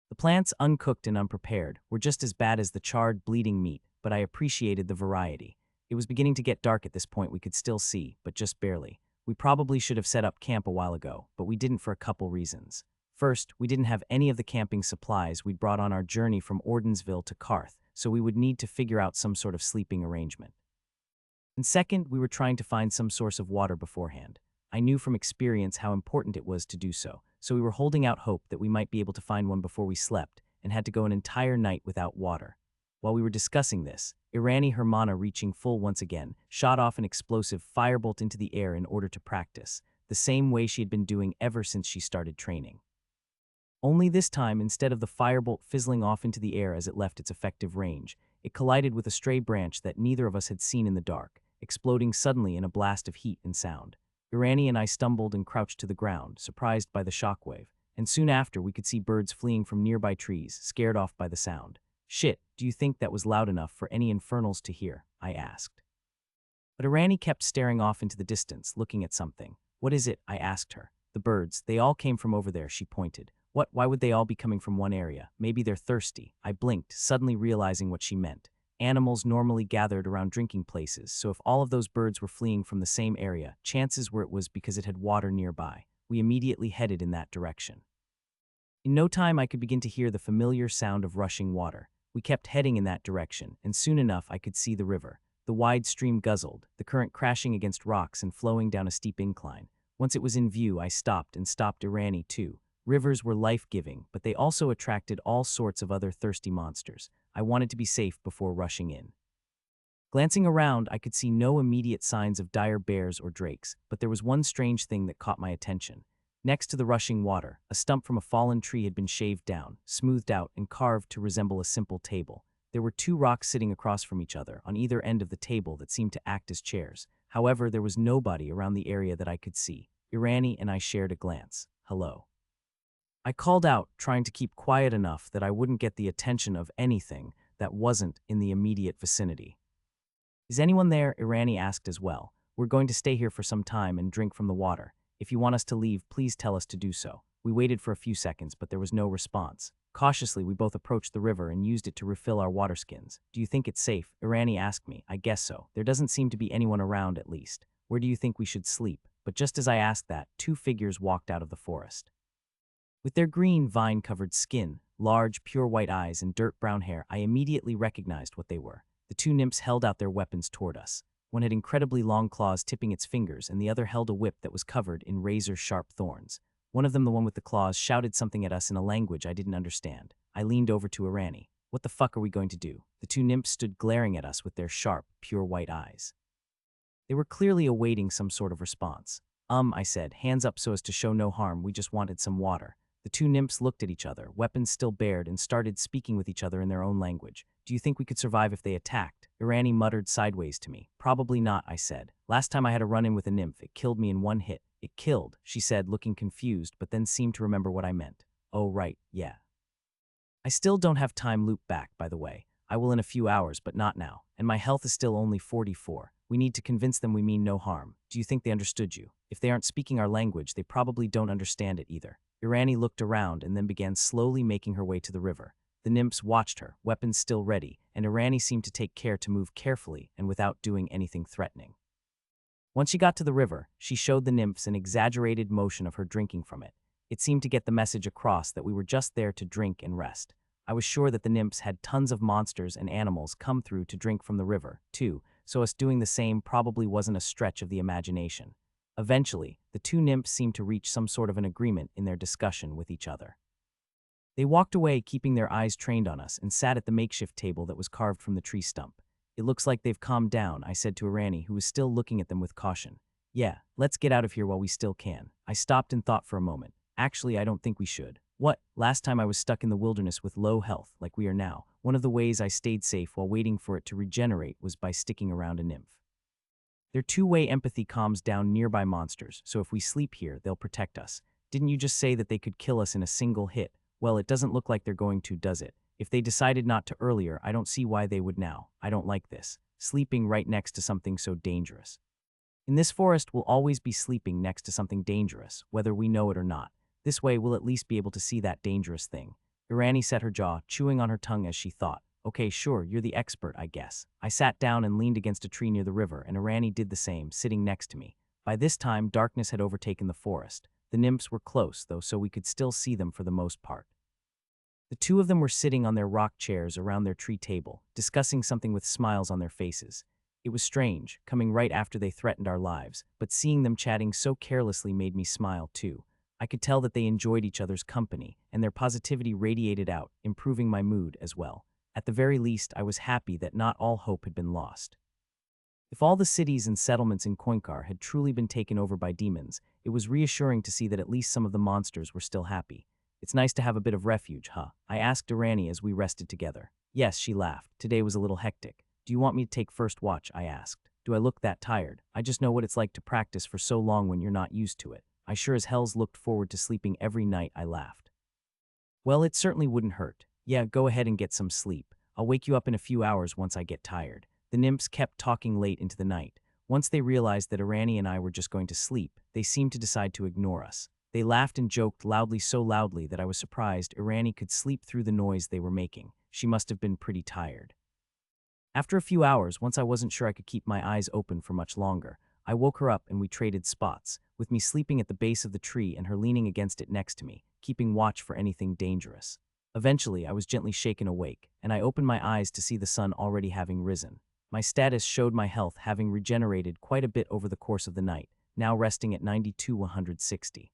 The plants, uncooked and unprepared, were just as bad as the charred, bleeding meat, but I appreciated the variety. It was beginning to get dark at this point, we could still see, but just barely. We probably should have set up camp a while ago, but we didn't for a couple reasons. First, we didn't have any of the camping supplies we'd brought on our journey from Ordensville to Karth, so we would need to figure out some sort of sleeping arrangement. And second, we were trying to find some source of water beforehand. I knew from experience how important it was to do so we were holding out hope that we might be able to find one before we slept, and had to go an entire night without water. While we were discussing this, Irani, her mana reaching full once again, shot off an explosive firebolt into the air in order to practice, the same way she had been doing ever since she started training. Only this time, instead of the firebolt fizzling off into the air as it left its effective range, it collided with a stray branch that neither of us had seen in the dark, exploding suddenly in a blast of heat and sound. Irani and I stumbled and crouched to the ground, surprised by the shockwave, and soon after we could see birds fleeing from nearby trees, scared off by the sound. "Shit, do you think that was loud enough for any infernals to hear?" I asked. But Irani kept staring off into the distance, looking at something. "What is it?" I asked her. "The birds, they all came from over there," she pointed. "What? Why would they all be coming from one area? Maybe they're thirsty." I blinked, suddenly realizing what she meant. Animals normally gathered around drinking places, so if all of those birds were fleeing from the same area, chances were it was because it had water nearby. We immediately headed in that direction. In no time, I could begin to hear the familiar sound of rushing water. We kept heading in that direction, and soon enough I could see the river. The wide stream guzzled, the current crashing against rocks and flowing down a steep incline. Once it was in view, I stopped Irani too. Rivers were life-giving, but they also attracted all sorts of other thirsty monsters. I wanted to be safe before rushing in. Glancing around, I could see no immediate signs of dire bears or drakes, but there was one strange thing that caught my attention. Next to the rushing water, a stump from a fallen tree had been shaved down, smoothed out, and carved to resemble a simple table. There were two rocks sitting across from each other on either end of the table that seemed to act as chairs. However, there was nobody around the area that I could see. Irani and I shared a glance. Hello. I called out, trying to keep quiet enough that I wouldn't get the attention of anything that wasn't in the immediate vicinity. Is anyone there? Irani asked as well. We're going to stay here for some time and drink from the water. If you want us to leave, please tell us to do so. We waited for a few seconds, but there was no response. Cautiously, we both approached the river and used it to refill our water skins. Do you think it's safe? Irani asked me. I guess so. There doesn't seem to be anyone around, at least. Where do you think we should sleep? But just as I asked that, two figures walked out of the forest. With their green, vine-covered skin, large, pure white eyes, and dirt-brown hair, I immediately recognized what they were. The two nymphs held out their weapons toward us. One had incredibly long claws tipping its fingers, and the other held a whip that was covered in razor-sharp thorns. One of them, the one with the claws, shouted something at us in a language I didn't understand. I leaned over to Irani. What the fuck are we going to do? The two nymphs stood glaring at us with their sharp, pure white eyes. They were clearly awaiting some sort of response. I said, hands up so as to show no harm, we just wanted some water. The two nymphs looked at each other, weapons still bared, and started speaking with each other in their own language. Do you think we could survive if they attacked? Irani muttered sideways to me. Probably not, I said. Last time I had a run-in with a nymph, it killed me in one hit. It killed, she said, looking confused, but then seemed to remember what I meant. Oh, right, yeah. I still don't have time loop back, by the way. I will in a few hours, but not now. And my health is still only 44. We need to convince them we mean no harm. Do you think they understood you? If they aren't speaking our language, they probably don't understand it either. Irani looked around and then began slowly making her way to the river. The nymphs watched her, weapons still ready, and Irani seemed to take care to move carefully and without doing anything threatening. Once she got to the river, she showed the nymphs an exaggerated motion of her drinking from it. It seemed to get the message across that we were just there to drink and rest. I was sure that the nymphs had tons of monsters and animals come through to drink from the river, too, so us doing the same probably wasn't a stretch of the imagination. Eventually, the two nymphs seemed to reach some sort of an agreement in their discussion with each other. They walked away, keeping their eyes trained on us, and sat at the makeshift table that was carved from the tree stump. It looks like they've calmed down, I said to Irani, who was still looking at them with caution. Yeah, let's get out of here while we still can. I stopped and thought for a moment. Actually, I don't think we should. What? Last time I was stuck in the wilderness with low health, like we are now. One of the ways I stayed safe while waiting for it to regenerate was by sticking around a nymph. Their two-way empathy calms down nearby monsters, so if we sleep here, they'll protect us. Didn't you just say that they could kill us in a single hit? Well, it doesn't look like they're going to, does it? If they decided not to earlier, I don't see why they would now. I don't like this. Sleeping right next to something so dangerous. In this forest, we'll always be sleeping next to something dangerous, whether we know it or not. This way, we'll at least be able to see that dangerous thing. Irani set her jaw, chewing on her tongue as she thought. Okay, sure, you're the expert, I guess. I sat down and leaned against a tree near the river, and Irani did the same, sitting next to me. By this time, darkness had overtaken the forest. The nymphs were close, though, so we could still see them for the most part. The two of them were sitting on their rock chairs around their tree table, discussing something with smiles on their faces. It was strange, coming right after they threatened our lives, but seeing them chatting so carelessly made me smile too. I could tell that they enjoyed each other's company, and their positivity radiated out, improving my mood as well. At the very least, I was happy that not all hope had been lost. If all the cities and settlements in Koinkar had truly been taken over by demons, it was reassuring to see that at least some of the monsters were still happy. It's nice to have a bit of refuge, huh? I asked Irani as we rested together. Yes, she laughed. Today was a little hectic. Do you want me to take first watch? I asked. Do I look that tired? I just know what it's like to practice for so long when you're not used to it. I sure as hell's looked forward to sleeping every night, I laughed. Well, it certainly wouldn't hurt. Yeah, go ahead and get some sleep. I'll wake you up in a few hours once I get tired. The nymphs kept talking late into the night. Once they realized that Irani and I were just going to sleep, they seemed to decide to ignore us. They laughed and joked loudly, so loudly that I was surprised Irani could sleep through the noise they were making. She must have been pretty tired. After a few hours, once I wasn't sure I could keep my eyes open for much longer, I woke her up and we traded spots, with me sleeping at the base of the tree and her leaning against it next to me, keeping watch for anything dangerous. Eventually, I was gently shaken awake, and I opened my eyes to see the sun already having risen. My status showed my health having regenerated quite a bit over the course of the night, now resting at 92/160.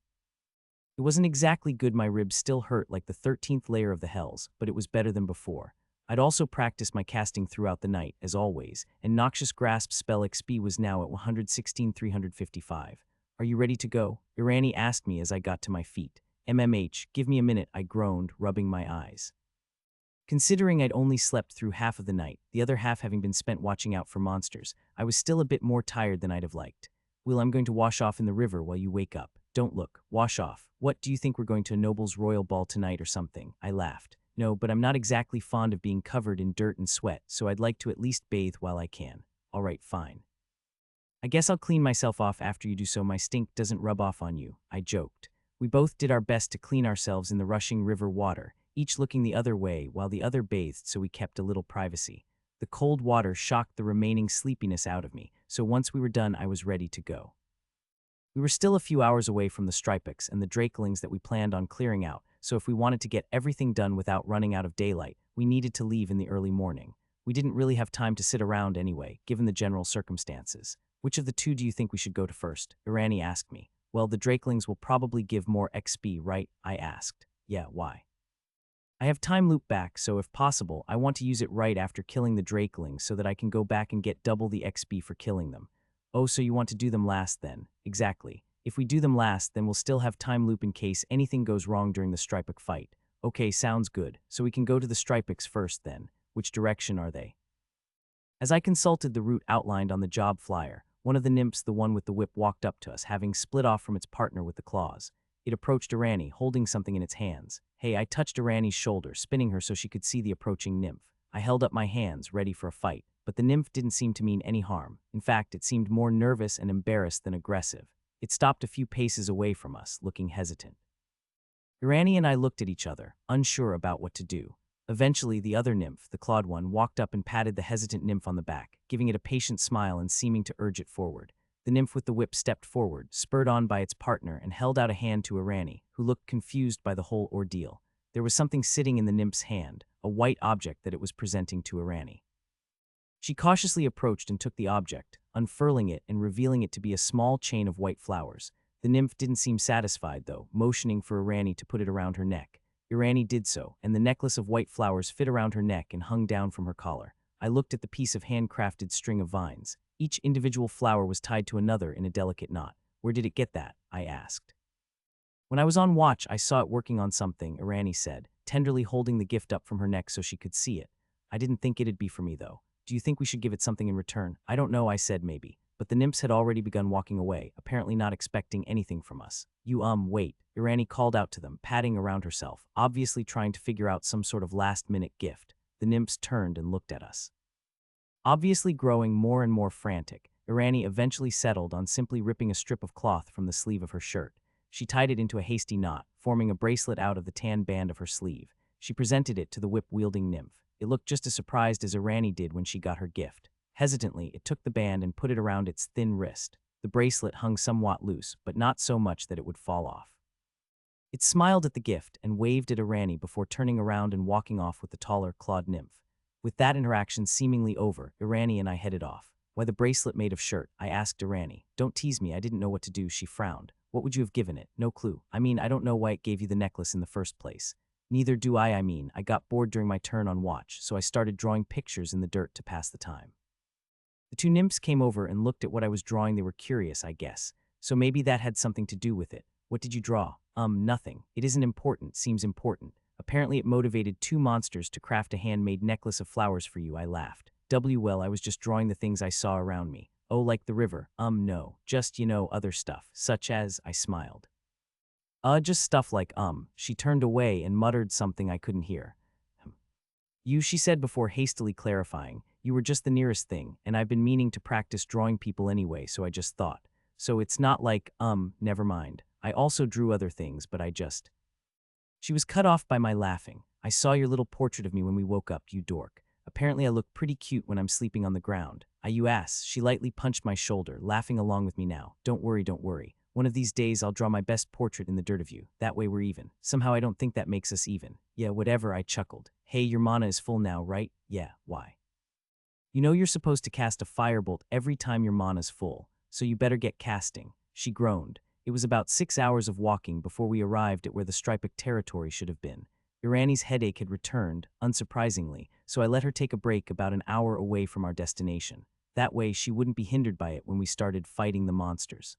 It wasn't exactly good, my ribs still hurt like the 13th layer of the hells, but it was better than before. I'd also practiced my casting throughout the night, as always, and Noxious Grasp spell XP was now at 116,355. Are you ready to go? Irani asked me as I got to my feet. MMH, give me a minute, I groaned, rubbing my eyes. Considering I'd only slept through half of the night, the other half having been spent watching out for monsters, I was still a bit more tired than I'd have liked. Will, I'm going to wash off in the river while you wake up. Don't look. Wash off. What, do you think we're going to a noble's royal ball tonight or something? I laughed. No, but I'm not exactly fond of being covered in dirt and sweat, so I'd like to at least bathe while I can. All right, fine. I guess I'll clean myself off after you do so my stink doesn't rub off on you, I joked. We both did our best to clean ourselves in the rushing river water, each looking the other way while the other bathed so we kept a little privacy. The cold water shocked the remaining sleepiness out of me, so once we were done I was ready to go. We were still a few hours away from the Stripex and the Drakelings that we planned on clearing out, so if we wanted to get everything done without running out of daylight, we needed to leave in the early morning. We didn't really have time to sit around anyway, given the general circumstances. Which of the two do you think we should go to first? Irani asked me. Well, the Drakelings will probably give more XP, right? I asked. Yeah, why? I have time loop back, so if possible, I want to use it right after killing the Drakelings so that I can go back and get double the XP for killing them. Oh, so you want to do them last then? Exactly. If we do them last, then we'll still have time loop in case anything goes wrong during the Stripex fight. Okay, sounds good. So we can go to the Stripex first then. Which direction are they? As I consulted the route outlined on the job flyer, one of the nymphs, the one with the whip, walked up to us, having split off from its partner with the claws. It approached Irani, holding something in its hands. Hey, I touched Irani's shoulder, spinning her so she could see the approaching nymph. I held up my hands, ready for a fight, but the nymph didn't seem to mean any harm. In fact, it seemed more nervous and embarrassed than aggressive. It stopped a few paces away from us, looking hesitant. Irani and I looked at each other, unsure about what to do. Eventually, the other nymph, the clawed one, walked up and patted the hesitant nymph on the back, giving it a patient smile and seeming to urge it forward. The nymph with the whip stepped forward, spurred on by its partner, and held out a hand to Irani, who looked confused by the whole ordeal. There was something sitting in the nymph's hand, a white object that it was presenting to Irani. She cautiously approached and took the object, unfurling it and revealing it to be a small chain of white flowers. The nymph didn't seem satisfied, though, motioning for Irani to put it around her neck. Irani did so, and the necklace of white flowers fit around her neck and hung down from her collar. I looked at the piece of handcrafted string of vines. Each individual flower was tied to another in a delicate knot. Where did it get that? I asked. When I was on watch, I saw it working on something, Irani said, tenderly holding the gift up from her neck so she could see it. I didn't think it'd be for me, though. Do you think we should give it something in return? I don't know, I said maybe. But the nymphs had already begun walking away, apparently not expecting anything from us. Wait, Irani called out to them, patting around herself, obviously trying to figure out some sort of last-minute gift. The nymphs turned and looked at us. Obviously growing more and more frantic, Irani eventually settled on simply ripping a strip of cloth from the sleeve of her shirt. She tied it into a hasty knot, forming a bracelet out of the tan band of her sleeve. She presented it to the whip-wielding nymph. It looked just as surprised as Irani did when she got her gift. Hesitantly, it took the band and put it around its thin wrist. The bracelet hung somewhat loose, but not so much that it would fall off. It smiled at the gift and waved at Irani before turning around and walking off with the taller, clawed nymph. With that interaction seemingly over, Irani and I headed off. Why the bracelet made of shirt? I asked Irani. Don't tease me, I didn't know what to do, she frowned. What would you have given it? No clue. I don't know why it gave you the necklace in the first place. Neither do I got bored during my turn on watch, so I started drawing pictures in the dirt to pass the time. The two nymphs came over and looked at what I was drawing. They were curious, I guess. So maybe that had something to do with it. What did you draw? Nothing. It isn't important, seems important. Apparently it motivated two monsters to craft a handmade necklace of flowers for you, I laughed. Well, I was just drawing the things I saw around me. Oh, like the river? No. Just, other stuff. Such as, I smiled. Just stuff like, She turned away and muttered something I couldn't hear. She said before hastily clarifying. You were just the nearest thing, and I've been meaning to practice drawing people anyway, so I just thought. So it's not like, never mind. I also drew other things, but I just... She was cut off by my laughing. I saw your little portrait of me when we woke up, you dork. Apparently I look pretty cute when I'm sleeping on the ground. You ass. She lightly punched my shoulder, laughing along with me now. Don't worry. One of these days I'll draw my best portrait in the dirt of you. That way we're even. Somehow I don't think that makes us even. Yeah, whatever, I chuckled. Hey, your mana is full now, right? Yeah, why? You're supposed to cast a firebolt every time your mana's full, so you better get casting. She groaned. It was about 6 hours of walking before we arrived at where the Stripex territory should have been. Irani's headache had returned, unsurprisingly, so I let her take a break about an hour away from our destination. That way she wouldn't be hindered by it when we started fighting the monsters.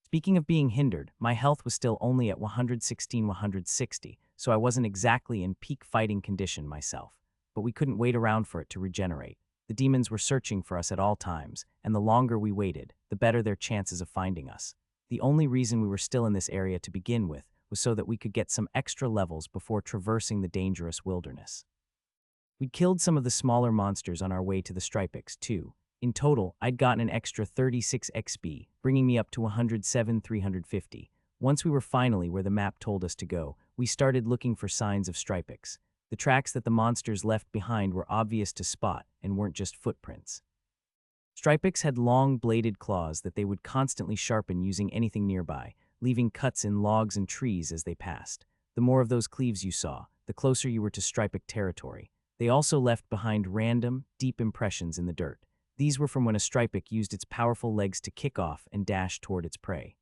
Speaking of being hindered, my health was still only at 116-160, so I wasn't exactly in peak fighting condition myself. But we couldn't wait around for it to regenerate. The demons were searching for us at all times, and the longer we waited, the better their chances of finding us. The only reason we were still in this area to begin with was so that we could get some extra levels before traversing the dangerous wilderness. We'd killed some of the smaller monsters on our way to the Stripix, too. In total, I'd gotten an extra 36 XP, bringing me up to 107,350. Once we were finally where the map told us to go, we started looking for signs of Stripix. The tracks that the monsters left behind were obvious to spot and weren't just footprints. Stripix had long, bladed claws that they would constantly sharpen using anything nearby, leaving cuts in logs and trees as they passed. The more of those cleaves you saw, the closer you were to Stripic territory. They also left behind random, deep impressions in the dirt. These were from when a Stripic used its powerful legs to kick off and dash toward its prey.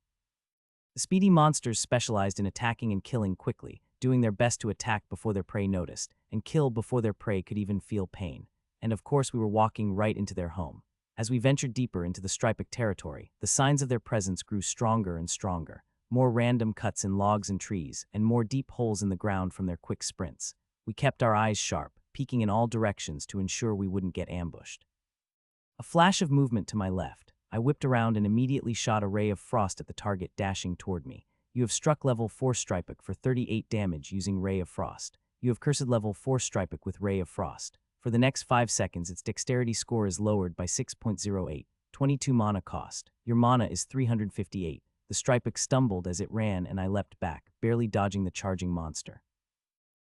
The speedy monsters specialized in attacking and killing quickly, doing their best to attack before their prey noticed, and kill before their prey could even feel pain. And of course we were walking right into their home. As we ventured deeper into the Stripic territory, the signs of their presence grew stronger and stronger. More random cuts in logs and trees, and more deep holes in the ground from their quick sprints. We kept our eyes sharp, peeking in all directions to ensure we wouldn't get ambushed. A flash of movement to my left. I whipped around and immediately shot a ray of frost at the target dashing toward me. You have struck level 4 Stripic for 38 damage using Ray of Frost. You have cursed level 4 Stripic with Ray of Frost. For the next 5 seconds, its dexterity score is lowered by 6.08, 22 mana cost. Your mana is 358. The Stripic stumbled as it ran and I leapt back, barely dodging the charging monster.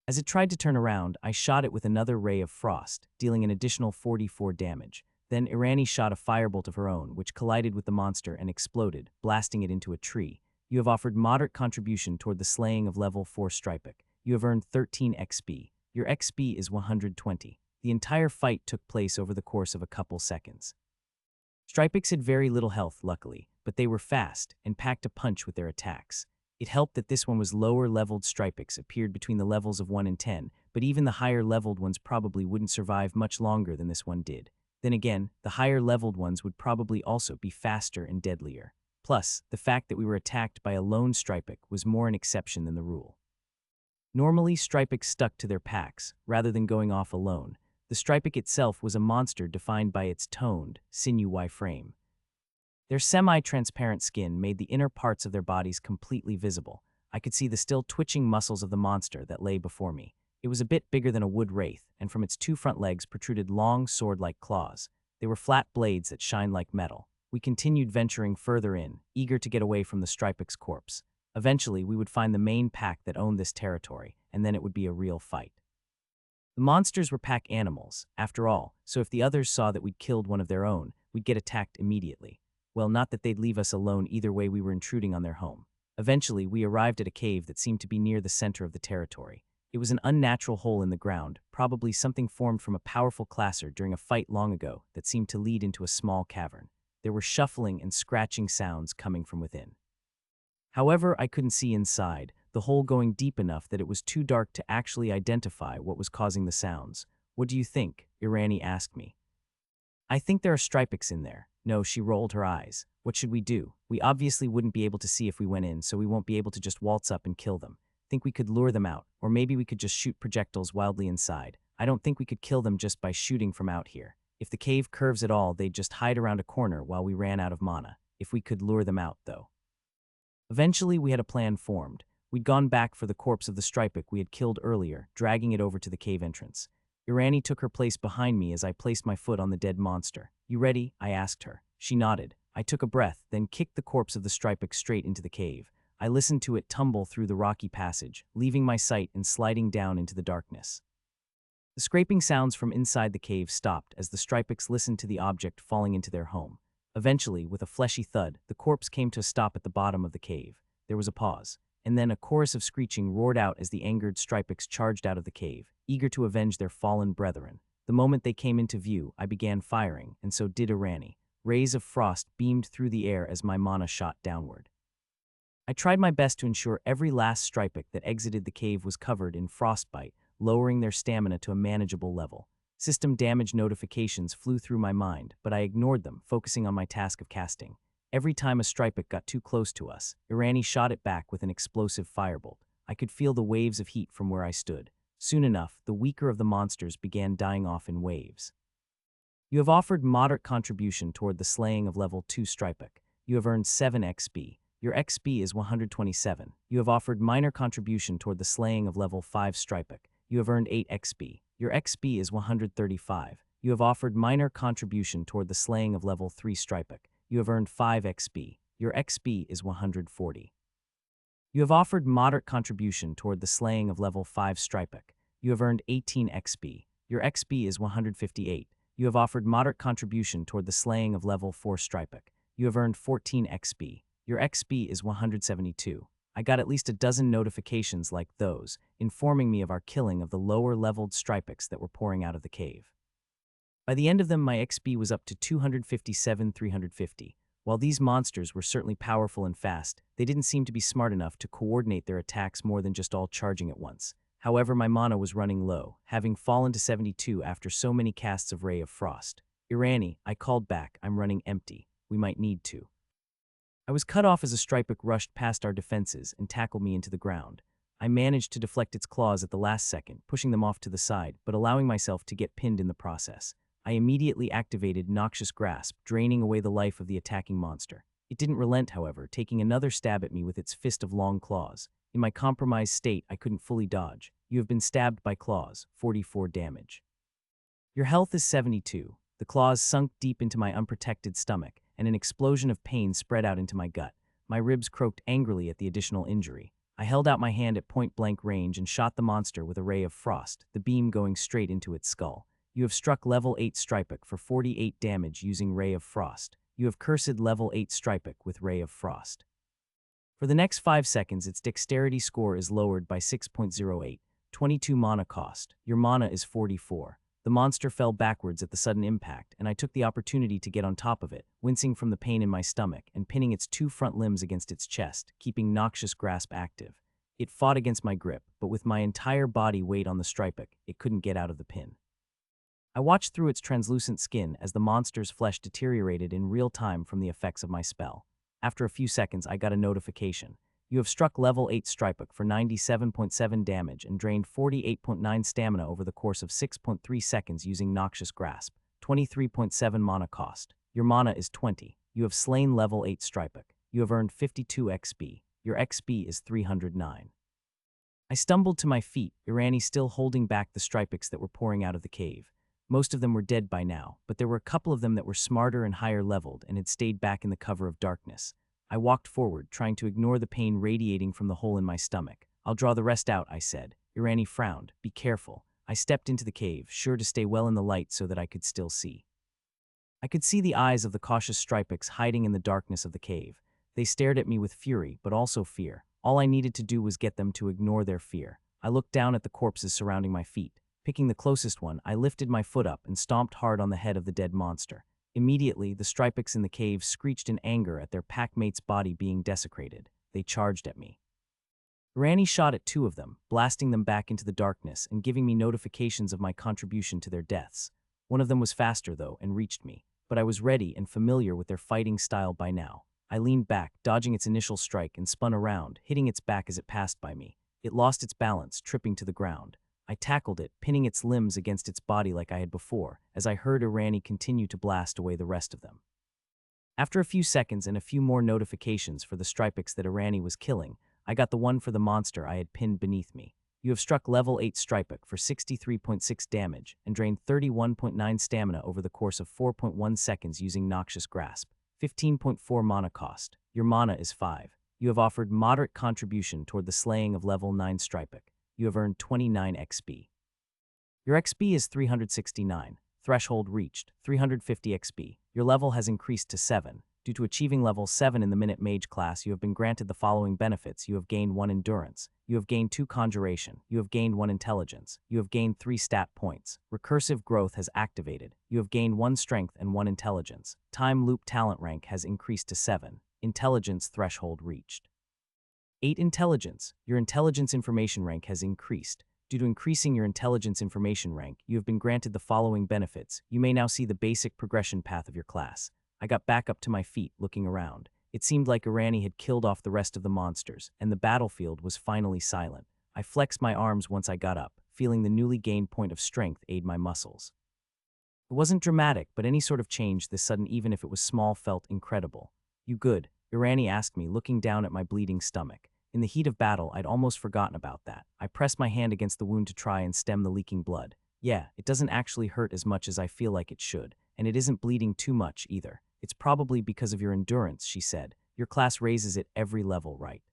As it tried to turn around, I shot it with another Ray of Frost, dealing an additional 44 damage. Then Irani shot a firebolt of her own, which collided with the monster and exploded, blasting it into a tree. You have offered moderate contribution toward the slaying of level 4 Stripic. You have earned 13 XP. Your XP is 120. The entire fight took place over the course of a couple seconds. Stripics had very little health, luckily, but they were fast and packed a punch with their attacks. It helped that this one was lower-leveled. Stripics appeared between the levels of 1 and 10, but even the higher-leveled ones probably wouldn't survive much longer than this one did. Then again, the higher-leveled ones would probably also be faster and deadlier. Plus, the fact that we were attacked by a lone Stripic was more an exception than the rule. Normally, Stripics stuck to their packs, rather than going off alone. The Stripic itself was a monster defined by its toned, sinewy frame. Their semi-transparent skin made the inner parts of their bodies completely visible. I could see the still twitching muscles of the monster that lay before me. It was a bit bigger than a wood wraith, and from its 2 front legs protruded long, sword-like claws. They were flat blades that shined like metal. We continued venturing further in, eager to get away from the Stripic's corpse. Eventually, we would find the main pack that owned this territory, and then it would be a real fight. The monsters were pack animals, after all, so if the others saw that we'd killed one of their own, we'd get attacked immediately. Well, not that they'd leave us alone either way. We were intruding on their home. Eventually, we arrived at a cave that seemed to be near the center of the territory. It was an unnatural hole in the ground, probably something formed from a powerful classer during a fight long ago that seemed to lead into a small cavern. There were shuffling and scratching sounds coming from within. However, I couldn't see inside, the hole going deep enough that it was too dark to actually identify what was causing the sounds. "What do you think?" Irani asked me. "I think there are Stripics in there." "No," she rolled her eyes. "What should we do? We obviously wouldn't be able to see if we went in, so we won't be able to just waltz up and kill them. Think we could lure them out, or maybe we could just shoot projectiles wildly inside. I don't think we could kill them just by shooting from out here. If the cave curves at all, they'd just hide around a corner while we ran out of mana. If we could lure them out, though." Eventually, we had a plan formed. We'd gone back for the corpse of the Stripic we had killed earlier, dragging it over to the cave entrance. Irani took her place behind me as I placed my foot on the dead monster. "You ready?" I asked her. She nodded. I took a breath, then kicked the corpse of the Stripic straight into the cave. I listened to it tumble through the rocky passage, leaving my sight and sliding down into the darkness. The scraping sounds from inside the cave stopped as the Stripics listened to the object falling into their home. Eventually, with a fleshy thud, the corpse came to a stop at the bottom of the cave. There was a pause, and then a chorus of screeching roared out as the angered Stripics charged out of the cave, eager to avenge their fallen brethren. The moment they came into view, I began firing, and so did Irani. Rays of frost beamed through the air as my mana shot downward. I tried my best to ensure every last Stripic that exited the cave was covered in frostbite, lowering their stamina to a manageable level. System damage notifications flew through my mind, but I ignored them, focusing on my task of casting. Every time a Stripic got too close to us, Irani shot it back with an explosive firebolt. I could feel the waves of heat from where I stood. Soon enough, the weaker of the monsters began dying off in waves. You have offered moderate contribution toward the slaying of level 2 Stripek. You have earned 7 XP. Your XP is 127. You have offered minor contribution toward the slaying of level 5 Stripek. You have earned 8 XP. Your XP is 135. You have offered minor contribution toward the slaying of level 3 Stripek. You have earned 5 XP. Your XP is 140. You have offered moderate contribution toward the slaying of level 5 Stripek. You have earned 18 XP. Your XP is 158. You have offered moderate contribution toward the slaying of level 4 Stripek. You have earned 14 XP. Your XP is 172. I got at least a dozen notifications like those, informing me of our killing of the lower-leveled Stripeks that were pouring out of the cave. By the end of them, my XP was up to 257,350. While these monsters were certainly powerful and fast, they didn't seem to be smart enough to coordinate their attacks more than just all charging at once. However, my mana was running low, having fallen to 72 after so many casts of Ray of Frost. Irani, I called back, I'm running empty. We might need to. I was cut off as a Stripek rushed past our defenses and tackled me into the ground. I managed to deflect its claws at the last second, pushing them off to the side, but allowing myself to get pinned in the process. I immediately activated Noxious Grasp, draining away the life of the attacking monster. It didn't relent, however, taking another stab at me with its fist of long claws. In my compromised state, I couldn't fully dodge. You have been stabbed by claws, 44 damage. Your health is 72. The claws sunk deep into my unprotected stomach, and an explosion of pain spread out into my gut. My ribs croaked angrily at the additional injury. I held out my hand at point-blank range and shot the monster with a ray of frost, the beam going straight into its skull. You have struck level 8 Stripek for 48 damage using Ray of Frost. You have cursed level 8 Stripek with Ray of Frost. For the next 5 seconds, its dexterity score is lowered by 6.08, 22 mana cost. Your mana is 44. The monster fell backwards at the sudden impact, and I took the opportunity to get on top of it, wincing from the pain in my stomach and pinning its 2 front limbs against its chest, keeping Noxious Grasp active. It fought against my grip, but with my entire body weight on the Stripek, it couldn't get out of the pin. I watched through its translucent skin as the monster's flesh deteriorated in real time from the effects of my spell. After a few seconds, I got a notification. You have struck level 8 Stripek for 97.7 damage and drained 48.9 stamina over the course of 6.3 seconds using Noxious Grasp, 23.7 mana cost. Your mana is 20. You have slain level 8 Stripek. You have earned 52 XP. Your XP is 309. I stumbled to my feet, Irani still holding back the Stripeks that were pouring out of the cave. Most of them were dead by now, but there were a couple of them that were smarter and higher leveled and had stayed back in the cover of darkness. I walked forward, trying to ignore the pain radiating from the hole in my stomach. I'll draw the rest out, I said. Irani frowned. Be careful. I stepped into the cave, sure to stay well in the light so that I could still see. I could see the eyes of the cautious Stripeks hiding in the darkness of the cave. They stared at me with fury, but also fear. All I needed to do was get them to ignore their fear. I looked down at the corpses surrounding my feet. Picking the closest one, I lifted my foot up and stomped hard on the head of the dead monster. Immediately, the Stripeks in the cave screeched in anger at their packmate's body being desecrated. They charged at me. Irani shot at 2 of them, blasting them back into the darkness and giving me notifications of my contribution to their deaths. One of them was faster, though, and reached me, but I was ready and familiar with their fighting style by now. I leaned back, dodging its initial strike, and spun around, hitting its back as it passed by me. It lost its balance, tripping to the ground. I tackled it, pinning its limbs against its body like I had before, as I heard Irani continue to blast away the rest of them. After a few seconds and a few more notifications for the Stripeks that Irani was killing, I got the one for the monster I had pinned beneath me. You have struck level 8 Stripek for 63.6 damage and drained 31.9 stamina over the course of 4.1 seconds using Noxious Grasp, 15.4 mana cost. Your mana is 5. You have offered moderate contribution toward the slaying of level 9 Stripek. You have earned 29 XP. Your XP is 369. Threshold reached, 350 XP. Your level has increased to 7. Due to achieving level 7 in the Minute Mage class, you have been granted the following benefits. You have gained 1 Endurance. You have gained 2 Conjuration. You have gained 1 Intelligence. You have gained 3 stat points. Recursive Growth has activated. You have gained 1 Strength and 1 Intelligence. Time Loop Talent rank has increased to 7. Intelligence threshold reached. 8 Intelligence. Your Intelligence information rank has increased. Due to increasing your Intelligence information rank, you have been granted the following benefits. You may now see the basic progression path of your class. I got back up to my feet, looking around. It seemed like Irani had killed off the rest of the monsters, and the battlefield was finally silent. I flexed my arms once I got up, feeling the newly gained point of strength aid my muscles. It wasn't dramatic, but any sort of change this sudden, even if it was small, felt incredible. "You good?" Irani asked me, looking down at my bleeding stomach. In the heat of battle, I'd almost forgotten about that. I pressed my hand against the wound to try and stem the leaking blood. "Yeah, it doesn't actually hurt as much as I feel like it should, and it isn't bleeding too much either. It's probably because of your endurance," she said. "Your class raises it every level, right?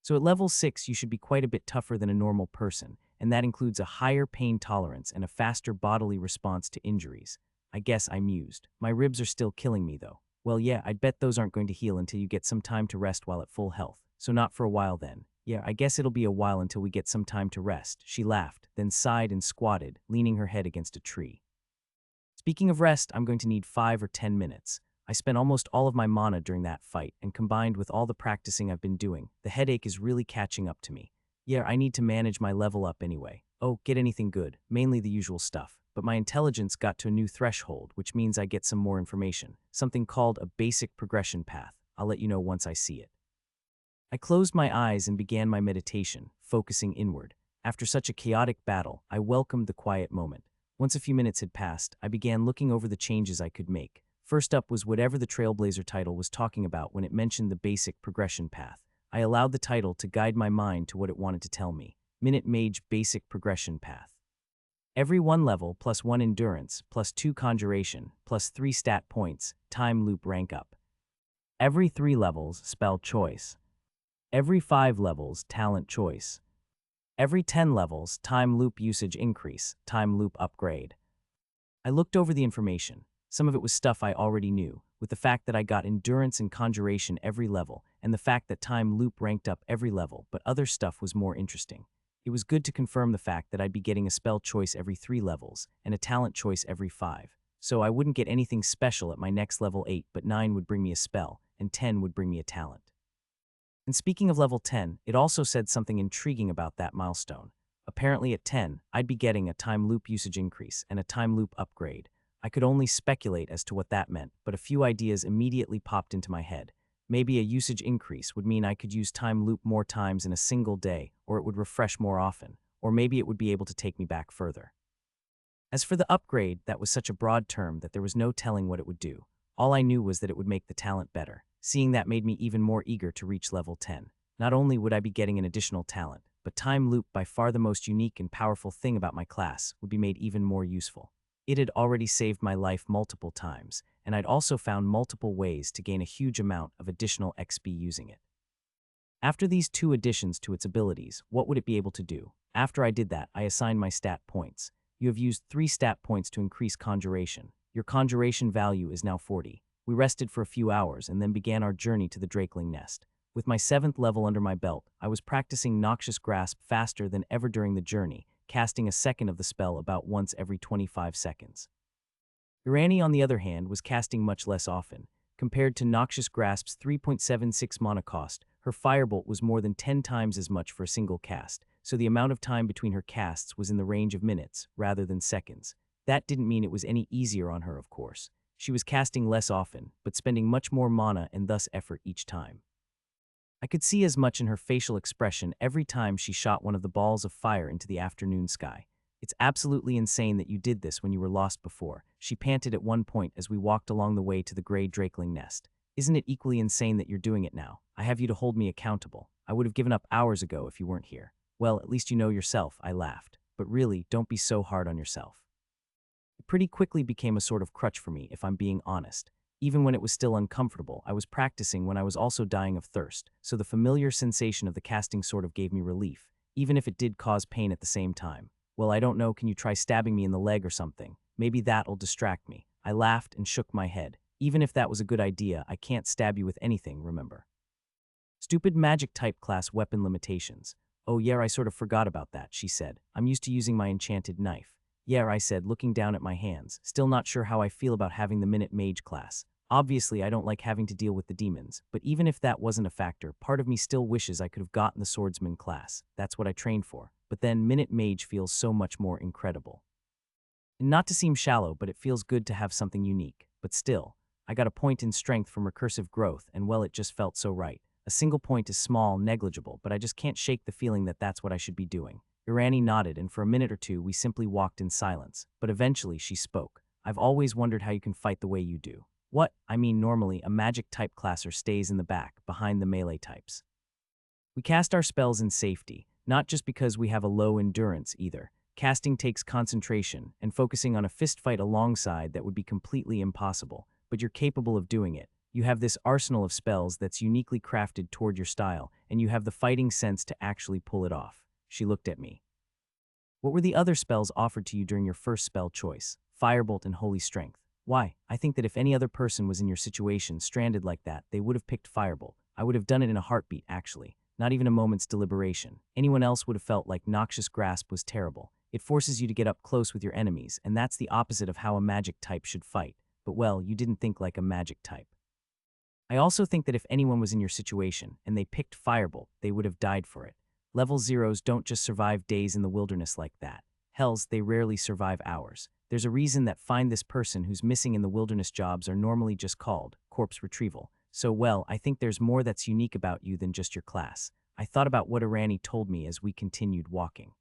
So at level 6, you should be quite a bit tougher than a normal person, and that includes a higher pain tolerance and a faster bodily response to injuries." I guess I mused. "My ribs are still killing me, though." "Well, yeah, I'd bet those aren't going to heal until you get some time to rest while at full health. So not for a while then." "Yeah, I guess it'll be a while until we get some time to rest." She laughed, then sighed and squatted, leaning her head against a tree. "Speaking of rest, I'm going to need 5 or 10 minutes. I spent almost all of my mana during that fight, and combined with all the practicing I've been doing, the headache is really catching up to me. Yeah, I need to manage my level up anyway. Oh, get anything good, mainly the usual stuff. But my intelligence got to a new threshold, which means I get some more information. Something called a basic progression path. I'll let you know once I see it." I closed my eyes and began my meditation, focusing inward. After such a chaotic battle, I welcomed the quiet moment. Once a few minutes had passed, I began looking over the changes I could make. First up was whatever the Trailblazer title was talking about when it mentioned the basic progression path. I allowed the title to guide my mind to what it wanted to tell me. Minute Mage Basic Progression Path. Every 1 level plus 1 endurance plus 2 conjuration plus 3 stat points, time loop rank up. Every 3 levels, spell choice. Every 5 levels, talent choice. Every 10 levels, time loop usage increase, time loop upgrade. I looked over the information. Some of it was stuff I already knew, with the fact that I got endurance and conjuration every level, and the fact that time loop ranked up every level, but other stuff was more interesting. It was good to confirm the fact that I'd be getting a spell choice every 3 levels, and a talent choice every 5. So I wouldn't get anything special at my next level 8, but 9 would bring me a spell, and 10 would bring me a talent. And speaking of level 10, it also said something intriguing about that milestone. Apparently at 10, I'd be getting a time loop usage increase and a time loop upgrade. I could only speculate as to what that meant, but a few ideas immediately popped into my head. Maybe a usage increase would mean I could use time loop more times in a single day, or it would refresh more often, or maybe it would be able to take me back further. As for the upgrade, that was such a broad term that there was no telling what it would do. All I knew was that it would make the talent better. Seeing that made me even more eager to reach level 10. Not only would I be getting an additional talent, but time loop, by far the most unique and powerful thing about my class, would be made even more useful. It had already saved my life multiple times, and I'd also found multiple ways to gain a huge amount of additional XP using it. After these 2 additions to its abilities, what would it be able to do? After I did that, I assigned my stat points. You have used 3 stat points to increase conjuration. Your conjuration value is now 40. We rested for a few hours and then began our journey to the Drakeling Nest. With my 7th level under my belt, I was practicing Noxious Grasp faster than ever during the journey, casting a second of the spell about once every 25 seconds. Irani, on the other hand, was casting much less often. Compared to Noxious Grasp's 3.76 mana cost, her Firebolt was more than 10 times as much for a single cast, so the amount of time between her casts was in the range of minutes, rather than seconds. That didn't mean it was any easier on her, of course. She was casting less often, but spending much more mana and thus effort each time. I could see as much in her facial expression every time she shot one of the balls of fire into the afternoon sky. "It's absolutely insane that you did this when you were lost before," she panted at one point as we walked along the way to the gray Drakeling Nest. "Isn't it equally insane that you're doing it now? I have you to hold me accountable. I would have given up hours ago if you weren't here." "Well, at least you know yourself," I laughed. "But really, don't be so hard on yourself." It pretty quickly became a sort of crutch for me, if I'm being honest. Even when it was still uncomfortable, I was practicing when I was also dying of thirst, so the familiar sensation of the casting sort of gave me relief, even if it did cause pain at the same time. "Well, I don't know, can you try stabbing me in the leg or something? Maybe that'll distract me." I laughed and shook my head. "Even if that was a good idea, I can't stab you with anything, remember? Stupid magic type class weapon limitations." "Oh yeah, I sort of forgot about that," she said. "I'm used to using my enchanted knife." "Yeah," I said, looking down at my hands, still not sure how I feel about having the Minute Mage class. Obviously, I don't like having to deal with the demons, but even if that wasn't a factor, part of me still wishes I could have gotten the Swordsman class. That's what I trained for. But then Minute Mage feels so much more incredible. And not to seem shallow, but it feels good to have something unique. But still, I got a point in strength from recursive growth, and well, it just felt so right. A single point is small, negligible, but I just can't shake the feeling that that's what I should be doing. Irani nodded, and for a minute or two we simply walked in silence. But eventually she spoke. I've always wondered how you can fight the way you do. What? I mean, normally, a magic type classer stays in the back, behind the melee types. We cast our spells in safety, not just because we have a low endurance either. Casting takes concentration, and focusing on a fistfight alongside that would be completely impossible, but you're capable of doing it. You have this arsenal of spells that's uniquely crafted toward your style, and you have the fighting sense to actually pull it off. She looked at me. What were the other spells offered to you during your first spell choice? Firebolt and Holy Strength. Why? I think that if any other person was in your situation, stranded like that, they would have picked Firebolt. I would have done it in a heartbeat, actually. Not even a moment's deliberation. Anyone else would have felt like Noxious Grasp was terrible. It forces you to get up close with your enemies, and that's the opposite of how a magic type should fight. But well, you didn't think like a magic type. I also think that if anyone was in your situation, and they picked Firebolt, they would have died for it. Level zeros don't just survive days in the wilderness like that. Hells, they rarely survive hours. There's a reason that find this person who's missing in the wilderness jobs are normally just called corpse retrieval. So well, I think there's more that's unique about you than just your class. I thought about what Irani told me as we continued walking.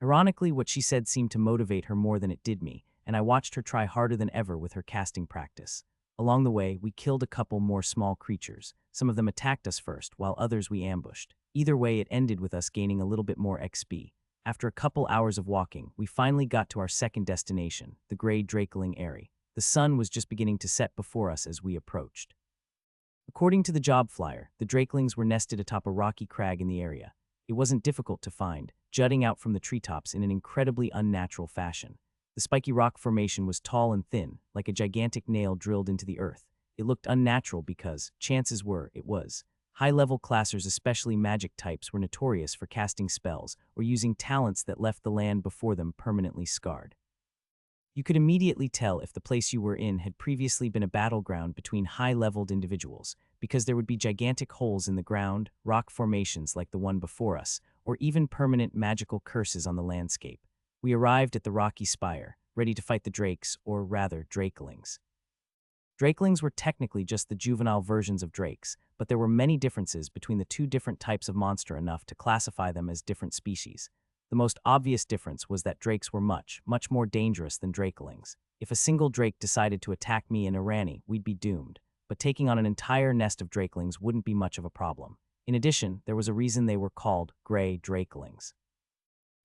Ironically, what she said seemed to motivate her more than it did me, and I watched her try harder than ever with her casting practice. Along the way, we killed a couple more small creatures. Some of them attacked us first, while others we ambushed. Either way, it ended with us gaining a little bit more XP. After a couple hours of walking, we finally got to our second destination, the Grey Drakeling Eyrie. The sun was just beginning to set before us as we approached. According to the job flyer, the Drakelings were nested atop a rocky crag in the area. It wasn't difficult to find, jutting out from the treetops in an incredibly unnatural fashion. The spiky rock formation was tall and thin, like a gigantic nail drilled into the earth. It looked unnatural because, chances were, it was. High-level classers, especially magic types, were notorious for casting spells or using talents that left the land before them permanently scarred. You could immediately tell if the place you were in had previously been a battleground between high-leveled individuals, because there would be gigantic holes in the ground, rock formations like the one before us, or even permanent magical curses on the landscape. We arrived at the rocky spire, ready to fight the drakes, or rather, drakelings. Drakelings were technically just the juvenile versions of drakes, but there were many differences between the two different types of monster enough to classify them as different species. The most obvious difference was that drakes were much more dangerous than drakelings. If a single drake decided to attack me and Irani, we'd be doomed, but taking on an entire nest of drakelings wouldn't be much of a problem. In addition, there was a reason they were called Grey Drakelings.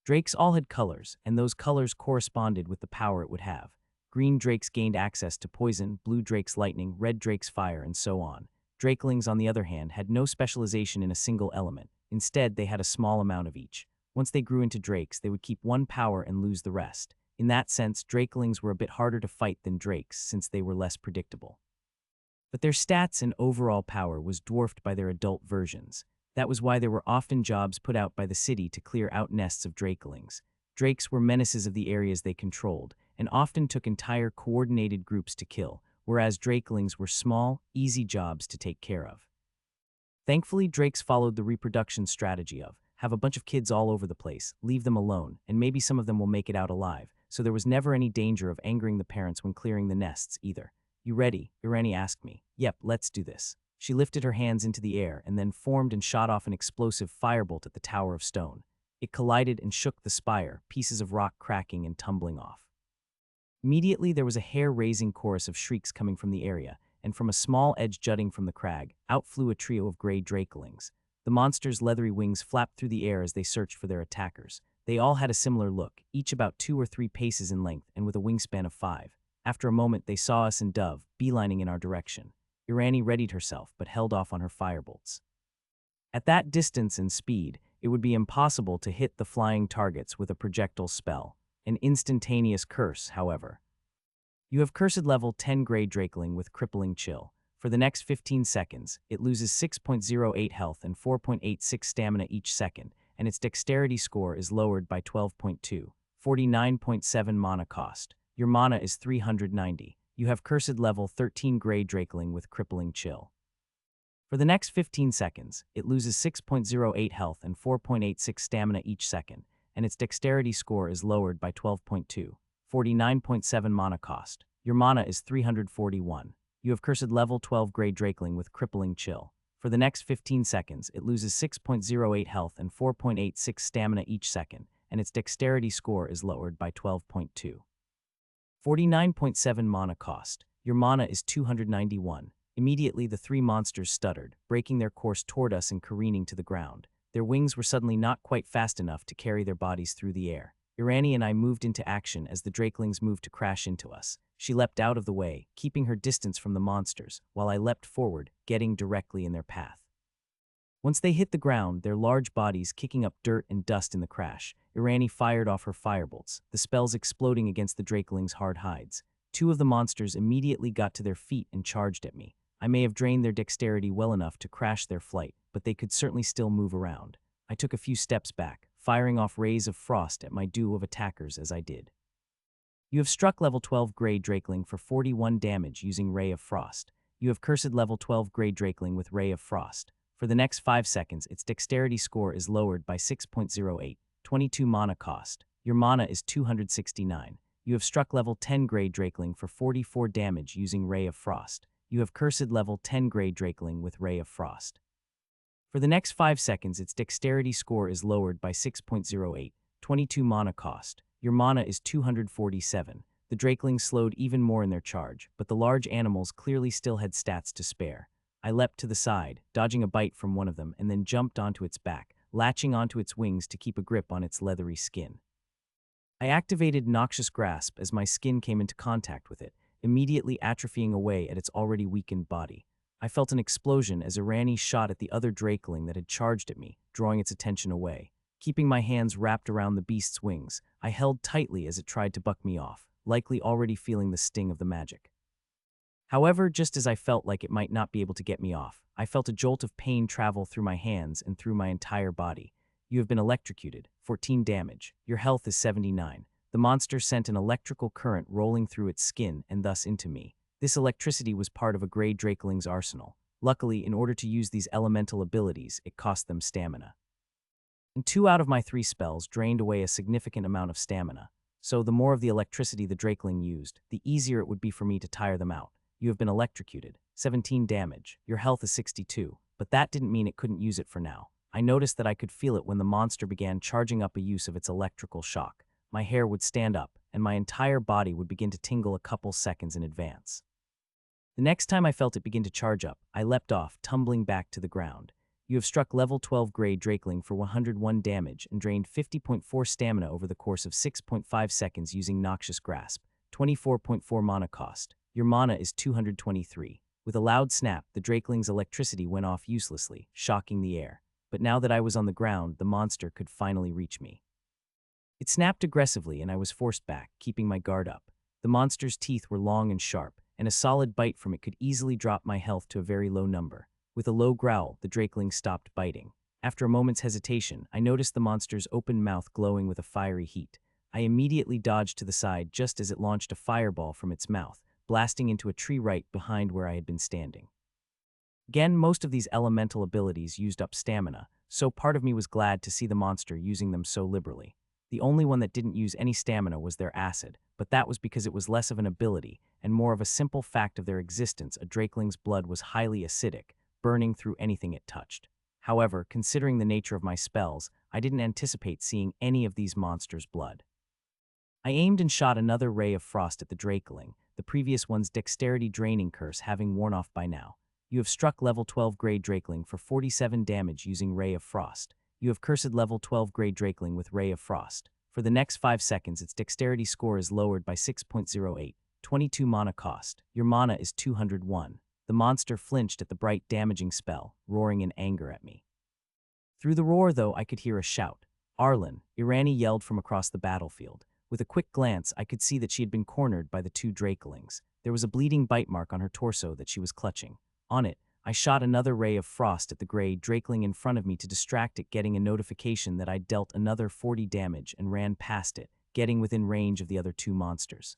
Drakes all had colors, and those colors corresponded with the power it would have. Green drakes gained access to poison, blue drakes lightning, red drakes fire, and so on. Drakelings, on the other hand, had no specialization in a single element. Instead, they had a small amount of each. Once they grew into drakes, they would keep one power and lose the rest. In that sense, drakelings were a bit harder to fight than drakes since they were less predictable. But their stats and overall power was dwarfed by their adult versions. That was why there were often jobs put out by the city to clear out nests of drakelings. Drakes were menaces of the areas they controlled, and often took entire coordinated groups to kill, whereas drakelings were small, easy jobs to take care of. Thankfully, drakes followed the reproduction strategy of, have a bunch of kids all over the place, leave them alone, and maybe some of them will make it out alive, so there was never any danger of angering the parents when clearing the nests either. You ready? Irani asked me. Yep, let's do this. She lifted her hands into the air and then formed and shot off an explosive firebolt at the tower of stone. It collided and shook the spire, pieces of rock cracking and tumbling off. Immediately, there was a hair-raising chorus of shrieks coming from the area, and from a small edge jutting from the crag, out flew a trio of grey drakelings. The monsters' leathery wings flapped through the air as they searched for their attackers. They all had a similar look, each about 2 or 3 paces in length and with a wingspan of 5. After a moment, they saw us and Dove, beelining in our direction. Irani readied herself, but held off on her firebolts. At that distance and speed, it would be impossible to hit the flying targets with a projectile spell. An instantaneous curse, however. You have cursed level 10 Grey Drakeling with Crippling Chill. For the next 15 seconds, it loses 6.08 health and 4.86 stamina each second, and its dexterity score is lowered by 12.2, 49.7 mana cost. Your mana is 390. You have cursed level 13 Grey Drakeling with Crippling Chill. For the next 15 seconds, it loses 6.08 health and 4.86 stamina each second, and its dexterity score is lowered by 12.2, 49.7 mana cost. Your mana is 341. You have cursed level 12 Grey Drakeling with crippling chill. For the next 15 seconds, it loses 6.08 health and 4.86 stamina each second, and its dexterity score is lowered by 12.2. 49.7 mana cost. Your mana is 291. Immediately, the three monsters stuttered, breaking their course toward us and careening to the ground. Their wings were suddenly not quite fast enough to carry their bodies through the air. Irani and I moved into action as the Drakelings moved to crash into us. She leapt out of the way, keeping her distance from the monsters, while I leapt forward, getting directly in their path. Once they hit the ground, their large bodies kicking up dirt and dust in the crash, Irani fired off her firebolts, the spells exploding against the Drakelings' hard hides. Two of the monsters immediately got to their feet and charged at me. I may have drained their dexterity well enough to crash their flight, but they could certainly still move around. I took a few steps back, firing off rays of frost at my duo of attackers as I did. You have struck level 12 Grey Drakeling for 41 damage using Ray of Frost. You have cursed level 12 Grey Drakeling with Ray of Frost. For the next 5 seconds, its dexterity score is lowered by 6.08, 22 mana cost. Your mana is 269. You have struck level 10 Grey Drakeling for 44 damage using Ray of Frost. You have cursed level 10 Grey Drakeling with Ray of Frost. For the next 5 seconds, its dexterity score is lowered by 6.08, 22 mana cost. Your mana is 247. The Drakelings slowed even more in their charge, but the large animals clearly still had stats to spare. I leapt to the side, dodging a bite from one of them, and then jumped onto its back, latching onto its wings to keep a grip on its leathery skin. I activated Noxious Grasp as my skin came into contact with it, immediately atrophying away at its already weakened body. I felt an explosion as Irani shot at the other Drakeling that had charged at me, drawing its attention away. Keeping my hands wrapped around the beast's wings, I held tightly as it tried to buck me off, likely already feeling the sting of the magic. However, just as I felt like it might not be able to get me off, I felt a jolt of pain travel through my hands and through my entire body. You have been electrocuted, 14 damage. Your health is 79. The monster sent an electrical current rolling through its skin and thus into me. This electricity was part of a Grey Drakeling's arsenal. Luckily, in order to use these elemental abilities, it cost them stamina. And 2 out of my 3 spells drained away a significant amount of stamina. So the more of the electricity the Drakeling used, the easier it would be for me to tire them out. You have been electrocuted, 17 damage. Your health is 62, but that didn't mean it couldn't use it for now. I noticed that I could feel it when the monster began charging up a use of its electrical shock. My hair would stand up, and my entire body would begin to tingle a couple seconds in advance. The next time I felt it begin to charge up, I leapt off, tumbling back to the ground. You have struck level 12 Grey Drakeling for 101 damage and drained 50.4 stamina over the course of 6.5 seconds using Noxious Grasp, 24.4 mana cost. Your mana is 223. With a loud snap, the Drakeling's electricity went off uselessly, shocking the air. But now that I was on the ground, the monster could finally reach me. It snapped aggressively and I was forced back, keeping my guard up. The monster's teeth were long and sharp, and a solid bite from it could easily drop my health to a very low number. With a low growl, the Drakeling stopped biting. After a moment's hesitation, I noticed the monster's open mouth glowing with a fiery heat. I immediately dodged to the side just as it launched a fireball from its mouth, blasting into a tree right behind where I had been standing. Again, most of these elemental abilities used up stamina, so part of me was glad to see the monster using them so liberally. The only one that didn't use any stamina was their acid, but that was because it was less of an ability and more of a simple fact of their existence. A Drakeling's blood was highly acidic, burning through anything it touched. However, considering the nature of my spells, I didn't anticipate seeing any of these monsters' blood. I aimed and shot another ray of frost at the Drakeling, the previous one's dexterity draining curse having worn off by now. You have struck level 12 Grey Drakeling for 47 damage using Ray of Frost. You have cursed level 12 Grey Drakeling with Ray of Frost. For the next 5 seconds, its dexterity score is lowered by 6.08, 22 mana cost. Your mana is 201. The monster flinched at the bright damaging spell, roaring in anger at me. Through the roar, though, I could hear a shout. Arlen, Irani yelled from across the battlefield. With a quick glance, I could see that she had been cornered by the 2 Drakelings. There was a bleeding bite mark on her torso that she was clutching. On it, I shot another ray of frost at the Grey Drakeling in front of me to distract it, getting a notification that I'd dealt another 40 damage and ran past it, getting within range of the other 2 monsters.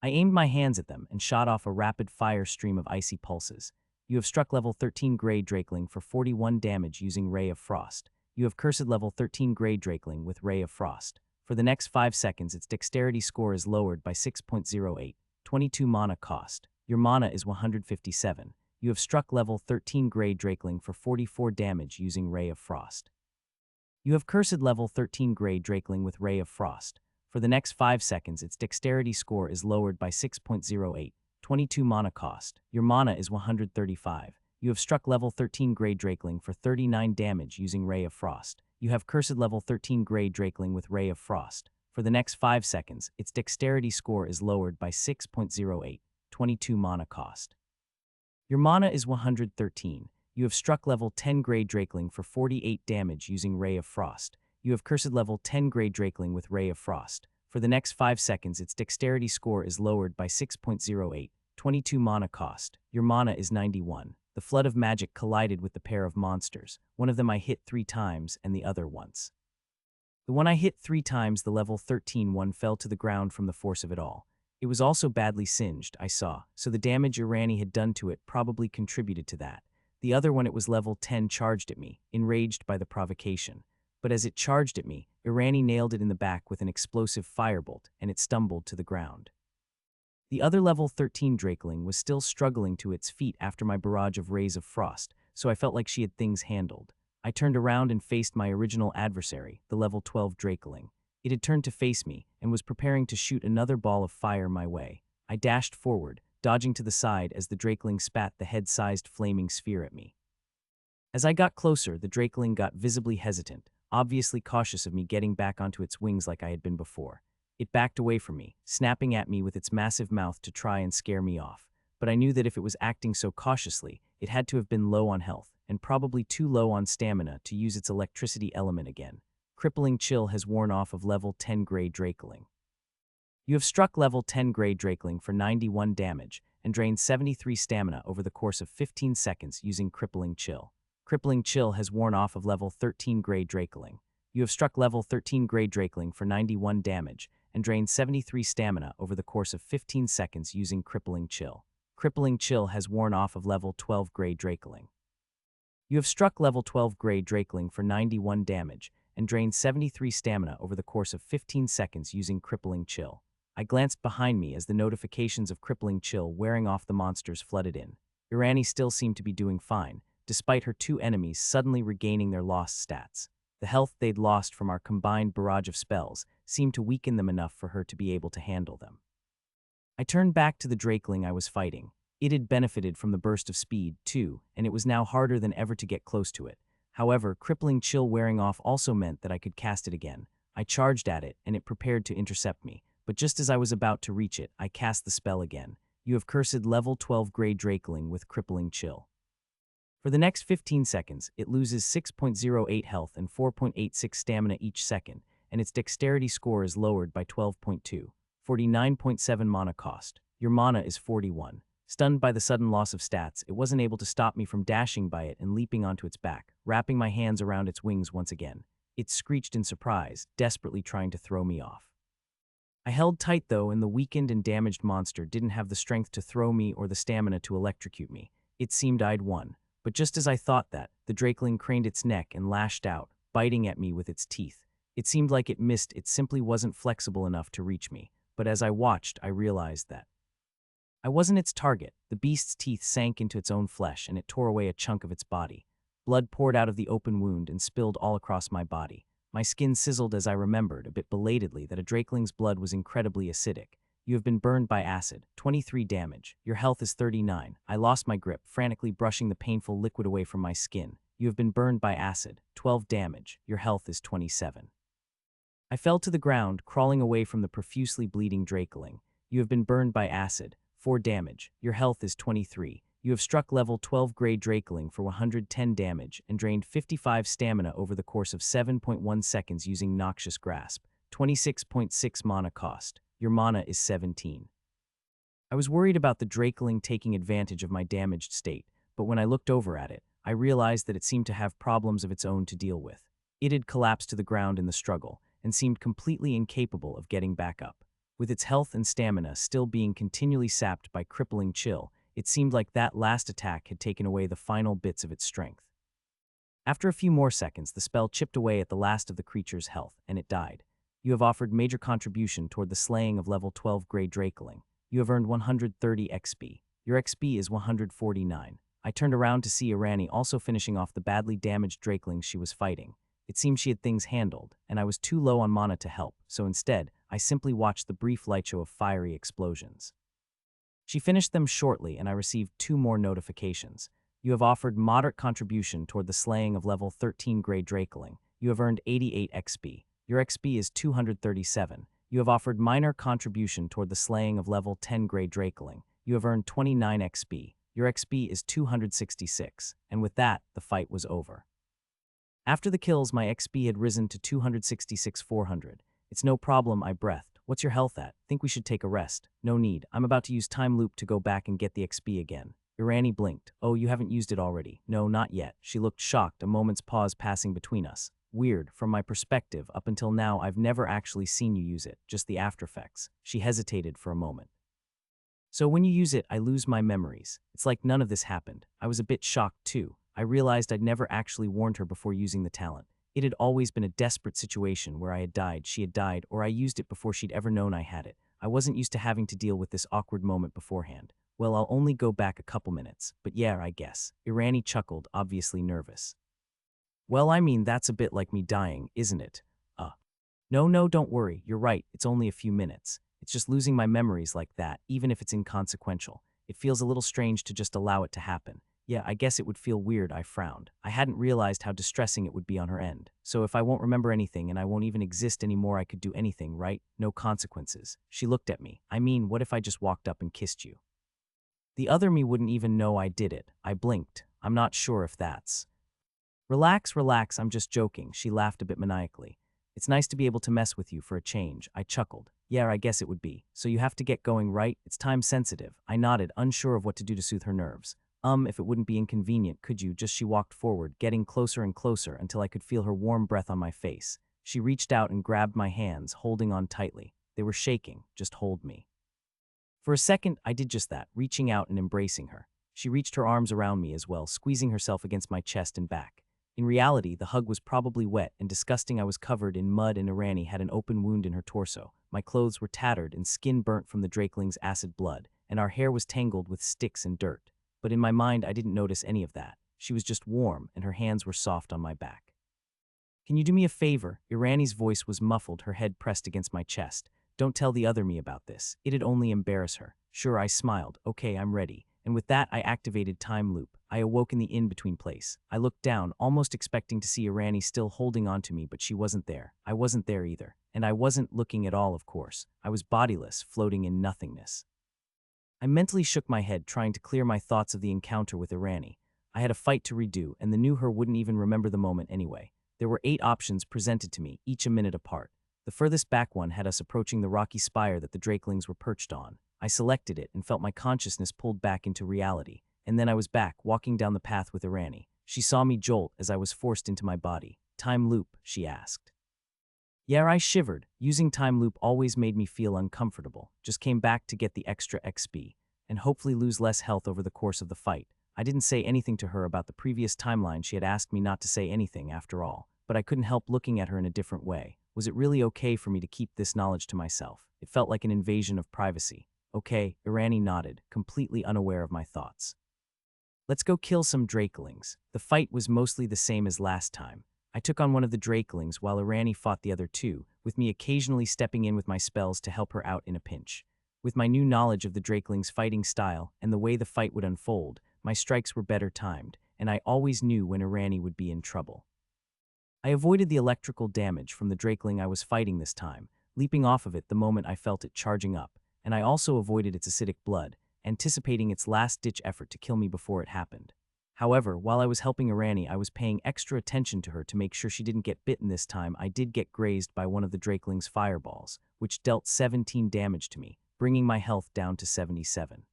I aimed my hands at them and shot off a rapid-fire stream of icy pulses. You have struck level 13 Grey Drakeling for 41 damage using Ray of Frost. You have cursed level 13 Grey Drakeling with Ray of Frost. For the next 5 seconds, its dexterity score is lowered by 6.08, 22 mana cost. Your mana is 157. You have struck level 13 Grey Drakeling for 44 damage using Ray of Frost. You have cursed level 13 Grey Drakeling with Ray of Frost. For the next 5 seconds, its dexterity score is lowered by 6.08, 22 mana cost. Your mana is 135. You have struck level 13 Grey Drakeling for 39 damage using Ray of Frost. You have cursed level 13 Grey Drakeling with Ray of Frost. For the next 5 seconds, its dexterity score is lowered by 6.08, 22 mana cost. Your mana is 113. You have struck level 10 Grey Drakeling for 48 damage using Ray of Frost. You have cursed level 10 Grey Drakeling with Ray of Frost. For the next 5 seconds, its dexterity score is lowered by 6.08, 22 mana cost. Your mana is 91. The flood of magic collided with the pair of monsters. One of them I hit 3 times and the other once. The one I hit 3 times, the level 13 one, fell to the ground from the force of it all. It was also badly singed, I saw, so the damage Irani had done to it probably contributed to that. The other one, it was level 10, charged at me, enraged by the provocation. But as it charged at me, Irani nailed it in the back with an explosive firebolt, and it stumbled to the ground. The other level 13 Drakeling was still struggling to its feet after my barrage of rays of frost, so I felt like she had things handled. I turned around and faced my original adversary, the level 12 Drakeling. It had turned to face me and was preparing to shoot another ball of fire my way. I dashed forward, dodging to the side as the Drakeling spat the head-sized flaming sphere at me. As I got closer, the Drakeling got visibly hesitant, obviously cautious of me getting back onto its wings like I had been before. It backed away from me, snapping at me with its massive mouth to try and scare me off. But I knew that if it was acting so cautiously, it had to have been low on health, and probably too low on stamina to use its electricity element again. Crippling Chill has worn off of level 10 Grey Drakeling. You have struck level 10 Grey Drakeling for 91 damage, and drained 73 stamina over the course of 15 seconds using Crippling Chill. Crippling Chill has worn off of level 13 Grey Drakeling. You have struck level 13 Grey Drakeling for 91 damage, and drained 73 stamina over the course of 15 seconds using Crippling Chill. Crippling Chill has worn off of level 12 Grey Drakeling. You have struck level 12 Grey Drakeling for 91 damage, and drained 73 stamina over the course of 15 seconds using Crippling Chill. I glanced behind me as the notifications of Crippling Chill wearing off the monsters flooded in. Irani still seemed to be doing fine, despite her 2 enemies suddenly regaining their lost stats. The health they'd lost from our combined barrage of spells seemed to weaken them enough for her to be able to handle them. I turned back to the Drakeling I was fighting. It had benefited from the burst of speed, too, and it was now harder than ever to get close to it. However, Crippling Chill wearing off also meant that I could cast it again. I charged at it, and it prepared to intercept me, but just as I was about to reach it, I cast the spell again. You have cursed level 12 Grey Drakeling with Crippling Chill. For the next 15 seconds, it loses 6.08 health and 4.86 stamina each second, and its dexterity score is lowered by 12.2, 49.7 mana cost. Your mana is 41. Stunned by the sudden loss of stats, it wasn't able to stop me from dashing by it and leaping onto its back, wrapping my hands around its wings once again. It screeched in surprise, desperately trying to throw me off. I held tight though, and the weakened and damaged monster didn't have the strength to throw me or the stamina to electrocute me. It seemed I'd won. But just as I thought that, the Drakeling craned its neck and lashed out, biting at me with its teeth. It seemed like it missed, it simply wasn't flexible enough to reach me. But as I watched, I realized that I wasn't its target. The beast's teeth sank into its own flesh, and it tore away a chunk of its body. Blood poured out of the open wound and spilled all across my body. My skin sizzled as I remembered, a bit belatedly, that a Drakeling's blood was incredibly acidic. You have been burned by acid. 23 damage. Your health is 39. I lost my grip, frantically brushing the painful liquid away from my skin. You have been burned by acid. 12 damage. Your health is 27. I fell to the ground, crawling away from the profusely bleeding Drakeling. You have been burned by acid. 4 damage. Your health is 23. You have struck level 12 Grey Drakeling for 110 damage and drained 55 stamina over the course of 7.1 seconds using Noxious Grasp. 26.6 mana cost. Your mana is 17. I was worried about the Drakeling taking advantage of my damaged state, but when I looked over at it, I realized that it seemed to have problems of its own to deal with. It had collapsed to the ground in the struggle and seemed completely incapable of getting back up. With its health and stamina still being continually sapped by Crippling Chill, it seemed like that last attack had taken away the final bits of its strength. After a few more seconds, the spell chipped away at the last of the creature's health, and it died. You have offered major contribution toward the slaying of level 12 Grey Drakeling. You have earned 130 XP. Your XP is 149. I turned around to see Irani also finishing off the badly damaged drakelings she was fighting. It seemed she had things handled, and I was too low on mana to help, so instead, I simply watched the brief light show of fiery explosions. She finished them shortly, and I received 2 more notifications. You have offered moderate contribution toward the slaying of level 13 grey drakeling. You have earned 88 XP. Your XP is 237. You have offered minor contribution toward the slaying of level 10 grey drakeling. You have earned 29 XP. Your XP is 266. And with that, the fight was over. After the kills, my XP had risen to 266,400. It's no problem, I breathed. What's your health at? Think we should take a rest. No need. I'm about to use time loop to go back and get the XP again. Irani blinked. Oh, you haven't used it already? No, not yet. She looked shocked, a moment's pause passing between us. Weird. From my perspective, up until now, I've never actually seen you use it, just the aftereffects. She hesitated for a moment. So when you use it, I lose my memories. It's like none of this happened. I was a bit shocked too. I realized I'd never actually warned her before using the talent. It had always been a desperate situation where I had died, she had died, or I used it before she'd ever known I had it. I wasn't used to having to deal with this awkward moment beforehand. Well, I'll only go back a couple minutes, but yeah, I guess. Irani chuckled, obviously nervous. Well, I mean, that's a bit like me dying, isn't it? No, don't worry, you're right, it's only a few minutes. It's just losing my memories like that, even if it's inconsequential. It feels a little strange to just allow it to happen. Yeah, I guess it would feel weird, I frowned. I hadn't realized how distressing it would be on her end. So if I won't remember anything and I won't even exist anymore, I could do anything, right? No consequences. She looked at me. I mean, what if I just walked up and kissed you? The other me wouldn't even know I did it. I blinked. I'm not sure if that's... Relax, I'm just joking. She laughed a bit maniacally. It's nice to be able to mess with you for a change. I chuckled. Yeah, I guess it would be. So you have to get going, right? It's time sensitive. I nodded, unsure of what to do to soothe her nerves. If it wouldn't be inconvenient, could you? She walked forward, getting closer and closer until I could feel her warm breath on my face. She reached out and grabbed my hands, holding on tightly. They were shaking. Just hold me. For a second, I did just that, reaching out and embracing her. She reached her arms around me as well, squeezing herself against my chest and back. In reality, the hug was probably wet and disgusting. I was covered in mud and Irani had an open wound in her torso. My clothes were tattered and skin burnt from the drakeling's acid blood, and our hair was tangled with sticks and dirt. But in my mind, I didn't notice any of that. She was just warm, and her hands were soft on my back. Can you do me a favor? Irani's voice was muffled, her head pressed against my chest. Don't tell the other me about this. It'd only embarrass her. Sure, I smiled. Okay, I'm ready. And with that, I activated time loop. I awoke in the in-between place. I looked down, almost expecting to see Irani still holding on to me, but she wasn't there. I wasn't there either. And I wasn't looking at all, of course. I was bodiless, floating in nothingness. I mentally shook my head, trying to clear my thoughts of the encounter with Irani. I had a fight to redo, and the new her wouldn't even remember the moment anyway. There were 8 options presented to me, each a minute apart. The furthest back one had us approaching the rocky spire that the drakelings were perched on. I selected it and felt my consciousness pulled back into reality. And then I was back, walking down the path with Irani. She saw me jolt as I was forced into my body. Time loop, she asked. Yeah, I shivered. Using time loop always made me feel uncomfortable. Just came back to get the extra XP, and hopefully lose less health over the course of the fight. I didn't say anything to her about the previous timeline. She had asked me not to say anything after all, but I couldn't help looking at her in a different way. Was it really okay for me to keep this knowledge to myself? It felt like an invasion of privacy. Okay, Irani nodded, completely unaware of my thoughts. Let's go kill some drakelings. The fight was mostly the same as last time. I took on one of the drakelings while Irani fought the other 2, with me occasionally stepping in with my spells to help her out in a pinch. With my new knowledge of the drakeling's fighting style and the way the fight would unfold, my strikes were better timed, and I always knew when Irani would be in trouble. I avoided the electrical damage from the drakeling I was fighting this time, leaping off of it the moment I felt it charging up, and I also avoided its acidic blood, anticipating its last-ditch effort to kill me before it happened. However, while I was helping Irani, I was paying extra attention to her to make sure she didn't get bitten this time. I did get grazed by one of the drakeling's fireballs, which dealt 17 damage to me, bringing my health down to 77.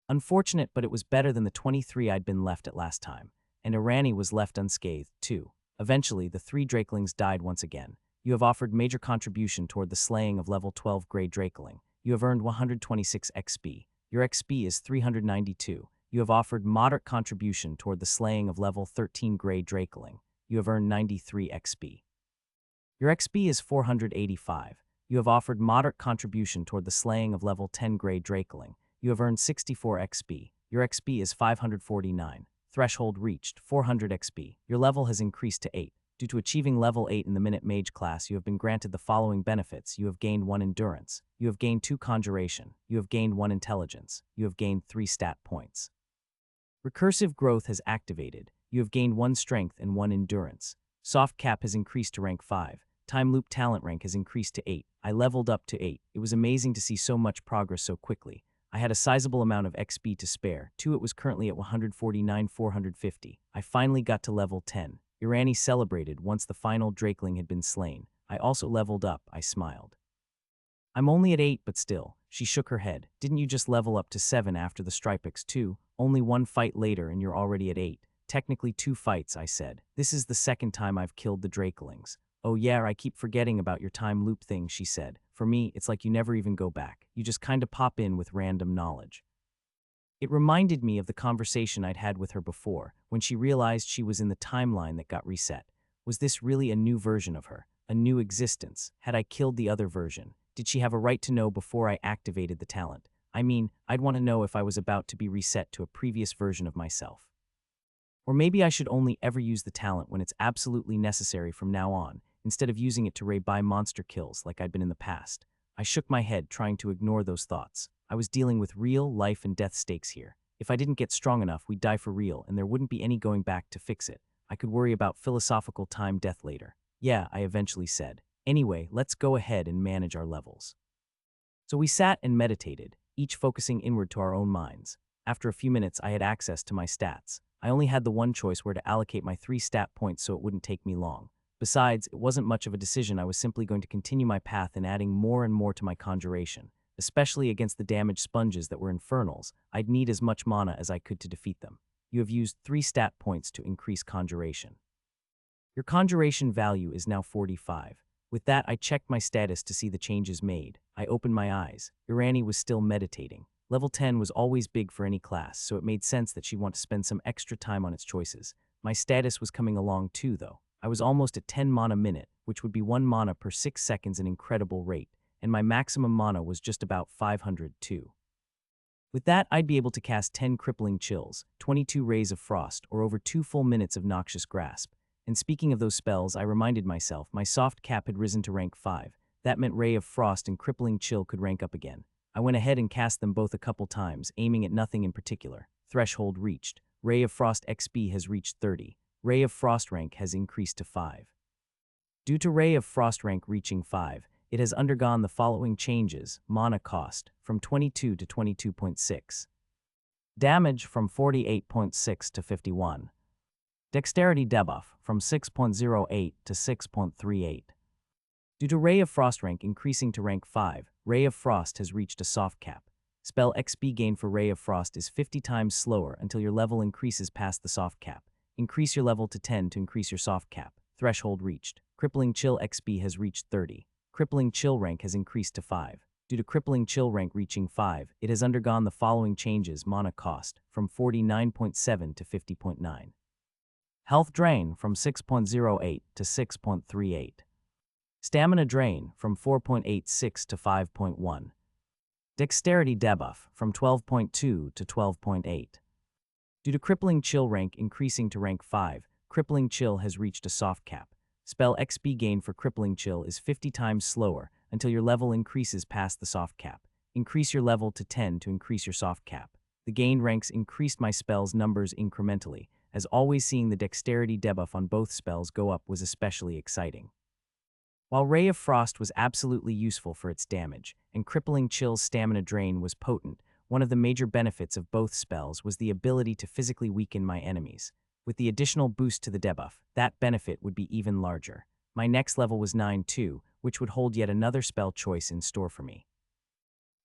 Unfortunate, but it was better than the 23 I'd been left at last time, and Irani was left unscathed, too. Eventually, the 3 drakelings died once again. You have offered major contribution toward the slaying of level 12 grey drakeling. You have earned 126 XP. Your XP is 392. You have offered moderate contribution toward the slaying of level 13 grey drakeling. You have earned 93 XP. Your XP is 485. You have offered moderate contribution toward the slaying of level 10 grey drakeling. You have earned 64 XP. Your XP is 549. Threshold reached, 400 XP. Your level has increased to 8. Due to achieving level 8 in the Minute Mage class, you have been granted the following benefits. You have gained 1 Endurance. You have gained 2 Conjuration. You have gained 1 Intelligence. You have gained 3 stat points. Recursive growth has activated. You have gained 1 Strength and 1 Endurance. Soft Cap has increased to rank 5. Time Loop Talent rank has increased to 8. I leveled up to 8. It was amazing to see so much progress so quickly. I had a sizable amount of XP to spare. It was currently at 149,450. I finally got to level 10. Irani celebrated once the final Drakeling had been slain. I also leveled up, I smiled. I'm only at 8, but still. She shook her head. Didn't you just level up to 7 after the Stripex 2? Only 1 fight later and you're already at 8. Technically 2 fights, I said. This is the second time I've killed the Drakelings. Oh yeah, I keep forgetting about your time loop thing, she said. For me, it's like you never even go back. You just kinda pop in with random knowledge. It reminded me of the conversation I'd had with her before, when she realized she was in the timeline that got reset. Was this really a new version of her? A new existence? Had I killed the other version? Did she have a right to know before I activated the talent? I mean, I'd want to know if I was about to be reset to a previous version of myself. Or maybe I should only ever use the talent when it's absolutely necessary from now on, instead of using it to raid by monster kills like I'd been in the past. I shook my head, trying to ignore those thoughts. I was dealing with real life and death stakes here. If I didn't get strong enough, we'd die for real, and there wouldn't be any going back to fix it. I could worry about philosophical time-death later. Yeah, I eventually said. Anyway, let's go ahead and manage our levels. So we sat and meditated, each focusing inward to our own minds. After a few minutes, I had access to my stats. I only had the one choice where to allocate my 3 stat points so it wouldn't take me long. Besides, it wasn't much of a decision. I was simply going to continue my path and adding more and more to my conjuration. Especially against the damaged sponges that were infernals, I'd need as much mana as I could to defeat them. You have used 3 stat points to increase conjuration. Your conjuration value is now 45. With that, I checked my status to see the changes made. I opened my eyes. Irani was still meditating. Level 10 was always big for any class, so it made sense that she'd want to spend some extra time on its choices. My status was coming along too, though. I was almost at 10 mana minute, which would be 1 mana per 6 seconds, an incredible rate, and my maximum mana was just about 500 too. With that, I'd be able to cast 10 Crippling Chills, 22 Rays of Frost, or over 2 full minutes of Noxious Grasp. And speaking of those spells, I reminded myself my soft cap had risen to rank 5. That meant Ray of Frost and Crippling Chill could rank up again. I went ahead and cast them both a couple times, aiming at nothing in particular. Threshold reached. Ray of Frost XP has reached 30. Ray of Frost rank has increased to 5. Due to Ray of Frost rank reaching 5, it has undergone the following changes: mana cost from 22 to 22.6, damage from 48.6 to 51, dexterity debuff from 6.08 to 6.38. Due to Ray of Frost rank increasing to rank 5, Ray of Frost has reached a soft cap. Spell XP gain for Ray of Frost is 50 times slower until your level increases past the soft cap. Increase your level to 10 to increase your soft cap. Threshold reached. Crippling Chill XP has reached 30. Crippling Chill rank has increased to 5. Due to Crippling Chill rank reaching 5, it has undergone the following changes: mana cost from 49.7 to 50.9. Health drain from 6.08 to 6.38. Stamina drain from 4.86 to 5.1. Dexterity debuff from 12.2 to 12.8. Due to Crippling Chill rank increasing to rank 5, Crippling Chill has reached a soft cap. Spell XP gain for Crippling Chill is 50 times slower until your level increases past the soft cap. Increase your level to 10 to increase your soft cap. The gain ranks increased my spells' numbers incrementally, as always seeing the dexterity debuff on both spells go up was especially exciting. While Ray of Frost was absolutely useful for its damage, and Crippling Chill's stamina drain was potent, one of the major benefits of both spells was the ability to physically weaken my enemies. With the additional boost to the debuff, that benefit would be even larger. My next level was 9 too, which would hold yet another spell choice in store for me.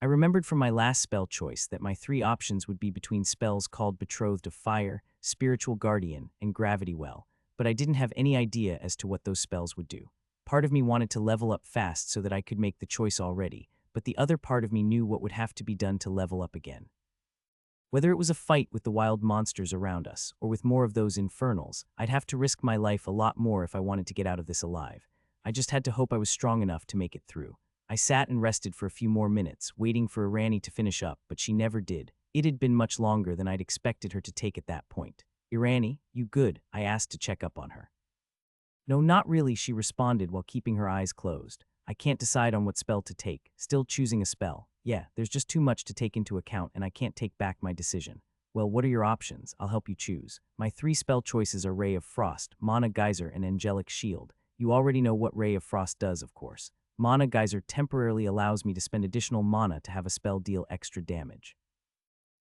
I remembered from my last spell choice that my 3 options would be between spells called Betrothed of Fire, Spiritual Guardian, and Gravity Well, but I didn't have any idea as to what those spells would do. Part of me wanted to level up fast so that I could make the choice already, but the other part of me knew what would have to be done to level up again. Whether it was a fight with the wild monsters around us, or with more of those infernals, I'd have to risk my life a lot more if I wanted to get out of this alive. I just had to hope I was strong enough to make it through. I sat and rested for a few more minutes, waiting for Irani to finish up, but she never did. It had been much longer than I'd expected her to take at that point. Irani, you good? I asked to check up on her. No, not really, she responded while keeping her eyes closed. I can't decide on what spell to take, still choosing a spell. Yeah, there's just too much to take into account and I can't take back my decision. Well, what are your options? I'll help you choose. My 3 spell choices are Ray of Frost, Mana Geyser, and Angelic Shield. You already know what Ray of Frost does, of course. Mana Geyser temporarily allows me to spend additional mana to have a spell deal extra damage.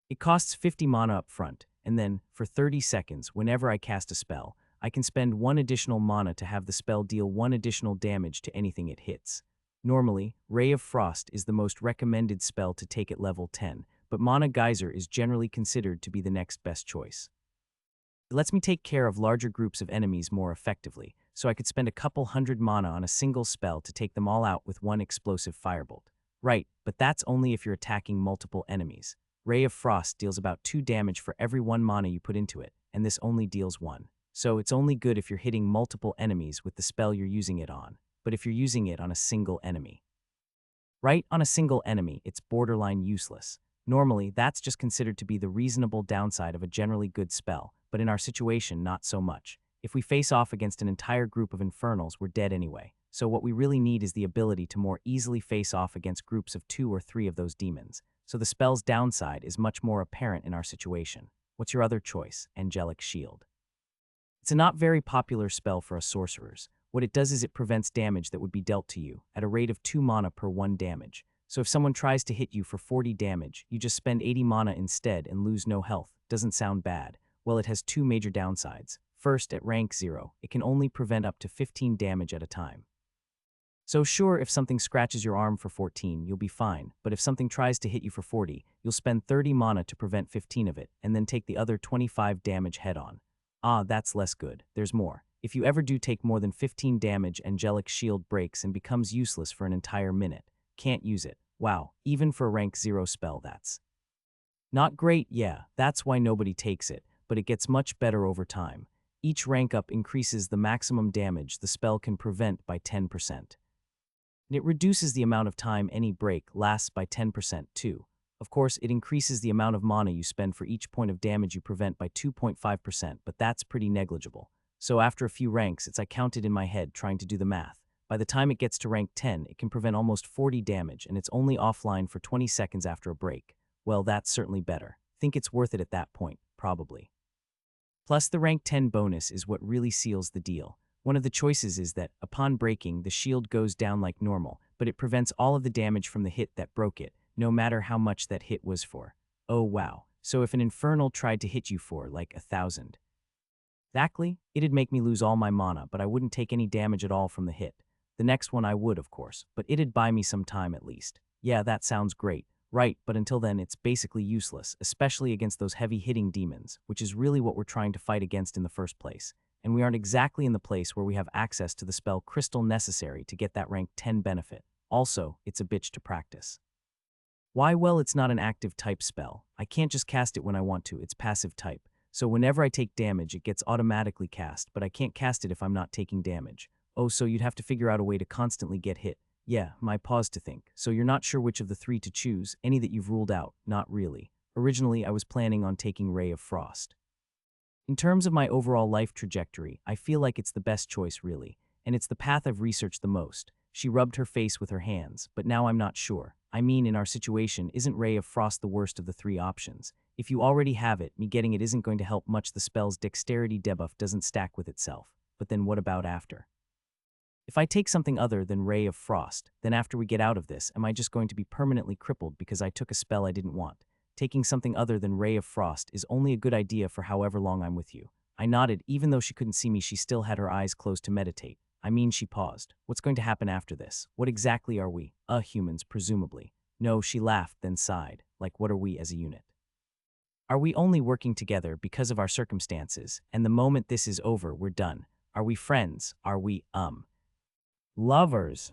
It costs 50 mana up front, and then, for 30 seconds, whenever I cast a spell, I can spend 1 additional mana to have the spell deal 1 additional damage to anything it hits. Normally, Ray of Frost is the most recommended spell to take at level 10, but Mana Geyser is generally considered to be the next best choice. It lets me take care of larger groups of enemies more effectively, so I could spend a couple hundred mana on a single spell to take them all out with 1 explosive firebolt. Right, but that's only if you're attacking multiple enemies. Ray of Frost deals about 2 damage for every 1 mana you put into it, and this only deals 1. So it's only good if you're hitting multiple enemies with the spell you're using it on, but if you're using it on a single enemy. Right, on a single enemy, it's borderline useless. Normally, that's just considered to be the reasonable downside of a generally good spell, but in our situation, not so much. If we face off against an entire group of infernals, we're dead anyway. So what we really need is the ability to more easily face off against groups of 2 or 3 of those demons. So the spell's downside is much more apparent in our situation. What's your other choice? Angelic Shield. It's a not very popular spell for us sorcerers. What it does is it prevents damage that would be dealt to you, at a rate of 2 mana per 1 damage. So if someone tries to hit you for 40 damage, you just spend 80 mana instead and lose no health. Doesn't sound bad. Well, it has 2 major downsides. First, at rank 0, it can only prevent up to 15 damage at a time. So sure, if something scratches your arm for 14, you'll be fine, but if something tries to hit you for 40, you'll spend 30 mana to prevent 15 of it, and then take the other 25 damage head-on. Ah, that's less good. There's more. If you ever do take more than 15 damage, Angelic Shield breaks and becomes useless for an entire minute. Can't use it. Wow, even for a rank 0 spell, that's not great. Yeah, that's why nobody takes it, but it gets much better over time. Each rank up increases the maximum damage the spell can prevent by 10%. And it reduces the amount of time any break lasts by 10% too. Of course, it increases the amount of mana you spend for each point of damage you prevent by 2.5%, but that's pretty negligible. So after a few ranks, I counted in my head trying to do the math. By the time it gets to rank 10, it can prevent almost 40 damage, and it's only offline for 20 seconds after a break. Well, that's certainly better. Think it's worth it at that point, probably. Plus, the rank 10 bonus is what really seals the deal. One of the choices is that, upon breaking, the shield goes down like normal, but it prevents all of the damage from the hit that broke it, no matter how much that hit was for. Oh wow, so if an infernal tried to hit you for, like, 1,000. Exactly, it'd make me lose all my mana, but I wouldn't take any damage at all from the hit. The next one I would, of course, but it'd buy me some time at least. Yeah, that sounds great. Right, but until then it's basically useless, especially against those heavy-hitting demons, which is really what we're trying to fight against in the first place. And we aren't exactly in the place where we have access to the spell crystal necessary to get that rank 10 benefit. Also, it's a bitch to practice. Why? Well, it's not an active type spell. I can't just cast it when I want to, it's passive type. So whenever I take damage, it gets automatically cast, but I can't cast it if I'm not taking damage. Oh, so you'd have to figure out a way to constantly get hit. Yeah, my pause to think. So you're not sure which of the 3 to choose, any that you've ruled out? Not really. Originally, I was planning on taking Ray of Frost. In terms of my overall life trajectory, I feel like it's the best choice really, and it's the path I've researched the most. She rubbed her face with her hands, but now I'm not sure. I mean, in our situation, isn't Ray of Frost the worst of the 3 options? If you already have it, me getting it isn't going to help much. The spell's dexterity debuff doesn't stack with itself. But then what about after? If I take something other than Ray of Frost, then after we get out of this, am I just going to be permanently crippled because I took a spell I didn't want? Taking something other than Ray of Frost is only a good idea for however long I'm with you. I nodded. Even though she couldn't see me, she still had her eyes closed to meditate. I mean, she paused. What's going to happen after this? What exactly are we? Humans, presumably. No, she laughed, then sighed. Like, what are we as a unit? Are we only working together because of our circumstances, and the moment this is over, we're done? Are we friends? Are we, lovers?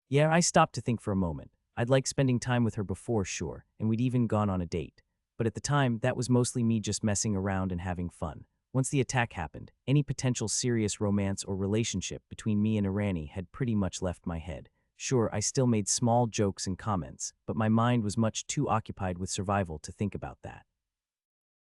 Yeah, I stopped to think for a moment. I'd like spending time with her before, sure, and we'd even gone on a date. But at the time, that was mostly me just messing around and having fun. Once the attack happened, any potential serious romance or relationship between me and Irani had pretty much left my head. Sure, I still made small jokes and comments, but my mind was much too occupied with survival to think about that.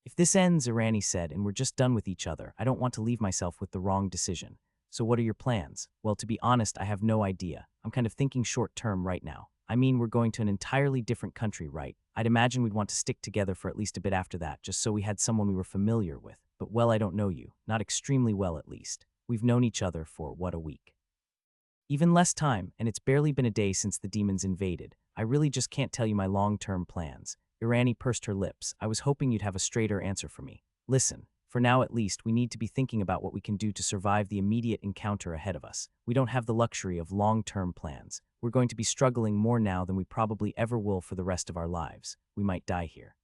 If this ends, Irani said, and we're just done with each other, I don't want to leave myself with the wrong decision. So what are your plans? Well, to be honest, I have no idea. I'm kind of thinking short term right now. I mean, we're going to an entirely different country, right? I'd imagine we'd want to stick together for at least a bit after that, just so we had someone we were familiar with. But well, I don't know you. Not extremely well, at least. We've known each other for, what, a week? Even less time, and it's barely been a day since the demons invaded. I really just can't tell you my long-term plans. Irani pursed her lips. I was hoping you'd have a straighter answer for me. Listen, for now at least, we need to be thinking about what we can do to survive the immediate encounter ahead of us. We don't have the luxury of long-term plans. We're going to be struggling more now than we probably ever will for the rest of our lives. We might die here.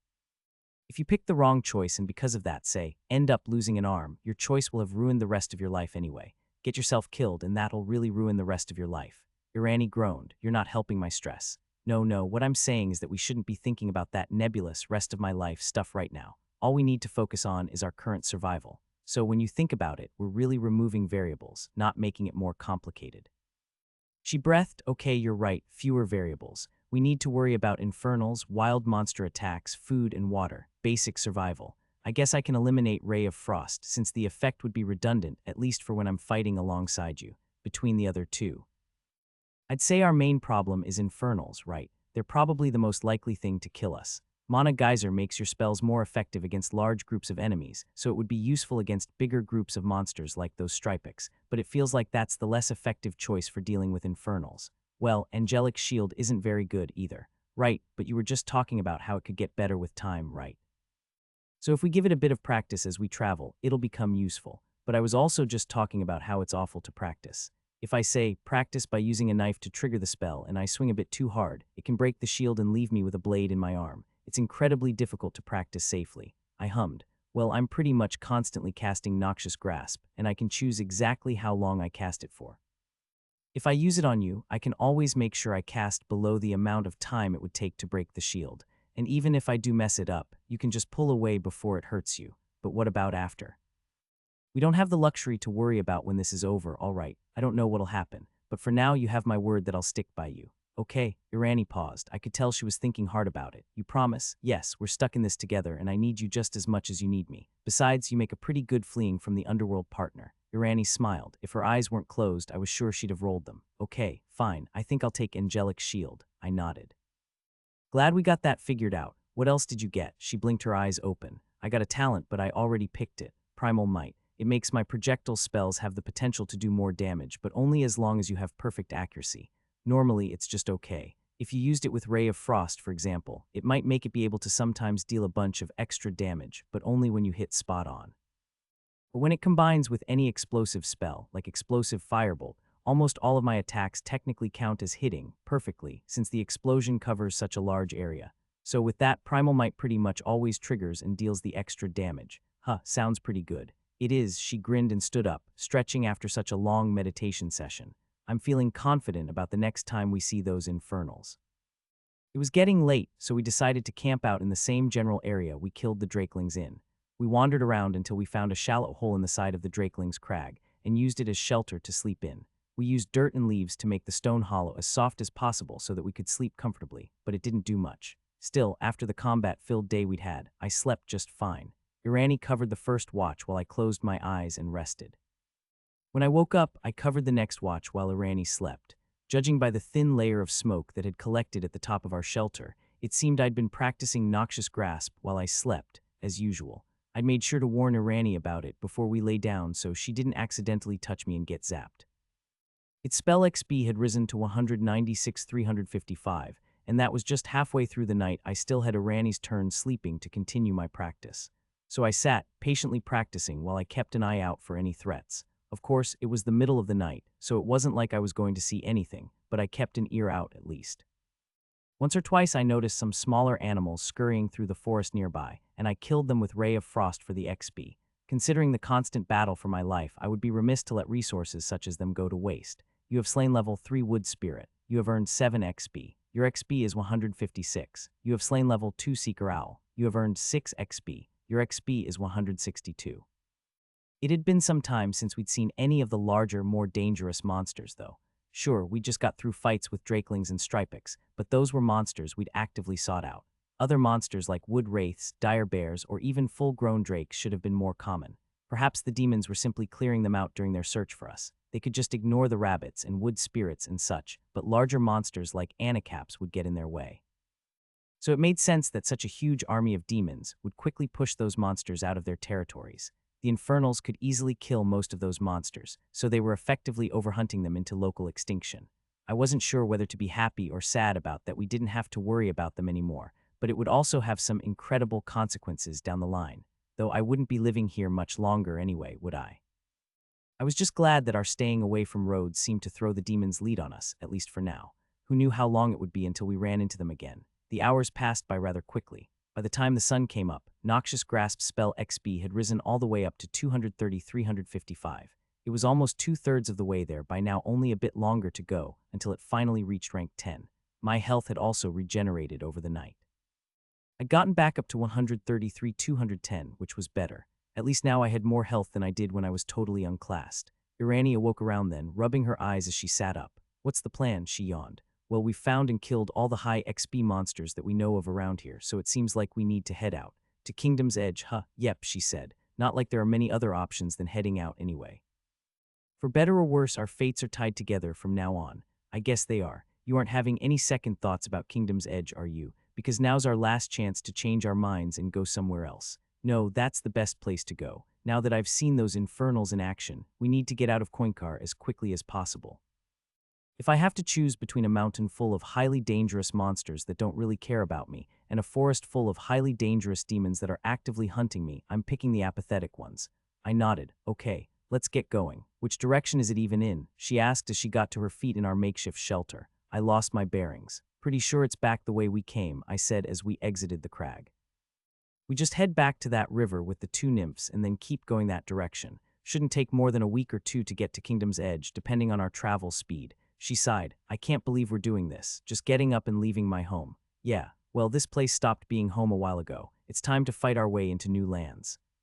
If you pick the wrong choice and because of that, say, end up losing an arm, your choice will have ruined the rest of your life anyway. Get yourself killed and that'll really ruin the rest of your life. Irani groaned. You're not helping my stress. No, what I'm saying is that we shouldn't be thinking about that nebulous rest of my life stuff right now. All we need to focus on is our current survival. So when you think about it, we're really removing variables, not making it more complicated. She breathed. Okay, you're right, fewer variables. We need to worry about infernals, wild monster attacks, food and water, basic survival. I guess I can eliminate Ray of Frost, since the effect would be redundant, at least for when I'm fighting alongside you, between the other two. I'd say our main problem is infernals, right? They're probably the most likely thing to kill us. Mana Geyser makes your spells more effective against large groups of enemies, so it would be useful against bigger groups of monsters like those Stripex, but it feels like that's the less effective choice for dealing with infernals. Well, Angelic Shield isn't very good either. Right, but you were just talking about how it could get better with time, right? So if we give it a bit of practice as we travel, it'll become useful. But I was also just talking about how it's awful to practice. If I say, practice by using a knife to trigger the spell, and I swing a bit too hard, it can break the shield and leave me with a blade in my arm. It's incredibly difficult to practice safely. I hummed. Well, I'm pretty much constantly casting Noxious Grasp, and I can choose exactly how long I cast it for. If I use it on you, I can always make sure I cast below the amount of time it would take to break the shield. And even if I do mess it up, you can just pull away before it hurts you. But what about after? We don't have the luxury to worry about when this is over, all right. I don't know what'll happen, but for now you have my word that I'll stick by you. Okay, Irani paused. I could tell she was thinking hard about it. You promise? Yes, we're stuck in this together and I need you just as much as you need me. Besides, you make a pretty good fleeing from the underworld partner. Irani smiled. If her eyes weren't closed, I was sure she'd have rolled them. Okay, fine. I think I'll take Angelic Shield. I nodded. Glad we got that figured out. What else did you get? She blinked her eyes open. I got a talent, but I already picked it. Primal Might. It makes my projectile spells have the potential to do more damage, but only as long as you have perfect accuracy. Normally, it's just okay. If you used it with Ray of Frost, for example, it might make it be able to sometimes deal a bunch of extra damage, but only when you hit spot on. But when it combines with any explosive spell, like Explosive Firebolt, almost all of my attacks technically count as hitting perfectly, since the explosion covers such a large area. So with that, Primal Might pretty much always triggers and deals the extra damage. Huh, sounds pretty good. It is, she grinned and stood up, stretching after such a long meditation session. I'm feeling confident about the next time we see those infernals. It was getting late, so we decided to camp out in the same general area we killed the Drakelings in. We wandered around until we found a shallow hole in the side of the Drakeling's crag, and used it as shelter to sleep in. We used dirt and leaves to make the stone hollow as soft as possible so that we could sleep comfortably, but it didn't do much. Still, after the combat-filled day we'd had, I slept just fine. Irani covered the first watch while I closed my eyes and rested. When I woke up, I covered the next watch while Irani slept. Judging by the thin layer of smoke that had collected at the top of our shelter, it seemed I'd been practicing Noxious Grasp while I slept, as usual. I'd made sure to warn Irani about it before we lay down so she didn't accidentally touch me and get zapped. Its spell XP had risen to 196,355, and that was just halfway through the night. I still had Irani's turn sleeping to continue my practice. So I sat, patiently practicing while I kept an eye out for any threats. Of course, it was the middle of the night, so it wasn't like I was going to see anything, but I kept an ear out at least. Once or twice I noticed some smaller animals scurrying through the forest nearby, and I killed them with Ray of Frost for the XP. Considering the constant battle for my life, I would be remiss to let resources such as them go to waste. You have slain level 3 Wood Spirit. You have earned 7 XP. Your XP is 156. You have slain level 2 Seeker Owl. You have earned 6 XP. Your XP is 162. It had been some time since we'd seen any of the larger, more dangerous monsters, though. Sure, we just got through fights with drakelings and stripex, but those were monsters we'd actively sought out. Other monsters like wood wraiths, dire bears, or even full-grown drakes should have been more common. Perhaps the demons were simply clearing them out during their search for us. They could just ignore the rabbits and wood spirits and such, but larger monsters like animerecaps would get in their way. So it made sense that such a huge army of demons would quickly push those monsters out of their territories. The Infernals could easily kill most of those monsters, so they were effectively overhunting them into local extinction. I wasn't sure whether to be happy or sad about that we didn't have to worry about them anymore, but it would also have some incredible consequences down the line, though I wouldn't be living here much longer anyway, would I? I was just glad that our staying away from roads seemed to throw the demons' lead on us, at least for now. Who knew how long it would be until we ran into them again? The hours passed by rather quickly. By the time the sun came up, Noxious Grasp spell XP had risen all the way up to 230-355. It was almost two-thirds of the way there, by now only a bit longer to go, until it finally reached rank 10. My health had also regenerated over the night. I'd gotten back up to 133-210, which was better. At least now I had more health than I did when I was totally unclassed. Irani awoke around then, rubbing her eyes as she sat up. "What's the plan?" she yawned. "Well, we've found and killed all the high XP monsters that we know of around here, so it seems like we need to head out. To Kingdom's Edge, huh? Yep," she said. "Not like there are many other options than heading out anyway. For better or worse, our fates are tied together from now on." "I guess they are. You aren't having any second thoughts about Kingdom's Edge, are you? Because now's our last chance to change our minds and go somewhere else." "No, that's the best place to go. Now that I've seen those Infernals in action, we need to get out of Koinkar as quickly as possible. If I have to choose between a mountain full of highly dangerous monsters that don't really care about me and a forest full of highly dangerous demons that are actively hunting me, I'm picking the apathetic ones." I nodded. "Okay, let's get going." "Which direction is it even in?" she asked as she got to her feet in our makeshift shelter. I lost my bearings. "Pretty sure it's back the way we came," I said as we exited the crag. "We just head back to that river with the two nymphs and then keep going that direction. Shouldn't take more than a week or two to get to Kingdom's Edge, depending on our travel speed." She sighed. "I can't believe we're doing this, just getting up and leaving my home." "Yeah, well, this place stopped being home a while ago. It's time to fight our way into new lands."